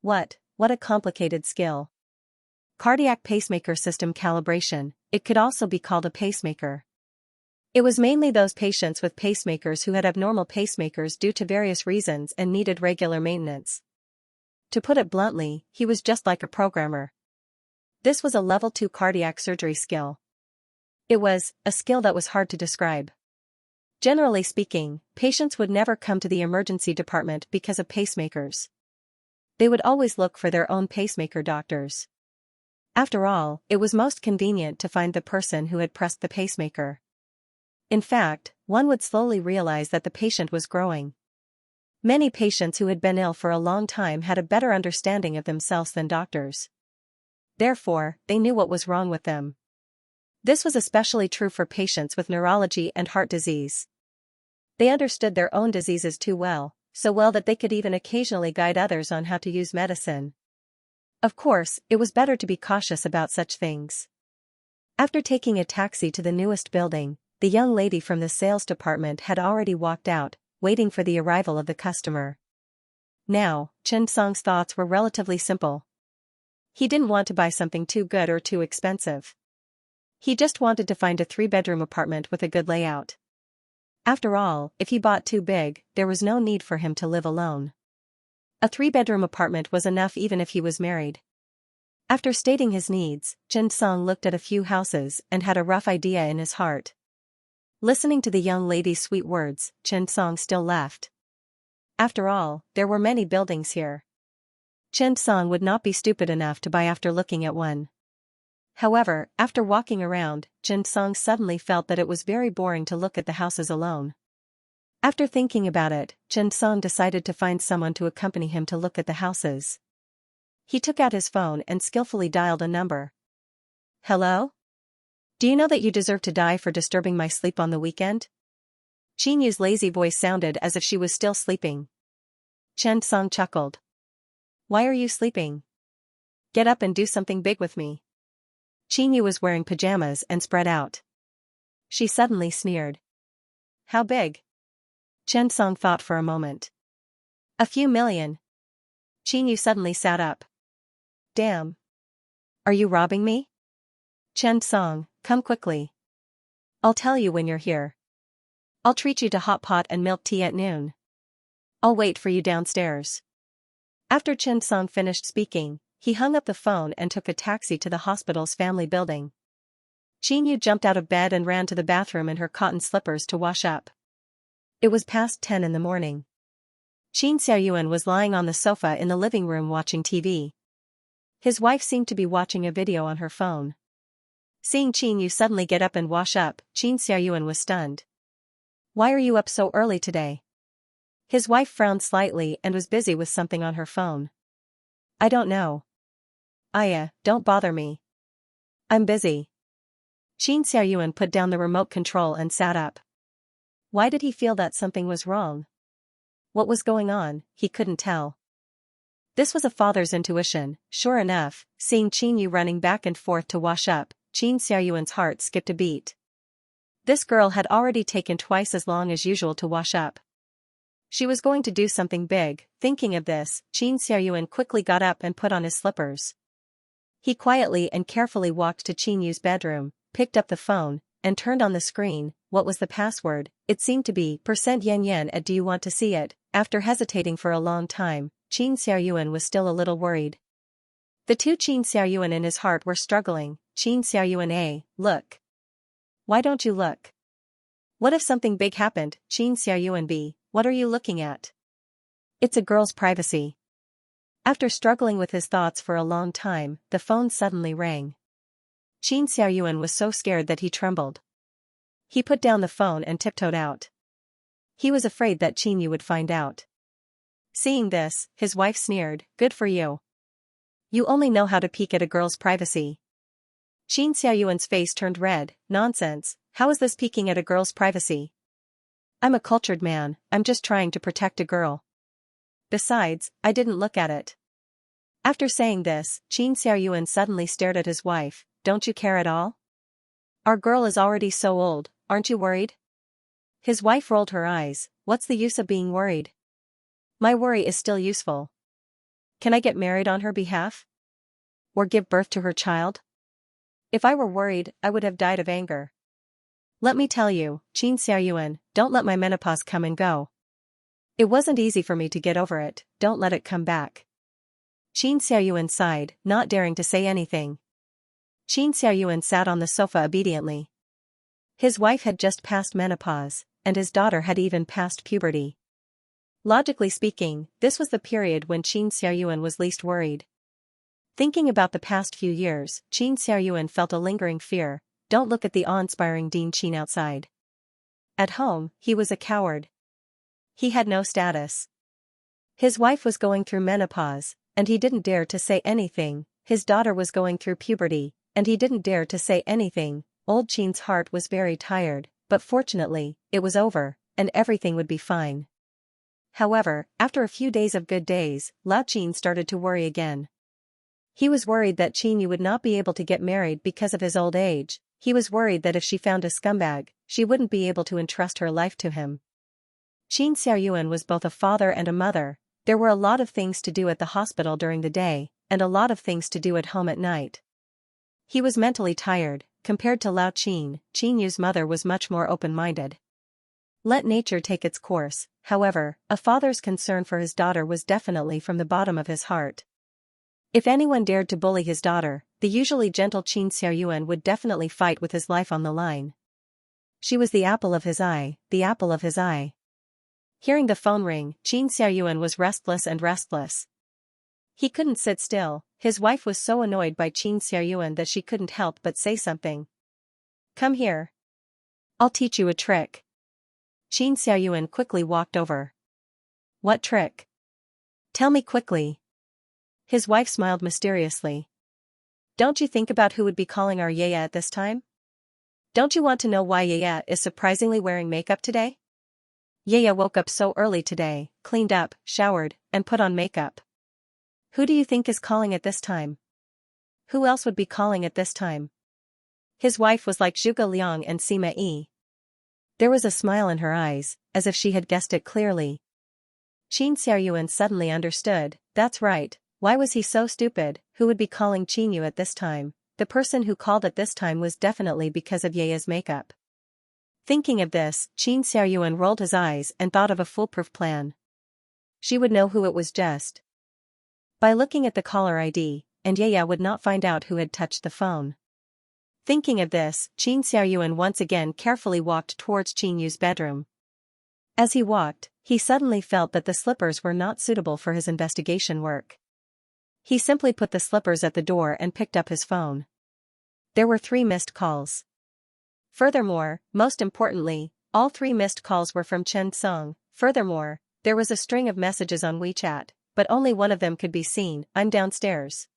What a complicated skill. Cardiac pacemaker system calibration, it could also be called a pacemaker. It was mainly those patients with pacemakers who had abnormal pacemakers due to various reasons and needed regular maintenance. To put it bluntly, he was just like a programmer. This was a level 2 cardiac surgery skill. It was a skill that was hard to describe. Generally speaking, patients would never come to the emergency department because of pacemakers. They would always look for their own pacemaker doctors. After all, it was most convenient to find the person who had pressed the pacemaker. In fact, one would slowly realize that the patient was growing. Many patients who had been ill for a long time had a better understanding of themselves than doctors. Therefore, they knew what was wrong with them. This was especially true for patients with neurology and heart disease. They understood their own diseases too well, so well that they could even occasionally guide others on how to use medicine. Of course, it was better to be cautious about such things. After taking a taxi to the newest building, the young lady from the sales department had already walked out, waiting for the arrival of the customer. Now, Xianxia's thoughts were relatively simple. He didn't want to buy something too good or too expensive. He just wanted to find a 3-bedroom apartment with a good layout. After all, if he bought too big, there was no need for him to live alone. A 3-bedroom apartment was enough even if he was married. After stating his needs, Xianxia looked at a few houses and had a rough idea in his heart. Listening to the young lady's sweet words, Xianxia still laughed. After all, there were many buildings here. Xianxia would not be stupid enough to buy after looking at one. However, after walking around, Xianxia suddenly felt that it was very boring to look at the houses alone. After thinking about it, Xianxia decided to find someone to accompany him to look at the houses. He took out his phone and skillfully dialed a number. Hello? Do you know that you deserve to die for disturbing my sleep on the weekend? Xianyu's lazy voice sounded as if she was still sleeping. Xianxia chuckled. Why are you sleeping? Get up and do something big with me. Xianyu was wearing pajamas and spread out. She suddenly sneered. How big? Xianxia thought for a moment. A few million. Xianyu suddenly sat up. Damn. Are you robbing me? Xianxia, come quickly. I'll tell you when you're here. I'll treat you to hot pot and milk tea at noon. I'll wait for you downstairs. After Xianxia finished speaking, he hung up the phone and took a taxi to the hospital's family building. Xianyu jumped out of bed and ran to the bathroom in her cotton slippers to wash up. It was past 10 in the morning. Xianxia was lying on the sofa in the living room watching TV. His wife seemed to be watching a video on her phone. Seeing Xianyu suddenly get up and wash up, Xianxia was stunned. Why are you up so early today? His wife frowned slightly and was busy with something on her phone. I don't know. Aya, don't bother me. I'm busy. Xianxia put down the remote control and sat up. Why did he feel that something was wrong? What was going on, he couldn't tell. This was a father's intuition. Sure enough, seeing Xianyu running back and forth to wash up, Xianxia's heart skipped a beat. This girl had already taken twice as long as usual to wash up. She was going to do something big. Thinking of this, Xianxia quickly got up and put on his slippers. He quietly and carefully walked to Xianyu's bedroom, picked up the phone, and turned on the screen. What was the password? it seemed to be %yen yen at do you want to see it. After hesitating for a long time, Qin Xiaoyuan was still a little worried. The two Qin Xiaoyuan in his heart were struggling. Qin Xiaoyuan A, look. Why don't you look? What if something big happened? Qin Xiaoyuan B, what are you looking at? It's a girl's privacy. After struggling with his thoughts for a long time, the phone suddenly rang. Qin Xiaoyuan was so scared that he trembled. He put down the phone and tiptoed out. He was afraid that Qin Yu would find out. Seeing this, his wife sneered, good for you. You only know how to peek at a girl's privacy. Qin Xiaoyuan's face turned red, nonsense, how is this peeking at a girl's privacy? I'm a cultured man, I'm just trying to protect a girl. Besides, I didn't look at it. After saying this, Qin Xiaoyuan suddenly stared at his wife, don't you care at all? Our girl is already so old, aren't you worried? His wife rolled her eyes, what's the use of being worried? My worry is still useful. Can I get married on her behalf? Or give birth to her child? If I were worried, I would have died of anger. Let me tell you, Qin Xiaoyuan, don't let my menopause come and go. It wasn't easy for me to get over it, don't let it come back. Qin Xiaoyuan sighed, not daring to say anything. Qin Xiaoyuan sat on the sofa obediently. His wife had just passed menopause, and his daughter had even passed puberty. Logically speaking, this was the period when Qin Xiaoyuan was least worried. Thinking about the past few years, Qin Xiaoyuan felt a lingering fear, don't look at the awe-inspiring Dean Qin outside. At home, he was a coward. He had no status. His wife was going through menopause, and he didn't dare to say anything, his daughter was going through puberty, and he didn't dare to say anything. Old Qin's heart was very tired, but fortunately, it was over, and everything would be fine. However, after a few days of good days, Lao Qin started to worry again. He was worried that Qin Yu would not be able to get married because of his old age, he was worried that if she found a scumbag, she wouldn't be able to entrust her life to him. Qin Xiaoyuan was both a father and a mother, there were a lot of things to do at the hospital during the day, and a lot of things to do at home at night. He was mentally tired, compared to Lao Qin, Qin Yu's mother was much more open-minded. Let nature take its course, however, a father's concern for his daughter was definitely from the bottom of his heart. If anyone dared to bully his daughter, the usually gentle Qin Xiaoyuan would definitely fight with his life on the line. She was the apple of his eye, the apple of his eye. Hearing the phone ring, Qin Xiaoyuan was restless and restless. He couldn't sit still, his wife was so annoyed by Qin Xiaoyuan that she couldn't help but say something. Come here. I'll teach you a trick. Qin Xiaoyuan quickly walked over. What trick? Tell me quickly. His wife smiled mysteriously. Don't you think about who would be calling our Yaya at this time? Don't you want to know why Yaya is surprisingly wearing makeup today? Yaya woke up so early today, cleaned up, showered, and put on makeup. Who do you think is calling at this time? Who else would be calling at this time? His wife was like Zhuge Liang and Sima Yi. There was a smile in her eyes, as if she had guessed it clearly. Qin Xiaoyuan suddenly understood, that's right, why was he so stupid, who would be calling Qin Yu at this time? The person who called at this time was definitely because of Yaya's makeup. Thinking of this, Qin Xiaoyuan rolled his eyes and thought of a foolproof plan. She would know who it was just by looking at the caller ID, and Yaya would not find out who had touched the phone. Thinking of this, Qin Xiaoyuan once again carefully walked towards Qin Yu's bedroom. As he walked, he suddenly felt that the slippers were not suitable for his investigation work. He simply put the slippers at the door and picked up his phone. There were 3 missed calls. Furthermore, most importantly, all 3 missed calls were from Chen Song. Furthermore, there was a string of messages on WeChat, but only one of them could be seen, I'm downstairs.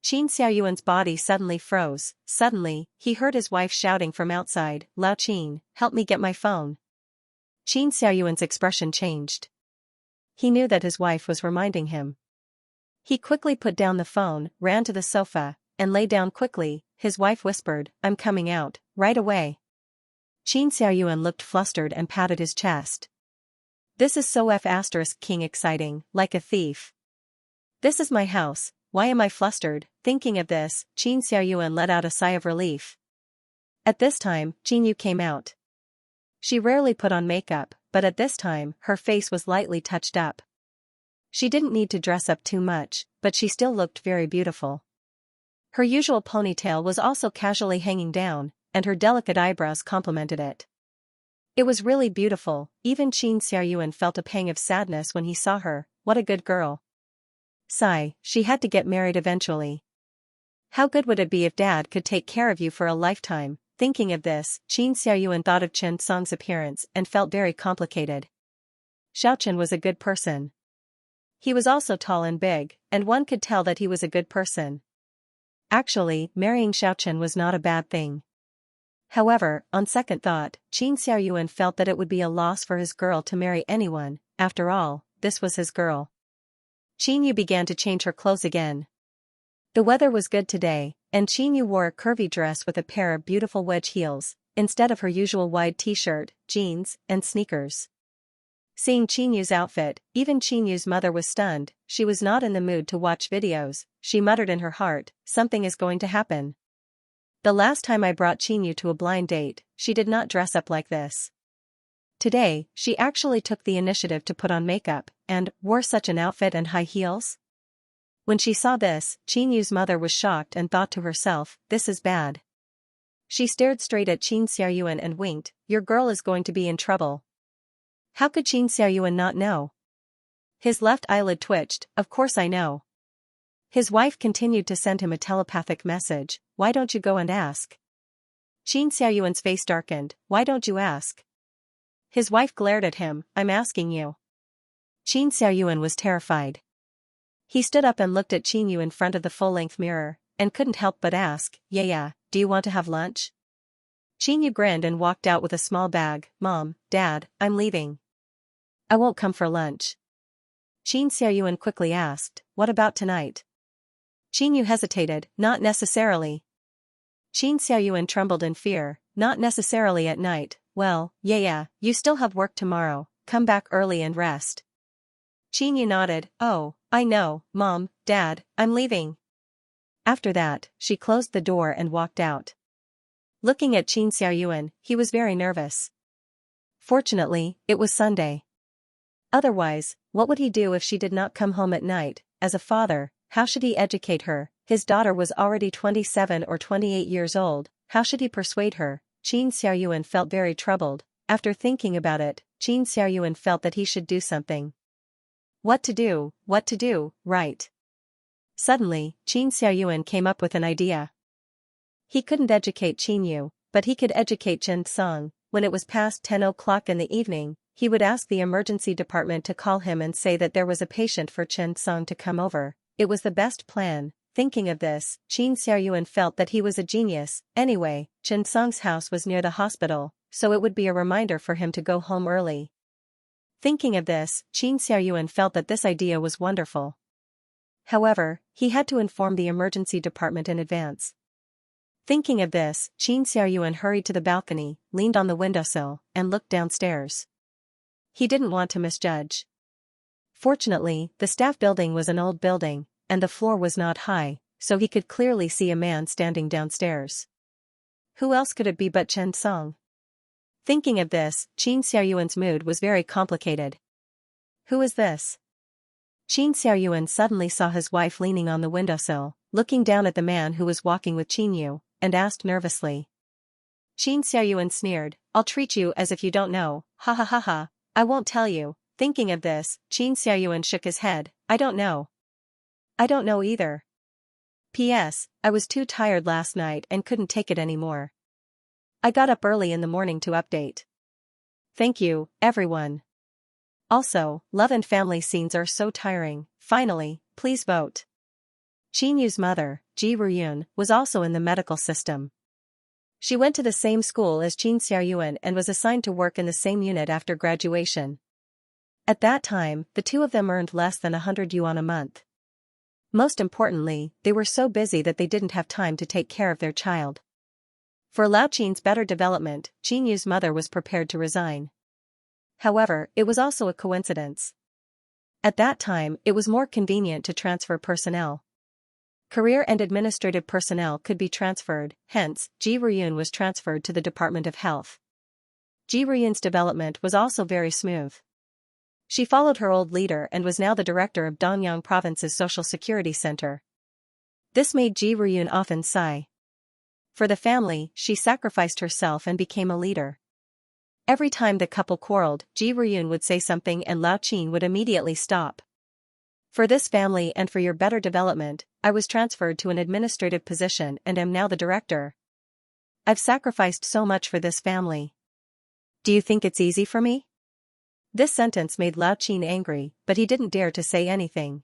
Qin Xiaoyuan's body suddenly froze, suddenly, he heard his wife shouting from outside, Lao Qin, help me get my phone. Qin Xiaoyuan's expression changed. He knew that his wife was reminding him. He quickly put down the phone, ran to the sofa, and lay down quickly. His wife whispered, I'm coming out, right away. Qin Xiaoyuan looked flustered and patted his chest. This is so King exciting, like a thief. This is my house, why am I flustered? Thinking of this, Qin Xiaoyuan let out a sigh of relief. At this time, Qin Yu came out. She rarely put on makeup, but at this time, her face was lightly touched up. She didn't need to dress up too much, but she still looked very beautiful. Her usual ponytail was also casually hanging down, and her delicate eyebrows complemented it. It was really beautiful. Even Xianxia felt a pang of sadness when he saw her. What a good girl. Sigh, she had to get married eventually. How good would it be if dad could take care of you for a lifetime? Thinking of this, Xianxia thought of Chen Song's appearance and felt very complicated. Xiaochen was a good person. He was also tall and big, and one could tell that he was a good person. Actually, marrying Xiaochen was not a bad thing. However, on second thought, Qin Xiaoyuan felt that it would be a loss for his girl to marry anyone. After all, this was his girl. Qin Yu began to change her clothes again. The weather was good today, and Qin Yu wore a curvy dress with a pair of beautiful wedge heels, instead of her usual wide t-shirt, jeans, and sneakers. Seeing Qin Yu's outfit, even Qin Yu's mother was stunned. She was not in the mood to watch videos. She muttered in her heart, something is going to happen. The last time I brought Qin Yu to a blind date, she did not dress up like this. Today, she actually took the initiative to put on makeup, and wore such an outfit and high heels? When she saw this, Qin Yu's mother was shocked and thought to herself, this is bad. She stared straight at Qin Xiaoyuan and winked, your girl is going to be in trouble. How could Qin Xiaoyuan not know? His left eyelid twitched, of course I know. His wife continued to send him a telepathic message, why don't you go and ask? Qin Xiaoyuan's face darkened, why don't you ask? His wife glared at him, I'm asking you. Qin Xiaoyuan was terrified. He stood up and looked at Qin Yu in front of the full-length mirror, and couldn't help but ask, yeah, do you want to have lunch? Qin Yu grinned and walked out with a small bag, Mom, Dad, I'm leaving. I won't come for lunch. Qin Xiaoyuan quickly asked, what about tonight? Qin Yu hesitated, not necessarily. Qin Xiaoyuan trembled in fear, not necessarily at night, well, yeah, you still have work tomorrow, come back early and rest. Qin Yu nodded, oh, I know, Mom, Dad, I'm leaving. After that, she closed the door and walked out. Looking at Qin Xiaoyuan, he was very nervous. Fortunately, it was Sunday. Otherwise, what would he do if she did not come home at night? As a father, how should he educate her? His daughter was already 27 or 28 years old, how should he persuade her? Qin Xiaoyuan felt very troubled. After thinking about it, Qin Xiaoyuan felt that he should do something. What to do, right? Suddenly, Qin Xiaoyuan came up with an idea. He couldn't educate Qin Yu, but he could educate Chen Song. When it was past 10 o'clock in the evening, he would ask the emergency department to call him and say that there was a patient for Chen Song to come over. It was the best plan. Thinking of this, Qin Xiaoyuan felt that he was a genius. Anyway, Chen Song's house was near the hospital, so it would be a reminder for him to go home early. Thinking of this, Qin Xiaoyuan felt that this idea was wonderful. However, he had to inform the emergency department in advance. Thinking of this, Qin Xiaoyuan hurried to the balcony, leaned on the windowsill, and looked downstairs. He didn't want to misjudge. Fortunately, the staff building was an old building, and the floor was not high, so he could clearly see a man standing downstairs. Who else could it be but Chen Song? Thinking of this, Qin Xiaoyuan's mood was very complicated. Who is this? Qin Xiaoyuan suddenly saw his wife leaning on the windowsill, looking down at the man who was walking with Qin Yu, and asked nervously. Qin Xiaoyuan sneered, I'll treat you as if you don't know, ha ha ha ha, I won't tell you. Thinking of this, Qin Xiaoyuan shook his head, I don't know. I don't know either. P.S. I was too tired last night and couldn't take it anymore. I got up early in the morning to update. Thank you, everyone. Also, love and family scenes are so tiring. Finally, please vote. Qin Yu's mother, Ji Ruyun, was also in the medical system. She went to the same school as Qin Xiaoyuan and was assigned to work in the same unit after graduation. At that time, the two of them earned less than 100 yuan a month. Most importantly, they were so busy that they didn't have time to take care of their child. For Lao Qin's better development, Qin Yu's mother was prepared to resign. However, it was also a coincidence. At that time, it was more convenient to transfer personnel. Career and administrative personnel could be transferred, hence, Ji Ruyun was transferred to the Department of Health. Ji Ruyun's development was also very smooth. She followed her old leader and was now the director of Danyang Province's Social Security Center. This made Ji Ruyun often sigh. For the family, she sacrificed herself and became a leader. Every time the couple quarreled, Ji Ruyun would say something and Lao Qin would immediately stop. For this family and for your better development, I was transferred to an administrative position and am now the director. I've sacrificed so much for this family. Do you think it's easy for me? This sentence made Lao Qin angry, but he didn't dare to say anything.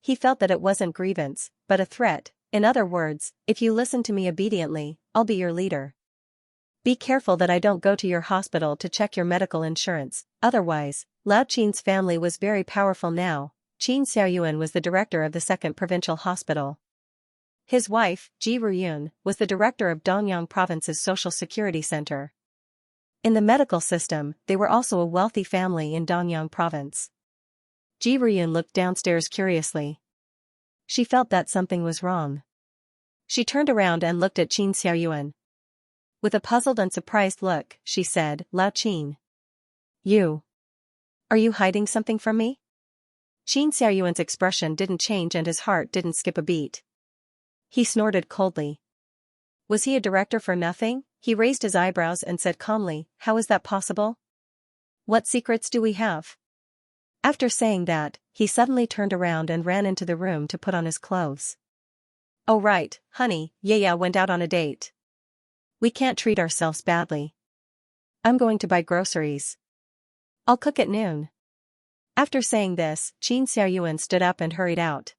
He felt that it wasn't grievance, but a threat. In other words, if you listen to me obediently, I'll be your leader. Be careful that I don't go to your hospital to check your medical insurance, otherwise. Lao Qin's family was very powerful now. Qin Xiaoyuan was the director of the 2nd Provincial Hospital. His wife, Ji Ruyun, was the director of Danyang Province's Social Security Center. In the medical system, they were also a wealthy family in Danyang Province. Ji Ruyun looked downstairs curiously. She felt that something was wrong. She turned around and looked at Qin Xiaoyuan. With a puzzled and surprised look, she said, Lao Qin. Are you hiding something from me? Qin Xiaoyuan's expression didn't change and his heart didn't skip a beat. He snorted coldly. Was he a director for nothing? He raised his eyebrows and said calmly, how is that possible? What secrets do we have? After saying that, he suddenly turned around and ran into the room to put on his clothes. Oh right, honey, Yaya went out on a date. We can't treat ourselves badly. I'm going to buy groceries. I'll cook at noon. After saying this, Qin Xiaoyuan stood up and hurried out.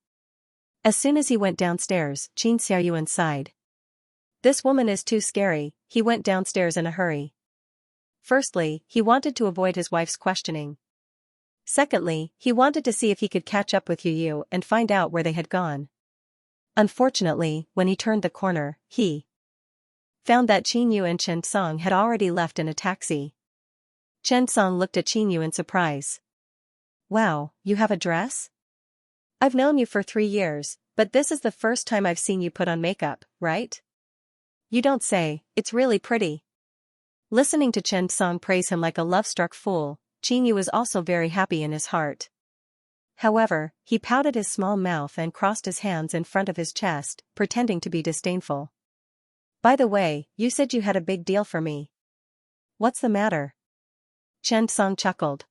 As soon as he went downstairs, Qin Xiaoyuan sighed. This woman is too scary. He went downstairs in a hurry. Firstly, he wanted to avoid his wife's questioning. Secondly, he wanted to see if he could catch up with Yu and find out where they had gone. Unfortunately, when he turned the corner, he found that Qin Yu and Chen Song had already left in a taxi. Chen Song looked at Qin Yu in surprise. Wow, you have a dress? I've known you for 3 years, but this is the first time I've seen you put on makeup, right? You don't say, it's really pretty. Listening to Chen Song praise him like a love-struck fool, Qin Yu was also very happy in his heart. However, he pouted his small mouth and crossed his hands in front of his chest, pretending to be disdainful. By the way, you said you had a big deal for me. What's the matter? Chen Song chuckled.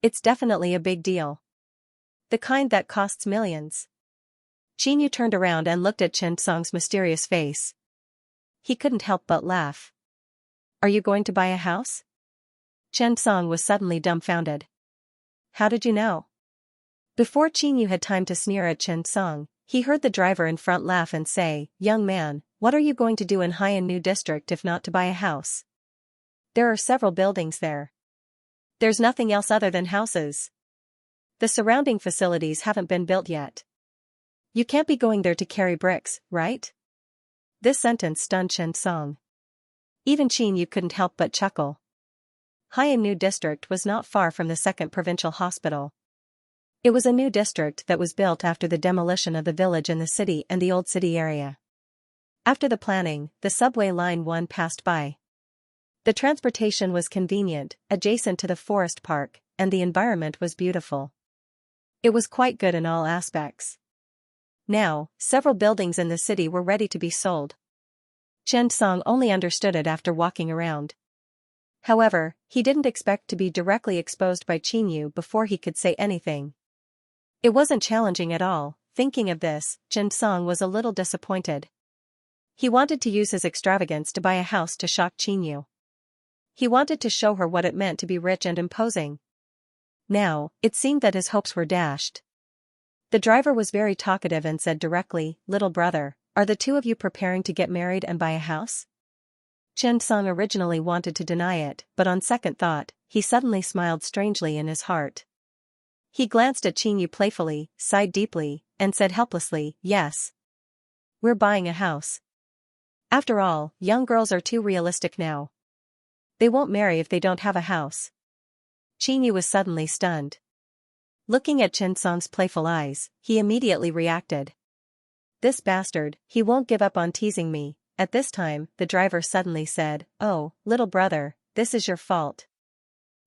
It's definitely a big deal. The kind that costs millions. Qin Yu turned around and looked at Chen Song's mysterious face. He couldn't help but laugh. Are you going to buy a house? Chen Song was suddenly dumbfounded. How did you know? Before Qin Yu had time to sneer at Chen Song, he heard the driver in front laugh and say, young man, what are you going to do in Haiyan New District if not to buy a house? There are several buildings there. There's nothing else other than houses. The surrounding facilities haven't been built yet. You can't be going there to carry bricks, right? This sentence stunned Chen Song. Even Qin Yu couldn't help but chuckle. Haiyan New District was not far from the 2nd Provincial Hospital. It was a new district that was built after the demolition of the village in the city and the old city area. After the planning, the subway line 1 passed by. The transportation was convenient, adjacent to the forest park, and the environment was beautiful. It was quite good in all aspects. Now, several buildings in the city were ready to be sold. Chen Song only understood it after walking around. However, he didn't expect to be directly exposed by Qin Yu before he could say anything. It wasn't challenging at all. Thinking of this, Chen Song was a little disappointed. He wanted to use his extravagance to buy a house to shock Qin Yu. He wanted to show her what it meant to be rich and imposing. Now, it seemed that his hopes were dashed. The driver was very talkative and said directly, little brother, are the two of you preparing to get married and buy a house? Chen Song originally wanted to deny it, but on second thought, he suddenly smiled strangely in his heart. He glanced at Qin Yu playfully, sighed deeply, and said helplessly, yes. We're buying a house. After all, young girls are too realistic now. They won't marry if they don't have a house. Qin Yu was suddenly stunned. Looking at Chen Song's playful eyes, he immediately reacted. This bastard, he won't give up on teasing me. At this time, the driver suddenly said, oh, little brother, this is your fault.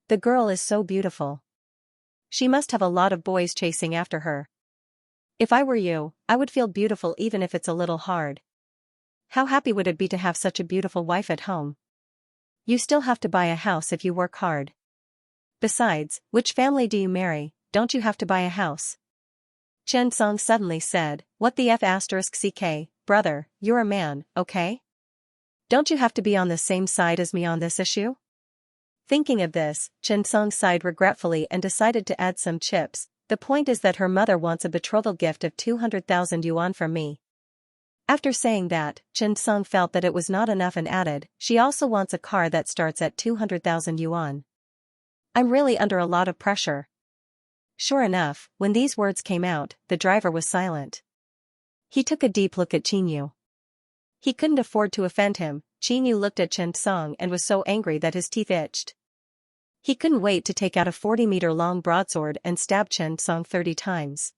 The girl is so beautiful. She must have a lot of boys chasing after her. If I were you, I would feel beautiful even if it's a little hard. How happy would it be to have such a beautiful wife at home? You still have to buy a house if you work hard. Besides, which family do you marry, don't you have to buy a house? Chen Song suddenly said, what the f***ck, brother, you're a man, okay? Don't you have to be on the same side as me on this issue? Thinking of this, Chen Song sighed regretfully and decided to add some chips. The point is that her mother wants a betrothal gift of 200,000 yuan from me. After saying that, Chen Song felt that it was not enough and added, she also wants a car that starts at 200,000 yuan. I'm really under a lot of pressure. Sure enough, when these words came out, the driver was silent. He took a deep look at Qingyu. He couldn't afford to offend him. Qingyu looked at Chen Song and was so angry that his teeth itched. He couldn't wait to take out a 40-meter-long broadsword and stab Chen Song 30 times.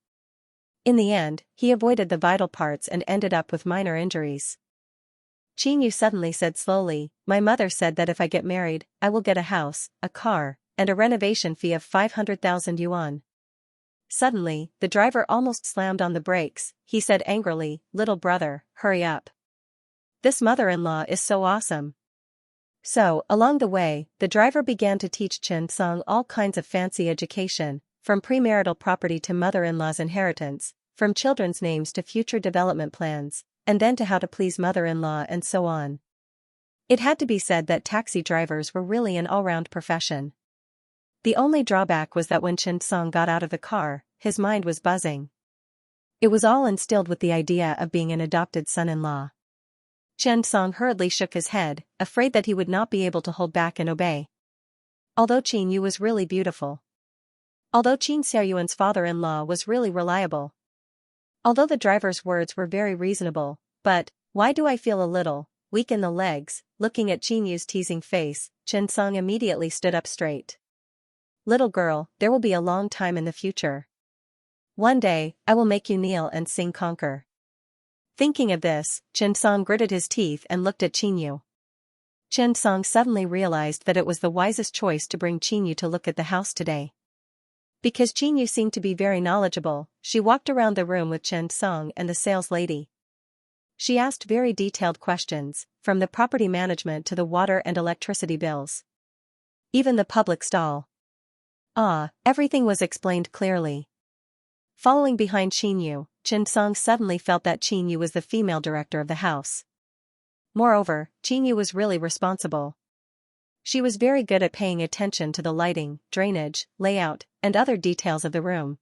In the end, he avoided the vital parts and ended up with minor injuries. Qingyu suddenly said slowly, my mother said that if I get married, I will get a house, a car, and a renovation fee of 500,000 yuan. Suddenly, the driver almost slammed on the brakes. He said angrily, little brother, hurry up. This mother-in-law is so awesome. So, along the way, the driver began to teach Chen Song all kinds of fancy education, from premarital property to mother-in-law's inheritance, from children's names to future development plans, and then to how to please mother-in-law and so on. It had to be said that taxi drivers were really an all-round profession. The only drawback was that when Chen Song got out of the car, his mind was buzzing. It was all instilled with the idea of being an adopted son-in-law. Chen Song hurriedly shook his head, afraid that he would not be able to hold back and obey. Although Qingyu was really beautiful. Although Qin Xiaoyuan's father-in-law was really reliable. Although the driver's words were very reasonable, but, why do I feel a little weak in the legs? Looking at Qingyu's teasing face, Chen Song immediately stood up straight. Little girl, there will be a long time in the future. One day, I will make you kneel and sing conquer. Thinking of this, Chen Song gritted his teeth and looked at Qingyu. Chen Song suddenly realized that it was the wisest choice to bring Qingyu to look at the house today. Because Qingyu seemed to be very knowledgeable, she walked around the room with Chen Song and the sales lady. She asked very detailed questions, from the property management to the water and electricity bills. Even the public stall. Everything was explained clearly. Following behind Qingyu, Chen Song suddenly felt that Qingyu was the female director of the house. Moreover, Qingyu was really responsible. She was very good at paying attention to the lighting, drainage, layout, and other details of the room.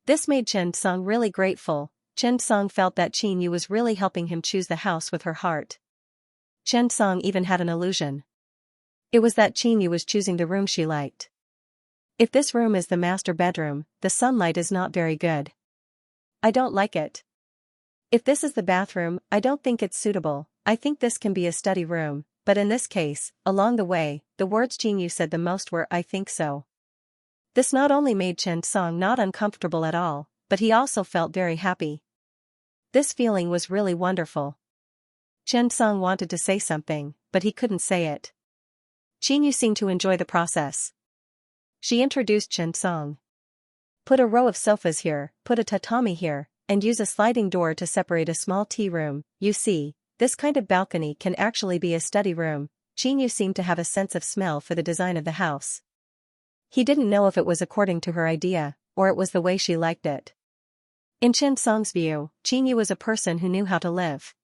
This made Chen Song really grateful. Chen Song felt that Qingyu was really helping him choose the house with her heart. Chen Song even had an illusion. It was that Qingyu was choosing the room she liked. If this room is the master bedroom, the sunlight is not very good. I don't like it. If this is the bathroom, I don't think it's suitable. I think this can be a study room, but in this case, along the way, the words Qingyu said the most were I think so. This not only made Chen Song not uncomfortable at all, but he also felt very happy. This feeling was really wonderful. Chen Song wanted to say something, but he couldn't say it. Qingyu seemed to enjoy the process. She introduced Chen Song. Put a row of sofas here, put a tatami here, and use a sliding door to separate a small tea room. You see, this kind of balcony can actually be a study room. Qingyu seemed to have a sense of smell for the design of the house. He didn't know if it was according to her idea, or it was the way she liked it. In Chen Song's view, Qingyu was a person who knew how to live.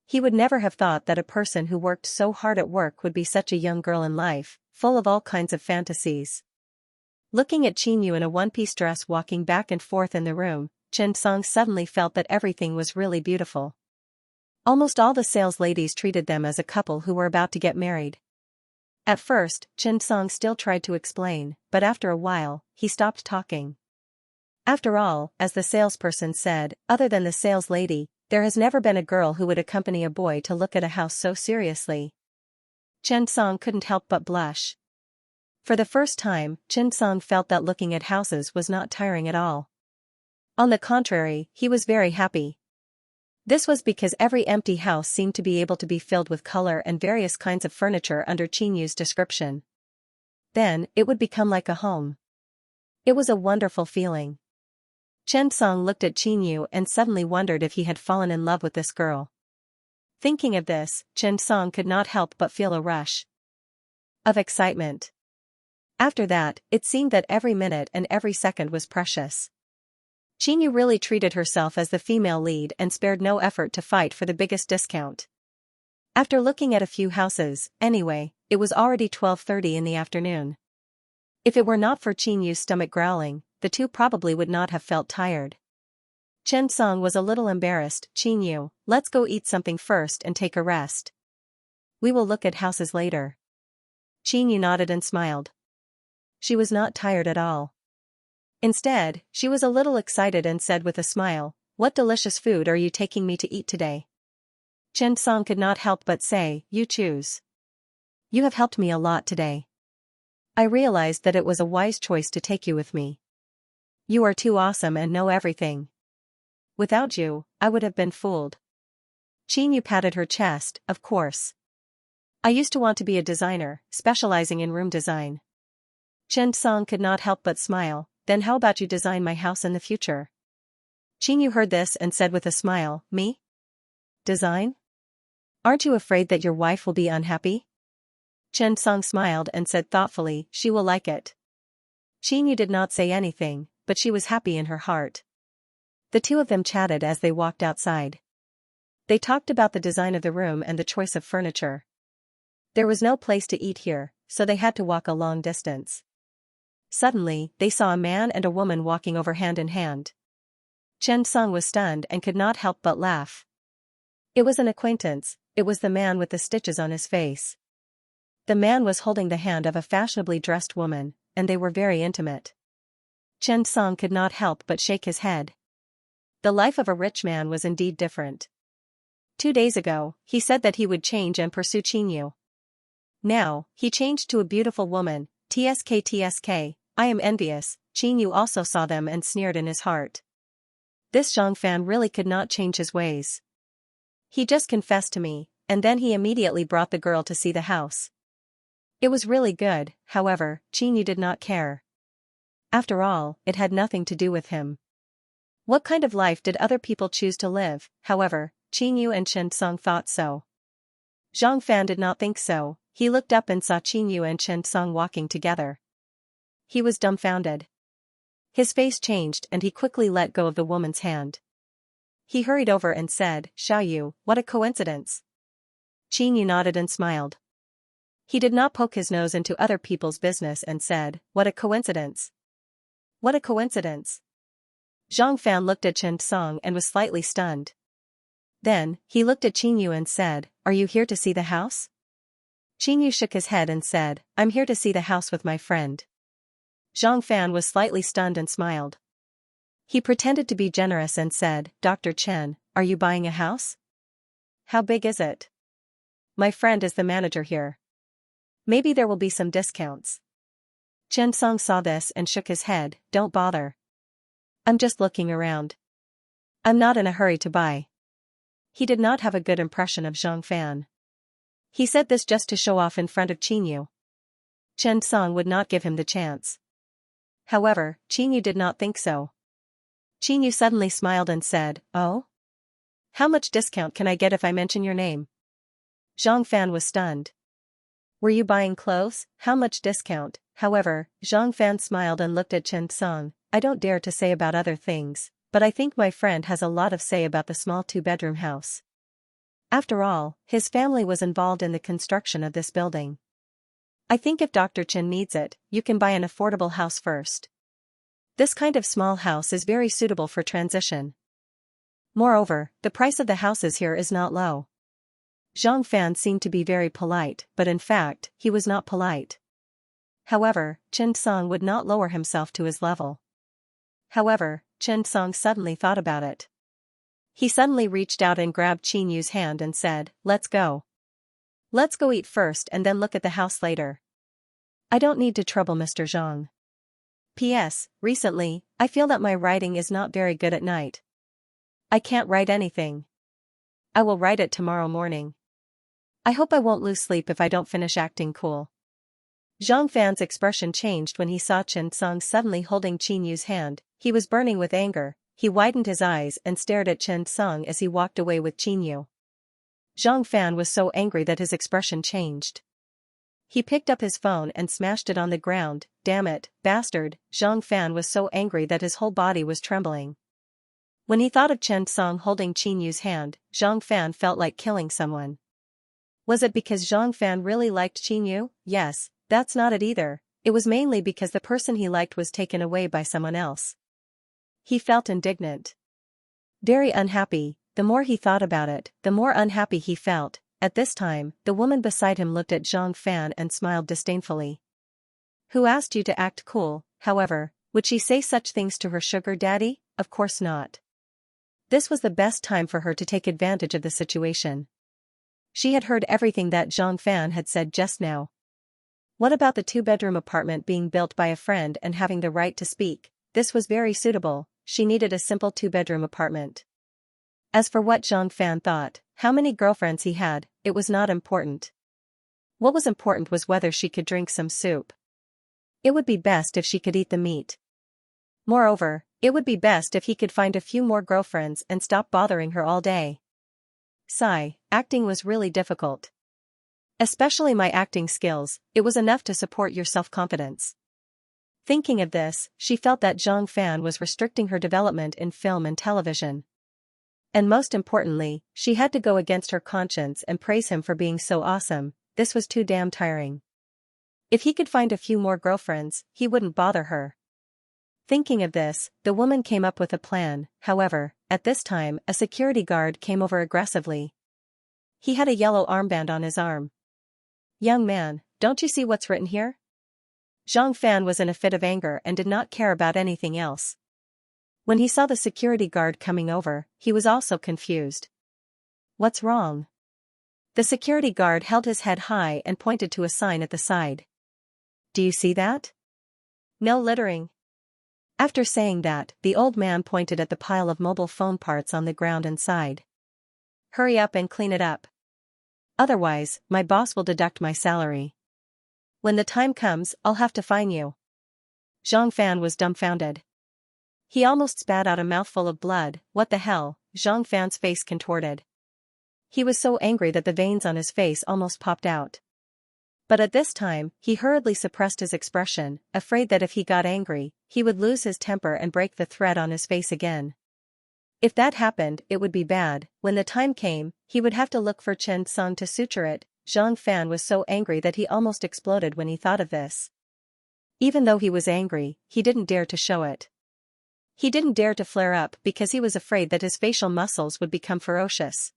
He would never have thought that a person who worked so hard at work would be such a young girl in life, full of all kinds of fantasies. Looking at Qingyu in a one-piece dress walking back and forth in the room, Chen Song suddenly felt that everything was really beautiful. Almost all the sales ladies treated them as a couple who were about to get married. At first, Chen Song still tried to explain, but after a while, he stopped talking. After all, as the salesperson said, other than the sales lady, there has never been a girl who would accompany a boy to look at a house so seriously. Chen Song couldn't help but blush. For the first time, Chen Song felt that looking at houses was not tiring at all. On the contrary, he was very happy. This was because every empty house seemed to be able to be filled with color and various kinds of furniture under Qinyu's description. Then, it would become like a home. It was a wonderful feeling. Chen Song looked at Qinyu and suddenly wondered if he had fallen in love with this girl. Thinking of this, Chen Song could not help but feel a rush of excitement. After that, it seemed that every minute and every second was precious. Qinyu really treated herself as the female lead and spared no effort to fight for the biggest discount. After looking at a few houses, anyway, it was already 12:30 in the afternoon. If it were not for Qinyu's stomach growling, the two probably would not have felt tired. Chen Song was a little embarrassed. Qinyu, let's go eat something first and take a rest. We will look at houses later. Qinyu nodded and smiled. She was not tired at all. Instead, she was a little excited and said with a smile, "What delicious food are you taking me to eat today?" Chen Song could not help but say, "You choose. You have helped me a lot today. I realized that it was a wise choice to take you with me. You are too awesome and know everything. Without you, I would have been fooled." Qinyu patted her chest, "Of course. I used to want to be a designer, specializing in room design." Chen Song could not help but smile. "Then how about you design my house in the future?" Qinyu heard this and said with a smile, "Me? Design? Aren't you afraid that your wife will be unhappy?" Chen Song smiled and said thoughtfully, "She will like it." Qinyu did not say anything, but she was happy in her heart. The two of them chatted as they walked outside. They talked about the design of the room and the choice of furniture. There was no place to eat here, so they had to walk a long distance. Suddenly, they saw a man and a woman walking over hand in hand. Chen Song was stunned and could not help but laugh. It was an acquaintance. It was the man with the stitches on his face. The man was holding the hand of a fashionably dressed woman, and they were very intimate. Chen Song could not help but shake his head. The life of a rich man was indeed different. 2 days ago, he said that he would change and pursue Qinyu. Now, he changed to a beautiful woman. Tsk, I am envious. Qinyu also saw them and sneered in his heart. This Zhang really could not change his ways. He just confessed to me, and then he immediately brought the girl to see the house. It was really good, however, Qinyu did not care. After all, it had nothing to do with him. What kind of life did other people choose to live? However, Qinyu and Chen Song thought so. Zhang Fan did not think so. He looked up and saw Qinyu and Chen Song walking together. He was dumbfounded. His face changed and he quickly let go of the woman's hand. He hurried over and said, "Xiaoyu, what a coincidence." Qinyu nodded and smiled. He did not poke his nose into other people's business and said, "What a coincidence. What a coincidence." Zhang Fan looked at Chen Song and was slightly stunned. Then, he looked at Qinyu and said, "Are you here to see the house?" Qinyu shook his head and said, "I'm here to see the house with my friend." Zhang Fan was slightly stunned and smiled. He pretended to be generous and said, "Dr. Chen, are you buying a house? How big is it? My friend is the manager here. Maybe there will be some discounts." Chen Song saw this and shook his head, "Don't bother. I'm just looking around. I'm not in a hurry to buy." He did not have a good impression of Zhang Fan. He said this just to show off in front of Qinyu. Chen Song would not give him the chance. However, Qinyu did not think so. Qinyu suddenly smiled and said, "Oh? How much discount can I get if I mention your name?" Zhang Fan was stunned. "Were you buying clothes? How much discount?" However, Zhang Fan smiled and looked at Chen Song. "I don't dare to say about other things, but I think my friend has a lot of say about the small 2-bedroom house. After all, his family was involved in the construction of this building. I think if Dr. Chen needs it, you can buy an affordable house first. This kind of small house is very suitable for transition. Moreover, the price of the houses here is not low." Zhang Fan seemed to be very polite, but in fact, he was not polite. However, Chen Song would not lower himself to his level. However, Chen Song suddenly thought about it. He suddenly reached out and grabbed Qinyu's hand and said, "Let's go. Let's go eat first and then look at the house later. I don't need to trouble Mr. Zhang. P.S. Recently, I feel that my writing is not very good at night. I can't write anything. I will write it tomorrow morning. I hope I won't lose sleep if I don't finish acting cool. Zhang Fan's expression changed when he saw Chen Song suddenly holding Qin Yu's hand. He was burning with anger. He widened his eyes and stared at Chen Song as he walked away with Qin Yu. Zhang Fan was so angry that his expression changed. He picked up his phone and smashed it on the ground. Damn it, bastard. Zhang Fan was so angry that his whole body was trembling. When he thought of Chen Song holding Qin Yu's hand, Zhang Fan felt like killing someone. Was it because Zhang Fan really liked Qin Yu? Yes, that's not it either. It was mainly because the person he liked was taken away by someone else. He felt indignant. Very unhappy. The more he thought about it, the more unhappy he felt. At this time, the woman beside him looked at Zhang Fan and smiled disdainfully. Who asked you to act cool? However, would she say such things to her sugar daddy? Of course not. This was the best time for her to take advantage of the situation. She had heard everything that Zhang Fan had said just now. What about the two-bedroom apartment being built by a friend and having the right to speak? This was very suitable. She needed a simple two-bedroom apartment. As for what Zhang Fan thought, how many girlfriends he had, it was not important. What was important was whether she could drink some soup. It would be best if she could eat the meat. Moreover, it would be best if he could find a few more girlfriends and stop bothering her all day. Sigh, acting was really difficult. Especially my acting skills, it was enough to support your self-confidence. Thinking of this, she felt that Zhang Fan was restricting her development in film and television. And most importantly, she had to go against her conscience and praise him for being so awesome. This was too damn tiring. If he could find a few more girlfriends, he wouldn't bother her. Thinking of this, the woman came up with a plan. However, at this time, a security guard came over aggressively. He had a yellow armband on his arm. Young man, don't you see what's written here? Zhang Fan was in a fit of anger and did not care about anything else. When he saw the security guard coming over, he was also confused. What's wrong? The security guard held his head high and pointed to a sign at the side. Do you see that? No littering. After saying that, the old man pointed at the pile of mobile phone parts on the ground and sighed. Hurry up and clean it up. Otherwise, my boss will deduct my salary. When the time comes, I'll have to fine you. Zhang Fan was dumbfounded. He almost spat out a mouthful of blood. What the hell? Zhang Fan's face contorted. He was so angry that the veins on his face almost popped out. But at this time, he hurriedly suppressed his expression, afraid that if he got angry, he would lose his temper and break the thread on his face again. If that happened, it would be bad. When the time came, he would have to look for Chen Song to suture it. Zhang Fan was so angry that he almost exploded when he thought of this. Even though he was angry, he didn't dare to show it. He didn't dare to flare up because he was afraid that his facial muscles would become ferocious.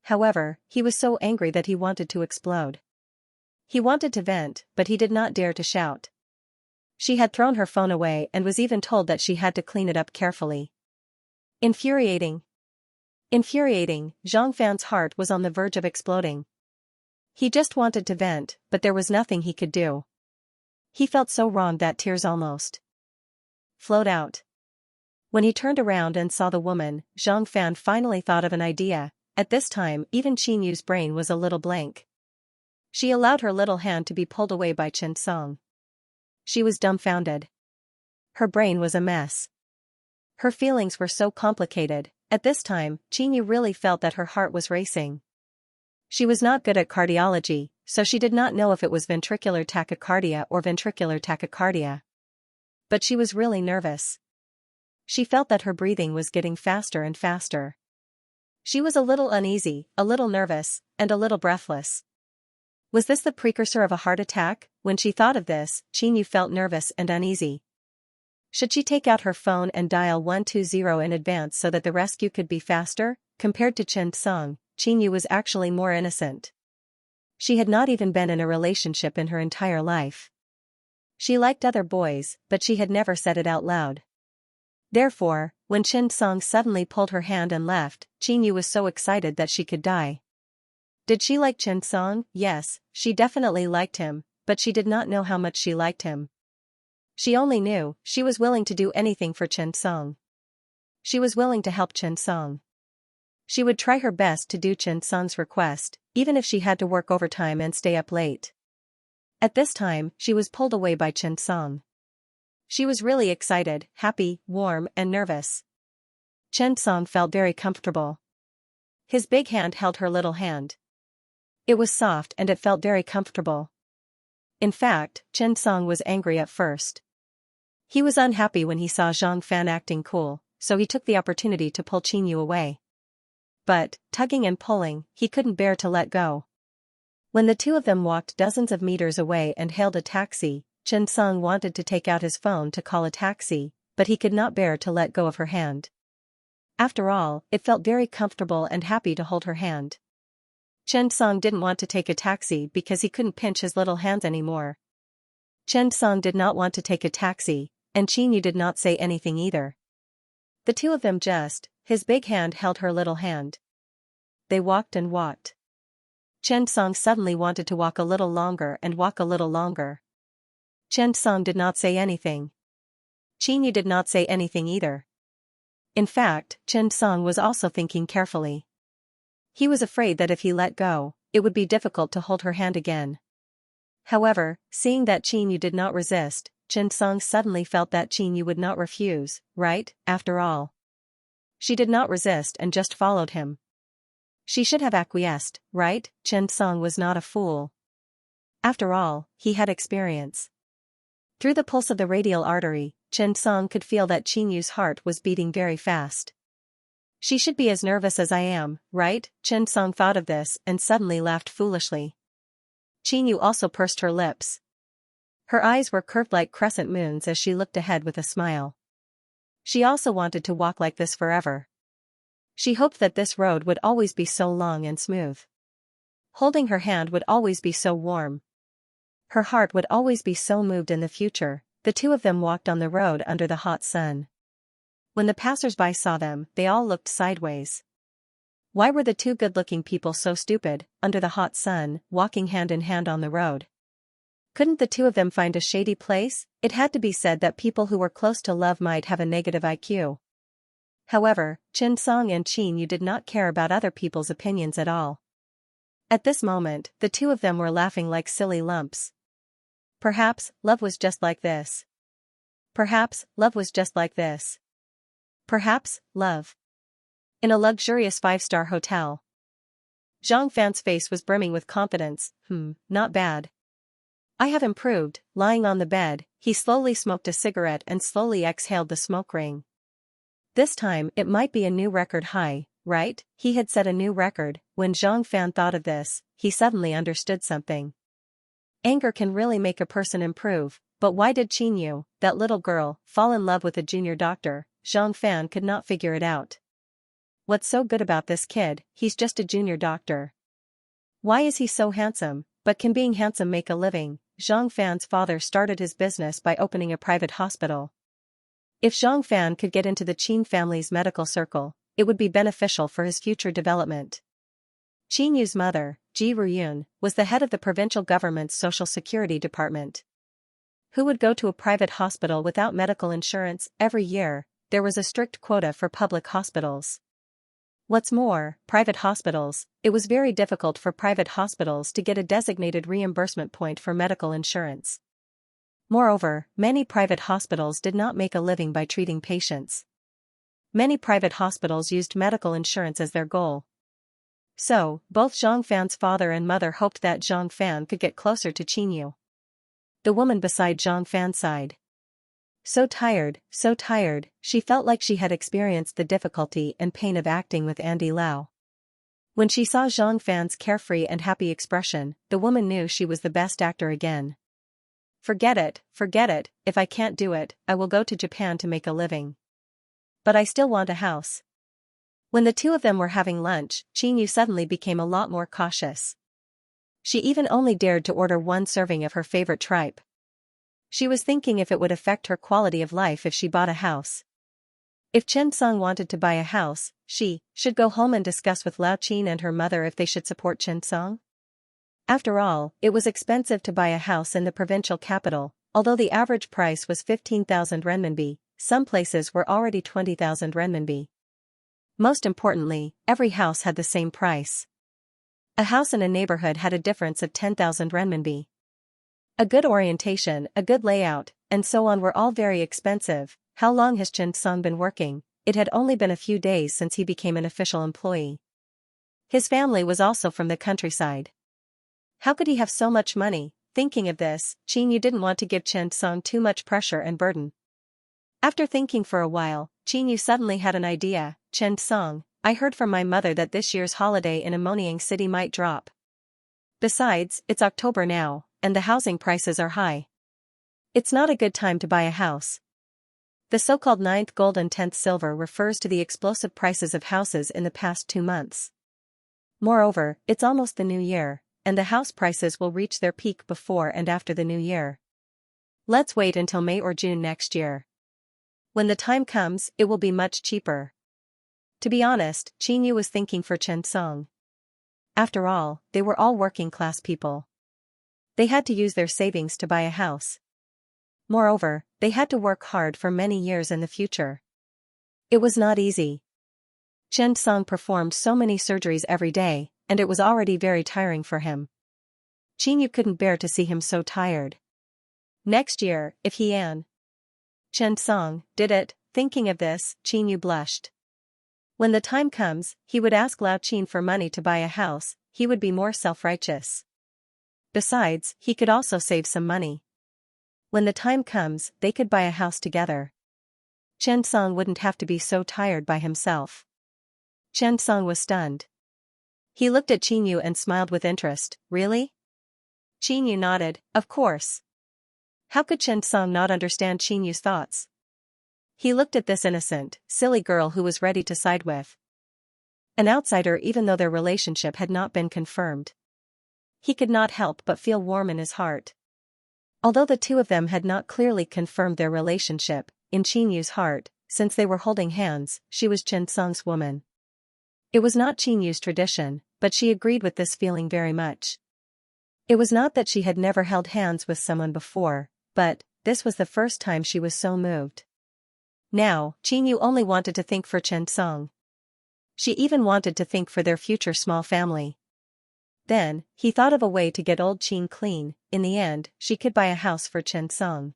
However, he was so angry that he wanted to explode. He wanted to vent, but he did not dare to shout. She had thrown her phone away and was even told that she had to clean it up carefully. Infuriating. Infuriating, Zhang Fan's heart was on the verge of exploding. He just wanted to vent, but there was nothing he could do. He felt so wrong that tears almost flowed out. When he turned around and saw the woman, Zhang Fan finally thought of an idea. At this time, even Qin Yu's brain was a little blank. She allowed her little hand to be pulled away by Chen Song. She was dumbfounded. Her brain was a mess. Her feelings were so complicated. At this time, Qin Yu really felt that her heart was racing. She was not good at cardiology, so she did not know if it was ventricular tachycardia or ventricular tachycardia. But she was really nervous. She felt that her breathing was getting faster and faster. She was a little uneasy, a little nervous, and a little breathless. Was this the precursor of a heart attack? When she thought of this, Qin Yu felt nervous and uneasy. Should she take out her phone and dial 120 in advance so that the rescue could be faster? Compared to Chen Song, Qin Yu was actually more innocent. She had not even been in a relationship in her entire life. She liked other boys, but she had never said it out loud. Therefore, when Chen Song suddenly pulled her hand and left, Qin Yu was so excited that she could die. Did she like Chen Song? Yes, she definitely liked him, but she did not know how much she liked him. She only knew she was willing to do anything for Chen Song. She was willing to help Chen Song. She would try her best to do Chen Song's request, even if she had to work overtime and stay up late. At this time, she was pulled away by Chen Song. She was really excited, happy, warm, and nervous. Chen Song felt very comfortable. His big hand held her little hand. It was soft and it felt very comfortable. In fact, Chen Song was angry at first. He was unhappy when he saw Zhang Fan acting cool, so he took the opportunity to pull Qin Yu away. But, tugging and pulling, he couldn't bear to let go. When the two of them walked dozens of meters away and hailed a taxi, Chen Song wanted to take out his phone to call a taxi, but he could not bear to let go of her hand. After all, it felt very comfortable and happy to hold her hand. Chen Song didn't want to take a taxi because he couldn't pinch his little hands anymore. Chen Song did not want to take a taxi, and Qin Yu did not say anything either. The two of them his big hand held her little hand. They walked and walked. Chen Song suddenly wanted to walk a little longer and walk a little longer. Chen Song did not say anything. Qin Yu did not say anything either. In fact, Chen Song was also thinking carefully. He was afraid that if he let go, it would be difficult to hold her hand again. However, seeing that Qin Yu did not resist, Chen Song suddenly felt that Qin Yu would not refuse, right, after all. She did not resist and just followed him. She should have acquiesced, right? Chen Song was not a fool. After all, he had experience. Through the pulse of the radial artery, Chen Song could feel that Qin Yu's heart was beating very fast. She should be as nervous as I am, right? Chen Song thought of this and suddenly laughed foolishly. Qin Yu also pursed her lips. Her eyes were curved like crescent moons as she looked ahead with a smile. She also wanted to walk like this forever. She hoped that this road would always be so long and smooth. Holding her hand would always be so warm. Her heart would always be so moved in the future. The two of them walked on the road under the hot sun. When the passers-by saw them, they all looked sideways. Why were the two good-looking people so stupid, under the hot sun, walking hand in hand on the road? Couldn't the two of them find a shady place? It had to be said that people who were close to love might have a negative IQ. However, Chen Song and Qin Yu did not care about other people's opinions at all. At this moment, the two of them were laughing like silly lumps. Perhaps, love was just like this. Perhaps, love was just like this. Perhaps, love. In a luxurious 5-star hotel. Zhang Fan's face was brimming with confidence. Not bad. I have improved. Lying on the bed, he slowly smoked a cigarette and slowly exhaled the smoke ring. This time it might be a new record high, right? He had set a new record. When Zhang Fan thought of this, he suddenly understood something. Anger can really make a person improve, but why did Qin Yu, that little girl, fall in love with a junior doctor? Zhang Fan could not figure it out. What's so good about this kid? He's just a junior doctor. Why is he so handsome? But can being handsome make a living? Zhang Fan's father started his business by opening a private hospital. If Zhang Fan could get into the Qin family's medical circle, it would be beneficial for his future development. Qin Yu's mother, Ji Ruyun, was the head of the provincial government's social security department. Who would go to a private hospital without medical insurance? Every year, there was a strict quota for public hospitals. What's more, private hospitals, it was very difficult for private hospitals to get a designated reimbursement point for medical insurance. Moreover, many private hospitals did not make a living by treating patients. Many private hospitals used medical insurance as their goal. So, both Zhang Fan's father and mother hoped that Zhang Fan could get closer to Qin Yu. The woman beside Zhang Fan sighed. So tired, she felt like she had experienced the difficulty and pain of acting with Andy Lau. When she saw Zhang Fan's carefree and happy expression, the woman knew she was the best actor again. Forget it, if I can't do it, I will go to Japan to make a living. But I still want a house. When the two of them were having lunch, Qin Yu suddenly became a lot more cautious. She even only dared to order one serving of her favorite tripe. She was thinking if it would affect her quality of life if she bought a house. If Chen Song wanted to buy a house, she should go home and discuss with Lao Qin and her mother if they should support Chen Song. After all, it was expensive to buy a house in the provincial capital, although the average price was 15,000 renminbi, some places were already 20,000 renminbi. Most importantly, every house had the same price. A house in a neighborhood had a difference of 10,000 renminbi. A good orientation, a good layout, and so on were all very expensive. How long has Xianxia been working? It had only been a few days since he became an official employee. His family was also from the countryside. How could he have so much money? Thinking of this, Xianxia didn't want to give Xianxia too much pressure and burden. After thinking for a while, Xianxia suddenly had an idea. Xianxia, I heard from my mother that this year's holiday in Ammoniang City might drop. Besides, it's October now, and the housing prices are high. It's not a good time to buy a house. The so-called 9th gold and 10th silver refers to the explosive prices of houses in the past 2 months. Moreover, it's almost the new year, and the house prices will reach their peak before and after the new year. Let's wait until May or June next year. When the time comes, it will be much cheaper. To be honest, Xianxia was thinking for Xianxia. After all, they were all working-class people. They had to use their savings to buy a house. Moreover, they had to work hard for many years in the future. It was not easy. Xianxia performed so many surgeries every day, and it was already very tiring for him. Xianxia couldn't bear to see him so tired. Next year, if Xianxia did it. Thinking of this, Xianxia blushed. When the time comes, he would ask Lao Qin for money to buy a house. He would be more self-righteous. Besides, he could also save some money. When the time comes, they could buy a house together. Xianxia wouldn't have to be so tired by himself. Xianxia was stunned. He looked at Xianxia and smiled with interest. Really? Xianxia nodded. Of course. How could Xianxia not understand Xianxia's thoughts? He looked at this innocent, silly girl who was ready to side with an outsider even though their relationship had not been confirmed. He could not help but feel warm in his heart. Although the two of them had not clearly confirmed their relationship, in Xianxia's heart, since they were holding hands, she was Xianxia's woman. It was not Xianxia's tradition, but she agreed with this feeling very much. It was not that she had never held hands with someone before, but this was the first time she was so moved. Now, Xianxia only wanted to think for Xianxia. She even wanted to think for their future small family. Then, he thought of a way to get old Xian clean. In the end, she could buy a house for Xianxia.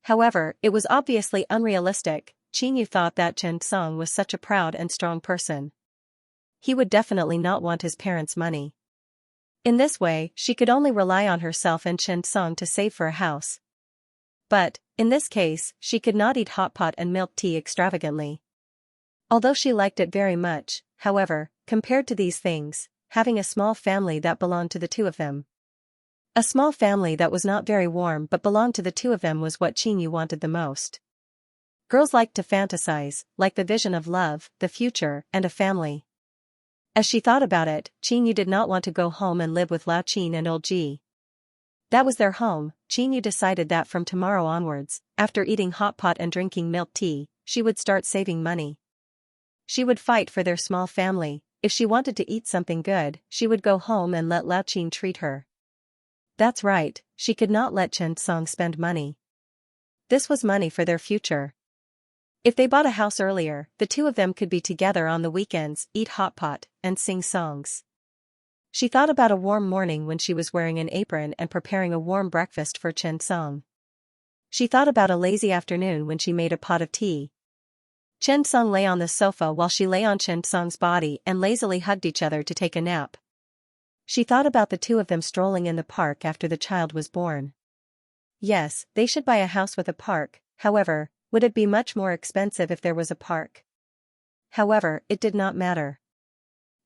However, it was obviously unrealistic. Xianxia thought that Xianxia was such a proud and strong person. He would definitely not want his parents' money. In this way, she could only rely on herself and Xianxia to save for a house. But, in this case, she could not eat hot pot and milk tea extravagantly. Although she liked it very much, however, compared to these things, having a small family that belonged to the two of them. A small family that was not very warm but belonged to the two of them was what Xianxia wanted the most. Girls liked to fantasize, like the vision of love, the future, and a family. As she thought about it, Xianxia did not want to go home and live with Lao Qin and old Ji. That was their home. Xianxia decided that from tomorrow onwards, after eating hot pot and drinking milk tea, she would start saving money. She would fight for their small family. If she wanted to eat something good, she would go home and let Lao Qin treat her. That's right, she could not let Xianxia spend money. This was money for their future. If they bought a house earlier, the two of them could be together on the weekends, eat hot pot, and sing songs. She thought about a warm morning when she was wearing an apron and preparing a warm breakfast for Xianxia. She thought about a lazy afternoon when she made a pot of tea. Xianxia lay on the sofa while she lay on Xianxia's body and lazily hugged each other to take a nap. She thought about the two of them strolling in the park after the child was born. Yes, they should buy a house with a park. However, would it be much more expensive if there was a park? However, it did not matter.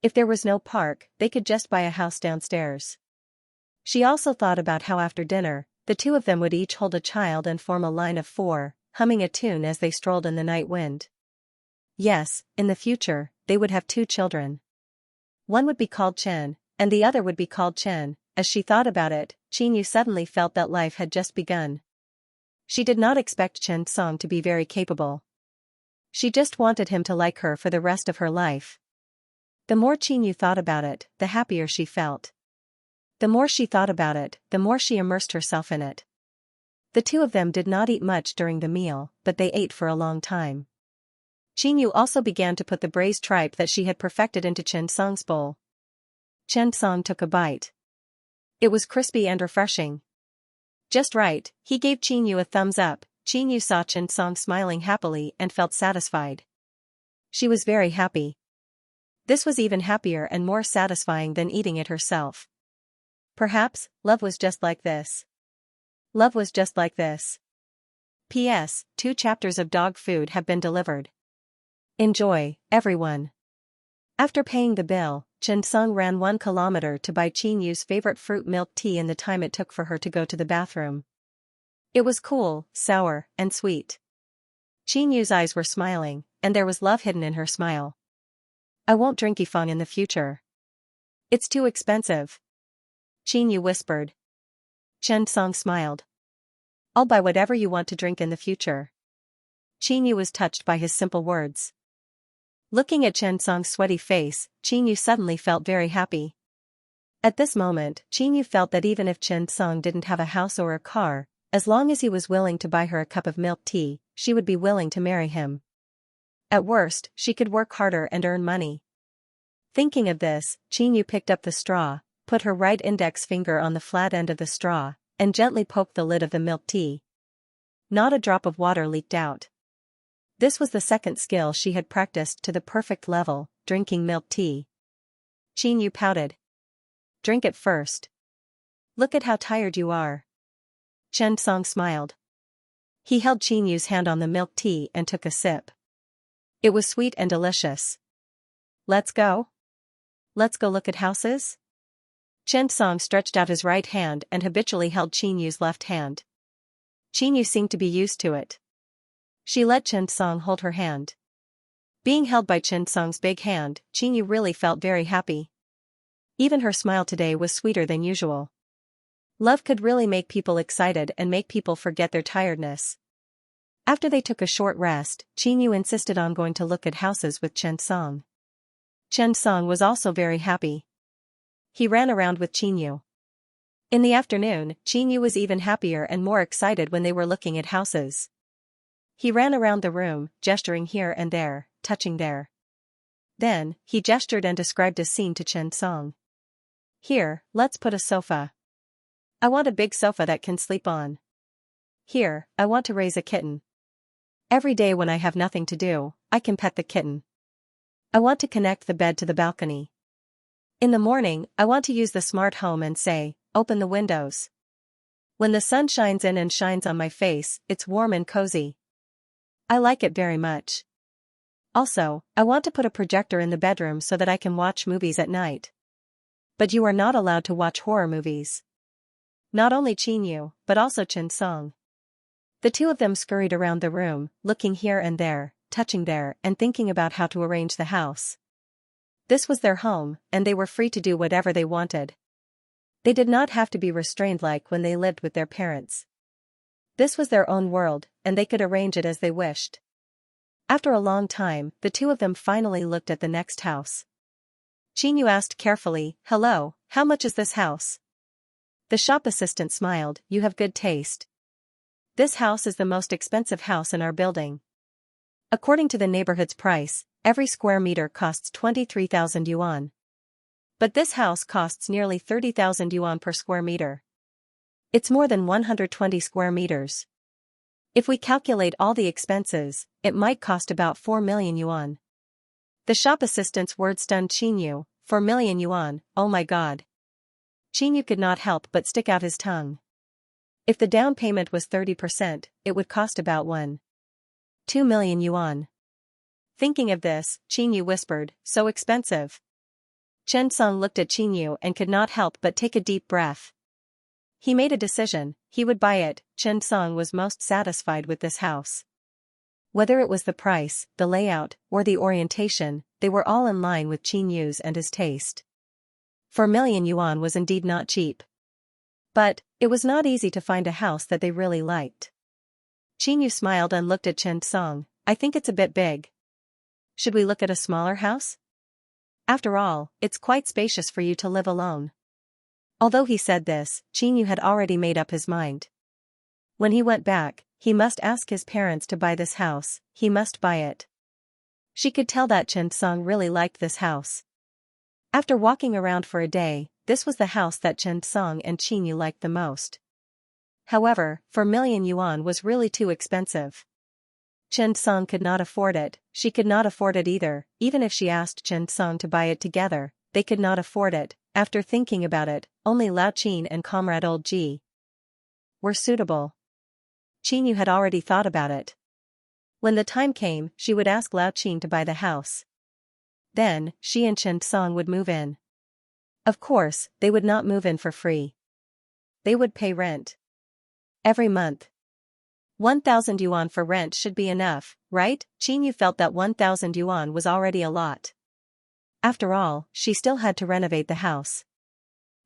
If there was no park, they could just buy a house downstairs. She also thought about how after dinner, the two of them would each hold a child and form a line of 4, humming a tune as they strolled in the night wind. Yes, in the future, they would have 2 children. One would be called Chen, and the other would be called Chen. As she thought about it, Xianxia suddenly felt that life had just begun. She did not expect Xianxia to be very capable. She just wanted him to like her for the rest of her life. The more Xianxia thought about it, the happier she felt. The more she thought about it, the more she immersed herself in it. The two of them did not eat much during the meal, but they ate for a long time. Qingyu also began to put the braised tripe that she had perfected into Chen Song's bowl. Chen Song took a bite. It was crispy and refreshing. Just right, he gave Qingyu a thumbs up. Qingyu saw Chen Song smiling happily and felt satisfied. She was very happy. This was even happier and more satisfying than eating it herself. Perhaps, love was just like this. Love was just like this. P.S. 2 chapters of dog food have been delivered. Enjoy, everyone. After paying the bill, Chen Song ran 1 kilometer to buy Qinyu's favorite fruit milk tea in the time it took for her to go to the bathroom. It was cool, sour, and sweet. Qinyu's eyes were smiling, and there was love hidden in her smile. I won't drink Yifeng in the future. It's too expensive. Qinyu whispered. Chen Song smiled. I'll buy whatever you want to drink in the future. Qinyu was touched by his simple words. Looking at Chen Song's sweaty face, Qinyu suddenly felt very happy. At this moment, Qinyu felt that even if Chen Song didn't have a house or a car, as long as he was willing to buy her a cup of milk tea, she would be willing to marry him. At worst, she could work harder and earn money. Thinking of this, Qinyu picked up the straw, put her right index finger on the flat end of the straw, and gently poked the lid of the milk tea. Not a drop of water leaked out. This was the second skill she had practiced to the perfect level, drinking milk tea. Qinyu pouted. Drink it first. Look at how tired you are. Chen Song smiled. He held Qinyu's hand on the milk tea and took a sip. It was sweet and delicious. Let's go? Let's go look at houses? Chen Song stretched out his right hand and habitually held Qinyu's left hand. Qinyu seemed to be used to it. She let Chen Song hold her hand. Being held by Chen Song's big hand, Qinyu really felt very happy. Even her smile today was sweeter than usual. Love could really make people excited and make people forget their tiredness. After they took a short rest, Qinyu insisted on going to look at houses with Chen Song. Chen Song was also very happy. He ran around with Qinyu. In the afternoon, Qinyu was even happier and more excited when they were looking at houses. He ran around the room, gesturing here and there, touching there. Then, he gestured and described a scene to Chen Song. Here, let's put a sofa. I want a big sofa that can sleep on. Here, I want to raise a kitten. Every day when I have nothing to do, I can pet the kitten. I want to connect the bed to the balcony. In the morning, I want to use the smart home and say, open the windows. When the sun shines in and shines on my face, it's warm and cozy. I like it very much. Also, I want to put a projector in the bedroom so that I can watch movies at night. But you are not allowed to watch horror movies. Not only Qinyu, but also Chen Song. The two of them scurried around the room, looking here and there, touching there, and thinking about how to arrange the house. This was their home, and they were free to do whatever they wanted. They did not have to be restrained like when they lived with their parents. This was their own world, and they could arrange it as they wished. After a long time, the two of them finally looked at the next house. Qinyu asked carefully, "Hello, how much is this house?" The shop assistant smiled, "You have good taste. This house is the most expensive house in our building. According to the neighborhood's price, every square meter costs 23,000 yuan. But this house costs nearly 30,000 yuan per square meter. It's more than 120 square meters. If we calculate all the expenses, it might cost about 4 million yuan. The shop assistant's words stunned Qinyu. 4 million yuan, oh my god. Qinyu could not help but stick out his tongue. If the down payment was 30%, it would cost about 1.2 million yuan. Thinking of this, Qinyu whispered, so expensive. Chen Song looked at Qinyu and could not help but take a deep breath. He made a decision, he would buy it. Chen Song was most satisfied with this house. Whether it was the price, the layout, or the orientation, they were all in line with Qinyu's and his taste. 4 million yuan was indeed not cheap. But, it was not easy to find a house that they really liked. Qinyu smiled and looked at Chen Song. I think it's a bit big. Should we look at a smaller house? After all, it's quite spacious for you to live alone. Although he said this, Qinyu had already made up his mind. When he went back, he must ask his parents to buy this house, he must buy it. She could tell that Chen Song really liked this house. After walking around for a day, this was the house that Chen Song and Qinyu liked the most. However, 4 million yuan was really too expensive. Chen Song could not afford it, she could not afford it either, even if she asked Chen Song to buy it together, they could not afford it. After thinking about it, only Lao Qin and Comrade Old Ji were suitable. Qinyu had already thought about it. When the time came, she would ask Lao Qin to buy the house. Then, she and Chen Song would move in. Of course, they would not move in for free. They would pay rent every month. 1,000 yuan for rent should be enough, right? Qinyu felt that 1,000 yuan was already a lot. After all, she still had to renovate the house.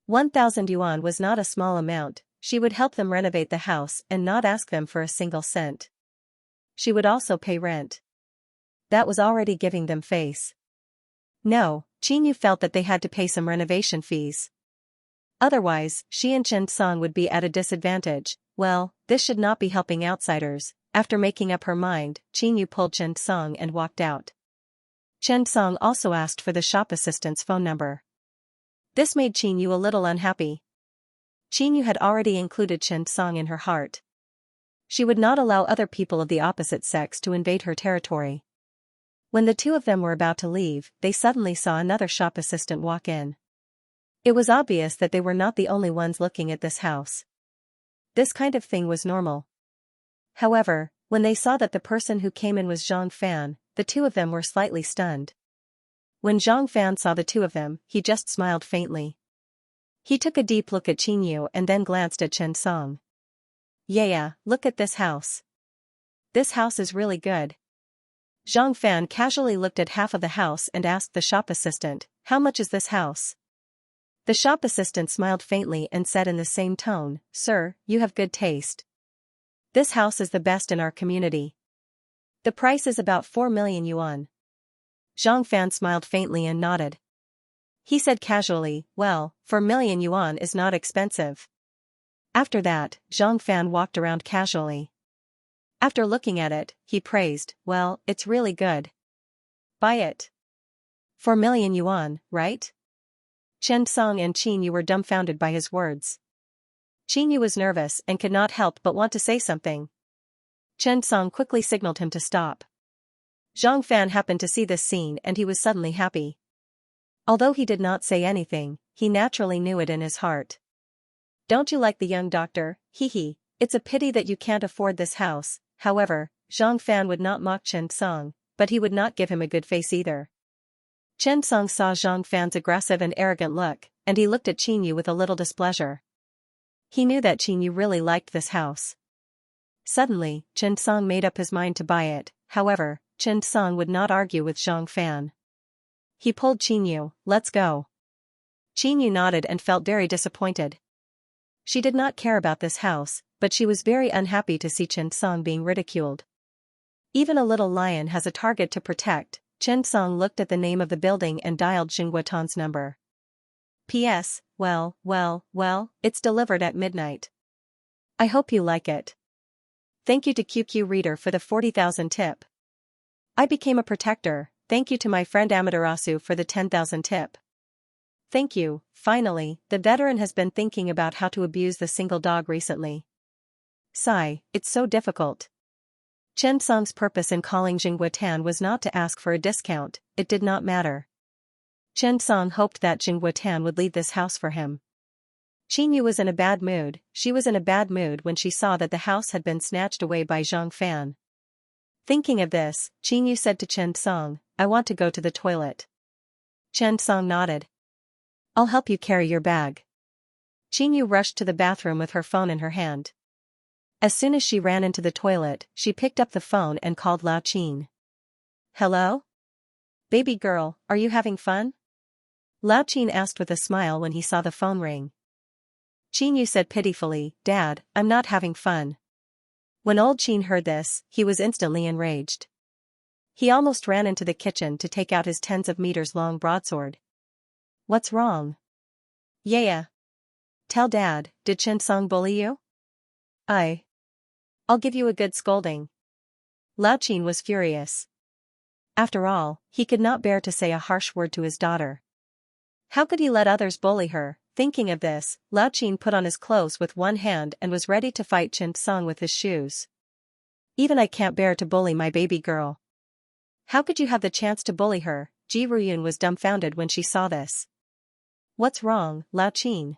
1,000 yuan was not a small amount, she would help them renovate the house and not ask them for a single cent. She would also pay rent. That was already giving them face. No, Qinyu felt that they had to pay some renovation fees. Otherwise, she and Chen Song would be at a disadvantage. Well, this should not be helping outsiders. After making up her mind, Qinyu pulled Chen Song and walked out. Chen Song also asked for the shop assistant's phone number. This made Qinyu a little unhappy. Qinyu had already included Chen Song in her heart. She would not allow other people of the opposite sex to invade her territory. When the two of them were about to leave, they suddenly saw another shop assistant walk in. It was obvious that they were not the only ones looking at this house. This kind of thing was normal. However, when they saw that the person who came in was Zhang Fan, the two of them were slightly stunned. When Zhang Fan saw the two of them, he just smiled faintly. He took a deep look at Qinyu and then glanced at Chen Song. Yeah, look at this house. This house is really good. Zhang Fan casually looked at half of the house and asked the shop assistant, "How much is this house?" The shop assistant smiled faintly and said in the same tone, "Sir, you have good taste. This house is the best in our community. The price is about 4 million yuan. Zhang Fan smiled faintly and nodded. He said casually, "Well, 4 million yuan is not expensive." After that, Zhang Fan walked around casually. After looking at it, he praised, "Well, it's really good. Buy it. 4 million yuan, right?" Chen Song and Qinyu were dumbfounded by his words. Qinyu was nervous and could not help but want to say something. Chen Song quickly signaled him to stop. Zhang Fan happened to see this scene and he was suddenly happy. Although he did not say anything, he naturally knew it in his heart. "Don't you like the young doctor? Hee. It's a pity that you can't afford this house." However, Zhang Fan would not mock Chen Song, but he would not give him a good face either. Chen Song saw Zhang Fan's aggressive and arrogant look, and he looked at Qinyu with a little displeasure. He knew that Qinyu really liked this house. Suddenly, Chen Song made up his mind to buy it. However, Chen Song would not argue with Zhang Fan. He pulled Qinyu, "Let's go." Qinyu nodded and felt very disappointed. She did not care about this house, but she was very unhappy to see Chen Song being ridiculed. Even a little lion has a target to protect. Chen Song looked at the name of the building and dialed Jingguotan's number. "P.S. Well, it's delivered at midnight. I hope you like it. Thank you to QQ Reader for the 40,000 tip. I became a protector. Thank you to my friend Amaterasu for the 10,000 tip. Thank you." Finally, the veteran has been thinking about how to abuse the single dog recently. Sigh, it's so difficult. Chen Song's purpose in calling Jingguotan was not to ask for a discount, it did not matter. Chen Song hoped that Jingguotan would leave this house for him. Qinyu was in a bad mood. She was in a bad mood when she saw that the house had been snatched away by Zhang Fan. Thinking of this, Qinyu said to Chen Song, "I want to go to the toilet." Chen Song nodded. "I'll help you carry your bag." Qinyu rushed to the bathroom with her phone in her hand. As soon as she ran into the toilet, she picked up the phone and called Lao Qin. "Hello? Baby girl, are you having fun?" Lao Qin asked with a smile when he saw the phone ring. Qinyu said pitifully, "Dad, I'm not having fun." When old Qin heard this, he was instantly enraged. He almost ran into the kitchen to take out his tens of meters long broadsword. "What's wrong?" "Yeah. Tell Dad, did Chen Song bully you?" I'll give you a good scolding." Lao Qin was furious. After all, he could not bear to say a harsh word to his daughter. How could he let others bully her? Thinking of this, Lao Qin put on his clothes with one hand and was ready to fight Chen Song with his shoes. Even I can't bear to bully my baby girl. How could you have the chance to bully her? Ji Ruyun was dumbfounded when she saw this. What's wrong, Lao Qin?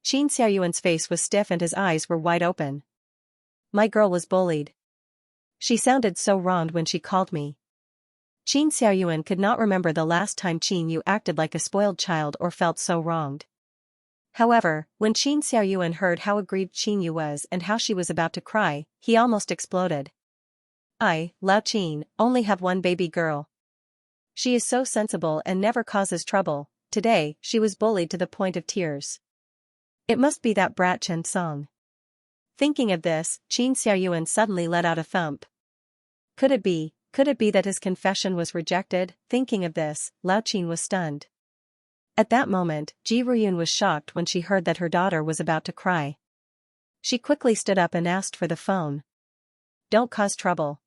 Qin Xiaoyuan's face was stiff and his eyes were wide open. My girl was bullied. She sounded so wronged when she called me. Qin Xiaoyuan could not remember the last time Qin Yu acted like a spoiled child or felt so wronged. However, when Qin Xiaoyuan heard how aggrieved Qin Yu was and how she was about to cry, he almost exploded. I, Lao Qin, only have one baby girl. She is so sensible and never causes trouble. Today, she was bullied to the point of tears. It must be that brat Chen Song. Thinking of this, Qin Xiaoyuan suddenly let out a thump. Could it be that his confession was rejected? Thinking of this, Lao Qin was stunned. At that moment, Ji Ruyun was shocked when she heard that her daughter was about to cry. She quickly stood up and asked for the phone. Don't cause trouble.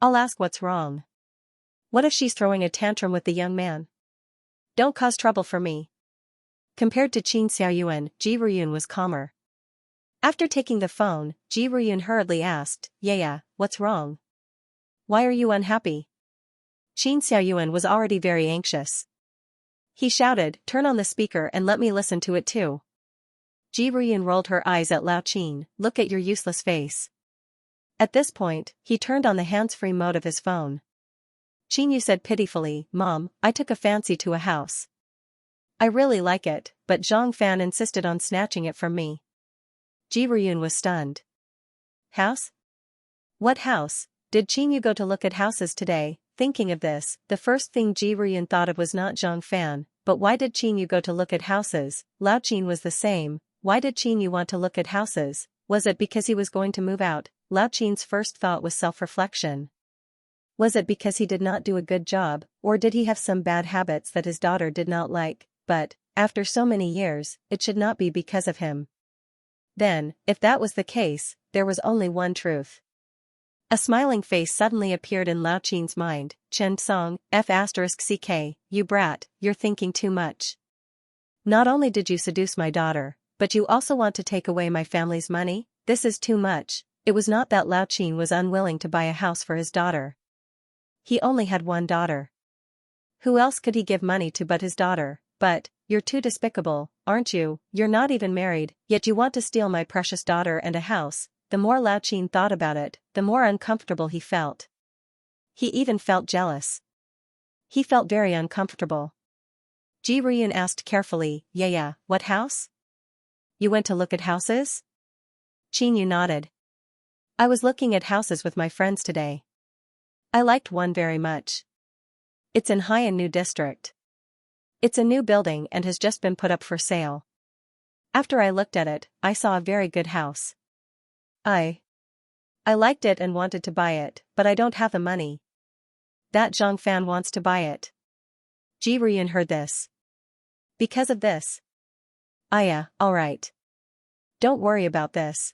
I'll ask what's wrong. What if she's throwing a tantrum with the young man? Don't cause trouble for me. Compared to Qin Xiaoyuan, Ji Ruyun was calmer. After taking the phone, Ji Ruyun hurriedly asked, Yeah, what's wrong? Why are you unhappy? Qin Xiaoyuan was already very anxious. He shouted, Turn on the speaker and let me listen to it too. Ji Ruyun rolled her eyes at Lao Qin, Look at your useless face. At this point, he turned on the hands-free mode of his phone. Qin Yu said pitifully, Mom, I took a fancy to a house. I really like it, but Zhang Fan insisted on snatching it from me. Ji Ruyun was stunned. House? What house? Did Qin Yu go to look at houses today? Thinking of this, the first thing Ji Ruyun thought of was not Zhang Fan, but why did Qin Yu go to look at houses? Lao Qin was the same. Why did Qin Yu want to look at houses? Was it because he was going to move out? Lao Qin's first thought was self-reflection. Was it because he did not do a good job, or did he have some bad habits that his daughter did not like? But, after so many years, it should not be because of him. Then, if that was the case, there was only one truth. A smiling face suddenly appeared in Lao Qin's mind. Chen Song, F***ck, you brat, you're thinking too much. Not only did you seduce my daughter, but you also want to take away my family's money? This is too much. It was not that Lao Qin was unwilling to buy a house for his daughter. He only had one daughter. Who else could he give money to but his daughter? But, you're too despicable, aren't you? You're not even married, yet you want to steal my precious daughter and a house. The more Lao Qin thought about it, the more uncomfortable he felt. He even felt jealous. He felt very uncomfortable. Ji Ruyun asked carefully, Yeah, what house? You went to look at houses? Qin Yu nodded. I was looking at houses with my friends today. I liked one very much. It's in Haiyan New District. It's a new building and has just been put up for sale. After I looked at it, I saw a very good house. I liked it and wanted to buy it, but I don't have the money. That Zhang Fan wants to buy it. Ji Ruyun heard this. Because of this. Alright. Don't worry about this.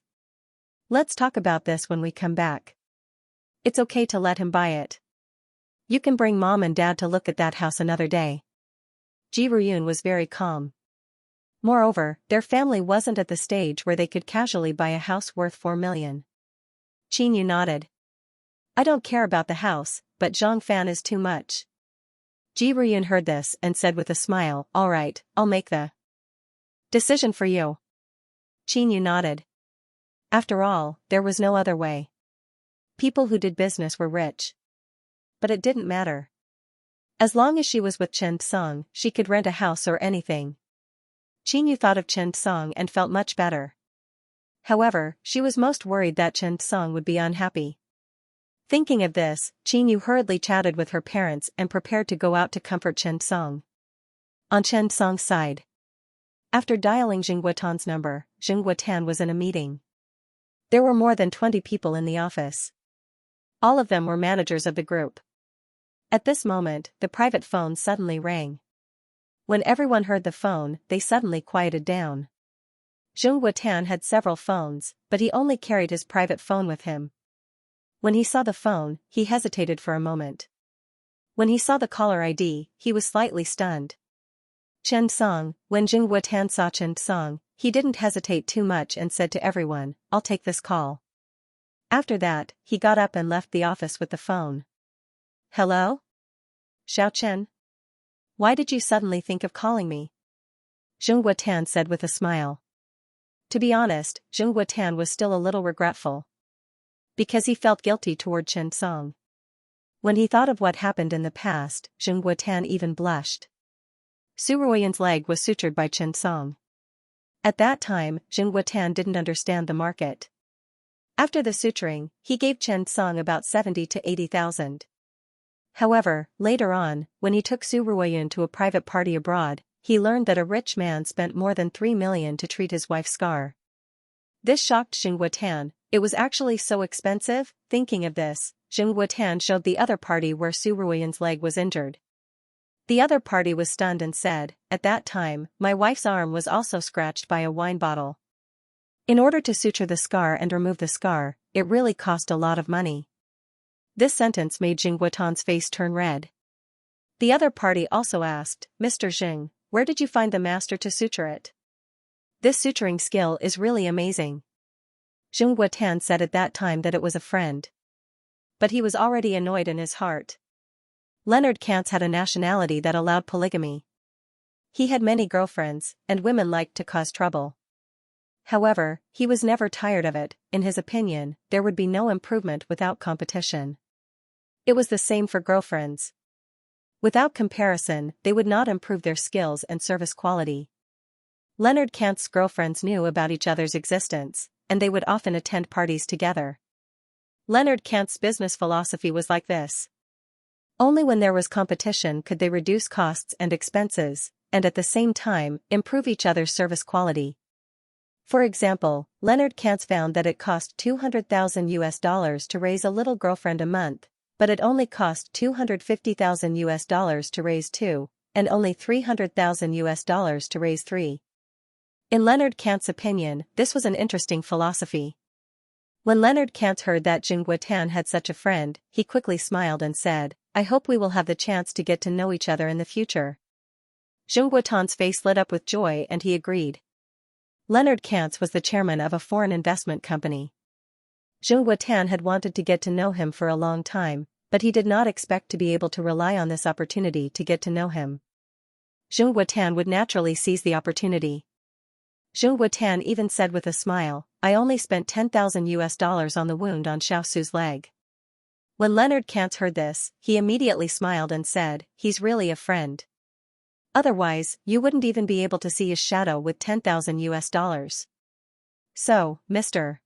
Let's talk about this when we come back. It's okay to let him buy it. You can bring Mom and Dad to look at that house another day. Ji Ruyun was very calm. Moreover, their family wasn't at the stage where they could casually buy a house worth 4 million. Qin Yu nodded. I don't care about the house, but Zhang Fan is too much. Ji Ruyun heard this and said with a smile, Alright, I'll make the decision for you. Qin Yu nodded. After all, there was no other way. People who did business were rich. But it didn't matter. As long as she was with Chen Song, she could rent a house or anything. Qin Yu thought of Chen Song and felt much better. However, she was most worried that Chen Song would be unhappy. Thinking of this, Qin Yu hurriedly chatted with her parents and prepared to go out to comfort Chen Song. On Chen Song's side. After dialing Jing Guotan's number, Jing Guotan was in a meeting. There were more than 20 people in the office. All of them were managers of the group. At this moment, the private phone suddenly rang. When everyone heard the phone, they suddenly quieted down. Jing Guotan had several phones, but he only carried his private phone with him. When he saw the phone, he hesitated for a moment. When he saw the caller ID, he was slightly stunned. Chen Song. When Jing Wutan saw Chen Song, he didn't hesitate too much and said to everyone, "I'll take this call." After that, he got up and left the office with the phone. "Hello? Xiao Chen? Why did you suddenly think of calling me?" Jing Wutan said with a smile. To be honest, Jing Wutan was still a little regretful. Because he felt guilty toward Chen Song. When he thought of what happened in the past, Jing Wutan even blushed. Su Ruoyan's leg was sutured by Chen Song. At that time, Jing Wutan didn't understand the market. After the suturing, he gave Chen Song about 70 to 80,000. However, later on, when he took Su Ruoyan to a private party abroad, he learned that a rich man spent more than 3 million to treat his wife's scar. This shocked Jing Wutan. It was actually so expensive. Thinking of this, Jing Wutan showed the other party where Su Ruoyan's leg was injured. The other party was stunned and said, "At that time, my wife's arm was also scratched by a wine bottle. In order to suture the scar and remove the scar, it really cost a lot of money." This sentence made Jing Wutan's face turn red. The other party also asked, "Mr. Jing, where did you find the master to suture it? This suturing skill is really amazing." Jing Wutan said at that time that it was a friend. But he was already annoyed in his heart. Leonard Kantz had a nationality that allowed polygamy. He had many girlfriends, and women liked to cause trouble. However, he was never tired of it. In his opinion, there would be no improvement without competition. It was the same for girlfriends. Without comparison, they would not improve their skills and service quality. Leonard Kantz's girlfriends knew about each other's existence, and they would often attend parties together. Leonard Kantz's business philosophy was like this. Only when there was competition could they reduce costs and expenses, and at the same time, improve each other's service quality. For example, Leonard Kantz found that it cost $200,000 to raise a little girlfriend a month, but it only cost $250,000 to raise two, and only $300,000 to raise three. In Leonard Kantz's opinion, this was an interesting philosophy. When Leonard Kantz heard that Jing Wutan had such a friend, he quickly smiled and said, "I hope we will have the chance to get to know each other in the future." Jing Wutan's face lit up with joy and he agreed. Leonard Kantz was the chairman of a foreign investment company. Jing Wutan had wanted to get to know him for a long time, but he did not expect to be able to rely on this opportunity to get to know him. Jing Wutan would naturally seize the opportunity. Jing Wutan even said with a smile, "I only spent $10,000 on the wound on Xiao Su's leg." When Leonard Kantz heard this, he immediately smiled and said, "He's really a friend. Otherwise, you wouldn't even be able to see his shadow with $10,000. So, Mr.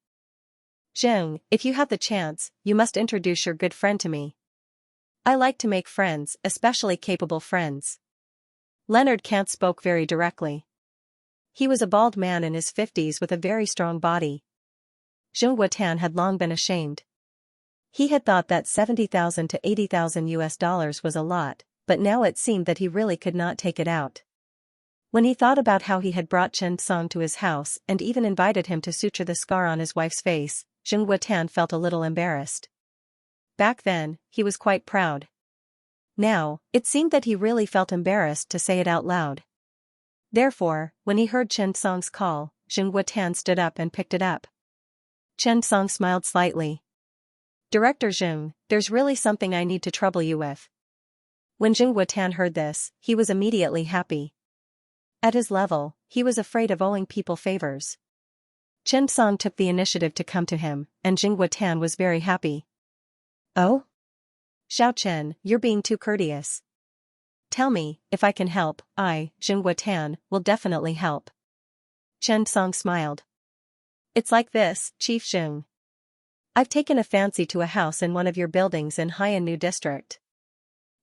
Jing, if you have the chance, you must introduce your good friend to me. I like to make friends, especially capable friends." Leonard Kantz spoke very directly. He was a bald man in his 50s with a very strong body. Jing Wutan had long been ashamed. He had thought that $70,000 to $80,000 was a lot, but now it seemed that he really could not take it out. When he thought about how he had brought Chen Song to his house and even invited him to suture the scar on his wife's face, Jing Wutan felt a little embarrassed. Back then, he was quite proud. Now, it seemed that he really felt embarrassed to say it out loud. Therefore, when he heard Chen Song's call, Jing Wutan stood up and picked it up. Chen Song smiled slightly. "Director Jing, there's really something I need to trouble you with." When Jing Wutan heard this, he was immediately happy. At his level, he was afraid of owing people favors. Chen Song took the initiative to come to him, and Jing Wutan was very happy. "Oh? Xiao Chen, you're being too courteous. Tell me, if I can help, Jing Wutan, will definitely help." Chen Song smiled. "It's like this, Chief Jing. I've taken a fancy to a house in one of your buildings in Haiyan district.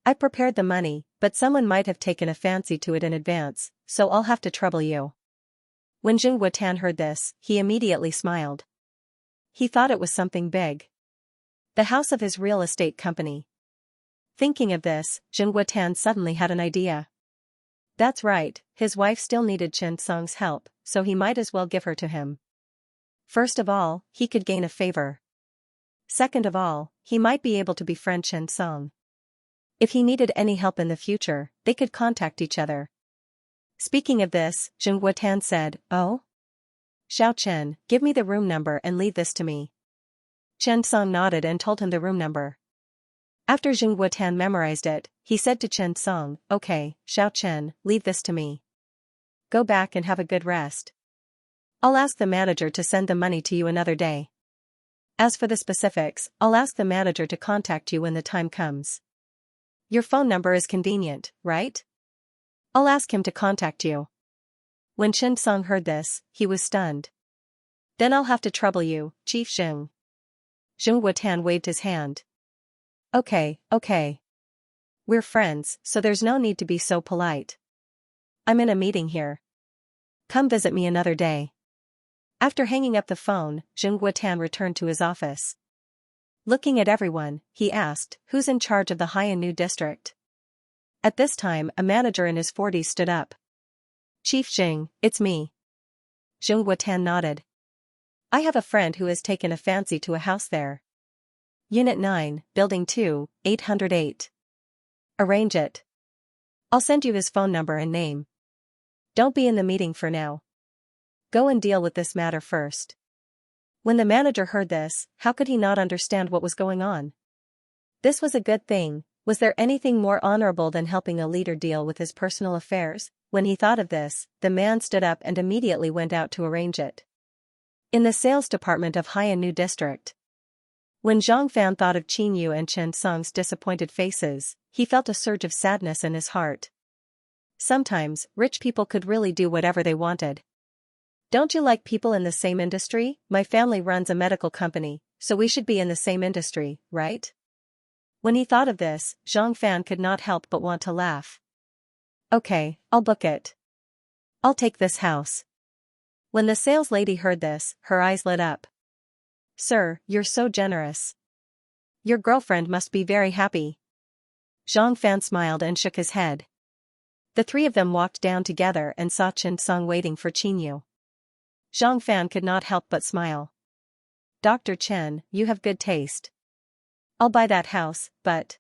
I prepared the money, but someone might have taken a fancy to it in advance, so I'll have to trouble you." When Jing Wutan heard this, he immediately smiled. He thought it was something big. The house of his real estate company. Thinking of this, Jing Wutan suddenly had an idea. That's right, his wife still needed Chen Song's help, so he might as well give her to him. First of all, he could gain a favor. Second of all, he might be able to befriend Chen Song. If he needed any help in the future, they could contact each other. Speaking of this, Zheng Guotan said, "Oh? Xiao Chen, give me the room number and leave this to me." Chen Song nodded and told him the room number. After Zheng Guotan memorized it, he said to Chen Song, "Okay, Xiao Chen, leave this to me. Go back and have a good rest. I'll ask the manager to send the money to you another day. As for the specifics, I'll ask the manager to contact you when the time comes. Your phone number is convenient, right? I'll ask him to contact you." When Chen Song heard this, he was stunned. "Then I'll have to trouble you, Chief Zheng." Zheng Guotan waved his hand. Okay. We're friends, so there's no need to be so polite. I'm in a meeting here. Come visit me another day." After hanging up the phone, Zheng Guotan returned to his office. Looking at everyone, he asked, "Who's in charge of the Haiyan district?" At this time, a manager in his 40s stood up. "Chief Zheng, it's me." Zheng Guotan nodded. "I have a friend who has taken a fancy to a house there. Unit 9, Building 2, 808. Arrange it. I'll send you his phone number and name. Don't be in the meeting for now. Go and deal with this matter first." When the manager heard this, how could he not understand what was going on? This was a good thing. Was there anything more honorable than helping a leader deal with his personal affairs? When he thought of this, the man stood up and immediately went out to arrange it. In the sales department of Haiyan district. When Zhang Fan thought of Qin Yu and Chen Song's disappointed faces, he felt a surge of sadness in his heart. Sometimes, rich people could really do whatever they wanted. "Don't you like people in the same industry? My family runs a medical company, so we should be in the same industry, right?" When he thought of this, Zhang Fan could not help but want to laugh. "Okay, I'll book it. I'll take this house." When the sales lady heard this, her eyes lit up. "Sir, you're so generous. Your girlfriend must be very happy." Zhang Fan smiled and shook his head. The three of them walked down together and saw Chen Song waiting for Qin Yu. Zhang Fan could not help but smile. "Dr. Chen, you have good taste. I'll buy that house, but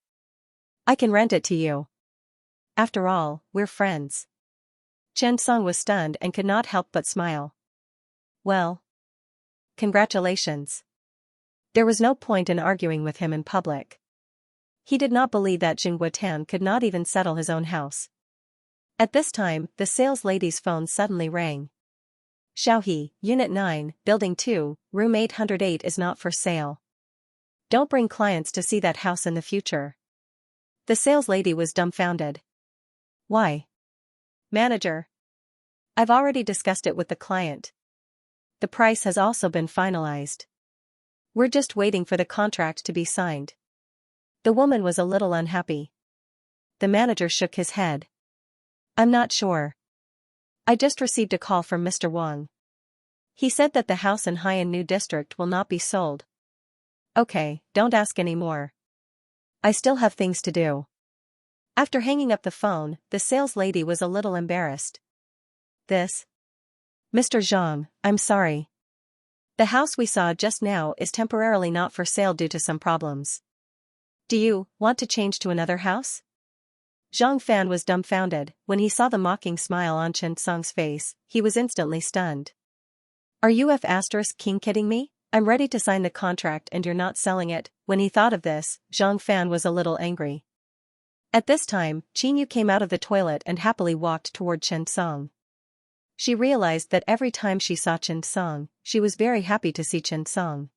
I can rent it to you. After all, we're friends." Chen Song was stunned and could not help but smile. "Well, congratulations." There was no point in arguing with him in public. He did not believe that Zheng Guotan could not even settle his own house. At this time, the sales lady's phone suddenly rang. "Xiaohe, Unit 9, Building 2, Room 808 is not for sale. Don't bring clients to see that house in the future." The sales lady was dumbfounded. "Why?" "Manager. I've already discussed it with the client. The price has also been finalized. We're just waiting for the contract to be signed." The woman was a little unhappy. The manager shook his head. "I'm not sure. I just received a call from Mr. Wang. He said that the house in Haiyan district will not be sold." "Okay, don't ask any more. I still have things to do." After hanging up the phone, the sales lady was a little embarrassed. "This? Mr. Zhang, I'm sorry. The house we saw just now is temporarily not for sale due to some problems. Do you want to change to another house?" Zhang Fan was dumbfounded. When he saw the mocking smile on Chen Song's face, he was instantly stunned. "Are you kidding me? I'm ready to sign the contract and you're not selling it." When he thought of this, Zhang Fan was a little angry. At this time, Qin Yu came out of the toilet and happily walked toward Chen Song. She realized that every time she saw Chen Song, she was very happy to see Chen Song.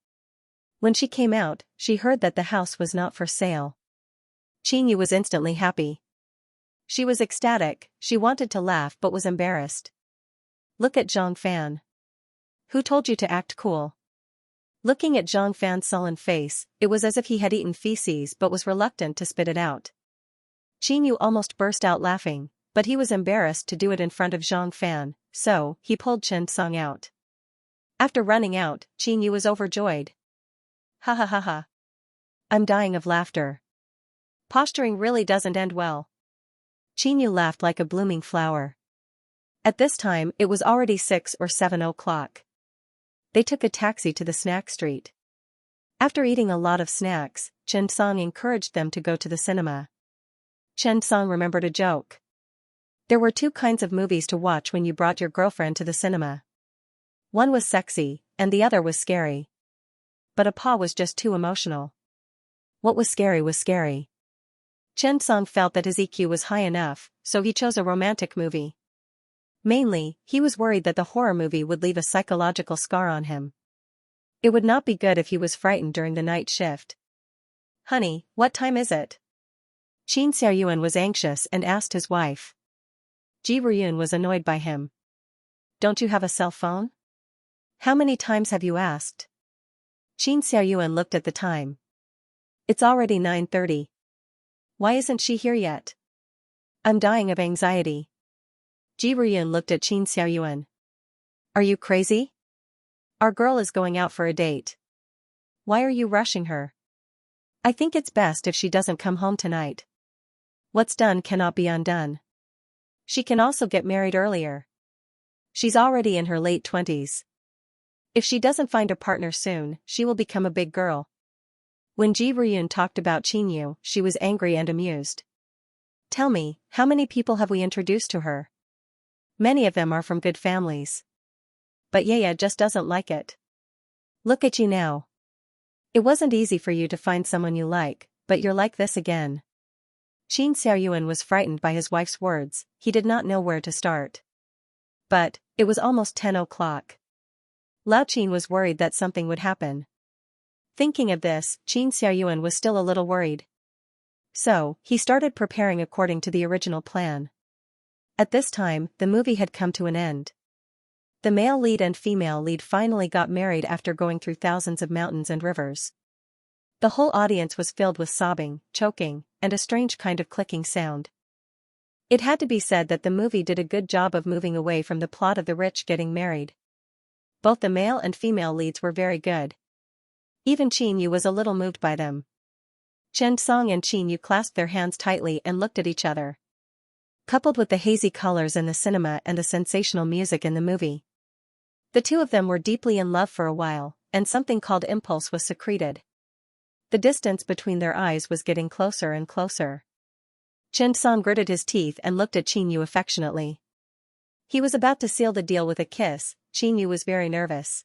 When she came out, she heard that the house was not for sale. Qin Yu was instantly happy. She was ecstatic. She wanted to laugh but was embarrassed. "Look at Zhang Fan. Who told you to act cool?" Looking at Zhang Fan's sullen face, it was as if he had eaten feces but was reluctant to spit it out. Qin Yu almost burst out laughing, but he was embarrassed to do it in front of Zhang Fan, so he pulled Chen Song out. After running out, Qin Yu was overjoyed. "Ha ha ha ha. I'm dying of laughter. Posturing really doesn't end well." Qin Yu laughed like a blooming flower. At this time, it was already 6 or 7 o'clock. They took a taxi to the snack street. After eating a lot of snacks, Chen Song encouraged them to go to the cinema. Chen Song remembered a joke. There were two kinds of movies to watch when you brought your girlfriend to the cinema. One was sexy, and the other was scary. But Pa was just too emotional. What was scary was scary. Chen Song felt that his EQ was high enough, so he chose a romantic movie. Mainly, he was worried that the horror movie would leave a psychological scar on him. It would not be good if he was frightened during the night shift. "Honey, what time is it?" Xianxia was anxious and asked his wife. Ji Ruyun was annoyed by him. "Don't you have a cell phone? How many times have you asked?" Xianxia looked at the time. "It's already 9:30. Why isn't she here yet?" "I'm dying of anxiety." Ji Ruyun looked at Xianxia. "Are you crazy? Our girl is going out for a date. Why are you rushing her? I think it's best if she doesn't come home tonight. What's done cannot be undone. She can also get married earlier. She's already in her late 20s. If she doesn't find a partner soon, she will become a big girl." When Ji Ruyun talked about Qinyu, she was angry and amused. "Tell me, how many people have we introduced to her? Many of them are from good families. But Yaya just doesn't like it. Look at you now. It wasn't easy for you to find someone you like, but you're like this again." Qin Xiaoyuan was frightened by his wife's words. He did not know where to start. But it was almost 10 o'clock. Lao Qin was worried that something would happen. Thinking of this, Qin Xiaoyuan was still a little worried. So, he started preparing according to the original plan. At this time, the movie had come to an end. The male lead and female lead finally got married after going through thousands of mountains and rivers. The whole audience was filled with sobbing, choking, and a strange kind of clicking sound. It had to be said that the movie did a good job of moving away from the plot of the rich getting married. Both the male and female leads were very good. Even Qin Yu was a little moved by them. Chen Song and Qin Yu clasped their hands tightly and looked at each other. Coupled with the hazy colors in the cinema and the sensational music in the movie, the two of them were deeply in love for a while, and something called impulse was secreted. The distance between their eyes was getting closer and closer. Chen Song gritted his teeth and looked at Qin Yu affectionately. He was about to seal the deal with a kiss. Qin Yu was very nervous.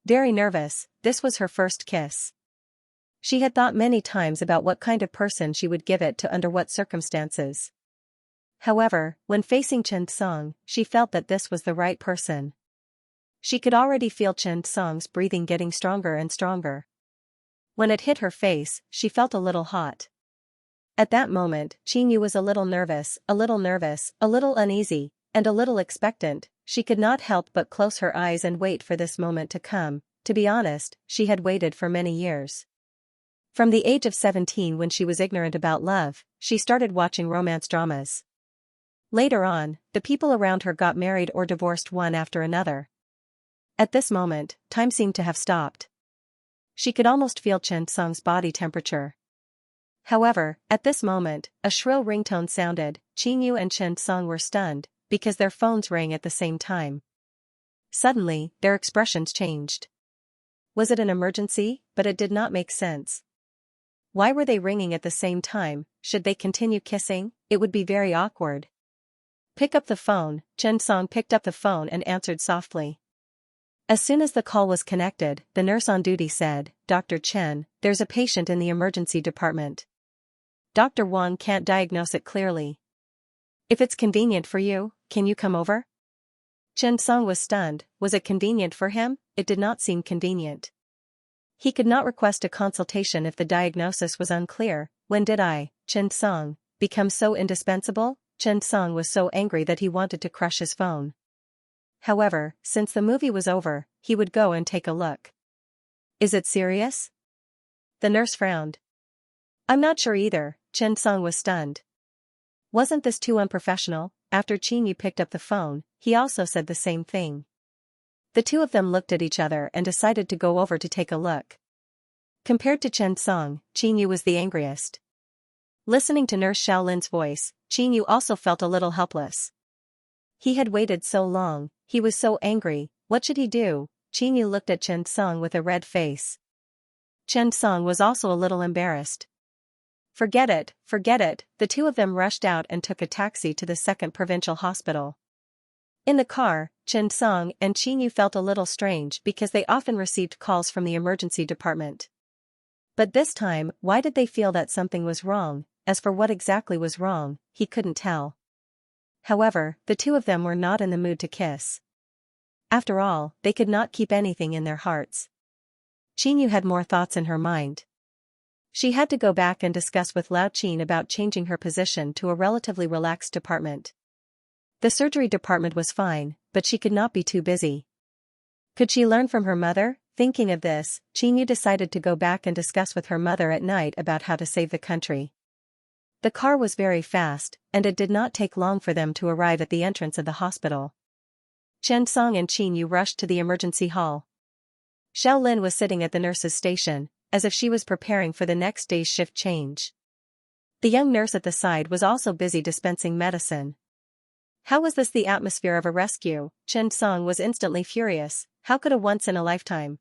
Very nervous, this was her first kiss. She had thought many times about what kind of person she would give it to under what circumstances. However, when facing Chen Song, she felt that this was the right person. She could already feel Chen Song's breathing getting stronger and stronger. When it hit her face, she felt a little hot. At that moment, Qin Yu was a little nervous, a little uneasy, and a little expectant. She could not help but close her eyes and wait for this moment to come. To be honest, she had waited for many years. From the age of 17, when she was ignorant about love, she started watching romance dramas. Later on, the people around her got married or divorced one after another. At this moment, time seemed to have stopped. She could almost feel Chen Song's body temperature. However, at this moment, a shrill ringtone sounded. Qin Yu and Chen Song were stunned, because their phones rang at the same time. Suddenly, their expressions changed. Was it an emergency? But it did not make sense. Why were they ringing at the same time? Should they continue kissing? It would be very awkward. "Pick up the phone." Chen Song picked up the phone and answered softly. As soon as the call was connected, the nurse on duty said, "Dr. Chen, there's a patient in the emergency department. Dr. Wang can't diagnose it clearly. If it's convenient for you, can you come over?" Chen Song was stunned. Was it convenient for him? It did not seem convenient. He could not request a consultation if the diagnosis was unclear. When did I, Chen Song, become so indispensable? Chen Song was so angry that he wanted to crush his phone. However, since the movie was over, he would go and take a look. "Is it serious?" The nurse frowned. "I'm not sure either." Chen Song was stunned. Wasn't this too unprofessional? After Qin Yu picked up the phone, he also said the same thing. The two of them looked at each other and decided to go over to take a look. Compared to Chen Song, Qin Yu was the angriest. Listening to Nurse Xiaolin's voice, Qin Yu also felt a little helpless. He had waited so long, he was so angry. What should he do? Qin Yu looked at Chen Song with a red face. Chen Song was also a little embarrassed. Forget it, forget it. The two of them rushed out and took a taxi to the second provincial hospital. In the car, Chen Song and Qin Yu felt a little strange because they often received calls from the emergency department. But this time, why did they feel that something was wrong? As for what exactly was wrong, he couldn't tell. However, the two of them were not in the mood to kiss. After all, they could not keep anything in their hearts. Qin Yu had more thoughts in her mind. She had to go back and discuss with Lao Qin about changing her position to a relatively relaxed department. The surgery department was fine, but she could not be too busy. Could she learn from her mother? Thinking of this, Qin Yu decided to go back and discuss with her mother at night about how to save the country. The car was very fast, and it did not take long for them to arrive at the entrance of the hospital. Chen Song and Qin Yu rushed to the emergency hall. Xiao Lin was sitting at the nurse's station, as if she was preparing for the next day's shift change. The young nurse at the side was also busy dispensing medicine. How was this the atmosphere of a rescue? Chen Song was instantly furious. How could a once-in-a-lifetime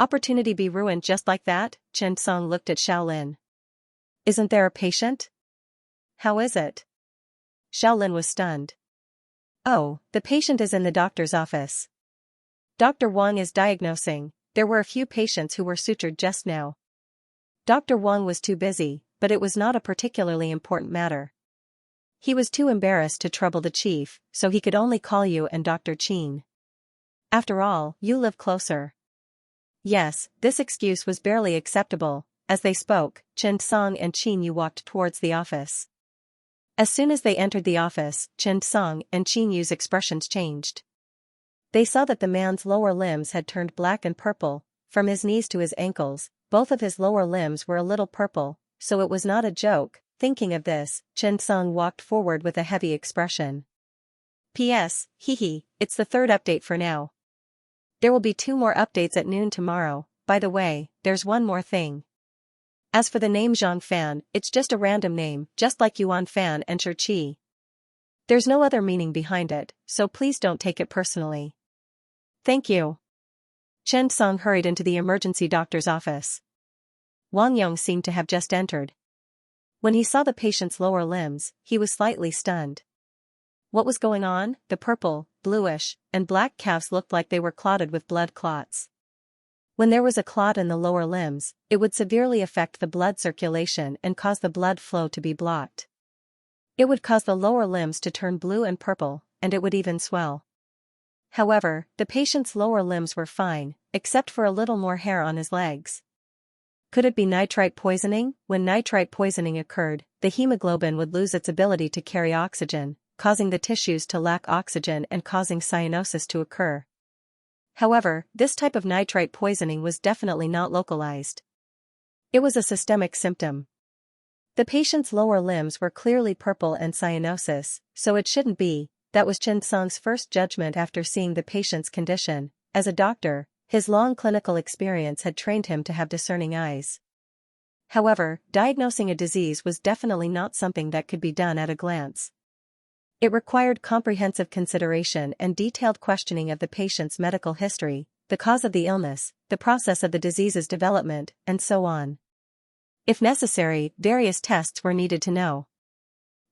opportunity be ruined just like that? Chen Song looked at Xiao Lin. Isn't there a patient? How is it? Xiao Lin was stunned. Oh, the patient is in the doctor's office. Dr. Wang is diagnosing. There were a few patients who were sutured just now. Dr. Wang was too busy, but it was not a particularly important matter. He was too embarrassed to trouble the chief, so he could only call you and Dr. Qin. After all, you live closer. Yes, this excuse was barely acceptable. As they spoke, Chen Song and Qin Yu walked towards the office. As soon as they entered the office, Chen Song and Qin Yu's expressions changed. They saw that the man's lower limbs had turned black and purple. From his knees to his ankles, both of his lower limbs were a little purple, so it was not a joke. Thinking of this, Chen Song walked forward with a heavy expression. P.S. Hehe, it's the third update for now. There will be 2 more updates at noon tomorrow. By the way, there's one more thing. As for the name Zhang Fan, it's just a random name, just like Yuan Fan and Shi Qi. There's no other meaning behind it, so please don't take it personally. Thank you. Chen Song hurried into the emergency doctor's office. Wang Yong seemed to have just entered. When he saw the patient's lower limbs, he was slightly stunned. What was going on? The purple, bluish, and black calves looked like they were clotted with blood clots. When there was a clot in the lower limbs, it would severely affect the blood circulation and cause the blood flow to be blocked. It would cause the lower limbs to turn blue and purple, and it would even swell. However, the patient's lower limbs were fine, except for a little more hair on his legs. Could it be nitrite poisoning? When nitrite poisoning occurred, the hemoglobin would lose its ability to carry oxygen, causing the tissues to lack oxygen and causing cyanosis to occur. However, this type of nitrite poisoning was definitely not localized. It was a systemic symptom. The patient's lower limbs were clearly purple and cyanosis, so it shouldn't be. That was Chen Song's first judgment after seeing the patient's condition. As a doctor, his long clinical experience had trained him to have discerning eyes. However, diagnosing a disease was definitely not something that could be done at a glance. It required comprehensive consideration and detailed questioning of the patient's medical history, the cause of the illness, the process of the disease's development, and so on. If necessary, various tests were needed to know.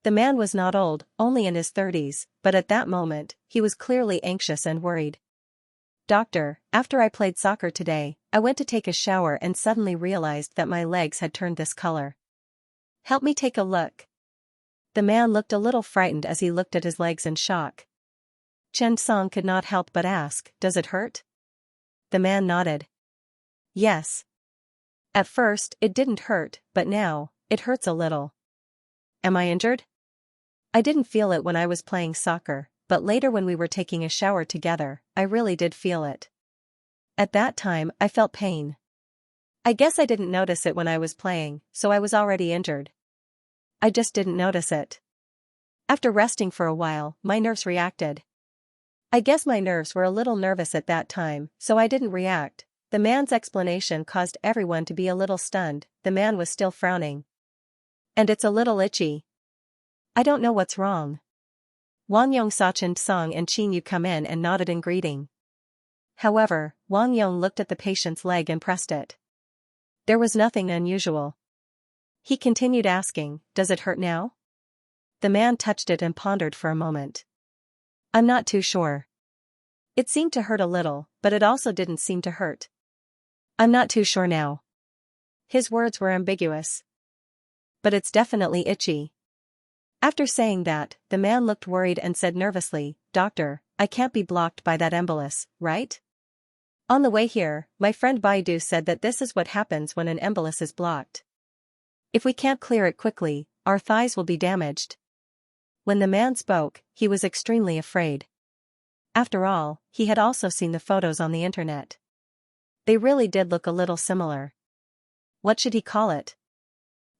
The man was not old, only in his 30s, but at that moment, he was clearly anxious and worried. Doctor, after I played soccer today, I went to take a shower and suddenly realized that my legs had turned this color. Help me take a look. The man looked a little frightened as he looked at his legs in shock. Chen Song could not help but ask, "Does it hurt?" The man nodded. Yes. At first, it didn't hurt, but now, it hurts a little. Am I injured? I didn't feel it when I was playing soccer, but later when we were taking a shower together, I really did feel it. At that time, I felt pain. I guess I didn't notice it when I was playing, so I was already injured. I just didn't notice it. After resting for a while, my nerves reacted. I guess my nerves were a little nervous at that time, so I didn't react. The man's explanation caused everyone to be a little stunned. The man was still frowning. And it's a little itchy. I don't know what's wrong. Wang Yong saw Chen Song and Qin Yu come in and nodded in greeting. However, Wang Yong looked at the patient's leg and pressed it. There was nothing unusual. He continued asking, "Does it hurt now?" The man touched it and pondered for a moment. "I'm not too sure. It seemed to hurt a little, but it also didn't seem to hurt. I'm not too sure now." His words were ambiguous. "But it's definitely itchy." After saying that, the man looked worried and said nervously, "Doctor, I can't be blocked by that embolus, right? On the way here, my friend Baidu said that this is what happens when an embolus is blocked. If we can't clear it quickly, our thighs will be damaged." When the man spoke, he was extremely afraid. After all, he had also seen the photos on the internet. They really did look a little similar. What should he call it?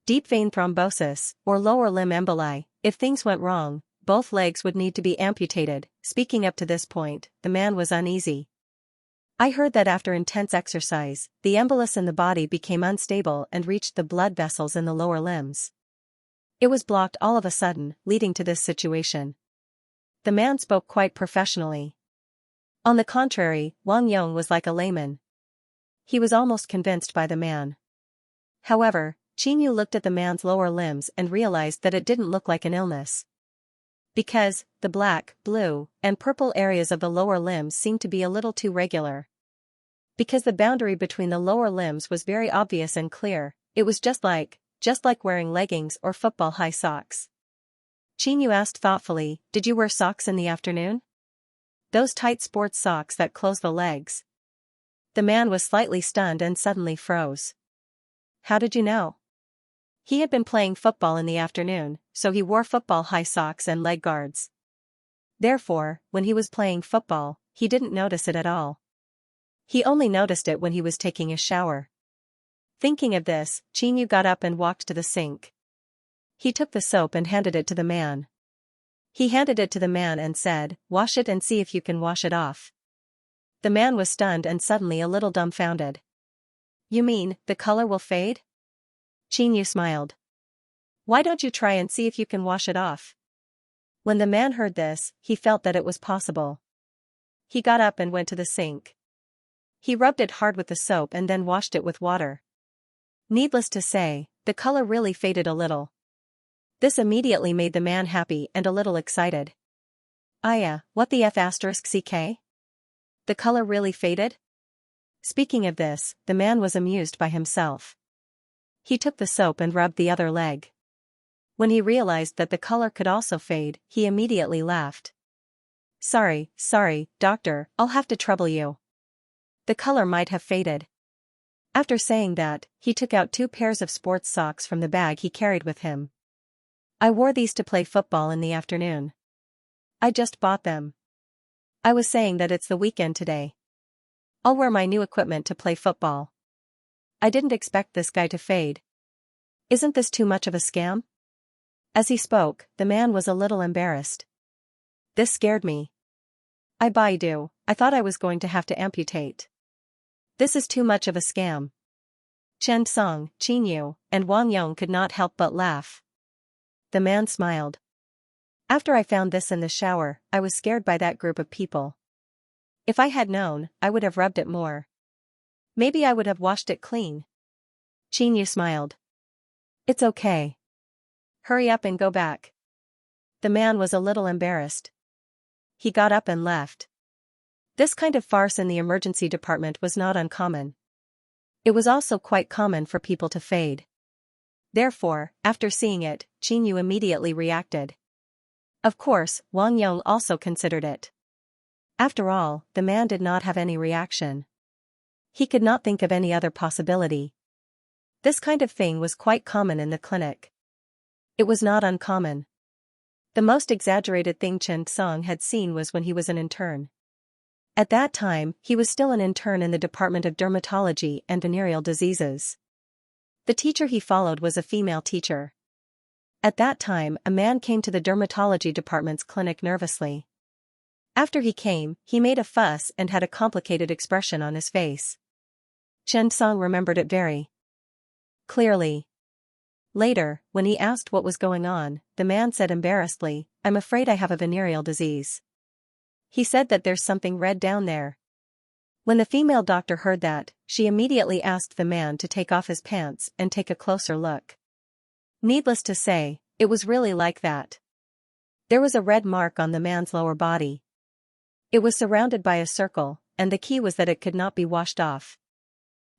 Deep vein thrombosis, or lower limb emboli. If things went wrong, both legs would need to be amputated. Speaking up to this point, the man was uneasy. "I heard that after intense exercise, the embolus in the body became unstable and reached the blood vessels in the lower limbs. It was blocked all of a sudden, leading to this situation." The man spoke quite professionally. On the contrary, Wang Yong was like a layman. He was almost convinced by the man. However, Qinyu looked at the man's lower limbs and realized that it didn't look like an illness. Because, the black, blue, and purple areas of the lower limbs seemed to be a little too regular. Because the boundary between the lower limbs was very obvious and clear, it was just like wearing leggings or football high socks. Qinyu asked thoughtfully, "Did you wear socks in the afternoon? Those tight sports socks that close the legs?" The man was slightly stunned and suddenly froze. "How did you know?" He had been playing football in the afternoon, so he wore football high socks and leg guards. Therefore, when he was playing football, he didn't notice it at all. He only noticed it when he was taking a shower. Thinking of this, Qinyu got up and walked to the sink. He took the soap and handed it to the man. He handed it to the man and said, "Wash it and see if you can wash it off." The man was stunned and suddenly a little dumbfounded. "You mean, the color will fade?" Qinyu smiled. "Why don't you try and see if you can wash it off?" When the man heard this, he felt that it was possible. He got up and went to the sink. He rubbed it hard with the soap and then washed it with water. Needless to say, the color really faded a little. This immediately made the man happy and a little excited. What the f*ck? The color really faded?" Speaking of this, the man was amused by himself. He took the soap and rubbed the other leg. When he realized that the color could also fade, he immediately laughed. Sorry, doctor, I'll have to trouble you. The color might have faded." After saying that, he took out 2 pairs of sports socks from the bag he carried with him. "I wore these to play football in the afternoon. I just bought them. I was saying that it's the weekend today. I'll wear my new equipment to play football. I didn't expect this guy to fade. Isn't this too much of a scam?" As he spoke, the man was a little embarrassed. "This scared me. I thought I was going to have to amputate. This is too much of a scam." Chen Song, Qinyu, and Wang Yong could not help but laugh. The man smiled. "After I found this in the shower, I was scared by that group of people. If I had known, I would have rubbed it more. Maybe I would have washed it clean." Qinyu smiled. "It's okay. Hurry up and go back." The man was a little embarrassed. He got up and left. This kind of farce in the emergency department was not uncommon. It was also quite common for people to fade. Therefore, after seeing it, Qinyu immediately reacted. Of course, Wang Yong also considered it. After all, the man did not have any reaction. He could not think of any other possibility. This kind of thing was quite common in the clinic. It was not uncommon. The most exaggerated thing Chen Song had seen was when he was an intern. At that time, he was still an intern in the Department of Dermatology and Venereal Diseases. The teacher he followed was a female teacher. At that time, a man came to the dermatology department's clinic nervously. After he came, he made a fuss and had a complicated expression on his face. Chen Song remembered it very clearly. Later, when he asked what was going on, the man said embarrassedly, "I'm afraid I have a venereal disease." He said that there's something red down there. When the female doctor heard that, she immediately asked the man to take off his pants and take a closer look. Needless to say, it was really like that. There was a red mark on the man's lower body. It was surrounded by a circle, and the key was that it could not be washed off.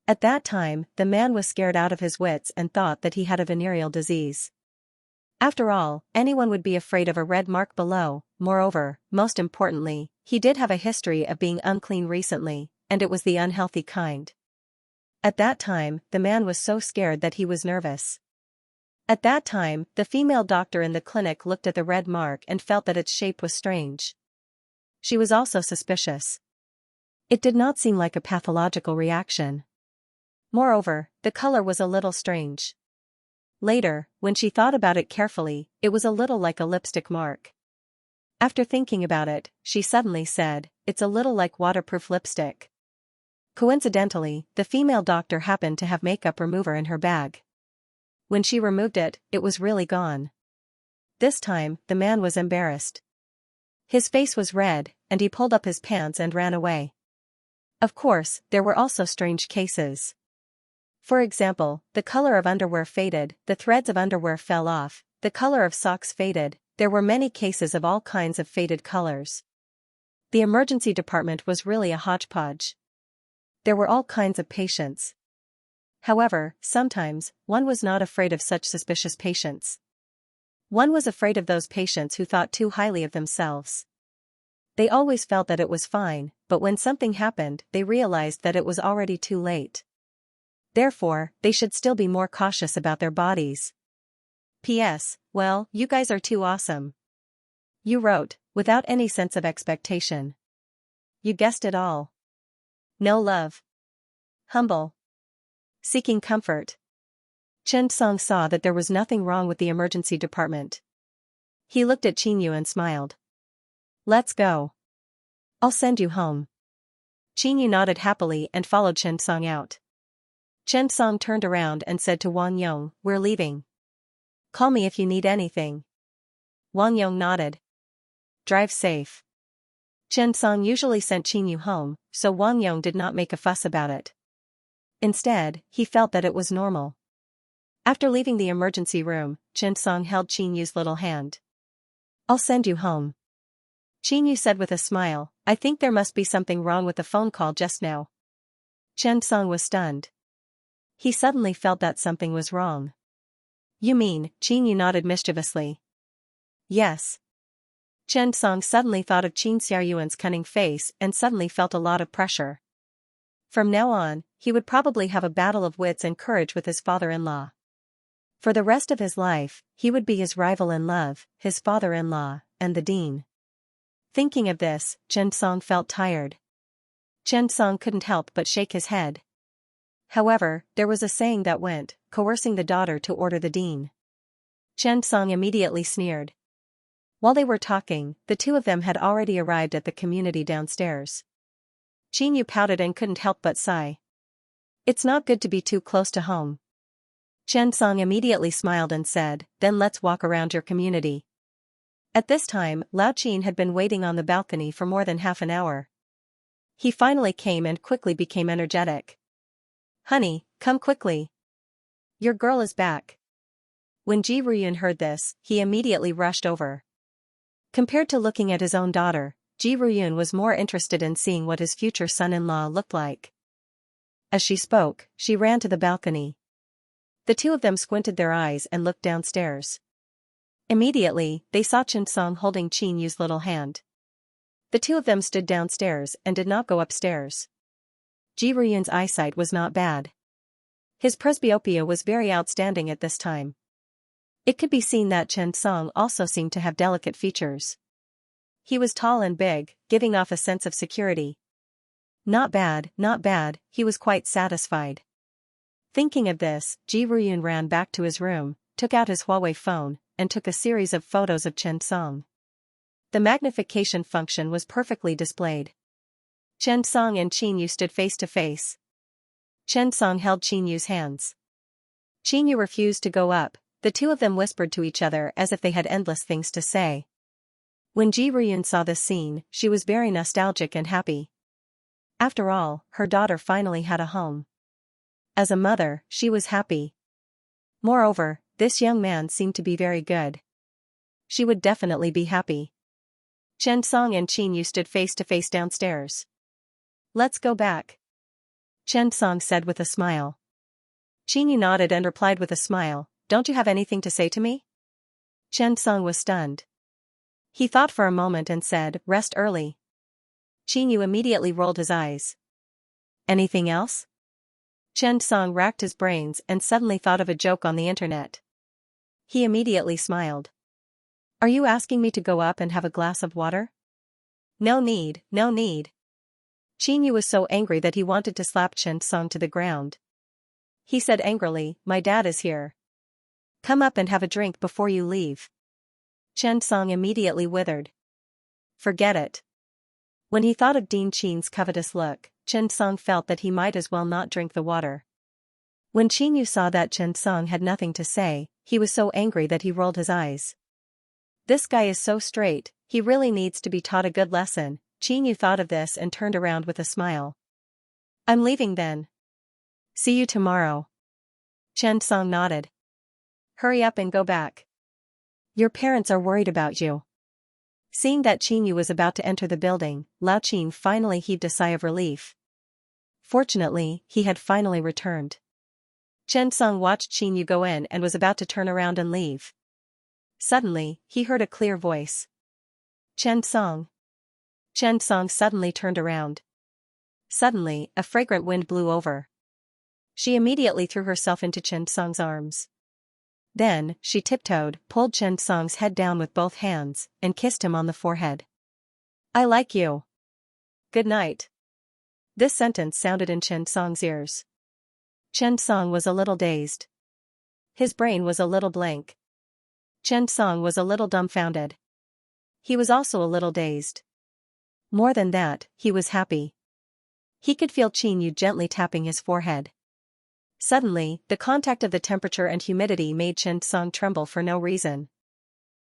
At that time, the man was scared out of his wits and thought that he had a venereal disease. After all, anyone would be afraid of a red mark below. Moreover, most importantly, he did have a history of being unclean recently, and it was the unhealthy kind. At that time, the man was so scared that he was nervous. At that time, the female doctor in the clinic looked at the red mark and felt that its shape was strange. She was also suspicious. It did not seem like a pathological reaction. Moreover, the color was a little strange. Later, when she thought about it carefully, it was a little like a lipstick mark. After thinking about it, she suddenly said, "It's a little like waterproof lipstick." Coincidentally, the female doctor happened to have makeup remover in her bag. When she removed it, it was really gone. This time, the man was embarrassed. His face was red, and he pulled up his pants and ran away. Of course, there were also strange cases. For example, the color of underwear faded, the threads of underwear fell off, the color of socks faded. There were many cases of all kinds of faded colors. The emergency department was really a hodgepodge. There were all kinds of patients. However, sometimes, one was not afraid of such suspicious patients. One was afraid of those patients who thought too highly of themselves. They always felt that it was fine, but when something happened, they realized that it was already too late. Therefore, they should still be more cautious about their bodies. P.S. Well, you guys are too awesome. You wrote, without any sense of expectation. You guessed it all. No love. Humble. Seeking comfort. Chen Song saw that there was nothing wrong with the emergency department. He looked at Qin Yu and smiled. Let's go. I'll send you home. Qin Yu nodded happily and followed Chen Song out. Chen Song turned around and said to Wang Yong, "We're leaving. Call me if you need anything." Wang Yong nodded. Drive safe. Chen Song usually sent Qin Yu home, so Wang Yong did not make a fuss about it. Instead, he felt that it was normal. After leaving the emergency room, Chen Song held Qin Yu's little hand. I'll send you home. Qin Yu said with a smile, I think there must be something wrong with the phone call just now. Chen Song was stunned. He suddenly felt that something was wrong. You mean? Qin Yu nodded mischievously. Yes. Chen Song suddenly thought of Qin Xiaoyuan's cunning face and suddenly felt a lot of pressure. From now on, he would probably have a battle of wits and courage with his father-in-law. For the rest of his life, he would be his rival in love, his father-in-law, and the dean. Thinking of this, Chen Song felt tired. Chen Song couldn't help but shake his head. However, there was a saying that went, coercing the daughter to order the dean. Chen Song immediately sneered. While they were talking, the two of them had already arrived at the community downstairs. Qin Yu pouted and couldn't help but sigh. It's not good to be too close to home. Chen Song immediately smiled and said, then let's walk around your community. At this time, Lao Qin had been waiting on the balcony for more than half an hour. He finally came and quickly became energetic. Honey, come quickly. Your girl is back. When Ji Ruyun heard this, he immediately rushed over. Compared to looking at his own daughter, Ji Ruyun was more interested in seeing what his future son-in-law looked like. As she spoke, she ran to the balcony. The two of them squinted their eyes and looked downstairs. Immediately, they saw Chen Song holding Qin Yu's little hand. The two of them stood downstairs and did not go upstairs. Ji Ruyun's eyesight was not bad. His presbyopia was very outstanding at this time. It could be seen that Chen Song also seemed to have delicate features. He was tall and big, giving off a sense of security. Not bad, not bad, he was quite satisfied. Thinking of this, Ji Ruyun ran back to his room, took out his Huawei phone, and took a series of photos of Chen Song. The magnification function was perfectly displayed. Chen Song and Qin Yu stood face to face. Chen Song held Qin Yu's hands. Qin Yu refused to go up. The two of them whispered to each other as if they had endless things to say. When Ji Ruyun saw this scene, she was very nostalgic and happy. After all, her daughter finally had a home. As a mother, she was happy. Moreover, this young man seemed to be very good. She would definitely be happy. Chen Song and Qin Yu stood face to face downstairs. Let's go back, Chen Song said with a smile. Qin Yu nodded and replied with a smile, don't you have anything to say to me? Chen Song was stunned. He thought for a moment and said, rest early. Qin Yu immediately rolled his eyes. Anything else? Chen Song racked his brains and suddenly thought of a joke on the internet. He immediately smiled. Are you asking me to go up and have a glass of water? No need, no need. Qin Yu was so angry that he wanted to slap Chen Song to the ground. He said angrily, my dad is here. Come up and have a drink before you leave. Chen Song immediately withered. Forget it. When he thought of Dean Qin's covetous look, Chen Song felt that he might as well not drink the water. When Qin Yu saw that Chen Song had nothing to say, he was so angry that he rolled his eyes. This guy is so straight, he really needs to be taught a good lesson. Qin Yu thought of this and turned around with a smile. I'm leaving then. See you tomorrow. Chen Song nodded. Hurry up and go back. Your parents are worried about you. Seeing that Qin Yu was about to enter the building, Lao Qin finally heaved a sigh of relief. Fortunately, he had finally returned. Chen Song watched Qin Yu go in and was about to turn around and leave. Suddenly, he heard a clear voice. Chen Song. Chen Song suddenly turned around. Suddenly, a fragrant wind blew over. She immediately threw herself into Chen Song's arms. Then, she tiptoed, pulled Chen Song's head down with both hands, and kissed him on the forehead. I like you. Good night. This sentence sounded in Chen Song's ears. Chen Song was a little dazed. His brain was a little blank. Chen Song was a little dumbfounded. He was also a little dazed. More than that, he was happy. He could feel Qin Yu gently tapping his forehead. Suddenly, the contact of the temperature and humidity made Chen Song tremble for no reason.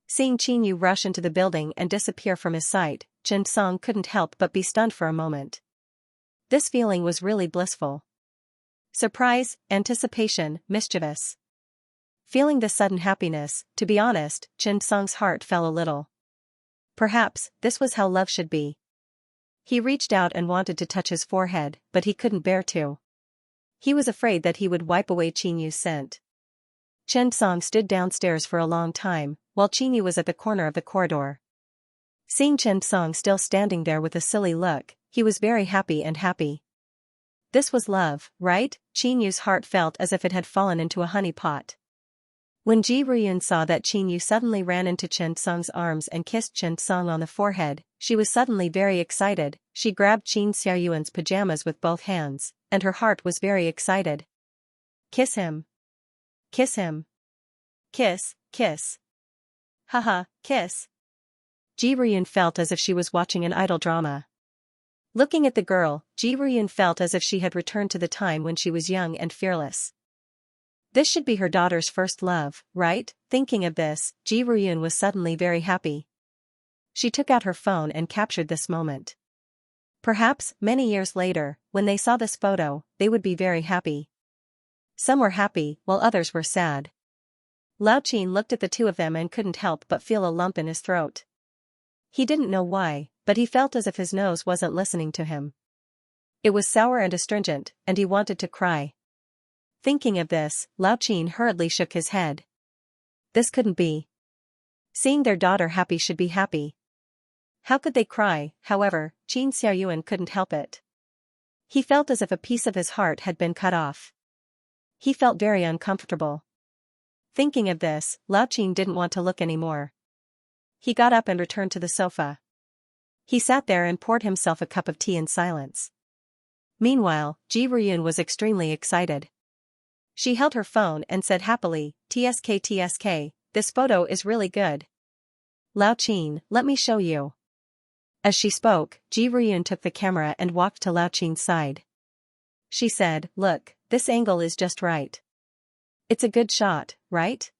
Seeing Qin Yu rush into the building and disappear from his sight, Chen Song couldn't help but be stunned for a moment. This feeling was really blissful. Surprise, anticipation, mischievous. Feeling this sudden happiness, to be honest, Chen Song's heart fell a little. Perhaps, this was how love should be. He reached out and wanted to touch his forehead, but he couldn't bear to. He was afraid that he would wipe away Qin Yu's scent. Chen Song stood downstairs for a long time, while Qin Yu was at the corner of the corridor. Seeing Chen Song still standing there with a silly look, he was very happy and happy. This was love, right? Qin Yu's heart felt as if it had fallen into a honey pot. When Ji Ruyun saw that Qin Yu suddenly ran into Chen Song's arms and kissed Chen Song on the forehead, she was suddenly very excited. She grabbed Qin Xiaoyuan's pajamas with both hands, and her heart was very excited. Kiss him. Kiss him. Kiss, kiss. Haha, kiss. Ji Ruyun felt as if she was watching an idol drama. Looking at the girl, Ji Ruyun felt as if she had returned to the time when she was young and fearless. This should be her daughter's first love, right? Thinking of this, Ji Ruyun was suddenly very happy. She took out her phone and captured this moment. Perhaps, many years later, when they saw this photo, they would be very happy. Some were happy, while others were sad. Lao Qin looked at the two of them and couldn't help but feel a lump in his throat. He didn't know why, but he felt as if his nose wasn't listening to him. It was sour and astringent, and he wanted to cry. Thinking of this, Lao Qin hurriedly shook his head. This couldn't be. Seeing their daughter happy should be happy. How could they cry? However, Qin Xiaoyuan couldn't help it. He felt as if a piece of his heart had been cut off. He felt very uncomfortable. Thinking of this, Lao Qin didn't want to look anymore. He got up and returned to the sofa. He sat there and poured himself a cup of tea in silence. Meanwhile, Ji Ruyun was extremely excited. She held her phone and said happily, "TSK TSK, this photo is really good. Lao Qin, let me show you." As she spoke, Ji Ruyun took the camera and walked to Lao Qin's side. She said, "Look, this angle is just right. It's a good shot, right?"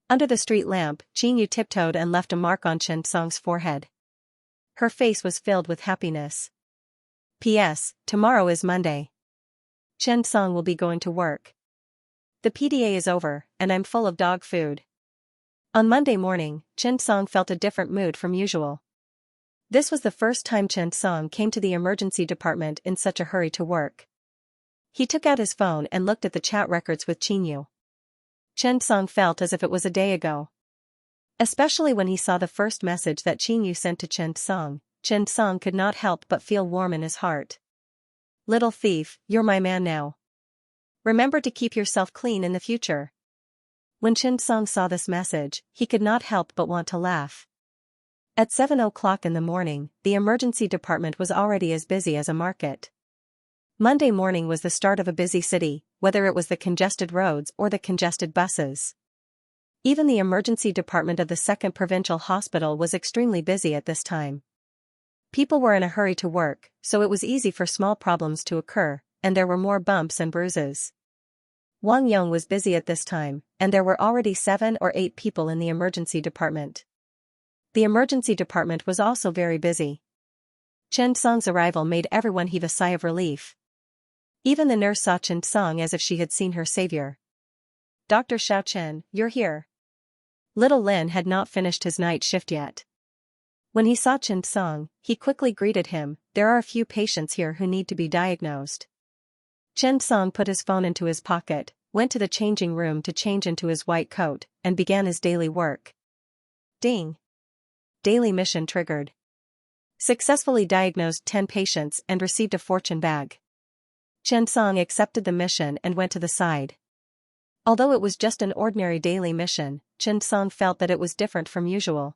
Under the street lamp, Qin Yu tiptoed and left a mark on Chen Song's forehead. Her face was filled with happiness. P.S. Tomorrow is Monday. Chen Song will be going to work. The PDA is over, and I'm full of dog food. On Monday morning, Chen Song felt a different mood from usual. This was the first time Chen Song came to the emergency department in such a hurry to work. He took out his phone and looked at the chat records with Qinyu. Chen Song felt as if it was a day ago. Especially when he saw the first message that Qinyu sent to Chen Song could not help but feel warm in his heart. Little thief, you're my man now. Remember to keep yourself clean in the future. When Chen Song saw this message, he could not help but want to laugh. At 7 o'clock in the morning, the emergency department was already as busy as a market. Monday morning was the start of a busy city, whether it was the congested roads or the congested buses. Even the emergency department of the 2nd Provincial Hospital was extremely busy at this time. People were in a hurry to work, so it was easy for small problems to occur, and there were more bumps and bruises. Wang Yong was busy at this time, and there were already 7 or 8 people in the emergency department. The emergency department was also very busy. Chen Song's arrival made everyone heave a sigh of relief. Even the nurse saw Chen Song as if she had seen her savior. Dr. Xiao Chen, you're here. Little Lin had not finished his night shift yet. When he saw Chen Song, he quickly greeted him. There are a few patients here who need to be diagnosed. Chen Song put his phone into his pocket, went to the changing room to change into his white coat, and began his daily work. Ding! Daily mission triggered. Successfully diagnosed 10 patients and received a fortune bag. Chen Song accepted the mission and went to the side. Although it was just an ordinary daily mission, Chen Song felt that it was different from usual.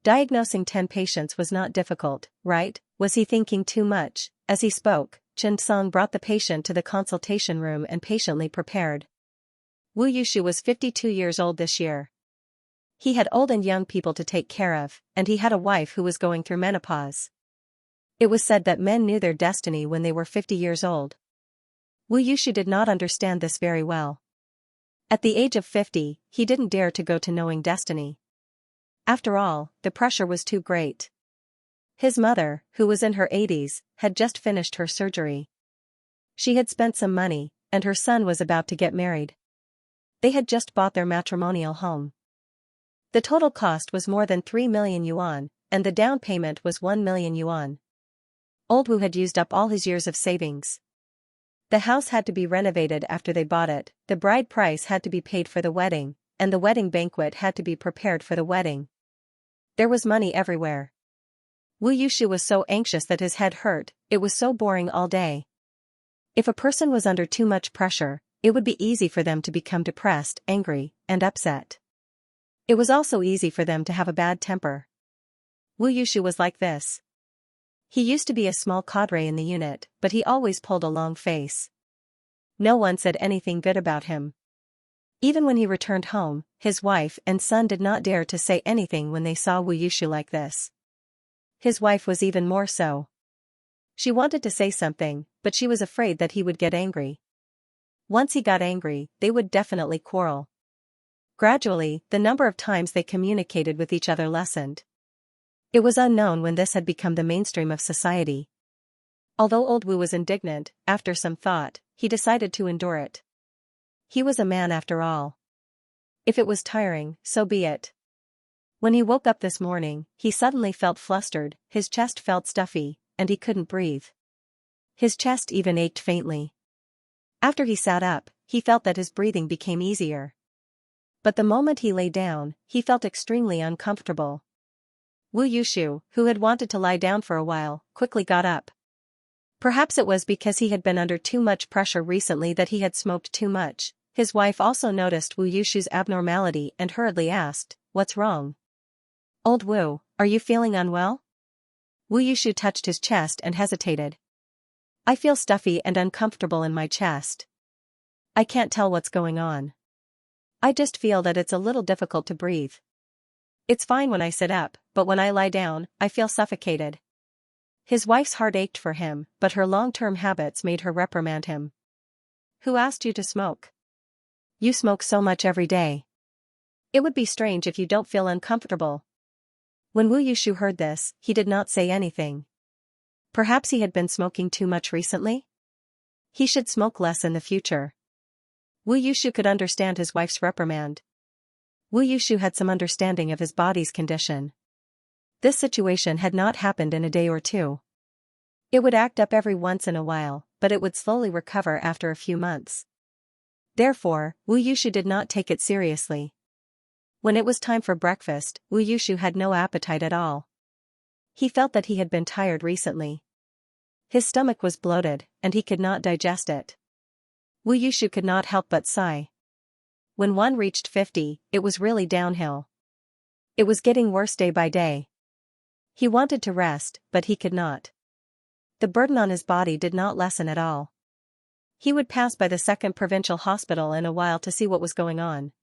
Diagnosing 10 patients was not difficult, right? Was he thinking too much? As he spoke, Chen Song brought the patient to the consultation room and patiently prepared. Wu Yushu was 52 years old this year. He had old and young people to take care of, and he had a wife who was going through menopause. It was said that men knew their destiny when they were 50 years old. Wu Yushu did not understand this very well. At the age of 50, he didn't dare to go to knowing destiny. After all, the pressure was too great. His mother, who was in her 80s, had just finished her surgery. She had spent some money, and her son was about to get married. They had just bought their matrimonial home. The total cost was more than 3 million yuan, and the down payment was 1 million yuan. Old Wu had used up all his years of savings. The house had to be renovated after they bought it, the bride price had to be paid for the wedding, and the wedding banquet had to be prepared for the wedding. There was money everywhere. Wu Yushu was so anxious that his head hurt, it was so boring all day. If a person was under too much pressure, it would be easy for them to become depressed, angry, and upset. It was also easy for them to have a bad temper. Wu Yushu was like this. He used to be a small cadre in the unit, but he always pulled a long face. No one said anything good about him. Even when he returned home, his wife and son did not dare to say anything when they saw Wu Yushu like this. His wife was even more so. She wanted to say something, but she was afraid that he would get angry. Once he got angry, they would definitely quarrel. Gradually, the number of times they communicated with each other lessened. It was unknown when this had become the mainstream of society. Although old Wu was indignant, after some thought, he decided to endure it. He was a man after all. If it was tiring, so be it. When he woke up this morning, he suddenly felt flustered, his chest felt stuffy, and he couldn't breathe. His chest even ached faintly. After he sat up, he felt that his breathing became easier. But the moment he lay down, he felt extremely uncomfortable. Wu Yushu, who had wanted to lie down for a while, quickly got up. Perhaps it was because he had been under too much pressure recently that he had smoked too much. His wife also noticed Wu Yushu's abnormality and hurriedly asked, "What's wrong? Old Wu, are you feeling unwell?" Wu Yushu touched his chest and hesitated. "I feel stuffy and uncomfortable in my chest. I can't tell what's going on. I just feel that it's a little difficult to breathe. It's fine when I sit up, but when I lie down, I feel suffocated." His wife's heart ached for him, but her long-term habits made her reprimand him. "Who asked you to smoke? You smoke so much every day. It would be strange if you don't feel uncomfortable." When Wu Yushu heard this, he did not say anything. Perhaps he had been smoking too much recently? He should smoke less in the future. Wu Yushu could understand his wife's reprimand. Wu Yushu had some understanding of his body's condition. This situation had not happened in a day or two. It would act up every once in a while, but it would slowly recover after a few months. Therefore, Wu Yushu did not take it seriously. When it was time for breakfast, Wu Yushu had no appetite at all. He felt that he had been tired recently. His stomach was bloated, and he could not digest it. Wu Yushu could not help but sigh. When one reached 50, it was really downhill. It was getting worse day by day. He wanted to rest, but he could not. The burden on his body did not lessen at all. He would pass by the second provincial hospital in a while to see what was going on.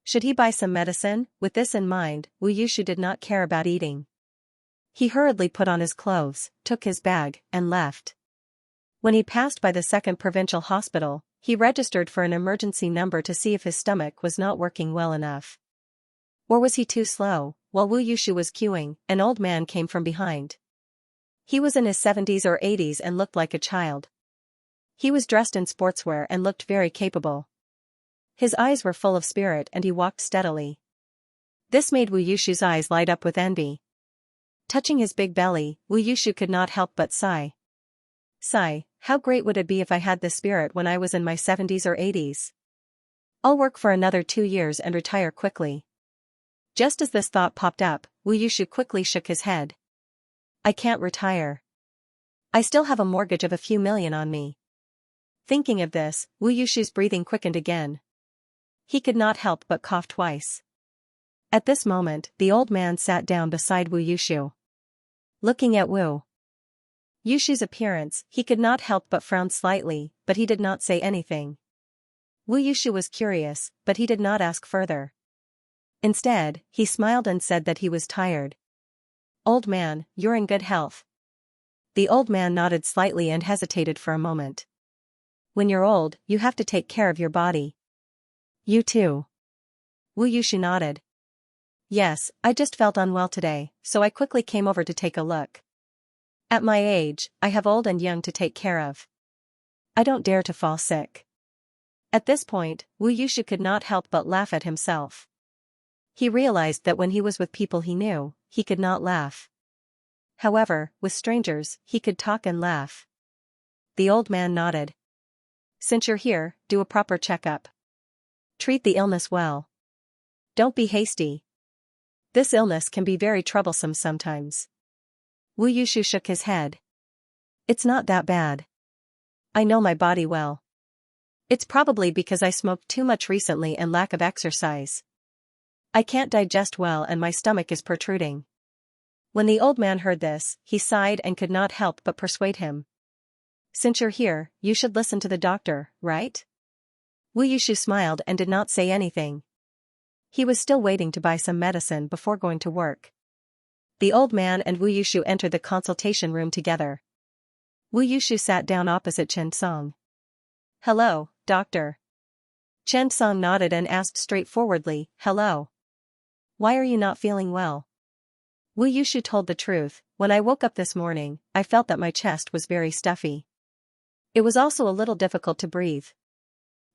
Should he buy some medicine? With this in mind, Wu Yushu did not care about eating. He hurriedly put on his clothes, took his bag, and left. When he passed by the second provincial hospital, he registered for an emergency number to see if his stomach was not working well enough. Or was he too slow? While Wu Yushu was queuing, an old man came from behind. He was in his 70s or 80s and looked like a child. He was dressed in sportswear and looked very capable. His eyes were full of spirit and he walked steadily. This made Wu Yushu's eyes light up with envy. Touching his big belly, Wu Yushu could not help but sigh. Sigh, how great would it be if I had this spirit when I was in my 70s or 80s? I'll work for another 2 years and retire quickly. Just as this thought popped up, Wu Yushu quickly shook his head. I can't retire. I still have a mortgage of a few million on me. Thinking of this, Wu Yushu's breathing quickened again. He could not help but cough twice. At this moment, the old man sat down beside Wu Yushu. Looking at Wu Yushu's appearance, he could not help but frown slightly, but he did not say anything. Wu Yushu was curious, but he did not ask further. Instead, he smiled and said that he was tired. Old man, you're in good health. The old man nodded slightly and hesitated for a moment. When you're old, you have to take care of your body. You too. Wu Yushu nodded. Yes, I just felt unwell today, so I quickly came over to take a look. At my age, I have old and young to take care of. I don't dare to fall sick. At this point, Wu Yushu could not help but laugh at himself. He realized that when he was with people he knew, he could not laugh. However, with strangers, he could talk and laugh. The old man nodded. Since you're here, do a proper checkup. Treat the illness well. Don't be hasty. This illness can be very troublesome sometimes. Wu Yushu shook his head. It's not that bad. I know my body well. It's probably because I smoked too much recently and lack of exercise. I can't digest well and my stomach is protruding. When the old man heard this, he sighed and could not help but persuade him. Since you're here, you should listen to the doctor, right? Wu Yushu smiled and did not say anything. He was still waiting to buy some medicine before going to work. The old man and Wu Yushu entered the consultation room together. Wu Yushu sat down opposite Chen Song. Hello, doctor. Chen Song nodded and asked straightforwardly, hello. Why are you not feeling well? Wu Yushu told the truth. When I woke up this morning, I felt that my chest was very stuffy. It was also a little difficult to breathe.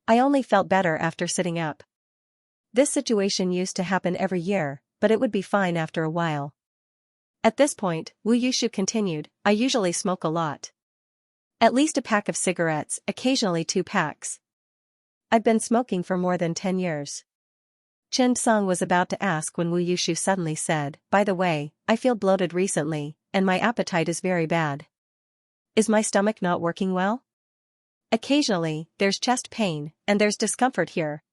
I only felt better after sitting up. This situation used to happen every year, but it would be fine after a while. At this point, Wu Yushu continued, I usually smoke a lot. At least a pack of cigarettes, occasionally 2 packs. I've been smoking for more than 10 years. Chen Song was about to ask when Wu Yushu suddenly said, by the way, I feel bloated recently, and my appetite is very bad. Is my stomach not working well? Occasionally, there's chest pain, and there's discomfort here.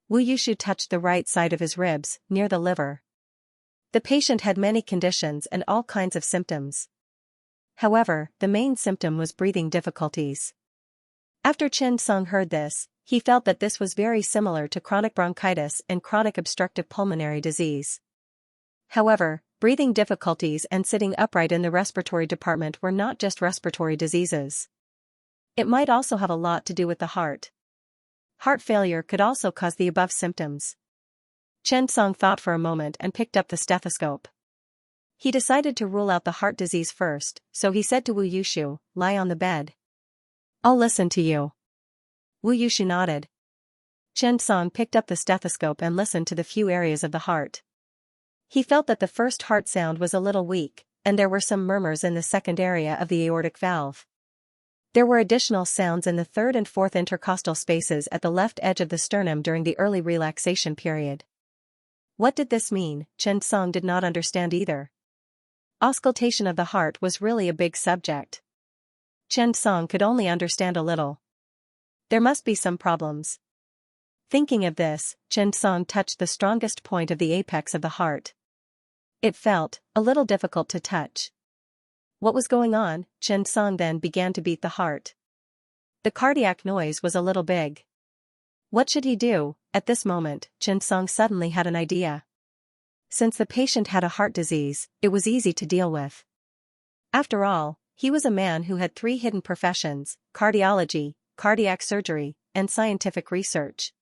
Wu Yushu touched the right side of his ribs, near the liver. The patient had many conditions and all kinds of symptoms. However, the main symptom was breathing difficulties. After Chen Song heard this, he felt that this was very similar to chronic bronchitis and chronic obstructive pulmonary disease. However, breathing difficulties and sitting upright in the respiratory department were not just respiratory diseases. It might also have a lot to do with the heart. Heart failure could also cause the above symptoms. Chen Song thought for a moment and picked up the stethoscope. He decided to rule out the heart disease first, so he said to Wu Yushu, lie on the bed. I'll listen to you. Wu Yushu nodded. Chen Song picked up the stethoscope and listened to the few areas of the heart. He felt that the first heart sound was a little weak, and there were some murmurs in the second area of the aortic valve. There were additional sounds in the third and fourth intercostal spaces at the left edge of the sternum during the early relaxation period. What did this mean? Chen Song did not understand either. Auscultation of the heart was really a big subject. Chen Song could only understand a little. There must be some problems. Thinking of this, Chen Song touched the strongest point of the apex of the heart. It felt a little difficult to touch. What was going on? Chen Song then began to beat the heart. The cardiac noise was a little big. What should he do? At this moment, Chen Song suddenly had an idea. Since the patient had a heart disease, it was easy to deal with. After all, he was a man who had 3 hidden professions: cardiology, cardiac surgery, and scientific research.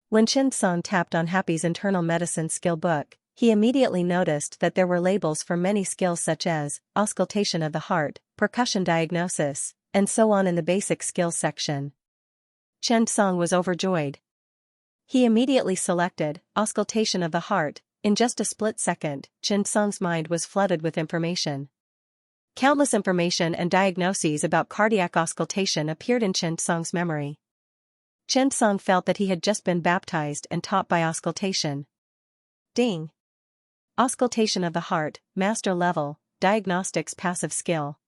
When Chen Song tapped on Happy's internal medicine skill book, he immediately noticed that there were labels for many skills such as auscultation of the heart, percussion diagnosis, and so on in the basic skills section. Chen Song was overjoyed. He immediately selected auscultation of the heart. In just a split second, Chen Song's mind was flooded with information. Countless information and diagnoses about cardiac auscultation appeared in Chen Song's memory. Chen Song felt that he had just been baptized and taught by auscultation. Ding! Auscultation of the heart, master level, diagnostics passive skill.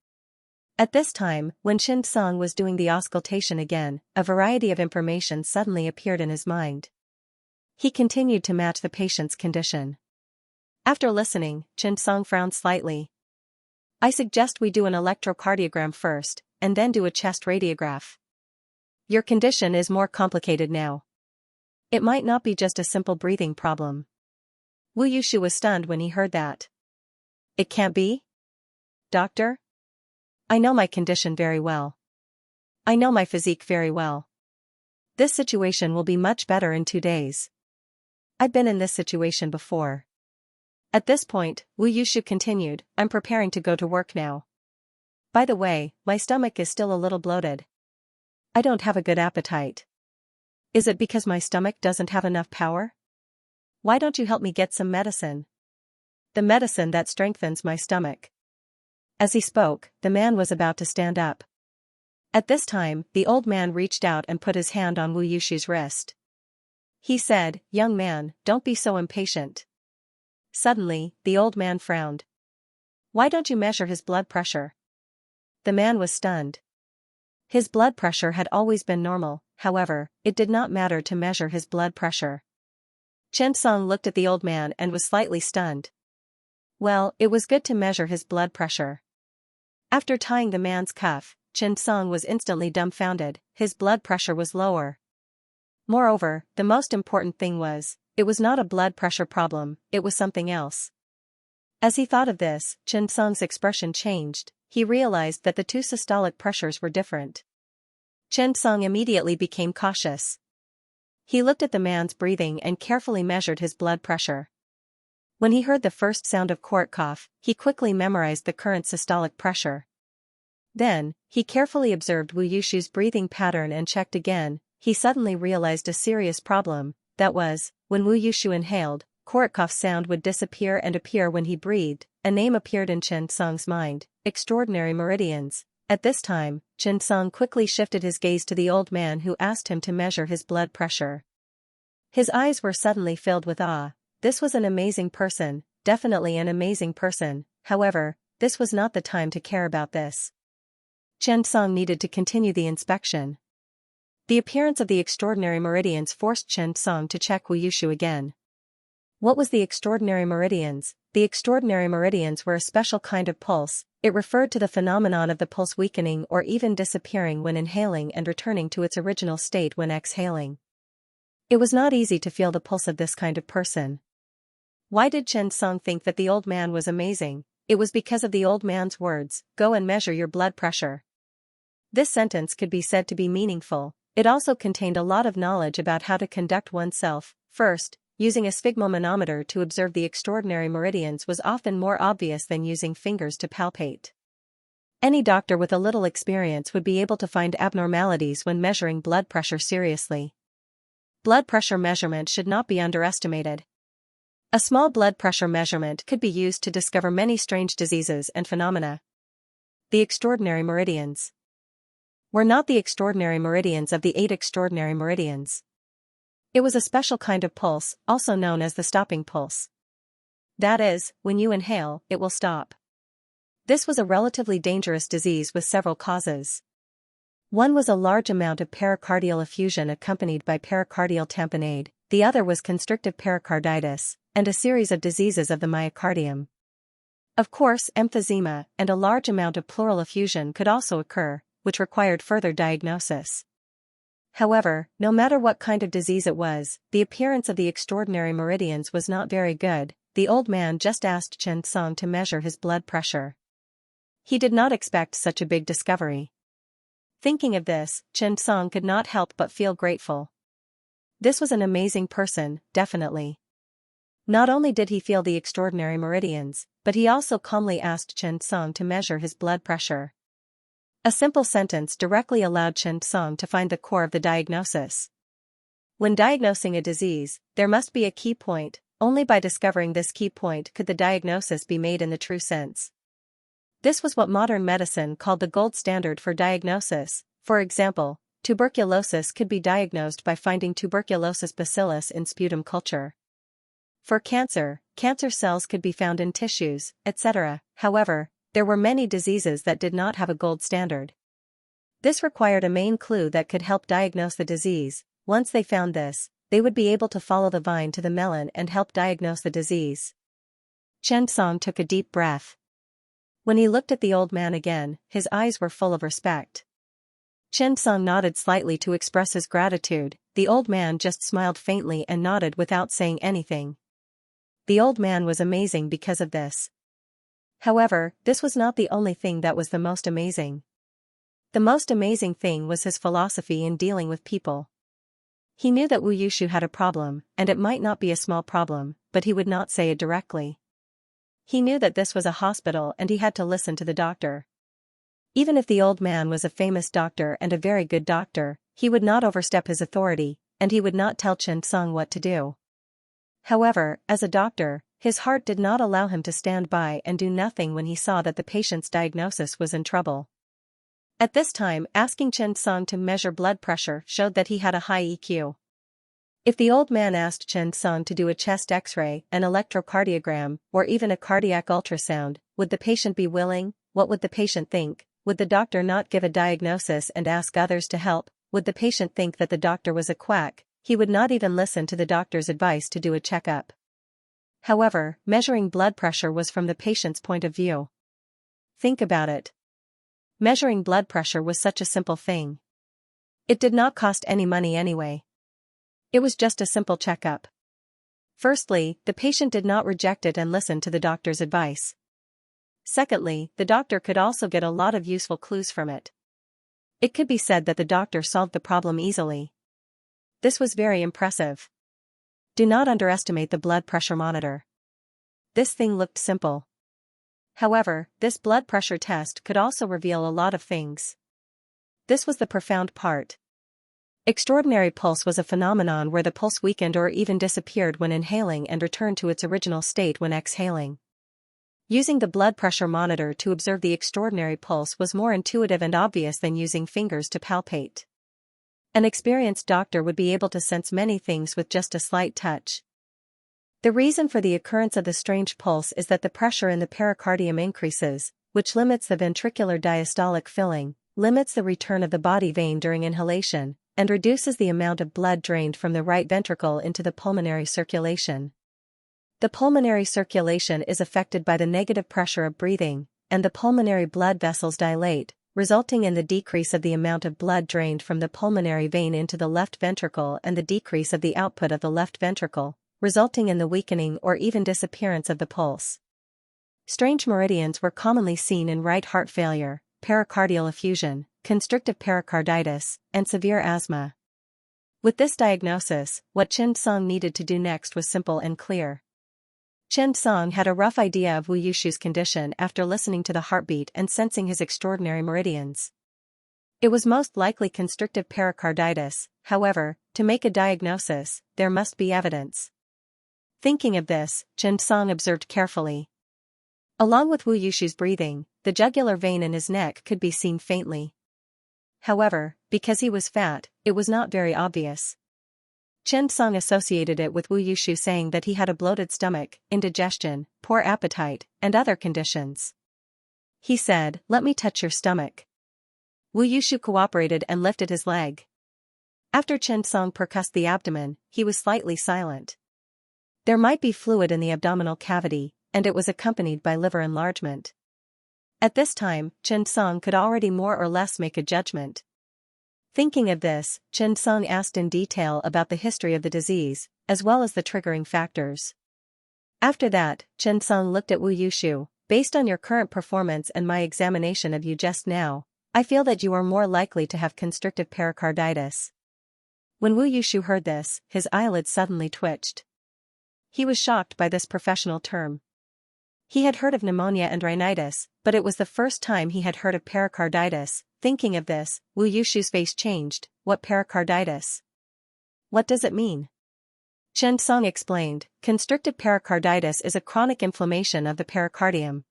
At this time, when Chen Song was doing the auscultation again, a variety of information suddenly appeared in his mind. He continued to match the patient's condition. After listening, Chen Song frowned slightly. I suggest we do an electrocardiogram first, and then do a chest radiograph. Your condition is more complicated now. It might not be just a simple breathing problem. Wu Yushu was stunned when he heard that. It can't be? Doctor? I know my condition very well. I know my physique very well. This situation will be much better in 2 days. I've been in this situation before. At this point, Wu Yushu continued, I'm preparing to go to work now. By the way, my stomach is still a little bloated. I don't have a good appetite. Is it because my stomach doesn't have enough power? Why don't you help me get some medicine? The medicine that strengthens my stomach. As he spoke, the man was about to stand up. At this time, the old man reached out and put his hand on Wu Yushu's wrist. He said, young man, don't be so impatient. Suddenly, the old man frowned. Why don't you measure his blood pressure? The man was stunned. His blood pressure had always been normal, however, it did not matter to measure his blood pressure. Chen Song looked at the old man and was slightly stunned. Well, it was good to measure his blood pressure. After tying the man's cuff, Chen Song was instantly dumbfounded. His blood pressure was lower. Moreover, the most important thing was, it was not a blood pressure problem, it was something else. As he thought of this, Chen Song's expression changed. He realized that the 2 systolic pressures were different. Chen Song immediately became cautious. He looked at the man's breathing and carefully measured his blood pressure. When he heard the first sound of Kortkoff, he quickly memorized the current systolic pressure. Then, he carefully observed Wu Yushu's breathing pattern and checked again. He suddenly realized a serious problem, that was, when Wu Yushu inhaled, Kortkoff's sound would disappear and appear when he breathed. A name appeared in Chen Song's mind, extraordinary meridians. At this time, Chen Song quickly shifted his gaze to the old man who asked him to measure his blood pressure. His eyes were suddenly filled with awe. This was an amazing person, definitely an amazing person. However, this was not the time to care about this. Chen Song needed to continue the inspection. The appearance of the extraordinary meridians forced Chen Song to check Wu Yushu again. What was the extraordinary meridians? The extraordinary meridians were a special kind of pulse. It referred to the phenomenon of the pulse weakening or even disappearing when inhaling and returning to its original state when exhaling. It was not easy to feel the pulse of this kind of person. Why did Chen Song think that the old man was amazing? It was because of the old man's words, go and measure your blood pressure. This sentence could be said to be meaningful. It also contained a lot of knowledge about how to conduct oneself. First, using a sphygmomanometer to observe the extraordinary meridians was often more obvious than using fingers to palpate. Any doctor with a little experience would be able to find abnormalities when measuring blood pressure seriously. Blood pressure measurement should not be underestimated. A small blood pressure measurement could be used to discover many strange diseases and phenomena. The extraordinary meridians were not the extraordinary meridians of the 8 extraordinary meridians. It was a special kind of pulse, also known as the stopping pulse. That is, when you inhale, it will stop. This was a relatively dangerous disease with several causes. One was a large amount of pericardial effusion accompanied by pericardial tamponade, the other was constrictive pericarditis, and a series of diseases of the myocardium. Of course, emphysema and a large amount of pleural effusion could also occur, which required further diagnosis. However, no matter what kind of disease it was, the appearance of the extraordinary meridians was not very good. The old man just asked Xianxia to measure his blood pressure. He did not expect such a big discovery. Thinking of this, Xianxia could not help but feel grateful. This was an amazing person, definitely. Not only did he feel the extraordinary meridians, but he also calmly asked Xianxia to measure his blood pressure. A simple sentence directly allowed Xianxia to find the core of the diagnosis. When diagnosing a disease, there must be a key point. Only by discovering this key point could the diagnosis be made in the true sense. This was what modern medicine called the gold standard for diagnosis. For example, tuberculosis could be diagnosed by finding tuberculosis bacillus in sputum culture. For cancer, cancer cells could be found in tissues, etc. However, there were many diseases that did not have a gold standard. This required a main clue that could help diagnose the disease. Once they found this, they would be able to follow the vine to the melon and help diagnose the disease. Xianxia took a deep breath. When he looked at the old man again, his eyes were full of respect. Xianxia nodded slightly to express his gratitude. The old man just smiled faintly and nodded without saying anything. The old man was amazing because of this. However, this was not the only thing that was the most amazing. The most amazing thing was his philosophy in dealing with people. He knew that Wu Yushu had a problem, and it might not be a small problem, but he would not say it directly. He knew that this was a hospital and he had to listen to the doctor. Even if the old man was a famous doctor and a very good doctor, he would not overstep his authority, and he would not tell Xianxia what to do. However, as a doctor, his heart did not allow him to stand by and do nothing when he saw that the patient's diagnosis was in trouble. At this time, asking Xianxia to measure blood pressure showed that he had a high EQ. If the old man asked Xianxia to do a chest X-ray, an electrocardiogram, or even a cardiac ultrasound, would the patient be willing? What would the patient think? Would the doctor not give a diagnosis and ask others to help? Would the patient think that the doctor was a quack? He would not even listen to the doctor's advice to do a checkup. However, measuring blood pressure was from the patient's point of view. Think about it. Measuring blood pressure was such a simple thing. It did not cost any money anyway. It was just a simple checkup. Firstly, the patient did not reject it and listen to the doctor's advice. Secondly, the doctor could also get a lot of useful clues from it. It could be said that the doctor solved the problem easily. This was very impressive. Do not underestimate the blood pressure monitor. This thing looked simple. However, this blood pressure test could also reveal a lot of things. This was the profound part. Extraordinary pulse was a phenomenon where the pulse weakened or even disappeared when inhaling and returned to its original state when exhaling. Using the blood pressure monitor to observe the extraordinary pulse was more intuitive and obvious than using fingers to palpate. An experienced doctor would be able to sense many things with just a slight touch. The reason for the occurrence of the strange pulse is that the pressure in the pericardium increases, which limits the ventricular diastolic filling, limits the return of the body vein during inhalation, and reduces the amount of blood drained from the right ventricle into the pulmonary circulation. The pulmonary circulation is affected by the negative pressure of breathing, and the pulmonary blood vessels dilate, resulting in the decrease of the amount of blood drained from the pulmonary vein into the left ventricle and the decrease of the output of the left ventricle, resulting in the weakening or even disappearance of the pulse. Strange meridians were commonly seen in right heart failure, pericardial effusion, constrictive pericarditis, and severe asthma. With this diagnosis, what Xianxia needed to do next was simple and clear. Xianxia had a rough idea of Wu Yushu's condition after listening to the heartbeat and sensing his extraordinary meridians. It was most likely constrictive pericarditis. However, to make a diagnosis, there must be evidence. Thinking of this, Chen Song observed carefully. Along with Wu Yushu's breathing, the jugular vein in his neck could be seen faintly. However, because he was fat, it was not very obvious. Chen Song associated it with Wu Yushu saying that he had a bloated stomach, indigestion, poor appetite, and other conditions. He said, "Let me touch your stomach." Wu Yushu cooperated and lifted his leg. After Chen Song percussed the abdomen, he was slightly silent. There might be fluid in the abdominal cavity, and it was accompanied by liver enlargement. At this time, Chen Song could already more or less make a judgment. Thinking of this, Chen Song asked in detail about the history of the disease, as well as the triggering factors. After that, Chen Song looked at Wu Yushu. "Based on your current performance and my examination of you just now, I feel that you are more likely to have constrictive pericarditis." When Wu Yushu heard this, his eyelids suddenly twitched. He was shocked by this professional term. He had heard of pneumonia and rhinitis, but it was the first time he had heard of pericarditis. Thinking of this, Wu Yushu's face changed. "What pericarditis? What does it mean?" Chen Song explained, "Constrictive pericarditis is a chronic inflammation of the pericardium.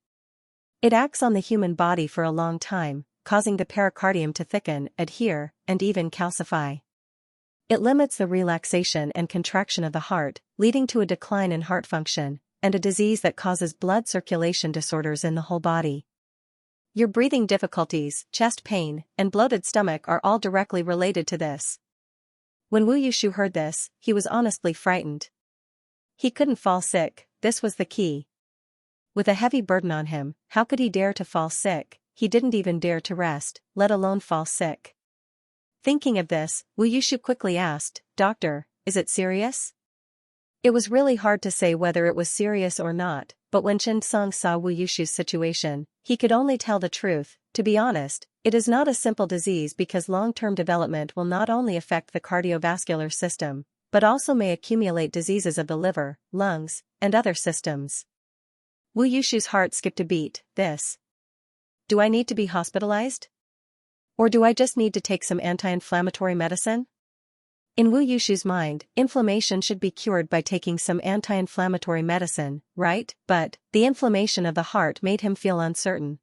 It acts on the human body for a long time, causing the pericardium to thicken, adhere, and even calcify. It limits the relaxation and contraction of the heart, leading to a decline in heart function, and a disease that causes blood circulation disorders in the whole body. Your breathing difficulties, chest pain, and bloated stomach are all directly related to this." When Wu Yushu heard this, he was honestly frightened. He couldn't fall sick, this was the key. With a heavy burden on him, how could he dare to fall sick? He didn't even dare to rest, let alone fall sick. Thinking of this, Wu Yushu quickly asked, "Doctor, is it serious?" It was really hard to say whether it was serious or not, but when Chen Song saw Wu Yushu's situation, he could only tell the truth. "To be honest, it is not a simple disease because long-term development will not only affect the cardiovascular system, but also may accumulate diseases of the liver, lungs, and other systems." Wu Yushu's heart skipped a beat. Do I need to be hospitalized? Or do I just need to take some anti-inflammatory medicine? In Wu Yushu's mind, inflammation should be cured by taking some anti-inflammatory medicine, right? But the inflammation of the heart made him feel uncertain.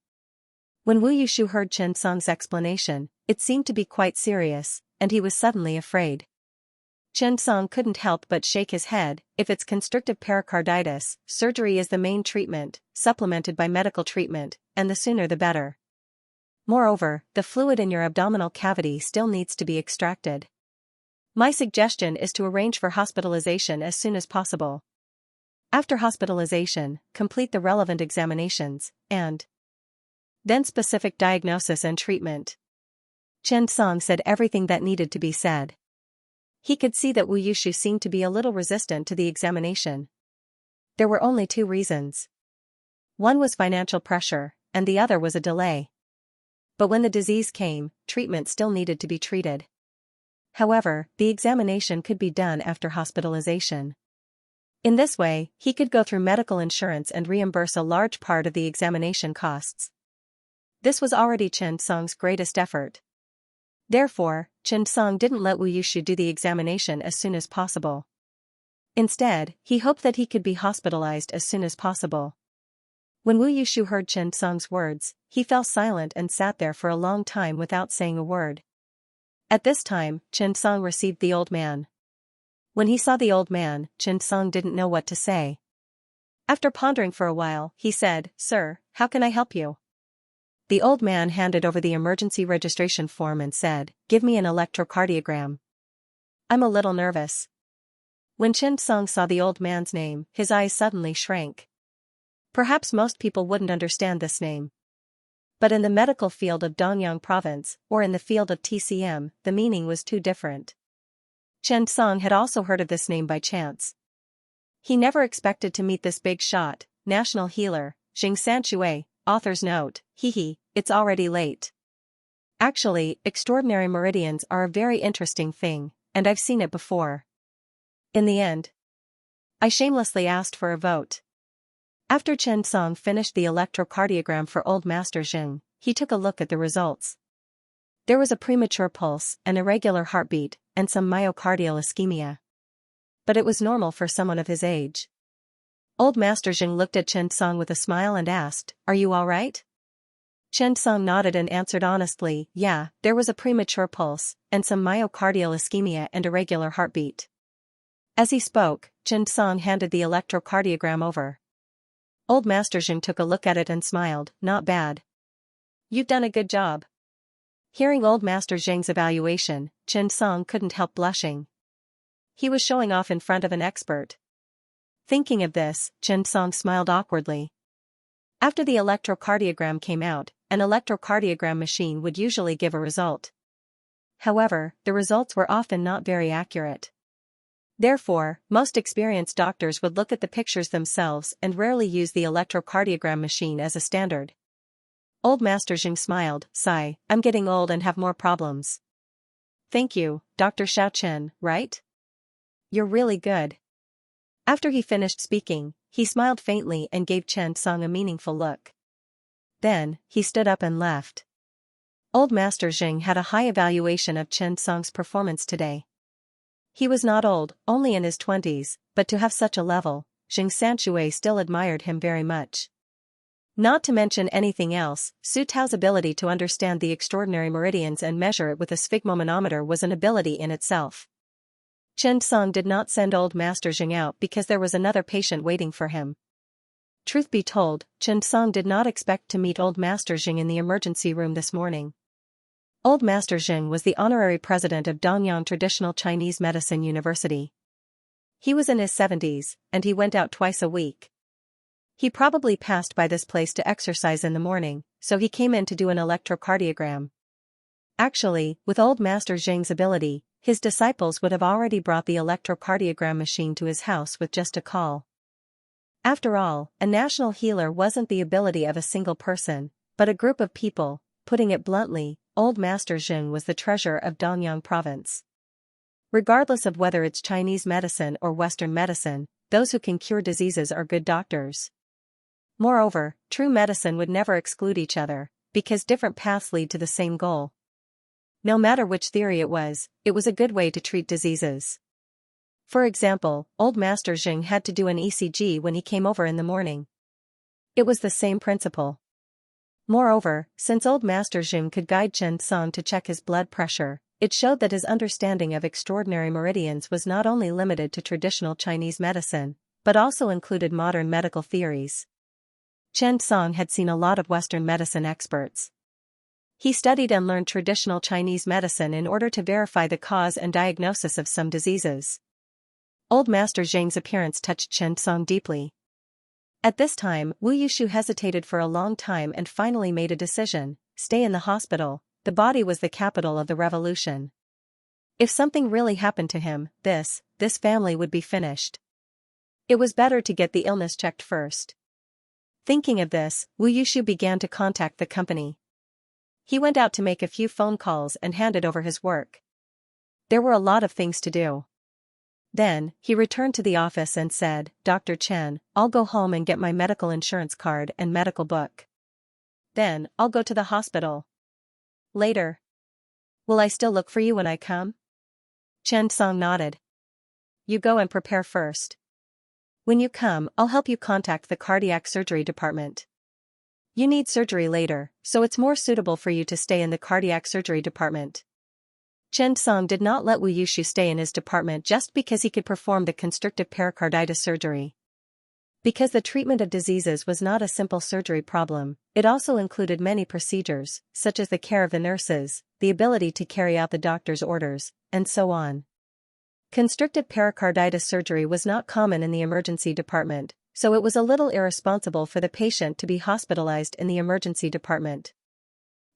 When Wu Yushu heard Chen Song's explanation, it seemed to be quite serious, and he was suddenly afraid. Chen Song couldn't help but shake his head. "If it's constrictive pericarditis, surgery is the main treatment, supplemented by medical treatment, and the sooner the better. Moreover, the fluid in your abdominal cavity still needs to be extracted. My suggestion is to arrange for hospitalization as soon as possible. After hospitalization, complete the relevant examinations, and then specific diagnosis and treatment." Chen Song said everything that needed to be said. He could see that Wu Yushu seemed to be a little resistant to the examination. There were only two reasons. One was financial pressure, and the other was a delay. But when the disease came, treatment still needed to be treated. However, the examination could be done after hospitalization. In this way, he could go through medical insurance and reimburse a large part of the examination costs. This was already Chen Song's greatest effort. Therefore, Chen Song didn't let Wu Yushu do the examination as soon as possible. Instead, he hoped that he could be hospitalized as soon as possible. When Wu Yushu heard Chen Song's words, he fell silent and sat there for a long time without saying a word. At this time, Chen Song received the old man. When he saw the old man, Chen Song didn't know what to say. After pondering for a while, he said, "Sir, how can I help you?" The old man handed over the emergency registration form and said, "Give me an electrocardiogram. I'm a little nervous." When Chen Song saw the old man's name, his eyes suddenly shrank. Perhaps most people wouldn't understand this name. But in the medical field of Dongyang province, or in the field of TCM, the meaning was too different. Chen Song had also heard of this name by chance. He never expected to meet this big shot, national healer, Xianxia. Author's note, it's already late. Actually, extraordinary meridians are a very interesting thing, and I've seen it before. In the end, I shamelessly asked for a vote. After Chen Song finished the electrocardiogram for old Master Zheng, he took a look at the results. There was a premature pulse, an irregular heartbeat, and some myocardial ischemia. But it was normal for someone of his age. Old Master Zheng looked at Chen Song with a smile and asked, "Are you all right?" Chen Song nodded and answered honestly, "Yeah, there was a premature pulse, and some myocardial ischemia and irregular heartbeat." As he spoke, Chen Song handed the electrocardiogram over. Old Master Zheng took a look at it and smiled, "Not bad. You've done a good job." Hearing Old Master Zheng's evaluation, Chen Song couldn't help blushing. He was showing off in front of an expert. Thinking of this, Chen Song smiled awkwardly. After the electrocardiogram came out, an electrocardiogram machine would usually give a result. However, the results were often not very accurate. Therefore, most experienced doctors would look at the pictures themselves and rarely use the electrocardiogram machine as a standard. Old Master Zheng smiled, "Sigh, I'm getting old and have more problems." "Thank you, Dr. Xiao Chen, right? You're really good." After he finished speaking, he smiled faintly and gave Chen Song a meaningful look. Then, he stood up and left. Old Master Zheng had a high evaluation of Chen Song's performance today. He was not old, only in his 20s, but to have such a level, Xianxia still admired him very much. Not to mention anything else, Su Tao's ability to understand the extraordinary meridians and measure it with a sphygmomanometer was an ability in itself. Chen Song did not send Old Master Zheng out because there was another patient waiting for him. Truth be told, Chen Song did not expect to meet Old Master Zheng in the emergency room this morning. Old Master Zheng was the honorary president of Dongyang Traditional Chinese Medicine University. He was in his 70s, and he went out twice a week. He probably passed by this place to exercise in the morning, so he came in to do an electrocardiogram. Actually, with Old Master Zheng's ability, his disciples would have already brought the electrocardiogram machine to his house with just a call. After all, a national healer wasn't the ability of a single person, but a group of people. Putting it bluntly, Old Master Zheng was the treasure of Dongyang province. Regardless of whether it's Chinese medicine or Western medicine, those who can cure diseases are good doctors. Moreover, true medicine would never exclude each other, because different paths lead to the same goal. No matter which theory it was a good way to treat diseases. For example, Old Master Zheng had to do an ECG when he came over in the morning. It was the same principle. Moreover, since Old Master Zheng could guide Chen Song to check his blood pressure, it showed that his understanding of extraordinary meridians was not only limited to traditional Chinese medicine, but also included modern medical theories. Chen Song had seen a lot of Western medicine experts. He studied and learned traditional Chinese medicine in order to verify the cause and diagnosis of some diseases. Old Master Zheng's appearance touched Chen Song deeply. At this time, Wu Yushu hesitated for a long time and finally made a decision: stay in the hospital. The body was the capital of the revolution. If something really happened to him, this family would be finished. It was better to get the illness checked first. Thinking of this, Wu Yushu began to contact the company. He went out to make a few phone calls and handed over his work. There were a lot of things to do. Then, he returned to the office and said, "Dr. Chen, I'll go home and get my medical insurance card and medical book. Then, I'll go to the hospital. Later. Will I still look for you when I come?" Chen Song nodded. "You go and prepare first. When you come, I'll help you contact the cardiac surgery department. You need surgery later, so it's more suitable for you to stay in the cardiac surgery department." Chen Song did not let Wu Yushu stay in his department just because he could perform the constrictive pericarditis surgery. Because the treatment of diseases was not a simple surgery problem, it also included many procedures, such as the care of the nurses, the ability to carry out the doctor's orders, and so on. Constrictive pericarditis surgery was not common in the emergency department, so it was a little irresponsible for the patient to be hospitalized in the emergency department.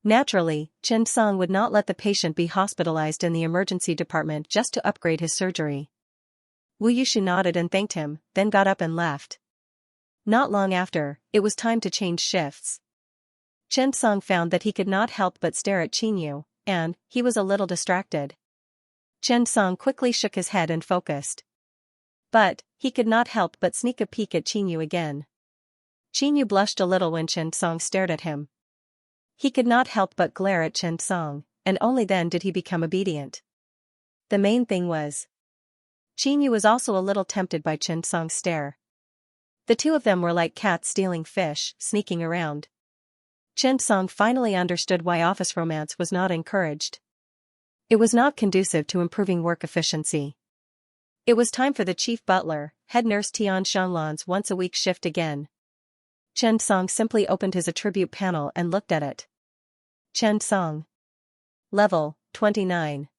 Naturally, Chen Song would not let the patient be hospitalized in the emergency department just to upgrade his surgery. Wu Yushu nodded and thanked him, then got up and left. Not long after, it was time to change shifts. Chen Song found that he could not help but stare at Qinyu, and he was a little distracted. Chen Song quickly shook his head and focused. But he could not help but sneak a peek at Qinyu again. Qinyu blushed a little when Chen Song stared at him. He could not help but glare at Chen Song, and only then did he become obedient. the main thing was. Qinyu was also a little tempted by Chen Song's stare. The two of them were like cats stealing fish, sneaking around. Chen Song finally understood why office romance was not encouraged. It was not conducive to improving work efficiency. It was time for the chief butler, head nurse Tian Shanlan's once-a-week shift again. Chen Song simply opened his attribute panel and looked at it. Chen Song. Level, 29.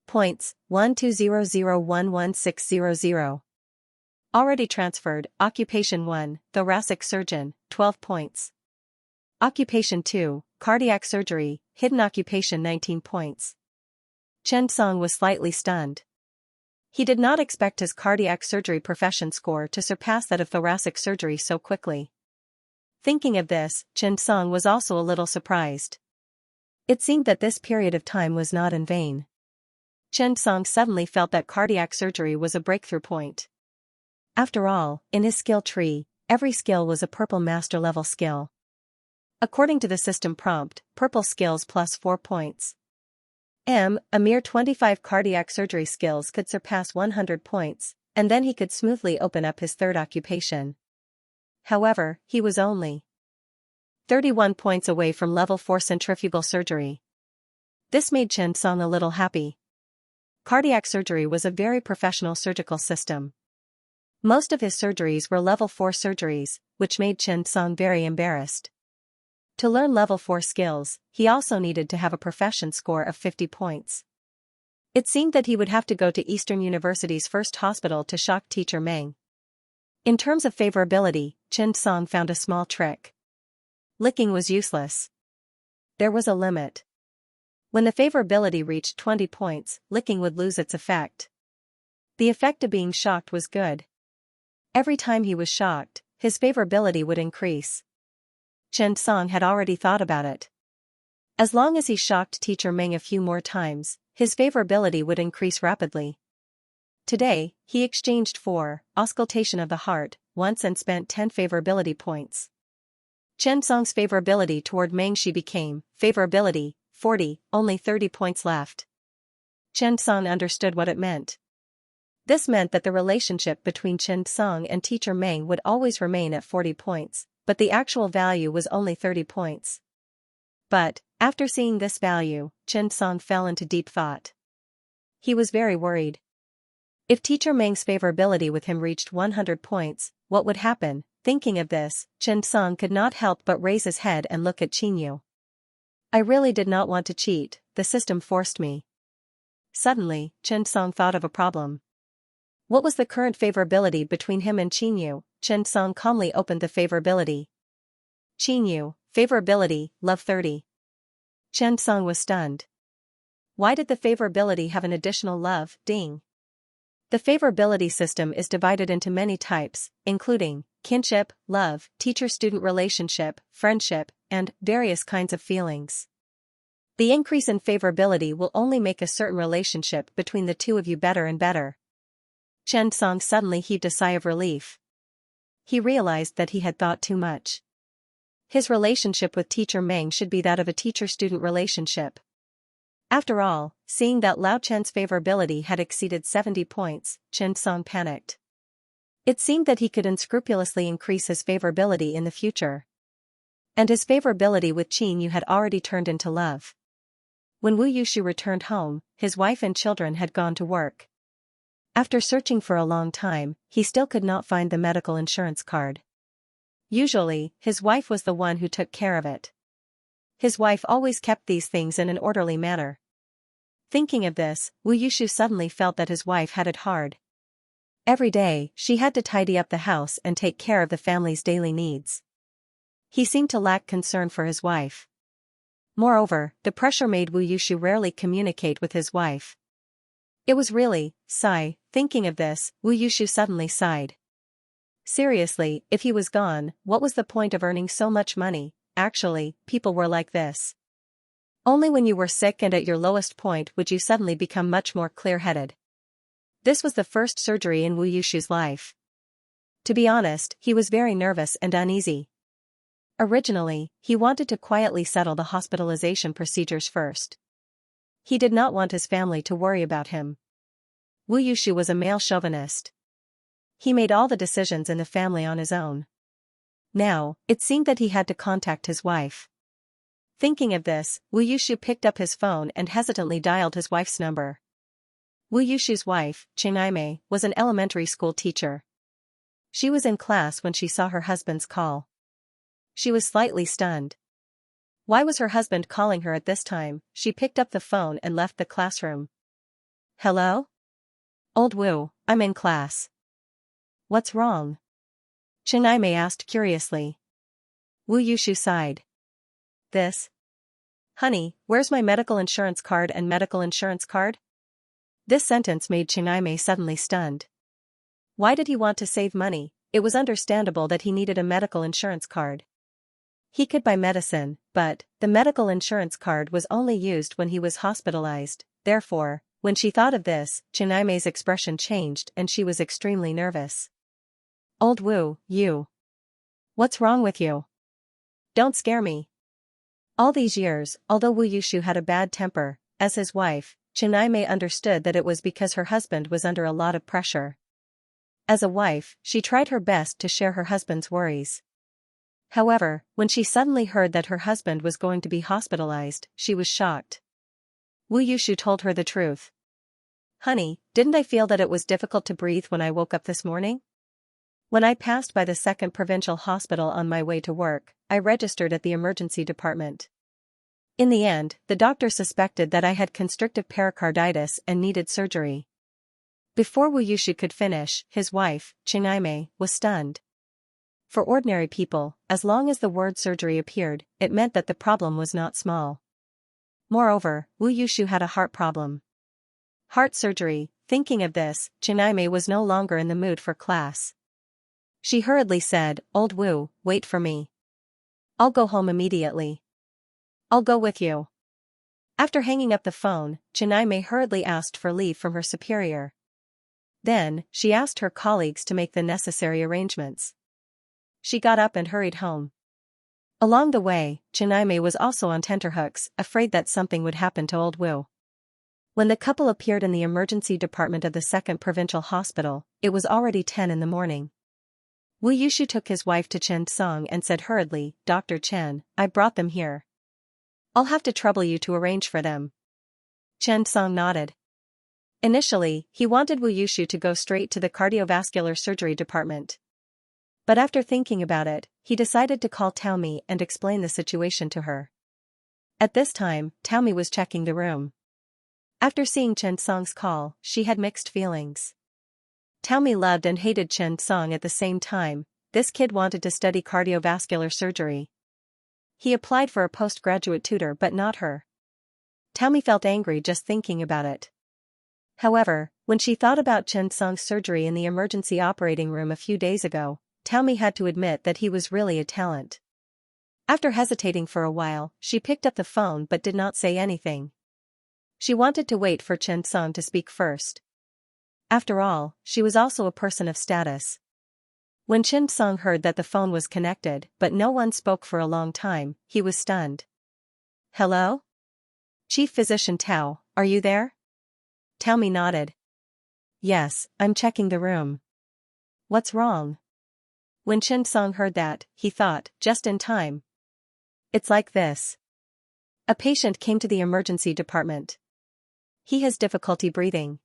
Points, 1200111600. Already transferred, Occupation 1, Thoracic Surgeon, 12 points. Occupation 2, Cardiac Surgery, Hidden Occupation 19 points. Chen Song was slightly stunned. He did not expect his cardiac surgery profession score to surpass that of thoracic surgery so quickly. Thinking of this, Chen Song was also a little surprised. It seemed that this period of time was not in vain. Chen Song suddenly felt that cardiac surgery was a breakthrough point. After all, in his skill tree, every skill was a purple master level skill. According to the system prompt, purple skills plus 4 points. A mere 25 cardiac surgery skills could surpass 100 points, and then he could smoothly open up his third occupation. However, he was only 31 points away from level 4 centrifugal surgery. This made Chen Song a little happy. Cardiac surgery was a very professional surgical system. Most of his surgeries were level 4 surgeries, which made Chen Song very embarrassed. To learn level 4 skills, he also needed to have a profession score of 50 points. It seemed that he would have to go to Eastern University's first hospital to shock teacher Meng. In terms of favorability, Chen Song found a small trick. Licking was useless. There was a limit. When the favorability reached 20 points, licking would lose its effect. The effect of being shocked was good. Every time he was shocked, his favorability would increase. Chen Song had already thought about it. As long as he shocked teacher Meng a few more times, his favorability would increase rapidly. Today, he exchanged 4, auscultation of the heart, once and spent 10 favorability points. Chen Song's favorability toward Meng Shi became, favorability, 40, only 30 points left. Chen Song understood what it meant. This meant that the relationship between Chen Song and teacher Meng would always remain at 40 points, but the actual value was only 30 points. But, after seeing this value, Chen Song fell into deep thought. He was very worried. If teacher Meng's favorability with him reached 100 points, what would happen? Thinking of this, Chen Song could not help but raise his head and look at Qinyu. I really did not want to cheat, the system forced me. Suddenly, Chen Song thought of a problem. What was the current favorability between him and Qinyu? Chen Song calmly opened the favorability. Qinyu, favorability, love 30. Chen Song was stunned. Why did the favorability have an additional love, ding? The favorability system is divided into many types, including kinship, love, teacher-student relationship, friendship, and various kinds of feelings. The increase in favorability will only make a certain relationship between the two of you better and better. Chen Song suddenly heaved a sigh of relief. He realized that he had thought too much. His relationship with teacher Meng should be that of a teacher-student relationship. After all, seeing that Lao Chen's favorability had exceeded 70 points, Chen Song panicked. It seemed that he could unscrupulously increase his favorability in the future. And his favorability with Qinyu had already turned into love. When Wu Yushu returned home, his wife and children had gone to work. After searching for a long time, he still could not find the medical insurance card. Usually, his wife was the one who took care of it. His wife always kept these things in an orderly manner. Thinking of this, Wu Yushu suddenly felt that his wife had it hard. Every day, she had to tidy up the house and take care of the family's daily needs. He seemed to lack concern for his wife. Moreover, the pressure made Wu Yushu rarely communicate with his wife. It was really, sigh. Thinking of this, Wu Yushu suddenly sighed. Seriously, if he was gone, what was the point of earning so much money? Actually, people were like this. Only when you were sick and at your lowest point would you suddenly become much more clear-headed. This was the first surgery in Wu Yushu's life. To be honest, he was very nervous and uneasy. Originally, he wanted to quietly settle the hospitalization procedures first. He did not want his family to worry about him. Wu Yushu was a male chauvinist. He made all the decisions in the family on his own. Now, it seemed that he had to contact his wife. Thinking of this, Wu Yushu picked up his phone and hesitantly dialed his wife's number. Wu Yushu's wife, Xianxia, was an elementary school teacher. She was in class when she saw her husband's call. She was slightly stunned. Why was her husband calling her at this time? She picked up the phone and left the classroom. Hello? Old Wu, I'm in class. What's wrong? Xianxia asked curiously. Wu Yushu sighed. This? Honey, where's my medical insurance card and medical insurance card? This sentence made Xianxia suddenly stunned. Why did he want to save money? It was understandable that he needed a medical insurance card. He could buy medicine, but the medical insurance card was only used when he was hospitalized. Therefore, when she thought of this, Xianxia's expression changed and she was extremely nervous. Old Wu, you. What's wrong with you? Don't scare me. All these years, although Wu Yushu had a bad temper, as his wife, Xianxia understood that it was because her husband was under a lot of pressure. As a wife, she tried her best to share her husband's worries. However, when she suddenly heard that her husband was going to be hospitalized, she was shocked. Wu Yushu told her the truth. Honey, didn't I feel that it was difficult to breathe when I woke up this morning? When I passed by the 2nd Provincial Hospital on my way to work, I registered at the emergency department. In the end, the doctor suspected that I had constrictive pericarditis and needed surgery. Before Wu Yushu could finish, his wife, Xianxia, was stunned. For ordinary people, as long as the word surgery appeared, it meant that the problem was not small. Moreover, Wu Yushu had a heart problem. Heart surgery. Thinking of this, Xianxia was no longer in the mood for class. She hurriedly said, Old Wu, wait for me. I'll go home immediately. I'll go with you. After hanging up the phone, Xianxia hurriedly asked for leave from her superior. Then, she asked her colleagues to make the necessary arrangements. She got up and hurried home. Along the way, Xianxia was also on tenterhooks, afraid that something would happen to Old Wu. When the couple appeared in the emergency department of the 2nd Provincial Hospital, it was already 10 in the morning. Wu Yushu took his wife to Chen Song and said hurriedly, Dr. Chen, I brought them here. I'll have to trouble you to arrange for them. Chen Song nodded. Initially, he wanted Wu Yushu to go straight to the cardiovascular surgery department. But after thinking about it, he decided to call Taomi and explain the situation to her. At this time, Taomi was checking the room. After seeing Chen Song's call, she had mixed feelings. Taomi loved and hated Chen Song at the same time. This kid wanted to study cardiovascular surgery. He applied for a postgraduate tutor but not her. Taomi felt angry just thinking about it. However, when she thought about Chen Song's surgery in the emergency operating room a few days ago, Taomi had to admit that he was really a talent. After hesitating for a while, she picked up the phone but did not say anything. She wanted to wait for Chen Song to speak first. After all, she was also a person of status. When Chen Song heard that the phone was connected but no one spoke for a long time, he was stunned. Hello? Chief Physician Tao, are you there? Taomi nodded. Yes, I'm checking the room. What's wrong? When Chen Song heard that, he thought, just in time. It's like this. A patient came to the emergency department. He has difficulty breathing.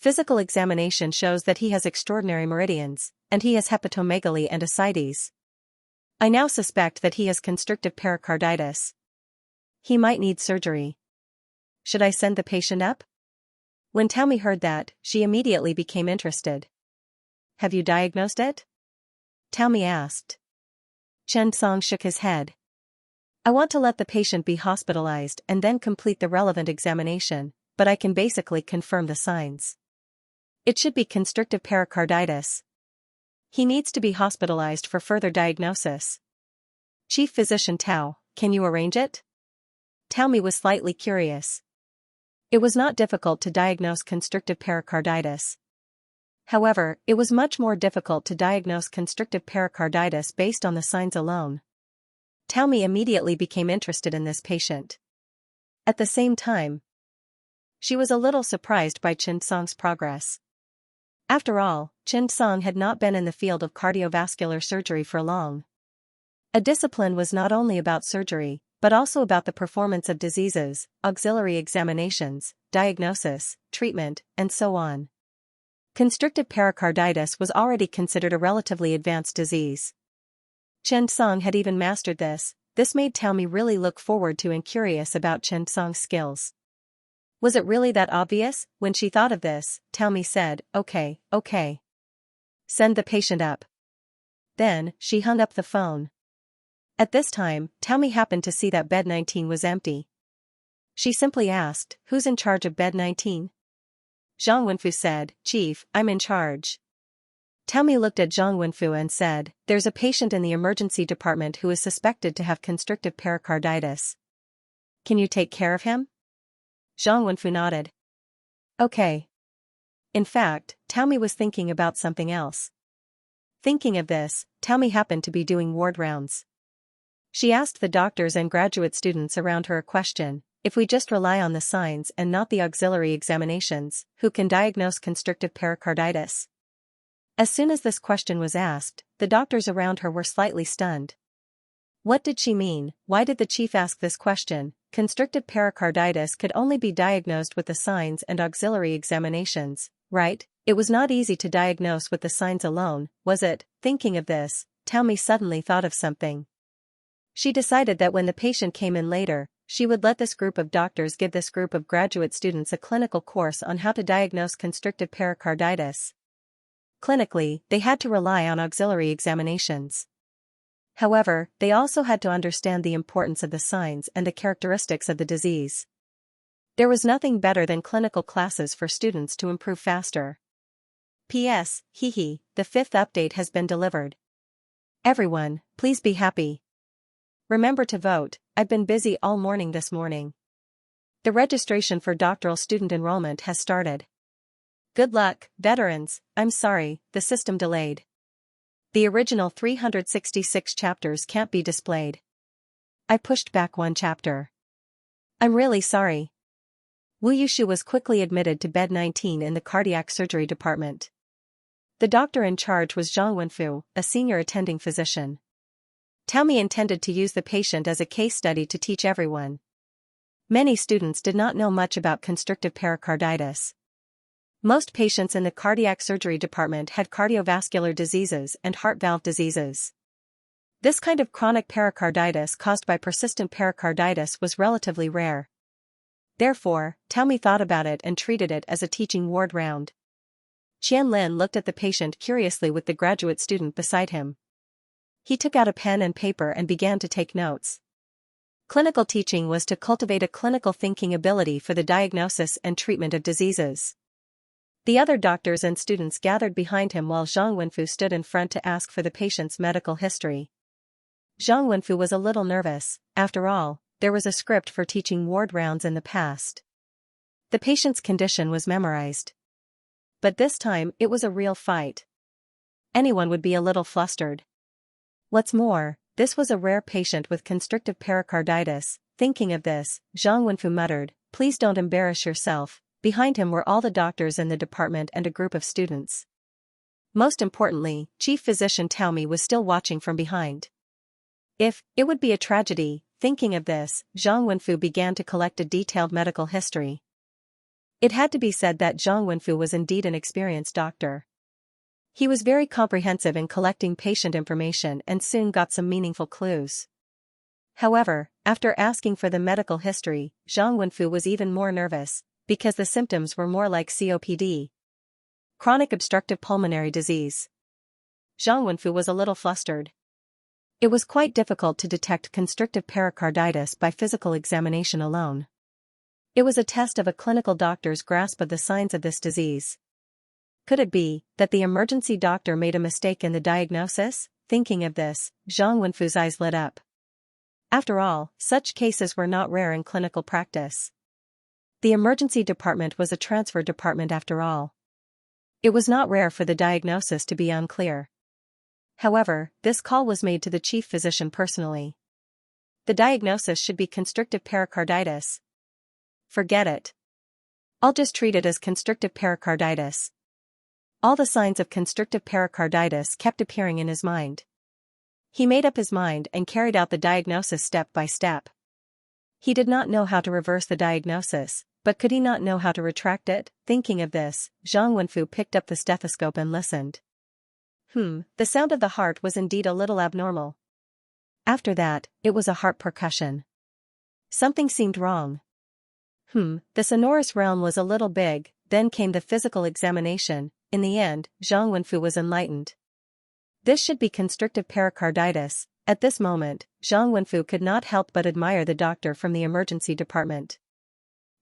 Physical examination shows that he has extraordinary meridians, and he has hepatomegaly and ascites. I now suspect that he has constrictive pericarditis. He might need surgery. Should I send the patient up? When Taomi heard that, she immediately became interested. Have you diagnosed it? Taomi asked. Chen Song shook his head. I want to let the patient be hospitalized and then complete the relevant examination, but I can basically confirm the signs. It should be constrictive pericarditis. He needs to be hospitalized for further diagnosis. Chief Physician Tao, can you arrange it? Taomi was slightly curious. It was not difficult to diagnose constrictive pericarditis. However, it was much more difficult to diagnose constrictive pericarditis based on the signs alone. Taomi immediately became interested in this patient. At the same time, She was a little surprised by Xianxia's progress. After all, Xianxia had not been in the field of cardiovascular surgery for long. A discipline was not only about surgery, but also about the performance of diseases, auxiliary examinations, diagnosis, treatment, and so on. Constrictive pericarditis was already considered a relatively advanced disease. Xianxia had even mastered this. This made Taomi really look forward to and curious about Xianxia's skills. Was it really that obvious? When she thought of this, Taomi said, okay. Send the patient up. Then, she hung up the phone. At this time, Taomi happened to see that bed 19 was empty. She simply asked, who's in charge of bed 19? Zhang Wenfu said, Chief, I'm in charge. Taomi looked at Zhang Wenfu and said, there's a patient in the emergency department who is suspected to have constrictive pericarditis. Can you take care of him? Zhang Wenfu nodded. Okay. In fact, Taomi was thinking about something else. Thinking of this, Taomi happened to be doing ward rounds. She asked the doctors and graduate students around her a question: if we just rely on the signs and not the auxiliary examinations, who can diagnose constrictive pericarditis? As soon as this question was asked, the doctors around her were slightly stunned. What did she mean? Why did the chief ask this question? Constrictive pericarditis could only be diagnosed with the signs and auxiliary examinations, right? It was not easy to diagnose with the signs alone, was it? Thinking of this, Taomi suddenly thought of something. She decided that when the patient came in later, she would let this group of doctors give this group of graduate students a clinical course on how to diagnose constrictive pericarditis. Clinically, they had to rely on auxiliary examinations. However, they also had to understand the importance of the signs and the characteristics of the disease. There was nothing better than clinical classes for students to improve faster. P.S. The 5th update has been delivered. Everyone, please be happy. Remember to vote. I've been busy all morning this morning. The registration for doctoral student enrollment has started. Good luck, veterans. I'm sorry, the system delayed. The original 366 chapters can't be displayed. I pushed back one chapter. I'm really sorry. Wu Yushu was quickly admitted to bed 19 in the cardiac surgery department. The doctor in charge was Zhang Wenfu, a senior attending physician. Taomi intended to use the patient as a case study to teach everyone. Many students did not know much about constrictive pericarditis. Most patients in the cardiac surgery department had cardiovascular diseases and heart valve diseases. This kind of chronic pericarditis caused by persistent pericarditis was relatively rare. Therefore, Taomi thought about it and treated it as a teaching ward round. Qian Lin looked at the patient curiously with the graduate student beside him. He took out a pen and paper and began to take notes. Clinical teaching was to cultivate a clinical thinking ability for the diagnosis and treatment of diseases. The other doctors and students gathered behind him while Zhang Wenfu stood in front to ask for the patient's medical history. Zhang Wenfu was a little nervous. After all, there was a script for teaching ward rounds in the past. The patient's condition was memorized. But this time, it was a real fight. Anyone would be a little flustered. What's more, this was a rare patient with constrictive pericarditis. Thinking of this, Zhang Wenfu muttered, please don't embarrass yourself. Behind him were all the doctors in the department and a group of students. Most importantly, Chief Physician Taomi was still watching from behind. It would be a tragedy. Thinking of this, Zhang Wenfu began to collect a detailed medical history. It had to be said that Zhang Wenfu was indeed an experienced doctor. He was very comprehensive in collecting patient information and soon got some meaningful clues. However, after asking for the medical history, Zhang Wenfu was even more nervous, because the symptoms were more like COPD. Chronic obstructive pulmonary disease. Zhang Wenfu was a little flustered. It was quite difficult to detect constrictive pericarditis by physical examination alone. It was a test of a clinical doctor's grasp of the signs of this disease. Could it be that the emergency doctor made a mistake in the diagnosis? Thinking of this, Zhang Wenfu's eyes lit up. After all, such cases were not rare in clinical practice. The emergency department was a transfer department after all. It was not rare for the diagnosis to be unclear. However, this call was made to the chief physician personally. The diagnosis should be constrictive pericarditis. Forget it. I'll just treat it as constrictive pericarditis. All the signs of constrictive pericarditis kept appearing in his mind. He made up his mind and carried out the diagnosis step by step. He did not know how to reverse the diagnosis, but could he not know how to retract it? Thinking of this, Zhang Wenfu picked up the stethoscope and listened. The sound of the heart was indeed a little abnormal. After that, it was a heart percussion. Something seemed wrong. The sonorous realm was a little big. Then came the physical examination. In the end, Zhang Wenfu was enlightened. This should be constrictive pericarditis. At this moment, Zhang Wenfu could not help but admire the doctor from the emergency department.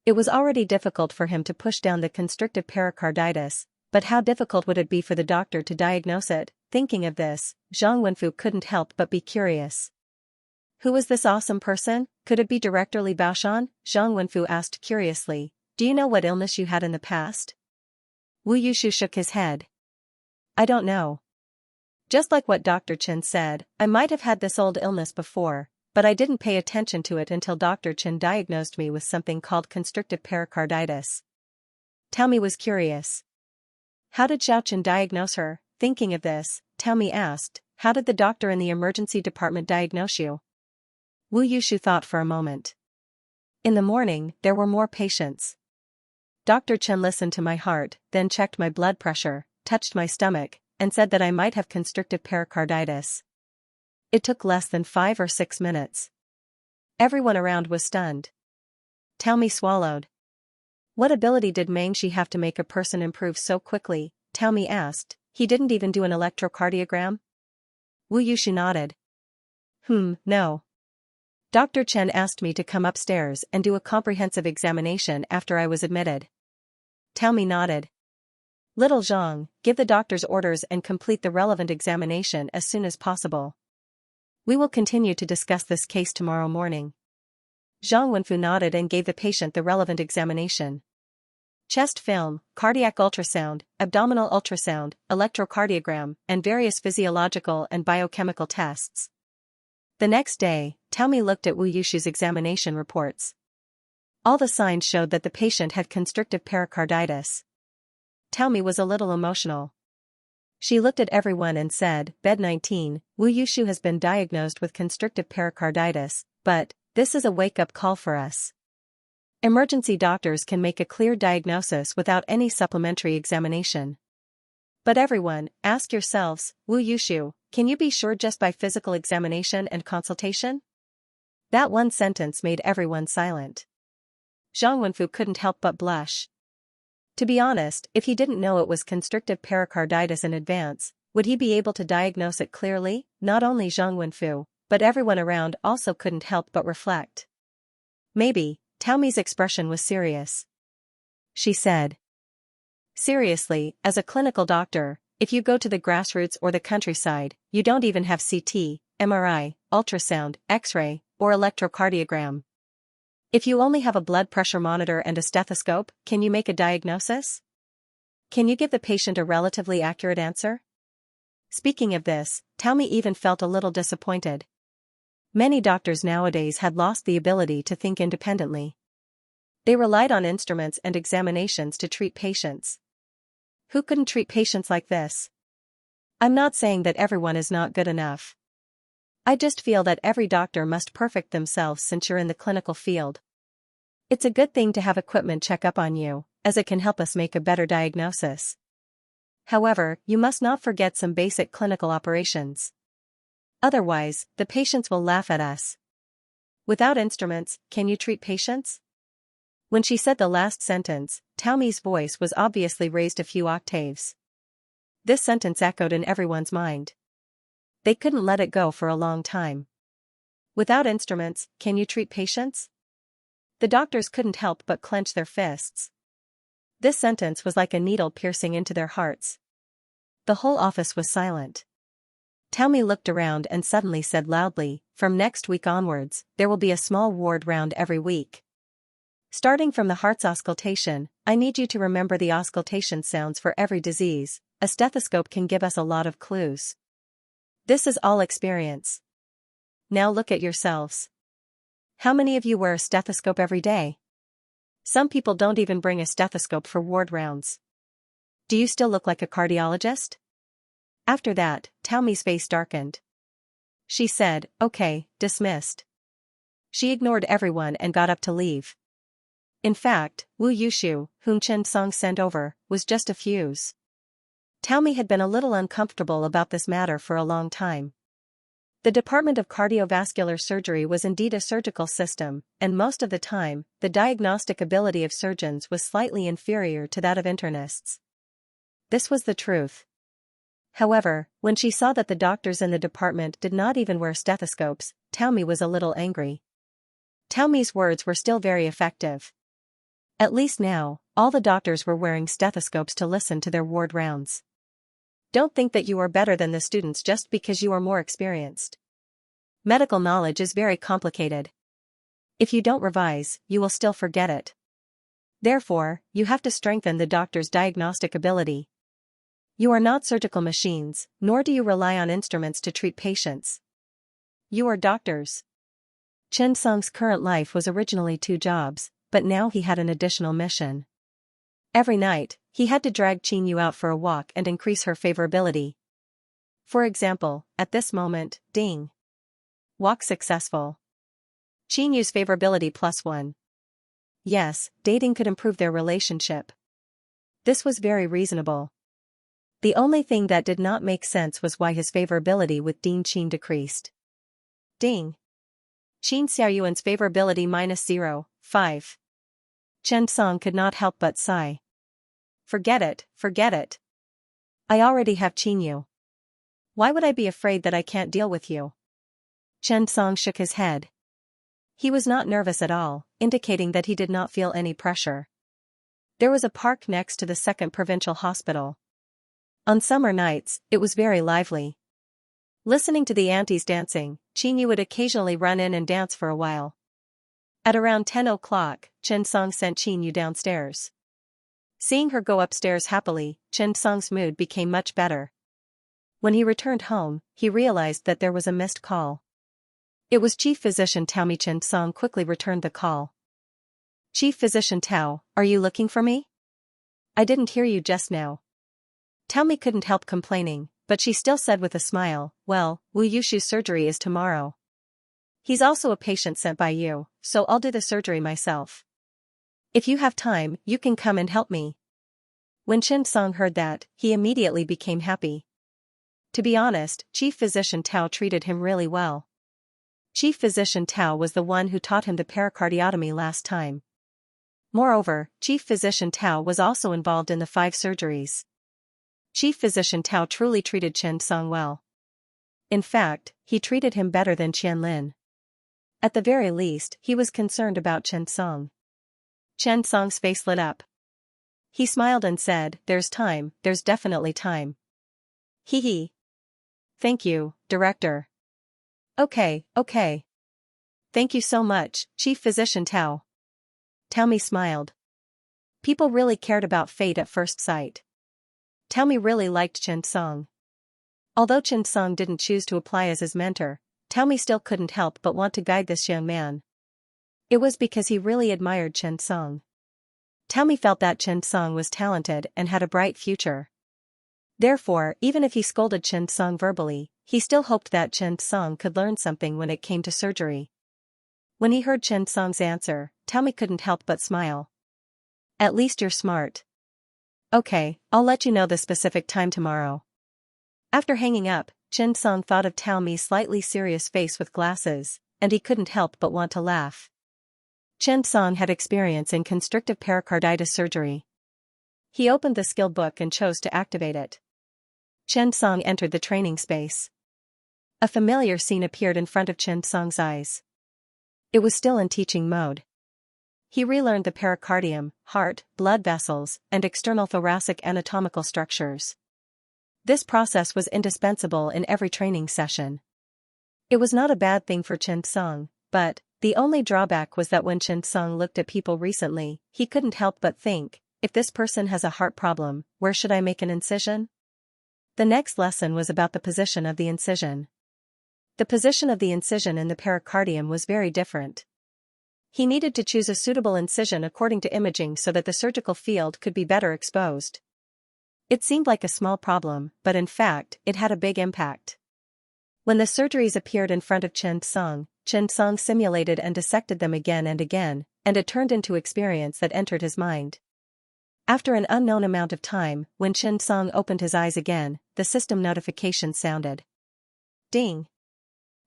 It was already difficult for him to push down the constrictive pericarditis, but how difficult would it be for the doctor to diagnose it? Thinking of this, Zhang Wenfu couldn't help but be curious. Who was this awesome person? Could it be Director Li Baoshan? Zhang Wenfu asked curiously. Do you know what illness you had in the past? Wu Yushu shook his head. I don't know. Just like what Dr. Chen said, I might have had this old illness before, but I didn't pay attention to it until Dr. Chen diagnosed me with something called constrictive pericarditis. Taomi was curious. How did Xiaochen diagnose her? Thinking of this, Taomi asked, how did the doctor in the emergency department diagnose you? Wu Yushu thought for a moment. In the morning, there were more patients. Dr. Chen listened to my heart, then checked my blood pressure, touched my stomach, and said that I might have constrictive pericarditis. It took less than 5 or 6 minutes. Everyone around was stunned. Taomi swallowed. What ability did Mengshi have to make a person improve so quickly? Taomi asked. He didn't even do an electrocardiogram? Wu Yushu nodded. No. Dr. Chen asked me to come upstairs and do a comprehensive examination after I was admitted. Taomi nodded. Little Zhang, give the doctor's orders and complete the relevant examination as soon as possible. We will continue to discuss this case tomorrow morning. Zhang Wenfu nodded and gave the patient the relevant examination. Chest film, cardiac ultrasound, abdominal ultrasound, electrocardiogram, and various physiological and biochemical tests. The next day, Taomi looked at Wu Yushu's examination reports. All the signs showed that the patient had constrictive pericarditis. Taomi was a little emotional. She looked at everyone and said, Bed 19, Wu Yushu has been diagnosed with constrictive pericarditis, but this is a wake-up call for us. Emergency doctors can make a clear diagnosis without any supplementary examination. But everyone, ask yourselves, Wu Yushu, can you be sure just by physical examination and consultation? That one sentence made everyone silent. Zhang Wenfu couldn't help but blush. To be honest, if he didn't know it was constrictive pericarditis in advance, would he be able to diagnose it clearly? Not only Zhang Wenfu, but everyone around also couldn't help but reflect. Maybe. Taomi's expression was serious. She said. Seriously, as a clinical doctor, if you go to the grassroots or the countryside, you don't even have CT, MRI, ultrasound, X-ray, or electrocardiogram. If you only have a blood pressure monitor and a stethoscope, can you make a diagnosis? Can you give the patient a relatively accurate answer? Speaking of this, Taomi even felt a little disappointed. Many doctors nowadays had lost the ability to think independently. They relied on instruments and examinations to treat patients. Who couldn't treat patients like this? I'm not saying that everyone is not good enough. I just feel that every doctor must perfect themselves since you're in the clinical field. It's a good thing to have equipment check up on you, as it can help us make a better diagnosis. However, you must not forget some basic clinical operations. Otherwise, the patients will laugh at us. Without instruments, can you treat patients? When she said the last sentence, Taomi's voice was obviously raised a few octaves. This sentence echoed in everyone's mind. They couldn't let it go for a long time. Without instruments, can you treat patients? The doctors couldn't help but clench their fists. This sentence was like a needle piercing into their hearts. The whole office was silent. Taomi looked around and suddenly said loudly, from next week onwards, there will be a small ward round every week. Starting from the heart's auscultation, I need you to remember the auscultation sounds for every disease. A stethoscope can give us a lot of clues. This is all experience. Now look at yourselves. How many of you wear a stethoscope every day? Some people don't even bring a stethoscope for ward rounds. Do you still look like a cardiologist? After that, Taomi's face darkened. She said, okay, dismissed. She ignored everyone and got up to leave. In fact, Wu Yushu, whom Chen Song sent over, was just a fuse. Taomi had been a little uncomfortable about this matter for a long time. The Department of Cardiovascular Surgery was indeed a surgical system, and most of the time, the diagnostic ability of surgeons was slightly inferior to that of internists. This was the truth. However, when she saw that the doctors in the department did not even wear stethoscopes, Taomi was a little angry. Taomi's words were still very effective. At least now, all the doctors were wearing stethoscopes to listen to their ward rounds. Don't think that you are better than the students just because you are more experienced. Medical knowledge is very complicated. If you don't revise, you will still forget it. Therefore, you have to strengthen the doctor's diagnostic ability. You are not surgical machines, nor do you rely on instruments to treat patients. You are doctors. Chen Song's current life was originally 2 jobs, but now he had an additional mission. Every night, he had to drag Xianxia out for a walk and increase her favorability. For example, at this moment, ding. Walk successful. Xianxia's favorability +1. Yes, dating could improve their relationship. This was very reasonable. The only thing that did not make sense was why his favorability with Dean Qin decreased. Ding. Qin Xiaoyuan's favorability -0.5. Chen Song could not help but sigh. Forget it, forget it. I already have Xianxia. Why would I be afraid that I can't deal with you? Chen Song shook his head. He was not nervous at all, indicating that he did not feel any pressure. There was a park next to the 2nd Provincial Hospital. On summer nights, it was very lively. Listening to the aunties dancing, Xianxia would occasionally run in and dance for a while. At around 10 o'clock, Chen Song sent Xianxia downstairs. Seeing her go upstairs happily, Chen Song's mood became much better. When he returned home, he realized that there was a missed call. It was Chief Physician Tao. Chen Song quickly returned the call. Chief Physician Tao, are you looking for me? I didn't hear you just now. Taomi couldn't help complaining, but she still said with a smile, well, Wu Yushu's surgery is tomorrow. He's also a patient sent by you, so I'll do the surgery myself. If you have time, you can come and help me. When Chen Song heard that, he immediately became happy. To be honest, Chief Physician Tao treated him really well. Chief Physician Tao was the one who taught him the pericardiotomy last time. Moreover, Chief Physician Tao was also involved in the 5 surgeries. Chief Physician Tao truly treated Chen Song well. In fact, he treated him better than Qian Lin. At the very least, he was concerned about Chen Song. Chen Song's face lit up. He smiled and said, there's time, there's definitely time. Hee hee. Thank you, Director. Okay. Thank you so much, Chief Physician Tao. Taomi smiled. People really cared about fate at first sight. Taomi really liked Chen Song. Although Chen Song didn't choose to apply as his mentor, Taomi still couldn't help but want to guide this young man. It was because he really admired Chen Song. Taomi felt that Chen Song was talented and had a bright future. Therefore, even if he scolded Chen Song verbally, he still hoped that Chen Song could learn something when it came to surgery. When he heard Chen Song's answer, Taomi couldn't help but smile. At least you're smart. Okay, I'll let you know the specific time tomorrow. After hanging up, Chen Song thought of Taomi's slightly serious face with glasses, and he couldn't help but want to laugh. Chen Song had experience in constrictive pericarditis surgery. He opened the skill book and chose to activate it. Chen Song entered the training space. A familiar scene appeared in front of Chen Song's eyes. It was still in teaching mode. He relearned the pericardium, heart, blood vessels, and external thoracic anatomical structures. This process was indispensable in every training session. It was not a bad thing for Chen Song, but the only drawback was that when Chen Song looked at people recently, he couldn't help but think, if this person has a heart problem, where should I make an incision? The next lesson was about the position of the incision. The position of the incision in the pericardium was very different. He needed to choose a suitable incision according to imaging so that the surgical field could be better exposed. It seemed like a small problem, but in fact, it had a big impact. When the surgeries appeared in front of Chen Song simulated and dissected them again, and it turned into experience that entered his mind. After an unknown amount of time, when Chen Song opened his eyes again, the system notification sounded. Ding!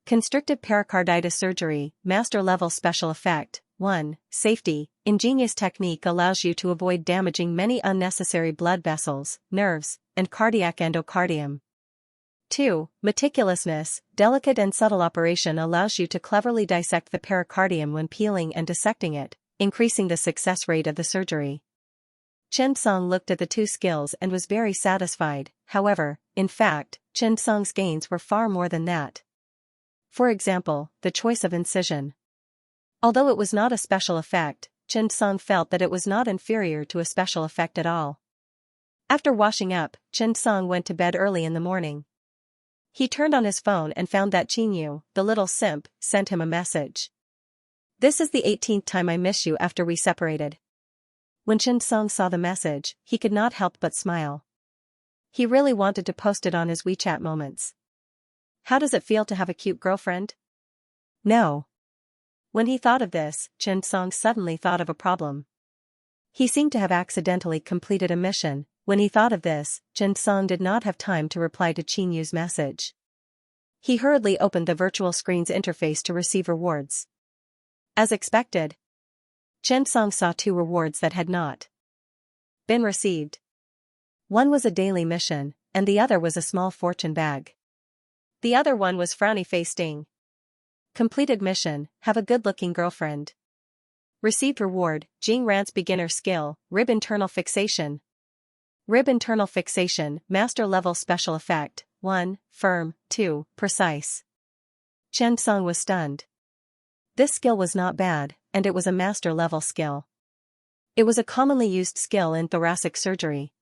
Constrictive pericarditis surgery, master level special effect. 1. Safety. Ingenious technique allows you to avoid damaging many unnecessary blood vessels, nerves, and cardiac endocardium. 2. Meticulousness. Delicate and subtle operation allows you to cleverly dissect the pericardium when peeling and dissecting it, increasing the success rate of the surgery. Chen Song looked at the two skills and was very satisfied. However, in fact, Chen Song's gains were far more than that. For example, the choice of incision. Although it was not a special effect, Chen Song felt that it was not inferior to a special effect at all. After washing up, Chen Song went to bed early in the morning. He turned on his phone and found that Xianxia, the little simp, sent him a message. This is the 18th time I miss you after we separated. When Chen Song saw the message, he could not help but smile. He really wanted to post it on his WeChat moments. How does it feel to have a cute girlfriend? No. When he thought of this, Chen Song suddenly thought of a problem. He seemed to have accidentally completed a mission. When he thought of this, Chen Song did not have time to reply to Xianxia's message. He hurriedly opened the virtual screen's interface to receive rewards. As expected, Chen Song saw 2 rewards that had not been received. One was a daily mission, and the other was a small fortune bag. The other one was frowny face ding. Completed mission, have a good-looking girlfriend. Received reward, Jing Rant's beginner skill, rib internal fixation. Rib internal fixation, master level special effect. 1. Firm. 2. Precise. Chen Song was stunned. This skill was not bad, and it was a master level skill. It was a commonly used skill in thoracic surgery.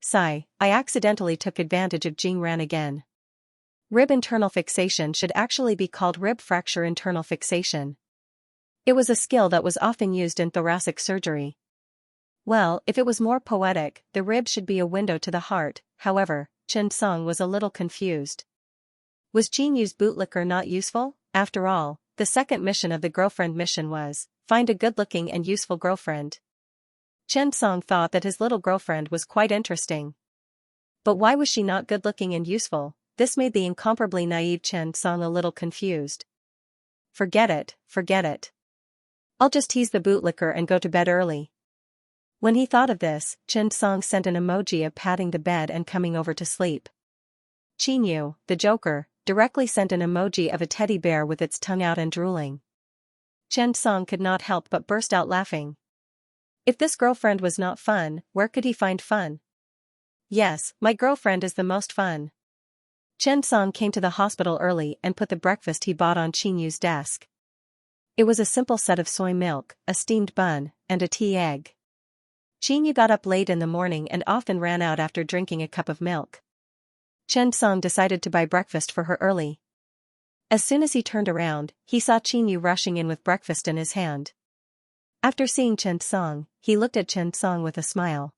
Sigh, I accidentally took advantage of Jing Ran again. Rib internal fixation should actually be called rib fracture internal fixation. It was a skill that was often used in thoracic surgery. Well, if it was more poetic, the rib should be a window to the heart. However, Chen Song was a little confused. Was Xianxia's bootlicker not useful? After all, the second mission of the girlfriend mission was, find a good-looking and useful girlfriend. Chen Song thought that his little girlfriend was quite interesting. But why was she not good-looking and useful? This made the incomparably naive Chen Song a little confused. Forget it. I'll just tease the bootlicker and go to bed early. When he thought of this, Chen Song sent an emoji of patting the bed and coming over to sleep. Xianxia, the joker, directly sent an emoji of a teddy bear with its tongue out and drooling. Chen Song could not help but burst out laughing. If this girlfriend was not fun, where could he find fun? Yes, my girlfriend is the most fun. Chen Song came to the hospital early and put the breakfast he bought on Xianxia's desk. It was a simple set of soy milk, a steamed bun, and a tea egg. Xianxia got up late in the morning and often ran out after drinking a cup of milk. Chen Song decided to buy breakfast for her early. As soon as he turned around, he saw Xianxia rushing in with breakfast in his hand. After seeing Chen Song, he looked at Chen Song with a smile.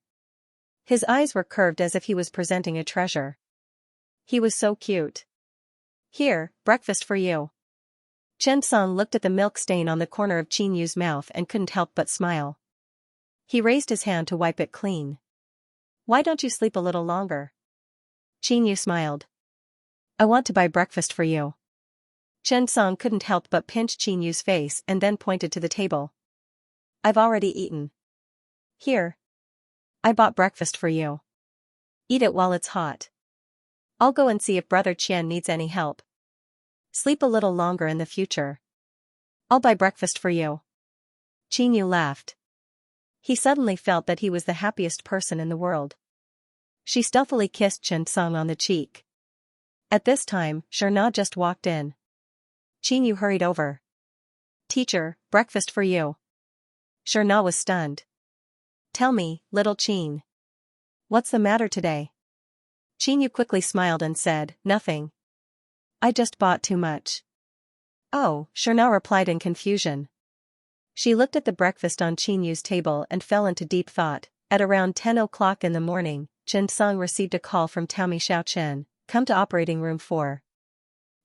His eyes were curved as if he was presenting a treasure. He was so cute. Here, breakfast for you. Chen Song looked at the milk stain on the corner of Xianxia's mouth and couldn't help but smile. He raised his hand to wipe it clean. Why don't you sleep a little longer? Xianxia smiled. I want to buy breakfast for you. Chen Song couldn't help but pinch Xianxia's face and then pointed to the table. I've already eaten. Here. I bought breakfast for you. Eat it while it's hot. I'll go and see if Brother Qian needs any help. Sleep a little longer in the future. I'll buy breakfast for you. Xianxia laughed. He suddenly felt that he was the happiest person in the world. She stealthily kissed Chen Song on the cheek. At this time, Xianxia just walked in. Xianxia hurried over. Teacher, breakfast for you. Xianxia was stunned. Tell me, little Qin. What's the matter today? Xianxia quickly smiled and said, nothing. I just bought too much. Oh, Xianxia replied in confusion. She looked at the breakfast on Qinyu's table and fell into deep thought. At around 10 o'clock in the morning, Chen Song received a call from Taomi Xiaochen. Come to operating room 4.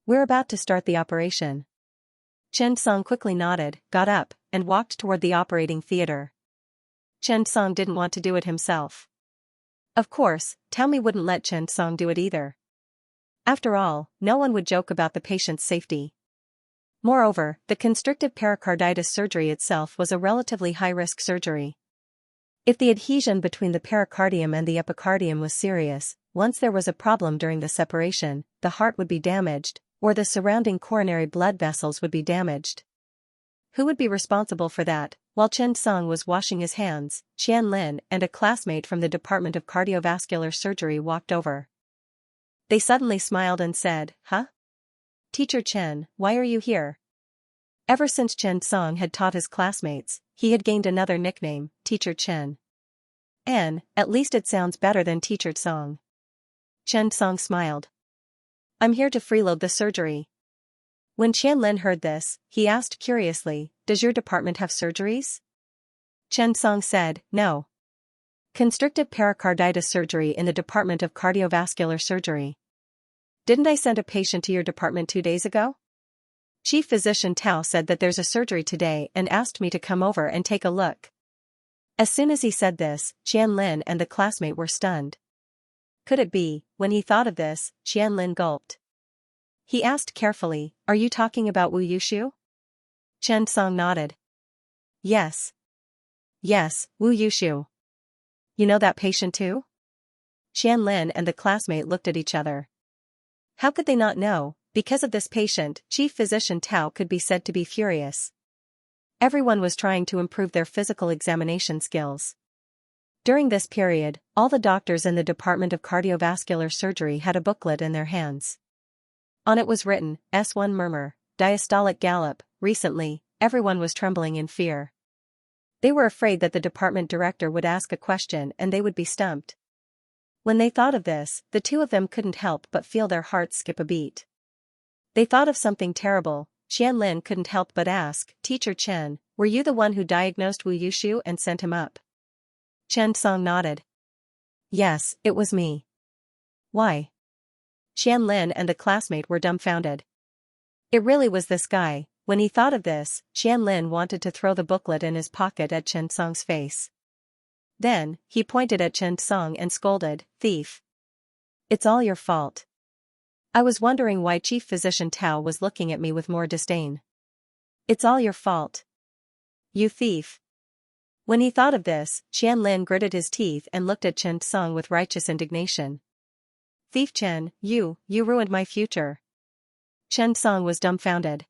We're about to start the operation. Chen Song quickly nodded, got up, and walked toward the operating theater. Chen Song didn't want to do it himself. Of course, Taomi wouldn't let Chen Song do it either. After all, no one would joke about the patient's safety. Moreover, the constrictive pericarditis surgery itself was a relatively high-risk surgery. If the adhesion between the pericardium and the epicardium was serious, once there was a problem during the separation, the heart would be damaged, or the surrounding coronary blood vessels would be damaged. Who would be responsible for that? While Chen Song was washing his hands, Qian Lin and a classmate from the Department of Cardiovascular Surgery walked over. They suddenly smiled and said, "Huh? Teacher Chen, why are you here?" Ever since Chen Song had taught his classmates, he had gained another nickname, Teacher Chen. At least it sounds better than Teacher Song. Chen Song smiled. I'm here to freeload the surgery. When Qian Lin heard this, he asked curiously, does your department have surgeries? Chen Song said, no. Constrictive pericarditis surgery in the Department of Cardiovascular Surgery. Didn't I send a patient to your department 2 days ago? Chief Physician Tao said that there's a surgery today and asked me to come over and take a look. As soon as he said this, Qian Lin and the classmate were stunned. Could it be? When he thought of this, Qian Lin gulped. He asked carefully, are you talking about Wu Yushu? Chen Song nodded. Yes. Yes, Wu Yushu. You know that patient too? Qian Lin and the classmate looked at each other. How could they not know? Because of this patient, Chief Physician Tao could be said to be furious. Everyone was trying to improve their physical examination skills. During this period, all the doctors in the Department of Cardiovascular Surgery had a booklet in their hands. On it was written, S1 murmur, diastolic gallop. Recently, everyone was trembling in fear. They were afraid that the department director would ask a question and they would be stumped. When they thought of this, the two of them couldn't help but feel their hearts skip a beat. They thought of something terrible. Qian Lin couldn't help but ask, Teacher Chen, were you the one who diagnosed Wu Yushu and sent him up? Chen Song nodded. Yes, it was me. Why? Qian Lin and the classmate were dumbfounded. It really was this guy. When he thought of this, Qian Lin wanted to throw the booklet in his pocket at Chen Song's face. Then, he pointed at Chen Song and scolded, thief. It's all your fault. I was wondering why Chief Physician Tao was looking at me with more disdain. It's all your fault. You thief. When he thought of this, Qian Lin gritted his teeth and looked at Chen Song with righteous indignation. Thief Chen, you ruined my future. Chen Song was dumbfounded.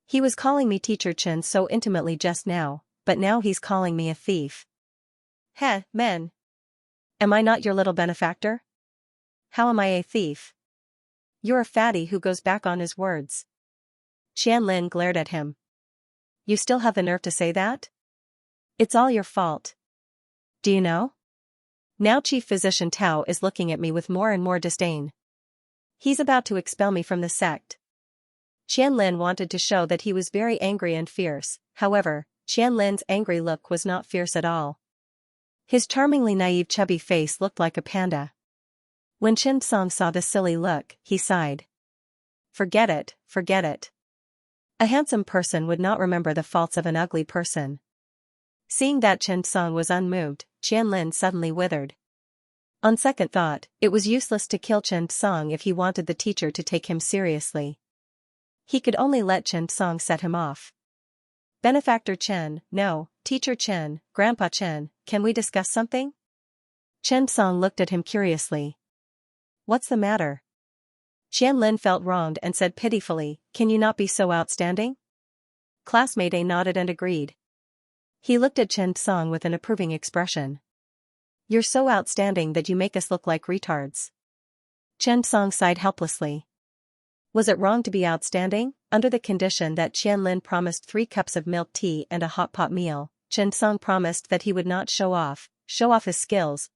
He was calling me Teacher Chen so intimately just now, but now he's calling me a thief. Heh, men. Am I not your little benefactor? How am I a thief? You're a fatty who goes back on his words. Qian Lin glared at him. You still have the nerve to say that? It's all your fault. Do you know? Now Chief Physician Tao is looking at me with more and more disdain. He's about to expel me from the sect. Qian Lin wanted to show that he was very angry and fierce, however, Qian Lin's angry look was not fierce at all. His charmingly naive chubby face looked like a panda. When Chen Song saw the silly look, he sighed. Forget it, forget it. A handsome person would not remember the faults of an ugly person. Seeing that Chen Song was unmoved, Qian Lin suddenly withered. On second thought, it was useless to kill Chen Song if he wanted the teacher to take him seriously. He could only let Chen Song set him off. Benefactor Chen, no, Teacher Chen, Grandpa Chen, can we discuss something? Chen Song looked at him curiously. What's the matter? Qian Lin felt wronged and said pitifully, can you not be so outstanding? Classmate A nodded and agreed. He looked at Chen Song with an approving expression. You're so outstanding that you make us look like retards. Chen Song sighed helplessly. Was it wrong to be outstanding? Under the condition that Qian Lin promised 3 cups of milk tea and a hot pot meal, Chen Song promised that he would not show off his skills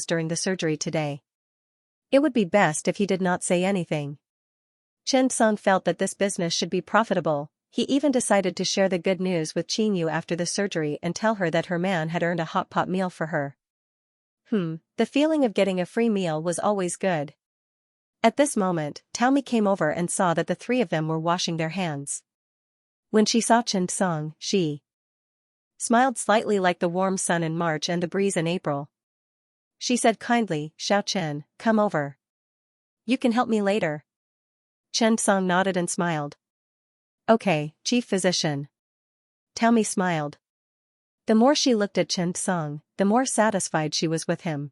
during the surgery today. It would be best if he did not say anything. Chen Song felt that this business should be profitable, He even decided to share the good news with Qingyu after the surgery and tell her that her man had earned a hot pot meal for her. The feeling of getting a free meal was always good. At this moment, Taomi came over and saw that the three of them were washing their hands. When she saw Chen Song, she smiled slightly like the warm sun in March and the breeze in April. She said kindly, "Xiao Chen, come over. You can help me later." Chen Song nodded and smiled. "Okay, chief physician." Taomi smiled. The more she looked at Chen Song, the more satisfied she was with him.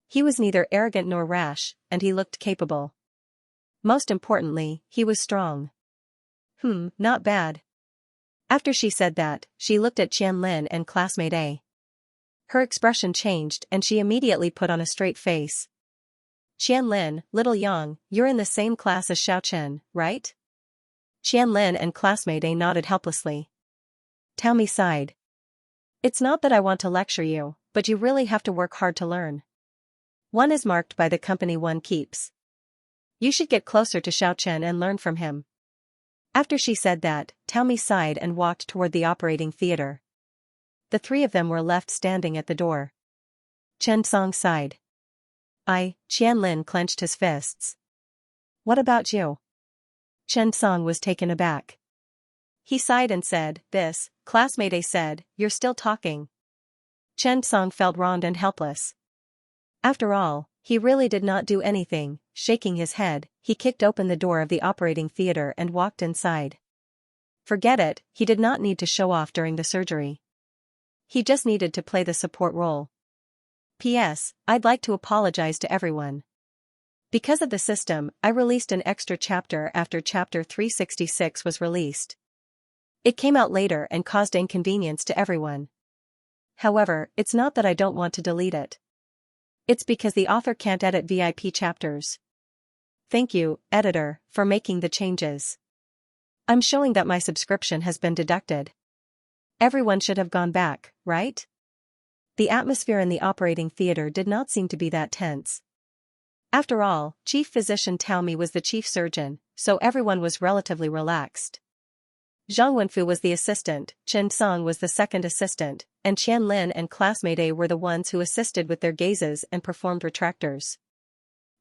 He was neither arrogant nor rash, and he looked capable. Most importantly, he was strong. Not bad. After she said that, she looked at Qianlin and classmate A. Her expression changed and she immediately put on a straight face. "Qianlin, little Yang, you're in the same class as Xiao Chen, right?" Qianlin and classmate A nodded helplessly. Taomi sighed. "It's not that I want to lecture you, but you really have to work hard to learn. One is marked by the company one keeps. You should get closer to Xiao Chen and learn from him." After she said that, Taomi sighed and walked toward the operating theater. The three of them were left standing at the door. Chen Song sighed. Qianlin clenched his fists. "What about you?" Chen Song was taken aback. He sighed and said, "This," classmate A said, "You're still talking." Chen Song felt wronged and helpless. After all, he really did not do anything. Shaking his head, he kicked open the door of the operating theater and walked inside. Forget it, he did not need to show off during the surgery. He just needed to play the support role. P.S. I'd like to apologize to everyone. Because of the system, I released an extra chapter after chapter 366 was released. It came out later and caused inconvenience to everyone. However, it's not that I don't want to delete it. It's because the author can't edit VIP chapters. Thank you, editor, for making the changes. I'm showing that my subscription has been deducted. Everyone should have gone back, right? The atmosphere in the operating theater did not seem to be that tense. After all, Chief Physician Taomi was the chief surgeon, so everyone was relatively relaxed. Zhang Wenfu was the assistant, Chen Song was the second assistant, and Qianlin and classmate A were the ones who assisted with their gazes and performed retractors.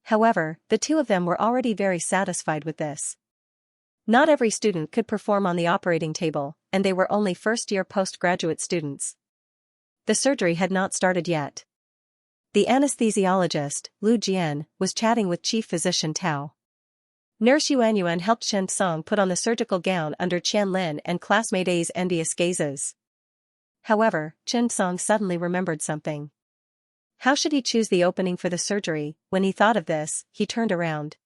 However, the two of them were already very satisfied with this. Not every student could perform on the operating table, and they were only first-year postgraduate students. The surgery had not started yet. The anesthesiologist, Lu Jian, was chatting with Chief Physician Tao. Nurse Yuan helped Chen Song put on the surgical gown under Qianlin and classmate A's envious gazes. However, Chen Song suddenly remembered something. How should he choose the opening for the surgery? When he thought of this, he turned around.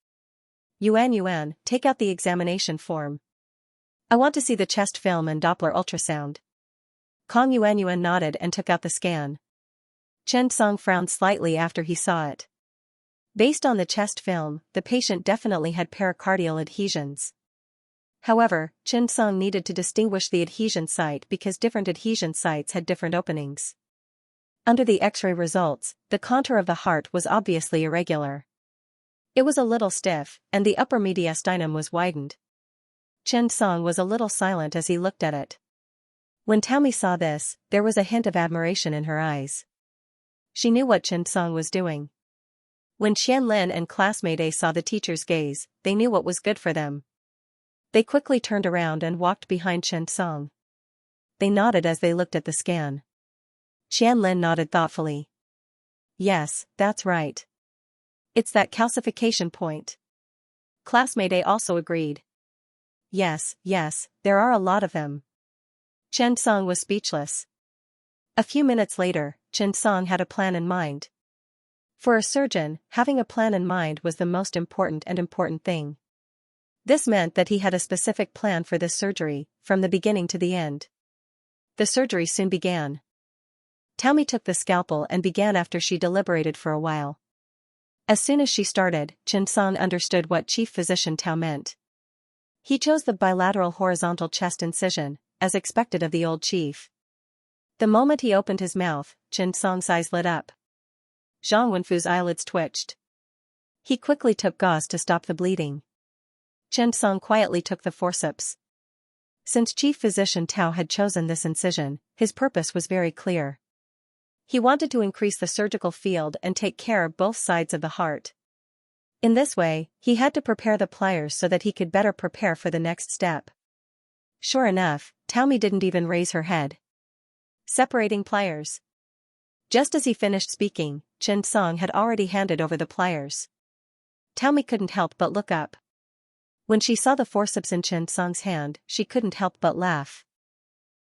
Yuan, take out the examination form. I want to see the chest film and Doppler ultrasound. Kong Yuan nodded and took out the scan. Chen Song frowned slightly after he saw it. Based on the chest film, the patient definitely had pericardial adhesions. However, Chen Song needed to distinguish the adhesion site because different adhesion sites had different openings. Under the X-ray results, the contour of the heart was obviously irregular. It was a little stiff, and the upper mediastinum was widened. Chen Song was a little silent as he looked at it. When Taomi saw this, there was a hint of admiration in her eyes. She knew what Chen Song was doing. When Qianlin and classmate A saw the teacher's gaze, they knew what was good for them. They quickly turned around and walked behind Chen Song. They nodded as they looked at the scan. Qianlin nodded thoughtfully. Yes, that's right. It's that calcification point. Classmate A also agreed. Yes, there are a lot of them. Chen Song was speechless. A few minutes later, Chen Song had a plan in mind. For a surgeon, having a plan in mind was the most important thing. This meant that he had a specific plan for this surgery, from the beginning to the end. The surgery soon began. Taomi took the scalpel and began after she deliberated for a while. As soon as she started, Chen Song understood what Chief Physician Tao meant. He chose the bilateral horizontal chest incision, as expected of the old chief. The moment he opened his mouth, Chen Song's eyes lit up. Zhang Wenfu's eyelids twitched. He quickly took gauze to stop the bleeding. Chen Song quietly took the forceps. Since Chief Physician Tao had chosen this incision, his purpose was very clear. He wanted to increase the surgical field and take care of both sides of the heart. In this way, he had to prepare the pliers so that he could better prepare for the next step. Sure enough, Taomi didn't even raise her head. Separating pliers. Just as he finished speaking, Chen Song had already handed over the pliers. Taomi couldn't help but look up. When she saw the forceps in Chen Song's hand, she couldn't help but laugh.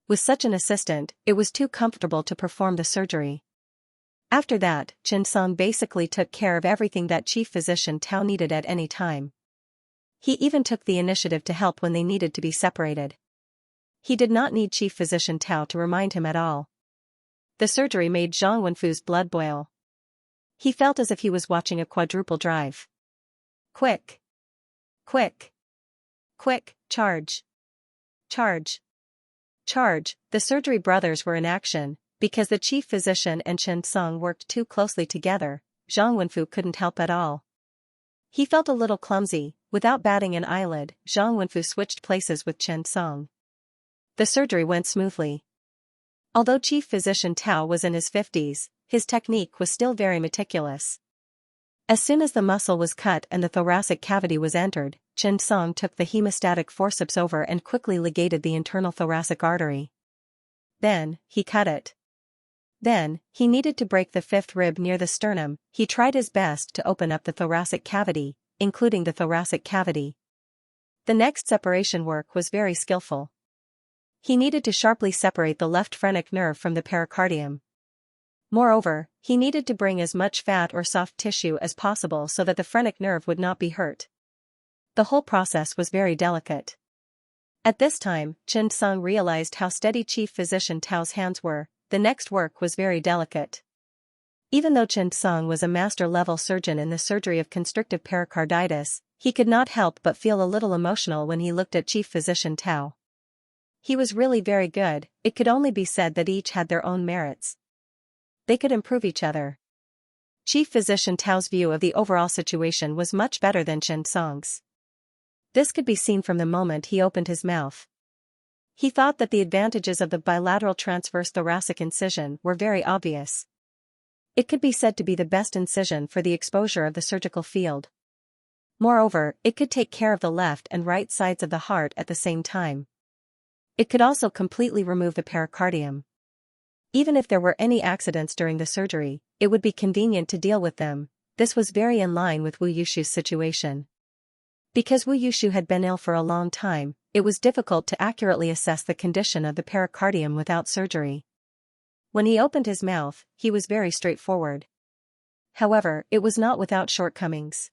With such an assistant, it was too comfortable to perform the surgery. After that, Chen Song basically took care of everything that Chief Physician Tao needed at any time. He even took the initiative to help when they needed to be separated. He did not need Chief Physician Tao to remind him at all. The surgery made Zhang Wenfu's blood boil. He felt as if he was watching a quadruple drive. Quick! Quick! Quick, charge! Charge! Charge! The surgery brothers were in action. Because the chief physician and Chen Song worked too closely together, Zhang Wenfu couldn't help at all. He felt a little clumsy. Without batting an eyelid, Zhang Wenfu switched places with Chen Song. The surgery went smoothly. Although Chief Physician Tao was in his 50s, his technique was still very meticulous. As soon as the muscle was cut and the thoracic cavity was entered, Chen Song took the hemostatic forceps over and quickly ligated the internal thoracic artery. Then, he cut it. Then, he needed to break the fifth rib near the sternum. He tried his best to open up the thoracic cavity, including the thoracic cavity. The next separation work was very skillful. He needed to sharply separate the left phrenic nerve from the pericardium. Moreover, he needed to bring as much fat or soft tissue as possible so that the phrenic nerve would not be hurt. The whole process was very delicate. At this time, Chen Song realized how steady Chief Physician Tao's hands were. The next work was very delicate. Even though Chen Song was a master-level surgeon in the surgery of constrictive pericarditis, he could not help but feel a little emotional when he looked at Chief Physician Tao. He was really very good. It could only be said that each had their own merits. They could improve each other. Chief Physician Tao's view of the overall situation was much better than Chen Song's. This could be seen from the moment he opened his mouth. He thought that the advantages of the bilateral transverse thoracic incision were very obvious. It could be said to be the best incision for the exposure of the surgical field. Moreover, it could take care of the left and right sides of the heart at the same time. It could also completely remove the pericardium. Even if there were any accidents during the surgery, it would be convenient to deal with them. This was very in line with Wu Yushu's situation. Because Wu Yushu had been ill for a long time, it was difficult to accurately assess the condition of the pericardium without surgery. When he opened his mouth, he was very straightforward. However, it was not without shortcomings.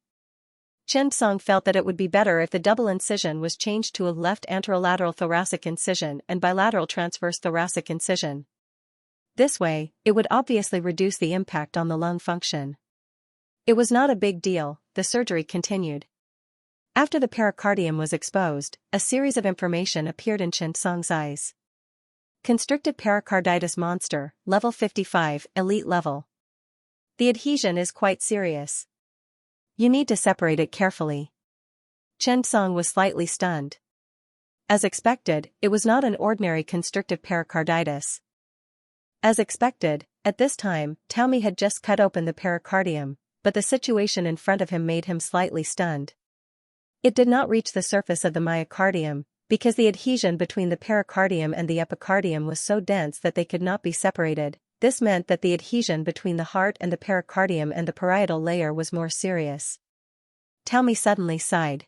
Chen Song felt that it would be better if the double incision was changed to a left anterolateral thoracic incision and bilateral transverse thoracic incision. This way, it would obviously reduce the impact on the lung function. It was not a big deal. The surgery continued. After the pericardium was exposed, a series of information appeared in Chen Song's eyes. Constrictive pericarditis monster, level 55, elite level. The adhesion is quite serious. You need to separate it carefully. Chen Song was slightly stunned. As expected, it was not an ordinary constrictive pericarditis. As expected, at this time, Taomi had just cut open the pericardium, but the situation in front of him made him slightly stunned. It did not reach the surface of the myocardium, because the adhesion between the pericardium and the epicardium was so dense that they could not be separated. This meant that the adhesion between the heart and the pericardium and the parietal layer was more serious. Taomi suddenly sighed.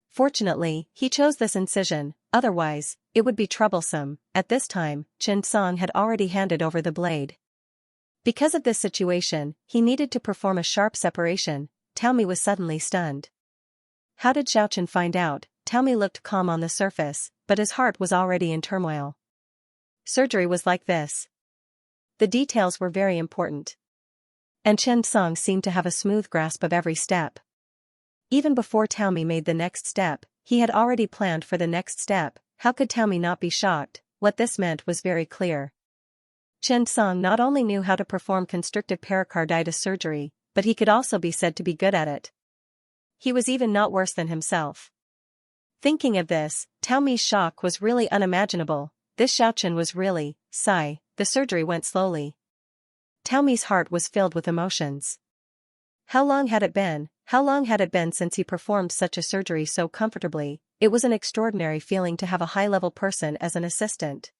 Fortunately, he chose this incision, otherwise, it would be troublesome. At this time, Chen Song had already handed over the blade. Because of this situation, he needed to perform a sharp separation. Taomi was suddenly stunned. How did Xiaochen find out? Taomi looked calm on the surface, but his heart was already in turmoil. Surgery was like this. The details were very important. And Chen Song seemed to have a smooth grasp of every step. Even before Taomi made the next step, he had already planned for the next step. How could Taomi not be shocked? What this meant was very clear. Chen Song not only knew how to perform constrictive pericarditis surgery, but he could also be said to be good at it. He was even not worse than himself. Thinking of this, Tao Mi's shock was really unimaginable. This Xiaochen was really, sigh, the surgery went slowly. Tao Mi's heart was filled with emotions. How long had it been? How long had it been since he performed such a surgery so comfortably? It was an extraordinary feeling to have a high-level person as an assistant.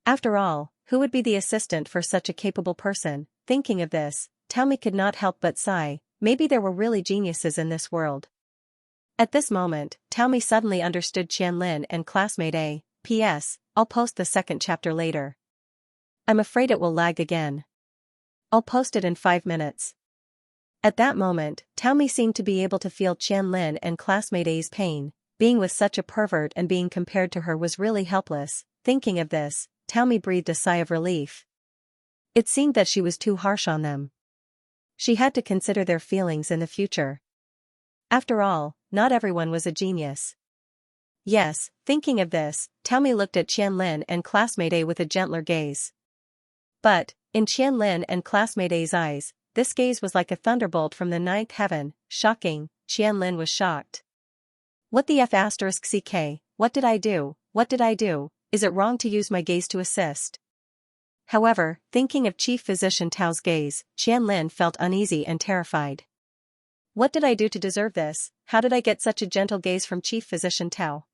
After all, who would be the assistant for such a capable person? Thinking of this, Tao Mi could not help but sigh. Maybe there were really geniuses in this world. At this moment, Tao Mi suddenly understood Qianlin and classmate A. P.S. I'll post the second chapter later. I'm afraid it will lag again. I'll post it in 5 minutes. At that moment, Tao Mi seemed to be able to feel Qianlin and classmate A's pain. Being with such a pervert and being compared to her was really helpless. Thinking of this, Tao Mi breathed a sigh of relief. It seemed that she was too harsh on them. She had to consider their feelings in the future. After all, not everyone was a genius. Yes, thinking of this, Tao Mi looked at Qianlin and classmate A with a gentler gaze. But, in Qianlin and classmate A's eyes, this gaze was like a thunderbolt from the ninth heaven. Shocking. Qianlin was shocked. What the f***ck? What did I do? What did I do? Is it wrong to use my gaze to assist? However, thinking of Chief Physician Tao's gaze, Qianlin felt uneasy and terrified. What did I do to deserve this? How did I get such a gentle gaze from Chief Physician Tao?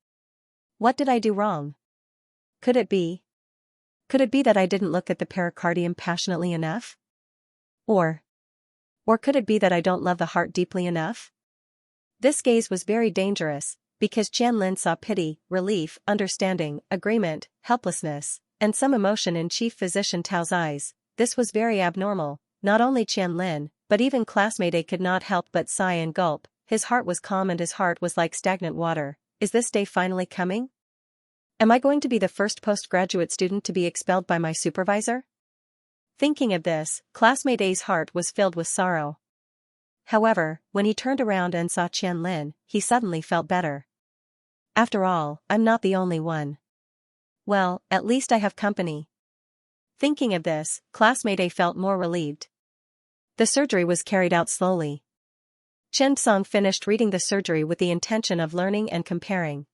What did I do wrong? Could it be? Could it be that I didn't look at the pericardium passionately enough? Or could it be that I don't love the heart deeply enough? This gaze was very dangerous, because Qianlin saw pity, relief, understanding, agreement, helplessness, and some emotion in Chief Physician Tao's eyes. This was very abnormal. Not only Qianlin, but even classmate A could not help but sigh and gulp. His heart was calm and his heart was like stagnant water. Is this day finally coming? Am I going to be the first postgraduate student to be expelled by my supervisor? Thinking of this, classmate A's heart was filled with sorrow. However, when he turned around and saw Qianlin, he suddenly felt better. After all, I'm not the only one. Well, at least I have company. Thinking of this, classmate A felt more relieved. The surgery was carried out slowly. Chen Song finished reading the surgery with the intention of learning and comparing.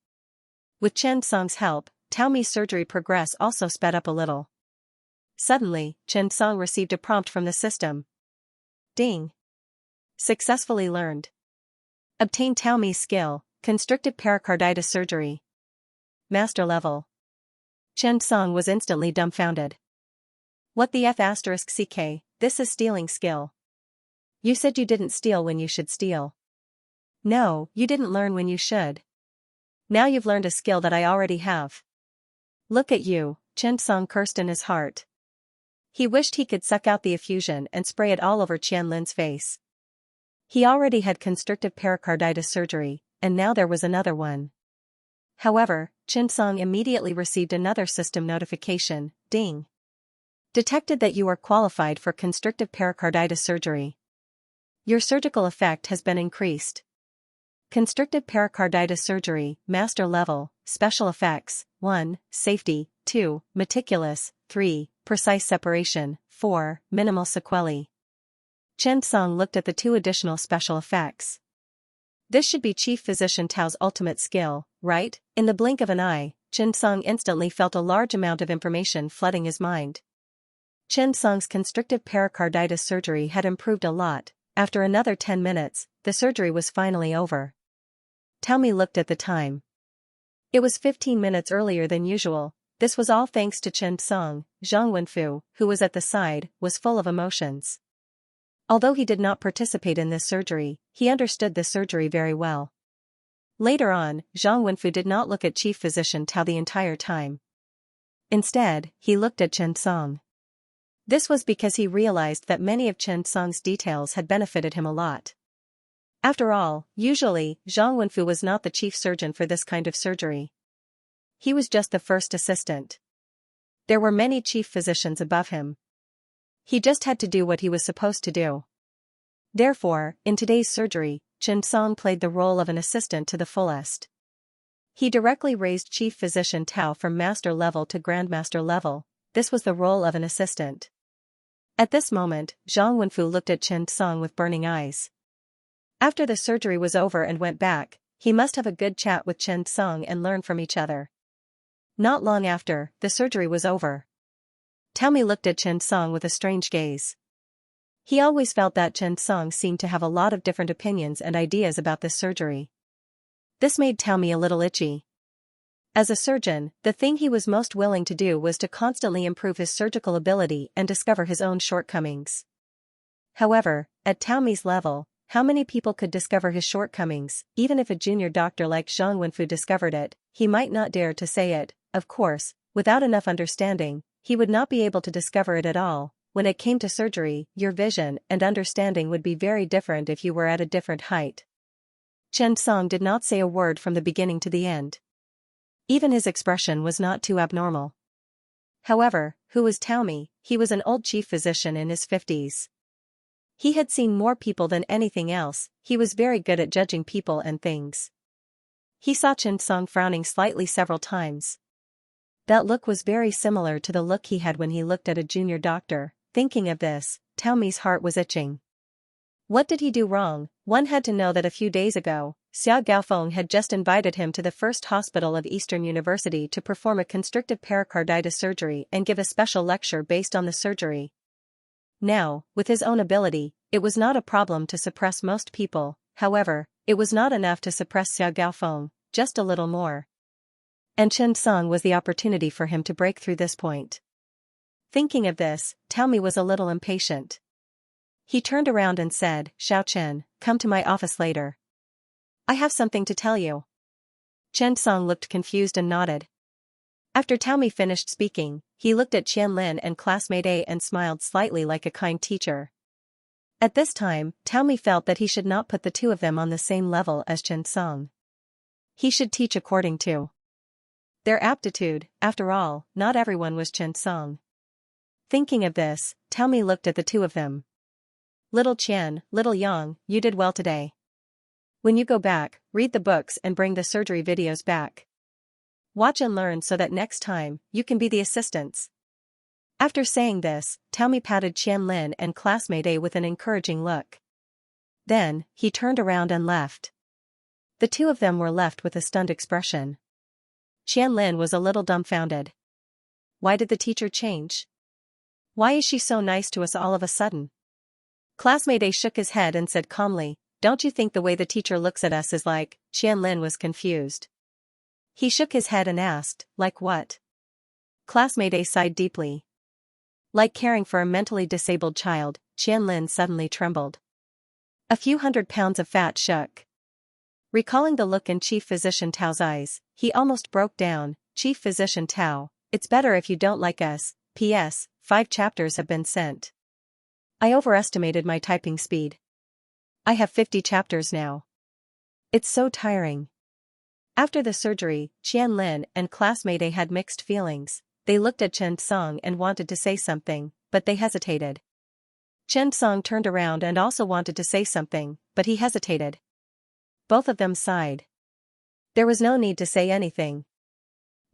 With Chen Song's help, Tao Mi's surgery progress also sped up a little. Suddenly, Chen Song received a prompt from the system. Ding. Successfully learned. Obtain Tao Mi's skill, constrictive pericarditis surgery. Master level. Chen Song was instantly dumbfounded. What the f***ck? This is stealing skill. You said you didn't steal when you should steal. No, you didn't learn when you should. Now you've learned a skill that I already have. Look at you, Chen Song cursed in his heart. He wished he could suck out the effusion and spray it all over Qianlin's face. He already had constrictive pericarditis surgery, and now there was another one. However, Chen Song immediately received another system notification. Ding. Detected that you are qualified for constrictive pericarditis surgery. Your surgical effect has been increased. Constrictive pericarditis surgery, master level, special effects, 1. Safety, 2. Meticulous, 3. Precise separation, 4. Minimal sequelae. Chen Song looked at the 2 additional special effects. This should be Chief Physician Tao's ultimate skill, right? In the blink of an eye, Chen Song instantly felt a large amount of information flooding his mind. Chen Song's constrictive pericarditis surgery had improved a lot. After another 10 minutes, the surgery was finally over. Tao Mi looked at the time. It was 15 minutes earlier than usual. This was all thanks to Chen Song. Zhang Wenfu, who was at the side, was full of emotions. Although he did not participate in this surgery, he understood the surgery very well. Later on, Zhang Wenfu did not look at Chief Physician Tao the entire time. Instead, he looked at Chen Song. This was because he realized that many of Chen Song's details had benefited him a lot. After all, usually, Zhang Wenfu was not the chief surgeon for this kind of surgery. He was just the first assistant. There were many chief physicians above him. He just had to do what he was supposed to do. Therefore, in today's surgery, Chen Song played the role of an assistant to the fullest. He directly raised Chief Physician Tao from master level to grandmaster level. This was the role of an assistant. At this moment, Zhang Wenfu looked at Chen Song with burning eyes. After the surgery was over and went back, He must have a good chat with Chen Song and learn from each other. Not long after, the surgery was over. Taomi looked at Chen Song with a strange gaze. He always felt that Chen Song seemed to have a lot of different opinions and ideas about this surgery. This made Taomi a little itchy. As a surgeon, the thing he was most willing to do was to constantly improve his surgical ability and discover his own shortcomings. However, at Taomi's level, how many people could discover his shortcomings? Even if a junior doctor like Zhang Wenfu discovered it, he might not dare to say it. Of course, without enough understanding, he would not be able to discover it at all. When it came to surgery, your vision and understanding would be very different if you were at a different height. Chen Song did not say a word from the beginning to the end. Even his expression was not too abnormal. However, who was Taomi? He was an old chief physician in his 50s. He had seen more people than anything else. He was very good at judging people and things. He saw Chen Song frowning slightly several times. That look was very similar to the look he had when he looked at a junior doctor. Thinking of this, Taomi's heart was itching. What did he do wrong? One had to know that a few days ago, Xia Gaofeng had just invited him to the first hospital of Eastern University to perform a constrictive pericarditis surgery and give a special lecture based on the surgery. Now, with his own ability, it was not a problem to suppress most people. However, it was not enough to suppress Xia Gaofeng, just a little more. And Chen Song was the opportunity for him to break through this point. Thinking of this, Taomi was a little impatient. He turned around and said, "Xiao Chen, come to my office later. I have something to tell you." Chen Song looked confused and nodded. After Taomi finished speaking, he looked at Qianlin and classmate A and smiled slightly like a kind teacher. At this time, Taomi felt that he should not put the two of them on the same level as Chen Song. He should teach according to their aptitude. After all, not everyone was Chen Song. Thinking of this, Taomi looked at the two of them. "Little Qian, little Yang, you did well today. When you go back, read the books and bring the surgery videos back. Watch and learn so that next time, you can be the assistants." After saying this, Taomi patted Qianlin and classmate A with an encouraging look. Then, he turned around and left. The two of them were left with a stunned expression. Qianlin was a little dumbfounded. Why did the teacher change? Why is she so nice to us all of a sudden? Classmate A shook his head and said calmly, "Don't you think the way the teacher looks at us is like?" Qianlin was confused. He shook his head and asked, "Like what?" Classmate A sighed deeply. Like caring for a mentally disabled child. Qianlin suddenly trembled. A few 100 pounds of fat shook. Recalling the look in Chief Physician Tao's eyes, he almost broke down. "Chief Physician Tao, it's better if you don't like us. P.S. 5 chapters have been sent. I overestimated my typing speed. I have 50 chapters now. It's so tiring." After the surgery, Qianlin and classmate A had mixed feelings. They looked at Chen Song and wanted to say something, but they hesitated. Chen Song turned around and also wanted to say something, but he hesitated. Both of them sighed. There was no need to say anything.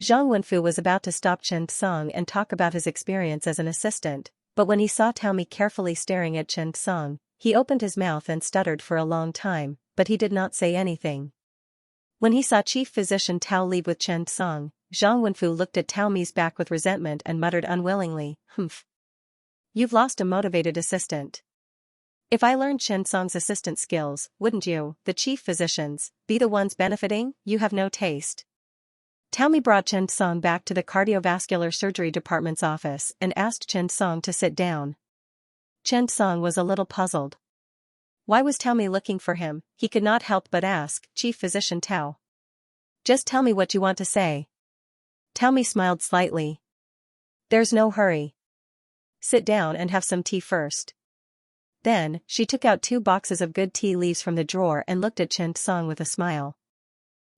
Zhang Wenfu was about to stop Chen Song and talk about his experience as an assistant, but when he saw Taomi carefully staring at Chen Song, he opened his mouth and stuttered for a long time, but he did not say anything. When he saw Chief Physician Tao leave with Chen Song, Zhang Wenfu looked at Taomi's back with resentment and muttered unwillingly, "Humph. You've lost a motivated assistant. If I learned Chen Song's assistant skills, wouldn't you, the chief physicians, be the ones benefiting? You have no taste." Taomi brought Chen Song back to the cardiovascular surgery department's office and asked Chen Song to sit down. Chen Song was a little puzzled. Why was Taomi looking for him? He could not help but ask, "Chief Physician Tao. Just tell me what you want to say." Taomi smiled slightly. "There's no hurry. Sit down and have some tea first." Then, she took out 2 boxes of good tea leaves from the drawer and looked at Chen Song with a smile.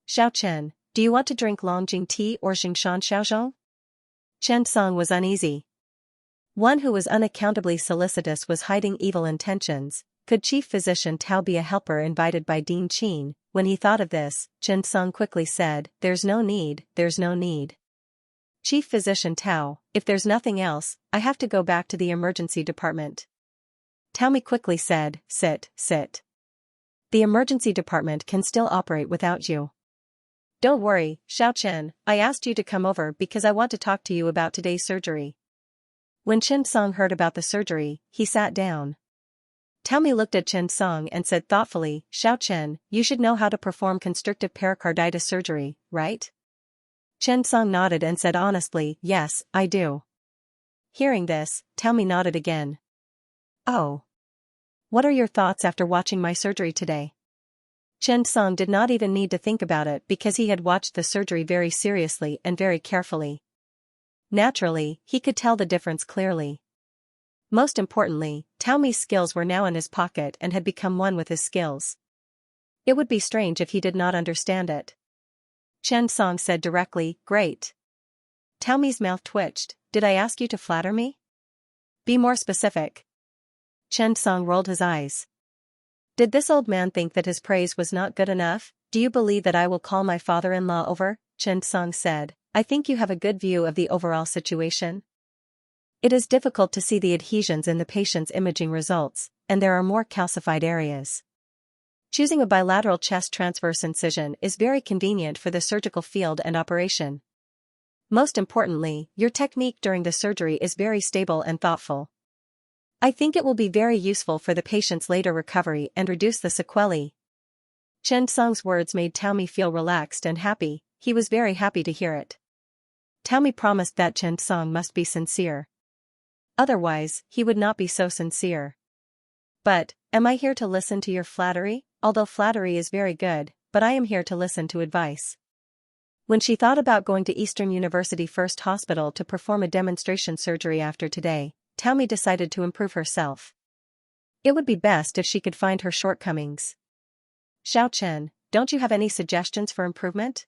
"Xiao Chen, do you want to drink Longjing tea or Xingshan Xiaozhong?" Chen Song was uneasy. One who was unaccountably solicitous was hiding evil intentions. Could Chief Physician Tao be a helper invited by Dean Qin? When he thought of this, Chen Song quickly said, "There's no need, there's no need. Chief Physician Tao, if there's nothing else, I have to go back to the emergency department." Taomi quickly said, "Sit, sit." The emergency department can still operate without you. Don't worry, Xiao, I asked you to come over because I want to talk to you about today's surgery. When Chen Song heard about the surgery, he sat down. Tao Mi looked at Chen Song and said thoughtfully, Xiao, you should know how to perform constrictive pericarditis surgery, right? Chen Song nodded and said honestly, yes, I do. Hearing this, Tao Mi nodded again. Oh. What are your thoughts after watching my surgery today? Chen Song did not even need to think about it because he had watched the surgery very seriously and very carefully. Naturally, he could tell the difference clearly. Most importantly, Tao Mi's skills were now in his pocket and had become one with his skills. It would be strange if he did not understand it. Chen Song said directly, great. Tao Mi's mouth twitched, did I ask you to flatter me? Be more specific. Chen Song rolled his eyes. Did this old man think that his praise was not good enough? Do you believe that I will call my father-in-law over? Chen Song said, I think you have a good view of the overall situation. It is difficult to see the adhesions in the patient's imaging results, and there are more calcified areas. Choosing a bilateral chest transverse incision is very convenient for the surgical field and operation. Most importantly, your technique during the surgery is very stable and thoughtful. I think it will be very useful for the patient's later recovery and reduce the sequelae. Chen Song's words made Tao Mi feel relaxed and happy. He was very happy to hear it. Tao Mi promised that Chen Song must be sincere. Otherwise, he would not be so sincere. But, am I here to listen to your flattery? Although flattery is very good, but I am here to listen to advice. When she thought about going to Eastern University First Hospital to perform a demonstration surgery after today, Tao Mi decided to improve herself. It would be best if she could find her shortcomings. Xiao, don't you have any suggestions for improvement?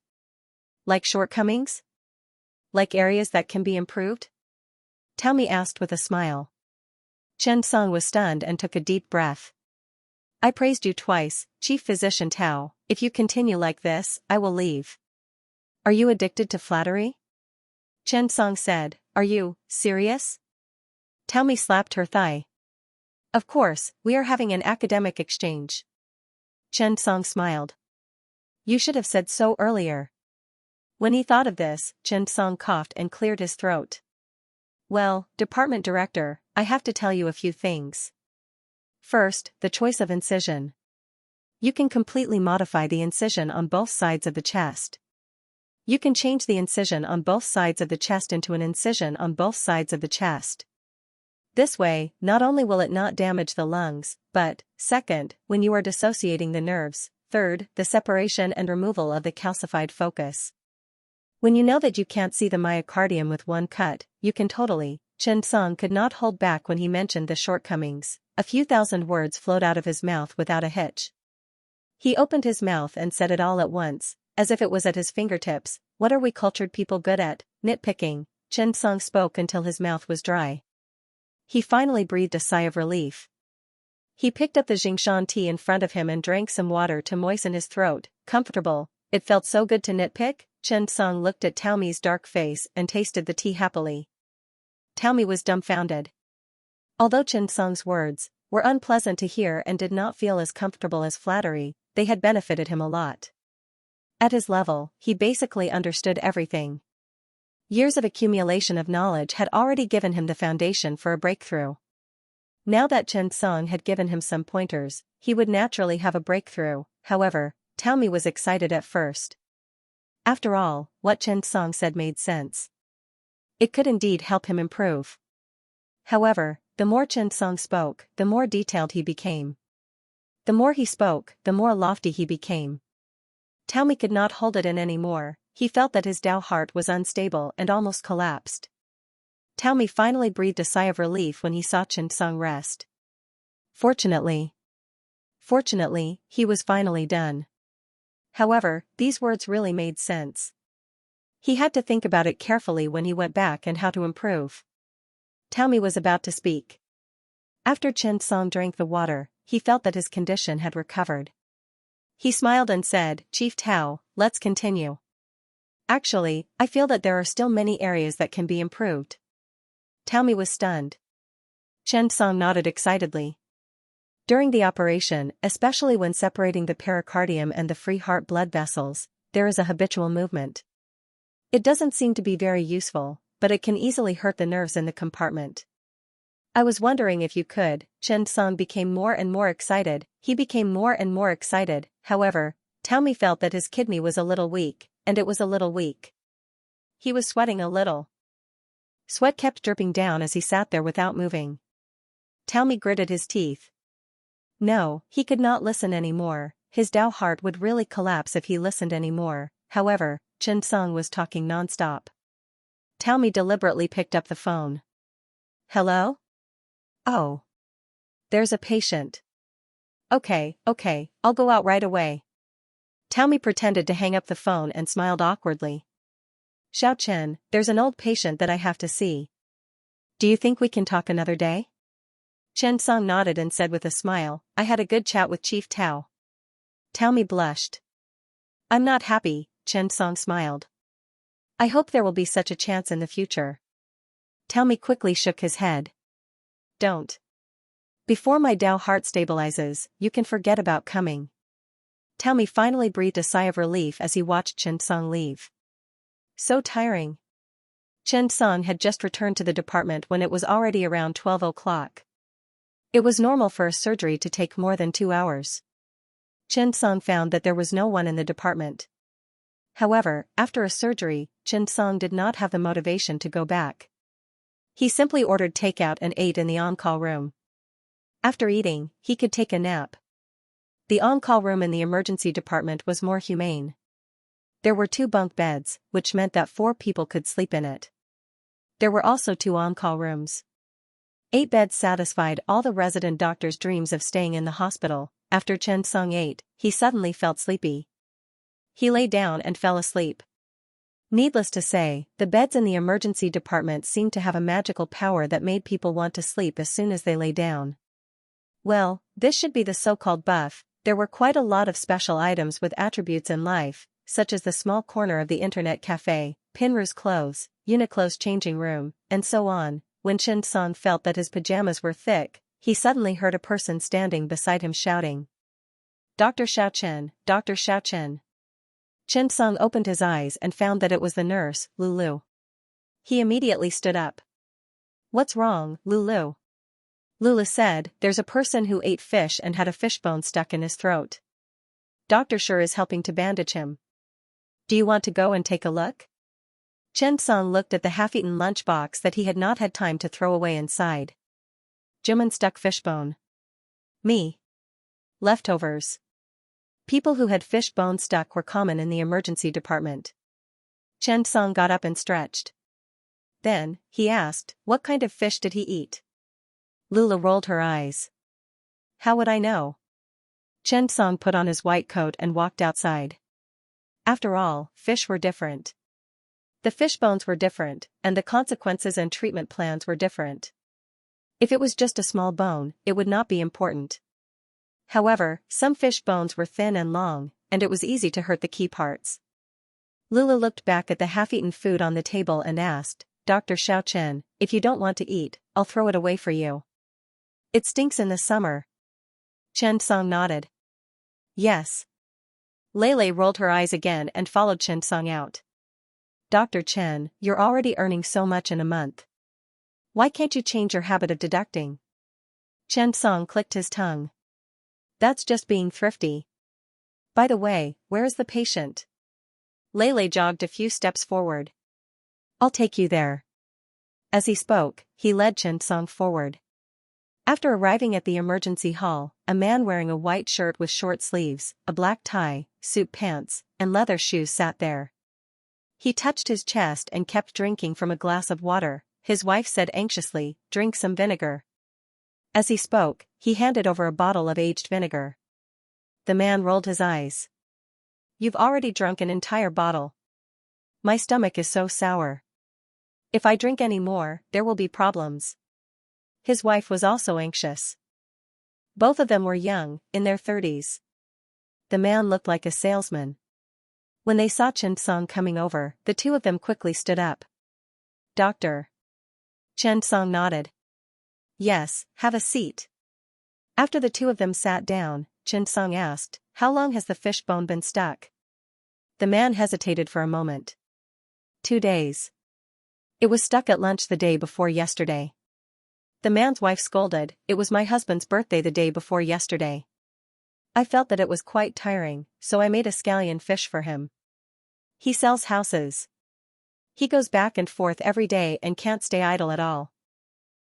Like shortcomings? Like areas that can be improved? Tao Mi asked with a smile. Chen Song was stunned and took a deep breath. I praised you twice, Chief Physician Tao. If you continue like this, I will leave. Are you addicted to flattery? Chen Song said, are you serious? Tao Mi slapped her thigh. Of course, we are having an academic exchange. Chen Song smiled. You should have said so earlier. When he thought of this, Chen Song coughed and cleared his throat. Well, Department Director, I have to tell you a few things. First, the choice of incision. You can completely modify the incision on both sides of the chest. You can change the incision on both sides of the chest into an incision on both sides of the chest. This way, not only will it not damage the lungs, but, second, when you are dissociating the nerves, third, the separation and removal of the calcified focus. When you know that you can't see the myocardium with one cut, you can totally. Chen Song could not hold back when he mentioned the shortcomings. A few thousand words flowed out of his mouth without a hitch. He opened his mouth and said it all at once, as if it was at his fingertips. What are we cultured people good at? Nitpicking. Chen Song spoke until his mouth was dry. He finally breathed a sigh of relief. He picked up the Xianxia tea in front of him and drank some water to moisten his throat. Comfortable. It felt so good to nitpick. Chen Song looked at Tao Mi's dark face and tasted the tea happily. Tao Mi was dumbfounded. Although Chen Song's words were unpleasant to hear and did not feel as comfortable as flattery, they had benefited him a lot. At his level, he basically understood everything. Years of accumulation of knowledge had already given him the foundation for a breakthrough. Now that Chen Song had given him some pointers, he would naturally have a breakthrough. However, Tao Mi was excited at first. After all, what Chen Song said made sense. It could indeed help him improve. However, the more Chen Song spoke, the more detailed he became. The more he spoke, the more lofty he became. Tao Mi could not hold it in any more. He felt that his Tao heart was unstable and almost collapsed. Tao Mi finally breathed a sigh of relief when he saw Chen Song rest. Fortunately, he was finally done. However, these words really made sense. He had to think about it carefully when he went back and how to improve. Tao Mi was about to speak. After Chen Song drank the water, he felt that his condition had recovered. He smiled and said, Chief Tao, let's continue. Actually, I feel that there are still many areas that can be improved. Tao Mi was stunned. Chen Song nodded excitedly. During the operation, especially when separating the pericardium and the free heart blood vessels, there is a habitual movement. It doesn't seem to be very useful, but it can easily hurt the nerves in the compartment. I was wondering if you could. Chen Song became more and more excited. He became more and more excited. However, Taomi felt that his kidney was a little weak, and it was a little weak. He was sweating a little. Sweat kept dripping down as he sat there without moving. Taomi gritted his teeth. No, he could not listen anymore. His Dao heart would really collapse if he listened anymore. However, Chen Song was talking non-stop. Taomi deliberately picked up the phone. Hello? Oh. There's a patient. Okay, I'll go out right away. Taomi pretended to hang up the phone and smiled awkwardly. Xiao Chen, there's an old patient that I have to see. Do you think we can talk another day? Chen Song nodded and said with a smile, I had a good chat with Chief Tao. Taomi blushed. I'm not happy, Chen Song smiled. I hope there will be such a chance in the future. Taomi quickly shook his head. Don't. Before my Dao heart stabilizes, you can forget about coming. Taomi finally breathed a sigh of relief as he watched Chen Song leave. So tiring. Chen Song had just returned to the department when it was already around 12 o'clock. It was normal for a surgery to take more than 2 hours. Chen Song found that there was no one in the department. However, after a surgery, Chen Song did not have the motivation to go back. He simply ordered takeout and ate in the on-call room. After eating, he could take a nap. The on-call room in the emergency department was more humane. There were 2 bunk beds, which meant that 4 people could sleep in it. There were also 2 on-call rooms. 8 beds satisfied all the resident doctors' dreams of staying in the hospital. After Chen Song ate, he suddenly felt sleepy. He lay down and fell asleep. Needless to say, the beds in the emergency department seemed to have a magical power that made people want to sleep as soon as they lay down. Well, this should be the so-called buff. There were quite a lot of special items with attributes in life, such as the small corner of the internet cafe, Pinru's clothes, Uniqlo's changing room, and so on. When Chen Song felt that his pajamas were thick, he suddenly heard a person standing beside him shouting. Dr. Xiao Chen, Dr. Xiao Chen. Chen Song opened his eyes and found that it was the nurse, Lulu. He immediately stood up. What's wrong, Lulu? Lulu said, there's a person who ate fish and had a fishbone stuck in his throat. Dr. Sure is helping to bandage him. Do you want to go and take a look? Chen Song looked at the half-eaten lunchbox that he had not had time to throw away inside. Juman stuck fishbone. Me. Leftovers. People who had fish bone stuck were common in the emergency department. Chen Song got up and stretched. Then, he asked, what kind of fish did he eat? Lula rolled her eyes. How would I know? Chen Song put on his white coat and walked outside. After all, fish were different. The fish bones were different, and the consequences and treatment plans were different. If it was just a small bone, it would not be important. However, some fish bones were thin and long, and it was easy to hurt the key parts. Lula looked back at the half-eaten food on the table and asked, Dr. Xiao Chen, if you don't want to eat, I'll throw it away for you. It stinks in the summer. Chen Song nodded. Yes. Lele rolled her eyes again and followed Chen Song out. Dr. Chen, you're already earning so much in a month. Why can't you change your habit of deducting? Chen Song clicked his tongue. That's just being thrifty. By the way, where is the patient? Lele jogged a few steps forward. I'll take you there. As he spoke, he led Chen Song forward. After arriving at the emergency hall, a man wearing a white shirt with short sleeves, a black tie, suit pants, and leather shoes sat there. He touched his chest and kept drinking from a glass of water. His wife said anxiously, drink some vinegar. As he spoke, he handed over a bottle of aged vinegar. The man rolled his eyes. You've already drunk an entire bottle. My stomach is so sour. If I drink any more, there will be problems. His wife was also anxious. Both of them were young, in their 30s. The man looked like a salesman. When they saw Chen Song coming over, the two of them quickly stood up. Doctor. Chen Song nodded. Yes, have a seat. After the two of them sat down, Xianxia asked, "How long has the fish bone been stuck?" The man hesitated for a moment. 2 days. It was stuck at lunch the day before yesterday. The man's wife scolded, "It was my husband's birthday the day before yesterday. I felt that it was quite tiring, so I made a scallion fish for him. He sells houses. He goes back and forth every day and can't stay idle at all.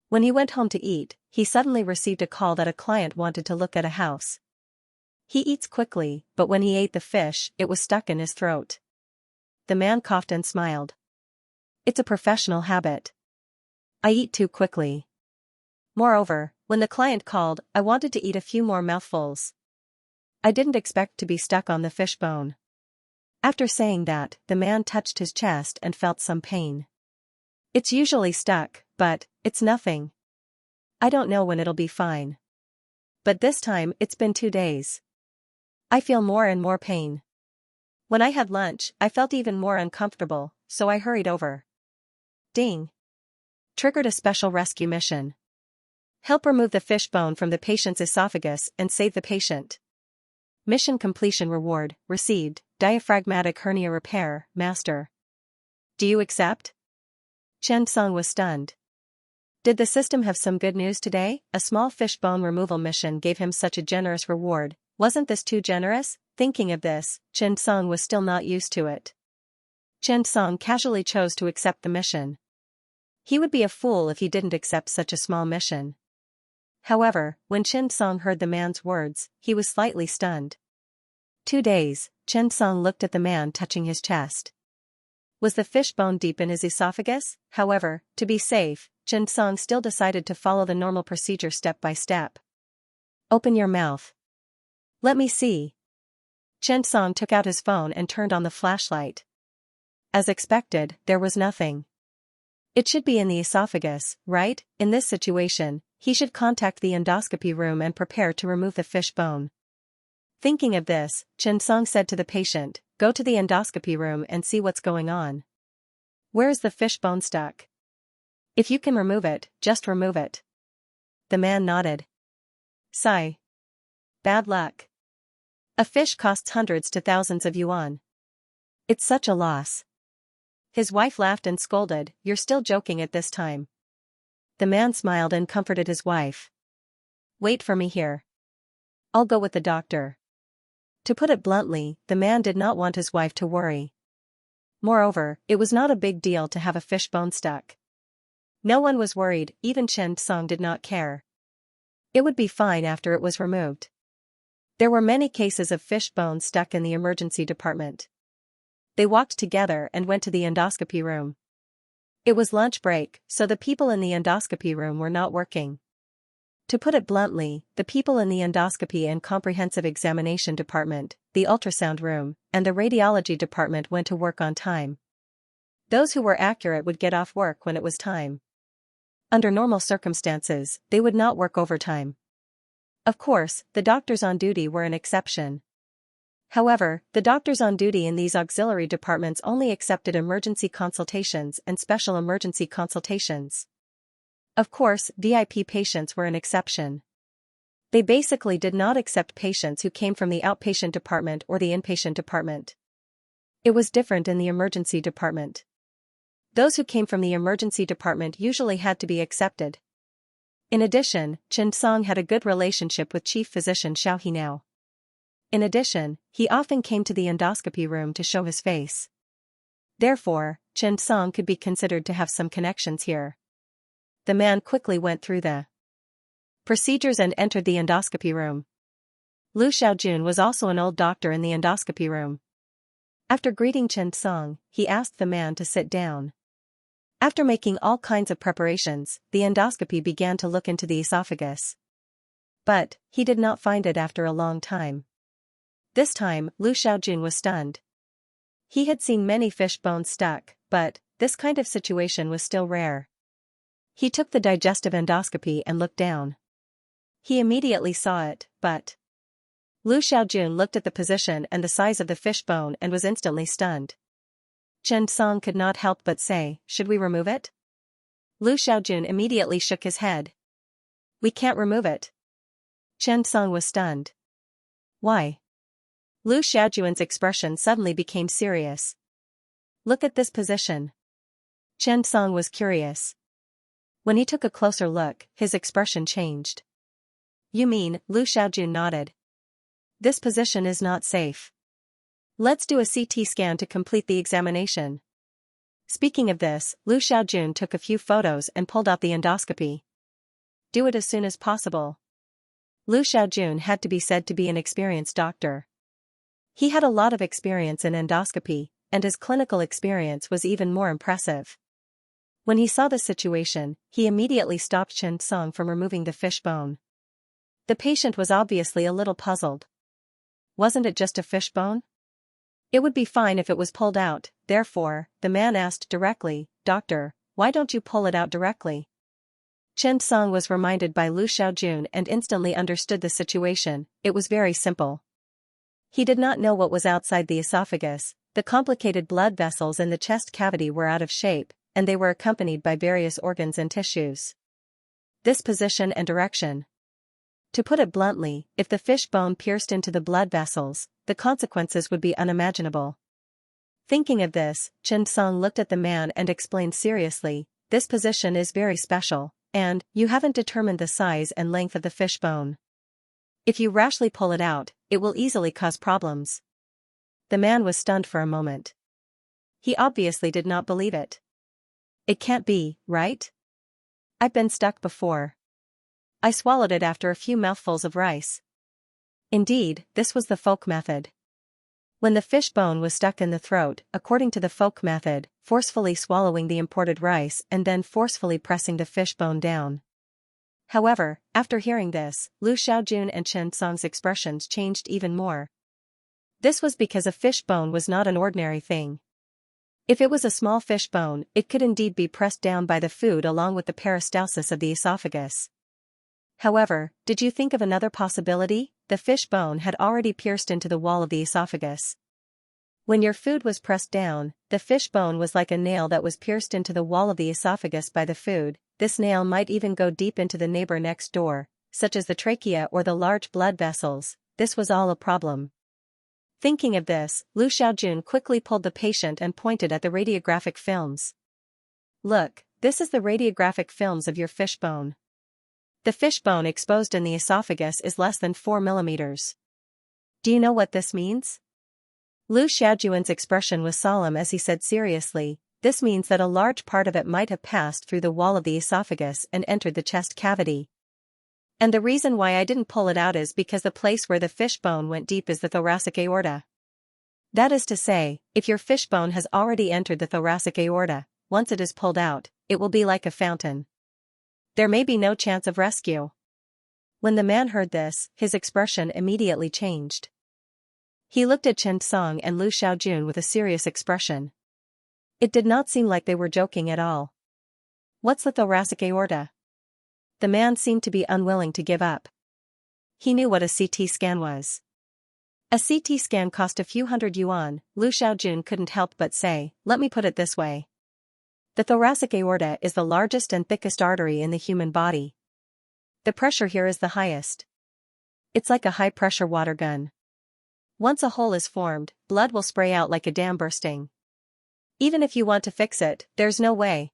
When he went home to eat, he suddenly received a call that a client wanted to look at a house. He eats quickly, but when he ate the fish, it was stuck in his throat." The man coughed and smiled. "It's a professional habit. I eat too quickly. Moreover, when the client called, I wanted to eat a few more mouthfuls. I didn't expect to be stuck on the fish bone." After saying that, the man touched his chest and felt some pain. "It's usually stuck, but it's nothing. I don't know when it'll be fine. But this time it's been 2 days. I feel more and more pain. When I had lunch, I felt even more uncomfortable, so I hurried over. Ding. Triggered a special rescue mission. Help remove the fish bone from the patient's esophagus and save the patient. Mission completion reward, received, diaphragmatic hernia repair, master. Do you accept?" Xianxia was stunned. Did the system have some good news today? A small fish bone removal mission gave him such a generous reward. Wasn't this too generous? Thinking of this, Xianxia was still not used to it. Xianxia casually chose to accept the mission. He would be a fool if he didn't accept such a small mission. However, when Xianxia heard the man's words, he was slightly stunned. 2 days, Xianxia looked at the man touching his chest. Was the fish bone deep in his esophagus? However, to be safe, Xianxia still decided to follow the normal procedure step by step. "Open your mouth. Let me see." Xianxia took out his phone and turned on the flashlight. As expected, there was nothing. It should be in the esophagus, right? In this situation, he should contact the endoscopy room and prepare to remove the fish bone. Thinking of this, Xianxia said to the patient, "Go to the endoscopy room and see what's going on. Where is the fish bone stuck? If you can remove it, just remove it." The man nodded. Sigh. Bad luck. A fish costs hundreds to thousands of yuan. It's such a loss. His wife laughed and scolded, "You're still joking at this time." The man smiled and comforted his wife. "Wait for me here. I'll go with the doctor." To put it bluntly, the man did not want his wife to worry. Moreover, it was not a big deal to have a fish bone stuck. No one was worried, even Xianxia did not care. It would be fine after it was removed. There were many cases of fish bones stuck in the emergency department. They walked together and went to the endoscopy room. It was lunch break, so the people in the endoscopy room were not working. To put it bluntly, the people in the endoscopy and comprehensive examination department, the ultrasound room, and the radiology department went to work on time. Those who were accurate would get off work when it was time. Under normal circumstances, they would not work overtime. Of course, the doctors on duty were an exception. However, the doctors on duty in these auxiliary departments only accepted emergency consultations and special emergency consultations. Of course, VIP patients were an exception. They basically did not accept patients who came from the outpatient department or the inpatient department. It was different in the emergency department. Those who came from the emergency department usually had to be accepted. In addition, Xianxia had a good relationship with Chief Physician Xiaohinao. In addition, he often came to the endoscopy room to show his face. Therefore, Xianxia could be considered to have some connections here. The man quickly went through the procedures and entered the endoscopy room. Lu Xiaojun was also an old doctor in the endoscopy room. After greeting Xianxia, he asked the man to sit down. After making all kinds of preparations, the endoscopy began to look into the esophagus. But he did not find it after a long time. This time, Lu Xiaojun was stunned. He had seen many fish bones stuck, but this kind of situation was still rare. He took the digestive endoscopy and looked down. He immediately saw it, but Lu Xiaojun looked at the position and the size of the fish bone and was instantly stunned. Xianxia could not help but say, "Should we remove it?" Lu Xiaojun immediately shook his head. "We can't remove it. Chen Song was stunned. Why? Lu Xiaojuan's expression suddenly became serious. Look at this position. Chen Song was curious. When he took a closer look, his expression changed. You mean, Lu Xiaojun nodded. This position is not safe. Let's do a CT scan to complete the examination. Speaking of this, Lu Xiaojun took a few photos and pulled out the endoscopy. Do it as soon as possible. Lu Xiaojun had to be said to be an experienced doctor. He had a lot of experience in endoscopy, and his clinical experience was even more impressive. When he saw the situation, he immediately stopped Chen Song from removing the fish bone. The patient was obviously a little puzzled. Wasn't it just a fish bone? It would be fine if it was pulled out, therefore, the man asked directly, Doctor, why don't you pull it out directly? Chen Song was reminded by Lu Xiaojun and instantly understood the situation. It was very simple. He did not know what was outside the esophagus. The complicated blood vessels in the chest cavity were out of shape, and they were accompanied by various organs and tissues. This position and direction. To put it bluntly, if the fish bone pierced into the blood vessels, the consequences would be unimaginable. Thinking of this, Chen Song looked at the man and explained seriously, this position is very special, and you haven't determined the size and length of the fish bone. If you rashly pull it out, it will easily cause problems. The man was stunned for a moment. He obviously did not believe it. It can't be, right? I've been stuck before. I swallowed it after a few mouthfuls of rice. Indeed, this was the folk method. When the fish bone was stuck in the throat, according to the folk method, forcefully swallowing the imported rice and then forcefully pressing the fish bone down. However, after hearing this, Lu Xiaojun and Chen Song's expressions changed even more. This was because a fish bone was not an ordinary thing. If it was a small fish bone, it could indeed be pressed down by the food along with the peristalsis of the esophagus. However, did you think of another possibility? The fish bone had already pierced into the wall of the esophagus. When your food was pressed down, the fish bone was like a nail that was pierced into the wall of the esophagus by the food. This nail might even go deep into the neighbor next door, such as the trachea or the large blood vessels. This was all a problem. Thinking of this, Lu Xiaojun quickly pulled the patient and pointed at the radiographic films. Look, this is the radiographic films of your fish bone. The fish bone exposed in the esophagus is less than 4 millimeters. Do you know what this means? Lu Xiaojuan's expression was solemn as he said seriously, this means that a large part of it might have passed through the wall of the esophagus and entered the chest cavity. And the reason why I didn't pull it out is because the place where the fish bone went deep is the thoracic aorta. That is to say, if your fish bone has already entered the thoracic aorta, once it is pulled out, it will be like a fountain. There may be no chance of rescue. When the man heard this, his expression immediately changed. He looked at Chen Song and Lu Xiaojun with a serious expression. It did not seem like they were joking at all. What's the thoracic aorta? The man seemed to be unwilling to give up. He knew what a CT scan was. A CT scan cost a few hundred yuan. Lu Xiaojun couldn't help but say, let me put it this way. The thoracic aorta is the largest and thickest artery in the human body. The pressure here is the highest. It's like a high-pressure water gun. Once a hole is formed, blood will spray out like a dam bursting. Even if you want to fix it, there's no way.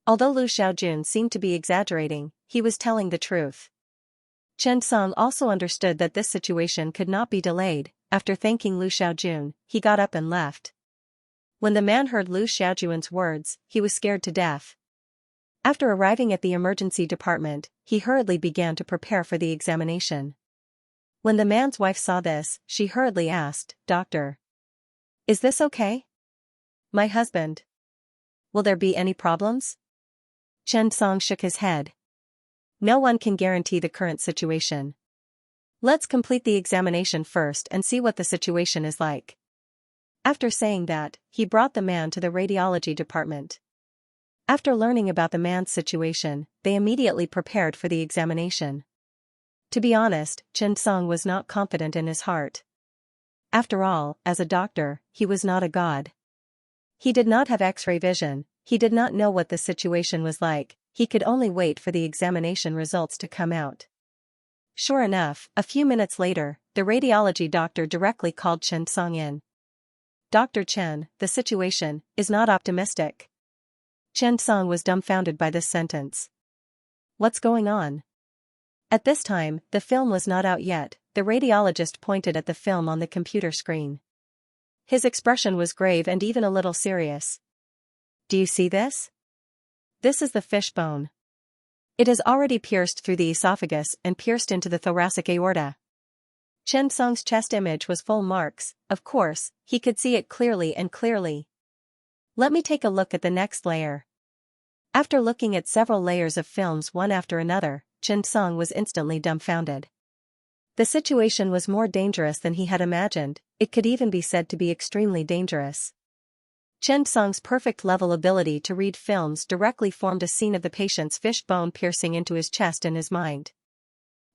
Although Lu Xiaojun seemed to be exaggerating, he was telling the truth. Chen Song also understood that this situation could not be delayed. After thanking Lu Xiaojun, he got up and left. When the man heard Lu Xiaojuan's words, he was scared to death. After arriving at the emergency department, he hurriedly began to prepare for the examination. When the man's wife saw this, she hurriedly asked, Doctor, is this okay? My husband. Will there be any problems? Chen Song shook his head. No one can guarantee the current situation. Let's complete the examination first and see what the situation is like. After saying that, he brought the man to the radiology department. After learning about the man's situation, they immediately prepared for the examination. To be honest, Chen Song was not confident in his heart. After all, as a doctor, he was not a god. He did not have X-ray vision, he did not know what the situation was like, he could only wait for the examination results to come out. Sure enough, a few minutes later, the radiology doctor directly called Xianxia in. "Dr. Chen, the situation is not optimistic." Xianxia was dumbfounded by this sentence. "What's going on?" At this time, the film was not out yet. The radiologist pointed at the film on the computer screen. His expression was grave and even a little serious. "Do you see this? This is the fish bone. It has already pierced through the esophagus and pierced into the thoracic aorta." Chen Song's chest image was full marks, of course, he could see it clearly and clearly. "Let me take a look at the next layer." After looking at several layers of films one after another, Chen Song was instantly dumbfounded. The situation was more dangerous than he had imagined, it could even be said to be extremely dangerous. Chen Song's perfect-level ability to read films directly formed a scene of the patient's fish bone piercing into his chest in his mind.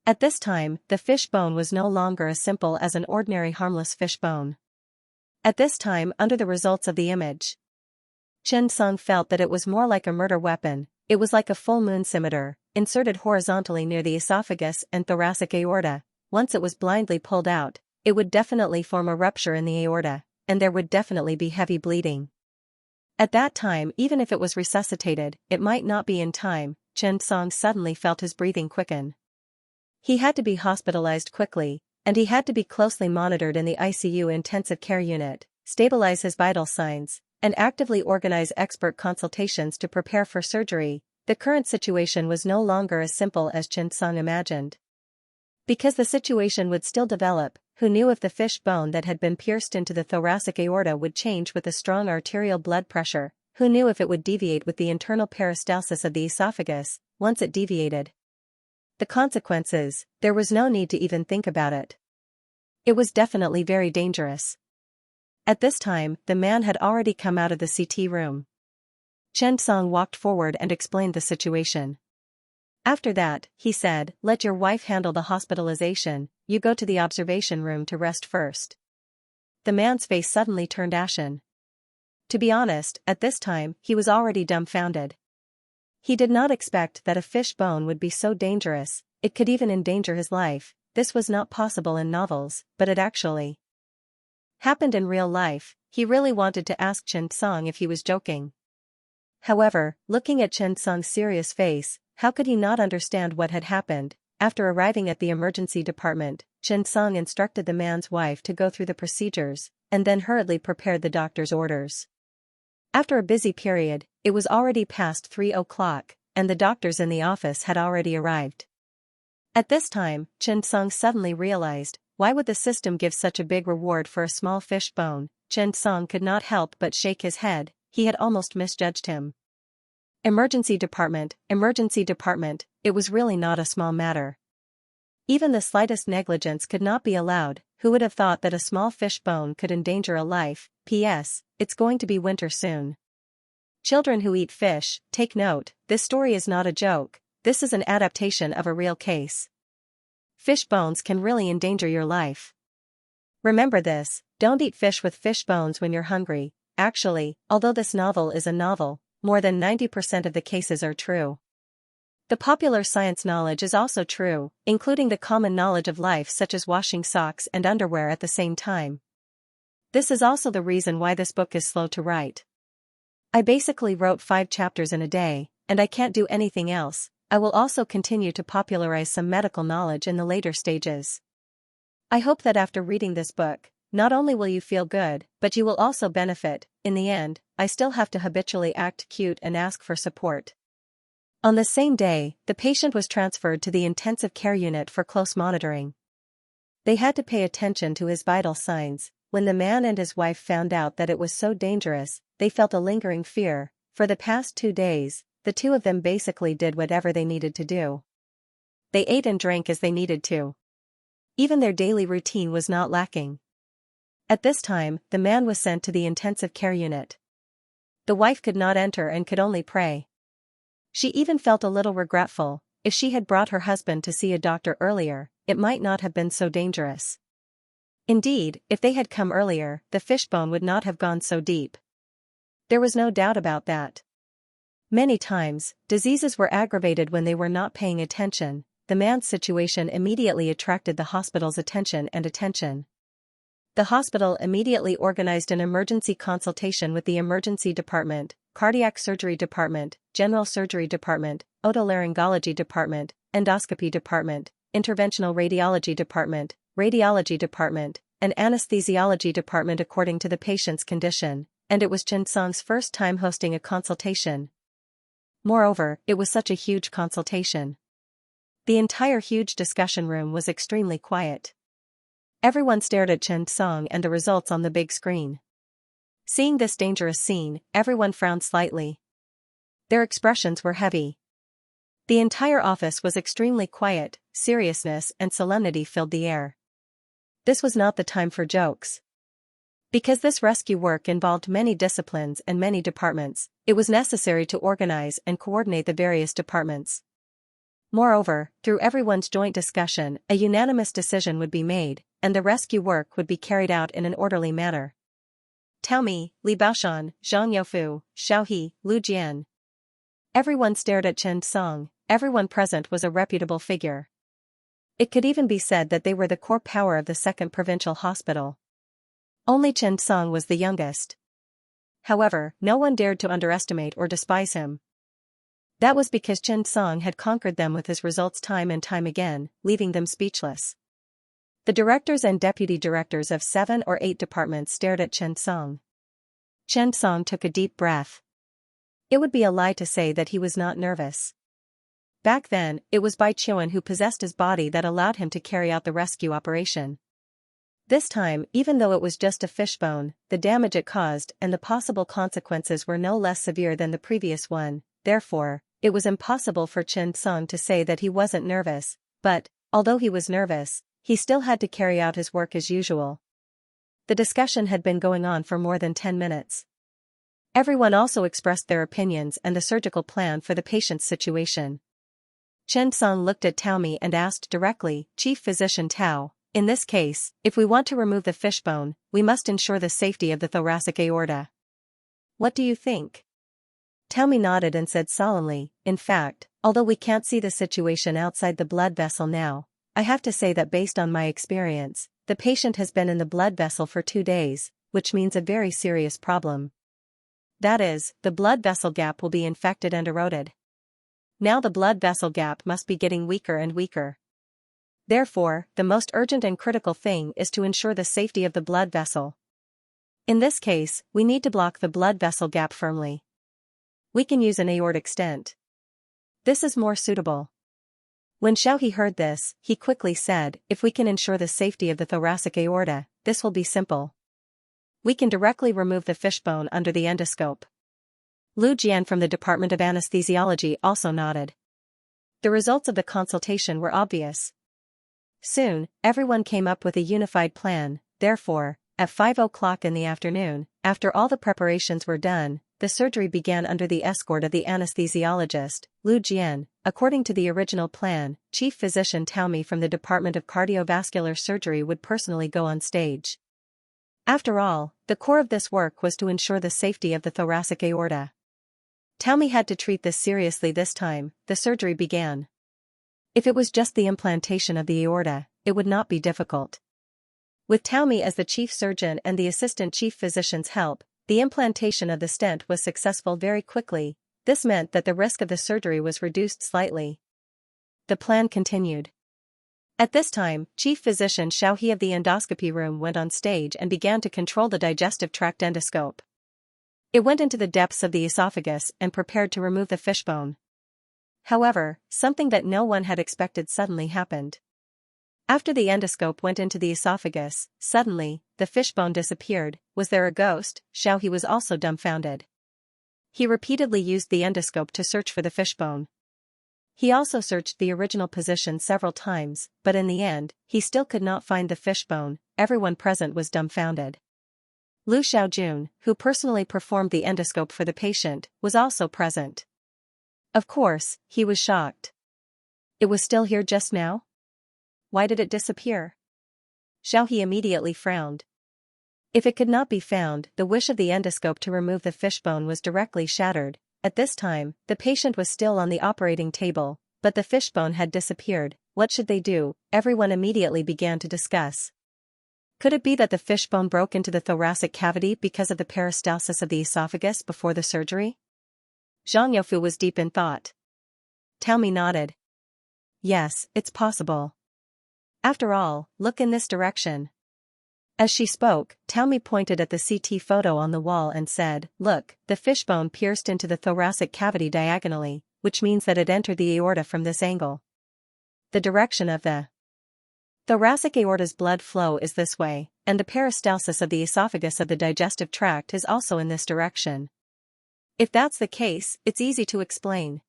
At this time, the fish bone was no longer as simple as an ordinary harmless fish bone. At this time, under the results of the image, Chen Song felt that it was more like a murder weapon. It was like a full moon scimitar, inserted horizontally near the esophagus and thoracic aorta. Once it was blindly pulled out, it would definitely form a rupture in the aorta, and there would definitely be heavy bleeding. At that time, even if it was resuscitated, it might not be in time. Chen Song suddenly felt his breathing quicken. He had to be hospitalized quickly, and he had to be closely monitored in the ICU intensive care unit, stabilize his vital signs, and actively organize expert consultations to prepare for surgery. The current situation was no longer as simple as Chen Song imagined. Because the situation would still develop, who knew if the fish bone that had been pierced into the thoracic aorta would change with the strong arterial blood pressure, who knew if it would deviate with the internal peristalsis of the esophagus, once it deviated. The consequences, there was no need to even think about it. It was definitely very dangerous. At this time, the man had already come out of the CT room. Chen Song walked forward and explained the situation. After that, he said, "Let your wife handle the hospitalization, you go to the observation room to rest first." The man's face suddenly turned ashen. To be honest, at this time, he was already dumbfounded. He did not expect that a fish bone would be so dangerous, it could even endanger his life. This was not possible in novels, but it actually happened in real life. He really wanted to ask Chen Song if he was joking. However, looking at Chen Song's serious face, how could he not understand what had happened? After arriving at the emergency department, Chen Song instructed the man's wife to go through the procedures, and then hurriedly prepared the doctor's orders. After a busy period, it was already past 3 o'clock, and the doctors in the office had already arrived. At this time, Chen Song suddenly realized, why would the system give such a big reward for a small fish bone? Chen Song could not help but shake his head, he had almost misjudged him. Emergency department, it was really not a small matter. Even the slightest negligence could not be allowed. Who would have thought that a small fish bone could endanger a life? P.S. It's going to be winter soon. Children who eat fish, take note, this story is not a joke, this is an adaptation of a real case. Fish bones can really endanger your life. Remember this, don't eat fish with fish bones when you're hungry. Actually, although this novel is a novel, more than 90% of the cases are true. The popular science knowledge is also true, including the common knowledge of life such as washing socks and underwear at the same time. This is also the reason why this book is slow to write. I basically wrote 5 chapters in a day, and I can't do anything else. I will also continue to popularize some medical knowledge in the later stages. I hope that after reading this book, not only will you feel good, but you will also benefit. In the end, I still have to habitually act cute and ask for support. On the same day, the patient was transferred to the intensive care unit for close monitoring. They had to pay attention to his vital signs. When the man and his wife found out that it was so dangerous, they felt a lingering fear. For the past 2 days, the two of them basically did whatever they needed to do. They ate and drank as they needed to. Even their daily routine was not lacking. At this time, the man was sent to the intensive care unit. The wife could not enter and could only pray. She even felt a little regretful. If she had brought her husband to see a doctor earlier, it might not have been so dangerous. Indeed, if they had come earlier, the fishbone would not have gone so deep. There was no doubt about that. Many times, diseases were aggravated when they were not paying attention. the man's situation immediately attracted the hospital's attention. The hospital immediately organized an emergency consultation with the emergency department, cardiac surgery department, general surgery department, otolaryngology department, endoscopy department, interventional radiology department, and anesthesiology department according to the patient's condition, and it was Xianxia's first time hosting a consultation. Moreover, it was such a huge consultation. The entire huge discussion room was extremely quiet. Everyone stared at Xianxia and the results on the big screen. Seeing this dangerous scene, everyone frowned slightly. Their expressions were heavy. The entire office was extremely quiet, seriousness and solemnity filled the air. This was not the time for jokes. Because this rescue work involved many disciplines and many departments, it was necessary to organize and coordinate the various departments. Moreover, through everyone's joint discussion, a unanimous decision would be made, and the rescue work would be carried out in an orderly manner. Tao Mi, Li Baoshan, Zhang Youfu, Xiao He, Lu Jian. Everyone stared at Xianxia. Everyone present was a reputable figure. It could even be said that they were the core power of the second provincial hospital. Only Xianxia was the youngest. However, no one dared to underestimate or despise him. That was because Xianxia had conquered them with his results time and time again, leaving them speechless. The directors and deputy directors of 7 or 8 departments stared at Xianxia. Xianxia took a deep breath. It would be a lie to say that he was not nervous. Back then, it was Bai Chuan who possessed his body that allowed him to carry out the rescue operation. This time, even though it was just a fishbone, the damage it caused and the possible consequences were no less severe than the previous one, therefore, it was impossible for Xianxia to say that he wasn't nervous, but, although he was nervous, he still had to carry out his work as usual. The discussion had been going on for more than 10 minutes. Everyone also expressed their opinions and the surgical plan for the patient's situation. Xianxia looked at Tao Mi and asked directly, Chief Physician Tao, in this case, if we want to remove the fishbone, we must ensure the safety of the thoracic aorta. What do you think? Tao Mi nodded and said solemnly, in fact, although we can't see the situation outside the blood vessel now, I have to say that based on my experience, the patient has been in the blood vessel for 2 days, which means a very serious problem. That is, the blood vessel gap will be infected and eroded. Now the blood vessel gap must be getting weaker and weaker. Therefore, the most urgent and critical thing is to ensure the safety of the blood vessel. In this case, we need to block the blood vessel gap firmly. We can use an aortic stent. This is more suitable. When Xiao He heard this, he quickly said, if we can ensure the safety of the thoracic aorta, this will be simple. We can directly remove the fishbone under the endoscope. Lu Jian from the Department of Anesthesiology also nodded. The results of the consultation were obvious. Soon, everyone came up with a unified plan, therefore, at 5 o'clock in the afternoon, after all the preparations were done, the surgery began under the escort of the anesthesiologist, Lu Jian. According to the original plan, Chief Physician Tao Mi from the Department of Cardiovascular Surgery would personally go on stage. After all, the core of this work was to ensure the safety of the thoracic aorta. Tao Mi had to treat this seriously this time. The surgery began. If it was just the implantation of the aorta, it would not be difficult. With Tao Mi as the chief surgeon and the assistant chief physician's help, the implantation of the stent was successful very quickly. This meant that the risk of the surgery was reduced slightly. The plan continued. At this time, Chief Physician Xiao He of the endoscopy room went on stage and began to control the digestive tract endoscope. It went into the depths of the esophagus and prepared to remove the fishbone. However, something that no one had expected suddenly happened. After the endoscope went into the esophagus, suddenly, the fishbone disappeared. Was there a ghost? Xiao He was also dumbfounded. He repeatedly used the endoscope to search for the fishbone. He also searched the original position several times, but in the end, he still could not find the fishbone. Everyone present was dumbfounded. Lu Xiaojun, who personally performed the endoscope for the patient, was also present. Of course, he was shocked. It was still here just now? Why did it disappear? Xiao He immediately frowned. If it could not be found, the wish of the endoscope to remove the fishbone was directly shattered. At this time, the patient was still on the operating table. but the fishbone had disappeared. What should they do? Everyone immediately began to discuss. Could it be that the fishbone broke into the thoracic cavity because of the peristalsis of the esophagus before the surgery? Zhang Youfu was deep in thought. Taomi nodded. Yes, it's possible. After all, look in this direction. As she spoke, Taomi pointed at the CT photo on the wall and said, Look, the fishbone pierced into the thoracic cavity diagonally, which means that it entered the aorta from this angle. The direction of the thoracic aorta's blood flow is this way, and the peristalsis of the esophagus of the digestive tract is also in this direction. If that's the case, it's easy to explain.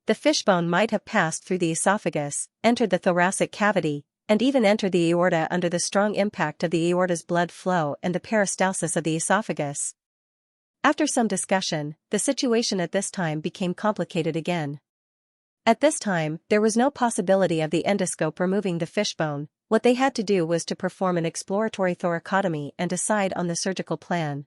The fishbone might have passed through the esophagus, entered the thoracic cavity, and even entered the aorta under the strong impact of the aorta's blood flow and the peristalsis of the esophagus. After some discussion, the situation at this time became complicated again. At this time, there was no possibility of the endoscope removing the fishbone. What they had to do was to perform an exploratory thoracotomy and decide on the surgical plan.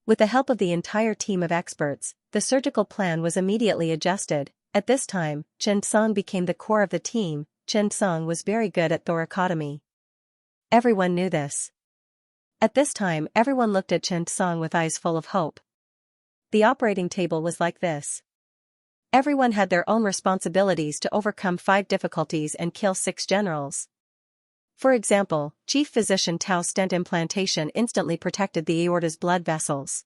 With the help of the entire team of experts, the surgical plan was immediately adjusted. At this time, Chen Song became the core of the team. Chen Song was very good at thoracotomy. Everyone knew this. At this time, everyone looked at Chen Song with eyes full of hope. The operating table was like this. Everyone had their own responsibilities to overcome 5 difficulties and kill 6 generals. For example, Chief Physician Tao's stent implantation instantly protected the aorta's blood vessels.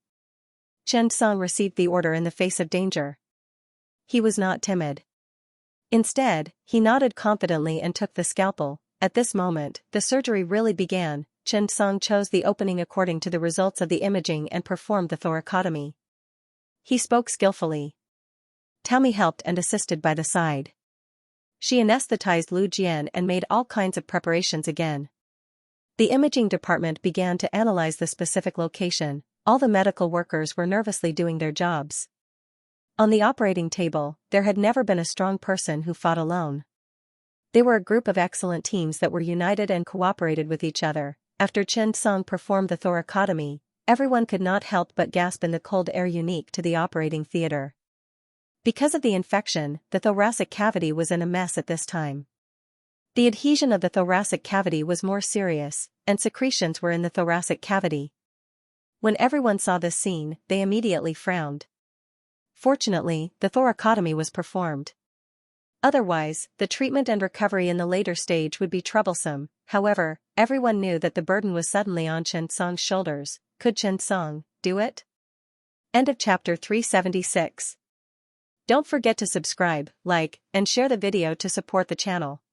Chen Song received the order in the face of danger. He was not timid. Instead, he nodded confidently and took the scalpel. At this moment, the surgery really began. Chen Song chose the opening according to the results of the imaging and performed the thoracotomy. He spoke skillfully. Taomi helped and assisted by the side. She anesthetized Lu Jian and made all kinds of preparations again. The imaging department began to analyze the specific location. All the medical workers were nervously doing their jobs. On the operating table, there had never been a strong person who fought alone. They were a group of excellent teams that were united and cooperated with each other. After Chen Song performed the thoracotomy, everyone could not help but gasp in the cold air unique to the operating theater. Because of the infection, the thoracic cavity was in a mess at this time. The adhesion of the thoracic cavity was more serious, and secretions were in the thoracic cavity. When everyone saw this scene, they immediately frowned. Fortunately, the thoracotomy was performed. Otherwise, the treatment and recovery in the later stage would be troublesome. However, everyone knew that the burden was suddenly on Chen Song's shoulders. Could Chen Song do it? End of chapter 376. Don't forget to subscribe, like, and share the video to support the channel.